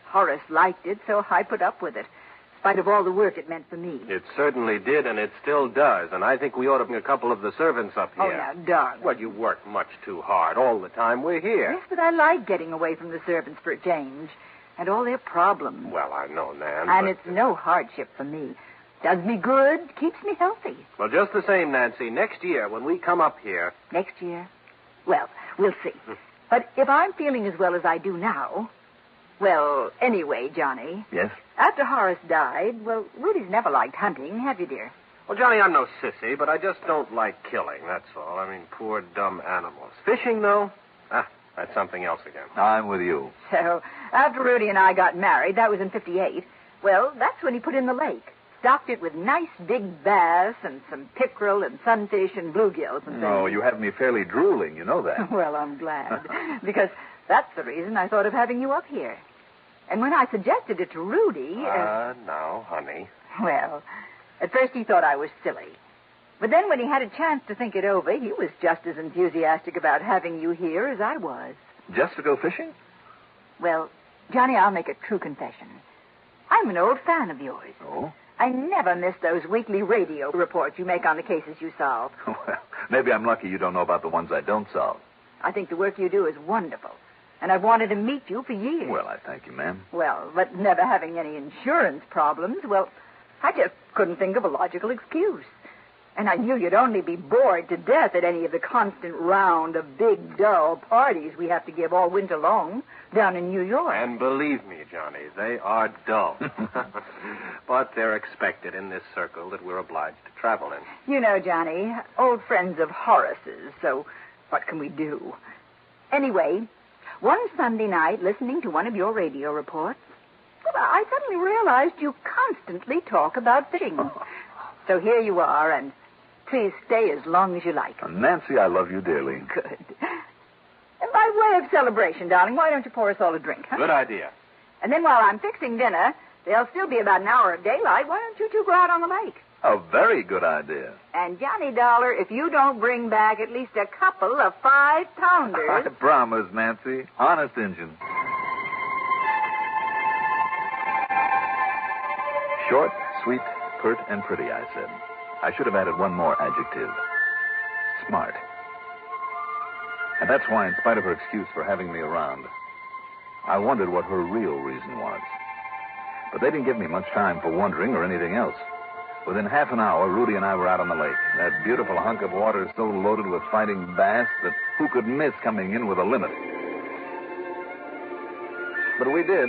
Horace liked it, so I put up with it, in spite of all the work it meant for me. It certainly did, and it still does. And I think we ought to bring a couple of the servants up here. Oh, now, darling. Well, you work much too hard all the time we're here. Yes, but I like getting away from the servants for a change. And all their problems. Well, I know, Nan. And but... it's no hardship for me. Does me good, keeps me healthy. Well, just the same, Nancy, next year when we come up here... Next year? Well, we'll see. But if I'm feeling as well as I do now... Well, anyway, Johnny... Yes? After Horace died, well, Rudy's never liked hunting, have you, dear? Well, Johnny, I'm no sissy, but I just don't like killing, that's all. I mean, poor, dumb animals. Fishing, though? That's something else again. I'm with you. So, after Rudy and I got married, that was in 58, well, that's when he put in the lake. Stocked it with nice big bass and some pickerel and sunfish and bluegills and things. Oh, you have me fairly drooling, you know that. Well, I'm glad, because that's the reason I thought of having you up here. And when I suggested it to Rudy... now, honey. Well, at first he thought I was silly. But then when he had a chance to think it over, he was just as enthusiastic about having you here as I was. Just to go fishing? Well, Johnny, I'll make a true confession. I'm an old fan of yours. Oh? I never miss those weekly radio reports you make on the cases you solve. Well, maybe I'm lucky you don't know about the ones I don't solve. I think the work you do is wonderful. And I've wanted to meet you for years. Well, I thank you, ma'am. Well, but never having any insurance problems, well, I just couldn't think of a logical excuse. And I knew you'd only be bored to death at any of the constant round of big, dull parties we have to give all winter long down in New York. And believe me, Johnny, they are dull. But they're expected in this circle that we're obliged to travel in. You know, Johnny, old friends of Horace's, so what can we do? Anyway, one Sunday night, listening to one of your radio reports, I suddenly realized you constantly talk about fishing. So here you are, and please stay as long as you like. Nancy, I love you dearly. Good. And by way of celebration, darling, why don't you pour us all a drink, huh? Good idea. And then while I'm fixing dinner, there'll still be about an hour of daylight. Why don't you two go out on the lake? A very good idea. And, Johnny Dollar, if you don't bring back at least a couple of 5-pounders... I promise, Nancy. Honest Injun. Short, sweet, pert, and pretty, I said. I should have added one more adjective. Smart. And that's why, in spite of her excuse for having me around, I wondered what her real reason was. But they didn't give me much time for wondering or anything else. Within half an hour, Rudy and I were out on the lake. That beautiful hunk of water so loaded with fighting bass that who could miss coming in with a limit? But we did.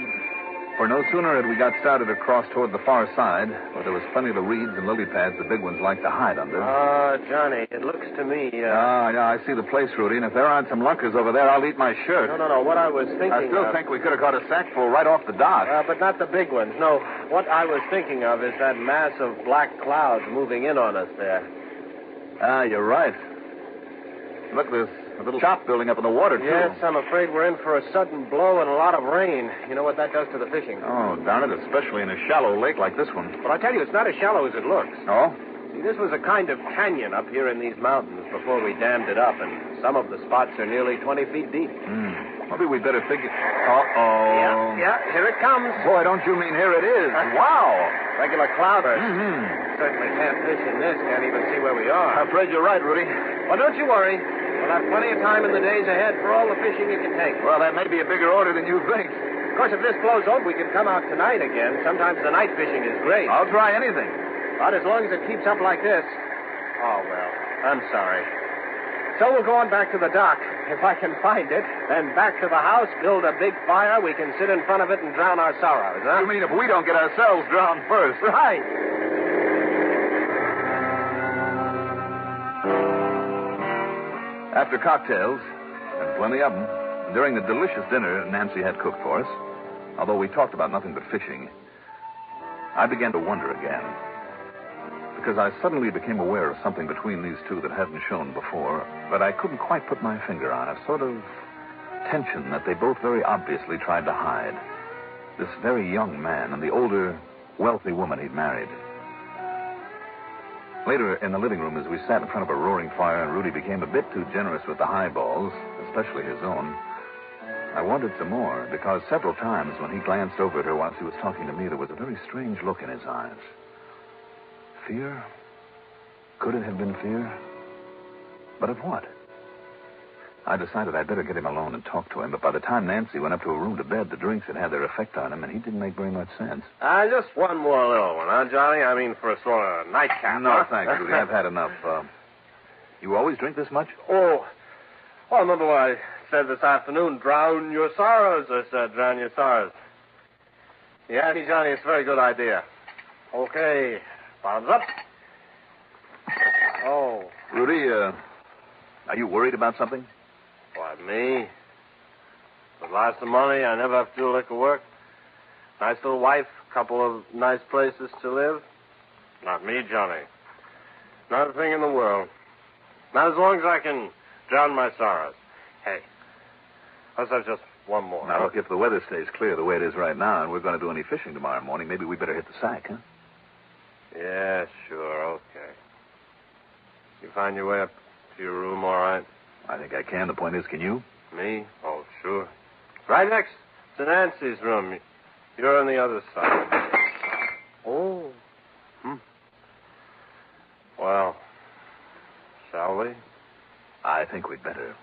For no sooner had we got started across toward the far side, where there was plenty of the reeds and lily pads the big ones like to hide under. Johnny, it looks to me... Yeah, I see the place, Rudy, and if there aren't some lunkers over there, I'll eat my shirt. No, what I was thinking I still think we could have caught a sackful right off the dock. But not the big ones. No, what I was thinking of is that mass of black clouds moving in on us there. You're right. Look, there's a little shop building up in the water, too. Yes, I'm afraid we're in for a sudden blow and a lot of rain. You know what that does to the fishing. Oh, darn it, especially in a shallow lake like this one. But I tell you, it's not as shallow as it looks. Oh? See, this was a kind of canyon up here in these mountains before we dammed it up, and some of the spots are nearly 20 feet deep. Maybe we better figure... Uh-oh. Yeah, here it comes. Boy, don't you mean here it is. Wow. Regular cloudburst. Certainly can't fish in this, can't even see where we are. I'm afraid you're right, Rudy. Well, don't you worry. We'll have plenty of time in the days ahead for all the fishing you can take. Well, that may be a bigger order than you think. Of course, if this blows over, we can come out tonight again. Sometimes the night fishing is great. I'll try anything. But as long as it keeps up like this... Oh, well, I'm sorry. So we'll go on back to the dock, if I can find it. Then back to the house, build a big fire. We can sit in front of it and drown our sorrows, huh? You mean if we don't get ourselves drowned first? Right. After cocktails, and plenty of them, During the delicious dinner Nancy had cooked for us, although we talked about nothing but fishing, I began to wonder again. Because I suddenly became aware of something between these two that hadn't shown before, but I couldn't quite put my finger on. A sort of tension that they both very obviously tried to hide. This very young man and the older, wealthy woman he'd married. Later, in the living room, as we sat in front of a roaring fire and Rudy became a bit too generous with the highballs, especially his own, I wanted some more, because several times when he glanced over at her while she was talking to me, there was a very strange look in his eyes. Fear? Could it have been fear? But of what? I decided I'd better get him alone and talk to him, but by the time Nancy went up to her room to bed, the drinks had had their effect on him, and he didn't make very much sense. Just one more little one, huh, Johnny? I mean, for a sort of nightcap. No, thanks, Rudy. I've had enough. You always drink this much? Oh, well, remember what I said this afternoon? Drown your sorrows, I said. Drown your sorrows. Yeah, Johnny, it's a very good idea. Okay, bottoms up. Oh. Rudy, are you worried about something? Why, me? With lots of money, I never have to do liquor work. Nice little wife, couple of nice places to live. Not me, Johnny. Not a thing in the world. Not as long as I can drown my sorrows. Hey, let's have just one more. Now, look, if the weather stays clear the way it is right now and we're going to do any fishing tomorrow morning, maybe we better hit the sack, huh? Yeah, sure, okay. You find your way up to your room all right? I think I can. The point is, can you? Me? Oh, sure. Right next to Nancy's room. You're on the other side. Oh. Well, shall we? I think we'd better.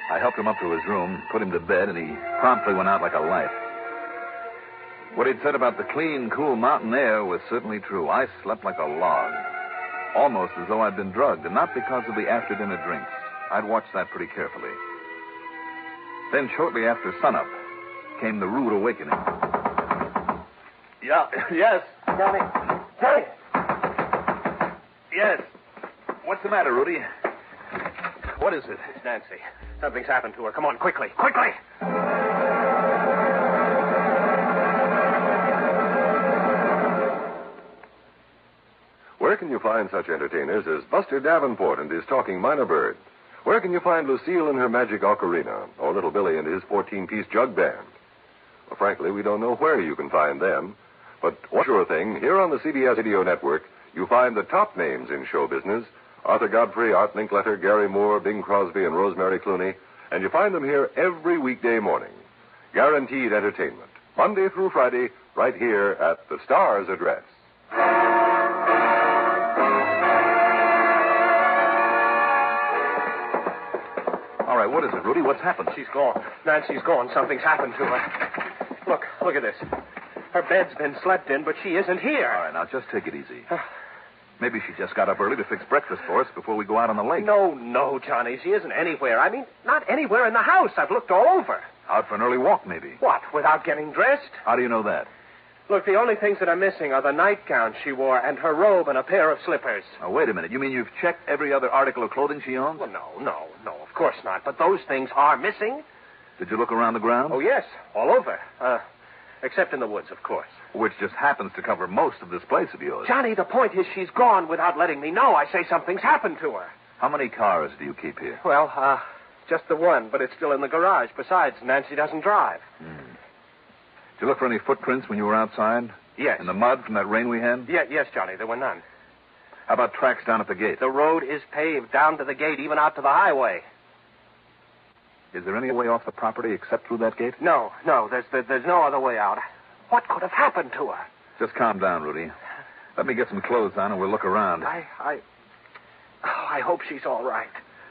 I helped him up to his room, put him to bed, and he promptly went out like a light. What he'd said about the clean, cool mountain air was certainly true. I slept like a log, almost as though I'd been drugged, and not because of the after-dinner drinks. I'd watched that pretty carefully. Then, shortly after sunup, came the rude awakening. Yeah, yes. Johnny. Johnny. Yes. What's the matter, Rudy? What is it? It's Nancy. Something's happened to her. Come on, quickly. Quickly! Where can you find such entertainers as Buster Davenport and his Talking Minor Bird? Where can you find Lucille and her magic ocarina, or Little Billy and his 14-piece jug band? Well, frankly, we don't know where you can find them. But one sure thing, here on the CBS Radio Network, you find the top names in show business: Arthur Godfrey, Art Linkletter, Gary Moore, Bing Crosby, and Rosemary Clooney. And you find them here every weekday morning. Guaranteed entertainment, Monday through Friday, right here at the Star's address. All right, what is it, Rudy? What's happened? She's gone. Nancy's gone. Something's happened to her. Look at this. Her bed's been slept in, but she isn't here. All right, now just take it easy. Maybe she just got up early to fix breakfast for us before we go out on the lake. No, Johnny. She isn't anywhere. I mean, not anywhere in the house. I've looked all over. Out for an early walk, maybe. What, without getting dressed? How do you know that? Look, the only things that are missing are the nightgown she wore and her robe and a pair of slippers. Now, wait a minute. You mean you've checked every other article of clothing she owns? Well, no, of course not. But those things are missing. Did you look around the ground? Oh, yes, all over. Except in the woods, of course. Which just happens to cover most of this place of yours. Johnny, the point is she's gone without letting me know. I say something's happened to her. How many cars do you keep here? Well, just the one, but it's still in the garage. Besides, Nancy doesn't drive. Did you look for any footprints when you were outside? Yes. In the mud from that rain we had? Yes, Johnny, there were none. How about tracks down at the gate? The road is paved down to the gate, even out to the highway. Is there any way off the property except through that gate? No, there's no other way out. What could have happened to her? Just calm down, Rudy. Let me get some clothes on and we'll look around. I hope she's all right.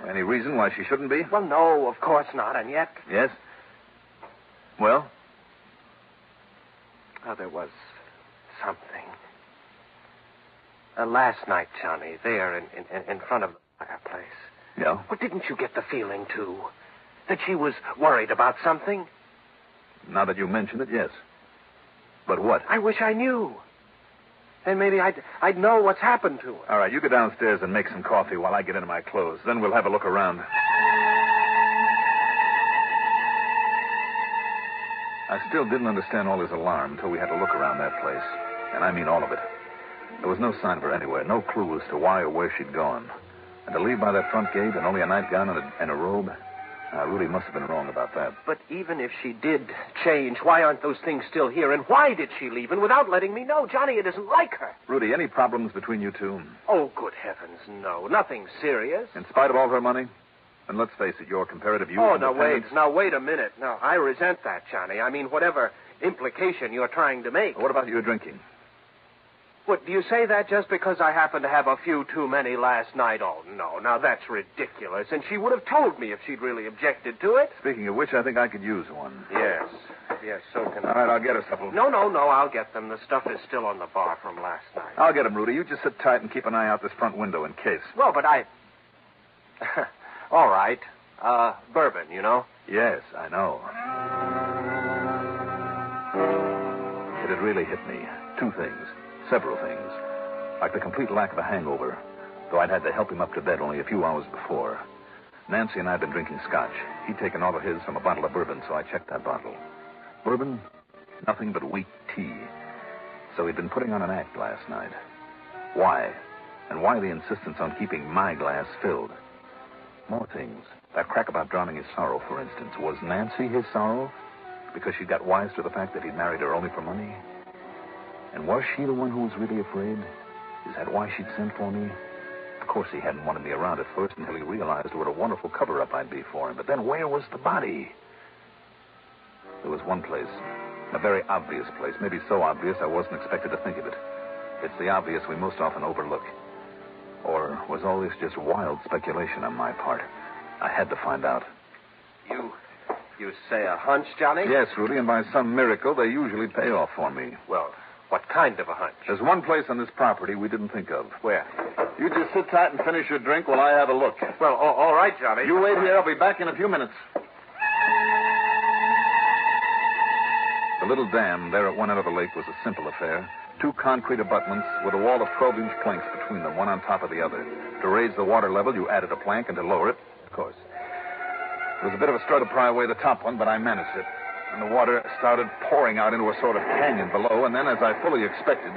Any reason why she shouldn't be? Well, no, of course not, and yet... Yes? Well? Oh, there was something. Last night, Johnny, there in front of the fireplace. Yeah? Well, didn't you get the feeling, too, that she was worried about something? Now that you mention it, yes. But what? I wish I knew. Then maybe I'd know what's happened to her. All right, you go downstairs and make some coffee while I get into my clothes. Then we'll have a look around. I still didn't understand all his alarm until we had to look around that place. And I mean all of it. There was no sign of her anywhere, no clue as to why or where she'd gone. And to leave by that front gate and only a nightgown and a robe, Rudy must have been wrong about that. But even if she did change, why aren't those things still here? And why did she leave? And without letting me know, Johnny, it isn't like her. Rudy, any problems between you two? Oh, good heavens, no. Nothing serious. In spite of all her money? And let's face it, your comparative youth... Oh, now wait a minute. Now, I resent that, Johnny. I mean, whatever implication you're trying to make. What about your drinking? What, do you say that just because I happened to have a few too many last night? Oh, no. Now, that's ridiculous. And she would have told me if she'd really objected to it. Speaking of which, I think I could use one. Yes, so can I. All right, I'll get us a couple. No, I'll get them. The stuff is still on the bar from last night. I'll get them, Rudy. You just sit tight and keep an eye out this front window in case. Well, but I... All right. Bourbon, you know? Yes, I know. It had really hit me. Two things. Several things. Like the complete lack of a hangover, though I'd had to help him up to bed only a few hours before. Nancy and I had been drinking scotch. He'd taken all of his from a bottle of bourbon, so I checked that bottle. Bourbon? Nothing but weak tea. So he'd been putting on an act last night. Why? And why the insistence on keeping my glass filled? More things. That crack about drowning his sorrow, for instance. Was Nancy his sorrow? Because she got wise to the fact that he'd married her only for money? And was she the one who was really afraid? Is that why she'd sent for me? Of course, he hadn't wanted me around at first until he realized what a wonderful cover-up I'd be for him. But then where was the body? There was one place, a very obvious place, maybe so obvious I wasn't expected to think of it. It's the obvious we most often overlook. Or was all this just wild speculation on my part? I had to find out. You say a hunch, Johnny? Yes, Rudy, and by some miracle, they usually pay off for me. Well, what kind of a hunch? There's one place on this property we didn't think of. Where? You just sit tight and finish your drink while I have a look. Well, all right, Johnny. You wait here. I'll be back in a few minutes. The little dam there at one end of the lake was a simple affair. 2 concrete abutments with a wall of 12-inch planks between them, one on top of the other. To raise the water level, you added a plank, and to lower it, of course. It was a bit of a struggle to pry away the top one, but I managed it. And the water started pouring out into a sort of canyon below, and then, as I fully expected...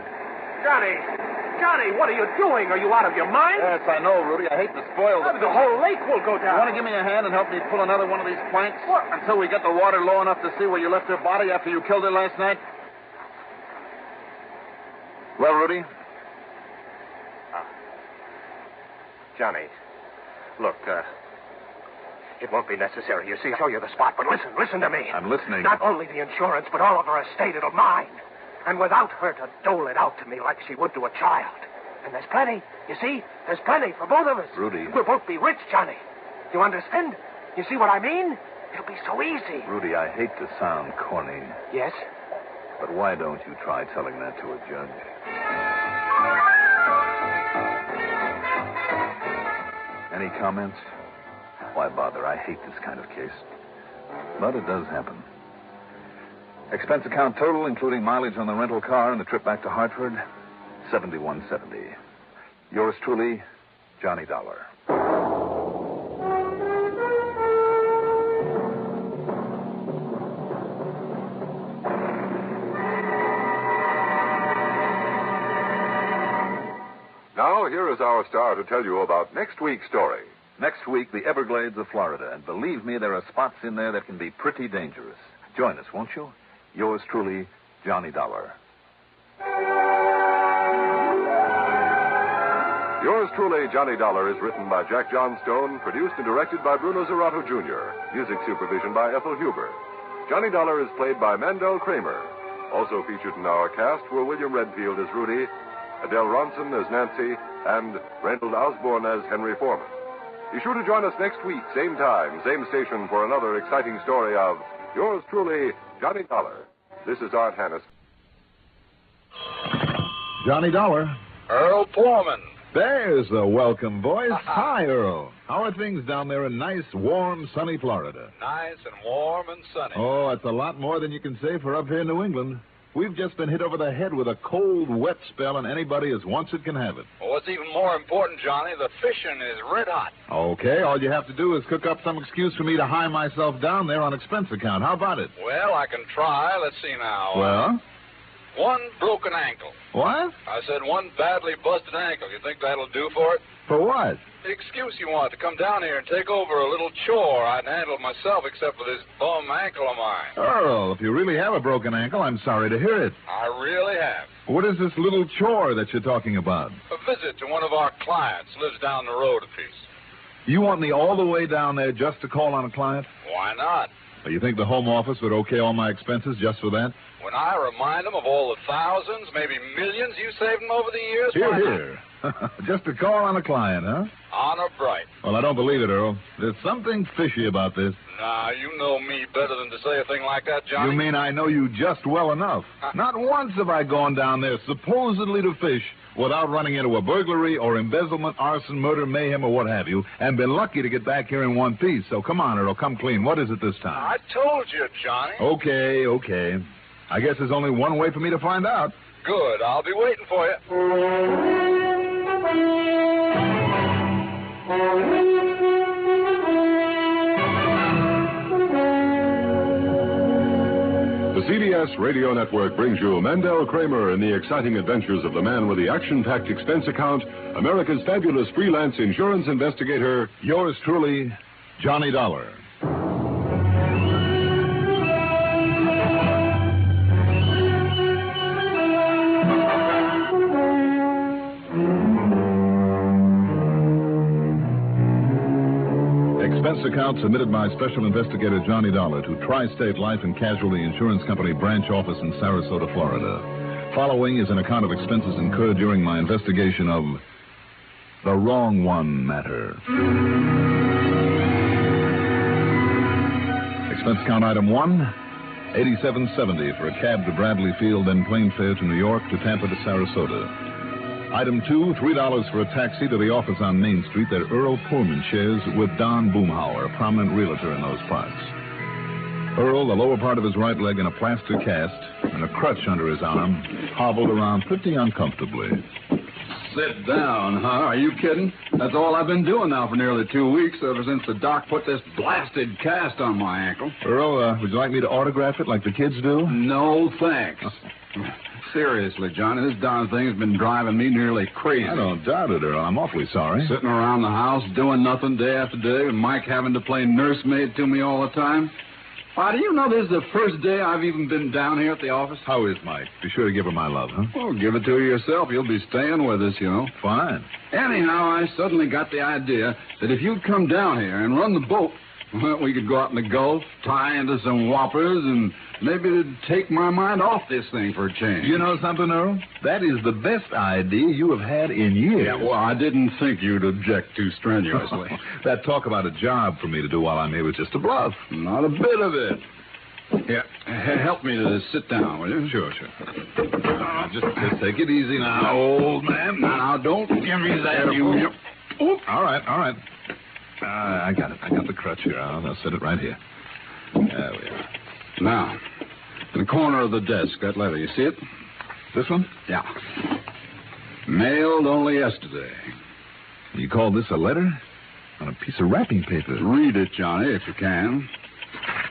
Johnny, what are you doing? Are you out of your mind? Yes, I know, Rudy. I hate to spoil the whole lake will go down. You want to give me a hand and help me pull another one of these planks? What? Until we get the water low enough to see where you left her body after you killed her last night? Well, Rudy? Johnny, look, it won't be necessary. You see, I'll show you the spot, but listen to me. I'm listening. Not only the insurance, but all of her estate, it'll mine. And without her to dole it out to me like she would to a child. And there's plenty. You see? There's plenty for both of us. Rudy. We'll both be rich, Johnny. You understand? You see what I mean? It'll be so easy. Rudy, I hate to sound corny. Yes? But why don't you try telling that to a judge? Any comments? Why bother? I hate this kind of case. But it does happen. Expense account total, including mileage on the rental car and the trip back to Hartford, $71.70. Yours truly, Johnny Dollar. Now, here is our star to tell you about next week's story. Next week, the Everglades of Florida. And believe me, there are spots in there that can be pretty dangerous. Join us, won't you? Yours truly, Johnny Dollar. Yours truly, Johnny Dollar, is written by Jack Johnstone, produced and directed by Bruno Zerato, Jr., music supervision by Ethel Huber. Johnny Dollar is played by Mandel Kramer. Also featured in our cast were William Redfield as Rudy, Adele Ronson as Nancy, and Reynold Osborne as Henry Foreman. Be sure to join us next week, same time, same station, for another exciting story of Yours truly, Johnny Dollar. This is Art Hannes. Johnny Dollar. Earl Foreman. There's the welcome voice. Hi, Earl. How are things down there in nice, warm, sunny Florida? Nice and warm and sunny. Oh, that's a lot more than you can say for up here in New England. We've just been hit over the head with a cold, wet spell, and anybody as wants it can have it. Well, what's even more important, Johnny, the fishing is red hot. Okay, all you have to do is cook up some excuse for me to hire myself down there on expense account. How about it? Well, I can try. Let's see now. Well? One broken ankle. What? I said one badly busted ankle. You think that'll do for it? For what? The excuse you want to come down here and take over a little chore I'd handled myself except for this bum ankle of mine. Earl, if you really have a broken ankle, I'm sorry to hear it. I really have. What is this little chore that you're talking about? A visit to one of our clients. Lives down the road a piece. You want me all the way down there just to call on a client? Why not? You think the home office would okay all my expenses just for that? When I remind them of all the thousands, maybe millions you saved them over the years, Here. Just to call on a client, huh? Honor bright. Well, I don't believe it, Earl. There's something fishy about this. Nah, you know me better than to say a thing like that, Johnny. You mean I know you just well enough? Not once have I gone down there supposedly to fish without running into a burglary or embezzlement, arson, murder, mayhem, or what have you, and been lucky to get back here in one piece. So come on, Earl, come clean. What is it this time? I told you, Johnny. Okay. I guess there's only one way for me to find out. Good. I'll be waiting for you. The CBS Radio Network brings you Mandel Kramer in the exciting adventures of the man with the action-packed expense account, America's fabulous freelance insurance investigator, yours truly, Johnny Dollar. Expense account submitted by Special Investigator Johnny Dollar to Tri-State Life and Casualty Insurance Company branch office in Sarasota, Florida. Following is an account of expenses incurred during my investigation of the wrong one matter. Expense account item 1, $87.70 for a cab to Bradley Field, then plane fare to New York to Tampa to Sarasota. Item 2, $3 for a taxi to the office on Main Street that Earl Poorman shares with Don Boomhauer, a prominent realtor in those parts. Earl, the lower part of his right leg in a plaster cast and a crutch under his arm, hobbled around pretty uncomfortably. Sit down, huh? Are you kidding? That's all I've been doing now for nearly 2 weeks, ever since the doc put this blasted cast on my ankle. Earl, would you like me to autograph it like the kids do? No, thanks. Seriously, Johnny, this darn thing has been driving me nearly crazy. I don't doubt it, Earl. I'm awfully sorry. Sitting around the house doing nothing day after day, and Mike having to play nursemaid to me all the time. Why, do you know this is the first day I've even been down here at the office? How is Mike? Be sure to give her my love, huh? Well, give it to her yourself. You'll be staying with us, you know. Fine. Anyhow, I suddenly got the idea that if you'd come down here and run the boat, well, we could go out in the Gulf, tie into some whoppers, and maybe it'd take my mind off this thing for a change. You know something, Earl? That is the best idea you have had in years. Yeah, well, I didn't think you'd object too strenuously. That talk about a job for me to do while I'm here was just a bluff. Not a bit of it. Here, help me to sit down, will you? Sure. Just take it easy now, old man. Now, don't give me that, you... Oop. All right. I got it. I got the crutch here. I'll set it right here. There we are. Now, in the corner of the desk, that letter, you see it? This one? Yeah. Mailed only yesterday. You call this a letter? On a piece of wrapping paper. Read it, Johnny, if you can.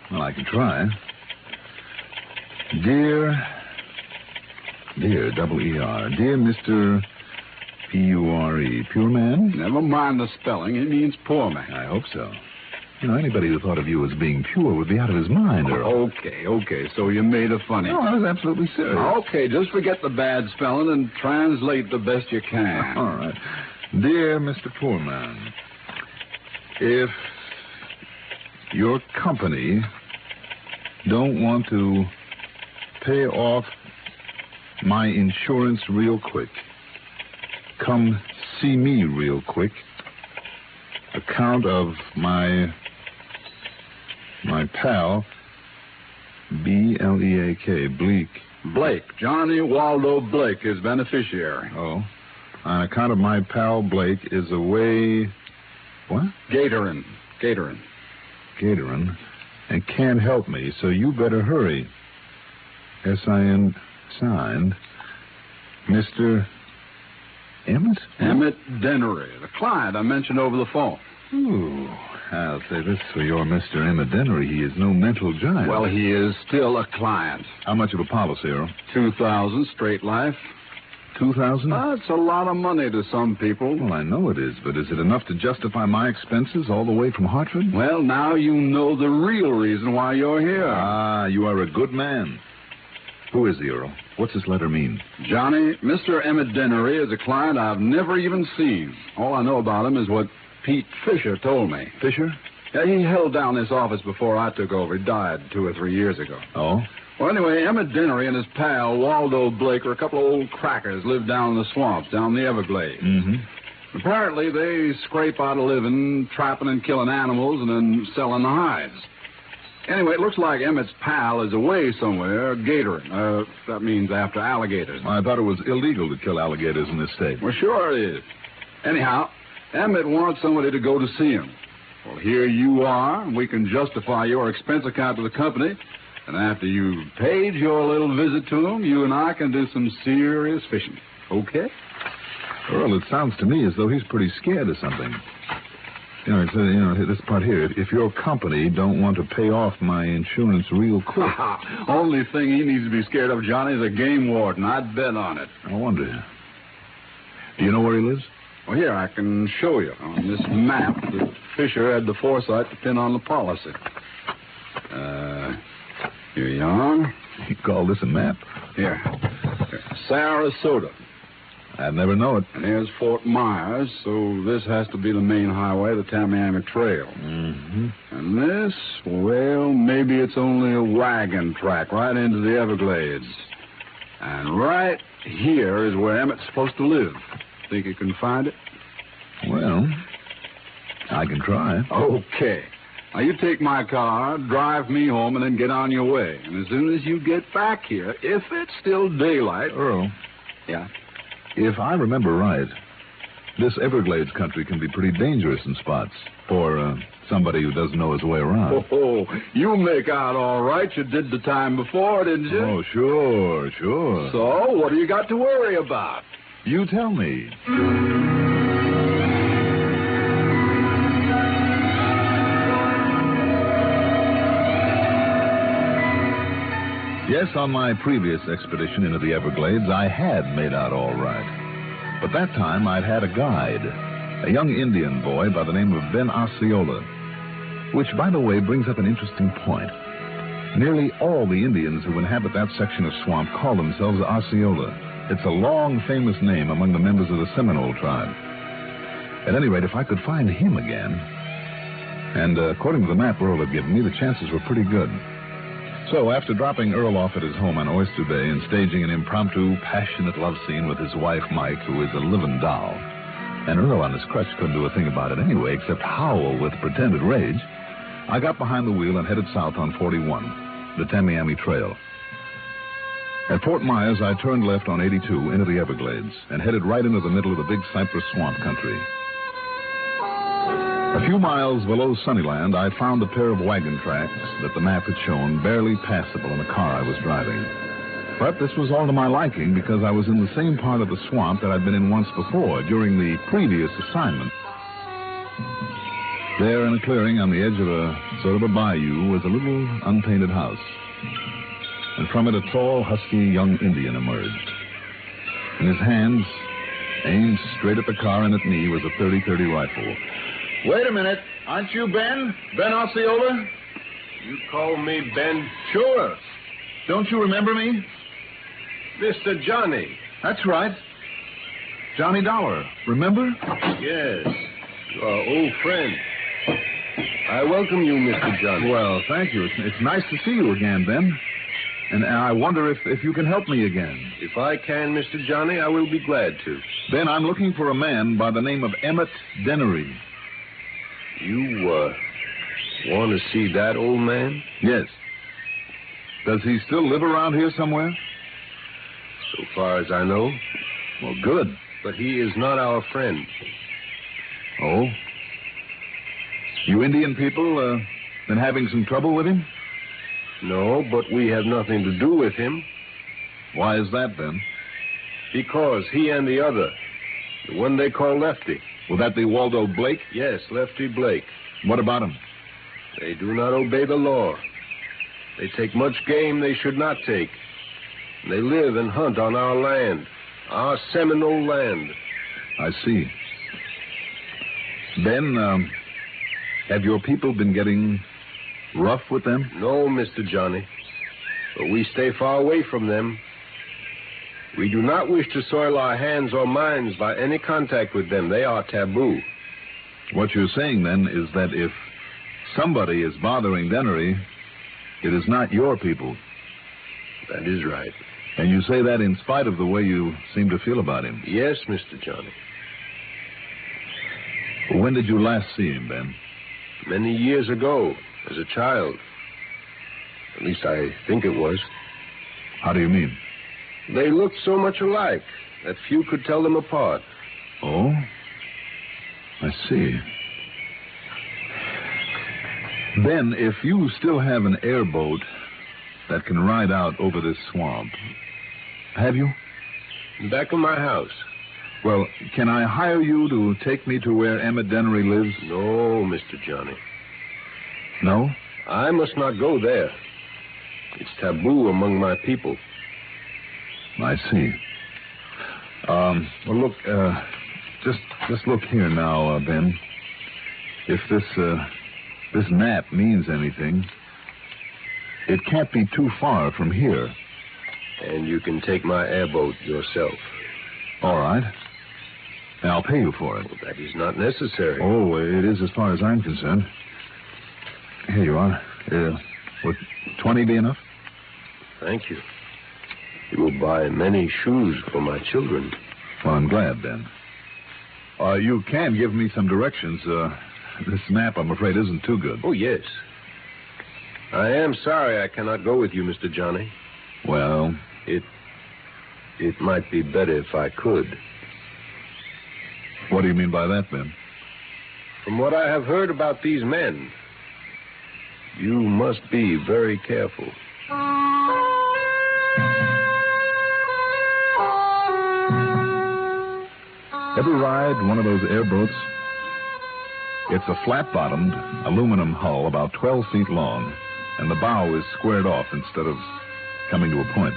Well, I can try. Dear, W-E-R, dear Mr. P-U-R-E, Pure Man? Never mind the spelling. It means poor man. I hope so. You know, anybody who thought of you as being pure would be out of his mind, Earl. Okay. So you made it funny. No, I was absolutely serious. Okay, just forget the bad spelling and translate the best you can. All right. Dear Mr. Poor Man, if your company don't want to pay off my insurance real quick, come see me real quick. Account of my pal, B-L-E-A-K, Bleak. Blake. Johnny Waldo Blake is beneficiary. Oh. On account of my pal Blake is away... What? Gatorin. And can't help me, so you better hurry. S-I-N... Signed, Mr. Emmett? Emmett Dennery, the client I mentioned over the phone. Ooh, I'll say this for your Mr. Emmett Dennery. He is no mental giant. Well, he is still a client. How much of a policy, Earl? $2,000 straight life. $2,000? That's a lot of money to some people. Well, I know it is, but is it enough to justify my expenses all the way from Hartford? Well, now you know the real reason why you're here. Ah, you are a good man. Who is the Earl? What's this letter mean? Johnny, Mr. Emmett Dennery is a client I've never even seen. All I know about him is what Pete Fisher told me. Fisher? Yeah, he held down this office before I took over. He died 2 or 3 years ago. Oh? Well, anyway, Emmett Dennery and his pal, Waldo Blake, are a couple of old crackers, live down in the swamps, down the Everglades. Mm-hmm. Apparently, they scrape out a living, trapping and killing animals and then selling the hides. Anyway, it looks like Emmett's pal is away somewhere, gatoring. That means after alligators. I thought it was illegal to kill alligators in this state. Well, sure it is. Anyhow, Emmett wants somebody to go to see him. Well, here you are, and we can justify your expense account to the company. And after you've paid your little visit to him, you and I can do some serious fishing. Okay? Earl, it sounds to me as though he's pretty scared of something. This part here. If your company don't want to pay off my insurance real quick. Only thing he needs to be scared of, Johnny, is a game warden. I'd bet on it. I wonder. Do you know where he lives? Well, here, I can show you on this map that Fisher had the foresight to pin on the policy. Here you are. You call this a map? Here. Sarasota. I'd never know it. And here's Fort Myers, so this has to be the main highway, the Tamiami Trail. Mm-hmm. And this, well, maybe it's only a wagon track right into the Everglades. And right here is where Emmett's supposed to live. Think you can find it? Well, I can try. Okay. Now, you take my car, drive me home, and then get on your way. And as soon as you get back here, if it's still daylight... Earl. Yeah? If I remember right, this Everglades country can be pretty dangerous in spots for somebody who doesn't know his way around. Oh, you make out all right. You did the time before, didn't you? Oh, sure. So, what do you got to worry about? You tell me. Yes, on my previous expedition into the Everglades, I had made out all right. But that time, I'd had a guide, a young Indian boy by the name of Ben Osceola, which, by the way, brings up an interesting point. Nearly all the Indians who inhabit that section of swamp call themselves Osceola. It's a long, famous name among the members of the Seminole tribe. At any rate, if I could find him again, and according to the map Earl had given me, the chances were pretty good. So, after dropping Earl off at his home on Oyster Bay and staging an impromptu, passionate love scene with his wife, Mike, who is a living doll, and Earl on his crutch couldn't do a thing about it anyway except howl with pretended rage, I got behind the wheel and headed south on 41, the Tamiami Trail. At Fort Myers, I turned left on 82 into the Everglades and headed right into the middle of the big cypress swamp country. A few miles below Sunnyland, I found a pair of wagon tracks that the map had shown barely passable in the car I was driving. But this was all to my liking because I was in the same part of the swamp that I'd been in once before during the previous assignment. There in a clearing on the edge of a sort of a bayou was a little unpainted house. And from it a tall, husky young Indian emerged. In his hands, aimed straight at the car and at me, was a .30-30 rifle. Wait a minute. Aren't you Ben? Ben Osceola? You call me Ben? Sure. Don't you remember me? Mr. Johnny. That's right. Johnny Dollar. Remember? Yes. Our old friend. I welcome you, Mr. Johnny. Well, thank you. It's nice to see you again, Ben. And I wonder if you can help me again. If I can, Mr. Johnny, I will be glad to. Ben, I'm looking for a man by the name of Emmett Dennery. You, want to see that old man? Yes. Does he still live around here somewhere? So far as I know. Well, good. But he is not our friend. Oh? You Indian people, been having some trouble with him? No, but we have nothing to do with him. Why is that, Ben? Because he and the other, the one they call Lefty. Will that be Waldo Blake? Yes, Lefty Blake. What about him? They do not obey the law. They take much game they should not take. They live and hunt on our land, our Seminole land. I see. Ben, have your people been getting rough with them? No, Mr. Johnny. But we stay far away from them. We do not wish to soil our hands or minds by any contact with them. They are taboo. What you're saying, then, is that if somebody is bothering Dennery, it is not your people. That is right. And you say that in spite of the way you seem to feel about him? Yes, Mr. Johnny. When did you last see him, Ben? Many years ago, as a child. At least I think it was. How do you mean? They looked so much alike that few could tell them apart. Oh? I see. Ben, if you still have an airboat that can ride out over this swamp, have you? Back of my house. Well, can I hire you to take me to where Emmett Dennery lives? No, Mr. Johnny. No? I must not go there. It's taboo among my people. I see. Well, look, just look here now, Ben. If this map means anything, it can't be too far from here. And you can take my airboat yourself. All right. And I'll pay you for it. Well, that is not necessary. Oh, it is as far as I'm concerned. Here you are. Would 20 be enough? Thank you. You will buy many shoes for my children. Well, I'm glad, Ben. You can give me some directions. This map, I'm afraid, isn't too good. Oh, yes. I am sorry I cannot go with you, Mr. Johnny. Well? It might be better if I could. What do you mean by that, Ben? From what I have heard about these men, you must be very careful. Ever ride one of those airboats? It's a flat-bottomed aluminum hull about 12 feet long, and the bow is squared off instead of coming to a point.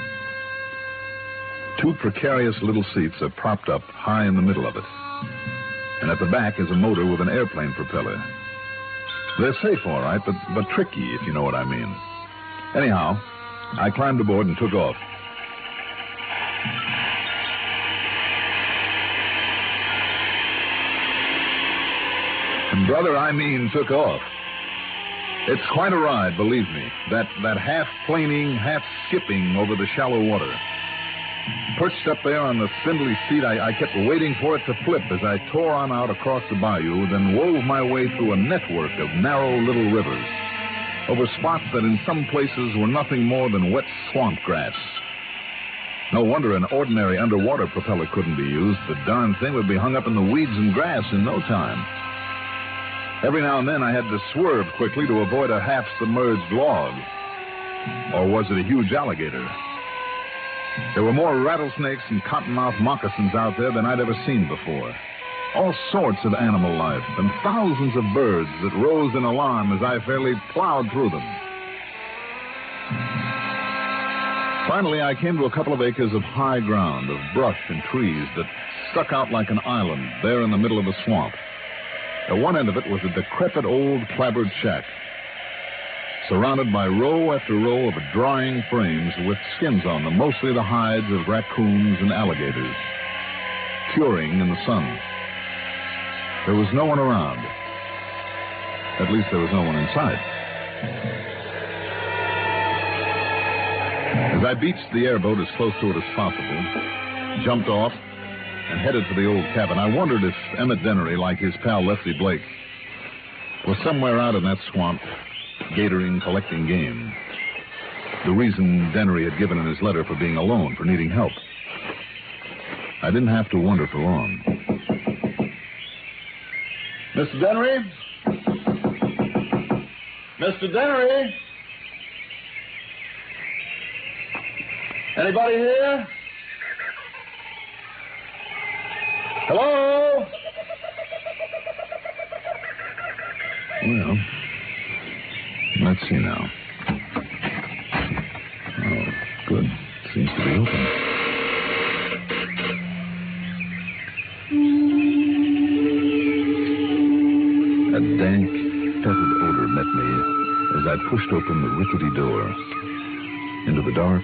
Two precarious little seats are propped up high in the middle of it. And at the back is a motor with an airplane propeller. They're safe, all right, but tricky, if you know what I mean. Anyhow, I climbed aboard and took off. And brother, I mean took off. It's quite a ride, believe me. That half planing, half skipping over the shallow water. Perched up there on the spindly seat, I kept waiting for it to flip as I tore on out across the bayou, then wove my way through a network of narrow little rivers, over spots that in some places were nothing more than wet swamp grass. No wonder an ordinary underwater propeller couldn't be used. The darn thing would be hung up in the weeds and grass in no time. Every now and then I had to swerve quickly to avoid a half-submerged log. Or was it a huge alligator? There were more rattlesnakes and cottonmouth moccasins out there than I'd ever seen before. All sorts of animal life and thousands of birds that rose in alarm as I fairly plowed through them. Finally, I came to a couple of acres of high ground, of brush and trees that stuck out like an island there in the middle of the swamp. At one end of it was a decrepit old clapboard shack, surrounded by row after row of drying frames with skins on them, mostly the hides of raccoons and alligators, curing in the sun. There was no one around. At least there was no one inside. As I beached the airboat as close to it as possible, jumped off, and headed for the old cabin, I wondered if Emmett Dennery, like his pal Lefty Blake, was somewhere out in that swamp, gatoring, collecting game. The reason Dennery had given in his letter for being alone, for needing help. I didn't have to wonder for long. Mr. Dennery? Mr. Dennery? Anybody here? Hello? Well, let's see now. Oh, good. Seems to be open. A dank, fetid odor met me as I pushed open the rickety door into the dark,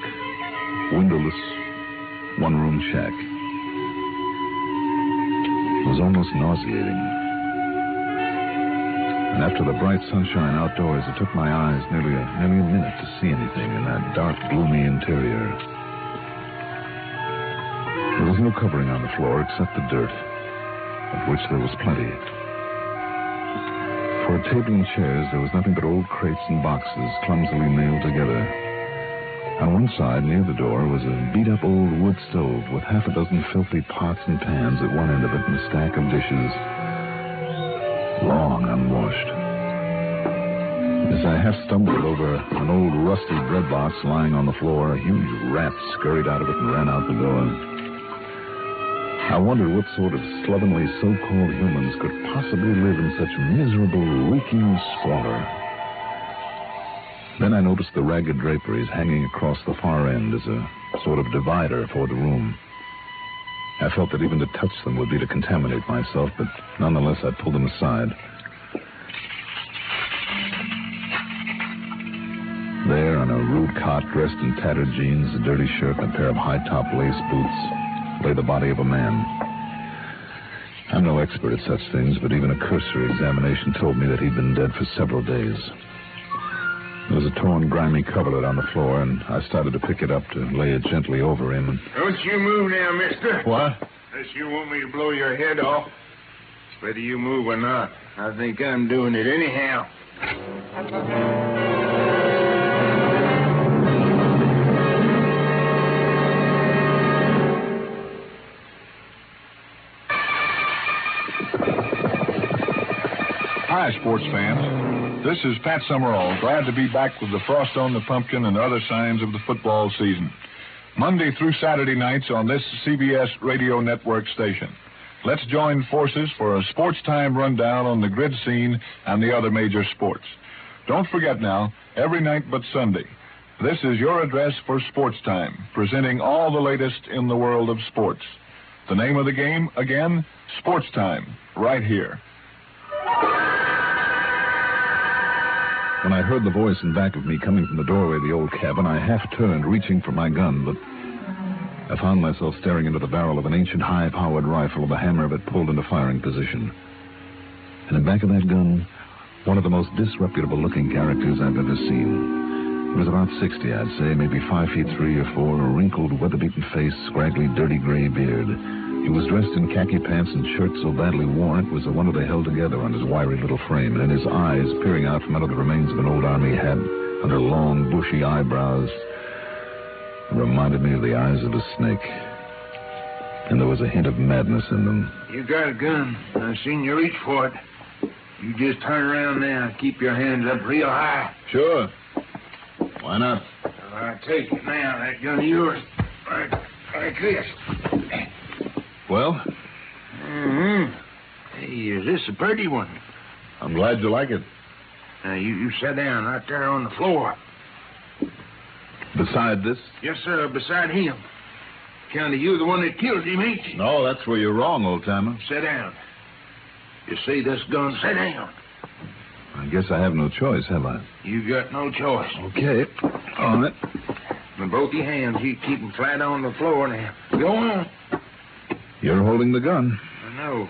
windowless, one-room shack. It was almost nauseating. And after the bright sunshine outdoors, it took my eyes nearly a minute to see anything in that dark, gloomy interior. There was no covering on the floor except the dirt, of which there was plenty. For table and chairs, there was nothing but old crates and boxes clumsily nailed together. On one side, near the door, was a beat-up old wood stove with half a dozen filthy pots and pans at one end of it and a stack of dishes, long unwashed. As I half stumbled over an old rusty bread box lying on the floor, a huge rat scurried out of it and ran out the door. I wondered what sort of slovenly so-called humans could possibly live in such miserable, reeking squalor. Then I noticed the ragged draperies hanging across the far end as a sort of divider for the room. I felt that even to touch them would be to contaminate myself, but nonetheless I pulled them aside. There, on a rude cot, dressed in tattered jeans, a dirty shirt, and a pair of high-top lace boots, lay the body of a man. I'm no expert at such things, but even a cursory examination told me that he'd been dead for several days. There was a torn, grimy coverlet on the floor, and I started to pick it up to lay it gently over him. Don't you move now, mister. What? Unless you want me to blow your head off. Whether you move or not, I think I'm doing it anyhow. Hi, sports fans. This is Pat Summerall, glad to be back with the Frost on the Pumpkin and other signs of the football season. Monday through Saturday nights on this CBS radio network station. Let's join forces for a sports time rundown on the grid scene and the other major sports. Don't forget now, every night but Sunday, this is your address for sports time, presenting all the latest in the world of sports. The name of the game, again, Sports Time, right here. When I heard the voice in back of me coming from the doorway of the old cabin, I half turned, reaching for my gun, but I found myself staring into the barrel of an ancient high-powered rifle with the hammer of it pulled into firing position. And in back of that gun, one of the most disreputable-looking characters I've ever seen. He was about 60, I'd say, maybe 5 feet 3 or 4, a wrinkled, weather-beaten face, scraggly, dirty gray beard. He was dressed in khaki pants and shirt so badly worn it was the wonder they held together on his wiry little frame, and in his eyes, peering out from under the remains of an old army hat, under long, bushy eyebrows, reminded me of the eyes of a snake. And there was a hint of madness in them. You got a gun. I've seen you reach for it. You just turn around now and keep your hands up real high. Sure. Why not? I take it now, that gun of yours. Like this. Well? Mm-hmm. Hey, is this a pretty one? I'm glad you like it. Now, you sit down right there on the floor. Beside this? Yes, sir, beside him. Kind of you the one that killed him, ain't you? No, that's where you're wrong, old-timer. Sit down. You see this gun? Sit down. I guess I have no choice, have I? You got no choice. Okay. On it. With both your hands, you keep them flat on the floor now. Go on. You're holding the gun. I know.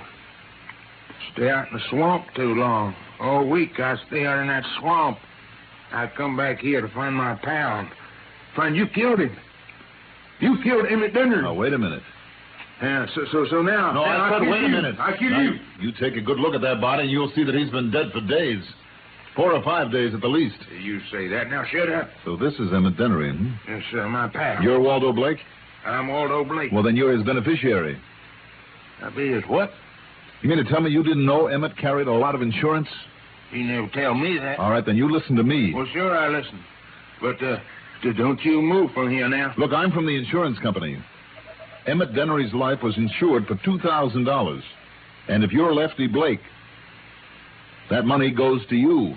Stay out in the swamp too long. All week I stay out in that swamp. I come back here to find my pal. Find you killed him. You killed Emmett Dunner. Now, wait a minute. Yeah, so now... No, now I said wait a minute. I kill now, you. You take a good look at that body and you'll see that he's been dead for days. 4 or 5 days at the least. You say that. Now shut up. So this is Emmett Dunnery, hmm? Yes, sir, my pal. You're Waldo Blake? I'm Waldo Blake. Well, then you're his beneficiary. I be his what? You mean to tell me you didn't know Emmett carried a lot of insurance? He never tell me that. All right, then you listen to me. Well, sure I listen. But Don't you move from here now. Look, I'm from the insurance company. Emmett Dennery's life was insured for $2,000. And if you're Lefty Blake, that money goes to you.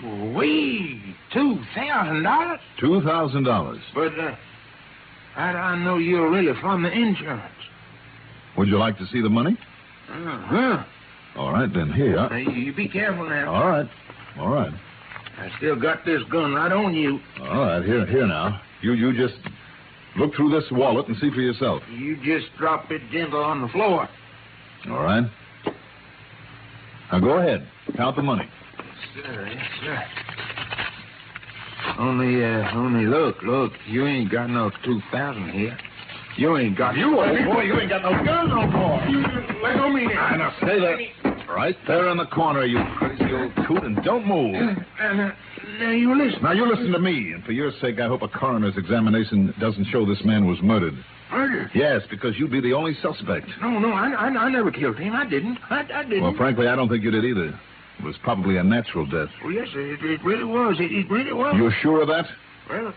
$2,000? $2,000. But, I know you're really from the insurance. Would you like to see the money? Uh-huh. All right, then, here. Now, you be careful now. All right. All right. I still got this gun right on you. All right, here now. You just look through this wallet and see for yourself. You just drop it gentle on the floor. All right. Now, go ahead. Count the money. Yes, sir. Only look. You ain't got no 2,000 here. You ain't got... You old boy, you ain't got no gun no more. Let go me now. Now, stay there. Right there in the corner, you crazy old coot, and don't move. Now, you listen. Now, you listen to me, and for your sake, I hope a coroner's examination doesn't show this man was murdered. Murdered? Yes, because you'd be the only suspect. No, I never killed him. I didn't. I didn't. Well, frankly, I don't think you did either. It was probably a natural death. Well, yes, it really was. It really was. You're sure of that? Well,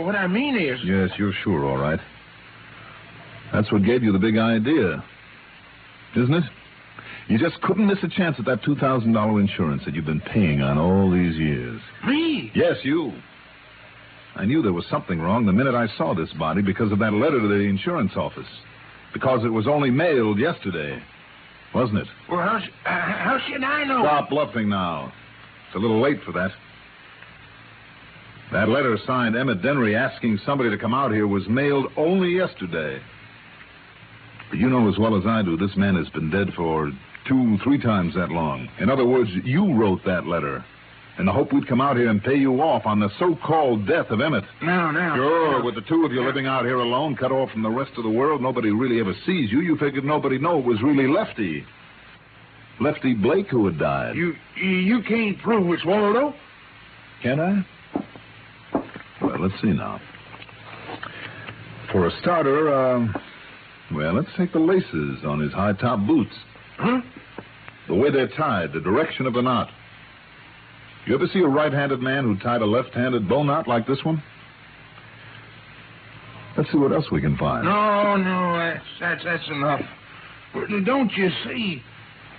what I mean is... Yes, you're sure, all right. That's what gave you the big idea, isn't it? You just couldn't miss a chance at that $2,000 insurance that you've been paying on all these years. Me? Yes, you. I knew there was something wrong the minute I saw this body because of that letter to the insurance office. Because it was only mailed yesterday, wasn't it? Well, how should I know? Stop bluffing now. It's a little late for that. That letter signed Emmett Dennery asking somebody to come out here was mailed only yesterday. But you know as well as I do, this man has been dead for 2-3 times that long. In other words, you wrote that letter in the hope we'd come out here and pay you off on the so-called death of Emmett. Now. Sure, with the two of you living out here alone, cut off from the rest of the world, nobody really ever sees you. You figured nobody'd know it was really Lefty Blake who had died. You can't prove it's Waldo? Can't I? Well, let's see now. For a starter, well, let's take the laces on his high-top boots. Huh? The way they're tied, the direction of the knot. You ever see a right-handed man who tied a left-handed bow knot like this one? Let's see what else we can find. No, that's enough. Don't you see?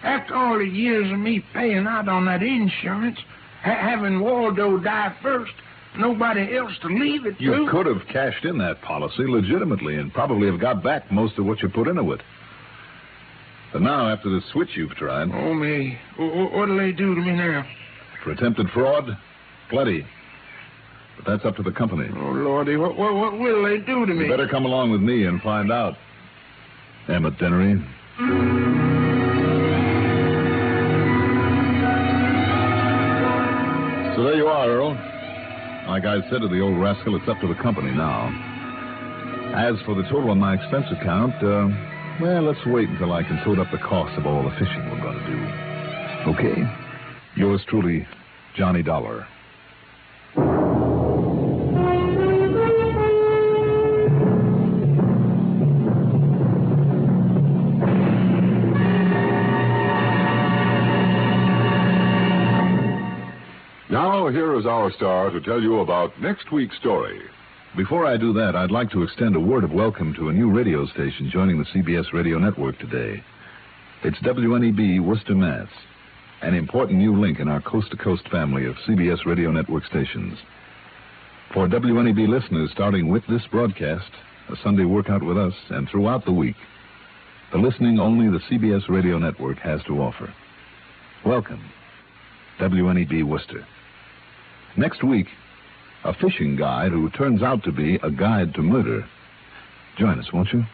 After all the years of me paying out on that insurance, having Waldo die first, nobody else to leave it to. You could have cashed in that policy legitimately and probably have got back most of what you put into it. But now, after the switch you've tried... Oh, me. What'll they do to me now? For attempted fraud? Plenty. But that's up to the company. Oh, Lordy, what will they do to me? You better come along with me and find out. Emmett Dennery. So there you are, Earl. Like I said to the old rascal, it's up to the company now. As for the total on my expense account, well, let's wait until I can total up the cost of all the fishing we're going to do. Okay? Yours truly, Johnny Dollar. Now, here is our star to tell you about next week's story. Before I do that, I'd like to extend a word of welcome to a new radio station joining the CBS radio network today. It's WNEB, Worcester, Mass., an important new link in our coast-to-coast family of CBS radio network stations. For WNEB listeners starting with this broadcast, a Sunday workout with us, and throughout the week, the listening only the CBS radio network has to offer. Welcome, WNEB Worcester. Next week, a fishing guide who turns out to be a guide to murder. Join us, won't you?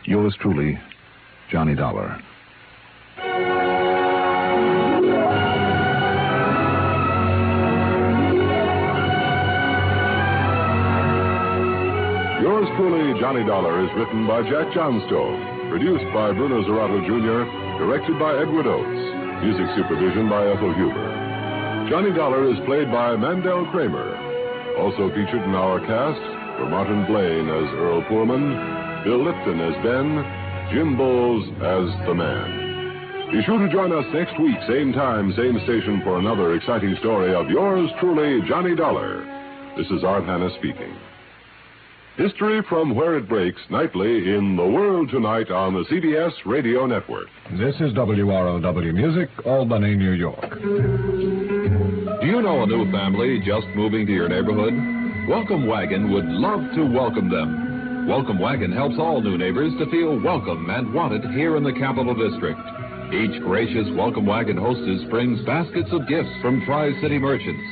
Yours truly, Johnny Dollar. Yours truly, Johnny Dollar, is written by Jack Johnstone, produced by Bruno Zerato Jr., directed by Edward Oates, music supervision by Ethel Huber. Johnny Dollar is played by Mandel Kramer. Also featured in our cast were Martin Blaine as Earl Poorman, Bill Lipton as Ben, Jim Bowles as the Man. Be sure to join us next week, same time, same station, for another exciting story of yours truly, Johnny Dollar. This is Art Hanna speaking. History from where it breaks nightly in The World Tonight on the CBS Radio Network. This is WROW Music, Albany, New York. Do you know a new family just moving to your neighborhood? Welcome Wagon would love to welcome them. Welcome Wagon helps all new neighbors to feel welcome and wanted here in the Capital District. Each gracious Welcome Wagon hostess brings baskets of gifts from Tri-City merchants.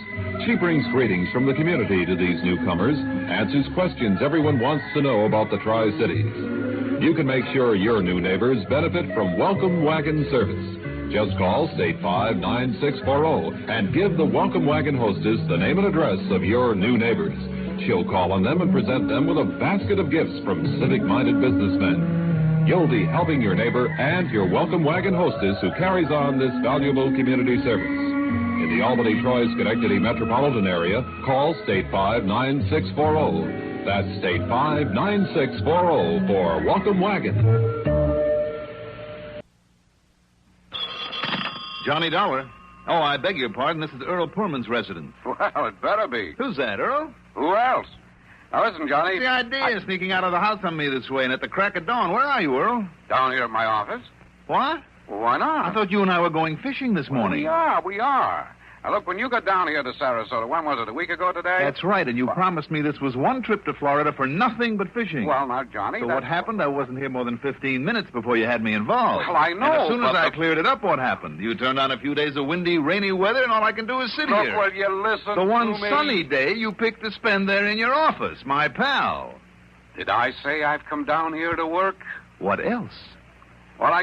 She brings greetings from the community to these newcomers, answers questions everyone wants to know about the Tri-Cities. You can make sure your new neighbors benefit from Welcome Wagon service. Just call State 59640 and give the Welcome Wagon hostess the name and address of your new neighbors. She'll call on them and present them with a basket of gifts from civic-minded businessmen. You'll be helping your neighbor and your Welcome Wagon hostess who carries on this valuable community service. In the Albany, Troy, Schenectady metropolitan area, call State 59640. That's State 59640 for Welcome Wagon. Johnny Dollar. Oh, I beg your pardon. This is Earl Pullman's residence. Well, it better be. Who's that, Earl? Who else? Now, listen, Johnny. The idea of sneaking out of the house on me this way and at the crack of dawn. Where are you, Earl? Down here at my office. What? Well, why not? I thought you and I were going fishing this morning. We are. Now, look, when you got down here to Sarasota, when was it, a week ago today? That's right, and you promised me this was one trip to Florida for nothing but fishing. Well, now, Johnny... So what happened? I wasn't here more than 15 minutes before you had me involved. Well, I know, and as soon as I cleared it up, what happened? You turned on a few days of windy, rainy weather, and all I can do is sit here. Look, will you listen The one to me? sunny day you picked to spend there in your office, my pal. Did I say I've come down here to work? What else? Well,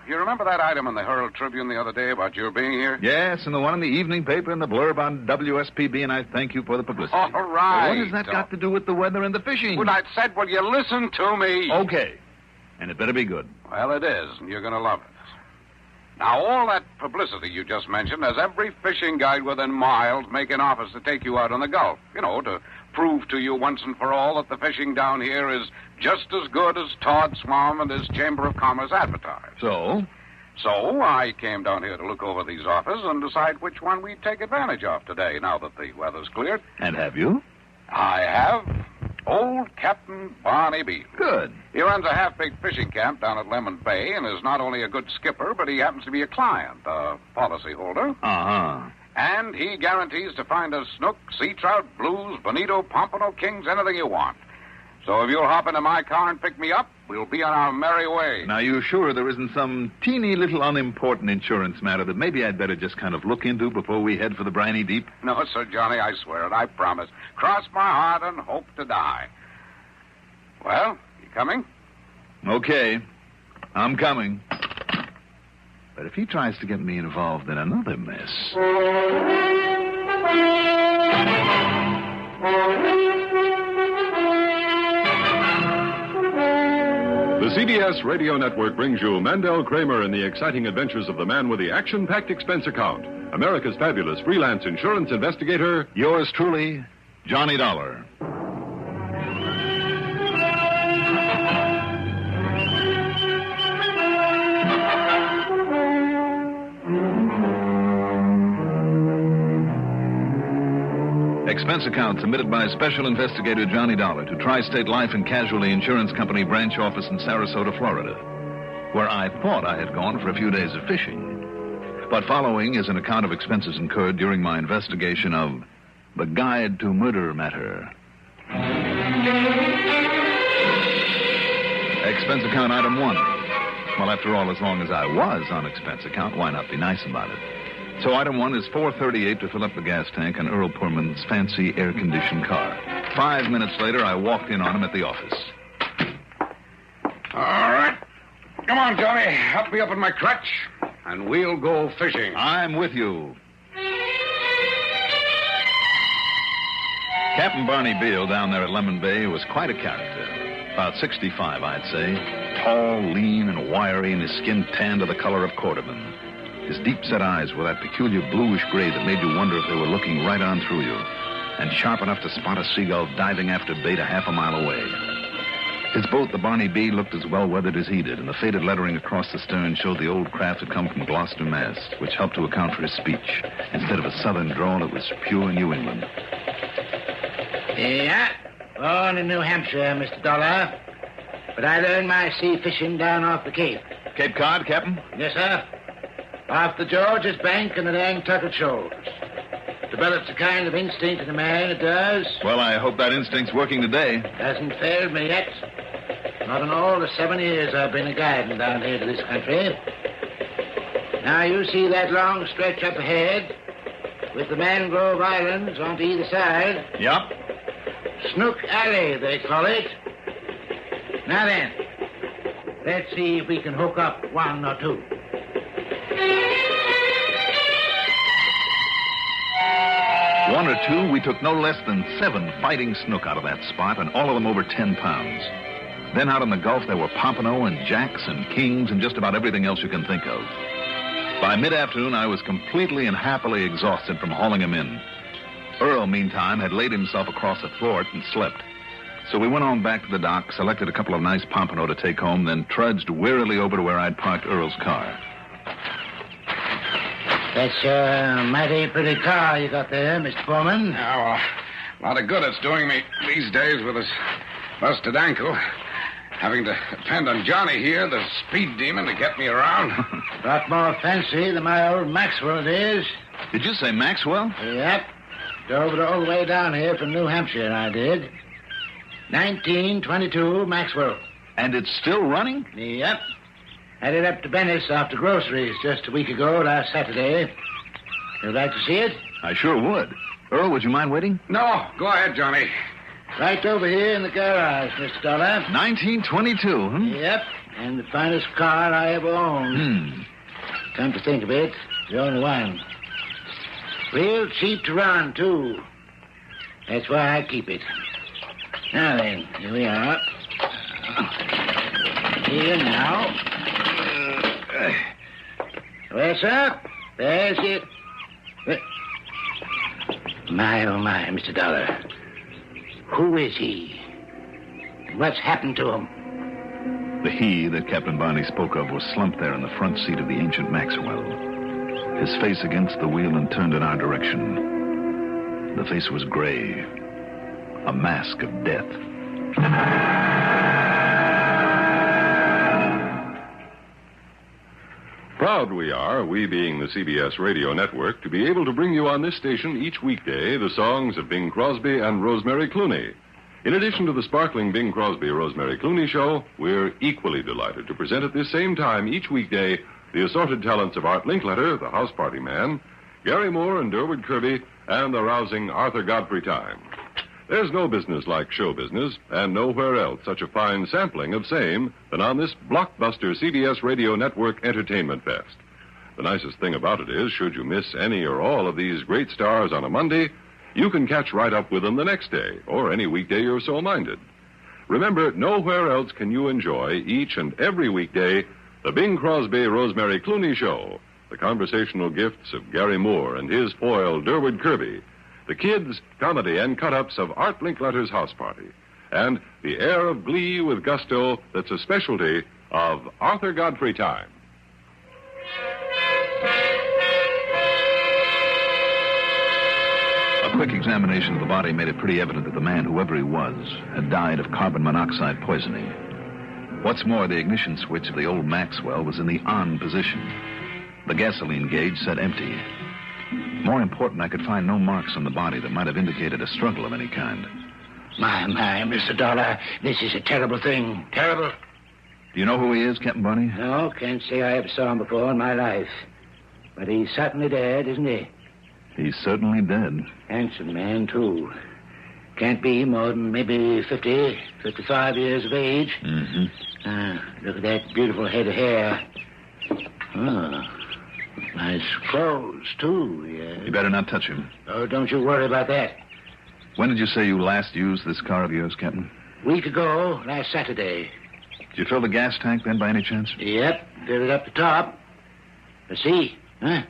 you remember that item in the Herald Tribune the other day about your being here? Yes, and the one in the evening paper and the blurb on WSPB, and I thank you for the publicity. All right. What has that got to do with the weather and the fishing? Well, I said, will you listen to me? Okay. And it better be good. Well, it is, and you're going to love it. Now, all that publicity you just mentioned has every fishing guide within miles making offers to take you out on the Gulf. You know, to prove to you once and for all that the fishing down here is just as good as Todd Swam and his Chamber of Commerce advertise. So? So I came down here to look over these offers and decide which one we'd take advantage of today, now that the weather's cleared. And have you? I have. Old Captain Barney Beale. Good. He runs a half-baked fishing camp down at Lemon Bay and is not only a good skipper, but he happens to be a client, a policyholder. Uh-huh. And he guarantees to find us snook, sea trout, blues, bonito, pompano, kings, anything you want. So if you'll hop into my car and pick me up, we'll be on our merry way. Now, you sure there isn't some teeny little unimportant insurance matter that maybe I'd better just kind of look into before we head for the briny deep? No, sir, Johnny, I swear it. I promise. Cross my heart and hope to die. Well, you coming? Okay. I'm coming. But if he tries to get me involved in another mess... The CBS Radio Network brings you Mandel Kramer in the exciting adventures of the man with the action-packed expense account, America's fabulous freelance insurance investigator. Yours truly, Johnny Dollar. Expense account submitted by Special Investigator Johnny Dollar to Tri-State Life and Casualty Insurance Company branch office in Sarasota, Florida, where I thought I had gone for a few days of fishing. But following is an account of expenses incurred during my investigation of the Guide to Murder matter. Expense account item 1. Well, after all, as long as I was on expense account, why not be nice about it? So item 1 is $4.38 to fill up the gas tank on Earl Pullman's fancy air-conditioned car. 5 minutes later, I walked in on him at the office. All right. Come on, Johnny. Help me up in my crutch, and we'll go fishing. I'm with you. Captain Barney Beale down there at Lemon Bay was quite a character. About 65, I'd say. Tall, lean, and wiry, and his skin tanned to the color of cordovan. His deep-set eyes were that peculiar bluish gray that made you wonder if they were looking right on through you, and sharp enough to spot a seagull diving after bait a half a mile away. His boat, the Barney B, looked as well-weathered as he did, and the faded lettering across the stern showed the old craft had come from Gloucester, Mass., which helped to account for his speech. Instead of a southern drawl, it was pure New England. Yeah, born in New Hampshire, Mr. Dollar. But I learned my sea fishing down off the Cape. Cape Cod, Captain? Yes, sir. Off the George's Bank and the Nantucket Shoals. Develops a kind of instinct in a man, it does. Well, I hope that instinct's working today. Hasn't failed me yet. Not in all the 7 years I've been a guiding down here to this country. Now, you see that long stretch up ahead with the mangrove islands on to either side? Yep. Snook Alley, they call it. Now then, let's see if we can hook up one or two. One or two, we took no less than 7 fighting snook out of that spot, and all of them over 10 pounds. Then out in the Gulf, there were pompano and jacks and kings and just about everything else you can think of. By mid-afternoon, I was completely and happily exhausted from hauling him in. Earl, meantime, had laid himself across a thwart and slept. So we went on back to the dock, selected a couple of nice pompano to take home, then trudged wearily over to where I'd parked Earl's car. That's a mighty pretty car you got there, Mr. Foreman. Yeah, well, a lot of good it's doing me these days with this busted ankle. Having to depend on Johnny here, the speed demon, to get me around. A lot more fancy than my old Maxwell it is. Did you say Maxwell? Yep. Drove it all the way down here from New Hampshire, I did. 1922 Maxwell. And it's still running? Yep. Had it up to Venice after groceries just a week ago, last Saturday. You'd like to see it? I sure would. Earl, would you mind waiting? No, go ahead, Johnny. Right over here in the garage, Mr. Dollar. 1922, huh? Yep, and the finest car I ever owned. Come to think of it, the only one. Real cheap to run, too. That's why I keep it. Now then, here we are. Here now. Well, sir, there's it. My, oh my, Mr. Dollar. Who is he? What's happened to him? The he that Captain Barney spoke of was slumped there in the front seat of the ancient Maxwell, his face against the wheel and turned in our direction. The face was gray, a mask of death. Proud we are, we being the CBS Radio Network, to be able to bring you on this station each weekday the songs of Bing Crosby and Rosemary Clooney. In addition to the sparkling Bing Crosby-Rosemary Clooney show, we're equally delighted to present at this same time each weekday the assorted talents of Art Linkletter, the house party man, Gary Moore and Durwood Kirby, and the rousing Arthur Godfrey Time. There's no business like show business, and nowhere else such a fine sampling of same than on this blockbuster CBS Radio Network Entertainment Fest. The nicest thing about it is, should you miss any or all of these great stars on a Monday, you can catch right up with them the next day, or any weekday you're so minded. Remember, nowhere else can you enjoy each and every weekday the Bing Crosby-Rosemary Clooney Show, the conversational gifts of Gary Moore and his foil, Durwood Kirby, the kids, comedy, and cut-ups of Art Linkletter's house party, and the air of glee with gusto that's a specialty of Arthur Godfrey Time. A quick examination of the body made it pretty evident that the man, whoever he was, had died of carbon monoxide poisoning. What's more, the ignition switch of the old Maxwell was in the on position. The gasoline gauge said empty. More important, I could find no marks on the body that might have indicated a struggle of any kind. My, Mr. Dollar, this is a terrible thing. Terrible. Do you know who he is, Captain Barney? No, can't say I ever saw him before in my life. But he's certainly dead, isn't he? He's certainly dead. Handsome man, too. Can't be more than maybe 50, 55 years of age. Mm-hmm. Look at that beautiful head of hair. Oh, nice clothes, too. Yeah. You better not touch him. Oh, don't you worry about that. When did you say you last used this car of yours, Captain? Week ago, last Saturday. Did you fill the gas tank then, by any chance? Yep, filled it up to top. See, huh?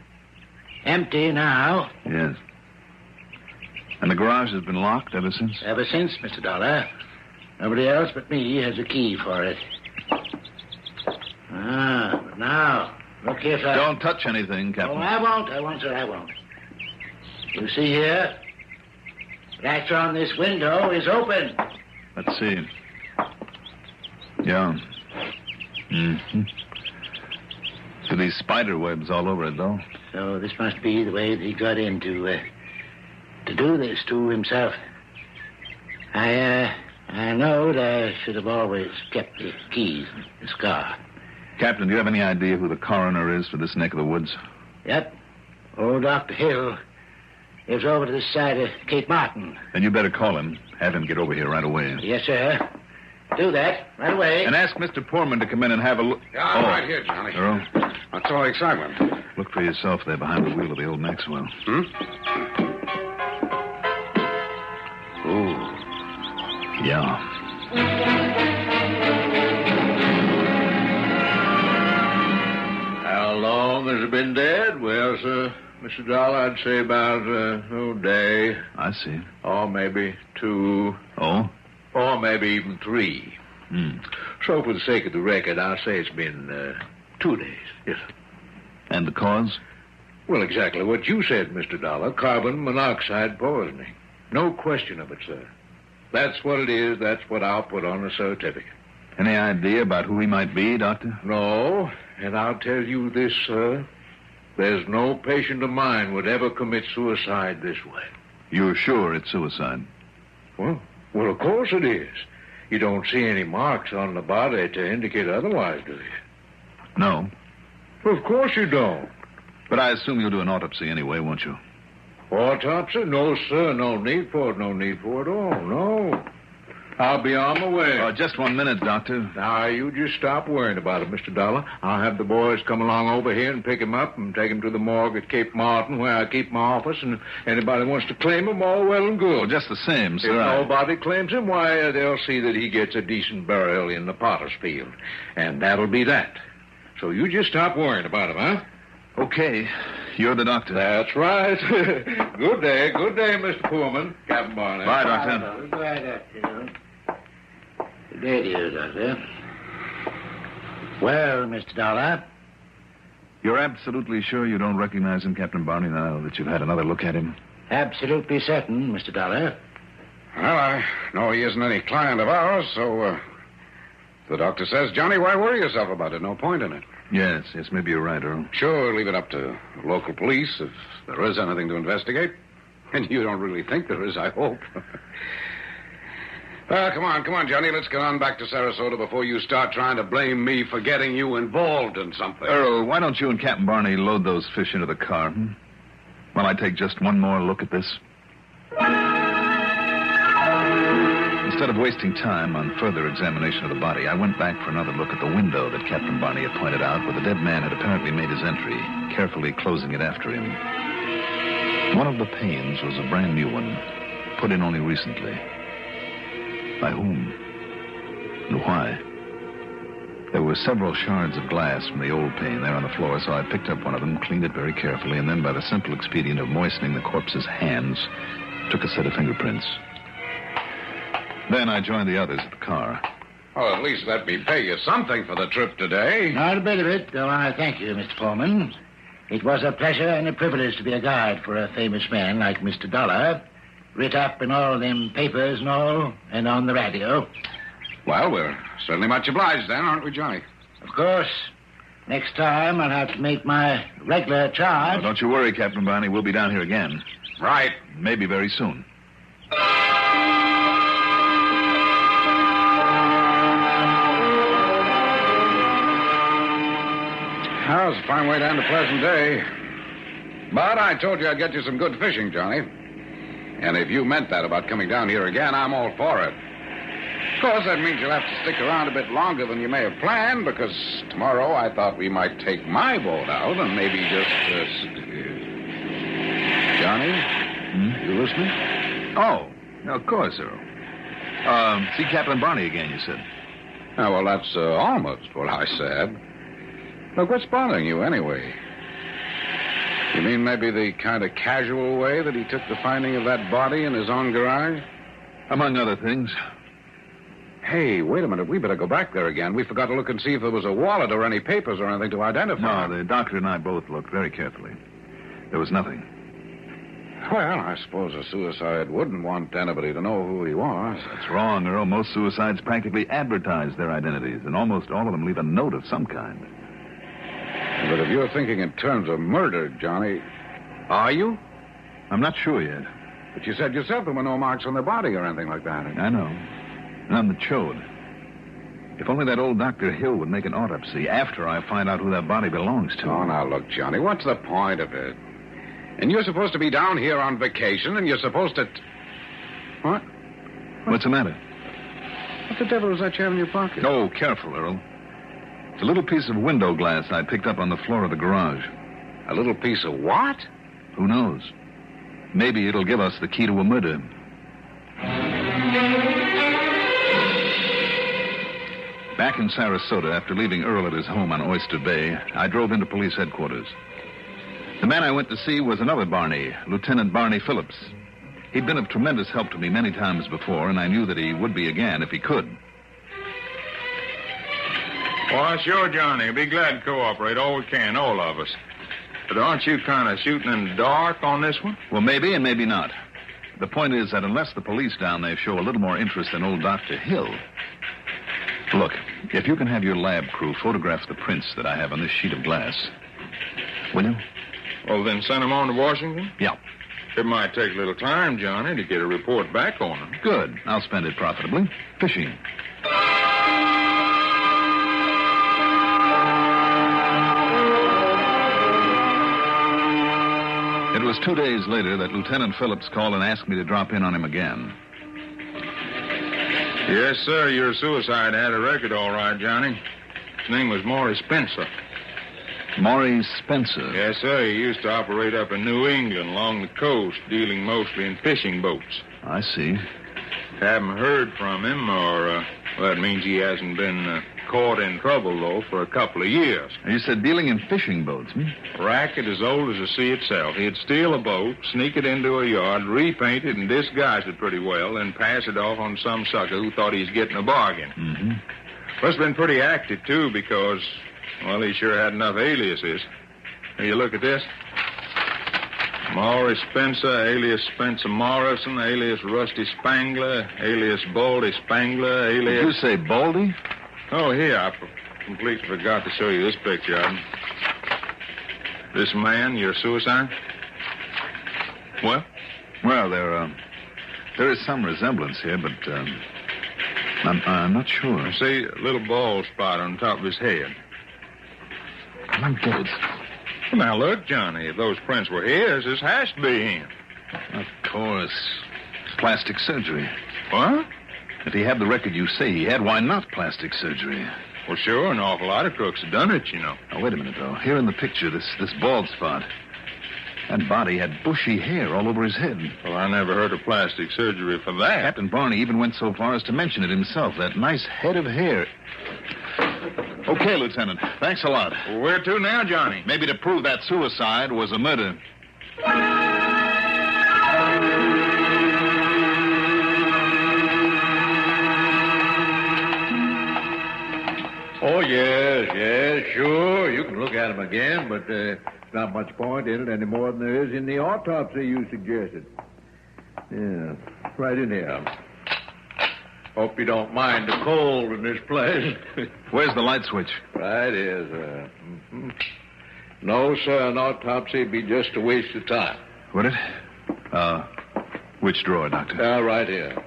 Empty now. Yes. And the garage has been locked ever since? Ever since, Mr. Dollar. Nobody else but me has a key for it. But now, look here, sir. Don't touch anything, Captain. Oh, I won't, sir, I won't. You see here? latch on this window is open. Let's see. Yeah. Mm-hmm. See these spider webs all over it, though. So this must be the way that he got in to do this to himself. I know that I should have always kept the keys in this car. Captain, do you have any idea who the coroner is for this neck of the woods? Yep. Old Dr. Hill lives over to this side of Cape Martin. Then you better call him. Have him get over here right away. Yes, sir. Do that right away. And ask Mr. Poorman to come in and have a look. Yeah, I'm right here, Johnny. Earl? What's all the excitement? Look for yourself there behind the wheel of the old Maxwell. Hmm? Ooh. Yeah. How long has it been dead? Well, sir, Mr. Dollar, I'd say about a day. I see. Or maybe 2. Oh? Or maybe even 3. Hmm. So for the sake of the record, I'll say it's been 2 days. Yes, sir. And the cause? Well, exactly what you said, Mr. Dollar. Carbon monoxide poisoning. No question of it, sir. That's what it is. That's what I'll put on the certificate. Any idea about who he might be, Doctor? No, and I'll tell you this, sir. There's no patient of mine would ever commit suicide this way. You're sure it's suicide? Well, of course it is. You don't see any marks on the body to indicate otherwise, do you? No. Well, of course you don't. But I assume you'll do an autopsy anyway, won't you? Autopsy? No, sir. No need for it. No need for it at all. No. I'll be on my way. Just 1 minute, Doctor. Now, you just stop worrying about it, Mr. Dollar. I'll have the boys come along over here and pick him up and take him to the morgue at Cape Martin, where I keep my office, and anybody wants to claim him, all well and good. Well, just the same, sir. If nobody claims him, why, they'll see that he gets a decent burial in the potter's field. And that'll be that. So you just stop worrying about him, huh? Okay. You're the doctor. That's right. Good day, Mr. Poorman. Captain Barnett. Bye, Doctor. Goodbye, Doctor. Good day to you, Doctor. Well, Mr. Dollar. You're absolutely sure you don't recognize him, Captain Barney, now that you've had another look at him? Absolutely certain, Mr. Dollar. Well, I know he isn't any client of ours, so the doctor says, Johnny, why worry yourself about it? No point in it. Yes, maybe you're right, Earl. Sure, leave it up to local police if there is anything to investigate. And you don't really think there is, I hope. Come on, Johnny. Let's get on back to Sarasota before you start trying to blame me for getting you involved in something. Earl, why don't you and Captain Barney load those fish into the car, While I take just one more look at this? Instead of wasting time on further examination of the body, I went back for another look at the window that Captain Barney had pointed out, where the dead man had apparently made his entry, carefully closing it after him. One of the panes was a brand new one, put in only recently. By whom? And why? There were several shards of glass from the old pane there on the floor, so I picked up one of them, cleaned it very carefully, and then by the simple expedient of moistening the corpse's hands, took a set of fingerprints. Then I joined the others at the car. Well, at least let me pay you something for the trip today. Not a bit of it, though I thank you, Mr. Foreman. It was a pleasure and a privilege to be a guide for a famous man like Mr. Dollar, writ up in all them papers and all, and on the radio. Well, we're certainly much obliged then, aren't we, Johnny? Of course. Next time I'll have to make my regular charge. Oh, don't you worry, Captain Barney. We'll be down here again. Right. Maybe very soon. Well, it's a fine way to end a pleasant day. But I told you I'd get you some good fishing, Johnny. And if you meant that about coming down here again, I'm all for it. Of course, that means you'll have to stick around a bit longer than you may have planned, because tomorrow I thought we might take my boat out and maybe just... Johnny? You listening? Oh, of course, Earl. See Captain Barney again, you said. Oh, well, that's almost what I said. Look, what's bothering you anyway? You mean maybe the kind of casual way that he took the finding of that body in his own garage? Among other things. Hey, wait a minute. We better go back there again. We forgot to look and see if there was a wallet or any papers or anything to identify. No, the doctor and I both looked very carefully. There was nothing. Well, I suppose a suicide wouldn't want anybody to know who he was. That's wrong, Earl. Most suicides practically advertise their identities, and almost all of them leave a note of some kind. But if you're thinking in terms of murder, Johnny, are you? I'm not sure yet. But you said yourself there were no marks on the body or anything like that. I know. None that showed. If only that old Dr. Hill would make an autopsy after I find out who that body belongs to. Oh, now, look, Johnny, what's the point of it? And you're supposed to be down here on vacation, and you're supposed to... What? What's the matter? What the devil is that you have in your pocket? Oh, careful, Earl. It's a little piece of window glass I picked up on the floor of the garage. A little piece of what? Who knows? Maybe it'll give us the key to a murder. Back in Sarasota, after leaving Earl at his home on Oyster Bay, I drove into police headquarters. The man I went to see was another Barney, Lieutenant Barney Phillips. He'd been of tremendous help to me many times before, and I knew that he would be again if he could. Why, sure, Johnny. Be glad to cooperate. All we can, all of us. But aren't you kind of shooting in the dark on this one? Well, maybe and maybe not. The point is that unless the police down there show a little more interest in old Dr. Hill... Look, if you can have your lab crew photograph the prints that I have on this sheet of glass, will you? Well, then send them on to Washington? Yeah. It might take a little time, Johnny, to get a report back on them. Good. I'll spend it profitably. Fishing. It was 2 days later that Lieutenant Phillips called and asked me to drop in on him again. Yes, sir, your suicide had a record all right, Johnny. His name was Maury Spencer. Maury Spencer? Yes, sir. He used to operate up in New England along the coast, dealing mostly in fishing boats. I see. Haven't heard from him, or, well, that means he hasn't been caught in trouble, though, for a couple of years. You said dealing in fishing boats, Racket as old as the sea itself. He'd steal a boat, sneak it into a yard, repaint it, and disguise it pretty well, then pass it off on some sucker who thought he was getting a bargain. Mm-hmm. Must have been pretty active, too, because, well, he sure had enough aliases. Here, you look at this. Maury Spencer, alias Spencer Morrison, alias Rusty Spangler, alias Baldy Spangler, alias... Did you say Baldy? Oh, here, I completely forgot to show you this picture of him. This man, your suicide? What? Well, there is some resemblance here, but I'm not sure. See, a little bald spot on top of his head. I don't get it. Well, now, look, Johnny, if those prints were his, this has to be him. Of course. Plastic surgery. What? If he had the record you say he had, why not plastic surgery? Well, sure, an awful lot of crooks have done it, you know. Now, wait a minute, though. Here in the picture, this bald spot. That body had bushy hair all over his head. Well, I never heard of plastic surgery for that. Captain Barney even went so far as to mention it himself, that nice head of hair. Okay, Lieutenant. Thanks a lot. Well, where to now, Johnny? Maybe to prove that suicide was a murder. Oh, yes, sure. You can look at him again, but there's not much point in it any more than there is in the autopsy you suggested. Yeah, right in here. Hope you don't mind the cold in this place. Where's the light switch? Right here, No, sir, an autopsy would be just a waste of time. Would it? Which drawer, Doctor? Right here.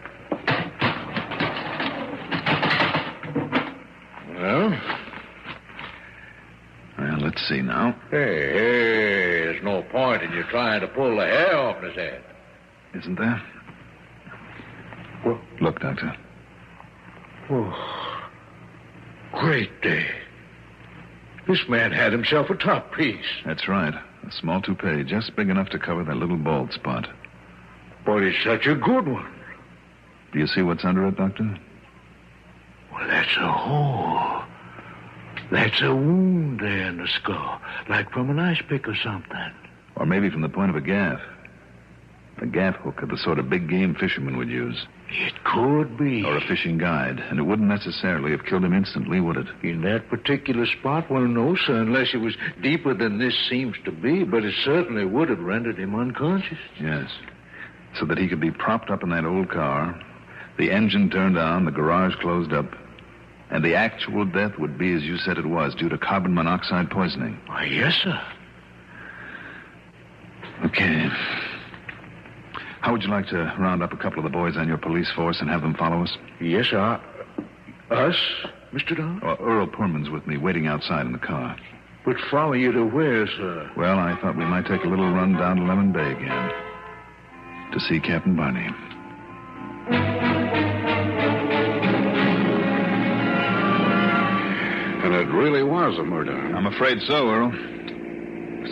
Well, let's see now. Hey, there's no point in you trying to pull the hair off his head. Isn't there? Well, look, Doctor. Oh, great day. This man had himself a top piece. That's right. A small toupee, just big enough to cover that little bald spot. But it's such a good one. Do you see what's under it, Doctor? Well, that's a hole. That's a wound there in the skull, like from an ice pick or something. Or maybe from the point of a gaff. A gaff hook of the sort of big game fishermen would use. It could be. Or a fishing guide, and it wouldn't necessarily have killed him instantly, would it? In that particular spot? Well, no, sir, unless it was deeper than this seems to be, but it certainly would have rendered him unconscious. Yes. So that he could be propped up in that old car, the engine turned on, the garage closed up, and the actual death would be, as you said it was, due to carbon monoxide poisoning. Why, yes, sir. Okay. How would you like to round up a couple of the boys on your police force and have them follow us? Yes, sir. Us, Mr. Dollar? Well, Earl Poorman's with me, waiting outside in the car. But follow you to where, sir? Well, I thought we might take a little run down to Lemon Bay again to see Captain Barney. And it really was a murder. I'm afraid so, Earl.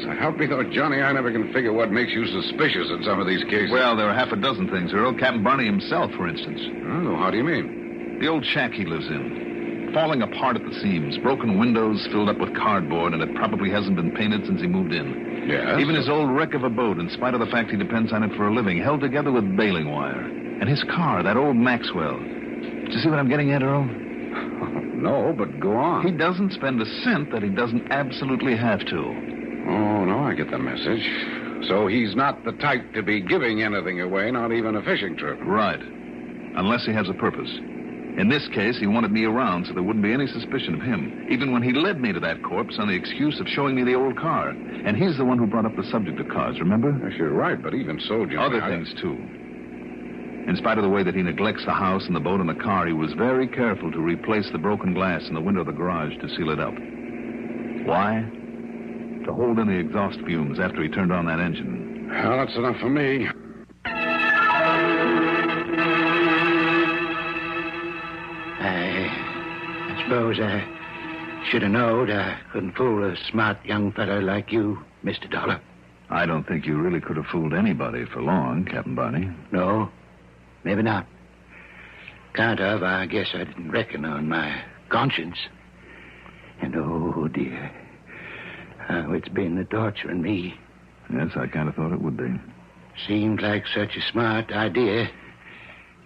So help me, though, Johnny, I never can figure what makes you suspicious in some of these cases. Well, there are half a dozen things, Earl. Captain Barney himself, for instance. Oh, how do you mean? The old shack he lives in. Falling apart at the seams. Broken windows filled up with cardboard, and it probably hasn't been painted since he moved in. Yes? Even his old wreck of a boat, in spite of the fact he depends on it for a living, held together with baling wire. And his car, that old Maxwell. Do you see what I'm getting at, Earl? No, but go on. He doesn't spend a cent that he doesn't absolutely have to. Oh, no, I get the message. So he's not the type to be giving anything away, not even a fishing trip. Right. Unless he has a purpose. In this case, he wanted me around so there wouldn't be any suspicion of him, even when he led me to that corpse on the excuse of showing me the old car. And he's the one who brought up the subject of cars, remember? Yes, you're right, but even so, Johnny... Other things, too. In spite of the way that he neglects the house and the boat and the car, he was very careful to replace the broken glass in the window of the garage to seal it up. Why? To hold in the exhaust fumes after he turned on that engine. Well, that's enough for me. I suppose I should have known I couldn't fool a smart young fellow like you, Mr. Dollar. I don't think you really could have fooled anybody for long, Captain Barney. No, maybe not. Kind of, I guess I didn't reckon on my conscience. And oh, dear, how it's been torturing me. Yes, I kind of thought it would be. Seemed like such a smart idea,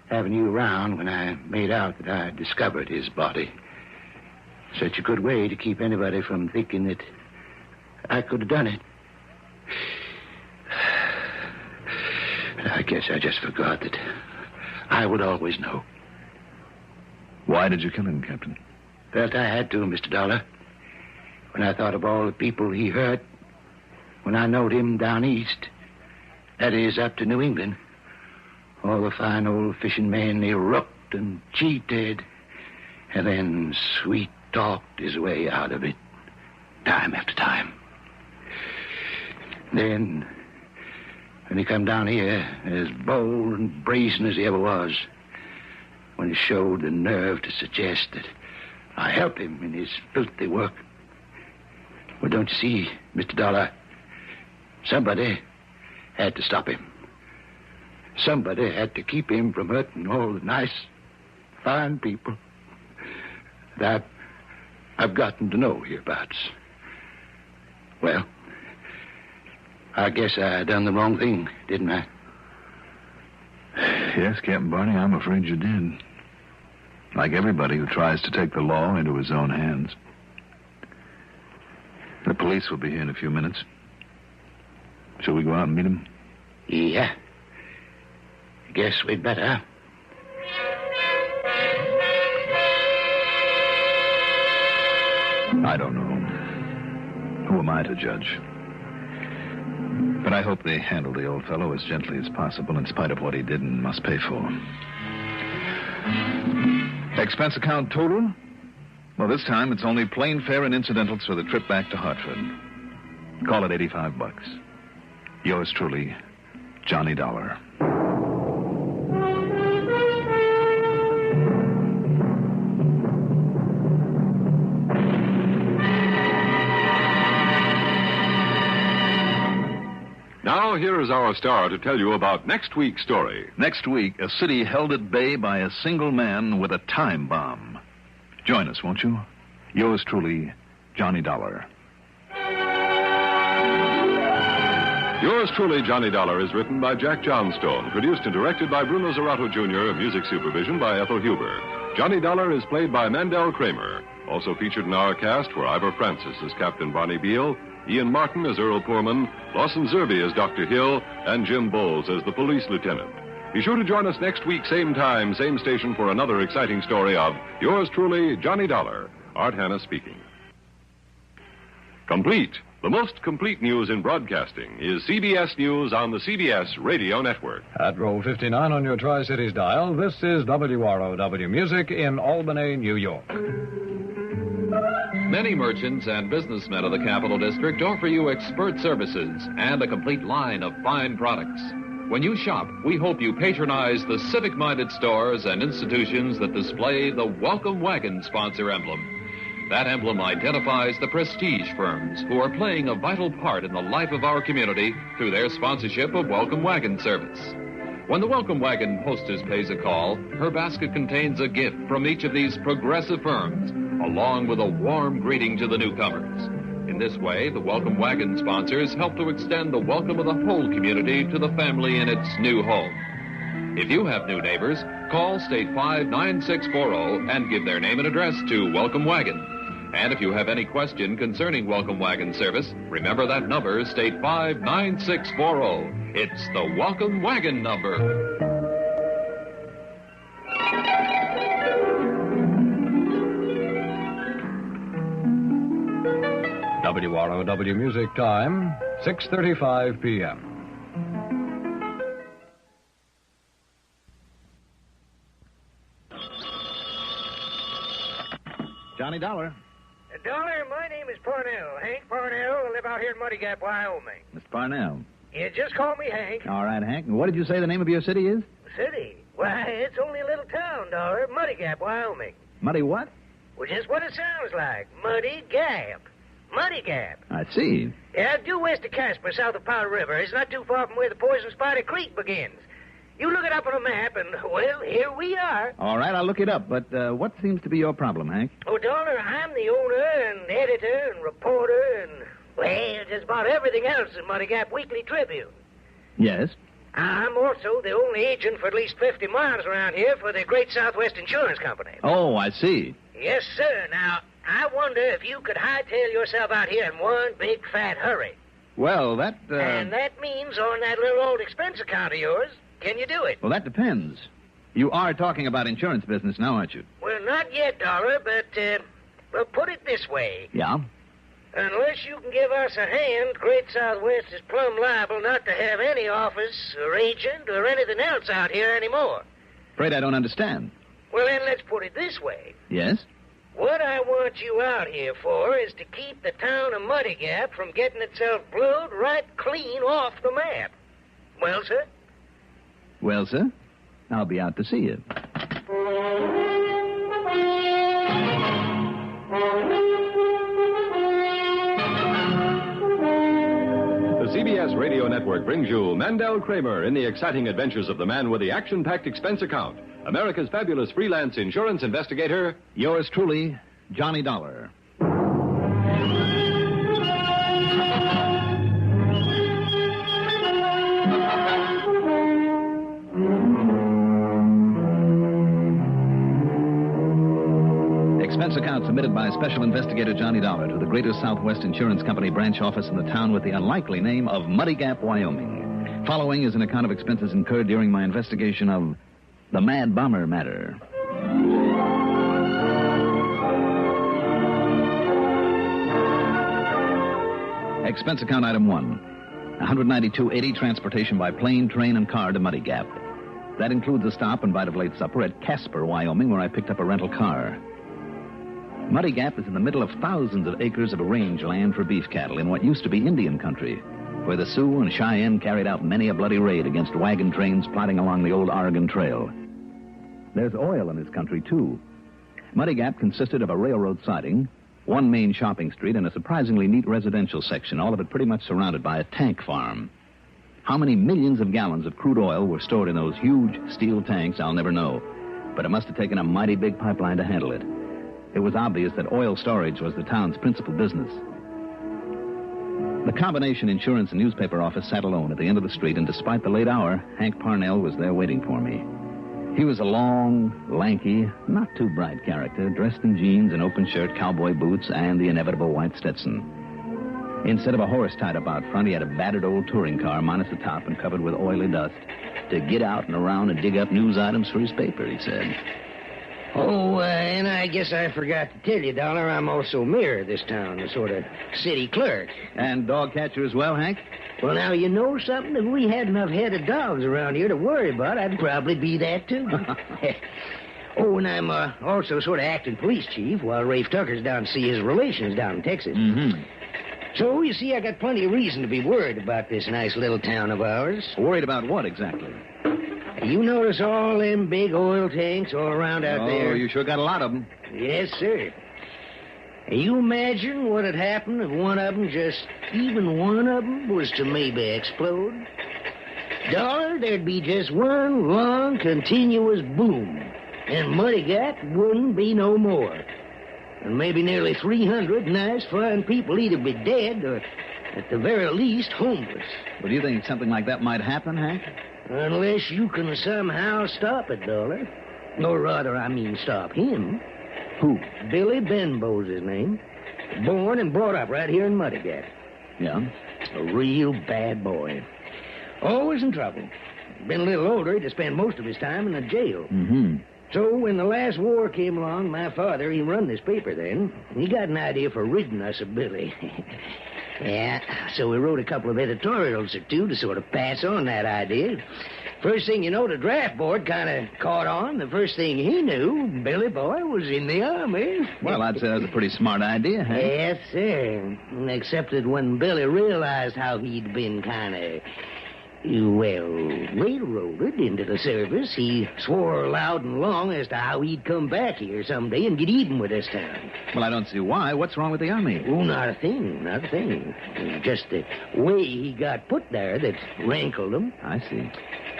having you around when I made out that I discovered his body. Such a good way to keep anybody from thinking that I could have done it. But I guess I just forgot that I would always know. Why did you kill him, Captain? Felt I had to, Mr. Dollar. When I thought of all the people he hurt, when I knowed him down east, that is, up to New England, all the fine old fishing men he rooked and cheated, and then sweet-talked his way out of it, time after time. Then, when he come down here, as bold and brazen as he ever was, when he showed the nerve to suggest that I help him in his filthy work. Well, don't you see, Mr. Dollar, somebody had to stop him. Somebody had to keep him from hurting all the nice, fine people that I've gotten to know hereabouts. Well, I guess I done the wrong thing, didn't I? Yes, Captain Barney, I'm afraid you did. Like everybody who tries to take the law into his own hands. The police will be here in a few minutes. Shall we go out and meet them? Yeah. Guess we'd better. I don't know. Who am I to judge? But I hope they handle the old fellow as gently as possible in spite of what he did and must pay for. Expense account total? Well, this time it's only plane fare and incidentals for the trip back to Hartford. Call it $85. Yours truly, Johnny Dollar. Now, here is our star to tell you about next week's story. Next week, a city held at bay by a single man with a time bomb. Join us, won't you? Yours truly, Johnny Dollar. Yours truly, Johnny Dollar, is written by Jack Johnstone, produced and directed by Bruno Zerato Jr., music supervision by Ethel Huber. Johnny Dollar is played by Mandel Kramer. Also featured in our cast were Ivor Francis as Captain Bonnie Beale, Ian Martin as Earl Poorman, Lawson Zerby as Dr. Hill, and Jim Bowles as the police lieutenant. Be sure to join us next week, same time, same station, for another exciting story of yours truly, Johnny Dollar. Art Hanna speaking. Complete. The most complete news in broadcasting is CBS News on the CBS Radio Network. At roll 59 on your Tri-Cities dial, this is WROW Music in Albany, New York. Many merchants and businessmen of the Capital District offer you expert services and a complete line of fine products. When you shop, we hope you patronize the civic-minded stores and institutions that display the Welcome Wagon sponsor emblem. That emblem identifies the prestige firms who are playing a vital part in the life of our community through their sponsorship of Welcome Wagon service. When the Welcome Wagon hostess pays a call, her basket contains a gift from each of these progressive firms, along with a warm greeting to the newcomers. In this way, the Welcome Wagon sponsors help to extend the welcome of the whole community to the family in its new home. If you have new neighbors, call State 59640 and give their name and address to Welcome Wagon. And if you have any question concerning Welcome Wagon service, remember that number, State 59640. It's the Welcome Wagon number. WROW Music Time, 6:35 p.m. Johnny Dollar. Dollar, my name is Parnell. Hank Parnell. I live out here in Muddy Gap, Wyoming. Mr. Parnell. Yeah, just call me Hank. All right, Hank. And what did you say the name of your city is? City? Why, it's only a little town, Dollar. Muddy Gap, Wyoming. Muddy what? Well, just what it sounds like. Muddy Gap. Muddy Gap. I see. Yeah, due west of Casper, south of Powder River. It's not too far from where the Poison Spider Creek begins. You look it up on a map, and, well, here we are. All right, I'll look it up. But what seems to be your problem, Hank? Oh, Dollar, I'm the owner and editor and reporter and, well, just about everything else in Muddy Gap Weekly Tribune. Yes? I'm also the only agent for at least 50 miles around here for the Great Southwest Insurance Company. Oh, I see. Yes, sir. Now, I wonder if you could hightail yourself out here in one big fat hurry. Well, that, And that means on that little old expense account of yours. Can you do it? Well, that depends. You are talking about insurance business now, aren't you? Well, not yet, Dollar, but, well, put it this way. Yeah? Unless you can give us a hand, Great Southwest is plumb liable not to have any office or agent or anything else out here anymore. Afraid I don't understand. Well, then let's put it this way. Yes? What I want you out here for is to keep the town of Muddy Gap from getting itself blowed right clean off the map. Well, sir? Well, sir, I'll be out to see you. The CBS Radio Network brings you Mandel Kramer in the exciting adventures of the man with the action-packed expense account, America's fabulous freelance insurance investigator. Yours truly, Johnny Dollar. Expense account submitted by Special Investigator Johnny Dollar to the Greater Southwest Insurance Company branch office in the town with the unlikely name of Muddy Gap, Wyoming. Following is an account of expenses incurred during my investigation of the Mad Bomber matter. Expense account item 1. $192.80 transportation by plane, train, and car to Muddy Gap. That includes a stop and bite of late supper at Casper, Wyoming, where I picked up a rental car. Muddy Gap is in the middle of thousands of acres of rangeland for beef cattle in what used to be Indian country, where the Sioux and Cheyenne carried out many a bloody raid against wagon trains plodding along the old Oregon Trail. There's oil in this country, too. Muddy Gap consisted of a railroad siding, one main shopping street, and a surprisingly neat residential section, all of it pretty much surrounded by a tank farm. How many millions of gallons of crude oil were stored in those huge steel tanks, I'll never know. But it must have taken a mighty big pipeline to handle it. It was obvious that oil storage was the town's principal business. The combination insurance and newspaper office sat alone at the end of the street, and despite the late hour, Hank Parnell was there waiting for me. He was a long, lanky, not too bright character, dressed in jeans, an open shirt, cowboy boots, and the inevitable white Stetson. Instead of a horse tied up out front, he had a battered old touring car minus the top and covered with oily dust to get out and around and dig up news items for his paper, he said. Oh, and I guess I forgot to tell you, Dollar, I'm also mayor of this town, a sort of city clerk. And dog catcher as well, Hank? Well, now, you know something? If we had enough headed dogs around here to worry about, I'd probably be that, too. Oh, and I'm also sort of acting police chief while Rafe Tucker's down to see his relations down in Texas. Mm-hmm. So, you see, I got plenty of reason to be worried about this nice little town of ours. Worried about what, exactly? You notice all them big oil tanks all around out there? Oh, you sure got a lot of them. Yes, sir. You imagine what'd happen if one of them, just even one of them, was to maybe explode? Dollar, there'd be just one long, continuous boom, and Muddy Gap wouldn't be no more. And maybe nearly 300 nice, fine people either be dead or, at the very least, homeless. Well, do you think something like that might happen, Hank? Unless you can somehow stop it, Dollar. Or rather, I mean stop him. Who? Billy Benbow's his name. Born and brought up right here in Muddy Gap. Yeah? A real bad boy. Always in trouble. Been a little older, he'd spend most of his time in the jail. Mm-hmm. So when the last war came along, my father, he run this paper then. He got an idea for ridding us of Billy. Yeah, so we wrote a couple of editorials or two to sort of pass on that idea. First thing you know, the draft board kind of caught on. The first thing he knew, Billy Boy was in the Army. Well, I'd say that was a pretty smart idea, Hank. Yes, sir. Except that when Billy realized how he'd been kind of, well, railroaded into the service, he swore loud and long as to how he'd come back here someday and get even with this town. Well, I don't see why. What's wrong with the Army? Oh, not a thing, not a thing. Just the way he got put there that rankled him. I see.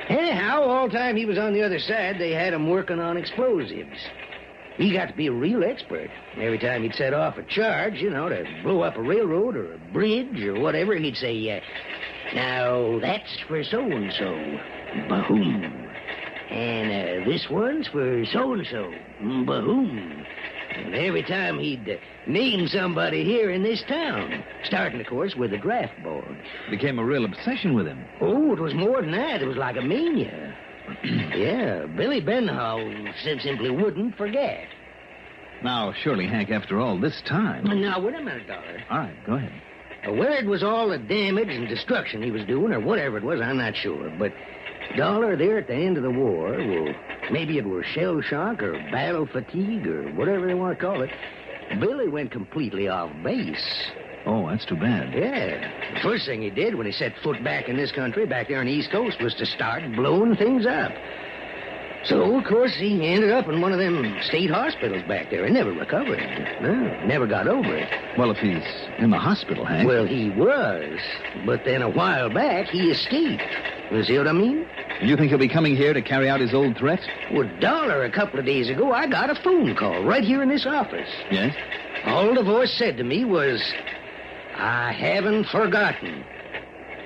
Anyhow, all the time he was on the other side, they had him working on explosives. He got to be a real expert. Every time he'd set off a charge, to blow up a railroad or a bridge or whatever, he'd say, now, that's for so-and-so. Ba-hoom. And this one's for so-and-so. Ba-hoom. And every time he'd name somebody here in this town, starting, of course, with the draft board. Became a real obsession with him. Oh, it was more than that. It was like a mania. Yeah, Billy Benham simply wouldn't forget. Now, surely, Hank, after all this time... Now, wait a minute, Dollar. All right, go ahead. Whether it was all the damage and destruction he was doing or whatever it was, I'm not sure. But, Dollar, there at the end of the war, well, maybe it was shell shock or battle fatigue or whatever they want to call it, Billy went completely off base. Oh, that's too bad. Yeah. The first thing he did when he set foot back in this country, back there on the East Coast, was to start blowing things up. So, of course, he ended up in one of them state hospitals back there and never recovered. No, never got over it. Well, if he's in the hospital, Hank... Well, he was. But then a while back, he escaped. You see what I mean? You think he'll be coming here to carry out his old threat? Well, Dollar, a couple of days ago, I got a phone call right here in this office. Yes? All the voice said to me was, I haven't forgotten.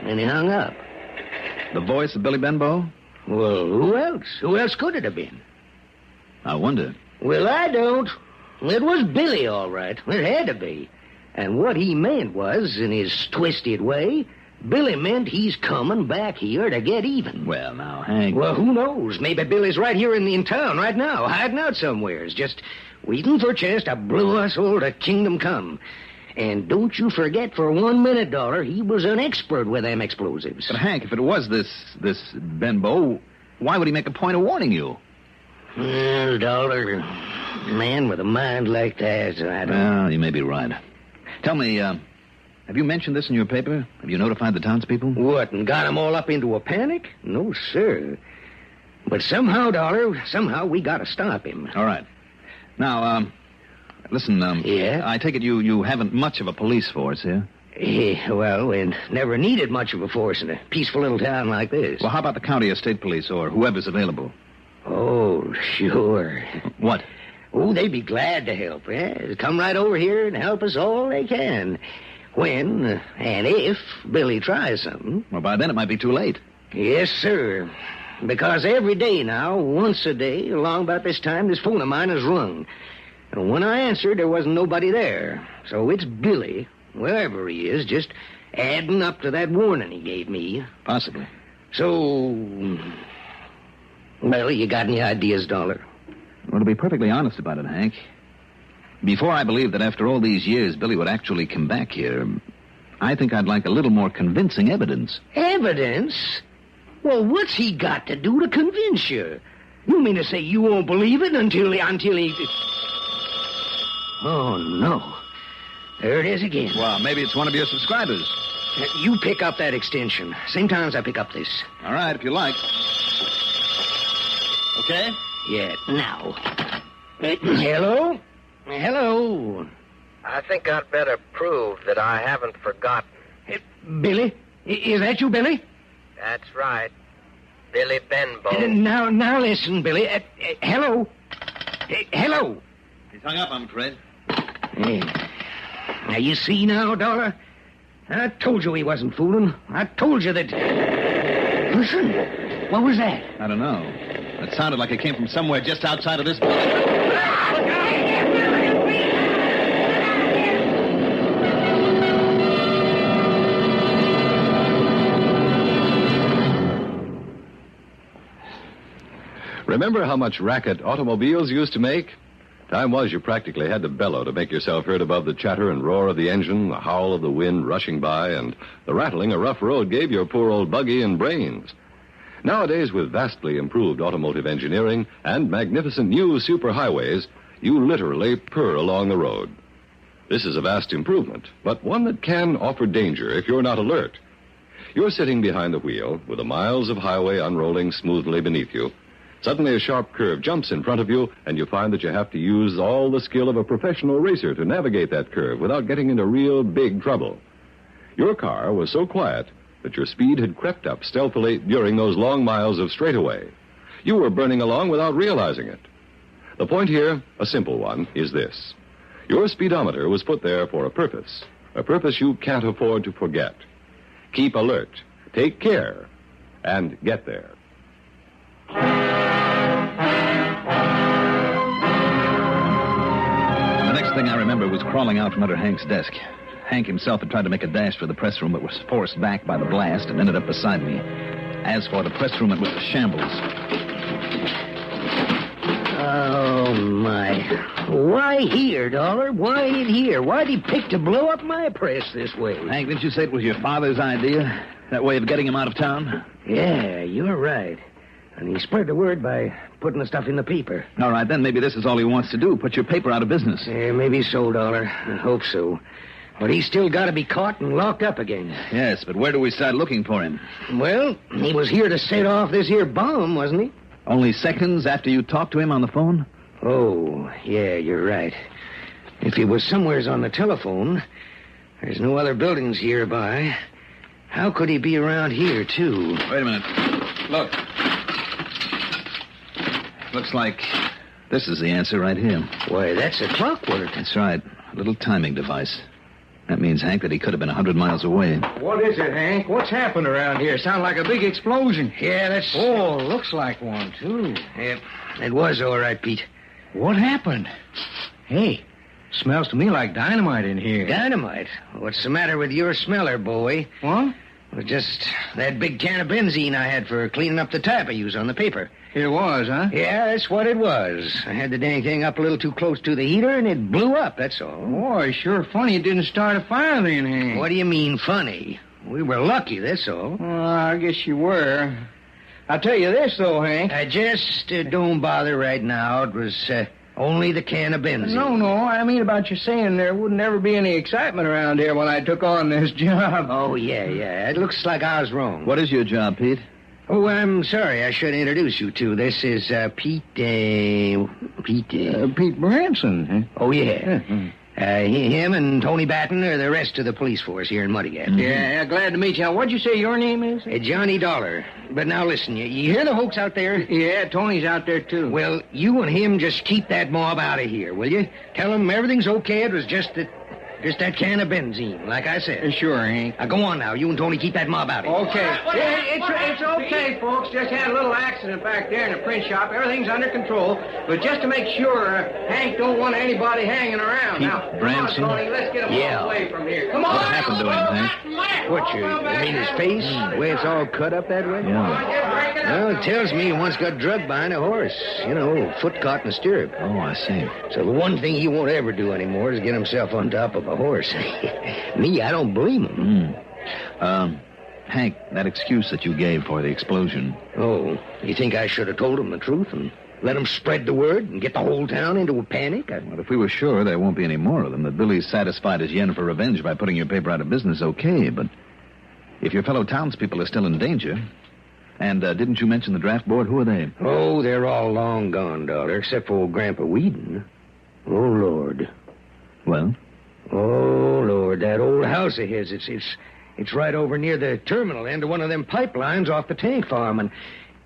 And he hung up. The voice of Billy Benbow? Well, who else? Who else could it have been? I wonder. Well, I don't. It was Billy, all right. It had to be. And what he meant was, in his twisted way, Billy meant he's coming back here to get even. Well, now, Hank... Well, who knows? Maybe Billy's right here in town right now, hiding out somewheres, just waiting for a chance to blow us all to kingdom come. And don't you forget for 1 minute, Dollar, he was an expert with them explosives. But, Hank, if it was this Benbow, why would he make a point of warning you? Well, Dollar, man with a mind like that, I don't... Well, you may be right. Tell me, have you mentioned this in your paper? Have you notified the townspeople? What, and got them all up into a panic? No, sir. But somehow, Dollar, we gotta stop him. All right. Now, listen, yeah? I take it you haven't much of a police force here? Well, we never needed much of a force in a peaceful little town like this. Well, how about the county or state police or whoever's available? Oh, sure. What? Oh, they'd be glad to help, yeah? Come right over here and help us all they can. when and if Billy tries something. Well, by then it might be too late. Yes, sir. Because every day now, once a day, along about this time, this phone of mine has rung. And when I answered, there wasn't nobody there. So it's Billy, wherever he is, just adding up to that warning he gave me. Possibly. So, well, you got any ideas, Dollar? Well, to be perfectly honest about it, Hank, before I believed that after all these years Billy would actually come back here, I think I'd like a little more convincing evidence. Evidence? Well, what's he got to do to convince you? You mean to say you won't believe it until he... Oh, no. There it is again. Well, maybe it's one of your subscribers. You pick up that extension. Same time as I pick up this. All right, if you like. Okay? Yeah, now. Hello? Hello? I think I'd better prove that I haven't forgotten. Billy? Is that you, Billy? That's right. Billy Benbow. Now listen, Billy. Hello? Hello? He's hung up, I'm afraid. Now, you see now, Dollar? I told you he wasn't fooling. I told you that... Listen. What was that? I don't know. It sounded like it came from somewhere just outside of this building. Remember how much racket automobiles used to make? Time was you practically had to bellow to make yourself heard above the chatter and roar of the engine, the howl of the wind rushing by, and the rattling a rough road gave your poor old buggy and brains. Nowadays, with vastly improved automotive engineering and magnificent new superhighways, you literally purr along the road. This is a vast improvement, but one that can offer danger if you're not alert. You're sitting behind the wheel with the miles of highway unrolling smoothly beneath you. Suddenly a sharp curve jumps in front of you, and you find that you have to use all the skill of a professional racer to navigate that curve without getting into real big trouble. Your car was so quiet that your speed had crept up stealthily during those long miles of straightaway. You were burning along without realizing it. The point here, a simple one, is this. Your speedometer was put there for a purpose you can't afford to forget. Keep alert, take care, and get there. The next thing I remember was crawling out from under Hank's desk. Hank himself had tried to make a dash for the press room, but was forced back by the blast and ended up beside me. As for the press room, it was a shambles. Oh, my. Why here, Dollar? Why it here? Why'd he pick to blow up my press this way? Hank, didn't you say it was your father's idea? That way of getting him out of town? Yeah, you're right. And he spread the word by putting the stuff in the paper. All right, then maybe this is all he wants to do, put your paper out of business. Yeah, maybe so, Dollar. I hope so. But he's still got to be caught and locked up again. Yes, but where do we start looking for him? Well, he was here to set off this here bomb, wasn't he? Only seconds after you talked to him on the phone? Oh, yeah, you're right. If he was somewheres on the telephone, there's no other buildings nearby. How could he be around here, too? Wait a minute. Look. Looks like this is the answer right here. Why, that's a clockwork. That's right. A little timing device. That means, Hank, that he could have been 100 miles away. What is it, Hank? What's happened around here? Sounds like a big explosion. Yeah, that's... Oh, looks like one, too. Yep, it was all right, Pete. What happened? Hey, smells to me like dynamite in here. Dynamite? What's the matter with your smeller, boy? What? It was just that big can of benzene I had for cleaning up the tap I used on the paper. It was, huh? Yeah, that's what it was. I had the dang thing up a little too close to the heater, and it blew up, that's all. Boy, sure funny it didn't start a fire then, Hank. What do you mean, funny? We were lucky, that's all. I guess you were. I'll tell you this, though, Hank. Just don't bother right now. It was only the can of benzene. No, I mean about you saying there wouldn't ever be any excitement around here when I took on this job. Oh, yeah. It looks like I was wrong. What is your job, Pete? Oh, I'm sorry. I should introduce you to. This is Pete Branson. Huh? Oh, yeah. Him and Tony Batten are the rest of the police force here in Muddy Gap. Mm-hmm. Yeah, glad to meet you. What'd you say your name is? Johnny Dollar. But now listen, you hear the hoax out there? Yeah, Tony's out there, too. Well, you and him just keep that mob out of here, will you? Tell them everything's okay. It was just that... Just that can of benzene, like I said. Sure, Hank. Now, go on now. You and Tony keep that mob out of here. Okay. It's okay, folks. Just had a little accident back there in the print shop. Everything's under control. But just to make sure, Hank don't want anybody hanging around. Pete Now, Branson? come on, Tony. Let's get him all away from here. Come on. What happened to him, Hank? What, you mean his face? The way it's all cut up that way? Yeah. Well, it tells me he once got drugged behind a horse. You know, foot caught in a stirrup. Oh, I see. So the one thing he won't ever do anymore is get himself on top of a horse. Me, I don't blame him. Hank, that excuse that you gave for the explosion. Oh, you think I should have told him the truth and let him spread the word and get the whole town into a panic? Well, if we were sure there won't be any more of them, that Billy's satisfied his yen for revenge by putting your paper out of business, okay, but if your fellow townspeople are still in danger... And didn't you mention the draft board? Who are they? Oh, they're all long gone, daughter, except for old Grandpa Whedon. Oh, Lord. Well? Oh, Lord, that old house of his, it's right over near the terminal end of one of them pipelines off the tank farm, and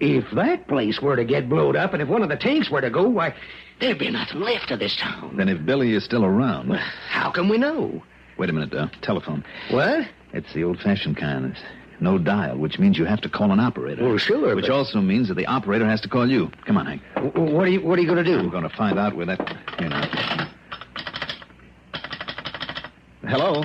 if that place were to get blowed up, and if one of the tanks were to go, why, there'd be nothing left of this town. Then if Billy is still around... Well, how can we know? Wait a minute, telephone. What? It's the old-fashioned kind. It's no dial, which means you have to call an operator. Well, sure, Which also means that the operator has to call you. Come on, Hank. What are you going to do? I'm going to find out where that... Here now. Hello?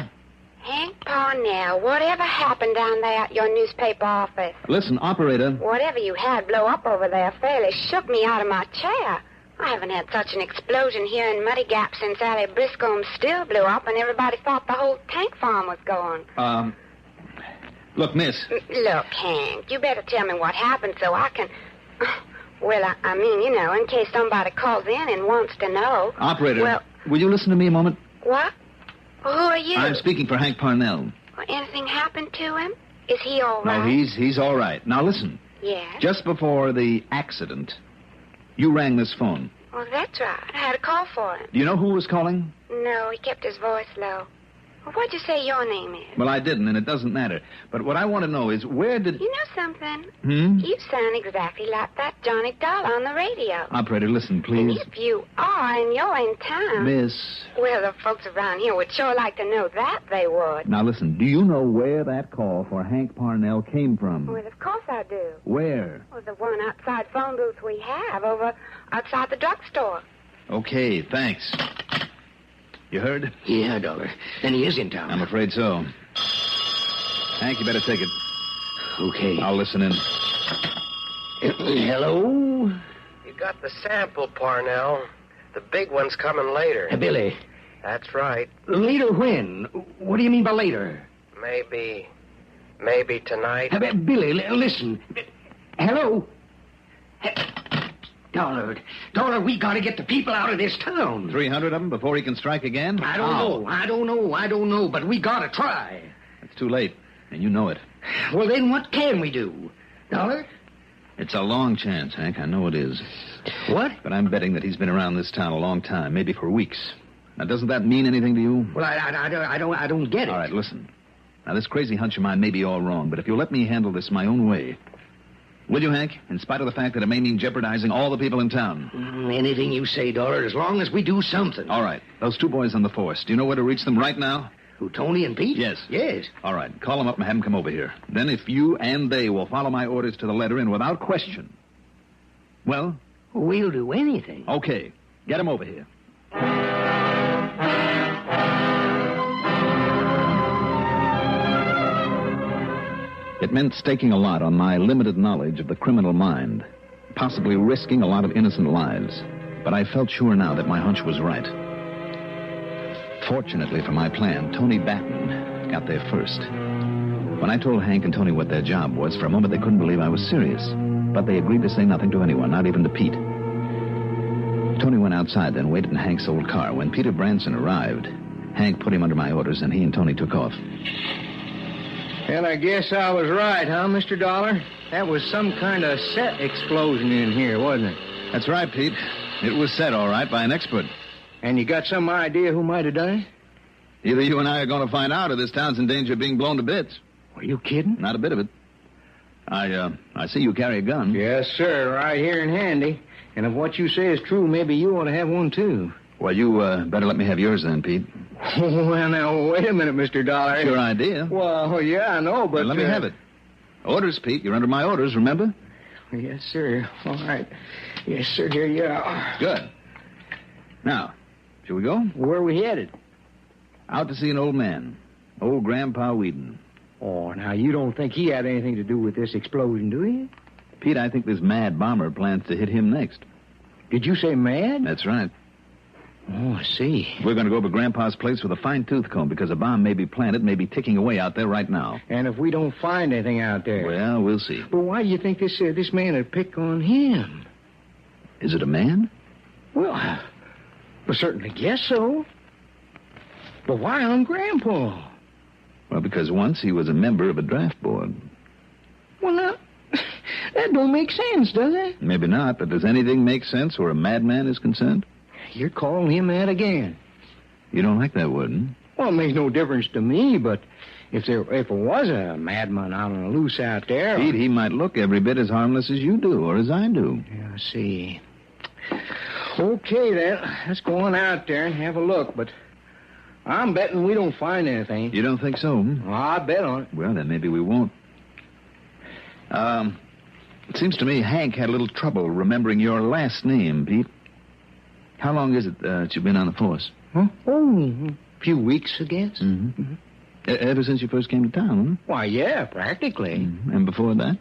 Hank Parnell, whatever happened down there at your newspaper office? Listen, operator. Whatever you had blow up over there fairly shook me out of my chair. I haven't had such an explosion here in Muddy Gap since Allie Briscoe's still blew up and everybody thought the whole tank farm was gone. Look, miss. Look, Hank, you better tell me what happened so I can... Well, I mean, you know, in case somebody calls in and wants to know. Operator, Well, will you listen to me a moment? what? Well, who are you? I'm speaking for Hank Parnell. Well, anything happened to him? Is he all No, right? he's all right. Now, listen. Yeah? Just before the accident, you rang this phone. Well, that's right. I had a call for him. Do you know who was calling? No, he kept his voice low. Well, what'd you say your name is? Well, I didn't, and it doesn't matter. But what I want to know is, where did... You know something? Hmm? You sound exactly like that Johnny Doll on the radio. Operator, listen, please. If you are and you're in town... Miss... Well, the folks around here would sure like to know that, they would. Now, listen, do you know where that call for Hank Parnell came from? Well, of course I do. Where? Well, the one outside phone booth we have over outside the drugstore. Okay, thanks. You heard? Yeah, dollar. Then he is in town. I'm afraid so. Hank, you better take it. Okay. I'll listen in. Hello? You got the sample, Parnell. The big one's coming later. Billy. That's right. Later when? What do you mean by later? Maybe tonight. Billy, listen. Hello? Dollar, we gotta get the people out of this town. 300 of them before he can strike again? I don't know, but we gotta try. It's too late, and you know it. Well, then what can we do? Dollar? It's a long chance, Hank. I know it is. What? But I'm betting that he's been around this town a long time, maybe for weeks. Now, doesn't that mean anything to you? Well, I don't get it. All right, listen. Now, this crazy hunch of mine may be all wrong, but if you'll let me handle this my own way... Will you, Hank? In spite of the fact that it may mean jeopardizing all the people in town. Anything you say, Dollar, as long as we do something. All right. Those two boys on the force. Do you know where to reach them right now? Who, Tony and Pete? Yes. Yes. All right. Call them up and have them come over here. Then if you and they will follow my orders to the letter and without question... Well? We'll do anything. Okay. Get them over here. It meant staking a lot on my limited knowledge of the criminal mind, possibly risking a lot of innocent lives. But I felt sure now that my hunch was right. Fortunately for my plan, Tony Batten got there first. When I told Hank and Tony what their job was, for a moment they couldn't believe I was serious. But they agreed to say nothing to anyone, not even to Pete. Tony went outside, then waited in Hank's old car. When Peter Branson arrived, Hank put him under my orders, and he and Tony took off. Well, I guess I was right, huh, Mr. Dollar? That was some kind of set explosion in here, wasn't it? That's right, Pete. It was set, all right, by an expert. And you got some idea who might have done it? Either you and I are going to find out, or this town's in danger of being blown to bits. Are you kidding? Not a bit of it. I see you carry a gun. Yes, sir, right here in handy. And if what you say is true, maybe you ought to have one, too. Well, you better let me have yours then, Pete. Well, now, wait a minute, Mr. Dollar. It's your idea. Well, yeah, I know, but... Well, let me have it. Orders, Pete. You're under my orders, remember? Yes, sir. All right. Yes, sir. Here you are. Good. Now, shall we go? Where are we headed? Out to see an old man. Old Grandpa Whedon. Oh, now, you don't think he had anything to do with this explosion, do you? Pete, I think this mad bomber plans to hit him next. Did you say mad? That's right. Oh, I see. We're going to go over Grandpa's place with a fine-tooth comb because a bomb may be planted, may be ticking away out there right now. And if we don't find anything out there? Well, we'll see. But why do you think this man would pick on him? Is it a man? Well, I certainly guess so. But why on Grandpa? Well, because once he was a member of a draft board. Well, now, that don't make sense, does it? Maybe not, but does anything make sense where a madman is concerned? You're calling him mad again. You don't like that word, huh? Well, it makes no difference to me, but if it was a madman out on the loose out there... Pete, he might look every bit as harmless as you do, or as I do. Yeah, I see. Okay, then. Let's go on out there and have a look, but I'm betting we don't find anything. You don't think so, Well, I bet on it. Well, then maybe we won't. It seems to me Hank had a little trouble remembering your last name, Pete. How long is it that you've been on the force? Huh? Oh, a few weeks, I guess. Mm-hmm. Ever since you first came to town, huh? Why, yeah, practically. Mm-hmm. And before that?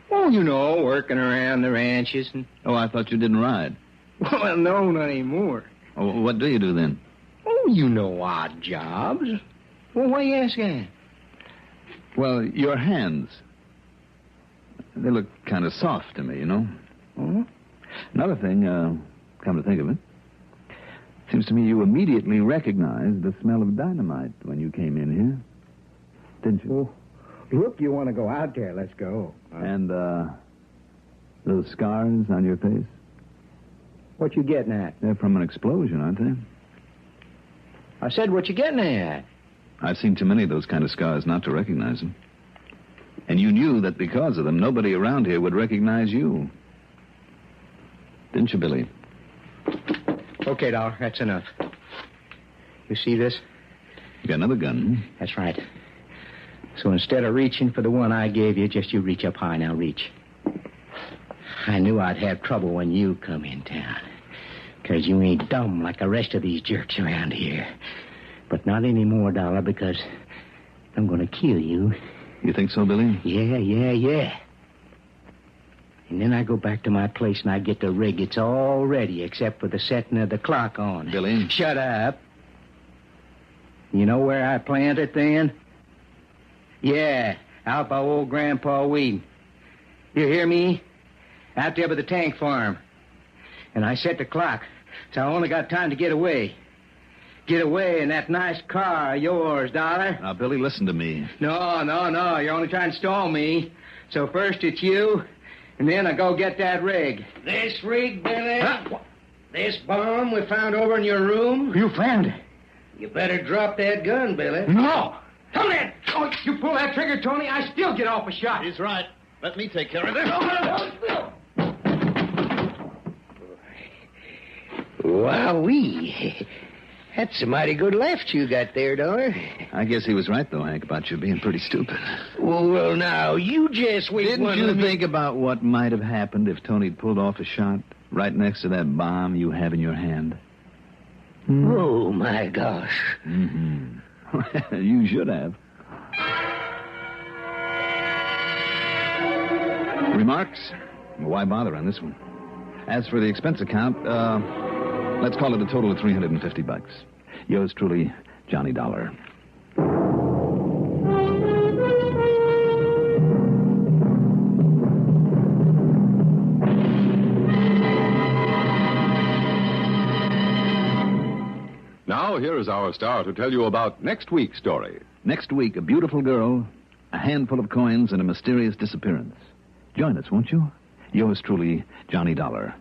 Oh, you know, working around the ranches. Oh, I thought you didn't ride. Well, no, not anymore. Oh, what do you do then? Oh, you know, odd jobs. Well, why you ask that? Well, your hands. They look kind of soft to me, you know. Oh? Another thing, come to think of it, seems to me you immediately recognized the smell of dynamite when you came in here. Didn't you? Well, look, you want to go out there, let's go. And, those scars on your face? What you getting at? They're from an explosion, aren't they? I said, what you getting at? I've seen too many of those kind of scars not to recognize them. And you knew that because of them, nobody around here would recognize you. Didn't you, Billy? Okay, Dollar, that's enough. You see this? You got another gun, huh? That's right. So instead of reaching for the one I gave you, just you reach up high. Now reach. I knew I'd have trouble when you come in town. Because you ain't dumb like the rest of these jerks around here. But not anymore, Dollar, because I'm going to kill you. You think so, Billy? Yeah. And then I go back to my place and I get the rig. It's all ready except for the setting of the clock on. Billy? Shut up. You know where I plant it then? Yeah, out by old Grandpa Whedon. You hear me? Out there by the tank farm. And I set the clock, so I only got time to get away. Get away in that nice car of yours, Dollar. Now, Billy, listen to me. No. You're only trying to stall me. So first it's you, and then I go get that rig. This rig, Billy? Huh? This bomb we found over in your room? You found it? You better drop that gun, Billy. No! Come in! Oh, you pull that trigger, Tony, I still get off a shot. He's right. Let me take care of this. Wowee. That's a mighty good left you got there, Dollar. I guess he was right, though, Hank, about you being pretty stupid. Well, now, you just wait. Didn't you think about what might have happened if Tony'd pulled off a shot right next to that bomb you have in your hand? Oh, my gosh. Mm-hmm. You should have. Remarks? Why bother on this one? As for the expense account, let's call it a total of $350. Yours truly, Johnny Dollar. Now, here is our star to tell you about next week's story. Next week, a beautiful girl, a handful of coins, and a mysterious disappearance. Join us, won't you? Yours truly, Johnny Dollar.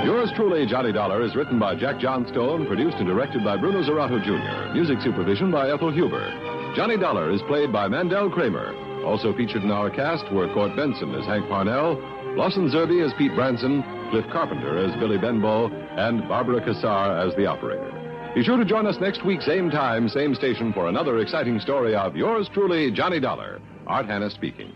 Yours truly, Johnny Dollar, is written by Jack Johnstone, produced and directed by Bruno Zerato Jr., music supervision by Ethel Huber. Johnny Dollar is played by Mandel Kramer. Also featured in our cast were Court Benson as Hank Parnell, Lawson Zerbe as Pete Branson, Cliff Carpenter as Billy Benbow, and Barbara Cassar as the operator. Be sure to join us next week, same time, same station, for another exciting story of yours truly, Johnny Dollar. Art Hanna speaking.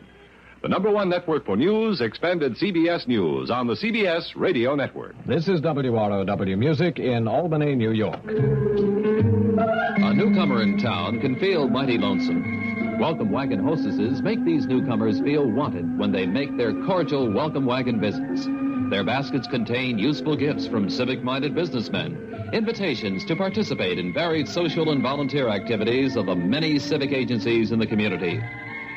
The #1 network for news, expanded CBS News on the CBS Radio Network. This is WROW Music in Albany, New York. A newcomer in town can feel mighty lonesome. Welcome Wagon hostesses make these newcomers feel wanted when they make their cordial Welcome Wagon visits. Their baskets contain useful gifts from civic-minded businessmen, invitations to participate in varied social and volunteer activities of the many civic agencies in the community.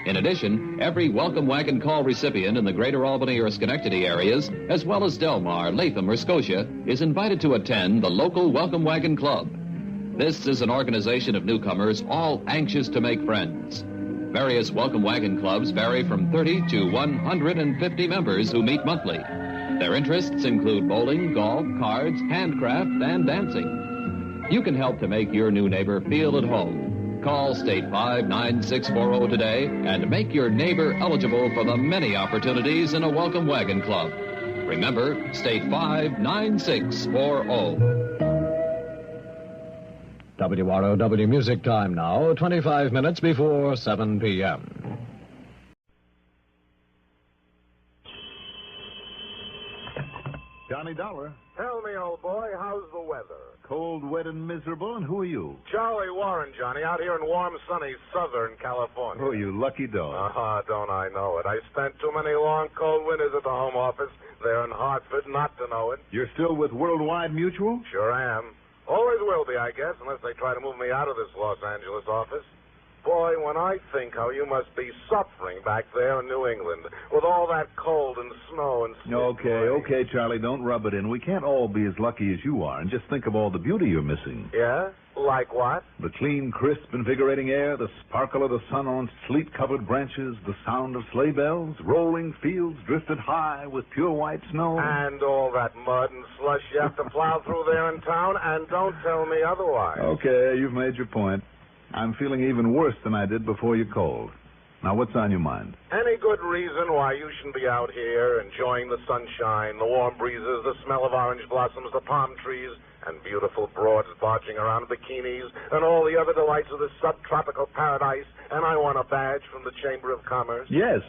In addition, every Welcome Wagon call recipient in the greater Albany or Schenectady areas, as well as Delmar, Latham, or Scotia, is invited to attend the local Welcome Wagon Club. This is an organization of newcomers all anxious to make friends. Various Welcome Wagon clubs vary from 30 to 150 members who meet monthly. Their interests include bowling, golf, cards, handcraft, and dancing. You can help to make your new neighbor feel at home. Call State 59640 today and make your neighbor eligible for the many opportunities in a Welcome Wagon Club. Remember, State 59640. WROW Music Time now, 25 minutes before 7 p.m. Johnny Dollar. Tell me, old boy, how's the weather? Cold, wet, and miserable, and who are you? Charlie Warren, Johnny, out here in warm, sunny Southern California. Oh, you lucky dog. Don't I know it. I spent too many long, cold winters at the home office there in Hartford not to know it. You're still with Worldwide Mutual? Sure am. Always will be, I guess, unless they try to move me out of this Los Angeles office. Boy, when I think how you must be suffering back there in New England with all that cold and snow and sleet. Okay, Charlie, don't rub it in. We can't all be as lucky as you are, and just think of all the beauty you're missing. Yeah? Like what? The clean, crisp, invigorating air, the sparkle of the sun on sleet-covered branches, the sound of sleigh bells, rolling fields drifted high with pure white snow. And all that mud and slush you have to plow through there in town, and don't tell me otherwise. Okay, you've made your point. I'm feeling even worse than I did before you called. Now, what's on your mind? Any good reason why you shouldn't be out here enjoying the sunshine, the warm breezes, the smell of orange blossoms, the palm trees, and beautiful broads barging around in bikinis, and all the other delights of this subtropical paradise, and I want a badge from the Chamber of Commerce? Yes.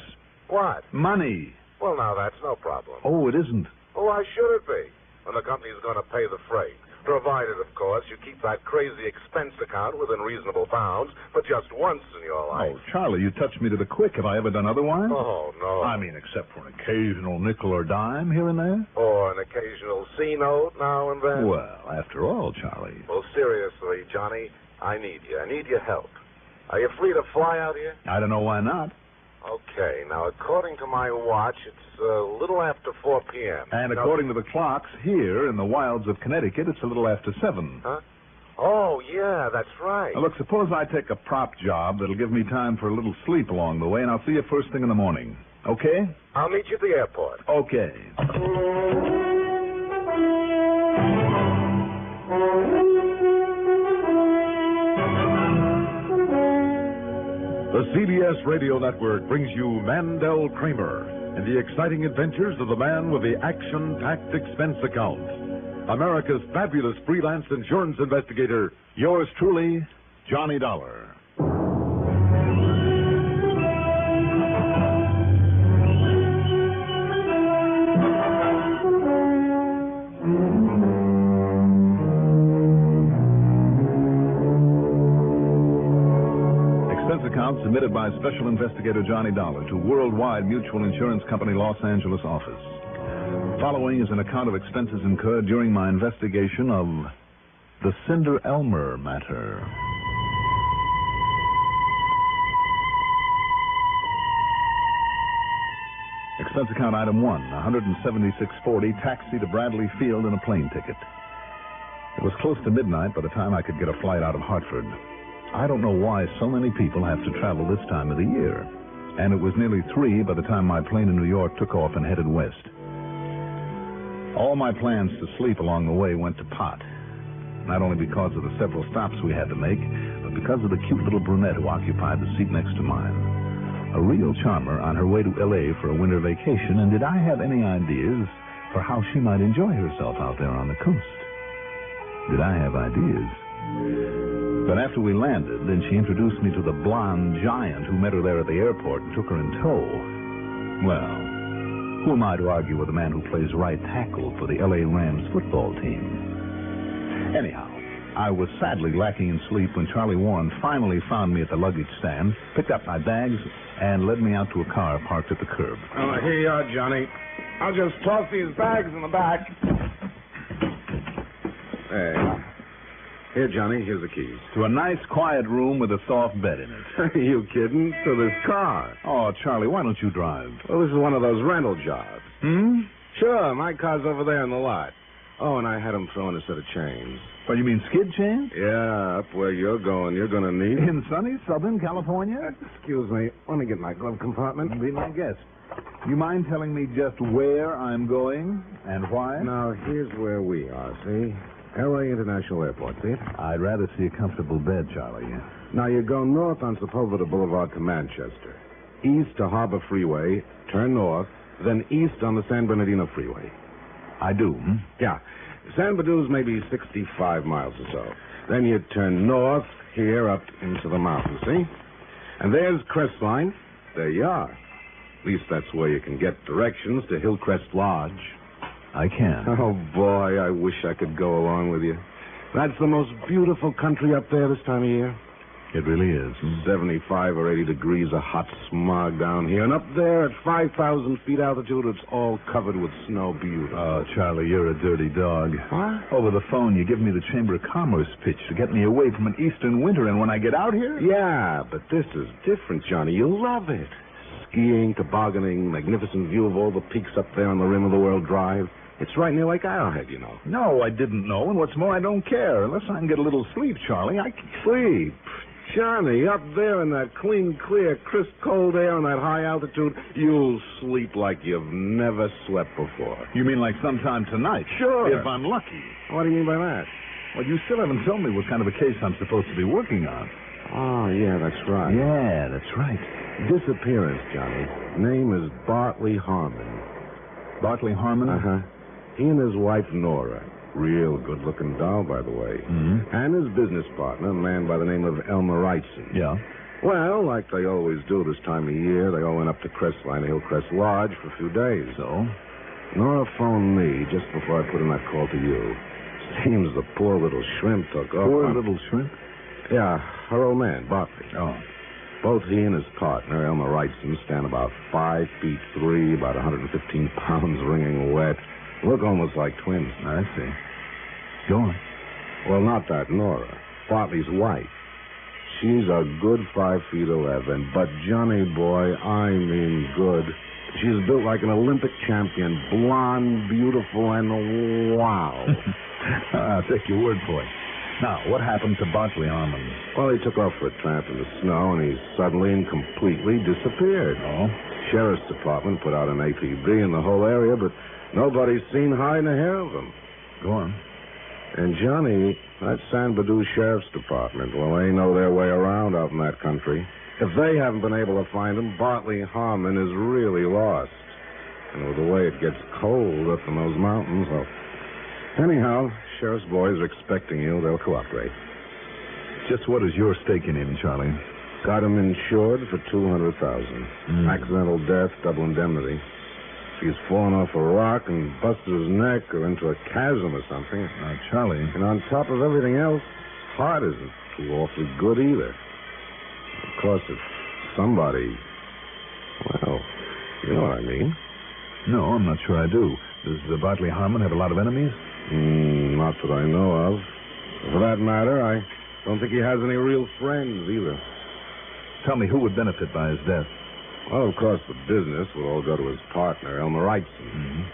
What? Money. Well, now, that's no problem. Oh, it isn't. Well, why should it be? When the company's going to pay the freight. Provided, of course, you keep that crazy expense account within reasonable bounds, but just once in your life. Oh, Charlie, you touched me to the quick. Have I ever done otherwise? Oh, no. I mean, except for an occasional nickel or dime here and there. Or an occasional C-note now and then. Well, after all, Charlie. Well, seriously, Johnny, I need you. I need your help. Are you free to fly out here? I don't know why not. Okay, now, according to my watch, it's a little after 4 p.m. And according to the clocks here in the wilds of Connecticut, it's a little after 7. Huh? Oh, yeah, that's right. Now, look, suppose I take a prop job that'll give me time for a little sleep along the way, and I'll see you first thing in the morning. Okay? I'll meet you at the airport. Okay. The CBS Radio Network brings you Mandel Kramer and the exciting adventures of the man with the action-packed expense account. America's fabulous freelance insurance investigator, yours truly, Johnny Dollar. Account submitted by Special Investigator Johnny Dollar to Worldwide Mutual Insurance Company, Los Angeles office. Following is an account of expenses incurred during my investigation of the Cinder Elmer matter. Expense account item 1, $176.40, taxi to Bradley Field and a plane ticket. It was close to midnight by the time I could get a flight out of Hartford. I don't know why so many people have to travel this time of the year. And it was nearly 3 by the time my plane in New York took off and headed west. All my plans to sleep along the way went to pot. Not only because of the several stops we had to make, but because of the cute little brunette who occupied the seat next to mine. a real charmer on her way to L.A. for a winter vacation, and did I have any ideas for how she might enjoy herself out there on the coast? Did I have ideas? But after we landed, then she introduced me to the blonde giant who met her there at the airport and took her in tow. Well, who am I to argue with a man who plays right tackle for the L.A. Rams football team? Anyhow, I was sadly lacking in sleep when Charlie Warren finally found me at the luggage stand, picked up my bags, and led me out to a car parked at the curb. Oh, here you are, Johnny. I'll just toss these bags in the back. Hey. Here, Johnny, here's the keys. To a nice, quiet room with a soft bed in it. Are you kidding? To this car. Oh, Charlie, why don't you drive? Well, this is one of those rental jobs. Sure, my car's over there in the lot. Oh, and I had him throw in a set of chains. What, you mean skid chains? Yeah, up where you're going to need... In sunny Southern California? Excuse me. Let me get my glove compartment. Be my guest. You mind telling me just where I'm going and why? Now, here's where we are, see? L.A. International Airport, see it? I'd rather see a comfortable bed, Charlie. Now, you go north on Sepulveda Boulevard to Manchester. East to Harbor Freeway, turn north, then east on the San Bernardino Freeway. I do, Yeah. San Bernardino's maybe 65 miles or so. Then you turn north here up into the mountains, see? And there's Crestline. There you are. At least that's where you can get directions to Hillcrest Lodge. I can. Oh, boy, I wish I could go along with you. That's the most beautiful country up there this time of year. It really is. 75 or 80 degrees of hot smog down here. And up there at 5,000 feet altitude, it's all covered with snow. Beautiful. Oh, Charlie, you're a dirty dog. What? Over the phone, you give me the Chamber of Commerce pitch to get me away from an eastern winter, and when I get out here... Yeah, but this is different, Johnny. You'll love it. Skiing, tobogganing, magnificent view of all the peaks up there on the rim of the World Drive. It's right near Lake Arrowhead, you know. No, I didn't know, and what's more, I don't care. Unless I can get a little sleep, Charlie, I can... Sleep? Johnny, up there in that clean, clear, crisp, cold air on that high altitude, you'll sleep like you've never slept before. You mean like sometime tonight? Sure. If I'm lucky. What do you mean by that? Well, you still haven't told me what kind of a case I'm supposed to be working on. Oh, yeah, that's right. Yeah, that's right. Disappearance, Johnny. Name is Bartley Harmon. Bartley Harmon? Uh-huh. He and his wife, Nora. Real good-looking doll, by the way. And his business partner, a man by the name of Elmer Wrightson. Yeah? Well, like they always do this time of year, they all went up to Crestline, Hillcrest Lodge, for a few days. So? Nora phoned me just before I put in that call to you. Seems the poor little shrimp took off. Poor little shrimp? Yeah, her old man, Bartley. Oh. Both he and his partner, Elmer Wrightson, stand about 5'3", about 115 pounds, wringing wet. Look almost like twins. I see. Go on. Well, not that, Nora. Bartley's wife. She's a good 5'11", but Johnny boy, I mean good. She's built like an Olympic champion, blonde, beautiful, and wow. I'll take your word for it. Now, what happened to Bartley Harmon? Well, he took off for a tramp in the snow, and he suddenly and completely disappeared. Oh? Sheriff's Department put out an APB in the whole area, but nobody's seen hide nor hair of him. Go on. And, Johnny, that San Bernardino Sheriff's Department, well, they know their way around out in that country. If they haven't been able to find him, Bartley Harmon is really lost. And with the way it gets cold up in those mountains, well... Anyhow, sheriff's boys are expecting you. They'll cooperate. Just what is your stake in him, Charlie? Got him insured for $200,000. Accidental death, double indemnity. If he's fallen off a rock and busted his neck or into a chasm or something. Now, Charlie... And on top of everything else, heart isn't too awfully good either. Of course, if somebody... Well, you know what I mean. No, I'm not sure I do. Does Bartley Harmon have a lot of enemies? Not that I know of. For that matter, I don't think he has any real friends either. Tell me, who would benefit by his death? Well, of course, the business would all go to his partner, Elmer Wrightson.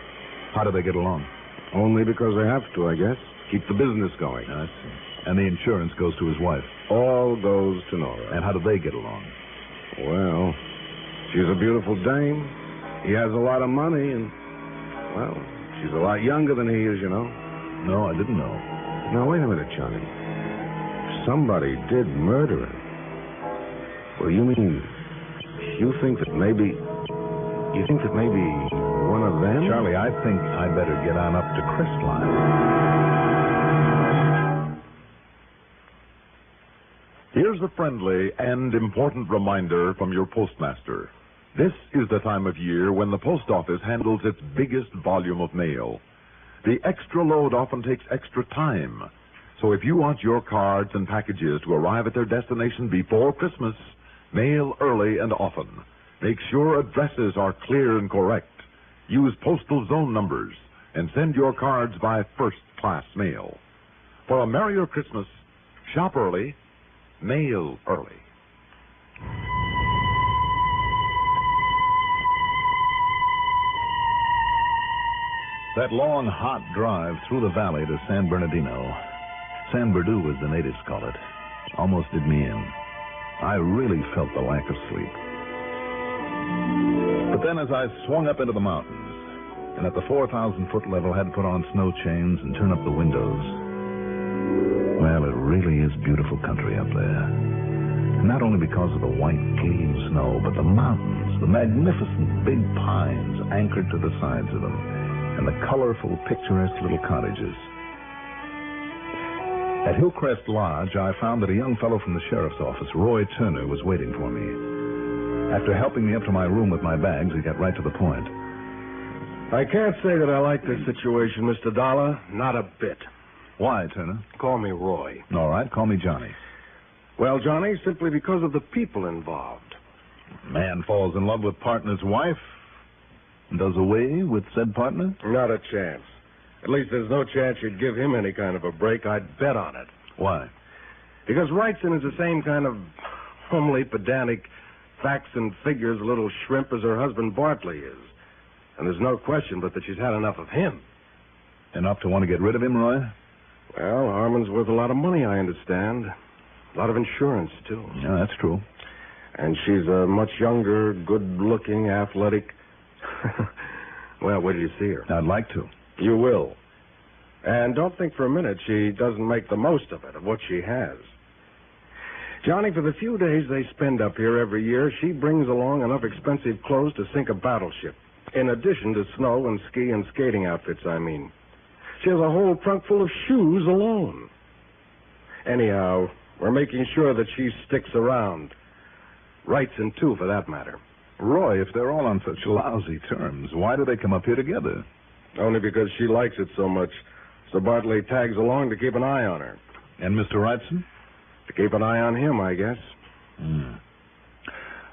How do they get along? Only because they have to, I guess. Keep the business going. I see. And the insurance goes to his wife? All goes to Nora. And how do they get along? Well, she's a beautiful dame. He has a lot of money, and, well, she's a lot younger than he is, you know. No, I didn't know. Now, wait a minute, Johnny. Somebody did murder him. Well, you mean You think that maybe one of them? Charlie, I think I'd better get on up to Crestline. Here's a friendly and important reminder from your postmaster. This is the time of year when the post office handles its biggest volume of mail. The extra load often takes extra time. So if you want your cards and packages to arrive at their destination before Christmas, mail early and often. Make sure addresses are clear and correct. Use postal zone numbers and send your cards by first-class mail. For a merrier Christmas, shop early, mail early. That long, hot drive through the valley to San Bernardino, San Berdu as the natives call it, almost did me in. I really felt the lack of sleep. But then as I swung up into the mountains, and at the 4,000-foot level had to put on snow chains and turn up the windows, well, it really is beautiful country up there. Not only because of the white, clean snow, but the mountains, the magnificent big pines anchored to the sides of them, and the colorful, picturesque little cottages. At Hillcrest Lodge, I found that a young fellow from the sheriff's office, Roy Turner, was waiting for me. After helping me up to my room with my bags, he got right to the point. I can't say that I like this situation, Mr. Dollar. Not a bit. Why, Turner? Call me Roy. All right, call me Johnny. Well, Johnny, simply because of the people involved. Man falls in love with partner's wife and does away with said partner? Not a chance. At least there's no chance you'd give him any kind of a break. I'd bet on it. Why? Because Wrightson is the same kind of homely, pedantic, facts and figures little shrimp as her husband Bartley is. And there's no question but that she's had enough of him. Enough to want to get rid of him, Roy? Well, Harmon's worth a lot of money, I understand. A lot of insurance, too. Yeah, that's true. And she's a much younger, good-looking, athletic... Well, where do you see her? I'd like to. You will. And don't think for a minute she doesn't make the most of it, of what she has. Johnny, for the few days they spend up here every year, she brings along enough expensive clothes to sink a battleship. In addition to snow and ski and skating outfits, I mean. She has a whole trunk full of shoes alone. Anyhow, we're making sure that she sticks around. Wrightson, too, for that matter. Roy, if they're all on such lousy terms, why do they come up here together? Only because she likes it so much. So Bartley tags along to keep an eye on her. And Mr. Wrightson? To keep an eye on him, I guess.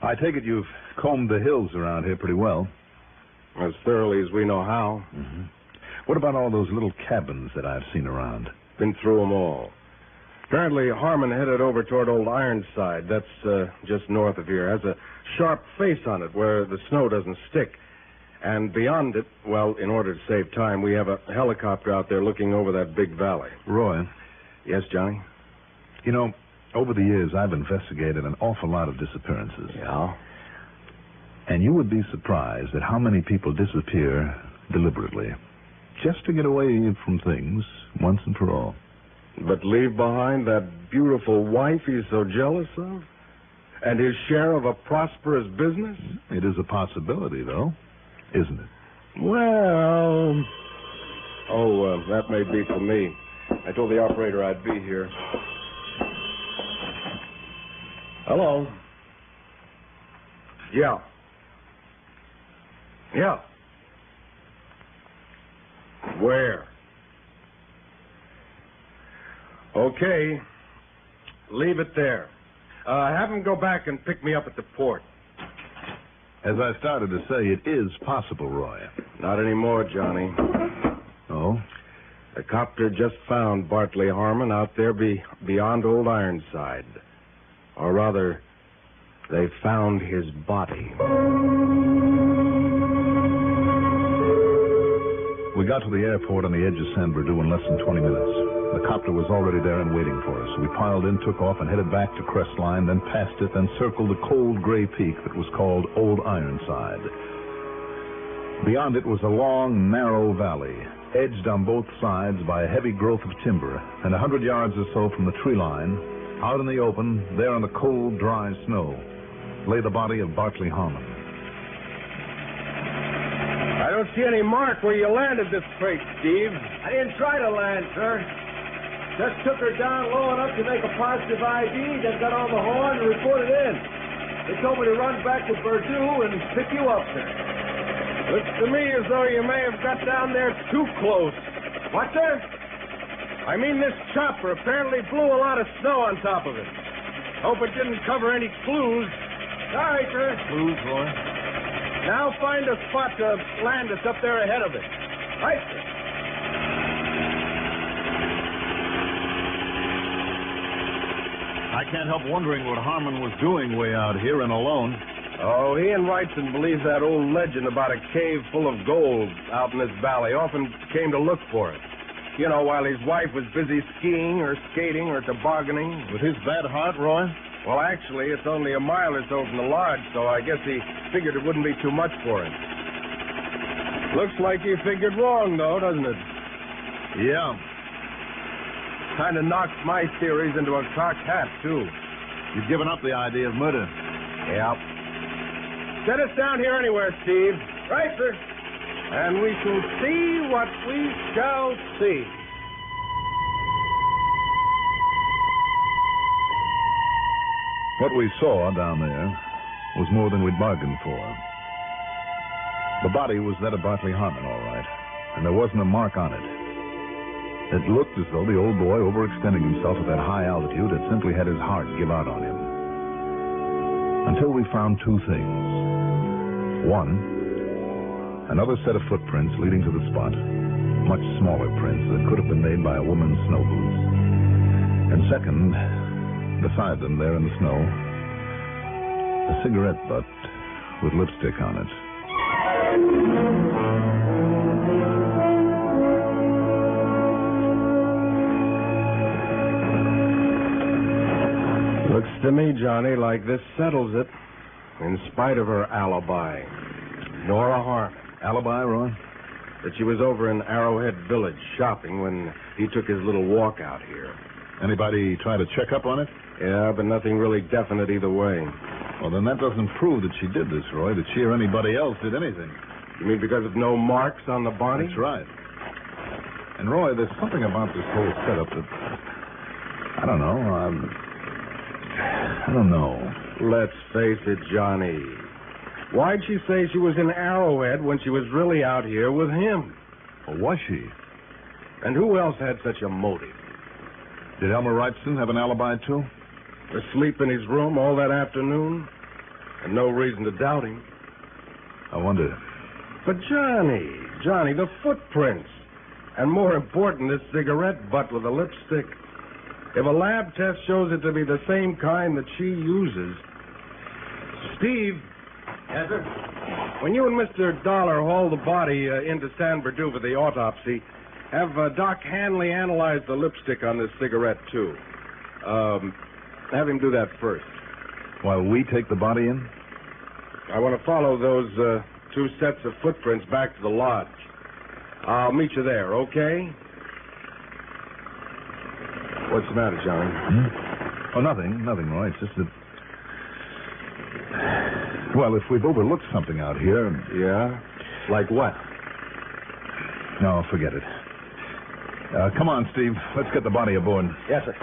I take it you've combed the hills around here pretty well. As thoroughly as we know how. Mm-hmm. What about all those little cabins that I've seen around? Been through them all. Apparently, Harmon headed over toward Old Ironside. That's just north of here. Has a sharp face on it where the snow doesn't stick. And beyond it, well, in order to save time, we have a helicopter out there looking over that big valley. Roy? Yes, Johnny? You know, over the years, I've investigated an awful lot of disappearances. Yeah? And you would be surprised at how many people disappear deliberately, just to get away from things once and for all. But leave behind that beautiful wife he's so jealous of? And his share of a prosperous business? It is a possibility, though, isn't it? Well... Oh, that may be for me. I told the operator I'd be here. Hello? Yeah. Yeah. Where? Okay. Leave it there. Have him go back and pick me up at the port. As I started to say, it is possible, Roy. Not anymore, Johnny. Oh? The copter just found Bartley Harmon out there beyond Old Ironside. Or rather, they found his body. We got to the airport on the edge of San Berdu in less than 20 minutes. The copter was already there and waiting for us. We piled in, took off, and headed back to Crestline, then passed it, then circled the cold gray peak that was called Old Ironside. Beyond it was a long, narrow valley, edged on both sides by a heavy growth of timber, and 100 yards or so from the tree line, out in the open, there on the cold, dry snow, lay the body of Bartley Harmon. I don't see any mark where you landed this crate, Steve. I didn't try to land, sir. Just took her down low enough to make a positive ID, then got on the horn and reported in. They told me to run back to Purdue and pick you up, sir. Looks to me as though you may have got down there too close. What, sir? I mean, this chopper apparently blew a lot of snow on top of it. Hope it didn't cover any clues. Sorry, sir. Clues, Roy. Now find a spot to land us up there ahead of it. Right, sir. I can't help wondering what Harmon was doing way out here and alone. Oh, he and Wrightson believes that old legend about a cave full of gold out in this valley. Often came to look for it. You know, while his wife was busy skiing or skating or tobogganing. With his bad heart, Roy? Well, actually, it's only a mile or so from the lodge, so I guess he figured it wouldn't be too much for him. Looks like he figured wrong, though, doesn't it? Yeah. Kind of knocks my theories into a cocked hat, too. You've given up the idea of murder. Yep. Set us down here anywhere, Steve. Right, sir. And we shall see what we shall see. What we saw down there was more than we'd bargained for. The body was that of Bartley Harmon, all right, and there wasn't a mark on it. It looked as though the old boy, overextending himself at that high altitude, had simply had his heart give out on him. Until we found two things. One, another set of footprints leading to the spot, much smaller prints that could have been made by a woman's snow boots. And second, beside them there in the snow, a cigarette butt with lipstick on it. Looks to me, Johnny, like this settles it, in spite of her alibi. Nora Harmon. Alibi, Roy? That she was over in Arrowhead Village shopping when he took his little walk out here. Anybody try to check up on it? Yeah, but nothing really definite either way. Well, then that doesn't prove that she did this, Roy, that she or anybody else did anything. You mean because of no marks on the body? That's right. And, Roy, there's something about this whole setup that... I don't know. I don't know. Let's face it, Johnny. Why'd she say she was in Arrowhead when she was really out here with him? Well, was she? And who else had such a motive? Did Elmer Wrightson have an alibi, too? Asleep in his room all that afternoon? And no reason to doubt him. I wonder. But Johnny, the footprints. And more important, this cigarette butt with a lipstick. If a lab test shows it to be the same kind that she uses... Steve. Yes, sir? When you and Mr. Dollar haul the body into San Bernardino for the autopsy, have Doc Hanley analyze the lipstick on this cigarette, too. Have him do that first. While we take the body in? I want to follow those two sets of footprints back to the lodge. I'll meet you there, okay? What's the matter, John? Oh, nothing, Roy. It's just that... Well, if we've overlooked something out here... Yeah? Like what? No, forget it. Come on, Steve. Let's get the body aboard. Yes, sir.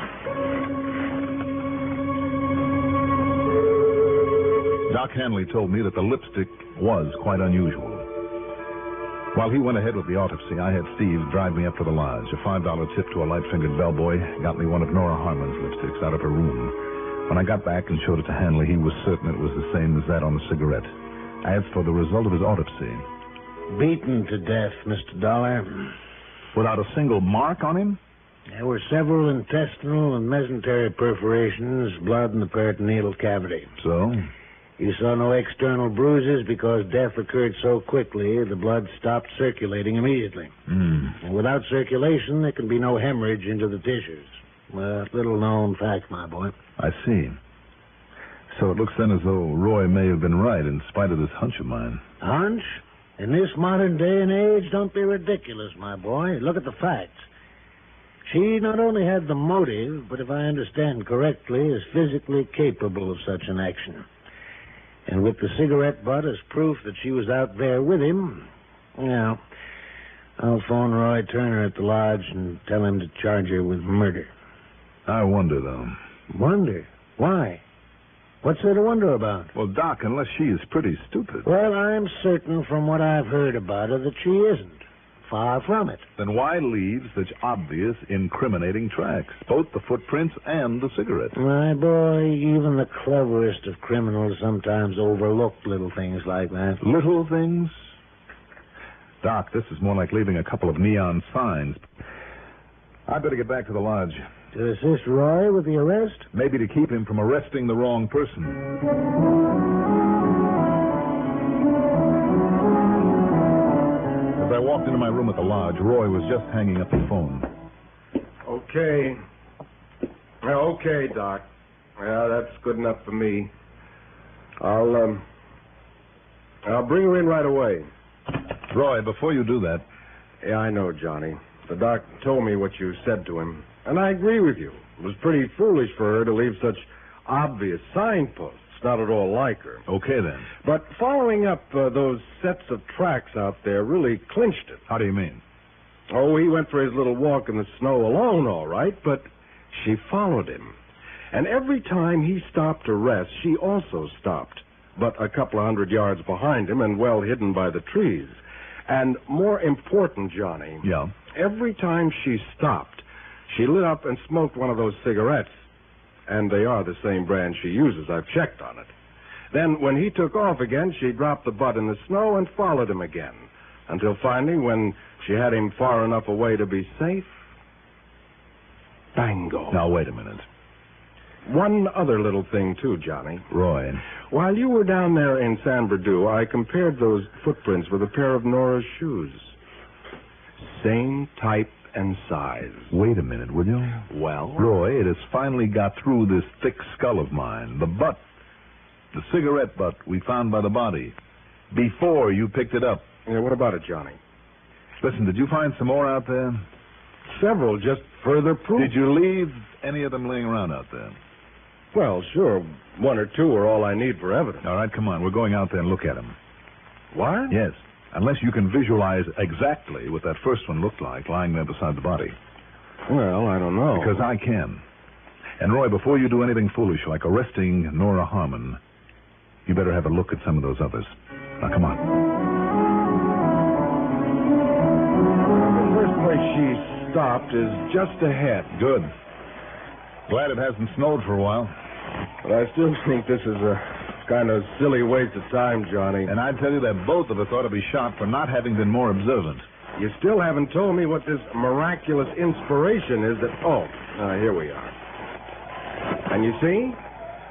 Doc Hanley told me that the lipstick was quite unusual. While he went ahead with the autopsy, I had Steve drive me up to the lodge. A $5 tip to a light-fingered bellboy got me one of Nora Harmon's lipsticks out of her room. When I got back and showed it to Hanley, he was certain it was the same as that on the cigarette. As for the result of his autopsy... Beaten to death, Mr. Dollar. Without a single mark on him? There were several intestinal and mesentery perforations, blood in the peritoneal cavity. So? You saw no external bruises because death occurred so quickly, the blood stopped circulating immediately. And without circulation, there can be no hemorrhage into the tissues. A little-known fact, my boy. I see. So it looks then as though Roy may have been right in spite of this hunch of mine. Hunch? In this modern day and age, don't be ridiculous, my boy. Look at the facts. She not only had the motive, but if I understand correctly, is physically capable of such an action. And with the cigarette butt as proof that she was out there with him, well, I'll phone Roy Turner at the lodge and tell him to charge her with murder. I wonder, though. Wonder? Why? What's there to wonder about? Well, Doc, unless she is pretty stupid. Well, I'm certain from what I've heard about her that she isn't. Far from it. Then why leave such obvious, incriminating tracks? Both the footprints and the cigarette. My boy, even the cleverest of criminals sometimes overlook little things like that. Little things? Doc, this is more like leaving a couple of neon signs. I'd better get back to the lodge. To assist Roy with the arrest? Maybe to keep him from arresting the wrong person. As I walked into my room at the lodge, Roy was just hanging up the phone. Okay. Okay, Doc. Yeah, that's good enough for me. I'll bring her in right away. Roy, before you do that... Yeah, I know, Johnny. The doc told me what you said to him, and I agree with you. It was pretty foolish for her to leave such obvious signposts. Not at all like her. Okay, then. But following up those sets of tracks out there really clinched it. How do you mean? Oh, he went for his little walk in the snow alone, all right, but she followed him. And every time he stopped to rest, she also stopped, but a couple of 100 yards behind him and well hidden by the trees. And more important, Johnny... Yeah? Every time she stopped, she lit up and smoked one of those cigarettes. And they are the same brand she uses. I've checked on it. Then, when he took off again, she dropped the butt in the snow and followed him again. Until finally, when she had him far enough away to be safe... Bango. Now, wait a minute. One other little thing, too, Johnny. Roy. While you were down there in San Bernardino, I compared those footprints with a pair of Nora's shoes. Same type and size. Wait a minute, will you? Well? Roy, it has finally got through this thick skull of mine. The butt, the cigarette butt we found by the body, before you picked it up. Yeah, what about it, Johnny? Listen, did you find some more out there? Several, just further proof. Did you leave any of them laying around out there? Well, sure. One or two are all I need for evidence. All right, come on. We're going out there and look at them. What? Yes. Unless you can visualize exactly what that first one looked like lying there beside the body. Well, I don't know. Because I can. And, Roy, before you do anything foolish like arresting Nora Harmon, you better have a look at some of those others. Now, come on. The first place she stopped is just ahead. Good. Glad it hasn't snowed for a while. But I still think this is a kind of silly waste of time, Johnny. And I tell you that both of us ought to be shot for not having been more observant. You still haven't told me what this miraculous inspiration is that... Oh, here we are. And you see?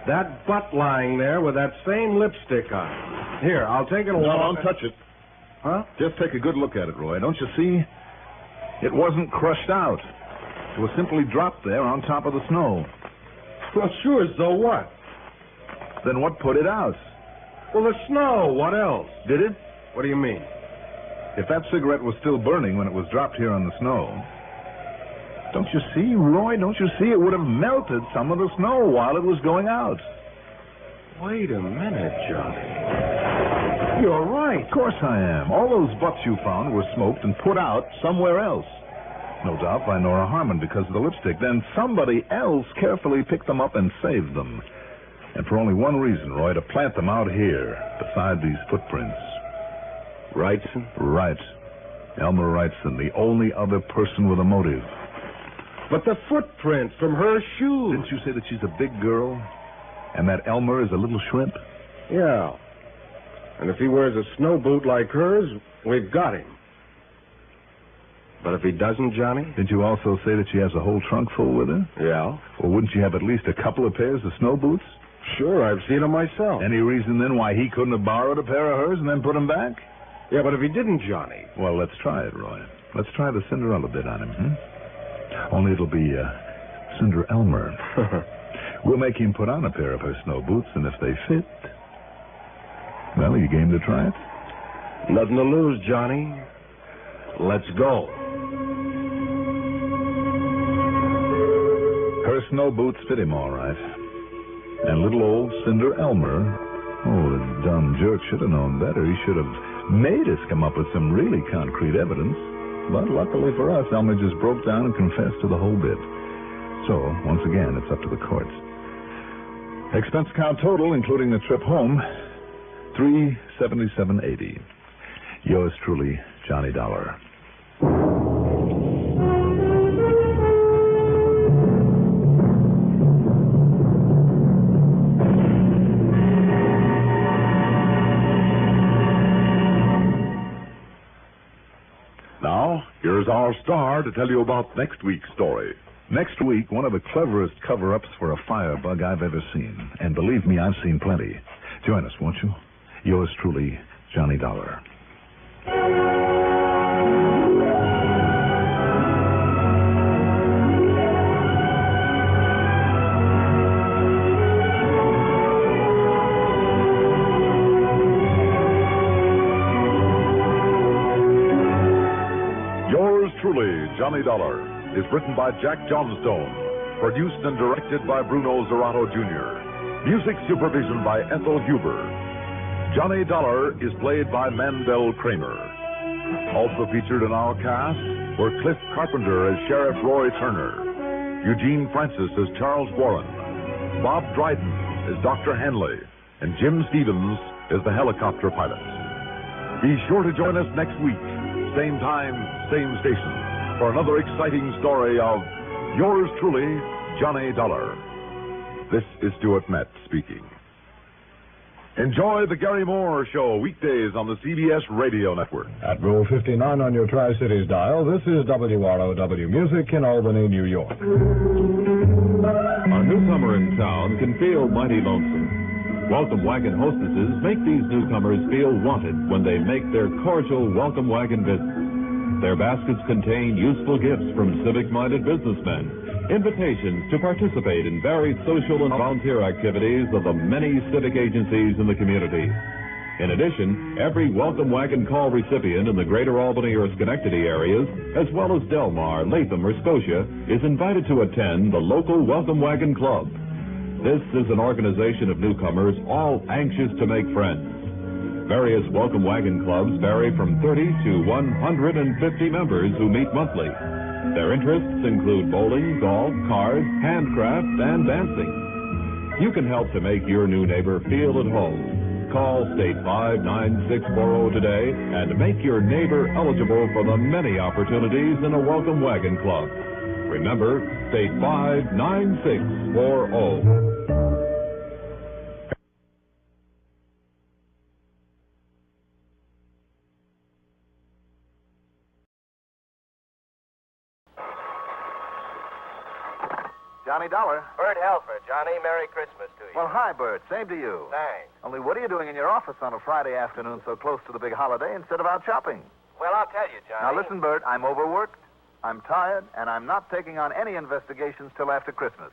That butt lying there with that same lipstick on it. Here, I'll take it along. No, don't touch it. Huh? Just take a good look at it, Roy. Don't you see? It wasn't crushed out. It was simply dropped there on top of the snow. Well, sure, so what? Then what put it out? Well, the snow. What else? Did it? What do you mean? If that cigarette was still burning when it was dropped here on the snow, don't you see, Roy? Don't you see? It would have melted some of the snow while it was going out. Wait a minute, Johnny. You're right. Of course I am. All those butts you found were smoked and put out somewhere else. No doubt by Nora Harmon because of the lipstick. Then somebody else carefully picked them up and saved them. And for only one reason, Roy, to plant them out here beside these footprints. Wrightson? Right. Elmer Wrightson, the only other person with a motive. But the footprints from her shoes. Didn't you say that she's a big girl? And that Elmer is a little shrimp? Yeah. And if he wears a snow boot like hers, we've got him. But if he doesn't, Johnny? Didn't you also say that she has a whole trunk full with her? Yeah. Well, wouldn't she have at least a couple of pairs of snow boots? Sure, I've seen them myself. Any reason, then, why he couldn't have borrowed a pair of hers and then put them back? Yeah, but if he didn't, Johnny... Well, let's try it, Roy. Let's try the Cinderella bit on him, Only it'll be, Cinder Elmer. We'll make him put on a pair of her snow boots, and if they fit... Well, are you game to try it? Nothing to lose, Johnny. Let's go. Her snow boots fit him all right. And little old Cinder Elmer Oh, the dumb jerk should have known better. He should have made us come up with some really concrete evidence. But luckily for us, Elmer just broke down and confessed to the whole bit. So, once again, it's up to the courts. Expense account total, including the trip home, $377.80. Yours truly, Johnny Dollar. Now, here's our star to tell you about next week's story. Next week, one of the cleverest cover-ups for a firebug I've ever seen. And believe me, I've seen plenty. Join us, won't you? Yours truly, Johnny Dollar. Yours truly, Johnny Dollar, is written by Jack Johnstone, produced and directed by Bruno Zerato Jr., music supervision by Ethel Huber. Johnny Dollar is played by Mandel Kramer. Also featured in our cast were Cliff Carpenter as Sheriff Roy Turner, Eugene Francis as Charles Warren, Bob Dryden as Dr. Hanley, and Jim Stevens as the helicopter pilot. Be sure to join us next week, same time, same station, for another exciting story of yours truly, Johnny Dollar. This is Stuart Metz speaking. Enjoy the Gary Moore Show weekdays on the CBS Radio Network. At Rule 59 on your Tri-Cities dial, this is WROW Music in Albany, New York. A newcomer in town can feel mighty lonesome. Welcome Wagon hostesses make these newcomers feel wanted when they make their cordial Welcome Wagon visits. Their baskets contain useful gifts from civic-minded businessmen, invitations to participate in varied social and volunteer activities of the many civic agencies in the community. In addition, every Welcome Wagon call recipient in the greater Albany or Schenectady areas, as well as Delmar, Latham, or Scotia, is invited to attend the local Welcome Wagon Club. This is an organization of newcomers all anxious to make friends. Various Welcome Wagon clubs vary from 30 to 150 members who meet monthly. Their interests include bowling, golf, cards, handcraft, and dancing. You can help to make your new neighbor feel at home. Call State 59640 today and make your neighbor eligible for the many opportunities in a Welcome Wagon Club. Remember, State 59640. Johnny Dollar. Bert Helfer. Johnny, Merry Christmas to you. Well, hi, Bert. Same to you. Thanks. Only what are you doing in your office on a Friday afternoon so close to the big holiday instead of out shopping? Well, I'll tell you, Johnny. Now, listen, Bert. I'm overworked, I'm tired, and I'm not taking on any investigations till after Christmas.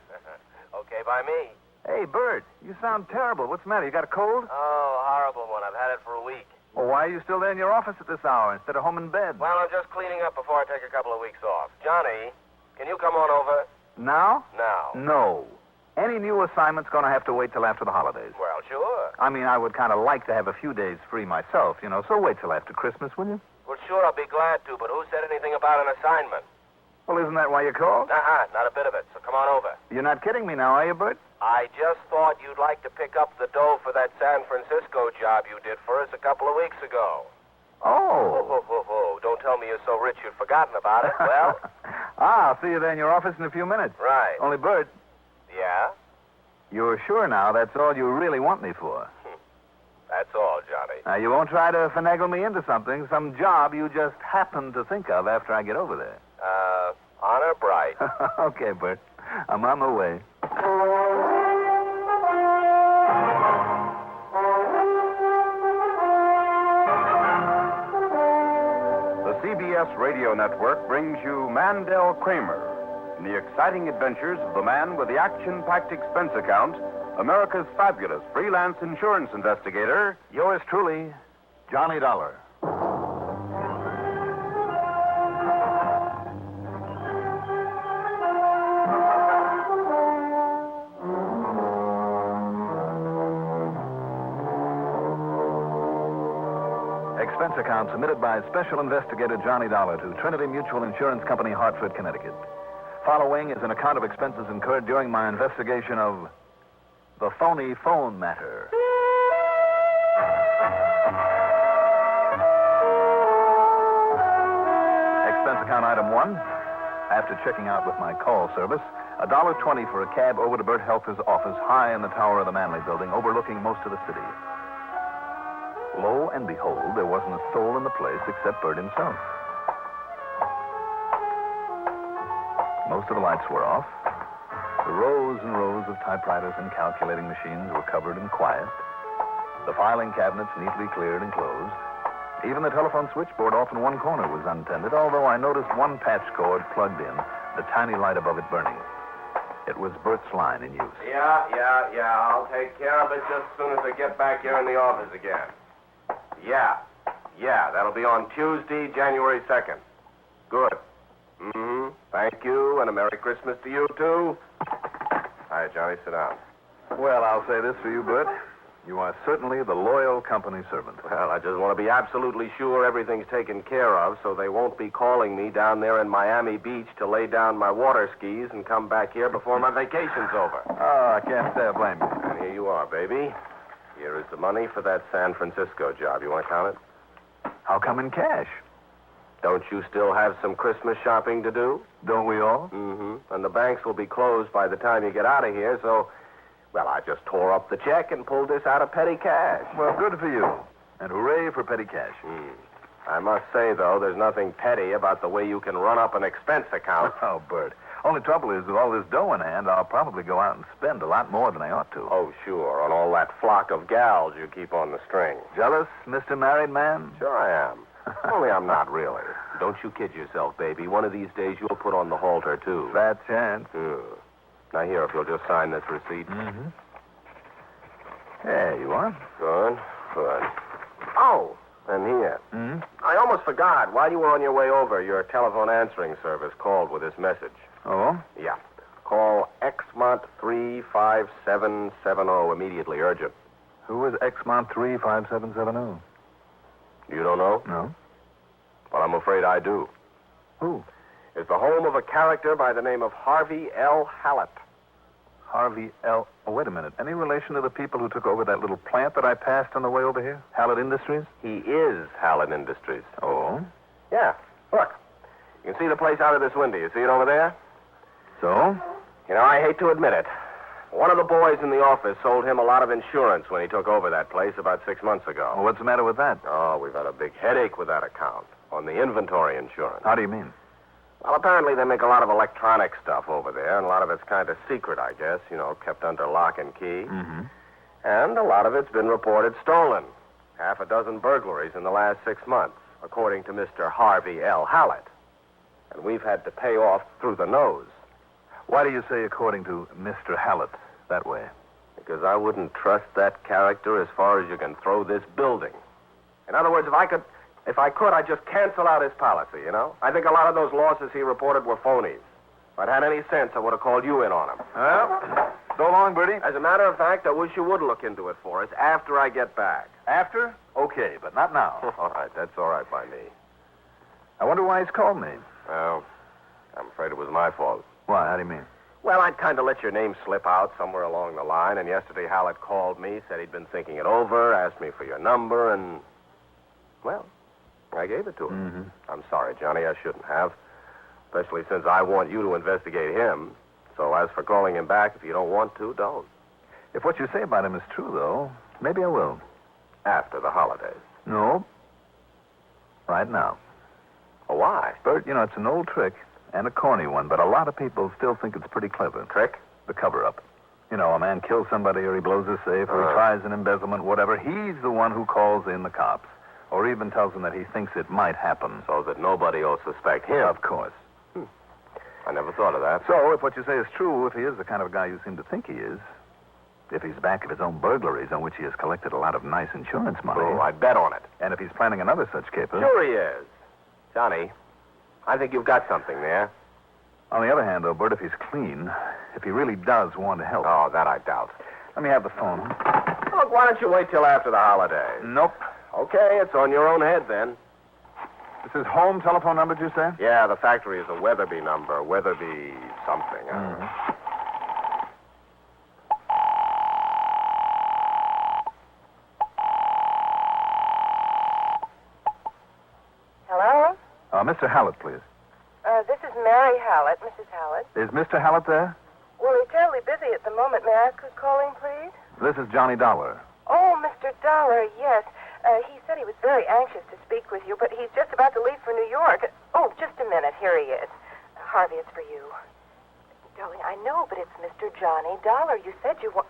Okay, by me. Hey, Bert, you sound terrible. What's the matter? You got a cold? Oh, horrible one. I've had it for a week. Well, why are you still there in your office at this hour instead of home in bed? Well, I'm just cleaning up before I take a couple of weeks off. Johnny, can you come on over? Now? Now. No. Any new assignment's going to have to wait till after the holidays. Well, sure. I mean, I would kind of like to have a few days free myself, so wait till after Christmas, will you? Well, sure, I'll be glad to, but who said anything about an assignment? Well, isn't that why you called? Not a bit of it, so come on over. You're not kidding me now, are you, Bert? I just thought you'd like to pick up the dough for that San Francisco job you did for us a couple of weeks ago. Oh. Don't tell me you're so rich you'd forgotten about it. Well? I'll see you there in your office in a few minutes. Right. Only, Bert. Yeah? You're sure now that's all you really want me for? That's all, Johnny. Now, you won't try to finagle me into something, some job you just happen to think of after I get over there. Honor bright. Okay, Bert. I'm on my way. The CBS Radio Network brings you Mandel Kramer in the exciting adventures of the man with the action-packed expense account, America's fabulous freelance insurance investigator, Yours truly, Johnny Dollar. Expense account submitted by Special Investigator Johnny Dollar to Trinity Mutual Insurance Company, Hartford, Connecticut. Following is an account of expenses incurred during my investigation of the phony phone matter. Expense account item 1. After checking out with my call service, $1.20 for a cab over to Bert Helfer's office high in the tower of the Manley building overlooking most of the city. Lo and behold, there wasn't a soul in the place except Bert himself. Most of the lights were off. The rows and rows of typewriters and calculating machines were covered and quiet. The filing cabinets neatly cleared and closed. Even the telephone switchboard off in one corner was untended, although I noticed one patch cord plugged in, the tiny light above it burning. It was Bert's line in use. Yeah. I'll take care of it just as soon as I get back here in the office again. Yeah, that'll be on Tuesday, January 2nd. Good. Thank you, and a Merry Christmas to you, too. All right, Johnny, sit down. Well, I'll say this for you, Bert. You are certainly the loyal company servant. Well, I just want to be absolutely sure everything's taken care of so they won't be calling me down there in Miami Beach to lay down my water skis and come back here before my vacation's over. Oh, I can't say I blame you. And here you are, baby. Here is the money for that San Francisco job. You want to count it? How come in cash? Don't you still have some Christmas shopping to do? Don't we all? And the banks will be closed by the time you get out of here, so... Well, I just tore up the check and pulled this out of petty cash. Well, good for you. And hooray for petty cash. I must say, though, there's nothing petty about the way you can run up an expense account. Oh, Bert. Only trouble is, with all this dough in hand, I'll probably go out and spend a lot more than I ought to. Oh, sure, on all that flock of gals you keep on the string. Jealous, Mr. Married Man? Sure I am. Only I'm not really. Don't you kid yourself, baby. One of these days you'll put on the halter, too. Fat chance. Now, here, if you'll just sign this receipt. There you are. Good. Oh, and here. I almost forgot. While you were on your way over, your telephone answering service called with this message. Oh? Yeah. Call Exmont 35770 immediately, urgent. Who is Exmont 35770? You don't know? No. Well, I'm afraid I do. Who? It's the home of a character by the name of Harvey L. Hallett. Harvey L. Oh, wait a minute. Any relation to the people who took over that little plant that I passed on the way over here? Hallett Industries? He is Hallett Industries. Oh? Yeah. Look. You can see the place out of this window. You see it over there? So? You know, I hate to admit it. One of the boys in the office sold him a lot of insurance when he took over that place about 6 months ago. Well, what's the matter with that? Oh, we've had a big headache with that account on the inventory insurance. How do you mean? Well, apparently they make a lot of electronic stuff over there, and a lot of it's kind of secret, I guess, you know, kept under lock and key. And a lot of it's been reported stolen. 6 burglaries in the last 6 months, according to Mr. Harvey L. Hallett. And we've had to pay off through the nose. Why do you say according to Mr. Hallett that way? Because I wouldn't trust that character as far as you can throw this building. In other words, if I could, I'd just cancel out his policy, you know? I think a lot of those losses he reported were phonies. If I'd had any sense, I would have called you in on them. Well, so long, Bertie. As a matter of fact, I wish you would look into it for us after I get back. After? Okay, but not now. All right, that's all right by me. I wonder why he's called me. Well, I'm afraid it was my fault. Why? How do you mean? Well, I'd kind of let your name slip out somewhere along the line, and yesterday Hallett called me, said he'd been thinking it over, asked me for your number, and, well, I gave it to him. I'm sorry, Johnny, I shouldn't have, especially since I want you to investigate him. So as for calling him back, if you don't want to, don't. If what you say about him is true, though, maybe I will. After the holidays. No. Right now. Oh, why? Bert, you know, it's an old trick. And a corny one, but a lot of people still think it's pretty clever. Trick? The cover-up. You know, a man kills somebody or he blows his safe or he tries an embezzlement, whatever. He's the one who calls in the cops. Or even tells them that he thinks it might happen. So that nobody will suspect him. Of course. I never thought of that. So, if what you say is true, if he is the kind of guy you seem to think he is, if he's back of his own burglaries on which he has collected a lot of nice insurance money... Oh, I'd bet on it. And if he's planning another such caper... Sure he is. Johnny... I think you've got something there. On the other hand, though, Bert, if he's clean, if he really does want to help... Oh, that I doubt. Let me have the phone. Look, why don't you wait till after the holidays? Nope. Okay, it's on your own head then. This is home telephone number, did you say? Yeah, the factory is a Weatherby number. Weatherby something. Hello? Mr. Hallett, please. This is Mary Hallett, Mrs. Hallett. Is Mr. Hallett there? Well, he's terribly busy at the moment. May I ask who's calling, please? This is Johnny Dollar. Oh, Mr. Dollar, yes. He said he was very anxious to speak with you, but he's just about to leave for New York. Oh, just a minute. Here he is. Harvey, it's for you. Darling, I know, but it's Mr. Johnny Dollar. You said you want...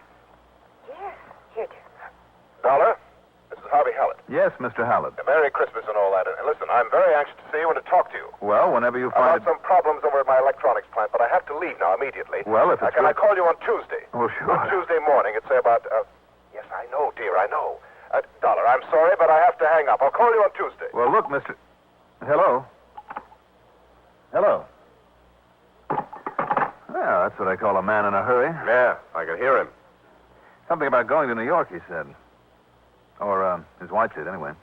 Yes. Here, dear. Dollar, this is Harvey Hallett. Yes, Mr. Hallett. Merry Christmas and all that. And listen, I'm very anxious to see you and to talk to you. Well, whenever you find... I've had some problems over at my electronics plant, but I have to leave now immediately. Well, if it's Can I call you on Tuesday? Oh, sure. On Tuesday morning at, say, about... Yes, I know, dear, I know. Dollar, I'm sorry, but I have to hang up. I'll call you on Tuesday. Well, look, Mr... Hello? Hello? Well, that's what I call a man in a hurry. Yeah, I can hear him. Something about going to New York, he said. Or, his wife did, anyway.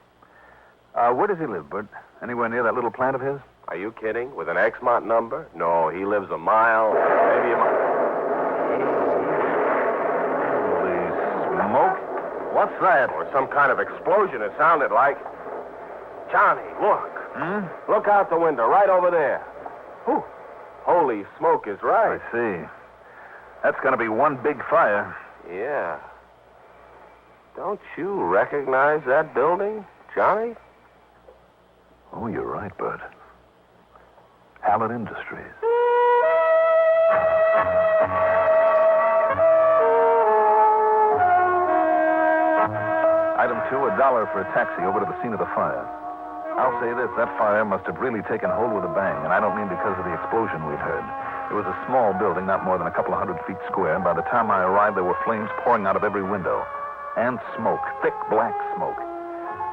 Where does he live, Bert? Anywhere near that little plant of his? Are you kidding? With an Exmont number? No, he lives a mile, maybe a mile. Holy smoke. What's that? Or some kind of explosion, it sounded like. Johnny, look. Look out the window, right over there. Whew. Holy smoke is right. I see. That's going to be one big fire. Yeah. Don't you recognize that building, Johnny? Oh, you're right, Bud. Hallett Industries. Item 2, $1 for a taxi over to the scene of the fire. I'll say this, that fire must have really taken hold with a bang, and I don't mean because of the explosion we'd heard. It was a small building, not more than a couple of 100 feet square, and by the time I arrived, there were flames pouring out of every window. And smoke, thick black smoke.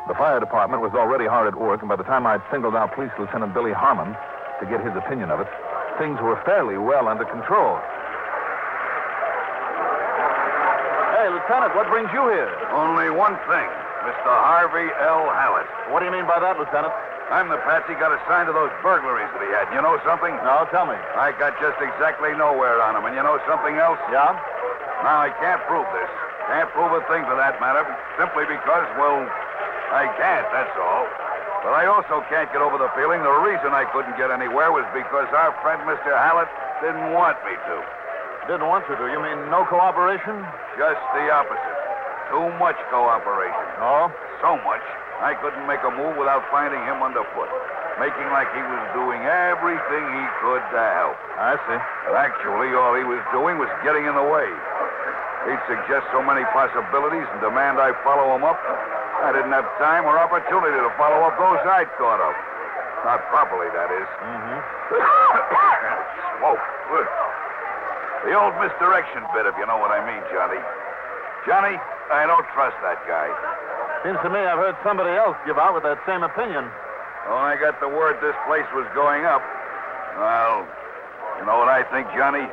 The fire department was already hard at work, and by the time I'd singled out Police Lieutenant Billy Harmon to get his opinion of it, things were fairly well under control. Hey, Lieutenant, what brings you here? Only one thing, Mr. Harvey L. Hallett. What do you mean by that, Lieutenant? I'm the patsy got assigned to those burglaries that he had. You know something? No, tell me. I got just exactly nowhere on him. And you know something else? Yeah? Now, I can't prove this. Can't prove a thing for that matter, simply because, well, I can't, that's all. But I also can't get over the feeling the reason I couldn't get anywhere was because our friend Mr. Hallett didn't want me to. Didn't want you to? You mean no cooperation? Just the opposite. Too much cooperation. Oh? So much, I couldn't make a move without finding him underfoot. Making like he was doing everything he could to help. I see. But actually, all he was doing was getting in the way. He'd suggest so many possibilities and demand I follow him up. I didn't have time or opportunity to follow up those I'd thought of. Not properly, that is. Smoke. The old misdirection bit, if you know what I mean, Johnny. Johnny, I don't trust that guy. Seems to me I've heard somebody else give out with that same opinion. When I got the word this place was going up, well, you know what I think, Johnny?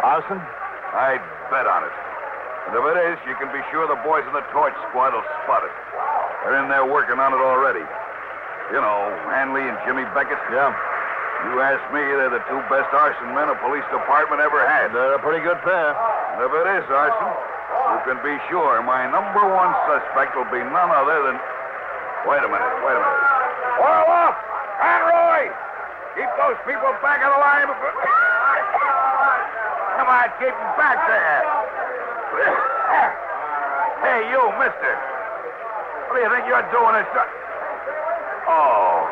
Arson? I'd bet on it. And if it is, you can be sure the boys in the torch squad will spot it. They're in there working on it already. You know, Hanley and Jimmy Beckett. Yeah. You ask me, they're the two best arson men a police department ever had. They're a pretty good pair. And if it is arson, you can be sure my number one suspect will be none other than... Wait a minute. Oil off! Conroy! Keep those people back on the line before... Come on, keep them back there. Hey, you, mister. What do you think you're doing this... Oh,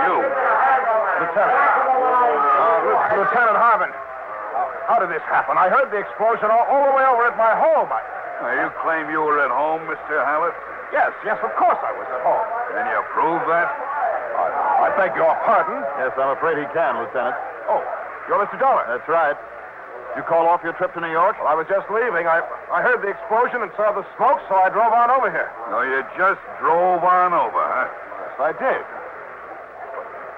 you. Lieutenant Harmon. How did this happen? I heard the explosion all the way over at my home. Now, you claim you were at home, Mr. Hallett? Yes, of course I was at home. Can you prove that? I beg your pardon. Yes, I'm afraid he can, Lieutenant. Oh, you're Mr. Dollar. That's right. You call off your trip to New York? Well, I was just leaving. I heard the explosion and saw the smoke, so I drove on over here. No, you just drove on over, huh? Yes, I did.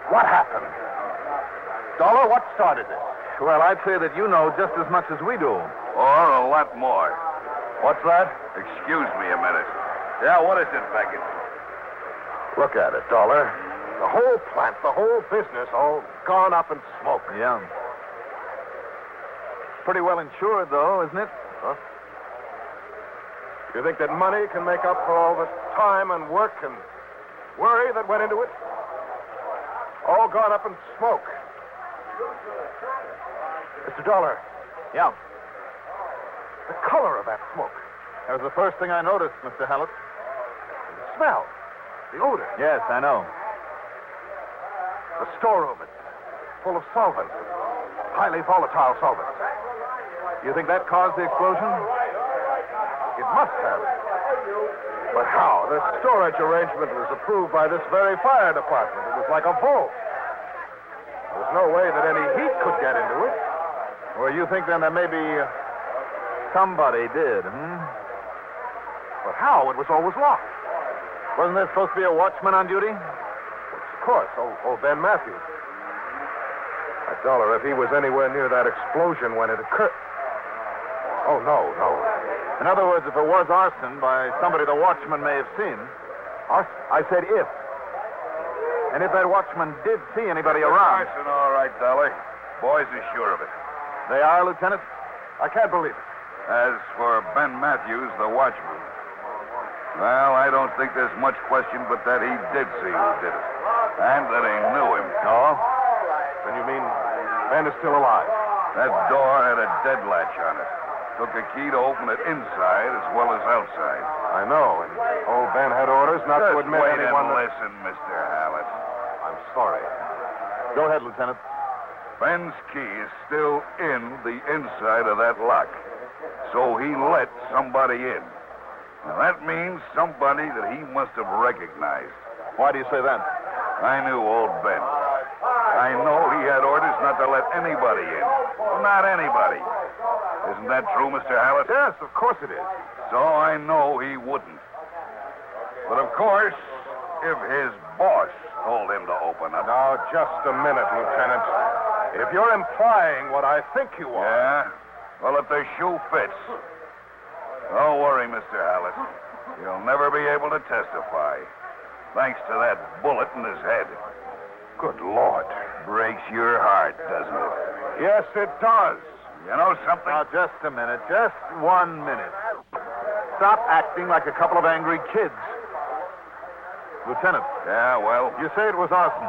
What happened? Dollar, what started this? Well, I'd say that you know just as much as we do. Or a lot more. What's that? Excuse me a minute. Yeah, what is it, Beckett? Look at it, Dollar. The whole plant, the whole business, all gone up in smoke. Yeah. Pretty well insured, though, isn't it? Huh? You think that money can make up for all the time and work and worry that went into it? All gone up in smoke. Mr. Dollar. Yeah. The color of that smoke. That was the first thing I noticed, Mr. Hallett. The smell. The odor. Yes, I know. The storeroom, it's full of solvents. Highly volatile solvents. You think that caused the explosion? It must have. But how? The storage arrangement was approved by this very fire department. It was like a vault. There was no way that any heat could get into it. Well, you think then that maybe somebody did, But how? It was always locked. Wasn't there supposed to be a watchman on duty? Of course, old Ben Matthews. Dollar, if he was anywhere near that explosion when it occurred. Oh, no. In other words, if it was arson by somebody the watchman may have seen. Arson? I said if. And if that watchman did see anybody around. Arson, all right, Dollar. Boys are sure of it. They are, Lieutenant? I can't believe it. As for Ben Matthews, the watchman, well, I don't think there's much question but that he did see who did it. And that he knew him. Oh? Then you mean Ben is still alive? That door had a dead latch on it. Took a key to open it inside as well as outside. I know, and old Ben had orders not to admit wait anyone. And listen, Mr. Hallett. I'm sorry. Go ahead, Lieutenant. Ben's key is still in the inside of that lock. So he let somebody in. Now, that means somebody that he must have recognized. Why do you say that? I knew old Ben. I know he had orders not to let anybody in. Not anybody. Isn't that true, Mr. Hallett? Yes, of course it is. So I know he wouldn't. But of course, if his boss told him to open up. Now, just a minute, Lieutenant. If you're implying what I think you are. Yeah? Well, if the shoe fits. Don't worry, Mr. Hallett. He'll never be able to testify. Thanks to that bullet in his head. Good Lord. Breaks your heart, doesn't it? Yes, it does. You know something? Now, just a minute. Just 1 minute. Stop acting like a couple of angry kids. Lieutenant. Yeah, well? You say it was arson.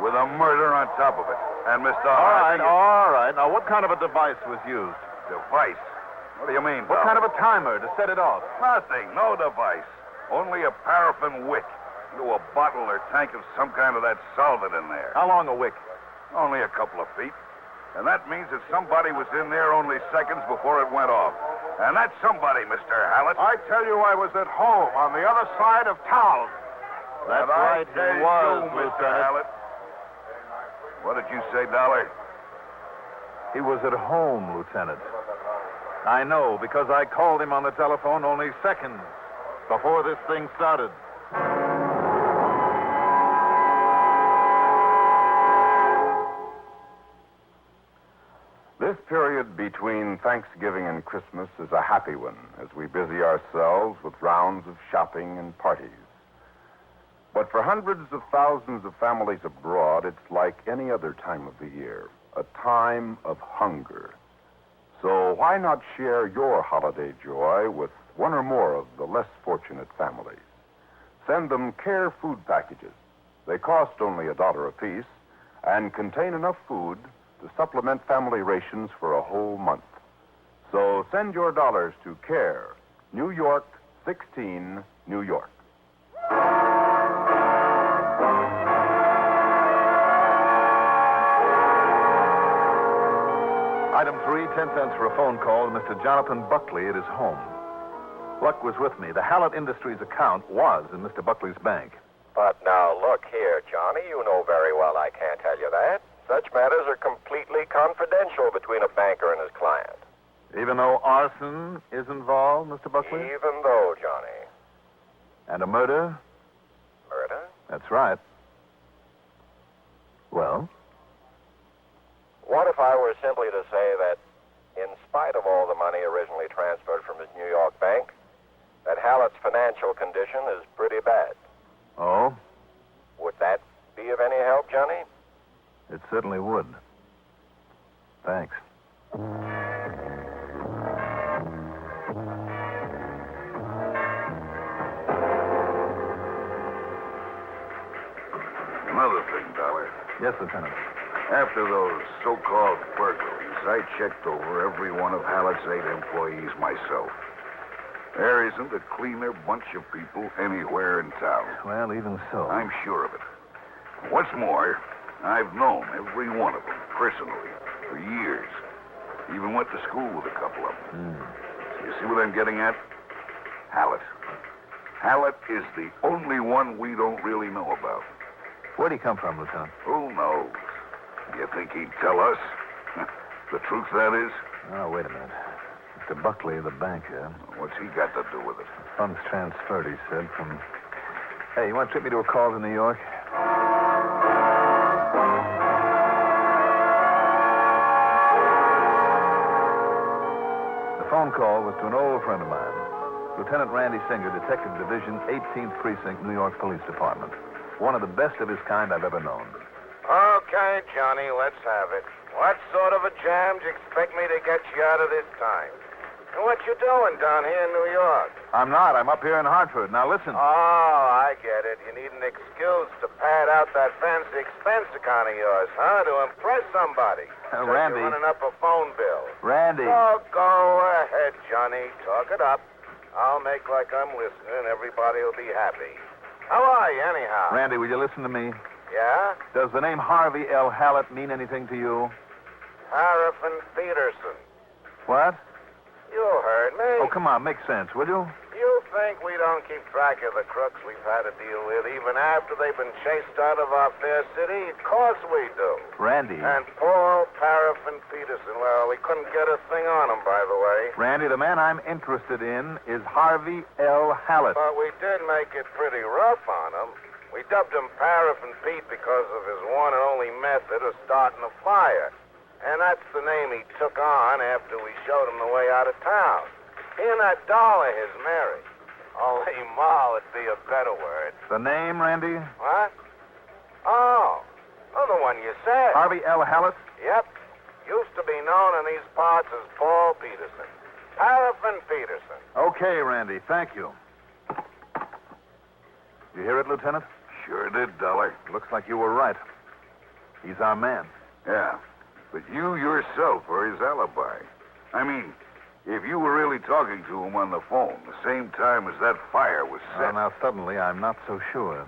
With a murder on top of it. And Mr. All right. Now, what kind of a device was used? Device? What do you mean, What Tom? kind of a timer to set it off? Nothing. No device. Only a paraffin wick. Into a bottle or tank of some kind of that solvent in there. How long a wick? Only a couple of feet. And that means that somebody was in there only seconds before it went off. And that's somebody, Mr. Hallett. I tell you, I was at home on the other side of town. That's And right, I tell he was, you, Mr. Lieutenant. Hallett. What did you say, Dollar? He was at home, Lieutenant. I know, because I called him on the telephone only seconds before this thing started. This period between Thanksgiving and Christmas is a happy one as we busy ourselves with rounds of shopping and parties. But for hundreds of thousands of families abroad, it's like any other time of the year, a time of hunger. So why not share your holiday joy with one or more of the less fortunate families? Send them care food packages. They cost only $1 apiece and contain enough food to supplement family rations for a whole month. So send your dollars to CARE, New York, 16, New York. Item 3, 10 cents for a phone call to Mr. Jonathan Buckley at his home. Luck was with me. The Hallett Industries account was in Mr. Buckley's bank. But now, look here, Johnny. You know very well I can't tell you that. Such matters are completely confidential between a banker and his client. Even though arson is involved, Mr. Buckley? Even though, Johnny. And a murder? Murder? That's right. Well? What if I were simply to say that, in spite of all the money originally transferred from his New York bank, that Hallett's financial condition is pretty bad. Oh? Would that be of any help, Johnny? It certainly would. Thanks. Another thing, Dollar. Yes, Lieutenant. After those so-called burglaries, I checked over every one of Hallett's 8 employees myself. There isn't a cleaner bunch of people anywhere in town. Well, even so. I'm sure of it. What's more, I've known every one of them personally for years. Even went to school with a couple of them. So you see what I'm getting at? Hallett. Hallett is the only one we don't really know about. Where'd he come from, Lieutenant? Who knows? You think he'd tell us? The truth, that is? Oh, wait a minute. Mr. Buckley of the bank here. What's he got to do with it? Funds transferred, he said, from... Hey, you want to trip me to a call to New York? The phone call was to an old friend of mine, Lieutenant Randy Singer, Detective Division, 18th Precinct, New York Police Department. One of the best of his kind I've ever known. Okay, Johnny, let's have it. What sort of a jam do you expect me to get you out of this time? And what you doing down here in New York? I'm not. I'm up here in Hartford. Now, listen. Oh, I get it. You need an excuse to pad out that fancy expense account of yours, huh? To impress somebody. Randy. You're running up a phone bill. Randy. Oh, go ahead, Johnny. Talk it up. I'll make like I'm listening. Everybody will be happy. How are you, anyhow? Randy, will you listen to me? Yeah? Does the name Harvey L. Hallett mean anything to you? Harrison Peterson. What? You heard me. Oh, come on. Make sense, will you? You think we don't keep track of the crooks we've had to deal with even after they've been chased out of our fair city? Of course we do. Randy. And poor Paraffin Peterson, well, we couldn't get a thing on him, by the way. Randy, the man I'm interested in is Harvey L. Hallett. But we did make it pretty rough on him. We dubbed him Paraffin Pete because of his one and only method of starting a fire. And that's the name he took on after we showed him the way out of town. He and that doll of his, Mary. Only Ma would be a better word. The name, Randy? What? Oh, the one you said. Harvey L. Hallett? Yep. Used to be known in these parts as Paul Peterson. Paraffin Peterson. Okay, Randy. Thank you. You hear it, Lieutenant? Sure did, Dollar. Looks like you were right. He's our man. Yeah. But you yourself are his alibi. I mean, if you were really talking to him on the phone the same time as that fire was set... Well, now, suddenly, I'm not so sure.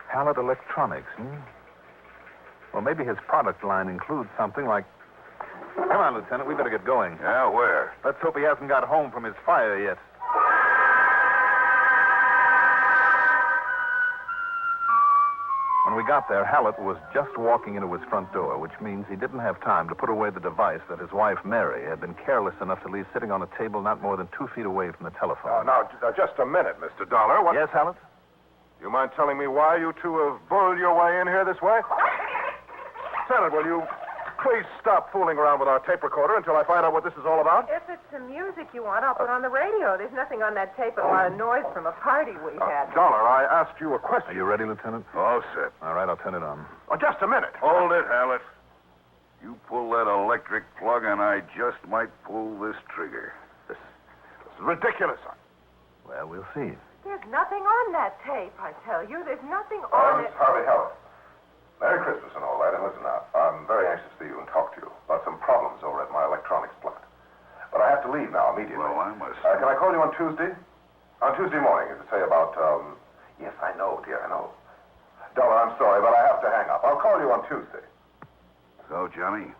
Hallett Electronics, Well, maybe his product line includes something like... Come on, Lieutenant, we better get going. Yeah, where? Let's hope he hasn't got home from his fire yet. When we got there, Hallett was just walking into his front door, which means he didn't have time to put away the device that his wife, Mary, had been careless enough to leave sitting on a table not more than 2 feet away from the telephone. Now, just a minute, Mr. Dollar. What... Yes, Hallett? You mind telling me why you two have bulled your way in here this way? Lieutenant, will you please stop fooling around with our tape recorder until I find out what this is all about? If it's the music you want, I'll put on the radio. There's nothing on that tape but a lot of noise from a party we had. Dollar, I asked you a question. Are you ready, Lieutenant? All set. All right, I'll turn it on. Oh, just a minute. Hold it, Hallett. You pull that electric plug, and I just might pull this trigger. This is ridiculous. Well, we'll see. There's nothing on that tape, I tell you. There's nothing on it. It's Harvey Hallett. Merry Christmas and all that, and listen now. I'm very anxious to see you and talk to you about some problems over at my electronics plant. But I have to leave now immediately. Well, I must... Can I call you on Tuesday? On Tuesday morning, to say about, Yes, I know, dear, I know. Dollar, I'm sorry, but I have to hang up. I'll call you on Tuesday. So, Johnny?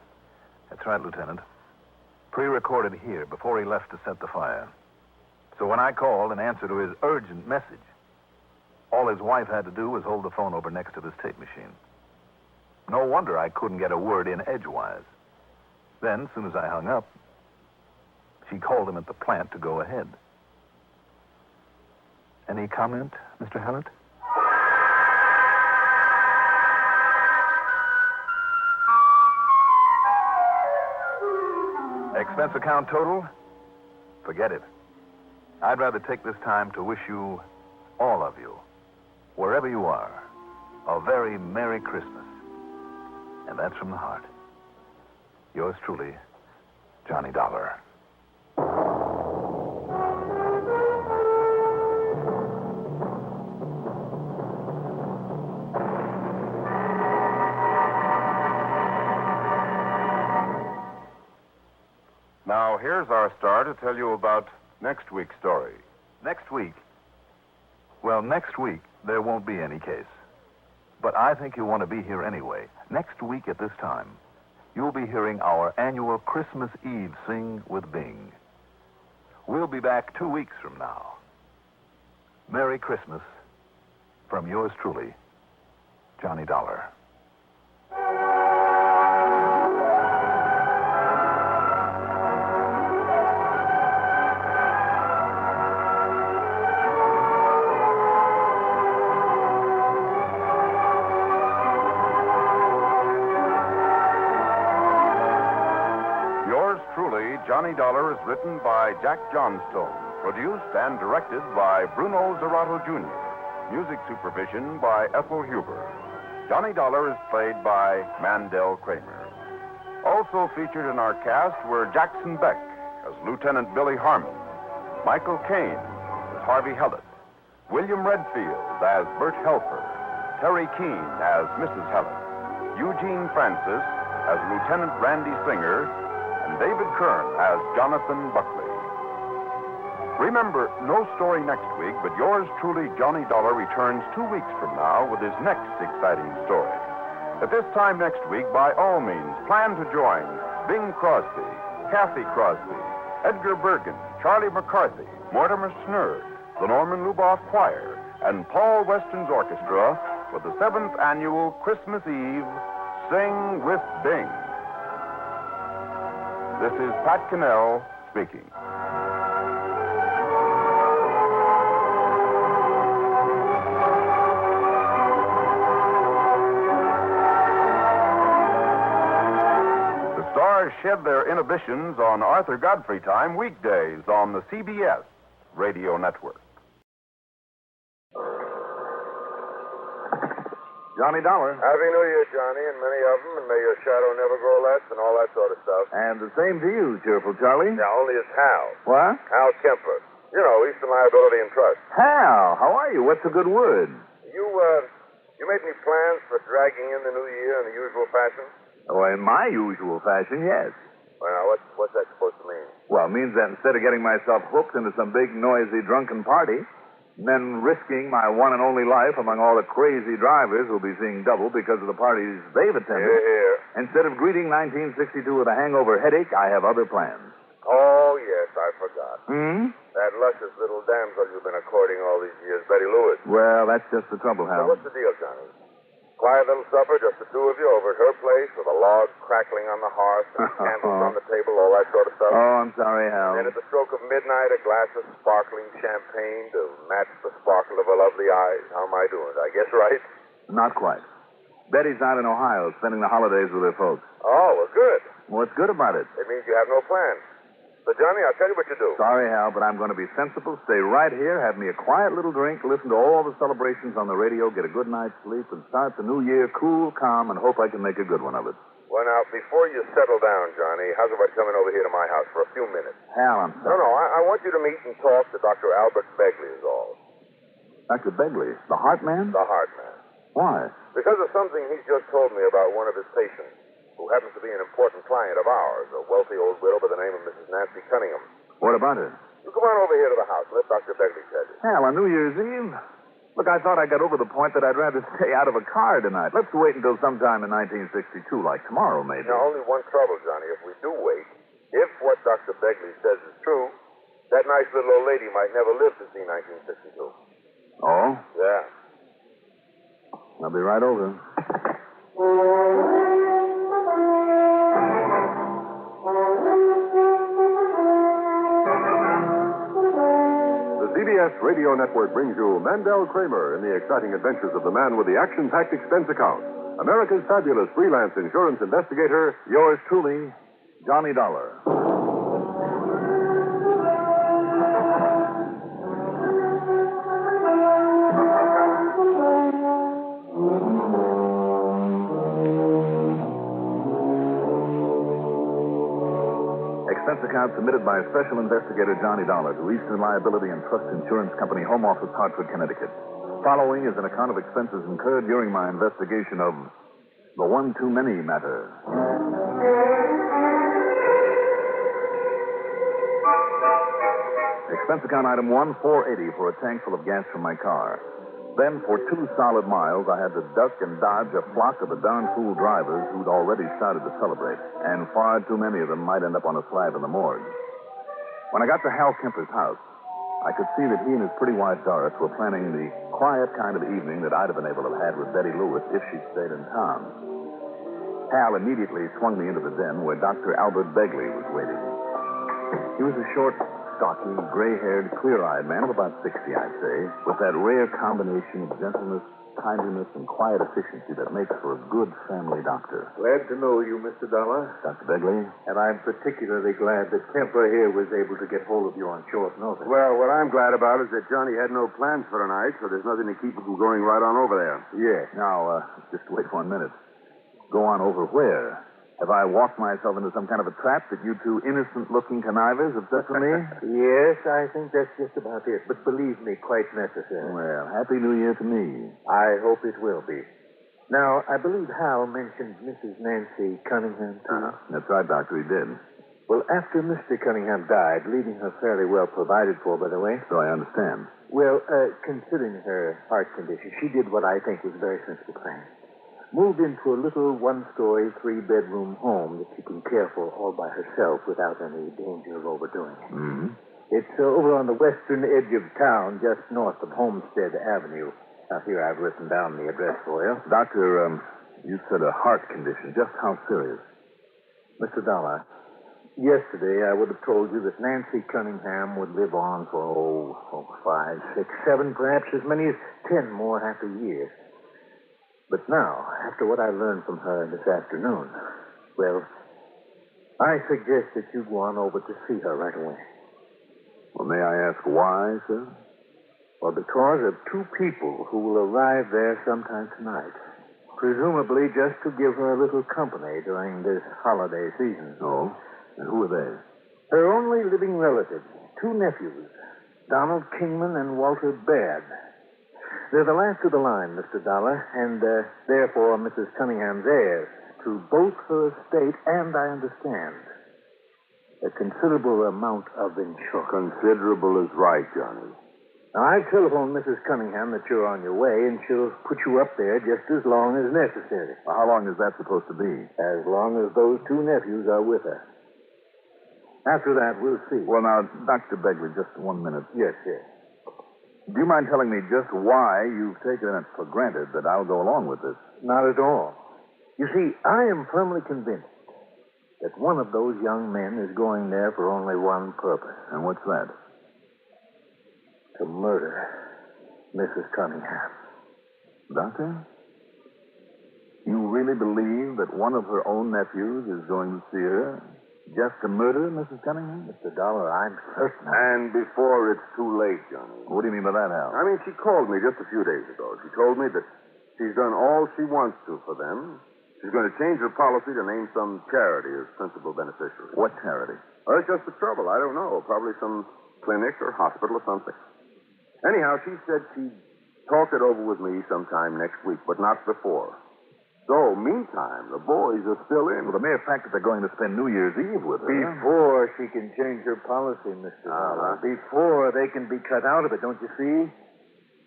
That's right, Lieutenant. Pre-recorded here before he left to set the fire. So when I called in answer to his urgent message, all his wife had to do was hold the phone over next to this tape machine. No wonder I couldn't get a word in edgewise. Then, as soon as I hung up, she called him at the plant to go ahead. Any comment, Mr. Hallett? Expense account total? Forget it. I'd rather take this time to wish you, all of you, wherever you are, a very Merry Christmas. And that's from the heart. Yours truly, Johnny Dollar. Now, here's our star to tell you about next week's story. Next week? Well, next week, there won't be any case. But I think you'll want to be here anyway. Next week at this time, you'll be hearing our annual Christmas Eve Sing with Bing. We'll be back 2 weeks from now. Merry Christmas from yours truly, Johnny Dollar. Johnny Dollar is written by Jack Johnstone, produced and directed by Bruno Zerato Jr., music supervision by Ethel Huber. Johnny Dollar is played by Mandel Kramer. Also featured in our cast were Jackson Beck as Lieutenant Billy Harmon, Michael Caine as Harvey Hellett, William Redfield as Bert Helfer, Terry Keene as Mrs. Hellett, Eugene Francis as Lieutenant Randy Singer, and David Kern as Jonathan Buckley. Remember, no story next week, but yours truly, Johnny Dollar, returns 2 weeks from now with his next exciting story. At this time next week, by all means, plan to join Bing Crosby, Kathy Crosby, Edgar Bergen, Charlie McCarthy, Mortimer Snurd, the Norman Luboff Choir, and Paul Weston's Orchestra with the 7th annual Christmas Eve Sing with Bing. This is Pat Cannell speaking. The stars shed their inhibitions on Arthur Godfrey time weekdays on the CBS Radio Network. Johnny Dollar. Happy New Year, Johnny, and many of them, and may your shadow never grow less, and all that sort of stuff. And the same to you, cheerful Charlie. Yeah, only it's Hal. What? Hal Kemper. You know, Eastern Liability and Trust. Hal, how are you? What's a good word? You made any plans for dragging in the new year in the usual fashion? Oh, in my usual fashion, yes. Well, what's that supposed to mean? Well, it means that instead of getting myself hooked into some big, noisy, drunken party, and then risking my one and only life among all the crazy drivers who'll be seeing double because of the parties they've attended. Here. Instead of greeting 1962 with a hangover headache, I have other plans. Oh, yes, I forgot. Hmm? That luscious little damsel you've been courting all these years, Betty Lewis. Well, that's just the trouble, Hal. So what's the deal, Johnny? Quiet little supper, just the two of you over at her place with a log crackling on the hearth and candles on the table, all that sort of stuff. Oh, I'm sorry, Hal. And at the stroke of midnight, a glass of sparkling champagne to match the sparkle of her lovely eyes. How am I doing? I guess right? Not quite. Betty's out in Ohio spending the holidays with her folks. Oh, well, good. What's good about it? It means you have no plans. So, Johnny, I'll tell you what you do. Sorry, Hal, but I'm going to be sensible, stay right here, have me a quiet little drink, listen to all the celebrations on the radio, get a good night's sleep, and start the new year cool, calm, and hope I can make a good one of it. Well, now, before you settle down, Johnny, how's about coming over here to my house for a few minutes? Hal, I'm sorry. No, I want you to meet and talk to Dr. Albert Begley is all. Dr. Begley? The heart man? The heart man. Why? Because of something he's just told me about one of his patients, who happens to be an important client of ours, a wealthy old widow by the name of Mrs. Nancy Cunningham. What about her? You come on over here to the house. Let Dr. Begley tell you. Hal, on New Year's Eve? Look, I thought I got over the point that I'd rather stay out of a car tonight. Let's wait until sometime in 1962, like tomorrow, maybe. Now, only one trouble, Johnny. If we do wait, if what Dr. Begley says is true, that nice little old lady might never live to see 1962. Oh? Yeah. I'll be right over. The CBS Radio Network brings you Mandel Kramer in the exciting adventures of the man with the action-packed expense account. America's fabulous freelance insurance investigator, Yours truly, Johnny Dollar. expense account submitted by Special Investigator Johnny Dollar to Eastern Liability and Trust Insurance Company, Home Office, Hartford, Connecticut. Following is an account of expenses incurred during my investigation of the one-too-many matter. Expense account item 1, $480 for a tank full of gas from my car. Then, for 2 solid miles, I had to duck and dodge a flock of the darn fool drivers who'd already started to celebrate, and far too many of them might end up on a slab in the morgue. When I got to Hal Kemper's house, I could see that he and his pretty wife Doris were planning the quiet kind of evening that I'd have been able to have had with Betty Lewis if she'd stayed in town. Hal immediately swung me into the den where Dr. Albert Begley was waiting. He was a short, stocky, gray-haired, clear-eyed man of about 60, I'd say, with that rare combination of gentleness, kindliness, and quiet efficiency that makes for a good family doctor. Glad to know you, Mr. Dollar. Dr. Begley? And I'm particularly glad that Kemper here was able to get hold of you on short notice. Well, what I'm glad about is that Johnny had no plans for tonight, so there's nothing to keep him from going right on over there. Yeah. Now, just wait 1 minute. Go on over where? Have I walked myself into some kind of a trap that you two innocent-looking connivers have set for me? Yes, I think that's just about it. But believe me, quite necessary. Well, Happy New Year to me. I hope it will be. Now, I believe Hal mentioned Mrs. Nancy Cunningham, too. That's right, Doctor, he did. Well, after Mr. Cunningham died, leaving her fairly well provided for, by the way. So I understand. Well, considering her heart condition, she did what I think was a very sensible thing. Moved into a little one-story, 3-bedroom home that she can care for all by herself without any danger of overdoing it. Mm-hmm. It's over on the western edge of town, just north of Homestead Avenue. Now, here I've written down the address for you. Doctor, you said a heart condition. Just how serious? Mr. Dollar, yesterday I would have told you that Nancy Cunningham would live on for, 5, 6, 7, perhaps as many as 10 more happy years. But now, after what I learned from her this afternoon, well, I suggest that you go on over to see her right away. Well, may I ask why, sir? Well, because of 2 people who will arrive there sometime tonight. Presumably just to give her a little company during this holiday season. Oh? And who are they? Her only living relatives, 2 nephews, Donald Kingman and Walter Baird. They're the last of the line, Mr. Dollar, and therefore Mrs. Cunningham's heirs to both her estate and, I understand, a considerable amount of insurance. Considerable is right, Johnny. Now, I've telephoned Mrs. Cunningham that you're on your way, and she'll put you up there just as long as necessary. Well, how long is that supposed to be? As long as those 2 nephews are with her. After that, we'll see. Well, now, Dr. Begley, just 1 minute. Yes, sir. Do you mind telling me just why you've taken it for granted that I'll go along with this? Not at all. You see, I am firmly convinced that one of those young men is going there for only one purpose. And what's that? To murder Mrs. Cunningham. Doctor? You really believe that one of her own nephews is going to see her just to murder Mrs. Cunningham? Mr. Dollar, I'm certain. And before it's too late, Johnny. What do you mean by that, Hal? I mean, she called me just a few days ago. She told me that she's done all she wants to for them. She's going to change her policy to name some charity as principal beneficiary. What charity? Well, it's just the trouble. I don't know. Probably some clinic or hospital or something. Anyhow, she said she'd talk it over with me sometime next week, but not before. So, meantime, the boys are still in. Well, the mere fact that they're going to spend New Year's Eve with her. Before she can change her policy, Mr. Dollar. Before they can be cut out of it, don't you see?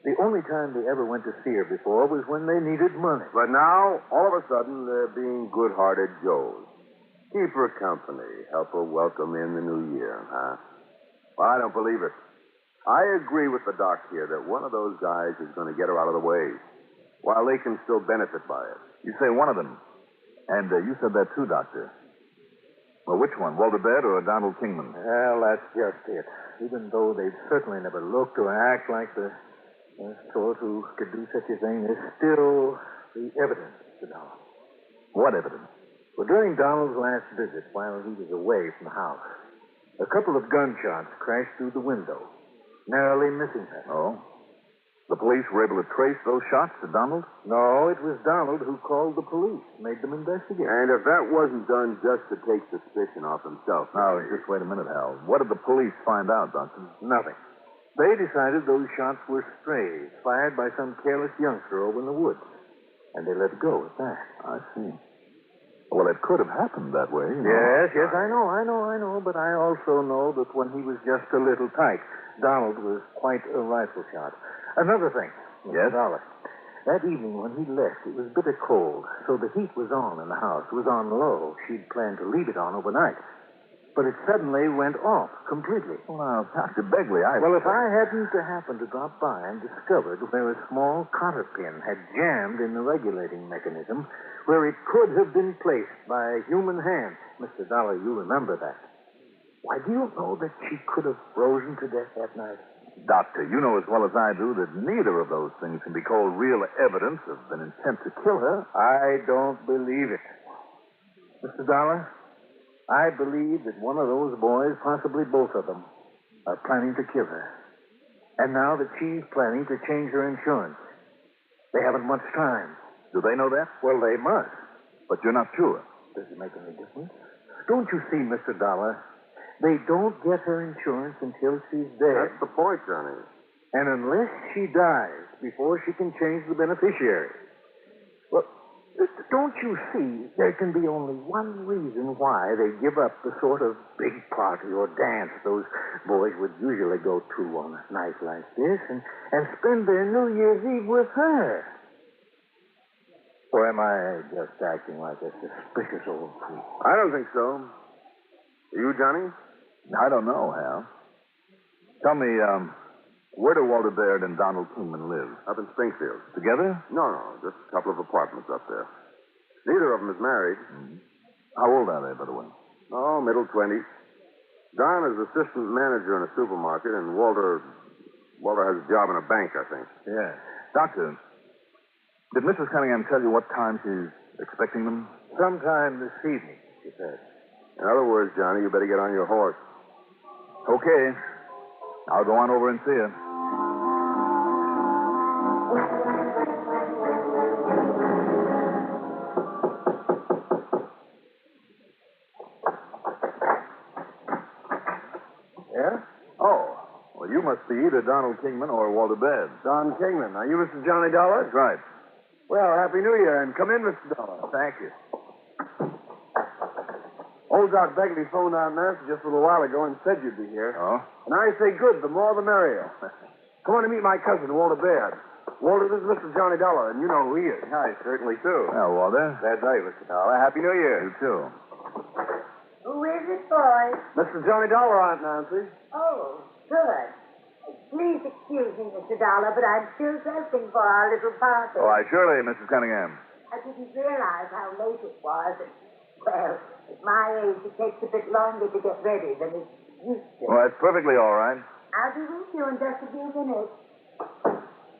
The only time they ever went to see her before was when they needed money. But now, all of a sudden, they're being good-hearted Joes. Keep her company. Help her welcome in the new year, huh? Well, I don't believe it. I agree with the doc here that one of those guys is going to get her out of the way, while they can still benefit by it. You say one of them. And you said that too, Doctor. Well, which one, Walter Baird or Donald Kingman? Well, that's just it. Even though they've certainly never looked or act like the sort who could do such a thing, there's still the evidence, Mr. Dollar. What evidence? Well, during Donald's last visit, while he was away from the house, a couple of gunshots crashed through the window, narrowly missing her. Oh? The police were able to trace those shots to Donald? No, it was Donald who called the police, made them investigate. And if that wasn't done just to take suspicion off himself. Now, just wait a minute, Hal. What did the police find out, Doctor? Nothing. They decided those shots were strays, fired by some careless youngster over in the woods. And they let it go at that. I see. Well, it could have happened that way. You know. Yes, I know. But I also know that when he was just a little tyke, Donald was quite a rifle shot. Another thing. Yes? Dollar. That evening when he left, it was bitter cold, so the heat was on in the house. It was on low. She'd planned to leave it on overnight. But it suddenly went off completely. Well, now, Dr. Begley, Well, if I hadn't happened to drop by and discovered where a small cotter pin had jammed in the regulating mechanism, where it could have been placed by a human hand, Mr. Dollar, you remember that. Why, do you know that she could have frozen to death that night? Doctor, you know as well as I do that neither of those things can be called real evidence of an intent to kill her. I don't believe it. Mr. Dollar, I believe that one of those boys, possibly both of them, are planning to kill her. And now that she's planning to change her insurance, they haven't much time. Do they know that? Well, they must. But you're not sure. Does it make any difference? Don't you see, Mr. Dollar? They don't get her insurance until she's dead. That's the point, Johnny. And unless she dies before she can change the beneficiary. Well, don't you see, there can be only one reason why they give up the sort of big party or dance those boys would usually go to on a night like this and spend their New Year's Eve with her. Or am I just acting like a suspicious old fool? I don't think so. You, Johnny? I don't know, Hal. Tell me, where do Walter Baird and Donald Kingman live? Up in Springfield. Together? No, just a couple of apartments up there. Neither of them is married. Mm-hmm. How old are they, by the way? Oh, middle 20s. Don is assistant manager in a supermarket, and Walter has a job in a bank, I think. Yeah. Doctor, did Mrs. Cunningham tell you what time she's expecting them? Sometime this evening, she said. In other words, Johnny, you better get on your horse. Okay. I'll go on over and see her. Yeah? Oh. Well, you must be either Donald Kingman or Walter Baird. Don Kingman. Are you Mr. Johnny Dollar? That's right. Well, Happy New Year, and come in, Mr. Dollar. Thank you. Old Doc Begley phoned out Nancy just a little while ago and said you'd be here. Oh? And I say good, the more the merrier. Come on to meet my cousin, Walter Baird. Walter, this is Mr. Johnny Dollar, and you know who he is. I certainly do. Well, Walter. That's right, Mr. Dollar. Happy New Year. You too. Who is it, boys? Mr. Johnny Dollar, Aunt Nancy. Oh, good. Please excuse me, Mr. Dollar, but I'm still dressing for our little party. Oh, surely, Mrs. Cunningham. I didn't realize how late it was. Well, at my age, it takes a bit longer to get ready than it used to. Well, that's perfectly all right. I'll be with you in just a few minutes.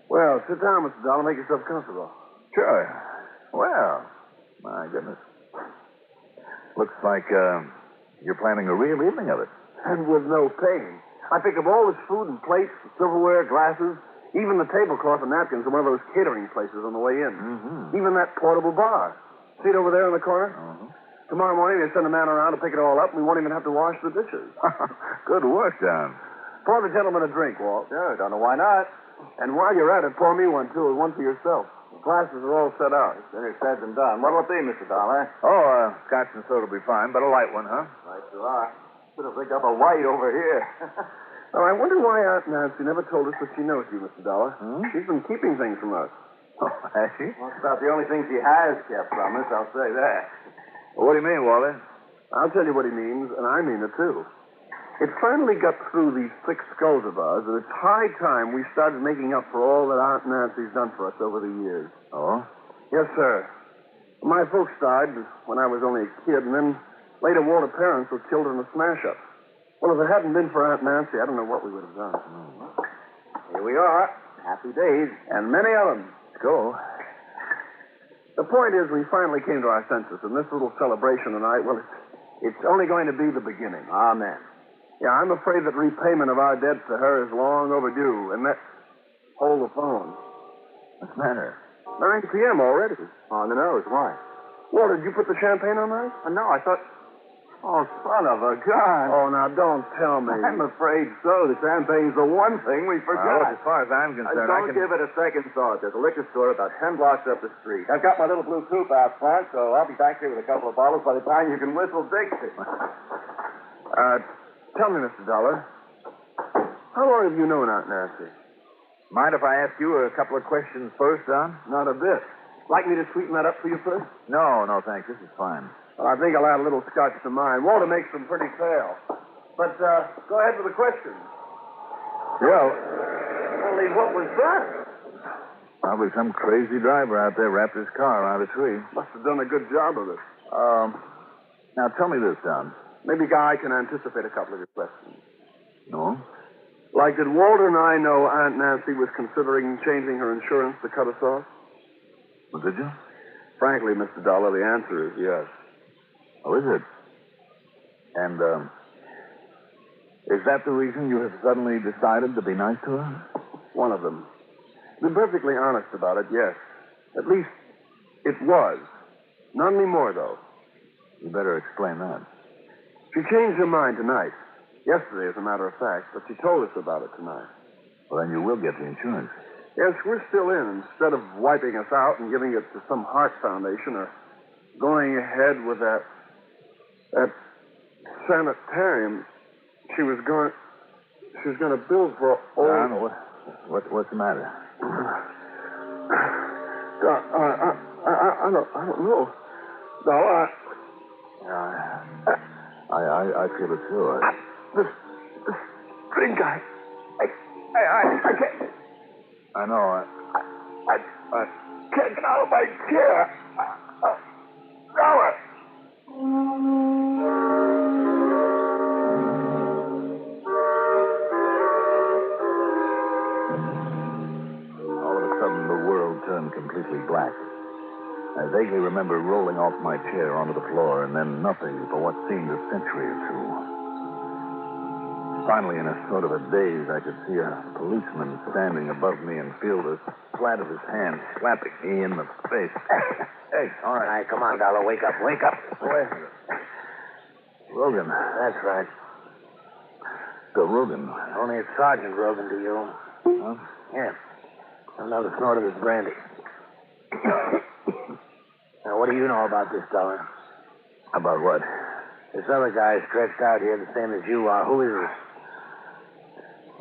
Well, sit down, Mr. Dollar. Make yourself comfortable. Sure. Well, my goodness. Looks like you're planning a real evening of it. And with no pain. I pick up all this food and plates, silverware, glasses, even the tablecloth and napkins in one of those catering places on the way in. Mm-hmm. Even that portable bar. See it over there in the corner? Mm-hmm. Tomorrow morning, they send a man around to pick it all up, and we won't even have to wash the dishes. Good work, John. Pour the gentleman a drink, Walt. Sure, don't know why not. And while you're at it, pour me one, too, and one for yourself. The glasses are all set out. Better said than done. What'll it be, Mr. Dollar? Oh, scotch and soda will be fine, but a light one, huh? Right you are. Should have picked up a white over here. Oh, I wonder why Aunt Nancy never told us that she knows you, Mr. Dollar. Hmm? She's been keeping things from us. Oh, has she? Well, it's about the only thing she has kept from us, I'll say that. Well, what do you mean, Walter? I'll tell you what he means, and I mean it, too. It finally got through these thick skulls of ours that it's high time we started making up for all that Aunt Nancy's done for us over the years. Oh? Yes, sir. My folks died when I was only a kid, and then later Walter's parents were killed in a smash-up. Well, if it hadn't been for Aunt Nancy, I don't know what we would have done. Here we are. Happy days. And many of them. Let's go. The point is, we finally came to our senses, and this little celebration tonight, well, it's only going to be the beginning. Amen. Yeah, I'm afraid that repayment of our debt to her is long overdue, and that... Hold the phone. What's the matter? 9 p.m. already. On the nose. Why? Walter, did you put the champagne on right? No, I thought... Oh, son of a gun. Oh, now, don't tell me. I'm afraid so. The champagne's the one thing we forgot. Look, as far as I'm concerned, Don't give it a second thought. There's a liquor store about 10 blocks up the street. I've got my little blue coupe out front, so I'll be back here with a couple of bottles by the time you can whistle Dixie. Tell me, Mr. Dollar, how long have you known Aunt Nancy? Mind if I ask you a couple of questions first, Don? Not a bit. Like me to sweeten that up for you first? No, thanks. This is fine. Well, I think I'll add a little scotch to mine. Walter makes them pretty pale. But go ahead with the questions. Yeah. Only what was that? Probably some crazy driver out there wrapped his car around a tree. Must have done a good job of it. Now tell me this, Don. Maybe I can anticipate a couple of your questions. No? Like, did Walter and I know Aunt Nancy was considering changing her insurance to cut us off? Well, did you? Frankly, Mr. Dollar, the answer is yes. Oh, is it? And, is that the reason you have suddenly decided to be nice to her? One of them. To be perfectly honest about it, yes. At least, it was. Not anymore, though. You better explain that. She changed her mind tonight. Yesterday, as a matter of fact, but she told us about it tonight. Well, then you will get the insurance. Yes, we're still in. Instead of wiping us out and giving it to some heart foundation or going ahead with that sanitarium, she was going to build for old... Don, what's the matter? I don't know. No, I feel it too. This drink, I can't... I know. I can't get out of my chair. Dollar. All of a sudden, the world turned completely black. I vaguely remember rolling off my chair onto the floor and then nothing for what seemed a century or two. Finally, in a sort of a daze, I could see a policeman standing above me and feel the flat of his hand slapping me in the face. Hey, all right. All right, come on, Dollar. Wake up. Wait a minute. Rogan. That's right. Bill Rogan. Only it's Sergeant Rogan to you. Huh? Yeah. Another snort of his brandy. Now, what do you know about this, Dollar? About what? This other guy stretched out here the same as you are. Who is he?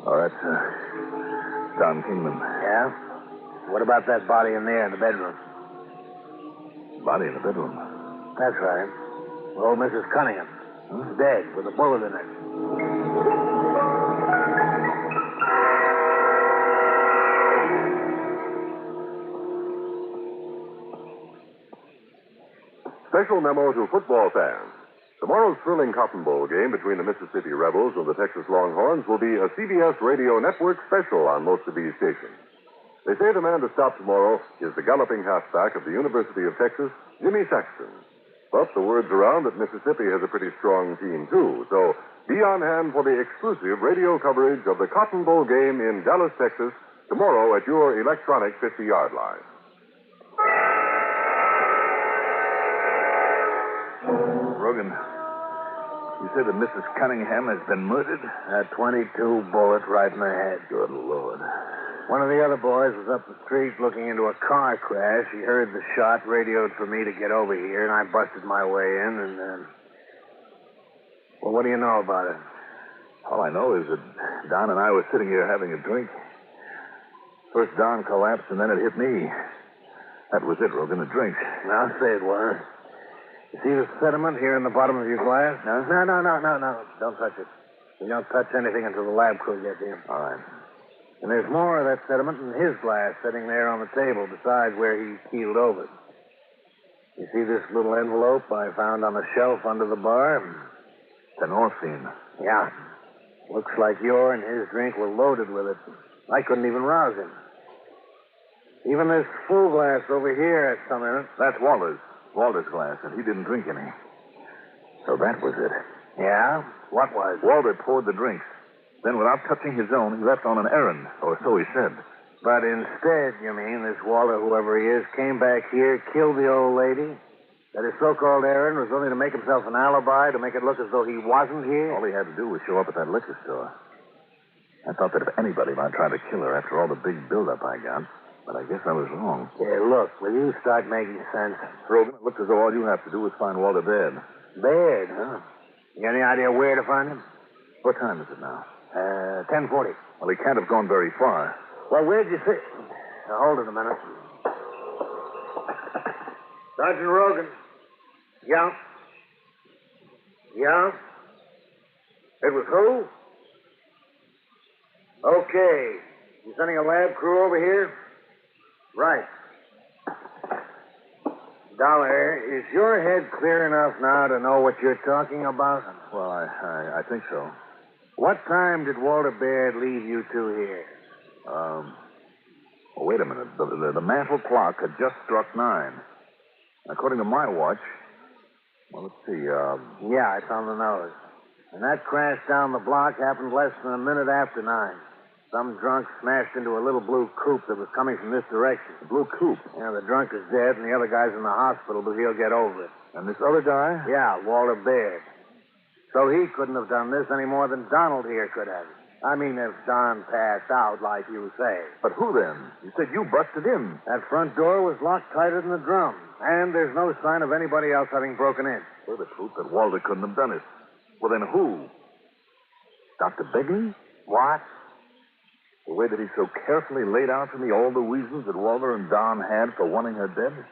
Oh, that's Don Kingman. Yeah? What about that body in there in the bedroom? Body in the bedroom? That's right. Old Mrs. Cunningham. Dead, with a bullet in it. Special memo to football fans. Tomorrow's thrilling Cotton Bowl game between the Mississippi Rebels and the Texas Longhorns will be a CBS Radio Network special on most of these stations. They say the man to stop tomorrow is the galloping halfback of the University of Texas, Jimmy Saxton. But the word's around that Mississippi has a pretty strong team, too. So be on hand for the exclusive radio coverage of the Cotton Bowl game in Dallas, Texas, tomorrow at your electronic 50-yard line. Rogan, you said that Mrs. Cunningham has been murdered? A 22 bullet right in the head. Good Lord. One of the other boys was up the street looking into a car crash. He heard the shot, radioed for me to get over here, and I busted my way in, and, well, what do you know about it? All I know is that Don and I were sitting here having a drink. First Don collapsed, and then it hit me. That was it, Rogan, a drink. I'll say it was. You see the sediment here in the bottom of your glass? No. Don't touch it. You don't touch anything until the lab crew gets in. All right. And there's more of that sediment in his glass sitting there on the table besides where he keeled over. You see this little envelope I found on the shelf under the bar? It's an morphine. Yeah. Looks like your and his drink were loaded with it. I couldn't even rouse him. Even this full glass over here has some in it. That's Walter's glass, and he didn't drink any. So that was it. Yeah? What was? Walter poured the drinks. Then, without touching his own, he left on an errand, or so he said. But instead, you mean, this Walter, whoever he is, came back here, killed the old lady? That his so-called errand was only to make himself an alibi, to make it look as though he wasn't here? All he had to do was show up at that liquor store. I thought that if anybody might try to kill her after all the big build-up I got, but I guess I was wrong. Yeah, look, will you start making sense? Rogan, it looks as though all you have to do is find Walter dead. Dead, huh? You got any idea where to find him? What time is it now? 10:40. Well, he can't have gone very far. Well, where'd you see... Now, hold it a minute. Sergeant Rogan. Yeah? Yeah? It was who? Okay. You sending a lab crew over here? Right. Dollar, is your head clear enough now to know what you're talking about? Well, I think so. What time did Walter Baird leave you two here? Well, wait a minute. The mantel clock had just struck 9. According to my watch, well, let's see. Yeah, it's on the nose. And that crash down the block happened less than a minute after 9. Some drunk smashed into a little blue coupe that was coming from this direction. The blue coupe? Yeah, the drunk is dead, and the other guy's in the hospital, but he'll get over it. And this other guy? Yeah, Walter Baird. So he couldn't have done this any more than Donald here could have. I mean, if Don passed out, like you say. But who then? You said you busted in. That front door was locked tighter than a drum. And there's no sign of anybody else having broken in. Well, the truth that Walter couldn't have done it. Well, then who? Dr. Begley? What? The way that he so carefully laid out for me all the reasons that Walter and Don had for wanting her dead?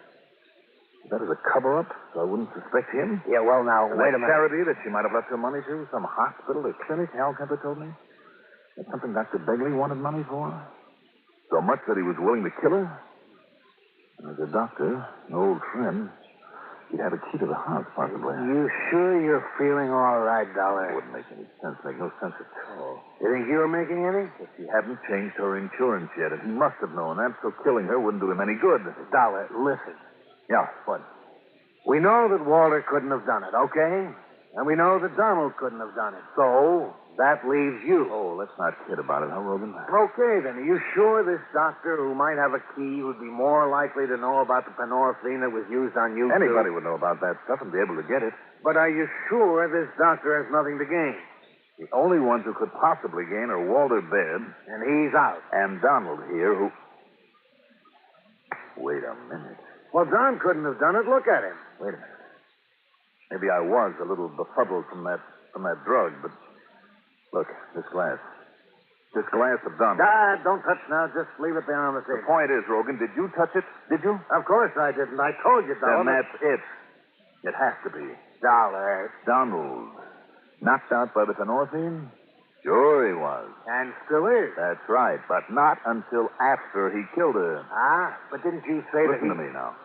That is a cover-up, so I wouldn't suspect him? Yeah, well, now, And wait that a minute. charity that she might have left her money to? Some hospital or clinic, Hal Kemper told me? That's something Dr. Begley wanted money for? So much that he was willing to kill her? And as a doctor, an old friend, he'd have a key to the house, possibly. You sure you're feeling all right, Dollar? It wouldn't make any sense. Make no sense at all. You think you were making any? If he hadn't changed her insurance yet, and he must have known that, so killing her wouldn't do him any good. Dollar, listen. Yeah, what? We know that Walter couldn't have done it, okay? And we know that Donald couldn't have done it. So, that leaves you. Oh, let's not kid about it, huh, Rogan? Okay, then. Are you sure this doctor who might have a key would be more likely to know about the penorphine that was used on you Anybody two? would know about that stuff and be able to get it. But are you sure this doctor has nothing to gain? The only ones who could possibly gain are Walter Baird. And he's out. And Donald here, who... Wait a minute. Well, Don couldn't have done it. Look at him. Wait a minute. Maybe I was a little befuddled from that drug, but... Look, this glass. This glass of Donald. Don't touch now. Just leave it there on the table. The point is, Rogan, did you touch it? Did you? Of course I didn't. I told you, Dollar. Then that's it. It has to be. Dollar. Donald. Knocked out by the penorphine? Sure he was. And still is. That's right, but not until after he killed her. But didn't you say Listen to me now.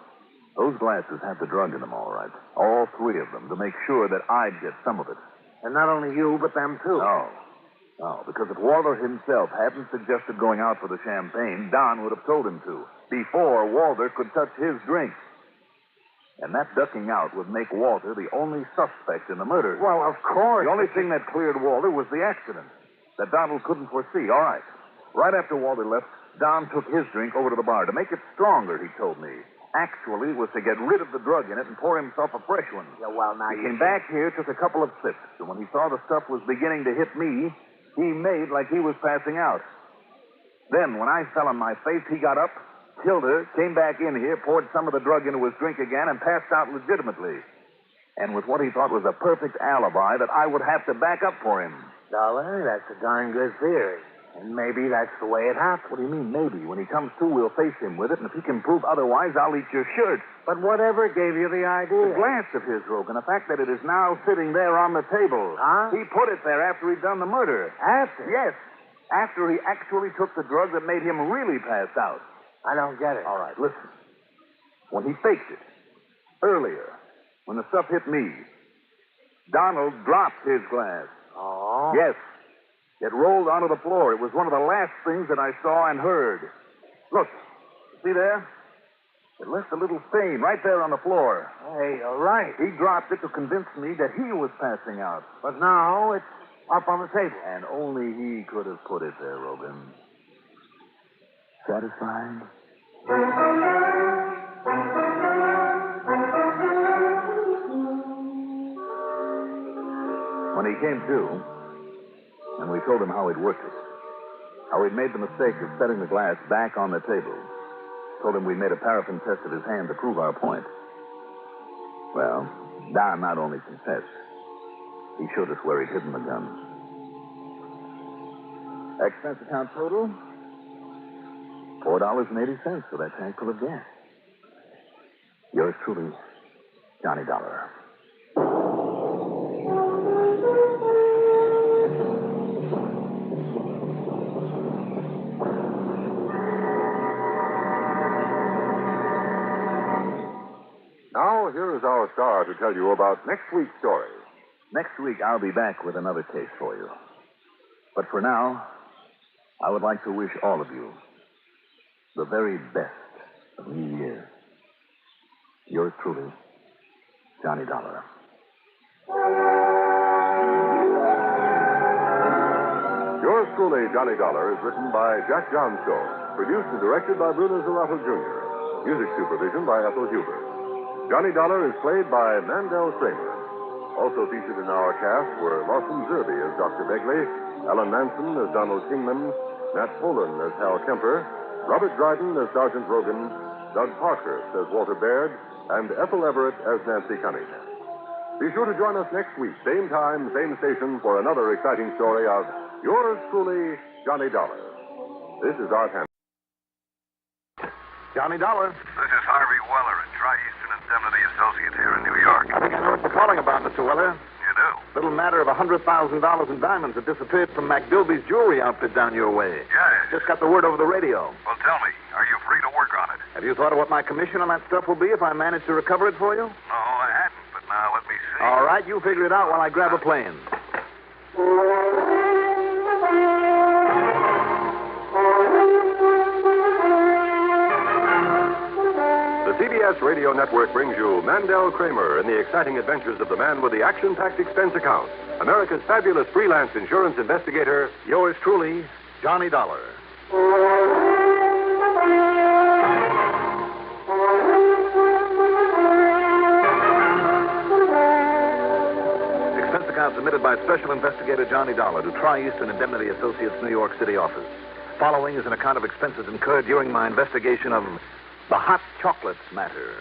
Those glasses have the drug in them, all right. All 3 of them, to make sure that I'd get some of it. And not only you, but them too. No, because if Walter himself hadn't suggested going out for the champagne, Don would have told him to, before Walter could touch his drink. And that ducking out would make Walter the only suspect in the murder. Well, of course. The only thing that cleared Walter was the accident that Donald couldn't foresee. All right. Right after Walter left, Don took his drink over to the bar to make it stronger, he told me. Actually, it was to get rid of the drug in it and pour himself a fresh one. Yeah, well, now he came back here, took a couple of sips, and when he saw the stuff was beginning to hit me, he made like he was passing out. Then, when I fell on my face, he got up, killed her, came back in here, poured some of the drug into his drink again, and passed out legitimately. And with what he thought was a perfect alibi that I would have to back up for him. Dollar, that's a darn good theory. And maybe that's the way it happened. What do you mean, maybe? When he comes to, we'll face him with it, and if he can prove otherwise, I'll eat your shirt. But whatever gave you the idea? The glass of his, Rogan. The fact that it is now sitting there on the table. Huh? He put it there after he'd done the murder. After? Yes. After he actually took the drug that made him really pass out. I don't get it. All right, listen. When he faked it, earlier, when the stuff hit me, Donald dropped his glass. Oh? Yes. It rolled onto the floor. It was one of the last things that I saw and heard. Look, see there? It left a little stain right there on the floor. Hey, you're right. He dropped it to convince me that he was passing out. But now it's up on the table. And only he could have put it there, Rogan. Satisfied? When he came to, and we told him how he'd worked it, how he'd made the mistake of setting the glass back on the table, told him we'd made a paraffin test of his hand to prove our point. Well, Don not only confessed, he showed us where he'd hidden the gun. Expense account total, $4.80 for that tank full of gas. Yours truly, Johnny Dollar. Now, here is our star to tell you about next week's story. Next week, I'll be back with another case for you. But for now, I would like to wish all of you the very best of New Year. Yours truly, Johnny Dollar. Yours truly, Johnny Dollar, is written by Jack Johnstone, produced and directed by Bruno Zerato Jr., music supervision by Ethel Huber. Johnny Dollar is played by Mandel Kramer. Also featured in our cast were Lawson Zerby as Dr. Begley, Alan Manson as Donald Kingman, Nat Poland as Hal Kemper, Robert Dryden as Sergeant Rogan, Doug Parkhurst as Walter Baird, and Ethel Everett as Nancy Cunningham. Be sure to join us next week, same time, same station, for another exciting story of yours truly, Johnny Dollar. This is Art Hammond. Johnny Dollar. This is Harvey Weller at Tri-Eastern Indemnity Associates here in New York. I think I know what you're calling about, Mr. Weller. You do? Little matter of $100,000 in diamonds that disappeared from McDilby's jewelry outfit down your way. Yes. Just got the word over the radio. Well, tell me, are you free to work on it? Have you thought of what my commission on that stuff will be if I manage to recover it for you? No, I hadn't, but now let me see. All right, you figure it out while I grab a plane. The CBS Radio Network brings you Mandel Kramer in the exciting adventures of the man with the action-packed expense account, America's fabulous freelance insurance investigator, Yours truly, Johnny Dollar. Expense account submitted by Special Investigator Johnny Dollar to Tri-Eastern Indemnity Associates, New York City office. Following is an account of expenses incurred during my investigation of the hot chocolates matter.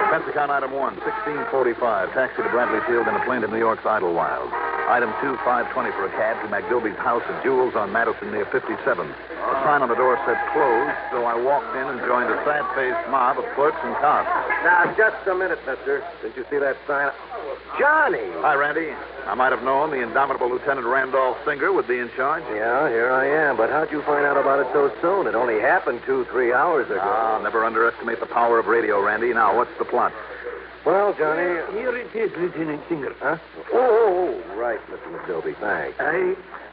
Expense account item 1, $16.45. Taxi to Bradley Field and a plane to New York's Idlewild. Item 2, $5.20 for a cab to McDilby's House of Jewels on Madison near 57th. A sign on the door said closed, so I walked in and joined a sad-faced mob of clerks and cops. Now, just a minute, mister. Didn't you see that sign? Johnny! Hi, Randy. I might have known the indomitable Lieutenant Randolph Singer would be in charge. Yeah, here I am. But how'd you find out about it so soon? It only happened 2-3 hours ago. Ah, never underestimate the power of radio, Randy. Now, what's the plot? Well, Johnny... Here it is, Lieutenant Singer. Huh? Oh, right, Mr. McDilby, thanks.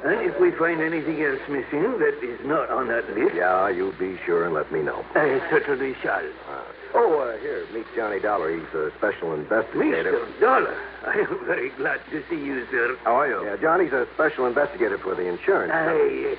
And if we find anything else missing that is not on that list... Yeah, you be sure and let me know. I certainly shall. Here, meet Johnny Dollar. He's a special investigator. Mr. Dollar, I am very glad to see you, sir. How are you? Yeah, Johnny's a special investigator for the insurance.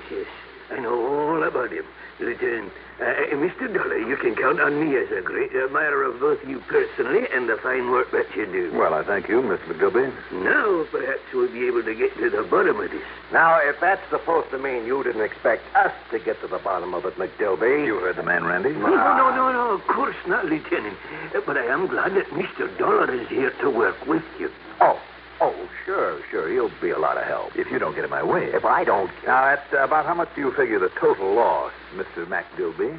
Yes. I know all about him. Lieutenant, Mr. Dollar, you can count on me as a great admirer of both you personally and the fine work that you do. Well, I thank you, Mr. McDilby. Now, perhaps we'll be able to get to the bottom of this. Now, if that's supposed to mean you didn't expect us to get to the bottom of it, McDilby... You heard the man, Randy. No, of course not, Lieutenant. But I am glad that Mr. Dollar is here to work with you. Oh, sure. He'll be a lot of help. If you don't get in my way. If I don't... Now, about how much do you figure the total loss, Mr. McDilby?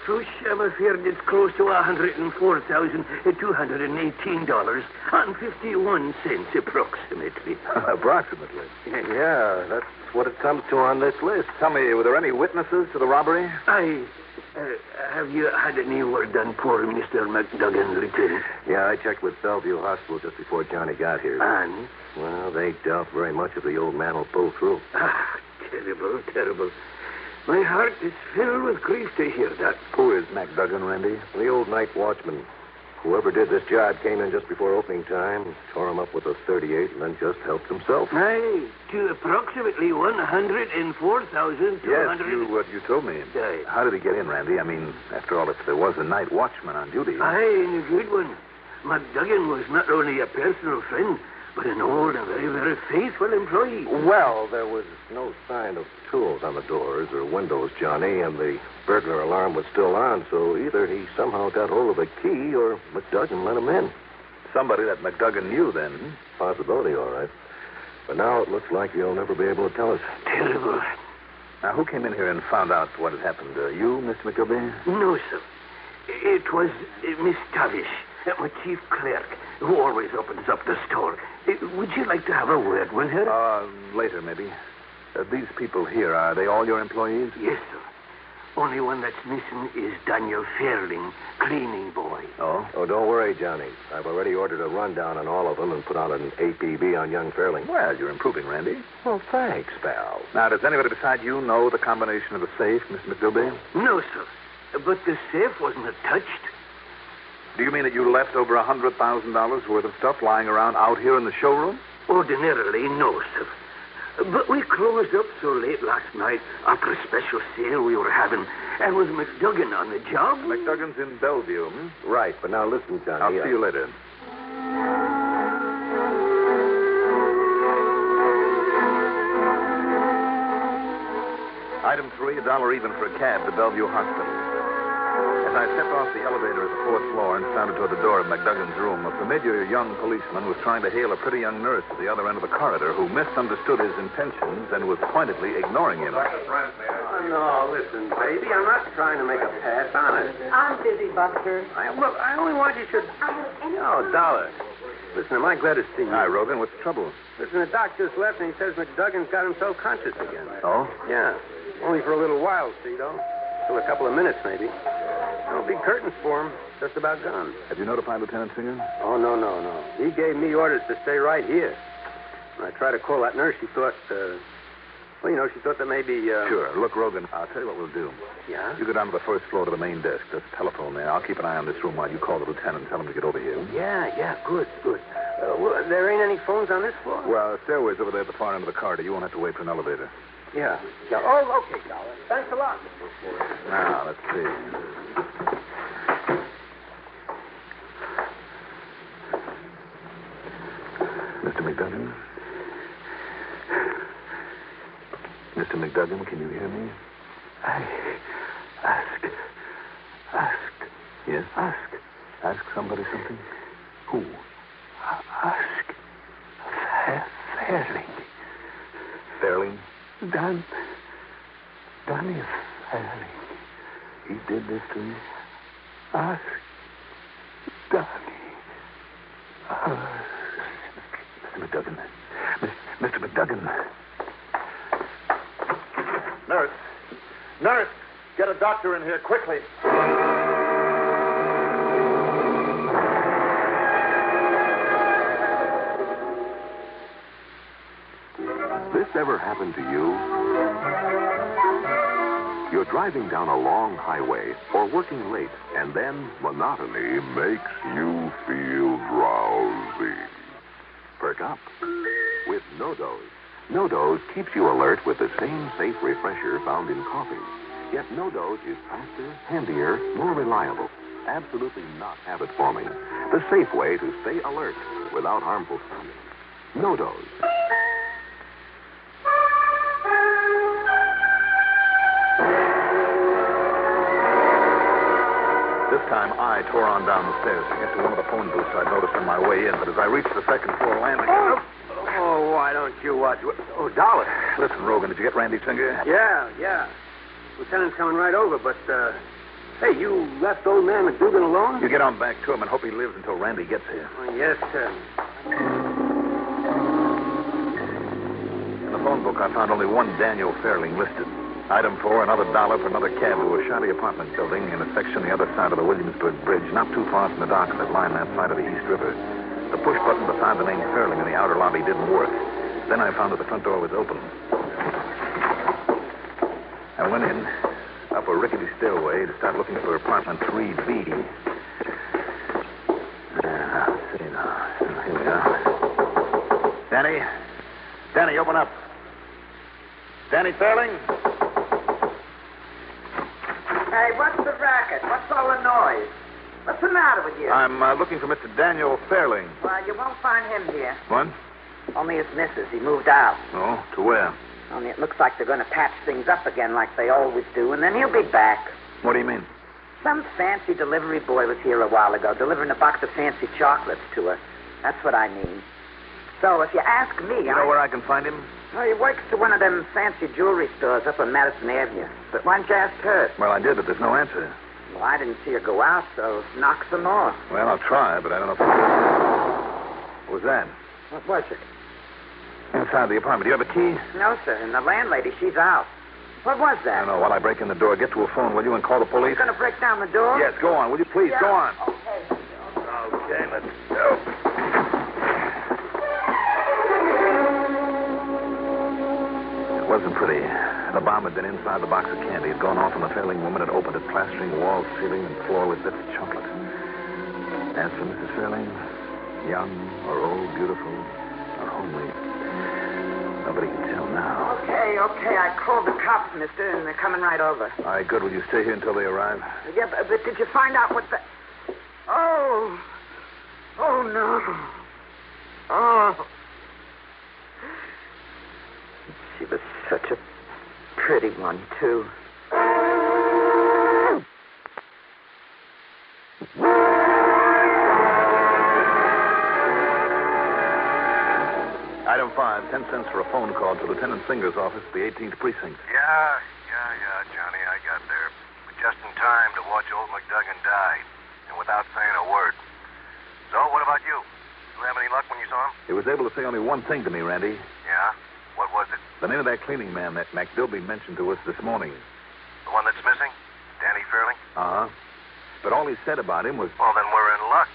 Fush, I'm afraid it's close to $104,218 and 51 cents approximately. Approximately? Yeah, that's what it comes to on this list. Tell me, were there any witnesses to the robbery? Have you had any word on poor Mr. McDuggan, Lieutenant? Yeah, I checked with Bellevue Hospital just before Johnny got here. And? Well, they doubt very much if the old man will pull through. Terrible. My heart is filled with grief to hear that. Who is McDuggan, Randy? The old night watchman. Whoever did this job came in just before opening time, tore him up with a 38, and then just helped himself. Aye, to approximately 104,200. Yes, you told me. Aye. How did he get in, Randy? I mean, after all, if there was a night watchman on duty. Aye, and a good one. McDuggan was not only a personal friend, but an old and very, very faithful employee. Well, there was no sign of tools on the doors or windows, Johnny, and the burglar alarm was still on, so either he somehow got hold of a key or McDuggan let him in. Somebody that McDuggan knew, then. Possibility, all right. But now it looks like you'll never be able to tell us. Terrible. Now, who came in here and found out what had happened? You, Mr. McGilby? No, sir. It was Miss Tavish, my chief clerk, who always opens up the store. Would you like to have a word with her? Later, maybe. These people here, are they all your employees? Yes, sir. Only one that's missing is Daniel Fairling, cleaning boy. Oh? Oh, don't worry, Johnny. I've already ordered a rundown on all of them and put out an APB on young Fairling. Well, you're improving, Randy. Well, thanks, pal. Now, does anybody beside you know the combination of the safe, Mr. McGilby? No, sir. But the safe wasn't touched. Do you mean that you left over $100,000 worth of stuff lying around out here in the showroom? Ordinarily, no, sir. But we closed up so late last night after a special sale we were having. And with McDuggan on the job. McDuggan's in Bellevue, Right, but now listen, Johnny. I'll see you later. Item 3, $1 even for a cab to Bellevue Hospital. As I stepped off the elevator at the 4th floor and started toward the door of McDuggan's room, a familiar young policeman was trying to hail a pretty young nurse at the other end of the corridor who misunderstood his intentions and was pointedly ignoring him. Oh, no, listen, baby, I'm not trying to make a pass, honest. I'm busy, Buster. Look, I only want you should... Oh, Dollar. Listen, am I glad to see you? Hi, Rogan. What's the trouble? Listen, the doc just left and he says McDuggan's got himself conscious again. Oh? Yeah. Only for a little while, see, though. Still a couple of minutes, maybe. No big curtains for him. Just about gone. Have you notified Lieutenant Singer? Oh, no. He gave me orders to stay right here. When I tried to call that nurse, she thought, she thought that maybe, Sure. Look, Rogan, I'll tell you what we'll do. Yeah? You go down to the 1st floor to the main desk. There's a telephone there. I'll keep an eye on this room while you call the lieutenant and tell him to get over here. Yeah, good. Well, there ain't any phones on this floor? Well, stairway's over there at the far end of the corridor. You won't have to wait for an elevator. Yeah. Oh, okay, Dollar. Thanks a lot. Now, let's see. Mr. McDuggan? Mr. McDuggan, can you hear me? Ask. Yes? Ask somebody something? Who? Ask Fairling. Fairling? Daniel Fairling. He did this to you? Ask Danny. Mr. McDuggan. Mr. McDuggan. Nurse, get a doctor in here quickly. This ever happened to you? You're driving down a long highway or working late, and then monotony makes you feel drowsy. Perk up with No-Dose. No-Dose keeps you alert with the same safe refresher found in coffee. Yet No-Dose is faster, handier, more reliable. Absolutely not habit-forming. The safe way to stay alert without harmful sounding. No-Dose. This time, I tore on down the stairs to get to one of the phone booths I'd noticed on my way in, but as I reached the 2nd floor landing... Oh, why don't you watch? Oh, Dollar. Listen, Rogan, did you get Randy Singer? Yeah. Lieutenant's coming right over, but, hey, you left old man McDougan alone? You get on back to him and hope he lives until Randy gets here. Oh, yes, sir. In the phone book, I found only one Daniel Fairling listed. Item 4, another $1 for another cab to a shabby apartment building in a section the other side of the Williamsburg Bridge, not too far from the docks that line that side of the East River. The push button beside the name Fairling in the outer lobby didn't work. Then I found that the front door was open. I went in, up a rickety stairway to start looking for apartment 3B. Danny. Danny, open up. Danny Fairling? Hey, what's the racket? What's all the noise? What's the matter with you? I'm looking for Mr. Daniel Fairling. Well, you won't find him here. What? Only his missus. He moved out. Oh, to where? Only it looks like they're going to patch things up again like they always do, and then he'll be back. What do you mean? Some fancy delivery boy was here a while ago, delivering a box of fancy chocolates to her. That's what I mean. So, if you ask me... You know where I can find him? Well, he works to one of them fancy jewelry stores up on Madison Avenue. But why didn't you ask her? Well, I did, but there's no answer. Well, I didn't see her go out, so knock some more. Well, I'll try, but I don't know if... What was that? What was it? Inside the apartment. Do you have a key? No, sir, and the landlady, she's out. What was I that? don't know. While I break in the door, get to a phone, will you, and call the police? You're going to break down the door? Yes, go on. Will you please? Yeah. Go on. Okay. Okay, let's go. It wasn't pretty. The bomb had been inside the box of candy. It had gone off, and the Fairling woman had opened it, plastering walls, ceiling, and floor with bits of chocolate. As for Mrs. Fairling, young or old, beautiful or homely, nobody can tell now. Okay. I called the cops, mister, and they're coming right over. All right, good. Will you stay here until they arrive? Yeah, but did you find out what the... Oh, no. Oh. She was such a pretty one, too. Item 5, 10 cents for a phone call to Lieutenant Singer's office at the 18th Precinct. Yeah, Johnny, I got there. But just in time to watch old McDuggan die, and without saying a word. So, what about you? You have any luck when you saw him? He was able to say only one thing to me, Randy. Yeah? What was it? The name of that cleaning man that McDilby mentioned to us this morning. The one that's missing? Danny Fairling? Uh-huh. But all he said about him was... Well, then we're in luck.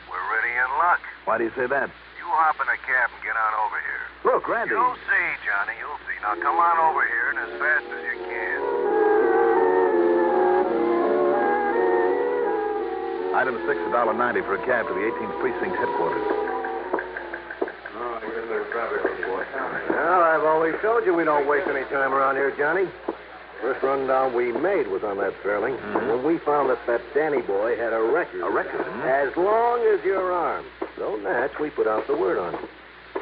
We're really in luck. Why do you say that? You hop in a cab and get on over here. Look, Randy. You'll see, Johnny, you'll see. Now, come on over here and as fast as you can. Item 6, $1.90 for a cab to the 18th Precinct headquarters. Well, I've always told you we don't waste any time around here, Johnny. First rundown we made was on that Fairling. Mm-hmm. When we found that Danny boy had a record. A record? Mm-hmm. As long as your arm. So, Natch, we put out the word on him.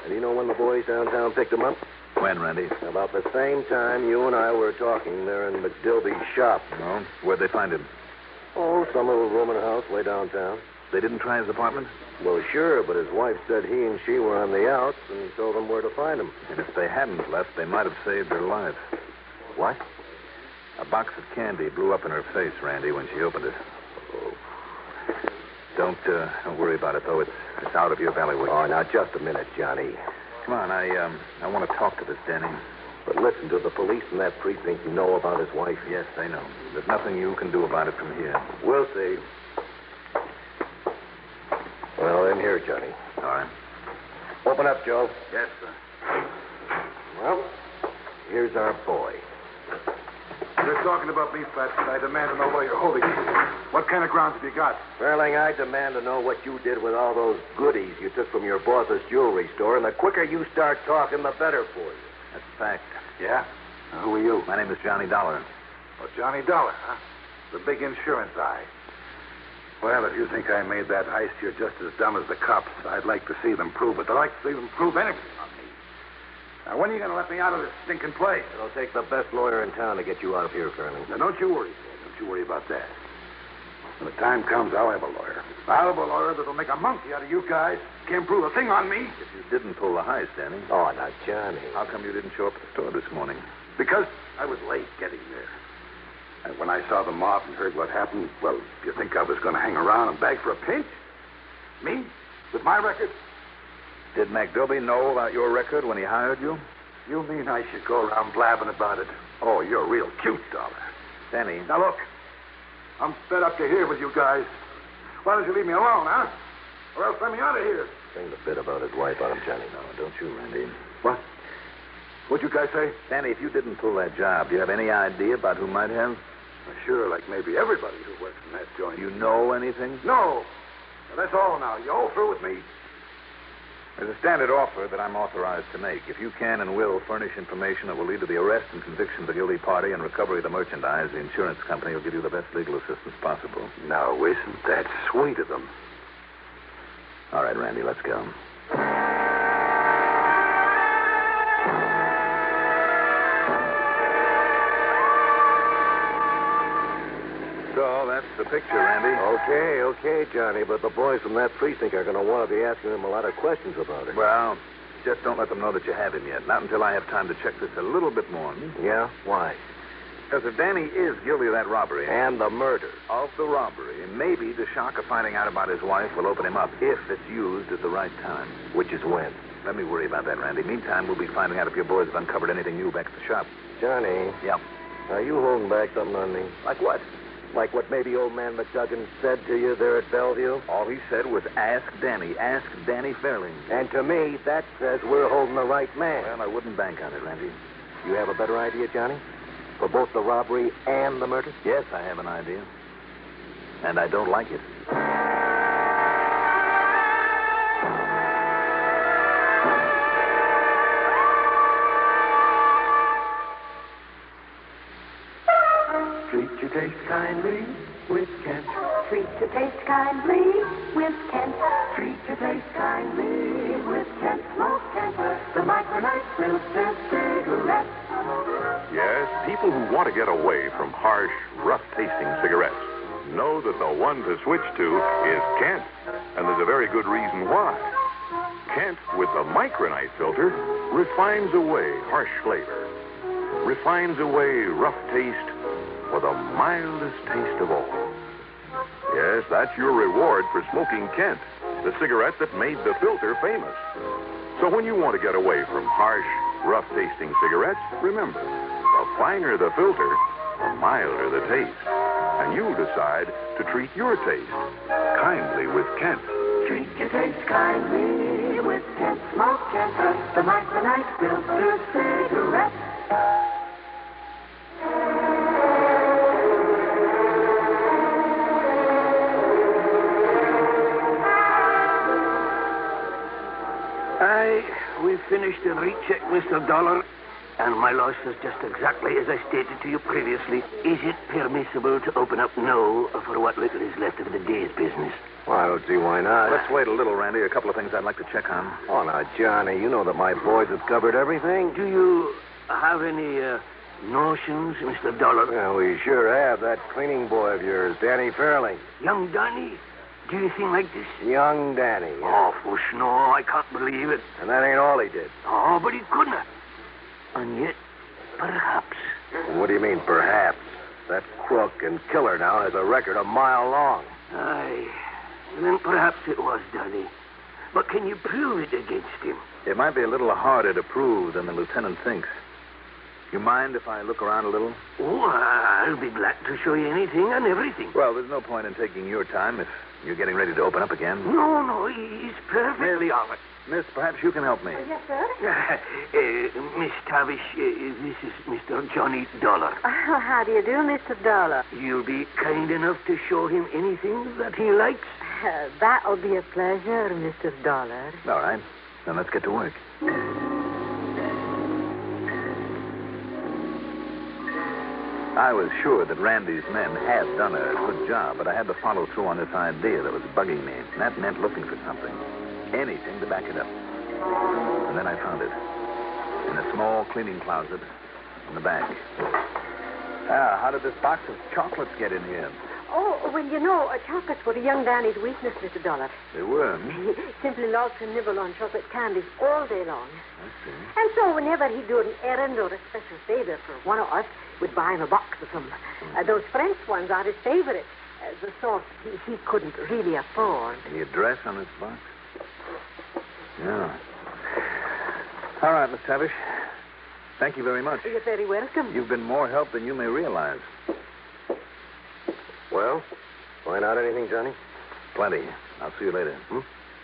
And you know when the boys downtown picked him up? When, Randy? About the same time you and I were talking there in McDilby's shop. Oh? Where'd they find him? Oh, some little room in a house way downtown. They didn't try his apartment? Well, sure, but his wife said he and she were on the outs and told them where to find him. And if they hadn't left, they might have saved her life. What? A box of candy blew up in her face, Randy, when she opened it. Oh. Don't worry about it, though. It's out of your bailiwick. Oh, now, just a minute, Johnny. Come on, I want to talk to this Danny. But listen, do the police in that precinct know about his wife? Yes, they know. There's nothing you can do about it from here. We'll see. Well, in here, Johnny. All right. Open up, Joe. Yes, sir. Well, here's our boy. You're talking about me, Fats, and I demand to know where you're holding me. What kind of grounds have you got? Fairling, I demand to know what you did with all those goodies you took from your boss's jewelry store, and the quicker you start talking, the better for you. That's a fact. Yeah? Now, who are you? My name is Johnny Dollar. Oh, Johnny Dollar, huh? The big insurance eye. Well, if you think I made that heist, you're just as dumb as the cops. I'd like to see them prove it. I'd like to see them prove anything on me. Now, when are you going to let me out of this stinking place? It'll take the best lawyer in town to get you out of here, Fairling. Now, don't you worry, Fred. Don't you worry about that. When the time comes, I'll have a lawyer. I'll have a lawyer that'll make a monkey out of you guys. Can't prove a thing on me. If you didn't pull the heist, Danny. Oh, now, Johnny. How come you didn't show up at the store this morning? Because I was late getting there. And when I saw the mob and heard what happened, well, do you think I was going to hang around and beg for a pinch? Me? With my record? Did McDilby know about your record when he hired you? You mean I should go around blabbing about it? Oh, you're real cute, Dollar. Danny. Now, look. I'm fed up to here with you guys. Why don't you leave me alone, huh? Or else let me out of here. Saying the bit about his wife on him, Johnny. No, don't you, Randy. What? What'd you guys say? Danny, if you didn't pull that job, do you have any idea about who might have? Sure, like maybe everybody who works in that joint. You know anything? No. Now, that's all now. You all through with me? There's a standard offer that I'm authorized to make. If you can and will furnish information that will lead to the arrest and conviction of the guilty party and recovery of the merchandise, the insurance company will give you the best legal assistance possible. Now, isn't that sweet of them? All right, Randy, let's go. So, that's the picture, Randy. Okay, Johnny, but the boys from that precinct are going to want to be asking him a lot of questions about it. Well, just don't let them know that you have him yet. Not until I have time to check this a little bit more. Yeah? Why? Because if Danny is guilty of that robbery... And the murder. Of the robbery, maybe the shock of finding out about his wife will open him up if it's used at the right time. Which is when? Let me worry about that, Randy. Meantime, we'll be finding out if your boys have uncovered anything new back at the shop. Johnny. Yep. Are you holding back something on me? Like what? Like what maybe old man McDuggan said to you there at Bellevue? All he said was, ask Danny. Ask Danny Fairling. And to me, that says we're holding the right man. Well, I wouldn't bank on it, Randy. You have a better idea, Johnny? For both the robbery and the murder? Yes, I have an idea. And I don't like it. Treat your taste kindly with Kent. Treat your taste kindly with Kent. Treat your taste kindly with Kent. Smoke Kent, the micronite filter cigarette. Yes, people who want to get away from harsh, rough-tasting cigarettes know that the one to switch to is Kent. And there's a very good reason why. Kent, with the micronite filter, refines away harsh flavor, refines away rough taste for the mildest taste of all. Yes, that's your reward for smoking Kent, the cigarette that made the filter famous. So when you want to get away from harsh, rough-tasting cigarettes, remember, the finer the filter, the milder the taste. And you decide to treat your taste kindly with Kent. Treat your taste kindly with Kent. Smoke Kent, the micronite filter cigarette. We finished the recheck, Mr. Dollar, and my loss is just exactly as I stated to you previously. Is it permissible to open up now for what little is left of the day's business? Well, I don't see why not. Let's wait a little, Randy. A couple of things I'd like to check on. Oh, now, Johnny, you know that my boys have covered everything. Do you have any notions, Mr. Dollar? Well, we sure have. That cleaning boy of yours, Danny Fairling. Young Danny? Do you think like this? Young Danny. Oh, fush, no, I can't believe it. And that ain't all he did. Oh, but he couldn't have. And yet, perhaps. What do you mean, perhaps? That crook and killer now has a record a mile long. Aye. Then perhaps it was Danny. But can you prove it against him? It might be a little harder to prove than the lieutenant thinks. You mind if I look around a little? Oh, I'll be glad to show you anything and everything. Well, there's no point in taking your time if you're getting ready to open up again. No, he's perfectly all right. Miss, perhaps you can help me. Yes, sir. Miss Tavish, this is Mr. Johnny Dollar. How do you do, Mr. Dollar? You'll be kind enough to show him anything that he likes? That'll be a pleasure, Mr. Dollar. All right. Then let's get to work. I was sure that Randy's men had done a good job, but I had to follow through on this idea that was bugging me. And that meant looking for something. Anything to back it up. And then I found it. In a small cleaning closet in the back. How did this box of chocolates get in here? Oh, well, you know, chocolates were young Danny's weakness, Mr. Dollar. They were? He simply loves to nibble on chocolate candies all day long. I see. And so whenever he'd do an errand or a special favor for one of us, we'd buy him a box of them. Those French ones are his favorite. The sort he couldn't really afford. Any address on this box? Yeah. All right, Miss Tavish. Thank you very much. You're very welcome. You've been more help than you may realize. Well, find out anything, Johnny? Plenty. I'll see you later.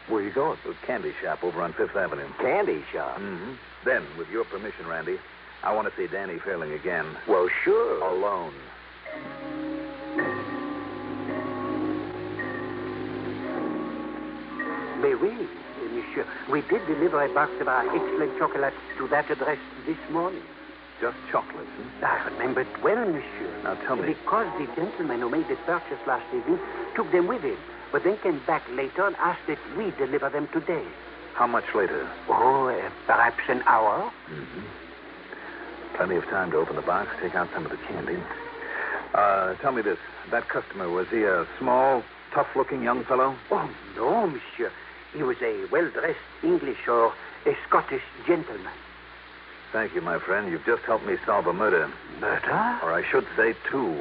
Where are you going? To a candy shop over on Fifth Avenue. Candy shop? Mm-hmm. Then, with your permission, Randy, I want to see Danny Fairling again. Well, sure. Alone. Mais oui, monsieur. We did deliver a box of our excellent chocolates to that address this morning. Just chocolates, huh? I remember it well, monsieur. Now tell me. Because the gentleman who made the purchase last evening took them with him, but then came back later and asked that we deliver them today. How much later? Oh, perhaps an hour. Mm-hmm. Plenty of time to open the box, take out some of the candy. Tell me this. That customer, was he a small, tough-looking young fellow? Oh, no, monsieur. He was a well-dressed English or a Scottish gentleman. Thank you, my friend. You've just helped me solve a murder. Murder? Or I should say two.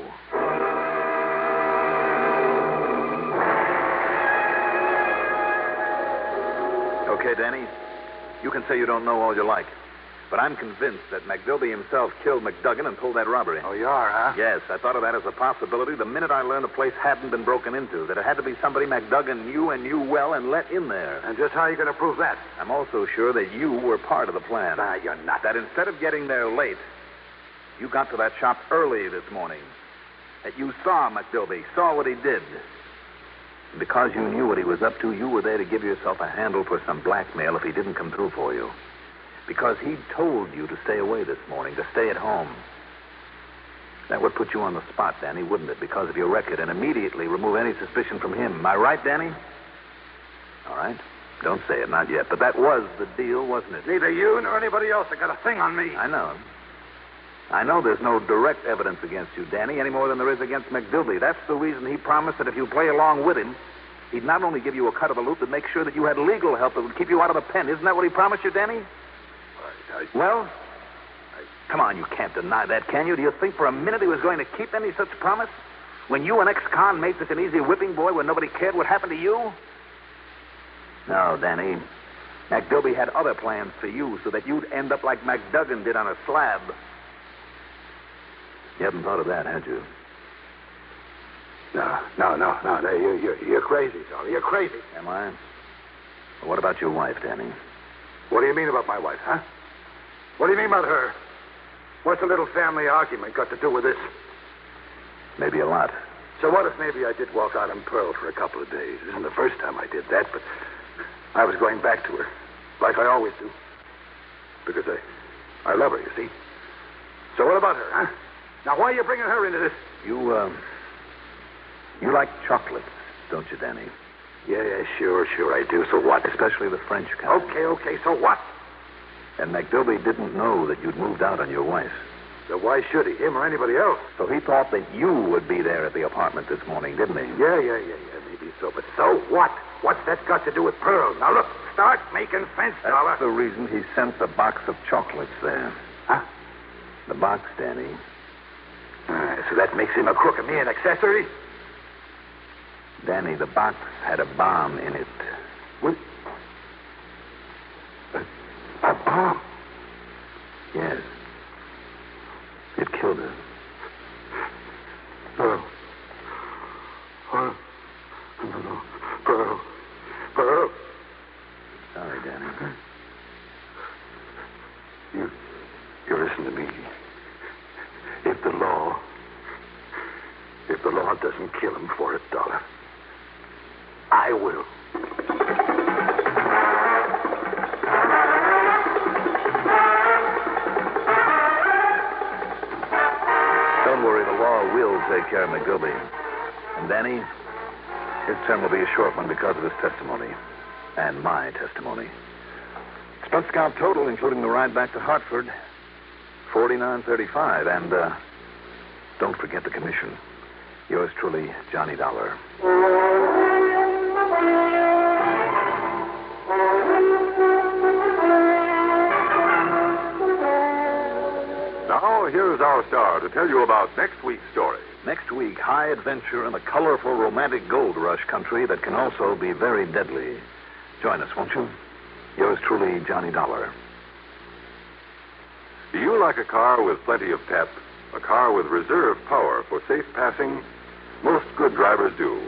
Okay, Danny. You can say you don't know all you like. But I'm convinced that McDilby himself killed McDuggan and pulled that robbery. Oh, you are, huh? Yes, I thought of that as a possibility the minute I learned the place hadn't been broken into, that it had to be somebody McDuggan knew and knew well and let in there. And just how are you going to prove that? I'm also sure that you were part of the plan. Ah, you're not. That instead of getting there late, you got to that shop early this morning. That you saw McDilby, saw what he did. And because you knew what he was up to, you were there to give yourself a handle for some blackmail if he didn't come through for you. Because he'd told you to stay away this morning, to stay at home. That would put you on the spot, Danny, wouldn't it? Because of your record, and immediately remove any suspicion from him. Am I right, Danny? All right. Don't say it, not yet. But that was the deal, wasn't it? Neither you nor anybody else have got a thing on me. I know. I know there's no direct evidence against you, Danny, any more than there is against McDilby. That's the reason he promised that if you play along with him, he'd not only give you a cut of the loot, but make sure that you had legal help that would keep you out of the pen. Isn't that what he promised you, Danny? Well, come on, you can't deny that, can you? Do you think for a minute he was going to keep any such promise? When you and ex-con made such an easy whipping boy when nobody cared what happened to you? No, Danny. McDilby had other plans for you so that you'd end up like McDuggan did on a slab. You haven't thought of that, had you? No. You're crazy, Charlie. You're crazy. Am I? Well, what about your wife, Danny? What do you mean about my wife, huh? What do you mean about her? What's a little family argument got to do with this? Maybe a lot. So what if maybe I did walk out on Pearl for a couple of days? It isn't the first time I did that, but I was going back to her, like I always do. Because I love her, you see. So what about her, huh? Now, why are you bringing her into this? You like chocolates, don't you, Danny? Yeah, sure, I do. So what? Especially the French kind. Okay, so what? And McDilby didn't know that you'd moved out on your wife. So why should he? Him or anybody else? So he thought that you would be there at the apartment this morning, didn't he? Yeah, maybe so. But so what? What's that got to do with Pearl? Now, look, start making sense, Dollar. That's the reason he sent the box of chocolates there. Huh? The box, Danny. So that makes him a crook and me an accessory? Danny, the box had a bomb in it. What? A bomb? Yes. It killed her. Pearl. No. Pearl. Sorry, Danny. You listen to me. If the law doesn't kill him for it, Dollar, I will. Don't worry, the law will take care of McGilby. And Danny, his term will be a short one because of his testimony. And my testimony. Expense account total, including the ride back to Hartford, $49.35. And don't forget the commission. Yours truly, Johnny Dollar. Now, here's our star to tell you about next week's story. Next week, high adventure in the colorful, romantic gold rush country that can also be very deadly. Join us, won't you? Yours truly, Johnny Dollar. Do you like a car with plenty of pep? A car with reserve power for safe passing? Most good drivers do.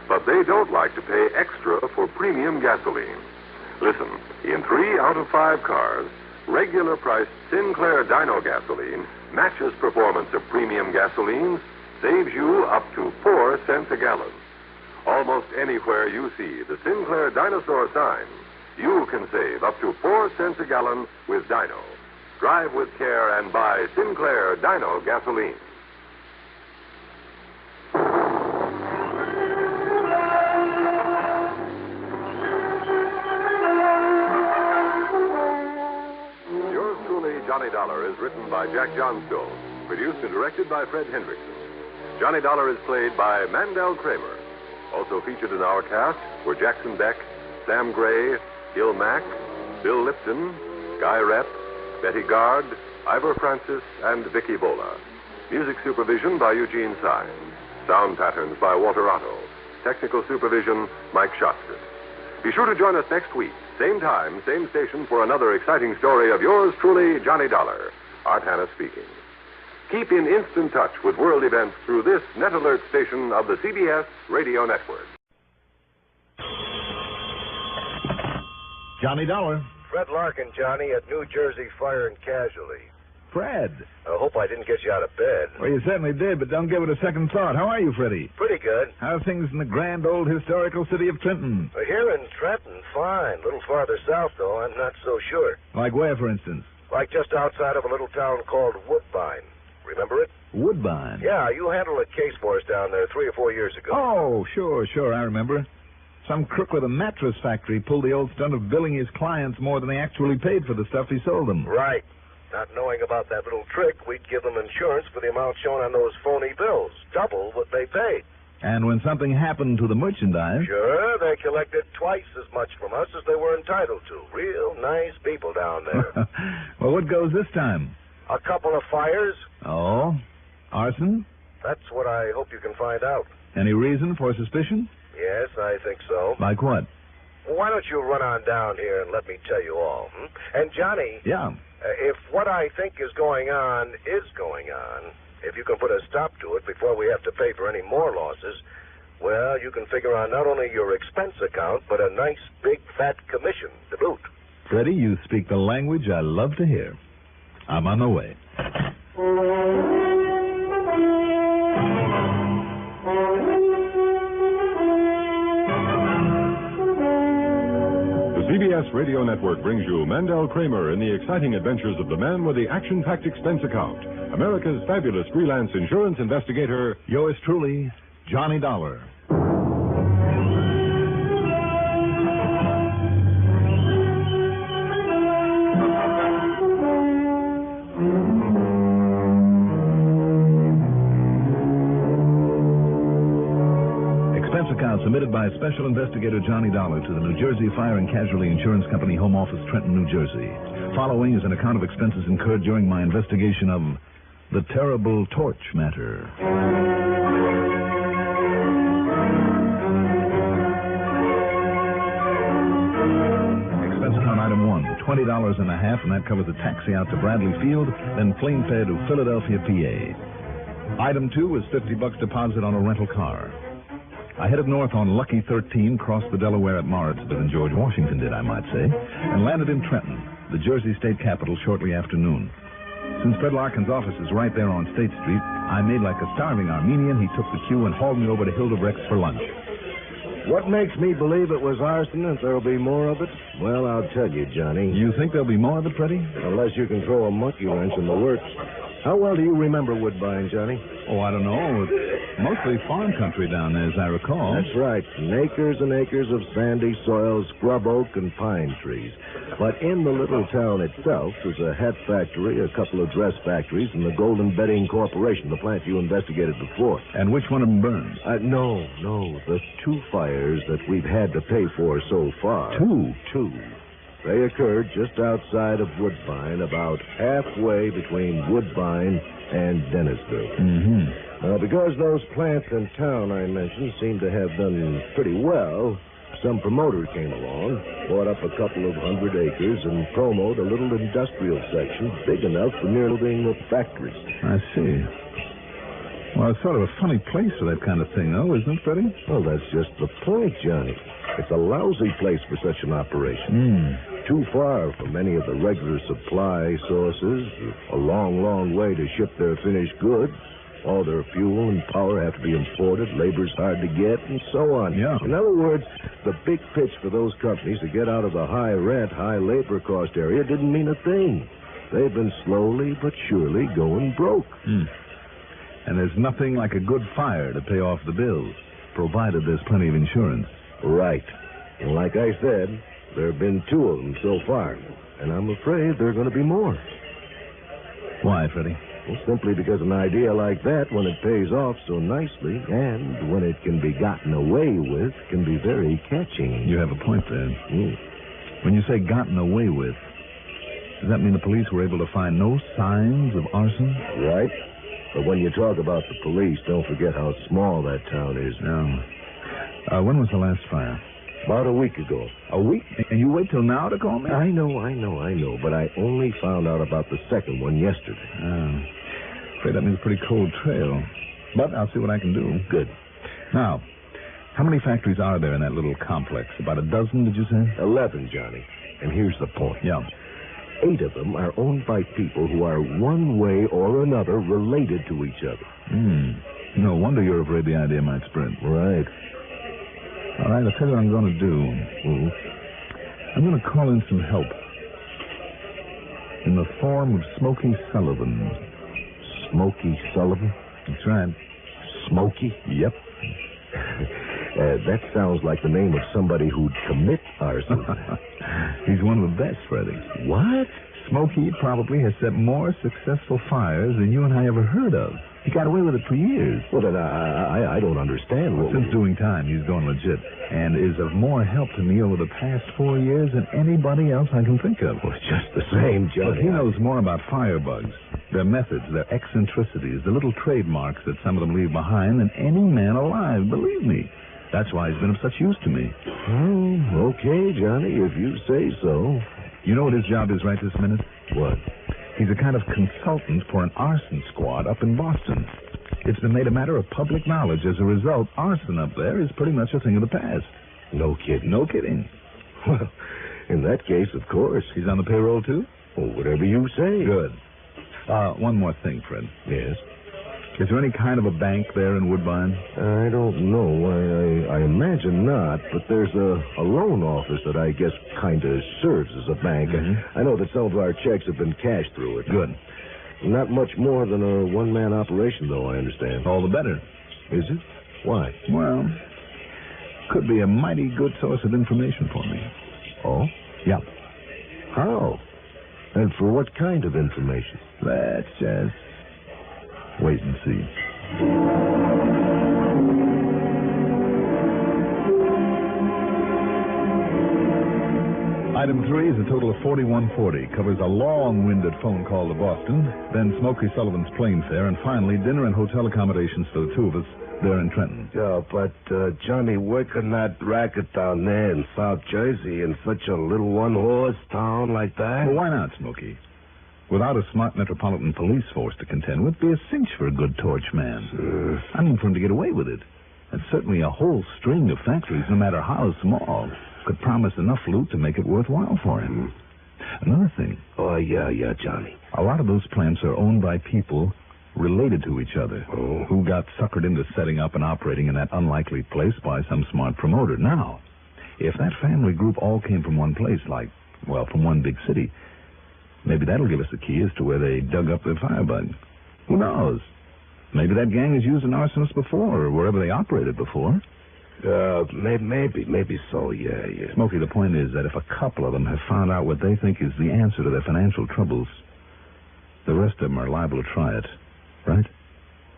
But they don't like to pay extra for premium gasoline. Listen, in 3 out of 5 cars, regular priced Sinclair Dyno gasoline matches performance of premium gasolines, saves you up to 4 cents a gallon. Almost anywhere you see the Sinclair Dinosaur sign, you can save up to 4 cents a gallon with Dino. Drive with care and buy Sinclair Dino gasoline. Yours truly, Johnny Dollar, is written by Jack Johnstone, produced and directed by Fred Hendrickson. Johnny Dollar is played by Mandel Kramer. Also featured in our cast were Jackson Beck, Sam Gray, Gil Mack, Bill Lipton, Guy Rep, Betty Gard, Ivor Francis, and Vicky Bola. Music supervision by Eugene Sines. Sound patterns by Walter Otto. Technical supervision, Mike Shotskis. Be sure to join us next week, same time, same station, for another exciting story of yours truly, Johnny Dollar. Art Hanna speaking. Keep in instant touch with world events through this Net Alert station of the CBS Radio Network. Johnny Dollar. Fred Larkin, Johnny, at New Jersey Fire and Casualty. Fred. I hope I didn't get you out of bed. Well, you certainly did, but don't give it a second thought. How are you, Freddie? Pretty good. How are things in the grand old historical city of Trenton? Here in Trenton, fine. A little farther south, though, I'm not so sure. Like where, for instance? Like just outside of a little town called Woodbine. Remember it? Woodbine? Yeah, you handled a case for us down there 3 or 4 years ago. Oh, sure, I remember. Some crook with a mattress factory pulled the old stunt of billing his clients more than they actually paid for the stuff he sold them. Right. Not knowing about that little trick, we'd give them insurance for the amount shown on those phony bills, double what they paid. And when something happened to the merchandise... Sure, they collected twice as much from us as they were entitled to. Real nice people down there. Well, what goes this time? A couple of fires. Oh? Arson? That's what I hope you can find out. Any reason for suspicion? Yes, I think so. Like what? Well, why don't you run on down here and let me tell you all? And, Johnny... Yeah? If what I think is going on, if you can put a stop to it before we have to pay for any more losses, well, you can figure on not only your expense account, but a nice big fat commission to boot. Freddie, you speak the language I love to hear. I'm on the way. The CBS Radio Network brings you Mandel Kramer in the exciting adventures of the man with the action-packed expense account, America's fabulous freelance insurance investigator, yours truly, Johnny Dollar. Submitted by Special Investigator Johnny Dollar to the New Jersey Fire and Casualty Insurance Company, Home Office, Trenton, New Jersey. Following is an account of expenses incurred during my investigation of the terrible torch matter. Expense account item 1, $20.50, and that covers a taxi out to Bradley Field, then plane fare to Philadelphia, PA. Item 2 was $50 deposit on a rental car. I headed north on Lucky 13, crossed the Delaware at Morridsville, and George Washington did, I might say, and landed in Trenton, the Jersey state capital, shortly after noon. Since Fred Larkin's office is right there on State Street, I made like a starving Armenian. He took the cue and hauled me over to Hildebrecht's for lunch. What makes me believe it was arson and there'll be more of it? Well, I'll tell you, Johnny. You think there'll be more of it, Freddie? Unless you can throw a monkey wrench in the works. How well do you remember Woodbine, Johnny? Oh, I don't know. Mostly farm country down there, as I recall. That's right. And acres of sandy soil, scrub oak, and pine trees. But in the little town itself, there's a hat factory, a couple of dress factories, and the Golden Bedding Corporation, the plant you investigated before. And which one of them burned? No. The 2 fires that we've had to pay for so far. 2? 2. They occurred just outside of Woodbine, about halfway between Woodbine and Dennisville. Mm-hmm. Because those plants in town I mentioned seem to have done pretty well, some promoter came along, bought up a couple of 100 acres, and promoted a little industrial section big enough for nearly being a factory. I see. Well, it's sort of a funny place for that kind of thing, though, isn't it, Freddie? Well, that's just the point, Johnny. It's a lousy place for such an operation. Too far from any of the regular supply sources, a long way to ship their finished goods, All their fuel and power have to be imported, labor's hard to get, and so on. Yeah. In other words, the big pitch for those companies to get out of the high rent, high labor cost area didn't mean a thing. They've been slowly but surely going broke. And there's nothing like a good fire to pay off the bills, provided there's plenty of insurance. Right. And like I said, there have been 2 of them so far, and I'm afraid there are going to be more. Why, Freddie? Well, simply because an idea like that, when it pays off so nicely, and when it can be gotten away with, can be very catching. You have a point there. When you say gotten away with, does that mean the police were able to find no signs of arson? Right. But when you talk about the police, don't forget how small that town is. No. When was the last fire? About a week ago. A week? And you wait till now to call me? I know. But I only found out about the second one yesterday. Afraid that means a pretty cold trail. But I'll see what I can do. Good. Now, how many factories are there in that little complex? About a dozen, did you say? 11, Johnny. And here's the point. Yeah. 8 of them are owned by people who are one way or another related to each other. No wonder you're afraid the idea might spread. Right. All right, I'll tell you what I'm going to do. I'm going to call in some help. In the form of Smokey Sullivan. Smokey Sullivan? That's right. Smokey? Yep. That sounds like the name of somebody who'd commit arson. He's one of the best, Freddie. What? Smokey probably has set more successful fires than you and I ever heard of. He got away with it for years. Well, then I don't understand. Since doing time, he's gone legit and is of more help to me over the past 4 years than anybody else I can think of. Well, it's just the same, Johnny. But he knows more about firebugs, their methods, their eccentricities, the little trademarks that some of them leave behind than any man alive, believe me. That's why he's been of such use to me. Oh, okay, Johnny, if you say so. You know what his job is right this minute? What? He's a kind of consultant for an arson squad up in Boston. It's been made a matter of public knowledge. As a result, arson up there is pretty much a thing of the past. No kidding. No kidding. Well, in that case, of course. He's on the payroll, too? Well, whatever you say. Good. One more thing, Fred. Yes? Is there any kind of a bank there in Woodbine? I don't know. I imagine not, but there's a loan office that I guess kind of serves as a bank. I know that some of our checks have been cashed through it. Good. Not much more than a one-man operation, though, I understand. All the better. Is it? Why? Well, could be a mighty good source of information for me. Oh? Yeah. How? And for what kind of information? Let's just wait and see. Item 3 is a total of $41.40. Covers a long-winded phone call to Boston, then Smokey Sullivan's plane fare, and finally dinner and hotel accommodations for the 2 of us there in Trenton. Yeah, but, Johnny, where can that racket down there in South Jersey in such a little one-horse town like that? Well, why not, Smokey? Without a smart metropolitan police force to contend with, be a cinch for a good torch man. I mean, for him to get away with it. And certainly a whole string of factories, no matter how small, could promise enough loot to make it worthwhile for him. Another thing. Oh, yeah, Johnny. A lot of those plants are owned by people related to each other, who got suckered into setting up and operating in that unlikely place by some smart promoter. Now, if that family group all came from one place, like, well, from one big city, maybe that'll give us a key as to where they dug up their firebug. Who knows? Maybe that gang has used an arsonist before, or wherever they operated before. Maybe so, yeah. Smokey, the point is that if a couple of them have found out what they think is the answer to their financial troubles, the rest of them are liable to try it, right?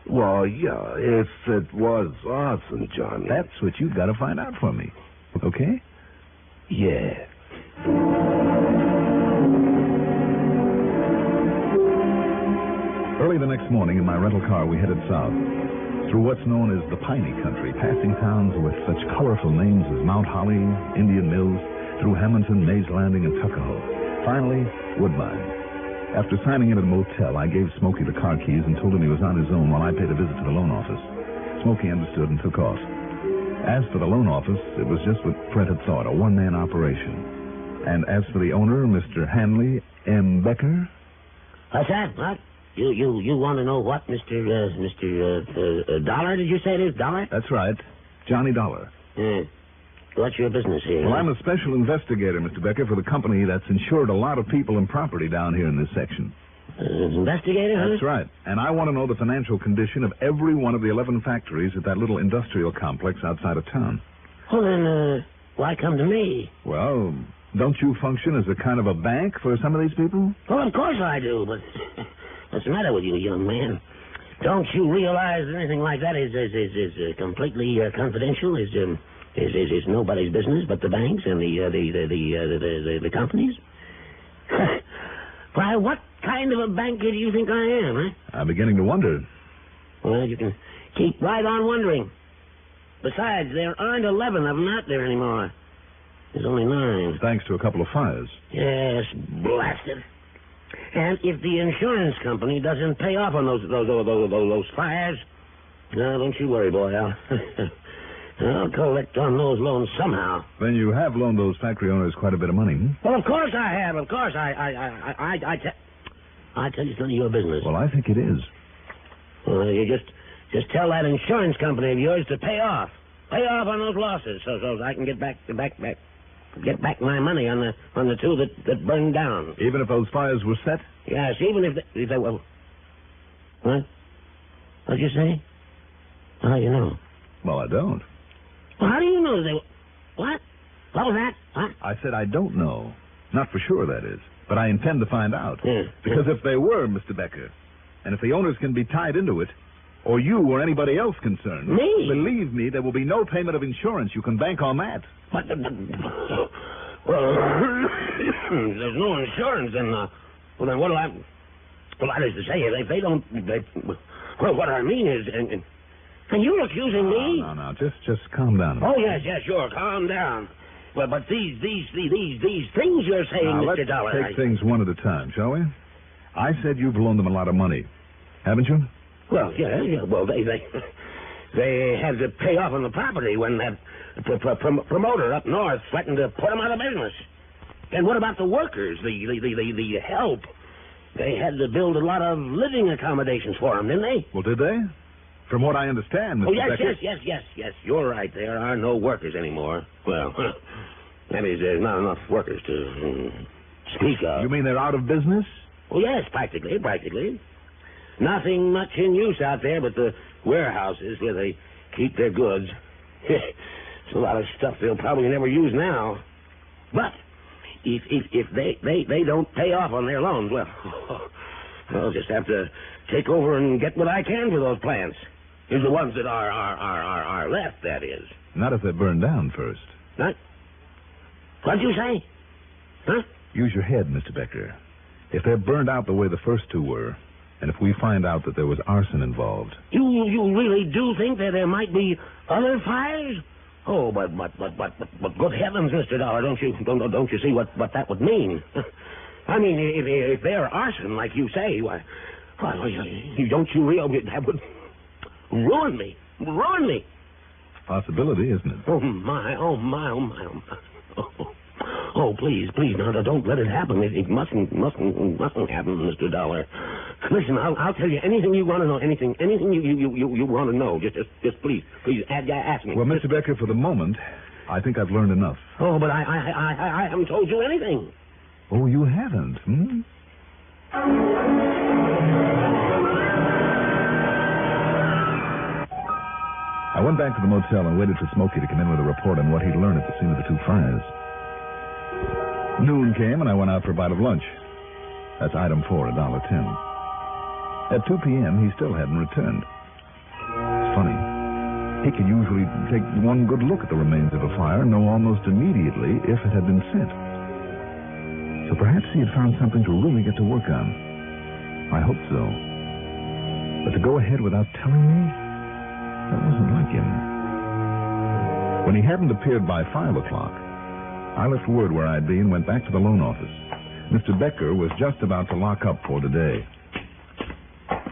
Well, yeah, if it was arson, Johnny. That's what you've got to find out for me, okay? Yeah. Early the next morning in my rental car, we headed south, through what's known as the Piney Country, passing towns with such colorful names as Mount Holly, Indian Mills, through Hamilton, Mays Landing, and Tuckahoe. Finally, Woodbine. After signing in at a motel, I gave Smokey the car keys and told him he was on his own while I paid a visit to the loan office. Smokey understood and took off. As for the loan office, it was just what Fred had thought, a one-man operation. And as for the owner, Mr. Hanley M. Becker... What's that? What? You want to know what, Mr. Dollar, did you say it is? Dollar? That's right. Johnny Dollar. Yeah. What's your business here? Well, I'm a special investigator, Mr. Becker, for the company that's insured a lot of people and property down here in this section. Investigator, huh? That's right. And I want to know the financial condition of every one of the 11 factories at that little industrial complex outside of town. Well, then, why come to me? Well, don't you function as a kind of a bank for some of these people? Well, of course I do, but what's the matter with you, young man? Don't you realize that anything like that is completely confidential? Is nobody's business but the banks and the companies? Why, what kind of a banker do you think I am, huh? I'm beginning to wonder. Well, you can keep right on wondering. Besides, there aren't 11 of them out there anymore. There's only 9. Thanks to a couple of fires. Yes, blast it. And if the insurance company doesn't pay off on those fires, no, don't you worry, boy. I'll collect on those loans somehow. Then you have loaned those factory owners quite a bit of money, hmm? Well, of course I have. Of course I tell you, it's none of your business. Well, I think it is. Well, you just tell that insurance company of yours to pay off on those losses, so I can get back my money on the two that burned down. Even if those fires were set? Yes, even if they were. What? What'd you say? How do you know? Well, I don't. Well, how do you know they were? What? What was that? What? I said I don't know. Not for sure, that is. But I intend to find out. Yeah. Because if they were, Mr. Becker, and if the owners can be tied into it, or you or anybody else concerned. Me? Believe me, there will be no payment of insurance. You can bank on that. Well, there's no insurance, then what'll happen? Well, that is to say, if they don't... well, what I mean is... And you're accusing me? No. Just calm down. Oh, yes, sure. Calm down. Well, but these things you're saying, now, Mr. Dollar... Let's take things one at a time, shall we? I said you've loaned them a lot of money. Haven't you? Well, yeah. Well, they had to pay off on the property when that promoter up north threatened to put them out of business. And what about the workers, the help? They had to build a lot of living accommodations for them, didn't they? Well, did they? From what I understand, Mr. Becker... Yes. You're right. There are no workers anymore. Well, that is, there's not enough workers to speak of. You mean they're out of business? Oh, yes, practically. Nothing much in use out there but the warehouses where they keep their goods. It's a lot of stuff they'll probably never use now. But if they don't pay off on their loans, well, I'll just have to take over and get what I can for those plants. The ones that are left, that is. Not if they're burned down first. Not? What'd you say? Huh? Use your head, Mr. Becker. If they're burned out the way the first two were, and if we find out that there was arson involved... You really do think that there might be other fires? Oh, but good heavens, Mr. Dollar, don't you see what that would mean? I mean, if they're arson, like you say, why, don't you realize that would ruin me? Possibility, isn't it? Oh, my. Oh, please, now, don't let it happen. It mustn't happen, Mr. Dollar. Listen, I'll tell you anything you want to know, anything you want to know. Just please, ask me. Well, Mr. Becker, for the moment, I think I've learned enough. Oh, but I haven't told you anything. Oh, you haven't, hmm? I went back to the motel and waited for Smokey to come in with a report on what he'd learned at the scene of the two fires. Noon came, and I went out for a bite of lunch. That's item 4, $1.10. At 2 p.m., he still hadn't returned. It's funny. He could usually take one good look at the remains of a fire and know almost immediately if it had been set. So perhaps he had found something to really get to work on. I hope so. But to go ahead without telling me? That wasn't like him. When he hadn't appeared by 5 o'clock, I left word where I'd be and went back to the loan office. Mr. Becker was just about to lock up for today.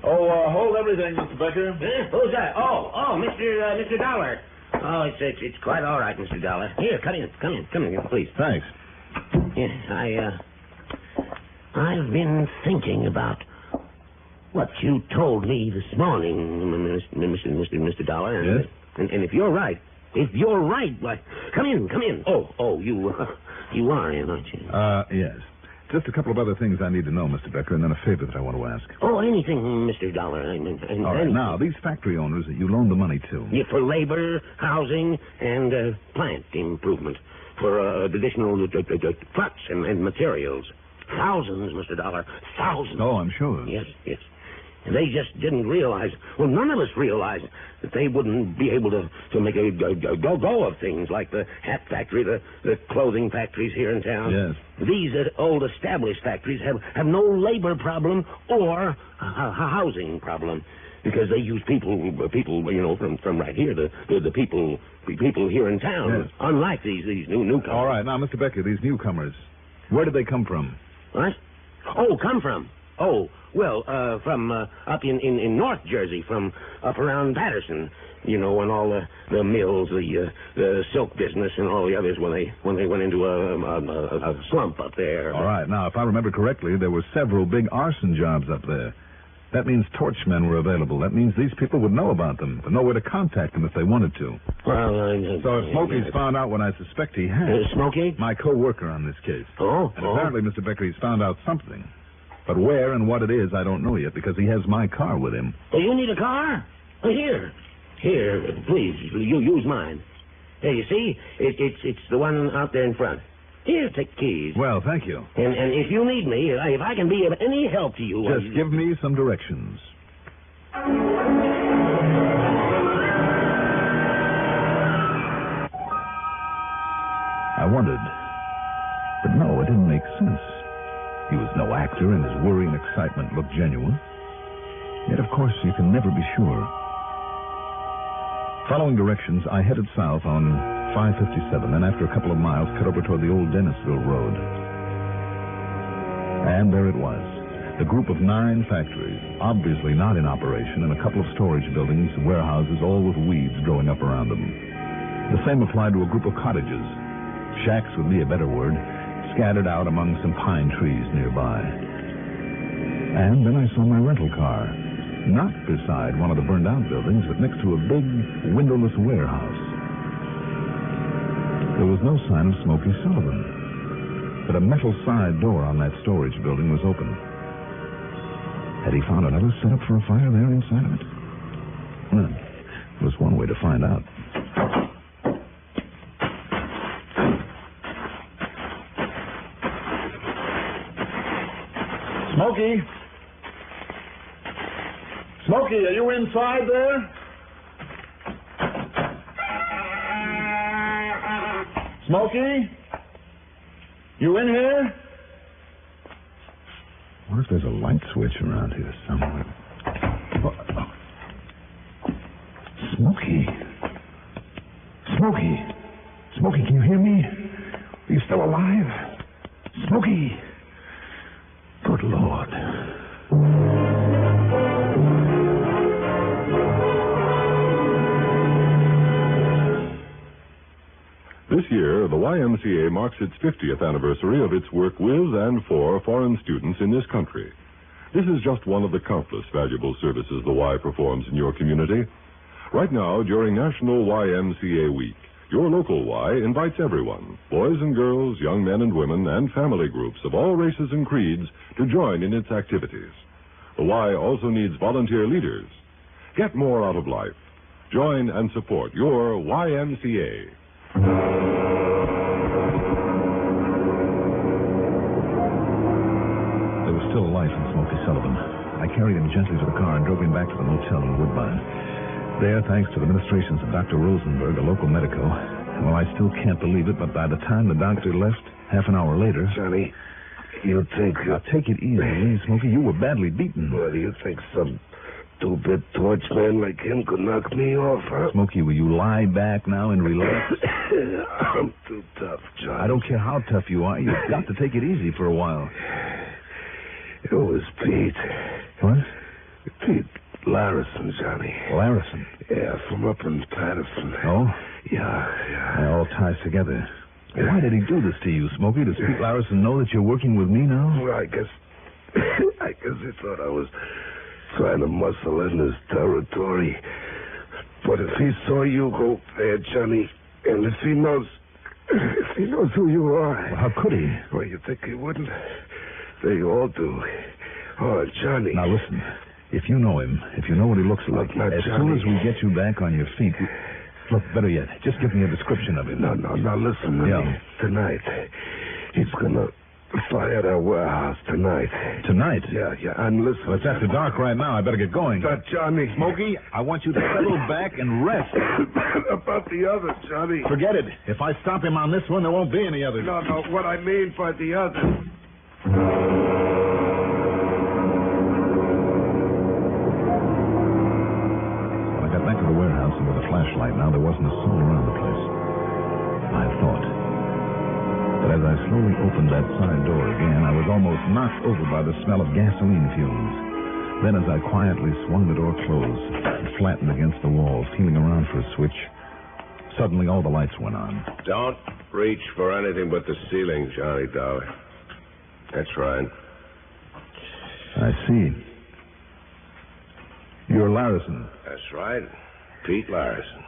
Hold everything, Mr. Becker. Who's that? Oh, Mr. Dollar. Oh, it's quite all right, Mr. Dollar. Here, come in, please. Thanks. Yeah, I've been thinking about what you told me this morning, Mr. Dollar. Yes? And if you're right, why, come in. Oh, you are in, aren't you? Yes. Just a couple of other things I need to know, Mr. Becker, and then a favor that I want to ask. Oh, anything, Mr. Dollar. All right, now, these factory owners that you loaned the money to. Yeah, for labor, housing, and plant improvement. For additional trucks and materials. Thousands, Mr. Dollar. Thousands. Oh, I'm sure. Yes. And they just didn't realize, well, none of us realized that they wouldn't be able to make a go of things like the hat factory, the clothing factories here in town. Yes. These old established factories have no labor problem or a housing problem because they use people, from right here, the people here in town, yes. Unlike these newcomers. All right, now, Mr. Becker, these newcomers, where did they come from? What? Oh, come from? Oh, well, from up in North Jersey, from up around Patterson, and all the mills, the silk business, and all the others when they went into a slump up there. All right, now, if I remember correctly, there were several big arson jobs up there. That means torchmen were available. That means these people would know about them, would know where to contact them if they wanted to. Well, so if Smokey's found out what I suspect he has... Smokey? My co-worker on this case. Oh? And apparently, Mr. Becker, he's found out something. But where and what it is, I don't know yet, because he has my car with him. Oh, you need a car? Well, here, please, you use mine. There, you see? It's the one out there in front. Here, take the keys. Well, thank you. And if you need me, if I can be of any help to you... Just give me some directions. I wondered. But no, it didn't make sense. He was no actor, and his worrying excitement looked genuine. Yet, of course, you can never be sure. Following directions, I headed south on 557, and after a couple of miles, cut over toward the old Dennisville Road. And there it was. The group of 9 factories, obviously not in operation, and a couple of storage buildings, warehouses, all with weeds growing up around them. The same applied to a group of cottages. Shacks would be a better word, scattered out among some pine trees nearby. And then I saw my rental car, not beside one of the burned-out buildings, but next to a big, windowless warehouse. There was no sign of Smokey Sullivan, but a metal side door on that storage building was open. Had he found another setup for a fire there inside of it? Well, there was one way to find out. Smokey? Smokey, are you inside there? Smokey? You in here? What if there's a light switch around here somewhere? Smokey. Smokey. Smokey, can you hear me? Are you still alive? Smokey. Good Lord. This year, the YMCA marks its 50th anniversary of its work with and for foreign students in this country. This is just one of the countless valuable services the Y performs in your community. Right now, during National YMCA Week, your local Y invites everyone, boys and girls, young men and women, and family groups of all races and creeds, to join in its activities. The Y also needs volunteer leaders. Get more out of life. Join and support your YMCA. There was still life in Smokey Sullivan. I carried him gently to the car and drove him back to the motel in Woodbine. There, thanks to the ministrations of Dr. Rosenberg, a local medico, and well, I still can't believe it, but by the time the doctor left, half an hour later... Johnny, you think... Now, take it easy, Smokey. You were badly beaten. Well, do you think some stupid torchman like him could knock me off, huh? Smokey, will you lie back now and relax? I'm too tough, Johnny. I don't care how tough you are. You've got to take it easy for a while. It was Pete. What? Pete Larison, Johnny. Larison? Yeah, from up in Patterson. Oh? Yeah. It all ties together. Why did he do this to you, Smokey? Does Pete Larison know that you're working with me now? Well, I guess he thought I was trying to muscle in his territory. But if he saw you go there, Johnny, and if he knows who you are... Well, how could he? Well, you think he wouldn't? They all do. Oh, Johnny. Now, listen. If you know him, if you know what he looks like, as soon as we get you back on your feet... Look, better yet, just give me a description of him. No, listen to me. Tonight, he's gonna fire that warehouse tonight. Tonight? Yeah, I'm listening. Well, it's after dark right now. I better get going. Johnny. Smokey, I want you to settle back and rest. About the others, Johnny. Forget it. If I stop him on this one, there won't be any others. No, what I mean by the others. When I got back to the warehouse and with a flashlight now, there wasn't a soul around the place. I thought. But as I slowly opened that side door again, I was almost knocked over by the smell of gasoline fumes. Then as I quietly swung the door closed and flattened against the wall, feeling around for a switch, suddenly all the lights went on. Don't reach for anything but the ceiling, Johnny Dollar. That's right. I see. You're Larison. That's right. Pete Larison.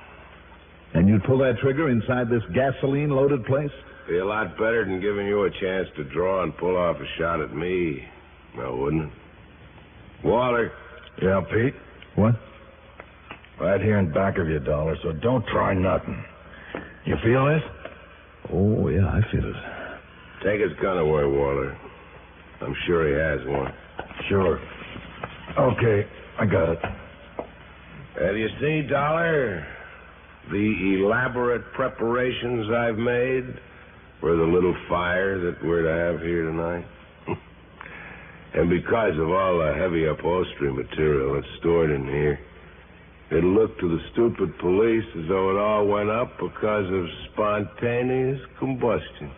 And you'd pull that trigger inside this gasoline-loaded place? Be a lot better than giving you a chance to draw and pull off a shot at me. Now, wouldn't it? Walter. Yeah, Pete? What? Right here in back of you, Dollar, so don't try nothing. You feel this? Oh, yeah, I feel it. Take his gun away, Walter. I'm sure he has one. Sure. Okay, I got it. Have you seen, Dollar, the elaborate preparations I've made for the little fire that we're to have here tonight? And because of all the heavy upholstery material that's stored in here, it'll look to the stupid police as though it all went up because of spontaneous combustion.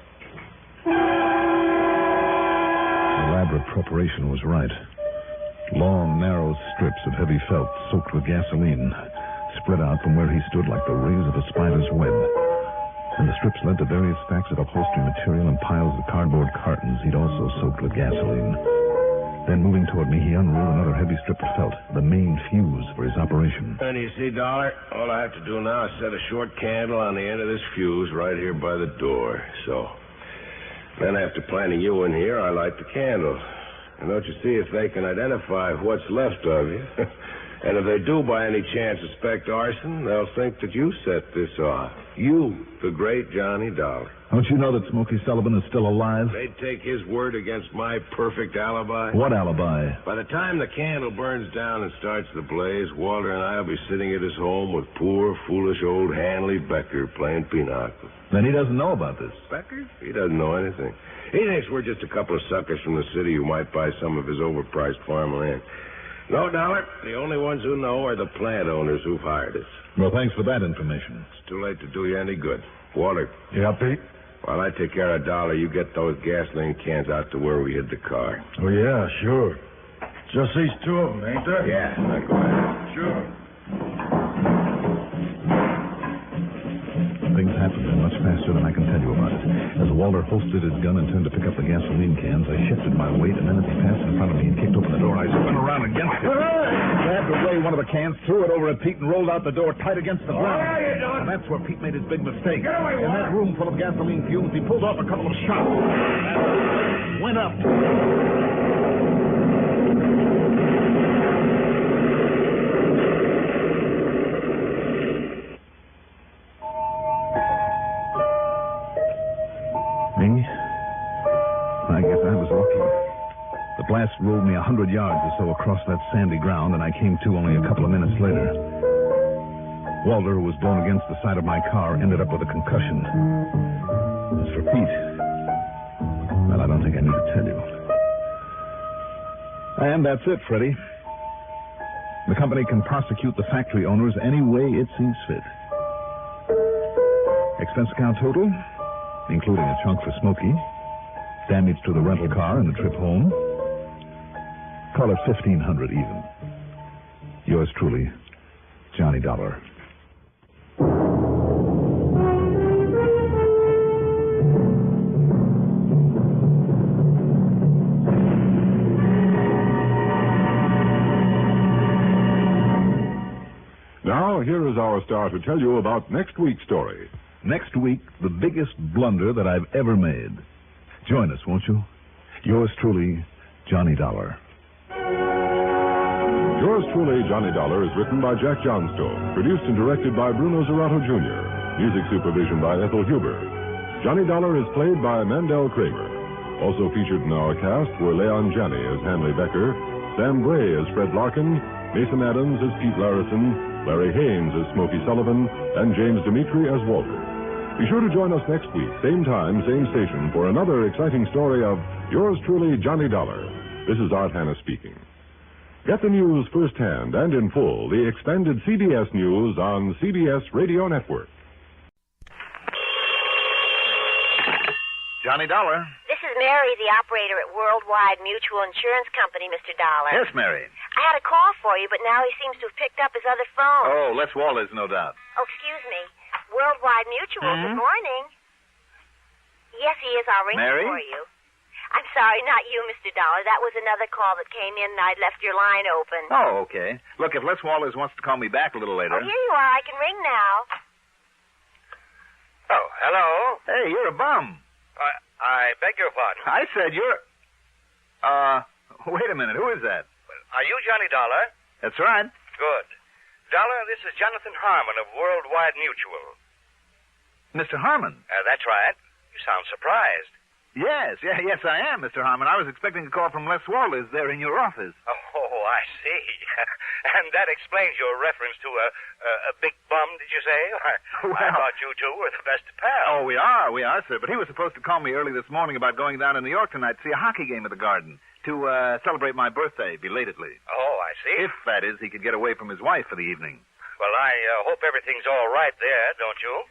Elaborate preparation was right. Long, narrow strips of heavy felt soaked with gasoline spread out from where he stood like the rays of a spider's web. And the strips led to various stacks of upholstery material and piles of cardboard cartons he'd also soaked with gasoline. Then, moving toward me, he unrolled another heavy strip of felt, the main fuse for his operation. And you see, Dollar, all I have to do now is set a short candle on the end of this fuse right here by the door. So, then after planting you in here, I light the candle. And don't you see, if they can identify what's left of you, and if they do by any chance suspect arson, they'll think that you set this off. You, the great Johnny Dollar. Don't you know that Smokey Sullivan is still alive? They'd take his word against my perfect alibi. What alibi? By the time the candle burns down and starts the blaze, Walter and I will be sitting at his home with poor, foolish old Hanley Becker playing pinochle. Then he doesn't know about this. Becker? He doesn't know anything. He thinks we're just a couple of suckers from the city who might buy some of his overpriced farmland. No, Dollar, the only ones who know are the plant owners who've hired us. Well, thanks for that information. It's too late to do you any good. Walter. Yeah, Pete? While I take care of Dollar, you get those gasoline cans out to where we hid the car. Oh, yeah, sure. Just these two of them, ain't there? Yeah, now go ahead. Sure. Things happened much faster than I can tell you about it. As Walter holstered his gun and turned to pick up the gasoline cans, I shifted my weight, and then as he passed in front of me and kicked open the door, I spun around against it. Grabbed away one of the cans, threw it over at Pete, and rolled out the door tight against the ground. And that's where Pete made his big mistake. In that room full of gasoline fumes, he pulled off a couple of shots. And went up. I guess I was lucky. The blast rolled me 100 yards or so across that sandy ground, and I came to only a couple of minutes later. Walter, who was blown against the side of my car, ended up with a concussion. As for Pete, well, I don't think I need to tell you. And that's it, Freddie. The company can prosecute the factory owners any way it sees fit. Expense account total, including a chunk for Smokey, damage to the rental car and the trip home. Call it $1,500 even. Yours truly, Johnny Dollar. here's our star to tell you about next week's story. Next week, the biggest blunder that I've ever made. Join us, won't you? Yours truly, Johnny Dollar. Yours truly, Johnny Dollar, is written by Jack Johnstone, produced and directed by Bruno Zerato Jr., music supervision by Ethel Huber. Johnny Dollar is played by Mandel Kramer. Also featured in our cast were Leon Janney as Hanley Becker, Sam Gray as Fred Larkin, Mason Adams as Pete Larison, Larry Haynes as Smokey Sullivan, and James Dimitri as Walter. Be sure to join us next week, same time, same station, for another exciting story of Yours truly, Johnny Dollar. This is Art Hanna speaking. Get the news firsthand and in full, the expanded CBS News on CBS Radio Network. Johnny Dollar. This is Mary, the operator at Worldwide Mutual Insurance Company, Mr. Dollar. Yes, Mary. I had a call for you, but now he seems to have picked up his other phone. Oh, Les Wallace, no doubt. Oh, excuse me. Worldwide Mutual, Good morning. Yes, he is. I'll ring Mary? for you. I'm sorry, not you, Mr. Dollar. That was another call that came in, and I'd left your line open. Oh, okay. Look, if Les Wallace wants to call me back a little later. Oh, here you are. I can ring now. Oh, hello? Hey, you're a bum. I beg your pardon. I said you're... wait a minute. Who is that? Are you Johnny Dollar? That's right. Good. Dollar, this is Jonathan Harmon of Worldwide Mutual. Mr. Harmon? That's right. You sound surprised. Yes, I am, Mr. Harmon. I was expecting a call from Les Wallace there in your office. Oh, I see. And that explains your reference to a big bum, did you say? I thought you two were the best of pals. Oh, we are, sir. But he was supposed to call me early this morning about going down to New York tonight to see a hockey game at the Garden to celebrate my birthday belatedly. Oh, I see. If, that is, he could get away from his wife for the evening. Well, I hope everything's all right there, don't you?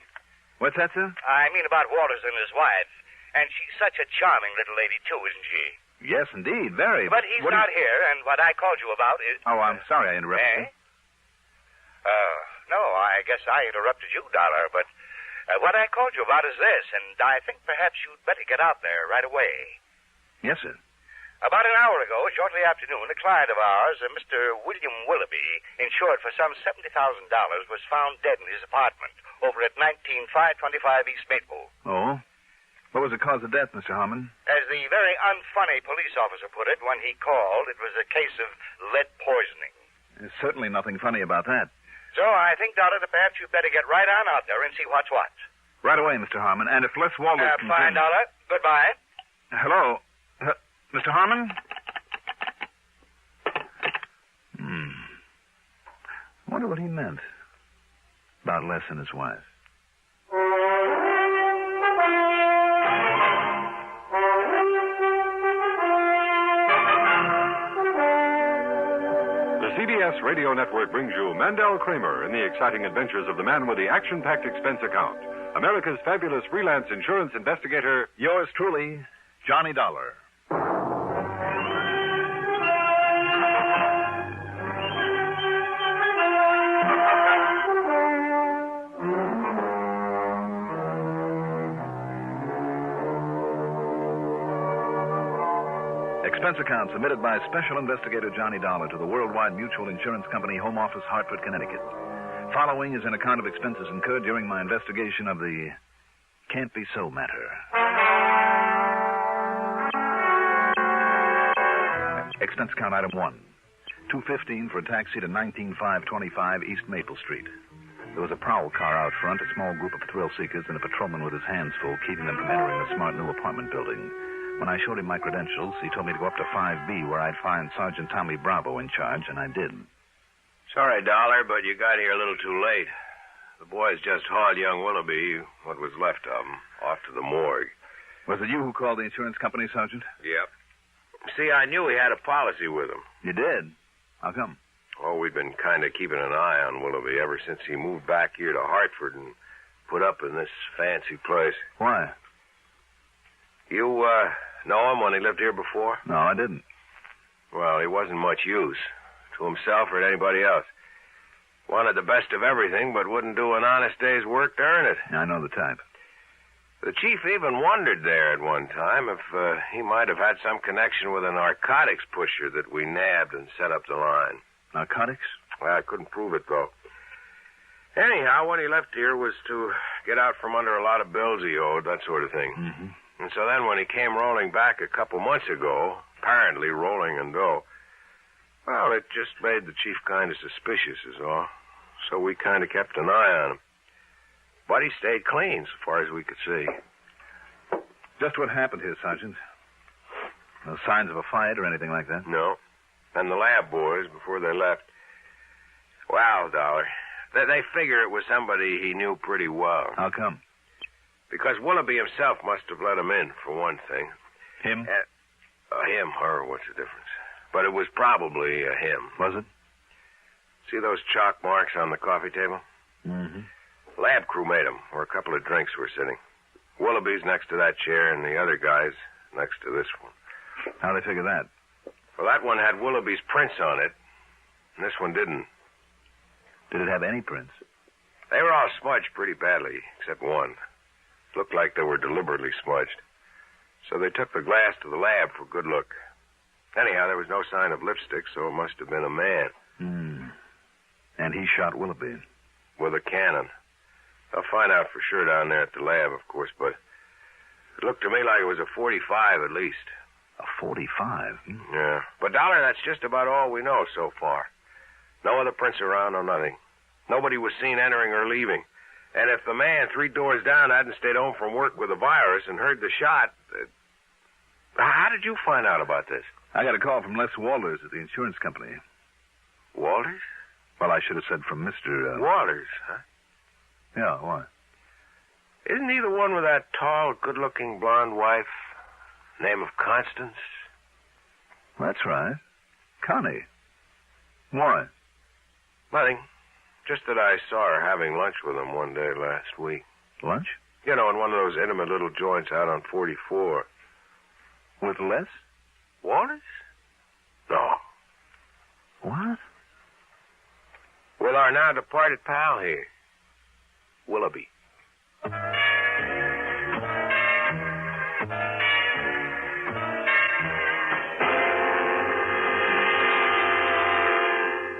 What's that, sir? I mean about Walters and his wife. And she's such a charming little lady, too, isn't she? Yes, indeed, very. But he's not here, and what I called you about is... Oh, I'm sorry I interrupted you. No, I guess I interrupted you, Dollar, but what I called you about is this, and I think perhaps you'd better get out there right away. Yes, sir. About an hour ago, shortly after noon, a client of ours, Mr. William Willoughby, insured for some $70,000, was found dead in his apartment over at 19525 East Maple. Oh? What was the cause of death, Mr. Harmon? As the very unfunny police officer put it when he called, it was a case of lead poisoning. There's certainly nothing funny about that. So I think, Dollar, that perhaps you'd better get right on out there and see what's what. Right away, Mr. Harmon. And if Les Wallace can... Fine, Dollar. Goodbye. Hello? Mr. Harmon? I wonder what he meant about Les and his wife. CBS Radio Network brings you Mandel Kramer in the exciting adventures of the man with the action-packed expense account. America's fabulous freelance insurance investigator. Yours truly, Johnny Dollar. Expense account submitted by Special Investigator Johnny Dollar to the Worldwide Mutual Insurance Company, Home Office, Hartford, Connecticut. Following is an account of expenses incurred during my investigation of the Can't Be So matter. Expense account item 1. $2.15 for a taxi to 19525 East Maple Street. There was a prowl car out front, a small group of thrill seekers, and a patrolman with his hands full, keeping them from entering the smart new apartment building. When I showed him my credentials, he told me to go up to 5B, where I'd find Sergeant Tommy Bravo in charge, and I did. Sorry, Dollar, but you got here a little too late. The boys just hauled young Willoughby, what was left of him, off to the morgue. Was it you who called the insurance company, Sergeant? Yep. See, I knew he had a policy with him. You did? How come? Oh, we'd been kind of keeping an eye on Willoughby ever since he moved back here to Hartford and put up in this fancy place. Why? You, know him when he lived here before? No, I didn't. Well, he wasn't much use to himself or to anybody else. Wanted the best of everything, but wouldn't do an honest day's work to earn it. I know the type. The chief even wondered there at one time if he might have had some connection with a narcotics pusher that we nabbed and set up the line. Narcotics? Well, I couldn't prove it, though. Anyhow, what he left here was to get out from under a lot of bills he owed, that sort of thing. Mm-hmm. And so then when he came rolling back a couple months ago, apparently rolling in dough, well, it just made the chief kind of suspicious is all. So we kind of kept an eye on him. But he stayed clean so far as we could see. Just what happened here, Sergeant? No signs of a fight or anything like that? No. And the lab boys, before they left, wow, Dollar, they figure it was somebody he knew pretty well. How come? Because Willoughby himself must have let him in, for one thing. Him? Him, her, what's the difference? But it was probably a him. Was it? See those chalk marks on the coffee table? Mm-hmm. Lab crew made them, where a couple of drinks were sitting. Willoughby's next to that chair, and the other guy's next to this one. How'd they figure that? Well, that one had Willoughby's prints on it, and this one didn't. Did it have any prints? They were all smudged pretty badly, except one. Looked like they were deliberately smudged. So they took the glass to the lab for good look. Anyhow, there was no sign of lipstick, so it must have been a man. And he shot Willoughby? With a cannon. They'll find out for sure down there at the lab, of course, but it looked to me like it was a 45 at least. A 45? Yeah. But, Dollar, that's just about all we know so far. No other prints around or nothing. Nobody was seen entering or leaving. And if the man 3 doors down hadn't stayed home from work with a virus and heard the shot... how did you find out about this? I got a call from Les Walters at the insurance company. Walters? Well, I should have said from Mr. Walters, huh? Yeah, why? Isn't he the one with that tall, good-looking blonde wife? Name of Constance? That's right. Connie. Why? Nothing. Just that I saw her having lunch with him one day last week. Lunch? You know, in one of those intimate little joints out on 44. With Les? Walters? No. What? With our now departed pal here, Willoughby.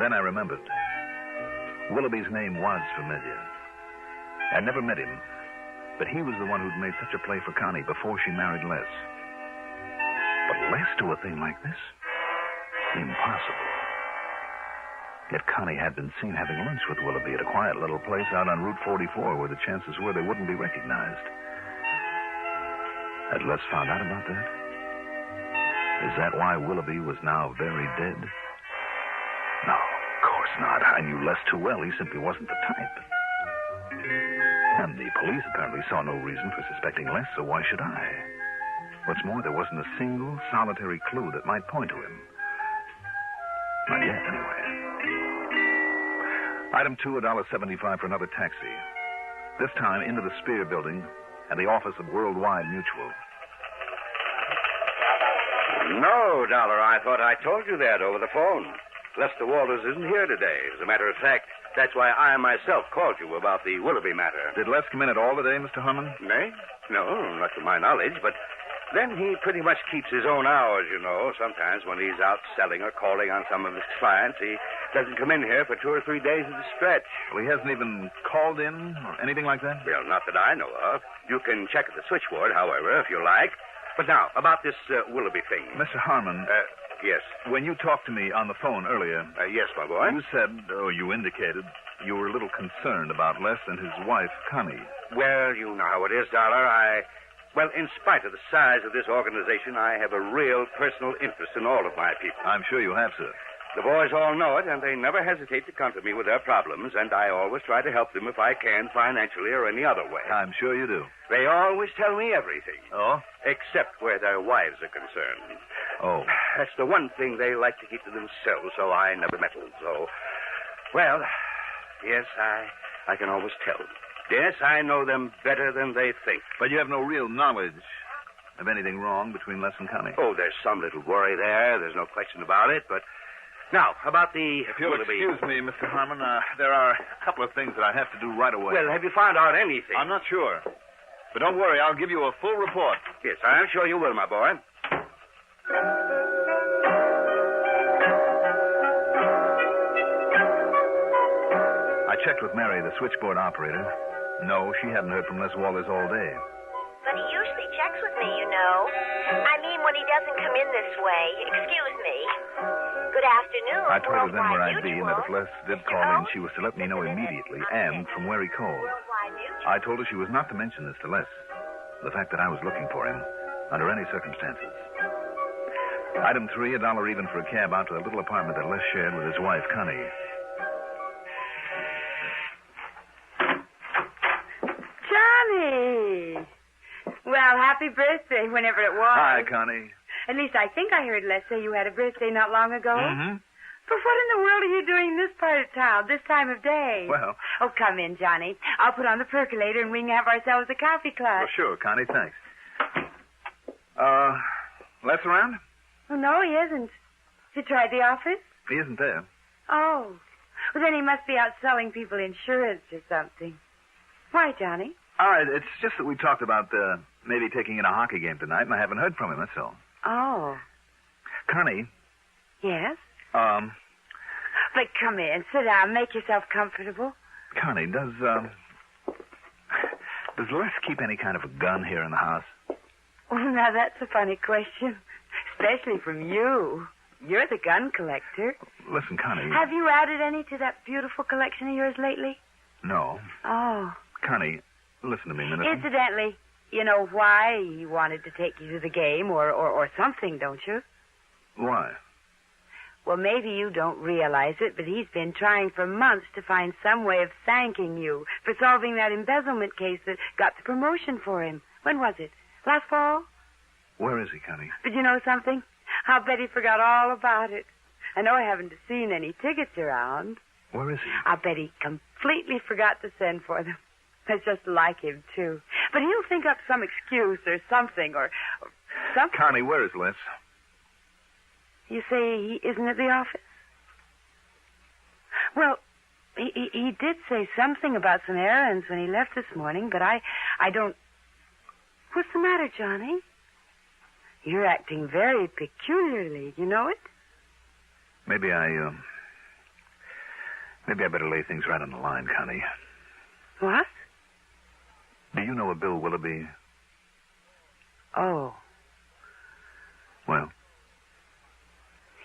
Then I remembered. Willoughby's name was familiar. I never met him, but he was the one who'd made such a play for Connie before she married Les. But Les do a thing like this? Impossible. Yet Connie had been seen having lunch with Willoughby at a quiet little place out on Route 44 where the chances were they wouldn't be recognized. Had Les found out about that? Is that why Willoughby was now very dead? No, of course not. I knew Les too well. He simply wasn't the type. And the police apparently saw no reason for suspecting Les, so why should I? What's more, there wasn't a single solitary clue that might point to him. Not yet, anyway. Item 2, $1.75 for another taxi. This time into the Spear Building and the office of Worldwide Mutual. No, Dollar, I thought I told you that over the phone. Lester Walters isn't here today. As a matter of fact, that's why I myself called you about the Willoughby matter. Did Les come in at all today, Mr. Harmon? Me? No, not to my knowledge, but then he pretty much keeps his own hours, you know. Sometimes when he's out selling or calling on some of his clients, he doesn't come in here for 2 or 3 days at a stretch. Well, he hasn't even called in or anything like that? Well, not that I know of. You can check at the switchboard, however, if you like. But now, about this Willoughby thing. Mr. Harmon. Yes. When you talked to me on the phone earlier... yes, my boy. You said, you indicated, you were a little concerned about Les and his wife, Connie. Well, you know how it is, Dollar. Well, in spite of the size of this organization, I have a real personal interest in all of my people. I'm sure you have, sir. The boys all know it, and they never hesitate to come to me with their problems, and I always try to help them if I can, financially or any other way. I'm sure you do. They always tell me everything. Oh? Except where their wives are concerned. Oh. That's the one thing they like to keep to themselves, so I never meddle. So, well, yes, I can always tell. Yes, I know them better than they think. But you have no real knowledge of anything wrong between Les and Connie? Oh, there's some little worry there. There's no question about it, but... Now, about the... If you'll excuse me, Mr. Harmon, there are a couple of things that I have to do right away. Well, have you found out anything? I'm not sure. But don't worry, I'll give you a full report. Yes, I'm sure you will, my boy. I checked with Mary, the switchboard operator. No, she hadn't heard from Les Walters all day. But he usually checks with me, you know. I mean, when he doesn't come in this way. Excuse me. Good afternoon. I told her then where I'd be, and that if Mutual. Les did call in, she was to let me know immediately, and from where he called. I told her she was not to mention this to Les. The fact that I was looking for him, under any circumstances. Item 3, $1 even for a cab out to the little apartment that Les shared with his wife, Connie. Johnny! Well, happy birthday, whenever it was. Hi, Connie. At least I think I heard Les say you had a birthday not long ago. Mm-hmm. But what in the world are you doing in this part of town, this time of day? Well. Oh, come in, Johnny. I'll put on the percolator and we can have ourselves a coffee clutch. Well, sure, Connie, thanks. Les around? Oh, no, he isn't. You tried the office? He isn't there. Oh. Well, then he must be out selling people insurance or something. Why, Johnny? All right, it's just that we talked about maybe taking in a hockey game tonight, and I haven't heard from him, that's all. Oh. Connie. Yes? But come in, sit down, make yourself comfortable. Connie, does Les keep any kind of a gun here in the house? Well, now that's a funny question, especially from you. You're the gun collector. Listen, Connie. Have you added any to that beautiful collection of yours lately? No. Oh. Connie, listen to me a minute. Incidentally, you know why he wanted to take you to the game or something, don't you? Why? Well, maybe you don't realize it, but he's been trying for months to find some way of thanking you for solving that embezzlement case that got the promotion for him. When was it? Last fall? Where is he, Connie? But you know something? I'll bet he forgot all about it. I know I haven't seen any tickets around. Where is he? I'll bet he completely forgot to send for them. That's just like him, too. But he'll think up some excuse or something or something. Connie, where is Les? You say he isn't at the office? Well, he did say something about some errands when he left this morning, but I don't... What's the matter, Johnny? You're acting very peculiarly. You know it? Maybe I better lay things right on the line, Connie. What? Do you know a Bill Willoughby? Oh. Well?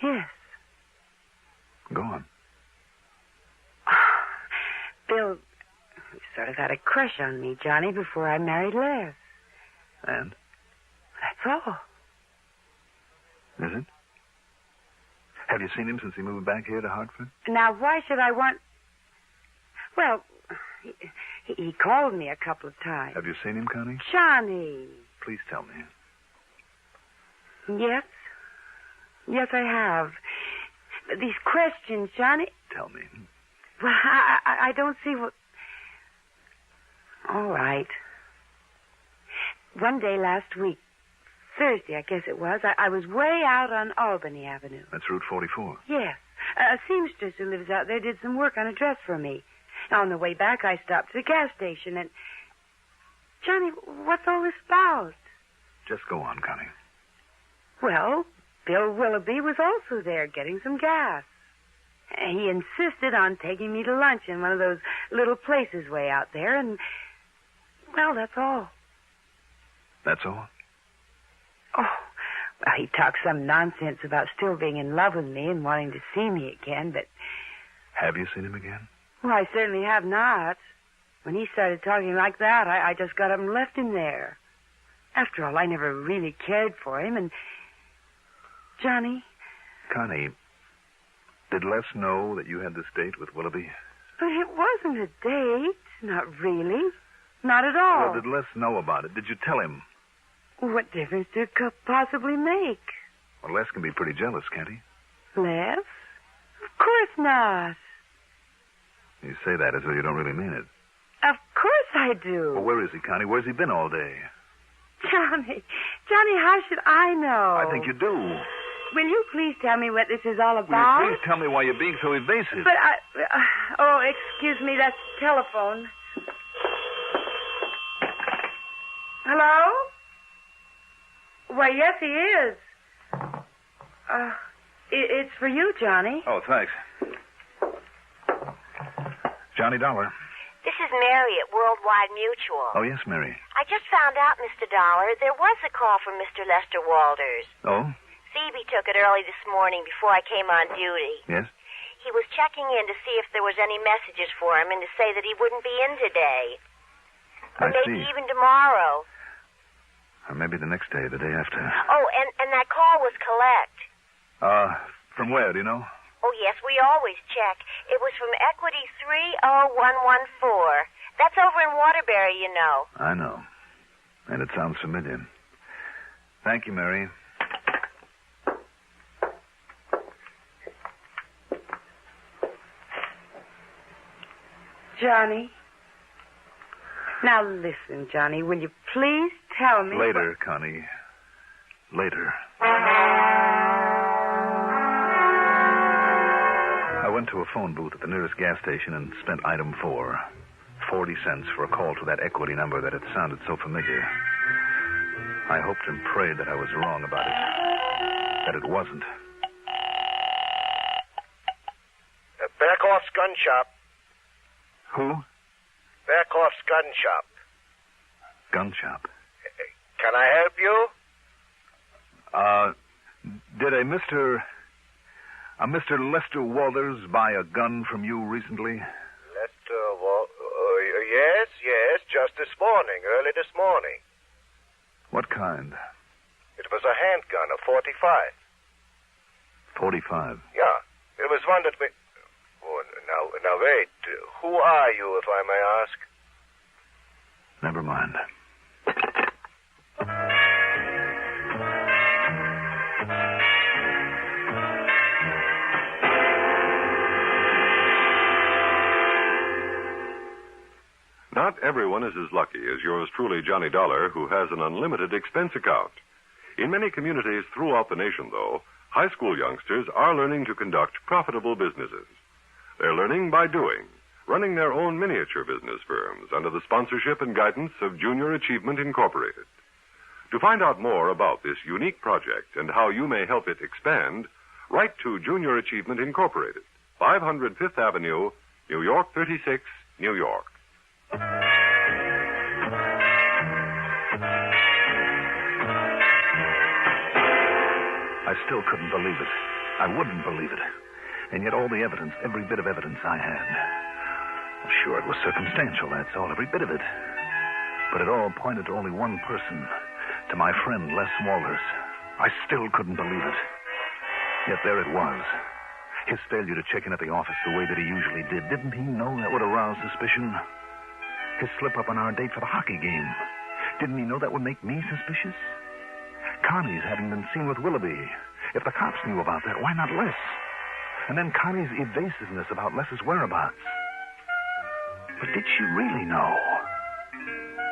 Yes. Go on. Bill sort of had a crush on me, Johnny, before I married Les. And? That's all. Is it? Have you seen him since he moved back here to Hartford? Now, why should I want... Well, he called me a couple of times. Have you seen him, Connie? Johnny. Please tell me. Yes. Yes, I have. But these questions, Johnny... Tell me. Well, I don't see what... All right. One day last week, Thursday, I guess it was, I was way out on Albany Avenue. That's Route 44. Yes. A seamstress who lives out there did some work on a dress for me. On the way back, I stopped at a gas station and... Johnny, what's all this about? Just go on, Connie. Well, Bill Willoughby was also there getting some gas. He insisted on taking me to lunch in one of those little places way out there, and... Well, that's all. That's all? Oh, well, he talked some nonsense about still being in love with me and wanting to see me again, but... Have you seen him again? Well, I certainly have not. When he started talking like that, I just got up and left him there. After all, I never really cared for him, and... Johnny? Connie, did Les know that you had this date with Willoughby? But it wasn't a date. Not really. Not at all. Well, did Les know about it? Did you tell him? What difference did it possibly make? Well, Les can be pretty jealous, can't he? Les? Of course not. You say that as though you don't really mean it. Of course I do. Well, where is he, Connie? Where's he been all day? Johnny, how should I know? I think you do. Will you please tell me what this is all about? Will you please tell me why you're being so evasive? But oh, excuse me, that's the telephone. Hello? Why, yes, he is. It's for you, Johnny. Oh, thanks. Johnny Dollar. This is Mary at Worldwide Mutual. Oh, yes, Mary. I just found out, Mr. Dollar, there was a call from Mr. Lester Walters. Oh? Phoebe took it early this morning before I came on duty. Yes? He was checking in to see if there was any messages for him and to say that he wouldn't be in today. Or maybe even tomorrow. Or maybe the next day, the day after. Oh, and that call was collect. From where, do you know? Oh, yes, we always check. It was from Equity 30114. That's over in Waterbury, you know. I know. And it sounds familiar. Thank you, Mary. Johnny. Now listen, Johnny. Will you please tell me... Later, Connie. Later. I went to a phone booth at the nearest gas station and spent item 4. 40 cents for a call to that equity number that had sounded so familiar. I hoped and prayed that I was wrong about it. That it wasn't. Bearcloth's Gun Shop. Who? Bearcloth's Gun Shop. Gun shop. Can I help you? Did a Mr. Lester Walters buy a gun from you recently? Yes, just this morning, early this morning. What kind? It was a handgun, a 45. 45? Yeah, it was one that we... Oh, now wait. Who are you, if I may ask? Never mind. Not everyone is as lucky as yours truly, Johnny Dollar, who has an unlimited expense account. In many communities throughout the nation, though, high school youngsters are learning to conduct profitable businesses. They're learning by doing, running their own miniature business firms under the sponsorship and guidance of Junior Achievement Incorporated. To find out more about this unique project and how you may help it expand, write to Junior Achievement Incorporated, 500 Fifth Avenue, New York 36, New York. I still couldn't believe it. I wouldn't believe it. And yet all the evidence, every bit of evidence I had. Well, sure, it was circumstantial, that's all, every bit of it. But it all pointed to only one person, to my friend Les Walters. I still couldn't believe it. Yet there it was. His failure to check in at the office the way that he usually did. Didn't he know that would arouse suspicion? His slip-up on our date for the hockey game. Didn't he know that would make me suspicious? Connie's having been seen with Willoughby. If the cops knew about that, why not Les? And then Connie's evasiveness about Les's whereabouts. But did she really know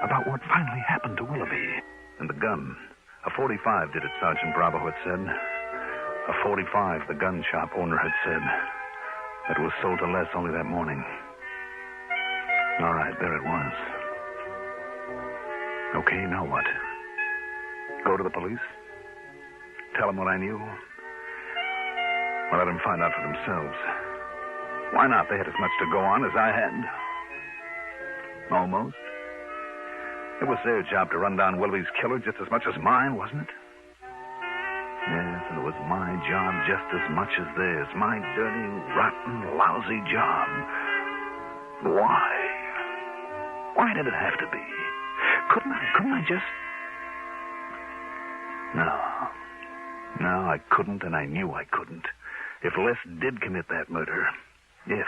about what finally happened to Willoughby? And the gun. A 45 did it, Sergeant Bravo had said. A 45, the gun shop owner had said. That was sold to Les only that morning. All right, there it was. Okay, now what? Go to the police? Tell them what I knew? Or let them find out for themselves? Why not? They had as much to go on as I had. Almost. It was their job to run down Willoughby's killer just as much as mine, wasn't it? Yes, and it was my job just as much as theirs. My dirty, rotten, lousy job. Why? Why did it have to be? Couldn't I just... No, I couldn't, and I knew I couldn't. If Les did commit that murder, if...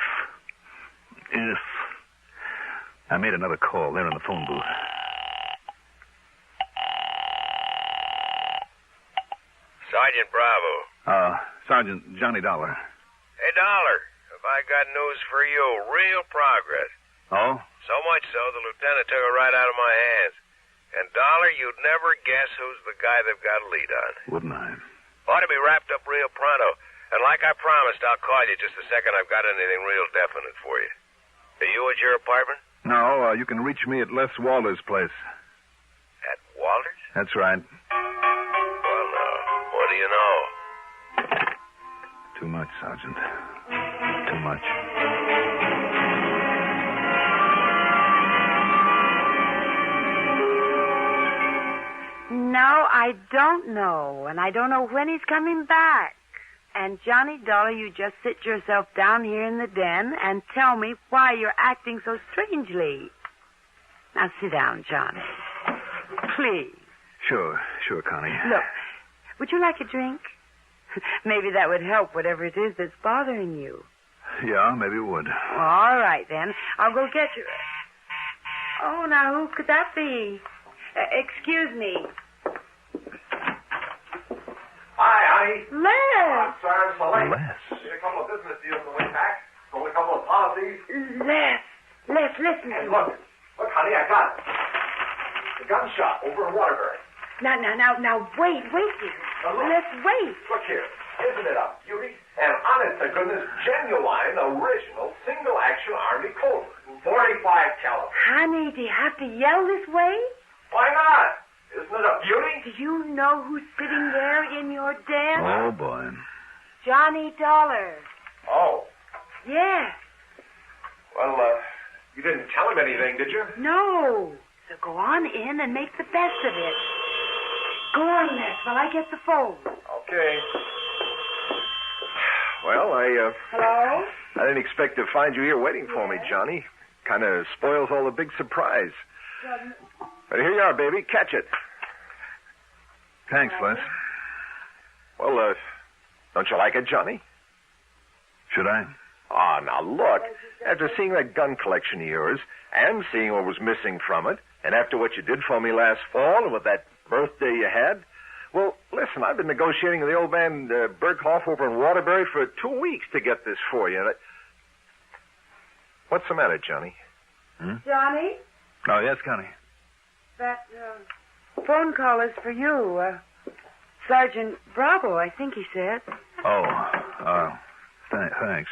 I made another call there in the phone booth. Sergeant Bravo. Sergeant Johnny Dollar. Hey, Dollar, have I got news for you? Real progress. Oh? So much so, the lieutenant took it right out of my hands. And, Dollar, you'd never guess who's the guy they've got a lead on. Wouldn't I? Ought to be wrapped up real pronto. And like I promised, I'll call you just the second I've got anything real definite for you. Are you at your apartment? No, you can reach me at Les Walters' place. At Walters? That's right. Well, what do you know? Too much, Sergeant. Too much. I don't know, and I don't know when he's coming back. And, Johnny Dollar, you just sit yourself down here in the den and tell me why you're acting so strangely. Now, sit down, Johnny. Please. Sure, Connie. Look, would you like a drink? Maybe that would help whatever it is that's bothering you. Yeah, maybe it would. Well, all right, then. I'll go get you. Oh, now, who could that be? Excuse me. Hi, honey. Les. Sorry, I'm so late. Les. Did a couple of business deals on the way back. Sold a couple of policies. Les, listen to Hey, me. look, honey, I got it. The gun shop over in Waterbury. Now, wait here. Let's wait. Look here. Isn't it a beauty? And honest to goodness, genuine, original, single-action Army Colt. 45 caliber. Honey, do you have to yell this way? Why not? Isn't it a beauty? Do you know who's sitting there in your den? Oh, boy. Johnny Dollar. Oh. Yes. Well, you didn't tell him anything, did you? No. So go on in and make the best of it. Go on, Les, while I get the phone. Okay. Well, Hello? I didn't expect to find you here waiting for me, Johnny. Kind of spoils all the big surprise. But here you are, baby. Catch it. Thanks, Les. Well, don't you like it, Johnny? Should I? Oh, now look. After seeing that gun collection of yours and seeing what was missing from it, and after what you did for me last fall and with that birthday you had, well, listen, I've been negotiating with the old man Berghoff over in Waterbury for 2 weeks to get this for you. What's the matter, Johnny? Johnny? Oh, yes, Connie. That phone call is for you. Sergeant Bravo, I think he said. Oh, thanks.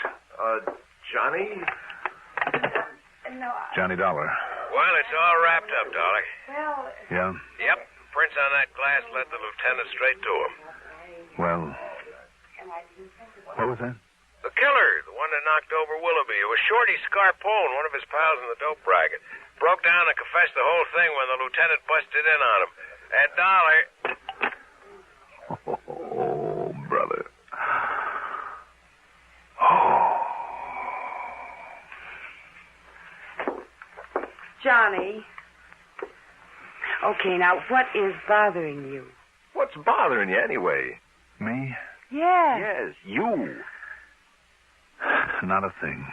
Johnny? No, Johnny Dollar. Well, it's all wrapped up, Dollar. Well... Yeah? Yep. Prints on that glass led the lieutenant straight to him. Well, what was that? The killer, the one that knocked over Willoughby. It was Shorty Scarpone, one of his pals in the dope racket. Broke down and confessed the whole thing when the lieutenant busted in on him. And Dollar... Oh, brother. Oh. Johnny. Okay, now, what is bothering you? What's bothering you anyway? Me? Yes. Yes, you. Not a thing.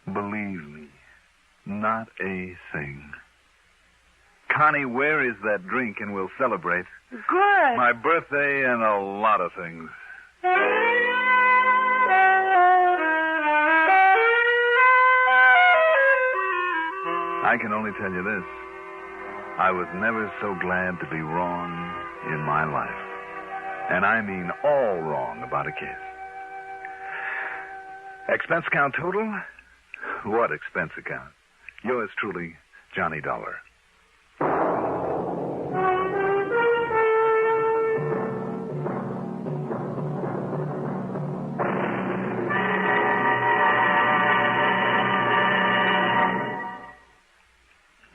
Believe me, not a thing. Connie, where is that drink and we'll celebrate? Good. My birthday and a lot of things. I can only tell you this. I was never so glad to be wrong in my life. And I mean all wrong about a case. Expense account total? What expense account? Yours truly, Johnny Dollar.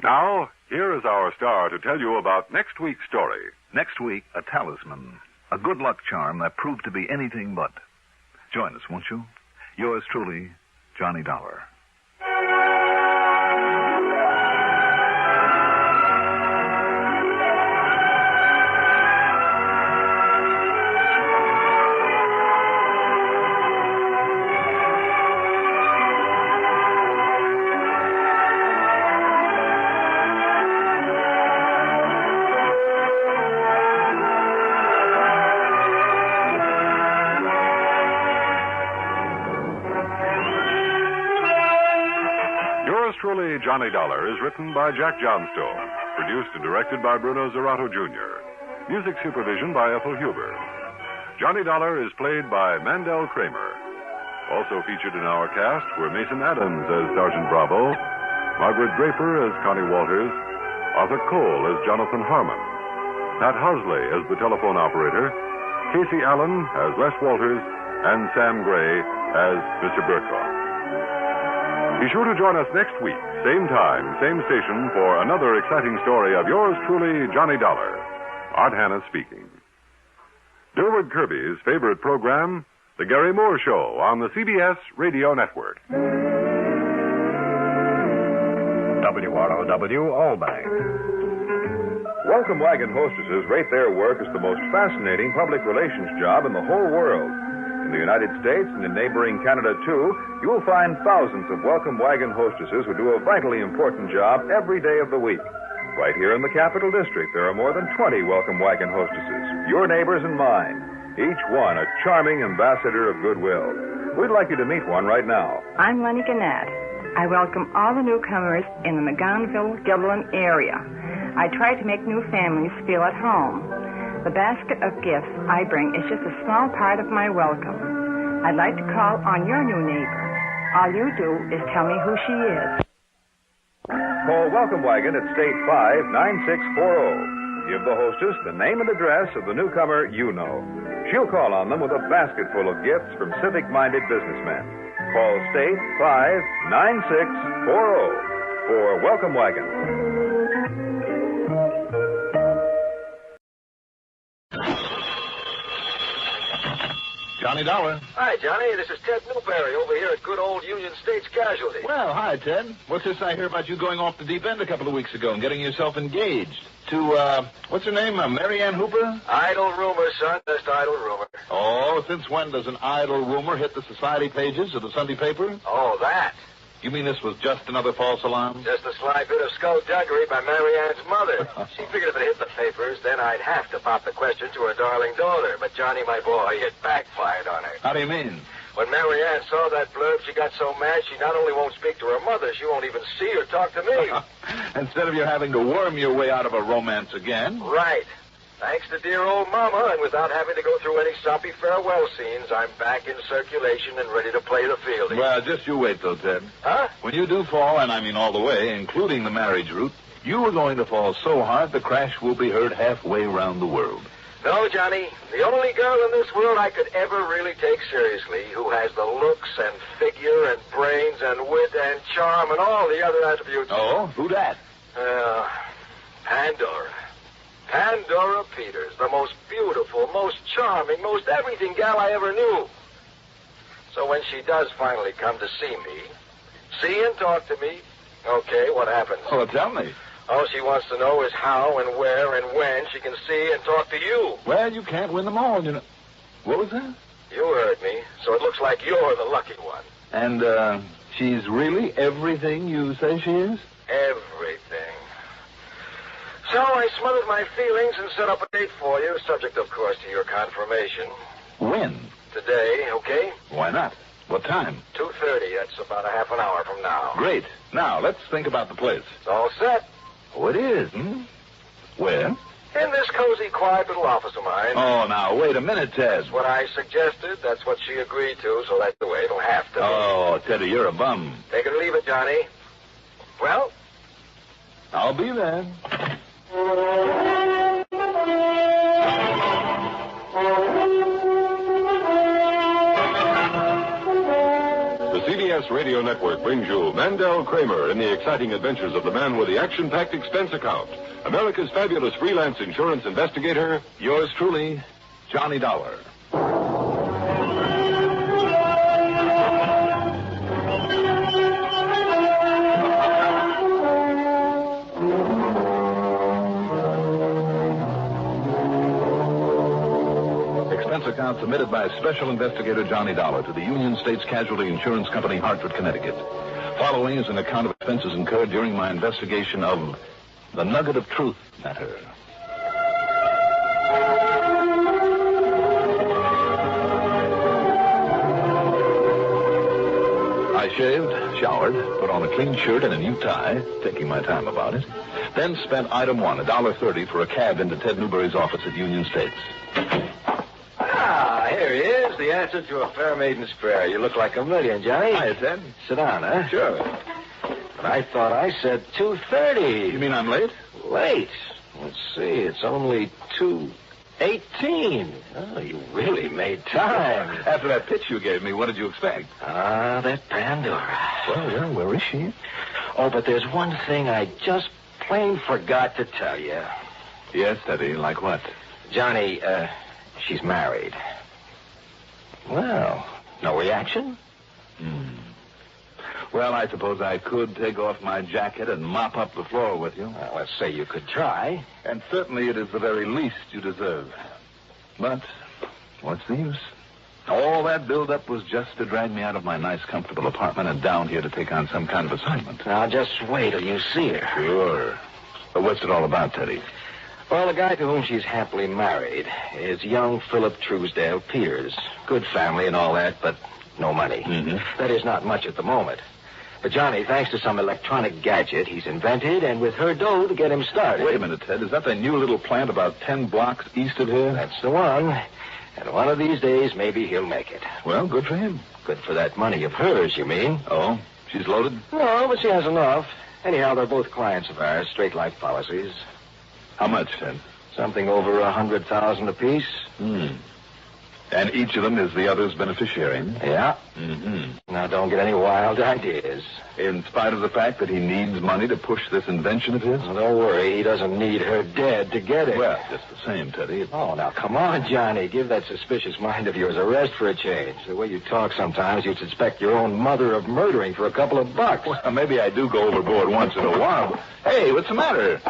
Now, here is our star to tell you about next week's story. Next week, a talisman. A good luck charm that proved to be anything but. Join us, won't you? Yours truly, Johnny Dollar. Truly, Johnny Dollar is written by Jack Johnstone, produced and directed by Bruno Zerato Jr., music supervision by Ethel Huber. Johnny Dollar is played by Mandel Kramer. Also featured in our cast were Mason Adams as Sergeant Bravo, Margaret Draper as Connie Walters, Arthur Cole as Jonathan Harmon, Pat Hosley as the telephone operator, Casey Allen as Les Walters, and Sam Gray as Mr. Berghoff. Be sure to join us next week, same time, same station, for another exciting story of yours truly, Johnny Dollar, Art Hanna speaking. Durward Kirby's favorite program, The Gary Moore Show, on the CBS Radio Network. WROW Albany. Welcome wagon hostesses rate their work as the most fascinating public relations job in the whole world. In the United States and in neighboring Canada, too, you will find thousands of welcome wagon hostesses who do a vitally important job every day of the week. Right here in the Capital District, there are more than 20 welcome wagon hostesses, your neighbors and mine, each one a charming ambassador of goodwill. We'd like you to meet one right now. I'm Lenny Gannett. I welcome all the newcomers in the McGowanville-Gilliland area. I try to make new families feel at home. The basket of gifts I bring is just a small part of my welcome. I'd like to call on your new neighbor. All you do is tell me who she is. Call Welcome Wagon at State 59640. Give the hostess the name and address of the newcomer you know. She'll call on them with a basket full of gifts from civic-minded businessmen. Call State 59640 for Welcome Wagon. Johnny Dollar. Hi, Johnny. This is Ted Newberry over here at good old Union States Casualty. Well, hi, Ted. What's this I hear about you going off the deep end a couple of weeks ago and getting yourself engaged to, what's her name, Mary Ann Hooper? Idle rumor, son. Just idle rumor. Oh, since when does an idle rumor hit the society pages of the Sunday paper? Oh, that. You mean this was just another false alarm? Just a sly bit of skullduggery by Mary Ann's mother. She figured if it hit the papers, then I'd have to pop the question to her darling daughter. But, Johnny, my boy, it backfired on her. How do you mean? When Mary Ann saw that blurb, she got so mad she not only won't speak to her mother, she won't even see or talk to me. Instead of you having to worm your way out of a romance again. Right. Thanks to dear old Mama, and without having to go through any soppy farewell scenes, I'm back in circulation and ready to play the field. Well, just you wait, though, Ted. Huh? When you do fall, and I mean all the way, including the marriage route, you are going to fall so hard the crash will be heard halfway around the world. No, Johnny. The only girl in this world I could ever really take seriously, who has the looks and figure and brains and wit and charm and all the other attributes. Oh? Who that? Pandora. Pandora Peters, the most beautiful, most charming, most everything gal I ever knew. So when she does finally come to see and talk to me, okay, what happens? Oh, tell me. All she wants to know is how and where and when she can see and talk to you. Well, you can't win them all, you know. What was that? You heard me, so it looks like you're the lucky one. And, she's really everything you say she is? Everything. So I smothered my feelings and set up a date for you, subject, of course, to your confirmation. When? Today, okay? Why not? What time? 2:30. That's about a half an hour from now. Great. Now, let's think about the place. It's all set. Oh, it is, Where? In this cozy, quiet little office of mine. Oh, now, wait a minute, Ted. That's what I suggested. That's what she agreed to, so that's the way it'll have to be. Oh, Teddy, you're a bum. Take it or leave it, Johnny. Well? I'll be there. The CBS Radio Network brings you Mandel Kramer in the exciting adventures of the man with the action-packed expense account. America's fabulous freelance insurance investigator. Yours truly, Johnny Dollar. Account submitted by Special Investigator Johnny Dollar to the Union States Casualty Insurance Company, Hartford, Connecticut. Following is an account of expenses incurred during my investigation of the Nugget of Truth matter. I shaved, showered, put on a clean shirt and a new tie, taking my time about it, then spent item one, $1.30 for a cab into Ted Newberry's office at Union States. Ah, here he is, the answer to a fair maiden's prayer. You look like a million, Johnny. Hiya, Ted. Sit down, huh? Sure. But I thought I said 2:30. You mean I'm late? Late? Let's see, it's only 2:18. Oh, you really made time. After that pitch you gave me, what did you expect? Ah, that Pandora. Well, where is she? Oh, but there's one thing I just plain forgot to tell you. Yes, Teddy. Like what? Johnny, she's married. Well, no reaction? Well, I suppose I could take off my jacket and mop up the floor with you. Well, let's say you could try. And certainly it is the very least you deserve. But what's the use? All that build-up was just to drag me out of my nice, comfortable apartment and down here to take on some kind of assignment. Now, just wait till you see her. Sure. But what's it all about, Teddy? Well, the guy to whom she's happily married is young Philip Truesdale Peters. Good family and all that, but no money. That is not much at the moment. But Johnny, thanks to some electronic gadget he's invented, and with her dough to get him started. Wait a minute, Ted. Is that the new little plant about 10 blocks east of here? That's the one. And one of these days, maybe he'll make it. Well, good for him. Good for that money of hers, you mean? Oh, she's loaded? No, but she has enough. Anyhow, they're both clients of ours, straight life policies. How much, Ted? Something over 100,000 apiece. And each of them is the other's beneficiary? Yeah. Now, don't get any wild ideas. In spite of the fact that he needs money to push this invention of his? Well, don't worry. He doesn't need her dead to get it. Well, just the same, Teddy. Oh, now, come on, Johnny. Give that suspicious mind of yours a rest for a change. The way you talk sometimes, you'd suspect your own mother of murdering for a couple of bucks. Well, maybe I do go overboard once in a while. Hey, what's the matter?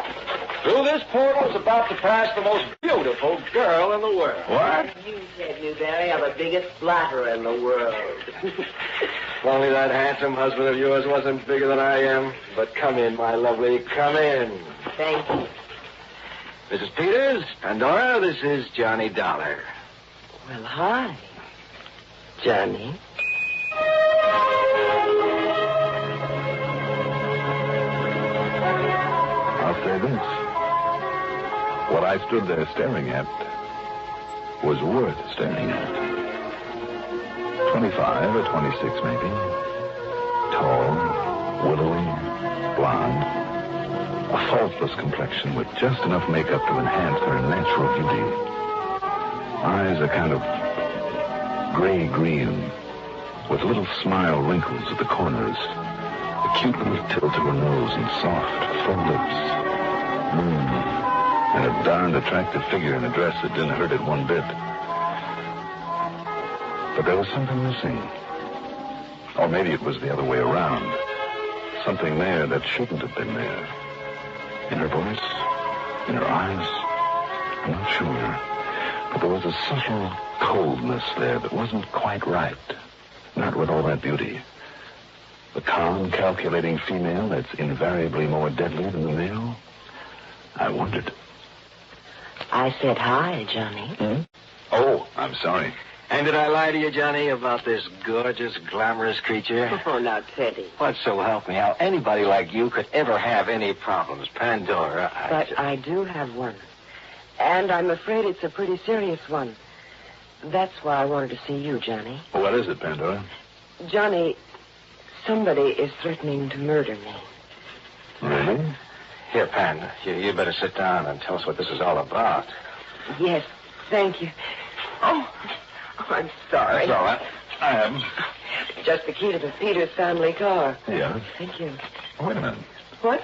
Through this portal is about to pass the most beautiful girl in the world. What? You said, Newberry, I'm the biggest flatterer in the world. If only that handsome husband of yours wasn't bigger than I am. But come in, my lovely, come in. Thank you. Mrs. Peters, Pandora, this is Johnny Dollar. Well, hi, Johnny. I'll say this. What I stood there staring at was worth staring at. 25 or 26, maybe. Tall, willowy, blonde. A faultless complexion with just enough makeup to enhance her natural beauty. Eyes a kind of gray-green, with little smile wrinkles at the corners. A cute little tilt to her nose and soft, full lips. And a darned attractive figure in a dress that didn't hurt it one bit. But there was something missing. Or maybe it was the other way around. Something there that shouldn't have been there. In her voice, in her eyes, I'm not sure. But there was a subtle coldness there that wasn't quite right. Not with all that beauty. The calm, calculating female that's invariably more deadly than the male? I wondered. I said hi, Johnny. Oh, I'm sorry. And did I lie to you, Johnny, about this gorgeous, glamorous creature? Oh, now, Teddy. What, so help me, how anybody like you could ever have any problems? Pandora, But I do have one. And I'm afraid it's a pretty serious one. That's why I wanted to see you, Johnny. What is it, Pandora? Johnny, somebody is threatening to murder me. Really? Here, Pan, you better sit down and tell us what this is all about. Yes, thank you. Oh, I'm sorry. That's all right. I am. Just the key to the Peters family car. Yeah. Thank you. Oh, wait a minute. What?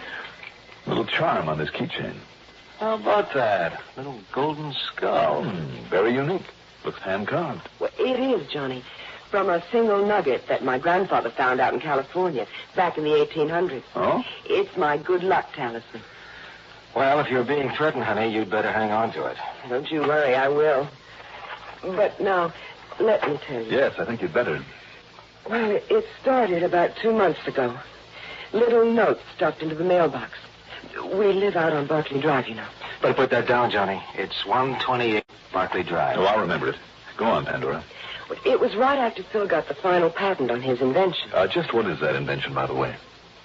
Little charm on this keychain. How about that? Little golden skull. Very unique. Looks hand-carved. Well, it is, Johnny. From a single nugget that my grandfather found out in California back in the 1800s. Oh? It's my good luck talisman. Well, if you're being threatened, honey, you'd better hang on to it. Don't you worry, I will. But now, let me tell you. Yes, I think you'd better. Well, it started about 2 months ago. Little notes stuffed into the mailbox. We live out on Barclay Drive, you know. Better put that down, Johnny. It's 128 Barclay Drive. Oh, I'll remember it. Go on, Pandora. It was right after Phil got the final patent on his invention. Just what is that invention, by the way?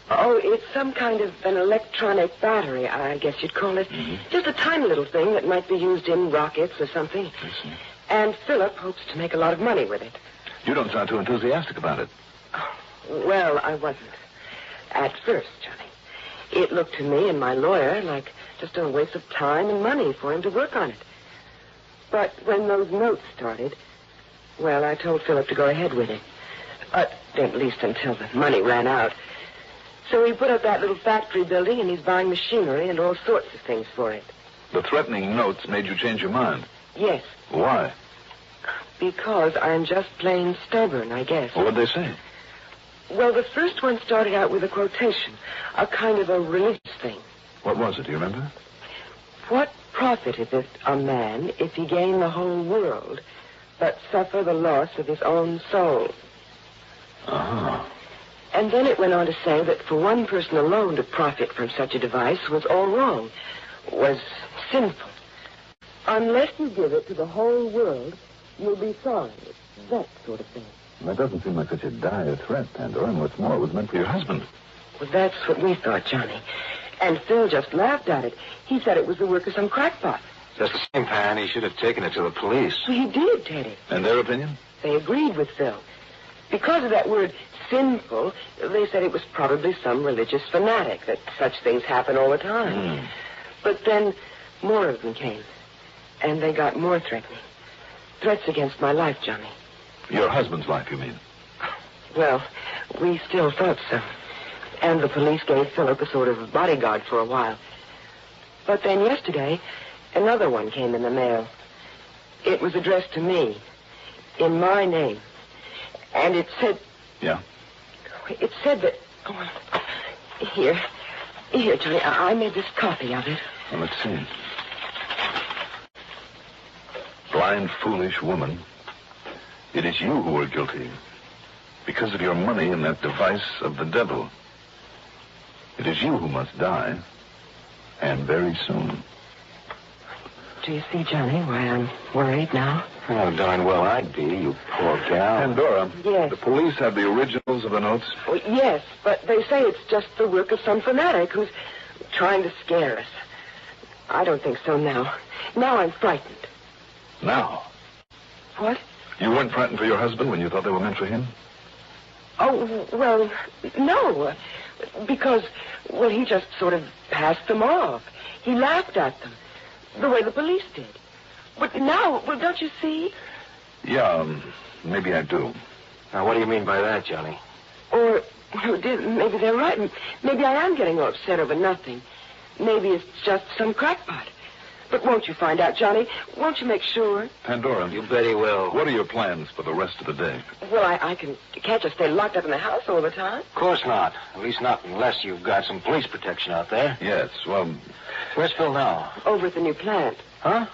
Oh, it's some kind of an electronic battery, I guess you'd call it. Just a tiny little thing that might be used in rockets or something. I see. And Philip hopes to make a lot of money with it. You don't sound too enthusiastic about it. Well, I wasn't. At first, Johnny. It looked to me and my lawyer like just a waste of time and money for him to work on it. But when those notes started, well, I told Philip to go ahead with it. At least until the money ran out. So he put up that little factory building, and he's buying machinery and all sorts of things for it. The threatening notes made you change your mind. Yes, Why? because I'm just plain stubborn, I guess. What would they say? Well, the first one started out with a quotation, a kind of a religious thing. What was it? Do you remember? What profiteth it a man if he gain the whole world, but suffer the loss of his own soul? Uh-huh. And then it went on to say that for one person alone to profit from such a device was all wrong, was sinful. Unless you give it to the whole world, you'll be sorry. That sort of thing. That doesn't seem like such a dire threat, Pandora. And what's more, it was meant for your husband. Well, that's what we thought, Johnny. And Phil just laughed at it. He said it was the work of some crackpot. Just the same, Pan. He should have taken it to the police. Well, he did, Teddy. And their opinion? They agreed with Phil. Because of that word sinful, they said it was probably some religious fanatic, that such things happen all the time. But then more of them came. And they got more threatening. Threats against my life, Johnny. Your husband's life, you mean? Well, we still thought so. And the police gave Philip a sort of bodyguard for a while. But then yesterday, another one came in the mail. It was addressed to me, in my name. And it said... Yeah? It said that... Oh, here, Johnny, I made this copy of it. Well, let's see. Blind, foolish woman. It is you who are guilty. Because of your money in that device of the devil. It is you who must die. And very soon. Do you see, Johnny, why I'm worried now? Oh, darn well I'd be, you poor gal. Pandora. Yes. The police have the originals of the notes? Well, yes, but they say it's just the work of some fanatic who's trying to scare us. I don't think so now. Now I'm frightened. Now? What? You weren't frightened for your husband when you thought they were meant for him? Oh, well, no. Because, well, he just sort of passed them off. He laughed at them. The way the police did. But now, well, don't you see? Yeah, maybe I do. Now, what do you mean by that, Johnny? Or, maybe they're right. Maybe I am getting all upset over nothing. Maybe it's just some crackpot. But won't you find out, Johnny? Won't you make sure? Pandora. You bet he will. What are your plans for the rest of the day? Well, I can't just stay locked up in the house all the time. Of course not. At least not unless you've got some police protection out there. Yes, well... Where's Phil now? Over at the new plant. Huh?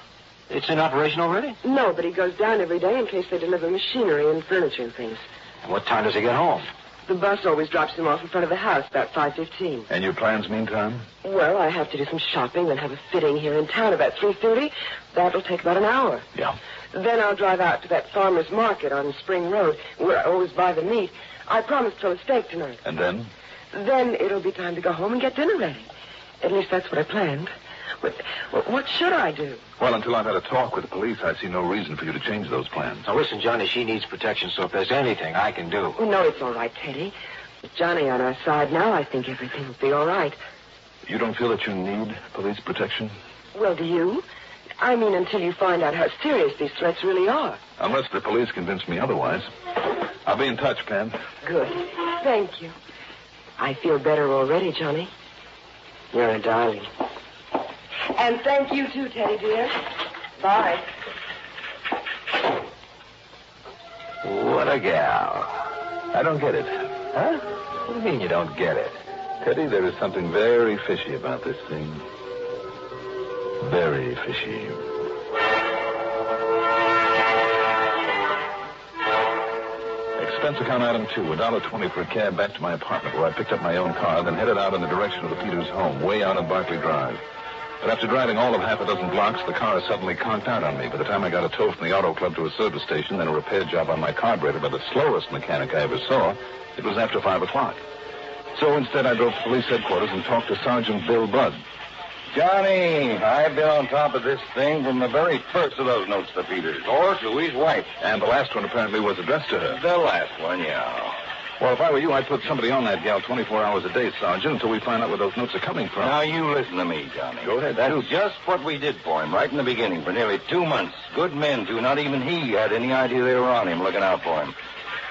It's in operation already? No, but he goes down every day in case they deliver machinery and furniture and things. And what time does he get home? The bus always drops him off in front of the house about 5:15. And your plans meantime? Well, I have to do some shopping, then have a fitting here in town about 3:30. That'll take about an hour. Yeah. Then I'll drive out to that farmer's market on Spring Road, where I always buy the meat. I promised Phil a steak tonight. And then? Then it'll be time to go home and get dinner ready. At least that's what I planned. What should I do? Well, until I've had a talk with the police, I see no reason for you to change those plans. Now, listen, Johnny, she needs protection, so if there's anything I can do... Oh, no, it's all right, Teddy. With Johnny on our side now, I think everything will be all right. You don't feel that you need police protection? Well, do you? I mean, until you find out how serious these threats really are. Unless the police convince me otherwise. I'll be in touch, Pan. Good. Thank you. I feel better already, Johnny. You're a darling. And thank you, too, Teddy, dear. Bye. What a gal. I don't get it. Huh? What do you mean you don't get it? Teddy, there is something very fishy about this thing. Very fishy. Expense account item 2, $1.20 for a cab back to my apartment where I picked up my own car, then headed out in the direction of the Peters home, way out on Barclay Drive. But after driving all of half a dozen blocks, the car suddenly conked out on me. By the time I got a tow from the auto club to a service station, then a repair job on my carburetor by the slowest mechanic I ever saw, it was after 5 o'clock. So instead, I drove to police headquarters and talked to Sergeant Bill Budd. Johnny, I've been on top of this thing from the very first of those notes to Peters, or to his wife. And the last one apparently was addressed to her. The last one, yeah. Well, if I were you, I'd put somebody on that gal 24 hours a day, Sergeant, until we find out where those notes are coming from. Now, you listen to me, Johnny. Go ahead. That's just what we did for him right in the beginning for nearly 2 months. Good men, too. Not even he had any idea they were on him, looking out for him.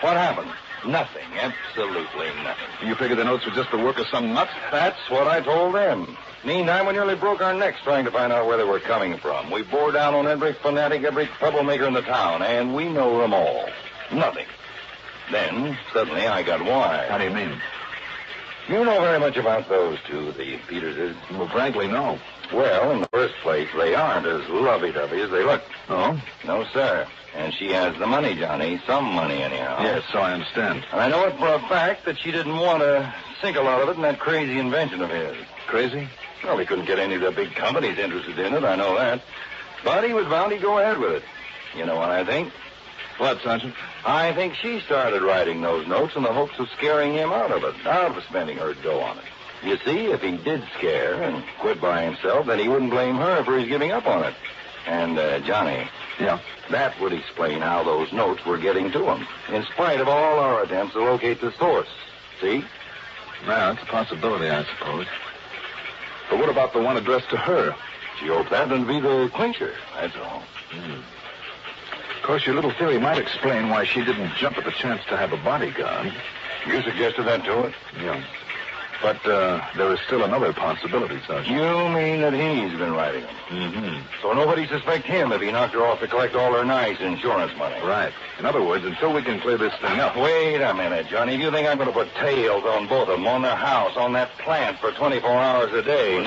What happened? Nothing. Absolutely nothing. You figured the notes were just the work of some nut? That's what I told them. Meantime, we nearly broke our necks trying to find out where they were coming from. We bore down on every fanatic, every troublemaker in the town, and we know them all. Nothing. Then, suddenly, I got wise. How do you mean? You know very much about those two, the Peterses. Well, frankly, no. Well, in the first place, they aren't as lovey-dovey as they look. Oh? No, sir. And she has the money, Johnny. Some money, anyhow. Yes, so I understand. And I know it for a fact that she didn't want to sink a lot of it in that crazy invention of his. Crazy? Well, he couldn't get any of the big companies interested in it, I know that. But he was bound he'd go ahead with it. You know what I think? What, Sergeant? I think she started writing those notes in the hopes of scaring him out of it, out of spending her dough on it. You see, if he did scare and quit by himself, then he wouldn't blame her for his giving up on it. And, Johnny... Yeah? That would explain how those notes were getting to him, in spite of all our attempts to locate the source. See? Well, it's a possibility, I suppose. But what about the one addressed to her? She hoped that would be the clincher, that's all. Of course, your little theory might explain why she didn't jump at the chance to have a bodyguard. You suggested that to her? Yeah. But there is still another possibility, Sergeant. You mean that he's been writing them? Mm-hmm. So nobody suspect him if he knocked her off to collect all her nice insurance money. Right. In other words, until we can clear this thing up. Wait a minute, Johnny. Do you think I'm going to put tails on both of them, on their house, on that plant for 24 hours a day?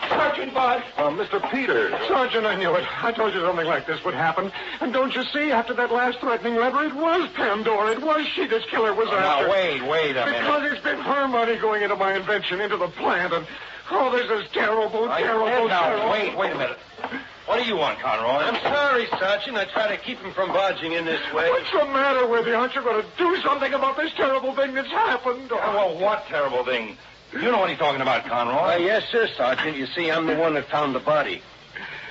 Sergeant Bud. Mr. Peters. Sergeant, I knew it. I told you something like this would happen. And don't you see, after that last threatening letter, it was Pandora. It was she this killer was after. Now, wait a minute. Because it's been her money going into my invention, into the plant, and, this is terrible. Wait a minute. What do you want, Conroy? I'm sorry, Sergeant. I try to keep him from barging in this way. What's the matter with you? Aren't you going to do something about this terrible thing that's happened? Well, what terrible thing? You know what he's talking about, Conroy. Yes, sir, Sergeant. You see, I'm the one that found the body.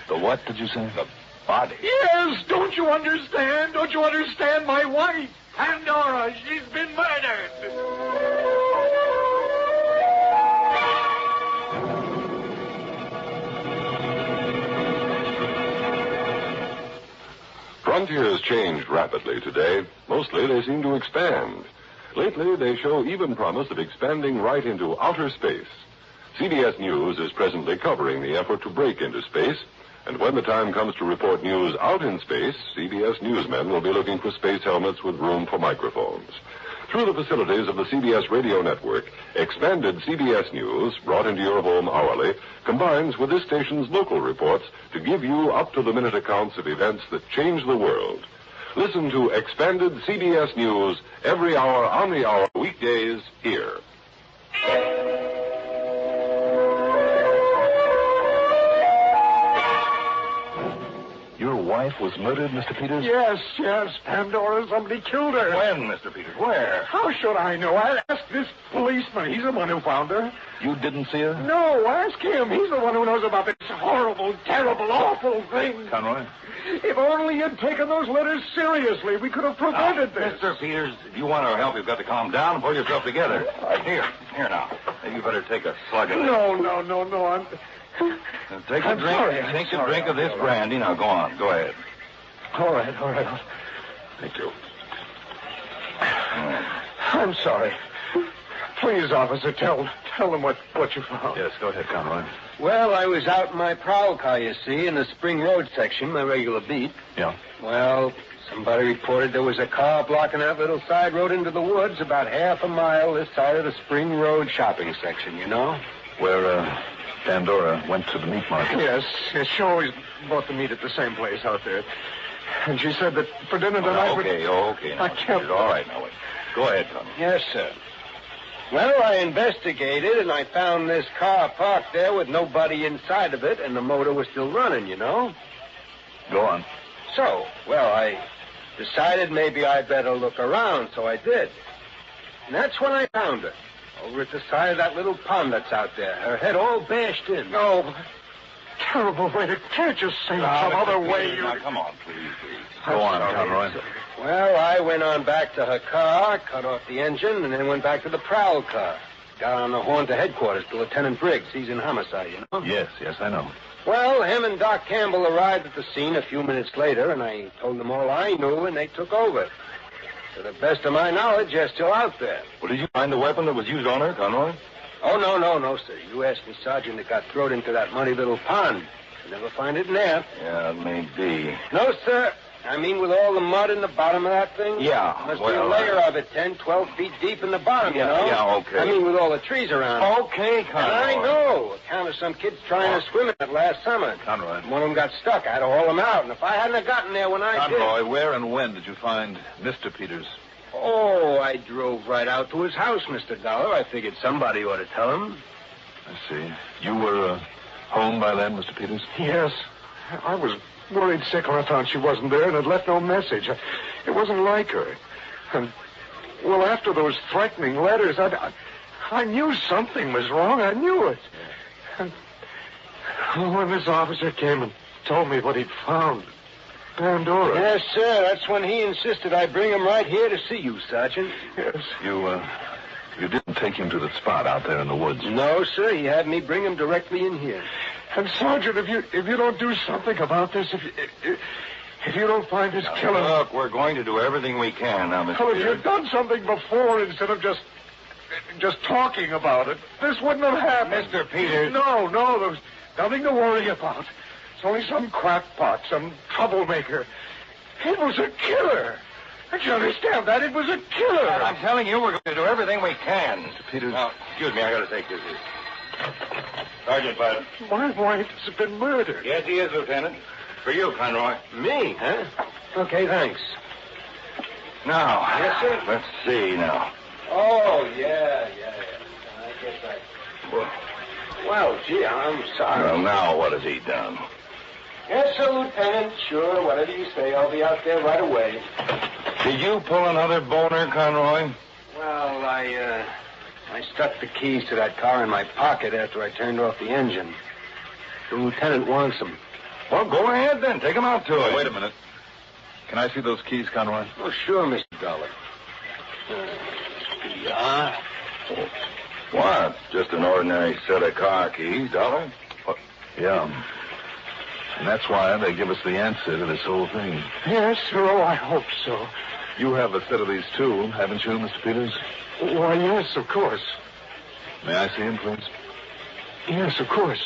The what, did you say? The body? Yes, don't you understand? Don't you understand? My wife, Pandora, she's been murdered. Frontiers change rapidly today. Mostly they seem to expand. Lately, they show even promise of expanding right into outer space. CBS News is presently covering the effort to break into space, and when the time comes to report news out in space, CBS newsmen will be looking for space helmets with room for microphones. Through the facilities of the CBS radio network, expanded CBS News, brought into your home hourly, combines with this station's local reports to give you up-to-the-minute accounts of events that change the world. Listen to expanded CBS News every hour on the hour, weekdays, here. Your wife was murdered, Mr. Peters? Yes. Pandora, somebody killed her. When, Mr. Peters? Where? How should I know? I'll ask this policeman. He's the one who found her. You didn't see her? No, ask him. He's the one who knows about this horrible, terrible, awful thing. Conroy? If only you'd taken those letters seriously, we could have prevented this. Mr. Peters, if you want our help, you've got to calm down and pull yourself together. Here now. Maybe you better take a slug of this. No. Take a drink. Sorry. Take a drink of this brandy. Now, go on. Go ahead. All right. Thank you. I'm sorry. Please, officer, tell them what you found. Yes, go ahead, Conroy. Well, I was out in my prowl car, you see, in the Spring Road section, my regular beat. Yeah. Well, somebody reported there was a car blocking that little side road into the woods about half a mile this side of the Spring Road shopping section, you know? Where, Pandora went to the meat market. Yes, she always bought the meat at the same place out there. And she said that for dinner tonight... Okay. I can't... All right, now, wait. Go ahead, Tom. Yes, sir. Well, I investigated, and I found this car parked there with nobody inside of it, and the motor was still running, you know? Go on. So, I decided maybe I'd better look around, so I did. And that's when I found her, over at the side of that little pond that's out there, her head all bashed in. No, terrible way. Can't you say some other way? Now, come on, please. Go on, Conroy. Well, I went on back to her car, cut off the engine, and then went back to the prowl car. Got on the horn to headquarters to Lieutenant Briggs. He's in homicide, you know? Yes, I know. Well, him and Doc Campbell arrived at the scene a few minutes later, and I told them all I knew, and they took over. To the best of my knowledge, they're still out there. Well, did you find the weapon that was used on her, Conroy? Oh, no, sir. You asked the sergeant that got thrown into that muddy little pond. You'll never find it in there. Yeah, it may be. No, sir. I mean, with all the mud in the bottom of that thing? Yeah, Must be a layer of it 10, 12 feet deep in the bottom, you know? Yeah, okay. I mean, with all the trees around it. Okay, Conroy. And I know. Account of some kids trying to swim in it last summer. Conroy. One of them got stuck. I had to haul him out. And if I hadn't have gotten there when I did... Conroy, where and when did you find Mr. Peters? Oh, I drove right out to his house, Mr. Dollar. I figured somebody ought to tell him. I see. You were home by then, Mr. Peters? Yes. I was worried sick when I found she wasn't there and had left no message. It wasn't like her. And, well, after those threatening letters, I knew something was wrong. I knew it. And when this officer came and told me what he'd found, Pandora. Yes, sir. That's when he insisted I bring him right here to see you, Sergeant. Yes. You didn't take him to the spot out there in the woods? No, sir. He had me bring him directly in here. And, Sergeant, if you don't do something about this, if you don't find this killer... Look, we're going to do everything we can now, Mr. Well, if Peters. you'd done something before instead of just talking about it, this wouldn't have happened. Mr. Peters. No, there's nothing to worry about. It's only some crackpot, some troublemaker. It was a killer. Don't you understand that? It was a killer. I'm telling you, we're going to do everything we can. Mr. Peters. Now, excuse me, I got to take this. Sergeant Biden. My wife has been murdered. Yes, he is, Lieutenant. For you, Conroy. Me, huh? Okay, thanks. Now. Yes, sir? Let's see now. Oh, yeah. I guess Well, gee, I'm sorry. Well, now what has he done? Yes, sir, Lieutenant. Sure, whatever you say. I'll be out there right away. Did you pull another boner, Conroy? Well, I stuck the keys to that car in my pocket after I turned off the engine. The lieutenant wants them. Well, go ahead then. Take them out to him. Wait a minute. Can I see those keys, Conroy? Oh, sure, Mr. Dollar. Yeah. What? Just an ordinary set of car keys, Dollar? Yeah. And that's why they give us the answer to this whole thing. Yes, sir. Oh, I hope so. You have a set of these, too, haven't you, Mr. Peters? Why, yes, of course. May I see him, please? Yes, of course.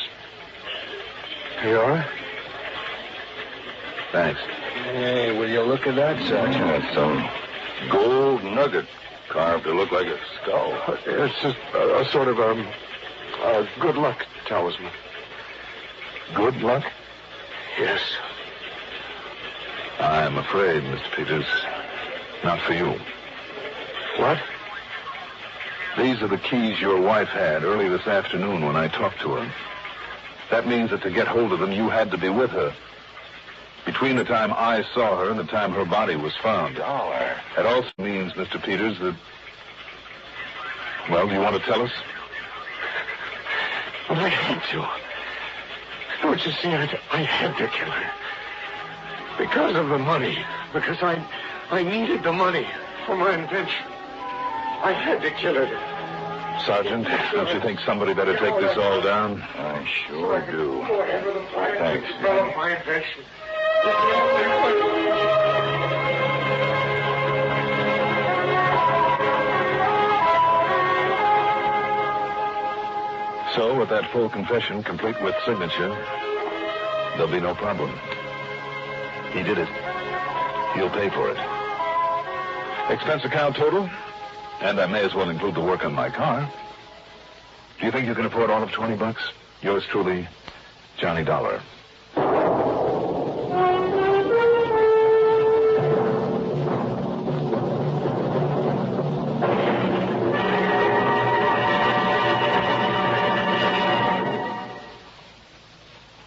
Here you are. Thanks. Hey, will you look at that, Sergeant? That's some gold nugget carved to look like a skull. It's a sort of a good luck talisman. Good luck? Yes. I'm afraid, Mr. Peters, not for you. What? These are the keys your wife had early this afternoon when I talked to her. That means that to get hold of them, you had to be with her. Between the time I saw her and the time her body was found. Dollar. That also means, Mr. Peters, that... Well, do you want to tell us? Well, I had to. Don't you see, I had to kill her. Because of the money. Because I needed the money for my invention. I had to kill her. Sergeant, don't you think somebody better take this all down? I sure do. Thanks. Develop my invention. So, with that full confession complete with signature, there'll be no problem. He did it. He'll pay for it. Expense account total? And I may as well include the work on my car. Do you think you can afford all of $20? Yours truly, Johnny Dollar.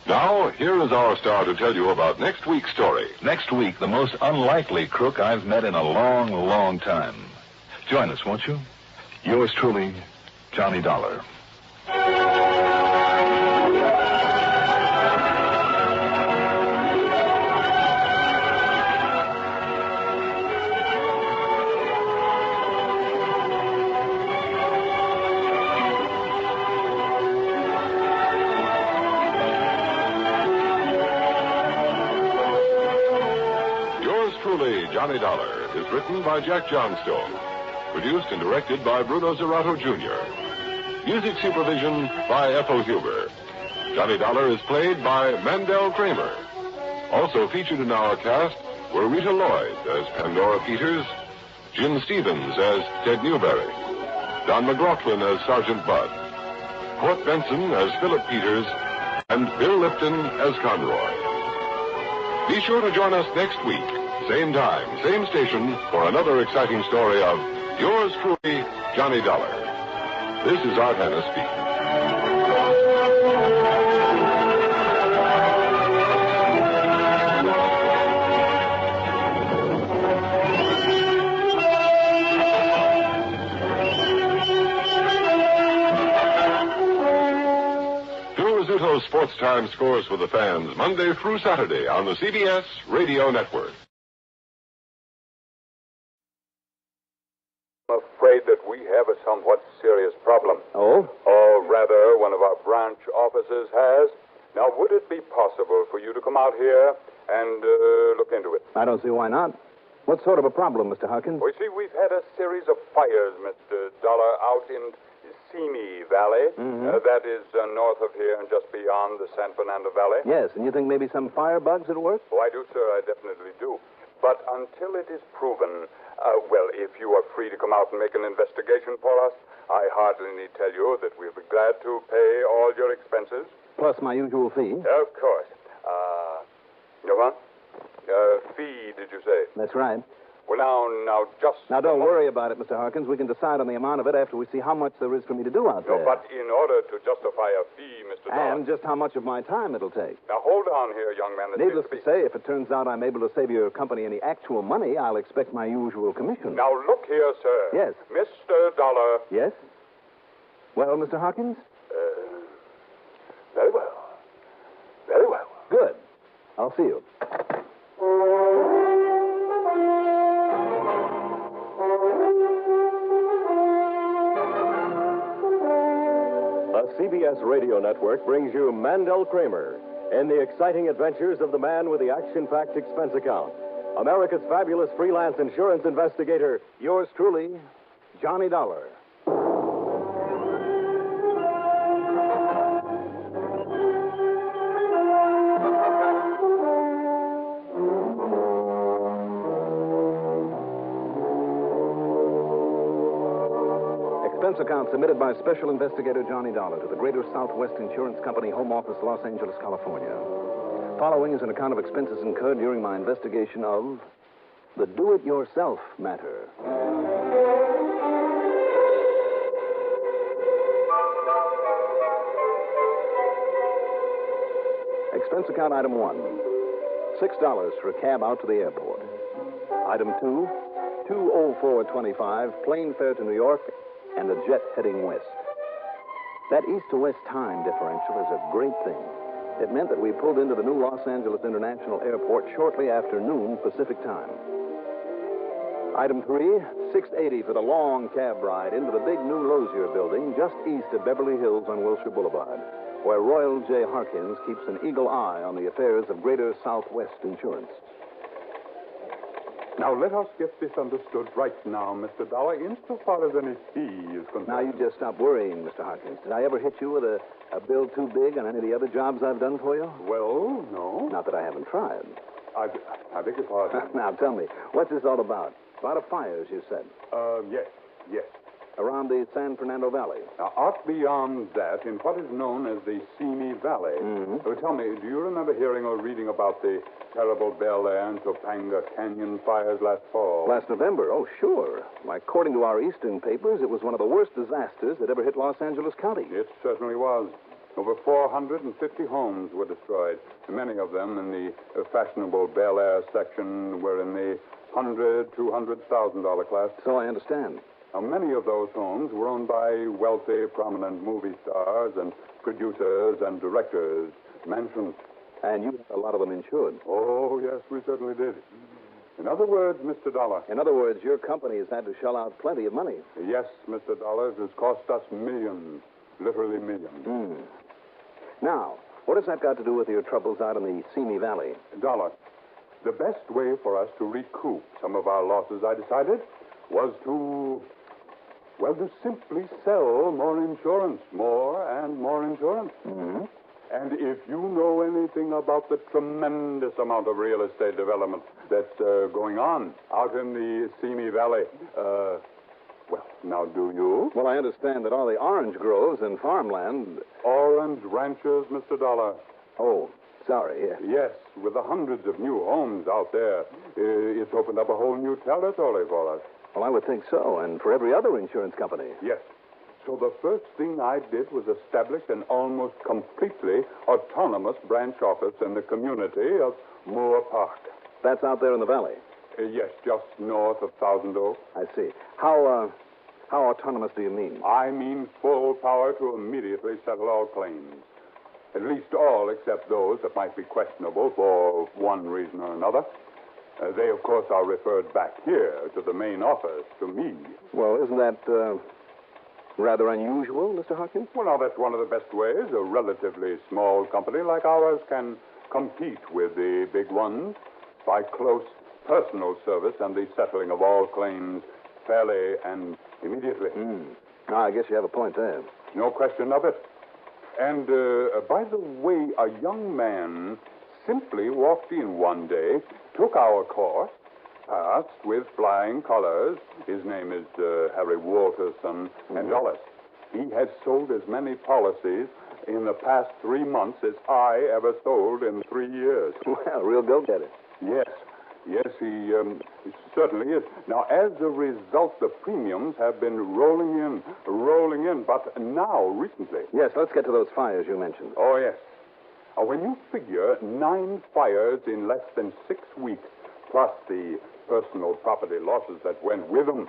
Now, here is our star to tell you about next week's story. Next week, the most unlikely crook I've met in a long, long time. Join us, won't you? Yours truly, Johnny Dollar. Yours truly, Johnny Dollar, is written by Jack Johnstone. Produced and directed by Bruno Zerato, Jr. Music supervision by Ethel Huber. Johnny Dollar is played by Mandel Kramer. Also featured in our cast were Rita Lloyd as Pandora Peters, Jim Stevens as Ted Newberry, Don McLaughlin as Sergeant Bud, Court Benson as Philip Peters, and Bill Lipton as Conroy. Be sure to join us next week, same time, same station, for another exciting story of yours truly, Johnny Dollar. This is Art Hanna speaking. Sports Time scores for the fans Monday through Saturday on the CBS Radio Network. I'm afraid that we have a somewhat serious problem. Oh? Or rather, one of our branch offices has. Now, would it be possible for you to come out here and look into it? I don't see why not. What sort of a problem, Mr. Harkins? Well, you see, we've had a series of fires, Mr. Dollar, out in Simi Valley. That is north of here and just beyond the San Fernando Valley. Yes, and you think maybe some firebugs at work? Oh, I do, sir. I definitely do. But until it is proven, well, if you are free to come out and make an investigation for us, I hardly need tell you that we'll be glad to pay all your expenses. Plus my usual fee. Of course. You know what? Fee, did you say? That's right. Well, now, just... Now, don't worry about it, Mr. Harkins. We can decide on the amount of it after we see how much there is for me to do out there. No, but in order to justify a fee, Mr. Dollar... And just how much of my time it'll take. Now, hold on here, young man. Needless to say, if it turns out I'm able to save your company any actual money, I'll expect my usual commission. Now, look here, sir. Yes. Mr. Dollar... Yes? Well, Mr. Harkins? Very well. Very well. Good. I'll see you. The CBS Radio Network brings you Mandel Kramer in the exciting adventures of the man with the action-packed expense account. America's fabulous freelance insurance investigator, yours truly, Johnny Dollar. Expense account submitted by Special Investigator Johnny Dollar to the Greater Southwest Insurance Company, Home Office, Los Angeles, California. Following is an account of expenses incurred during my investigation of the do-it-yourself matter. Expense account item 1, $6 for a cab out to the airport. Item 2, $204.25, plane fare to New York, and a jet heading west. That east to west time differential is a great thing. It meant that we pulled into the new Los Angeles International Airport shortly after noon Pacific time. Item 3, $6.80 for the long cab ride into the big new Lozier building just east of Beverly Hills on Wilshire Boulevard, where Royal J. Harkins keeps an eagle eye on the affairs of Greater Southwest Insurance. Now, let us get this understood right now, Mr. Dollar, insofar as any fee is concerned. Now, you just stop worrying, Mr. Harkins. Did I ever hit you with a bill too big on any of the other jobs I've done for you? Well, no. Not that I haven't tried. I beg your pardon. Now, tell me, what's this all about? About a fires, you said. Yes. Around the San Fernando Valley. Now, out beyond that, in what is known as the Simi Valley. Tell me, do you remember hearing or reading about the terrible Bel Air and Topanga Canyon fires last fall? Last November? Oh, sure. Why, according to our eastern papers, it was one of the worst disasters that ever hit Los Angeles County. It certainly was. Over 450 homes were destroyed. Many of them in the fashionable Bel Air section were in the $100,000 to $200,000 class. So I understand. Now, many of those homes were owned by wealthy, prominent movie stars and producers and directors, mansions. And you had a lot of them insured. Oh, yes, we certainly did. In other words, Mr. Dollar. In other words, your company has had to shell out plenty of money. Yes, Mr. Dollar. It has cost us millions, literally millions. Now, what has that got to do with your troubles out in the Simi Valley? Dollar, the best way for us to recoup some of our losses, I decided, was to simply sell more insurance. More and more insurance. Mm-hmm. And if you know anything about the tremendous amount of real estate development that's going on out in the Simi Valley, well, now do you? Well, I understand that all the orange groves and farmland... Orange ranches, Mr. Dollar. Oh, sorry, yeah. Yes, with the hundreds of new homes out there, it's opened up a whole new territory for us. Well, I would think so, and for every other insurance company. Yes. So the first thing I did was establish an almost completely autonomous branch office in the community of Moore Park. That's out there in the valley? Yes, just north of Thousand Oaks. I see. How autonomous do you mean? I mean full power to immediately settle all claims. At least all except those that might be questionable for one reason or another. They, of course, are referred back here to the main office, to me. Well, isn't that rather unusual, Mr. Hopkins? Well, now, that's one of the best ways a relatively small company like ours can compete with the big ones by close personal service and the settling of all claims fairly and immediately. I guess you have a point there. No question of it. And, by the way, a young man simply walked in one day, took our course, passed with flying colors. His name is Harry Walterson and Dulles. He has sold as many policies in the past 3 months as I ever sold in 3 years. Well, real go-getter. Yes. Yes, he certainly is. Now, as a result, the premiums have been rolling in, but now, recently. Yes, let's get to those fires you mentioned. Oh, yes. When you figure 9 fires in less than 6 weeks, plus the personal property losses that went with them,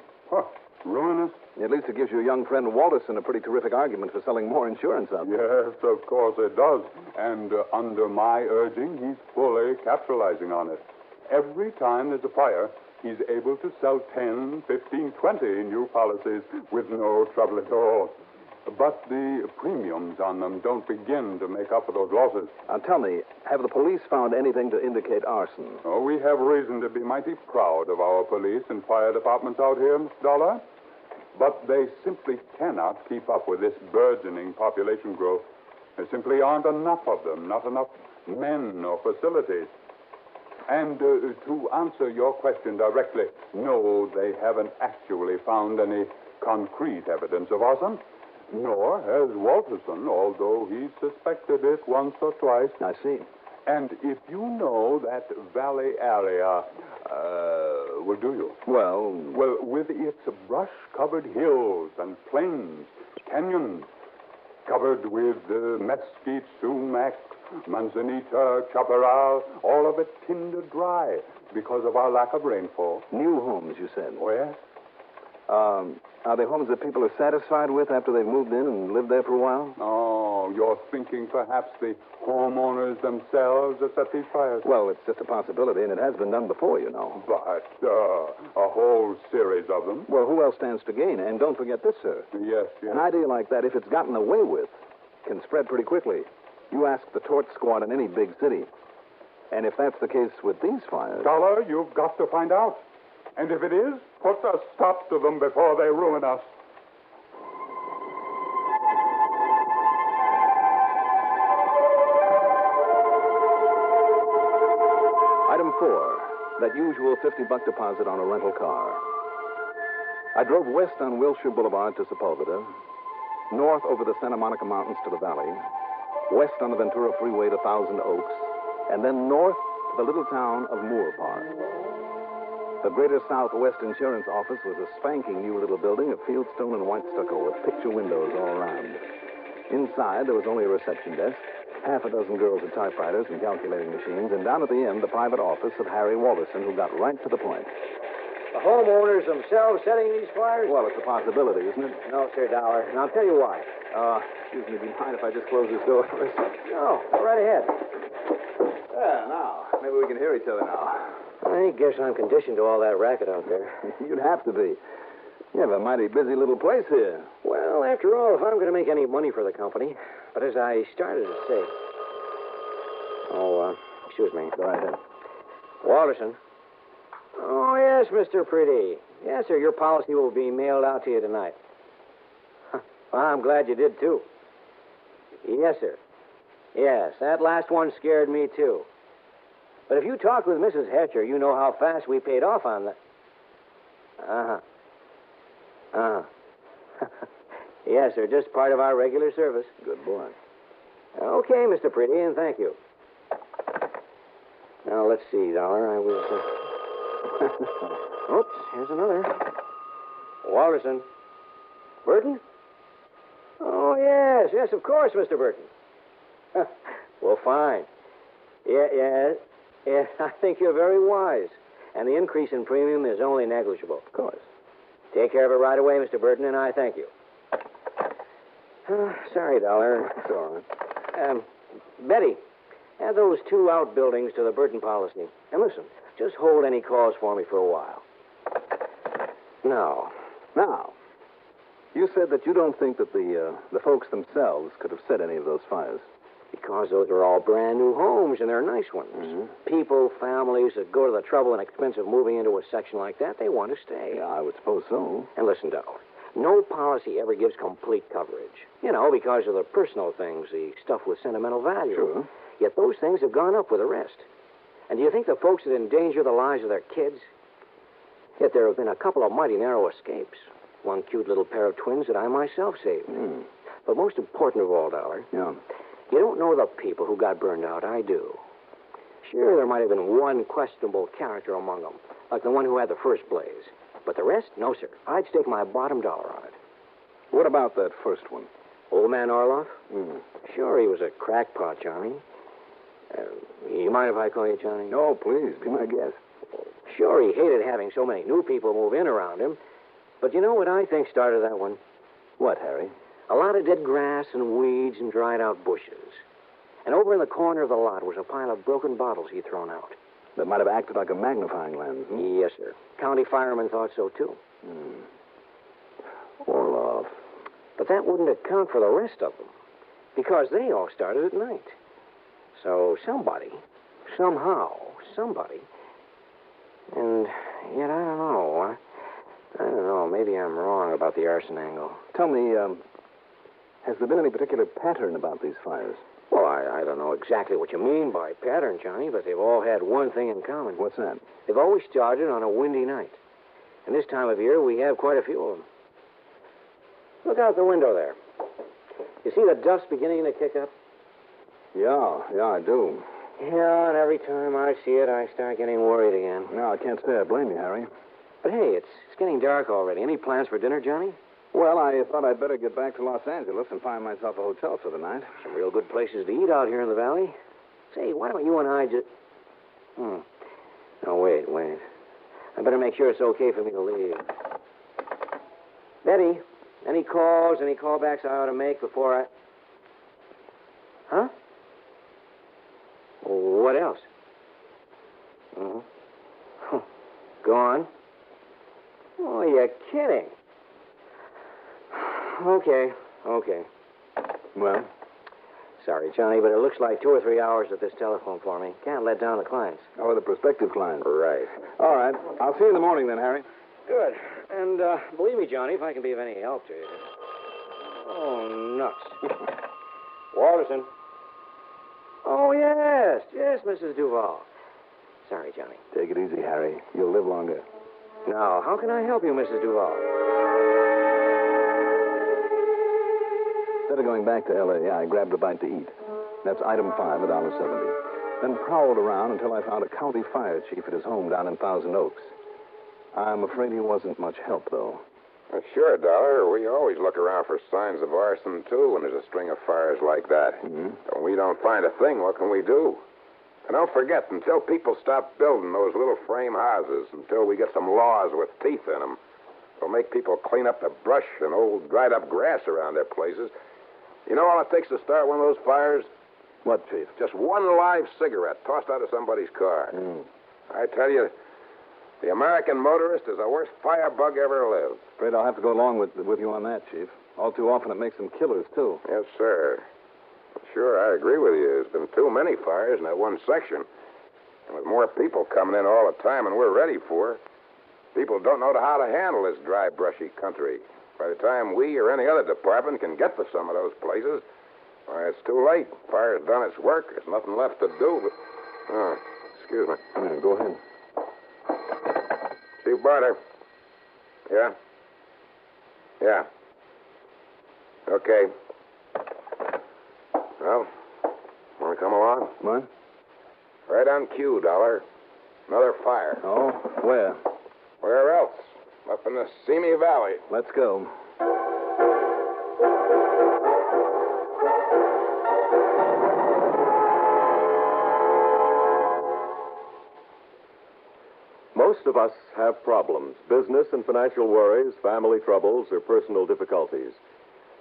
ruinous. At least it gives your young friend Walterson a pretty terrific argument for selling more insurance out there. Yes, of course it does. And under my urging, he's fully capitalizing on it. Every time there's a fire, he's able to sell 10, 15, 20 new policies with no trouble at all. But the premiums on them don't begin to make up for those losses. Now, tell me, have the police found anything to indicate arson? Oh, we have reason to be mighty proud of our police and fire departments out here, Mr. Dollar. But they simply cannot keep up with this burgeoning population growth. There simply aren't enough of them, not enough men or facilities. And to answer your question directly, no, they haven't actually found any concrete evidence of arson. Nor has Walterson, although he suspected it once or twice. I see. And if you know that valley area, well, do you? Well, with its brush-covered hills and plains, canyons, covered with mesquite, sumac, manzanita, chaparral, all of it tinder dry because of our lack of rainfall. New homes, you said? Oh, yes. Are they homes that people are satisfied with after they've moved in and lived there for a while? Oh, you're thinking perhaps the homeowners themselves have set these fires? Well, it's just a possibility, and it has been done before, you know. But a whole series of them. Well, who else stands to gain? And don't forget this, sir. Yes. An idea like that, if it's gotten away with, can spread pretty quickly. You ask the tort squad in any big city. And if that's the case with these fires... Dollar, you've got to find out. And if it is, put a stop to them before they ruin us. Item 4, that usual $50 deposit on a rental car. I drove west on Wilshire Boulevard to Sepulveda, north over the Santa Monica Mountains to the valley, west on the Ventura Freeway to Thousand Oaks, and then north to the little town of Moore Park. The Greater Southwest Insurance Office was a spanking new little building of fieldstone and white stucco with picture windows all around. Inside, there was only a reception desk, half a dozen girls with typewriters and calculating machines, and down at the end, the private office of Harry Walterson, who got right to the point. The homeowners themselves setting these fires? Well, it's a possibility, isn't it? No, sir, Dollar. And I'll tell you why. Excuse me, do you mind if I just close this door first? No, go right ahead. Now, maybe we can hear each other now. I guess I'm conditioned to all that racket out there. You'd have to be. You have a mighty busy little place here. Well, after all, if I'm going to make any money for the company. But as I started to say... excuse me. Go ahead. Walterson. Oh, yes, Mr. Pretty. Yes, sir, your policy will be mailed out to you tonight. Well, I'm glad you did, too. Yes, sir. Yes, that last one scared me, too. But if you talk with Mrs. Hatcher, you know how fast we paid off on that. Uh-huh. Uh-huh. Yes, sir, just part of our regular service. Good boy. Okay, Mr. Pretty, and thank you. Now, let's see, Dollar. I was... Oops, here's another. Walterson. Burton? Oh, yes, of course, Mr. Burton. Well, fine. Yeah, I think you're very wise. And the increase in premium is only negligible. Of course. Take care of it right away, Mr. Burton, and I thank you. Sorry, Dollar. It's all right. Betty, add those 2 outbuildings to the Burton policy. And listen, just hold any calls for me for a while. Now, you said that you don't think that the folks themselves could have set any of those fires. Because those are all brand new homes, and they're nice ones. Mm-hmm. People, families that go to the trouble and expense of moving into a section like that, they want to stay. Yeah, I would suppose so. And listen, Dollar, no policy ever gives complete coverage. You know, because of the personal things, the stuff with sentimental value. Sure. Yet those things have gone up with the rest. And do you think the folks that endanger the lives of their kids? Yet there have been a couple of mighty narrow escapes. One cute little pair of twins that I myself saved. Mm. But most important of all, Dollar. Yeah. You don't know the people who got burned out. I do. Sure, there might have been one questionable character among them, like the one who had the first blaze. But the rest, no, sir. I'd stake my bottom dollar on it. What about that first one? Old man Orloff? Mm. Sure, he was a crackpot, Johnny. You mind if I call you Johnny? No, please. Be my guest. Sure, he hated having so many new people move in around him. But you know what I think started that one? What, Harry? A lot of dead grass and weeds and dried-out bushes. And over in the corner of the lot was a pile of broken bottles he'd thrown out. That might have acted like a magnifying lens, huh? Yes, sir. County firemen thought so, too. Orloff. But that wouldn't account for the rest of them, because they all started at night. So somebody, somehow, and yet I don't know. I don't know. Maybe I'm wrong about the arson angle. Tell me, has there been any particular pattern about these fires? Well, I don't know exactly what you mean by pattern, Johnny, but they've all had one thing in common. What's that? They've always started on a windy night. And this time of year, we have quite a few of them. Look out the window there. You see the dust beginning to kick up? Yeah, I do. Yeah, and every time I see it, I start getting worried again. No, I can't say I blame you, Harry. But hey, it's getting dark already. Any plans for dinner, Johnny? Well, I thought I'd better get back to Los Angeles and find myself a hotel for the night. Some real good places to eat out here in the valley. Say, why don't you and I just... No, wait. I better make sure it's okay for me to leave. Betty, any calls, any callbacks I ought to make before I... Huh? What else? Go on. Oh, you're kidding. Okay. Well? Sorry, Johnny, but it looks like 2 or 3 hours at this telephone for me. Can't let down the clients. Oh, the prospective clients. Right. All right. I'll see you in the morning then, Harry. Good. And believe me, Johnny, if I can be of any help to you. Oh, nuts. Walterson. Oh, yes, Mrs. Duval. Sorry, Johnny. Take it easy, Harry. You'll live longer. Now, how can I help you, Mrs. Duval? Instead of going back to L.A., I grabbed a bite to eat. That's item 5, $1.70. Then prowled around until I found a county fire chief at his home down in Thousand Oaks. I'm afraid he wasn't much help, though. Well, sure, Dollar. We always look around for signs of arson, too, when there's a string of fires like that. Mm-hmm. When we don't find a thing, what can we do? And don't forget, until people stop building those little frame houses, until we get some laws with teeth in them, will make people clean up the brush and old dried-up grass around their places. You know all it takes to start one of those fires? What, Chief? Just one live cigarette tossed out of somebody's car. I tell you, the American motorist is the worst firebug ever lived. Afraid I'll have to go along with you on that, Chief. All too often it makes them killers, too. Yes, sir. Sure, I agree with you. There's been too many fires in that one section. And with more people coming in all the time than we're ready for, people don't know how to handle this dry, brushy country. By the time we or any other department can get to some of those places, why, it's too late. Fire's done its work. There's nothing left to do but... Oh, excuse me. Go ahead. Chief Barter. Yeah? Yeah. Okay. Well, want to come along? What? Right on cue, Dollar. Another fire. Oh, where? Where else? Up in the Simi Valley. Let's go. Most of us have problems, business and financial worries, family troubles, or personal difficulties.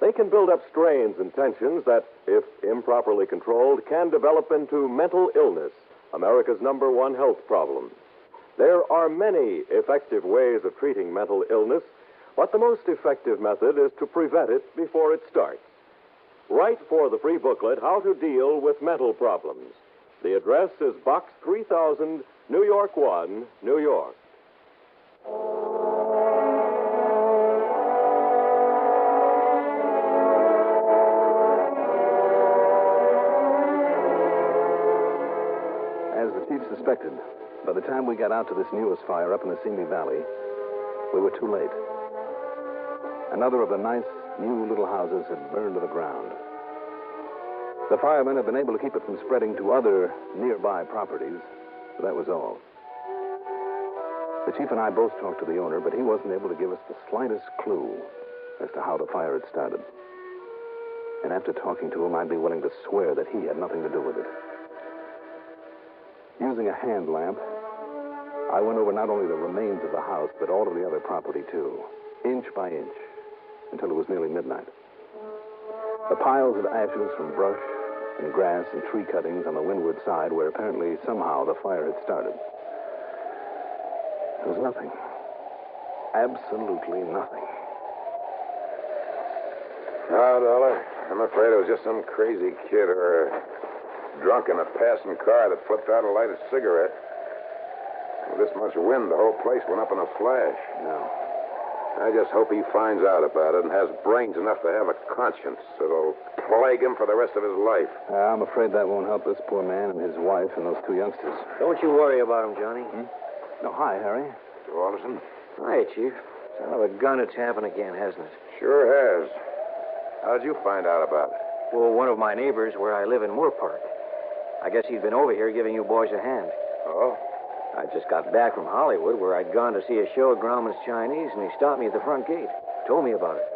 They can build up strains and tensions that, if improperly controlled, can develop into mental illness, America's #1 health problem. There are many effective ways of treating mental illness, but the most effective method is to prevent it before it starts. Write for the free booklet, How to Deal with Mental Problems. The address is Box 3000, New York 1, New York. As the chief suspected, by the time we got out to this newest fire up in the Simi Valley, we were too late. Another of the nice, new little houses had burned to the ground. The firemen had been able to keep it from spreading to other nearby properties, but that was all. The chief and I both talked to the owner, but he wasn't able to give us the slightest clue as to how the fire had started. And after talking to him, I'd be willing to swear that he had nothing to do with it. Using a hand lamp, I went over not only the remains of the house, but all of the other property, too, inch by inch, until it was nearly midnight. The piles of ashes from brush and grass and tree cuttings on the windward side where apparently somehow the fire had started. There was nothing. Absolutely nothing. No, Dollar. I'm afraid it was just some crazy kid or a drunk in a passing car that flipped out a lighted cigarette. With this much wind, the whole place went up in a flash. No. I just hope he finds out about it and has brains enough to have a conscience that'll plague him for the rest of his life. I'm afraid that won't help this poor man and his wife and those two youngsters. Don't you worry about him, Johnny. Oh, hi, Harry. Mr. Alderson? Hi, Chief. Son of a gun, it's happened again, hasn't it? Sure has. How'd you find out about it? Well, one of my neighbors where I live in Moore Park. I guess he's been over here giving you boys a hand. Oh? I just got back from Hollywood where I'd gone to see a show at Grauman's Chinese, and he stopped me at the front gate. Told me about it.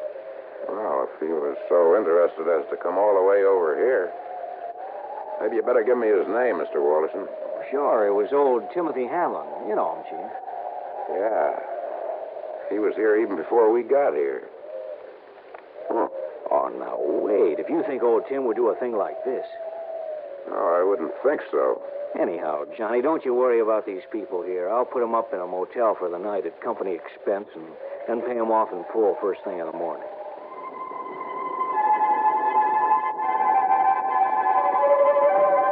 Well, if he was so interested as to come all the way over here, maybe you better give me his name, Mr. Walterson. Sure, it was old Timothy Hanlon. You know him, Chief. Yeah. He was here even before we got here. Huh. Oh, now, wait. If you think old Tim would do a thing like this. No, I wouldn't think so. Anyhow, Johnny, don't you worry about these people here. I'll put them up in a motel for the night at company expense and then pay them off in full first thing in the morning.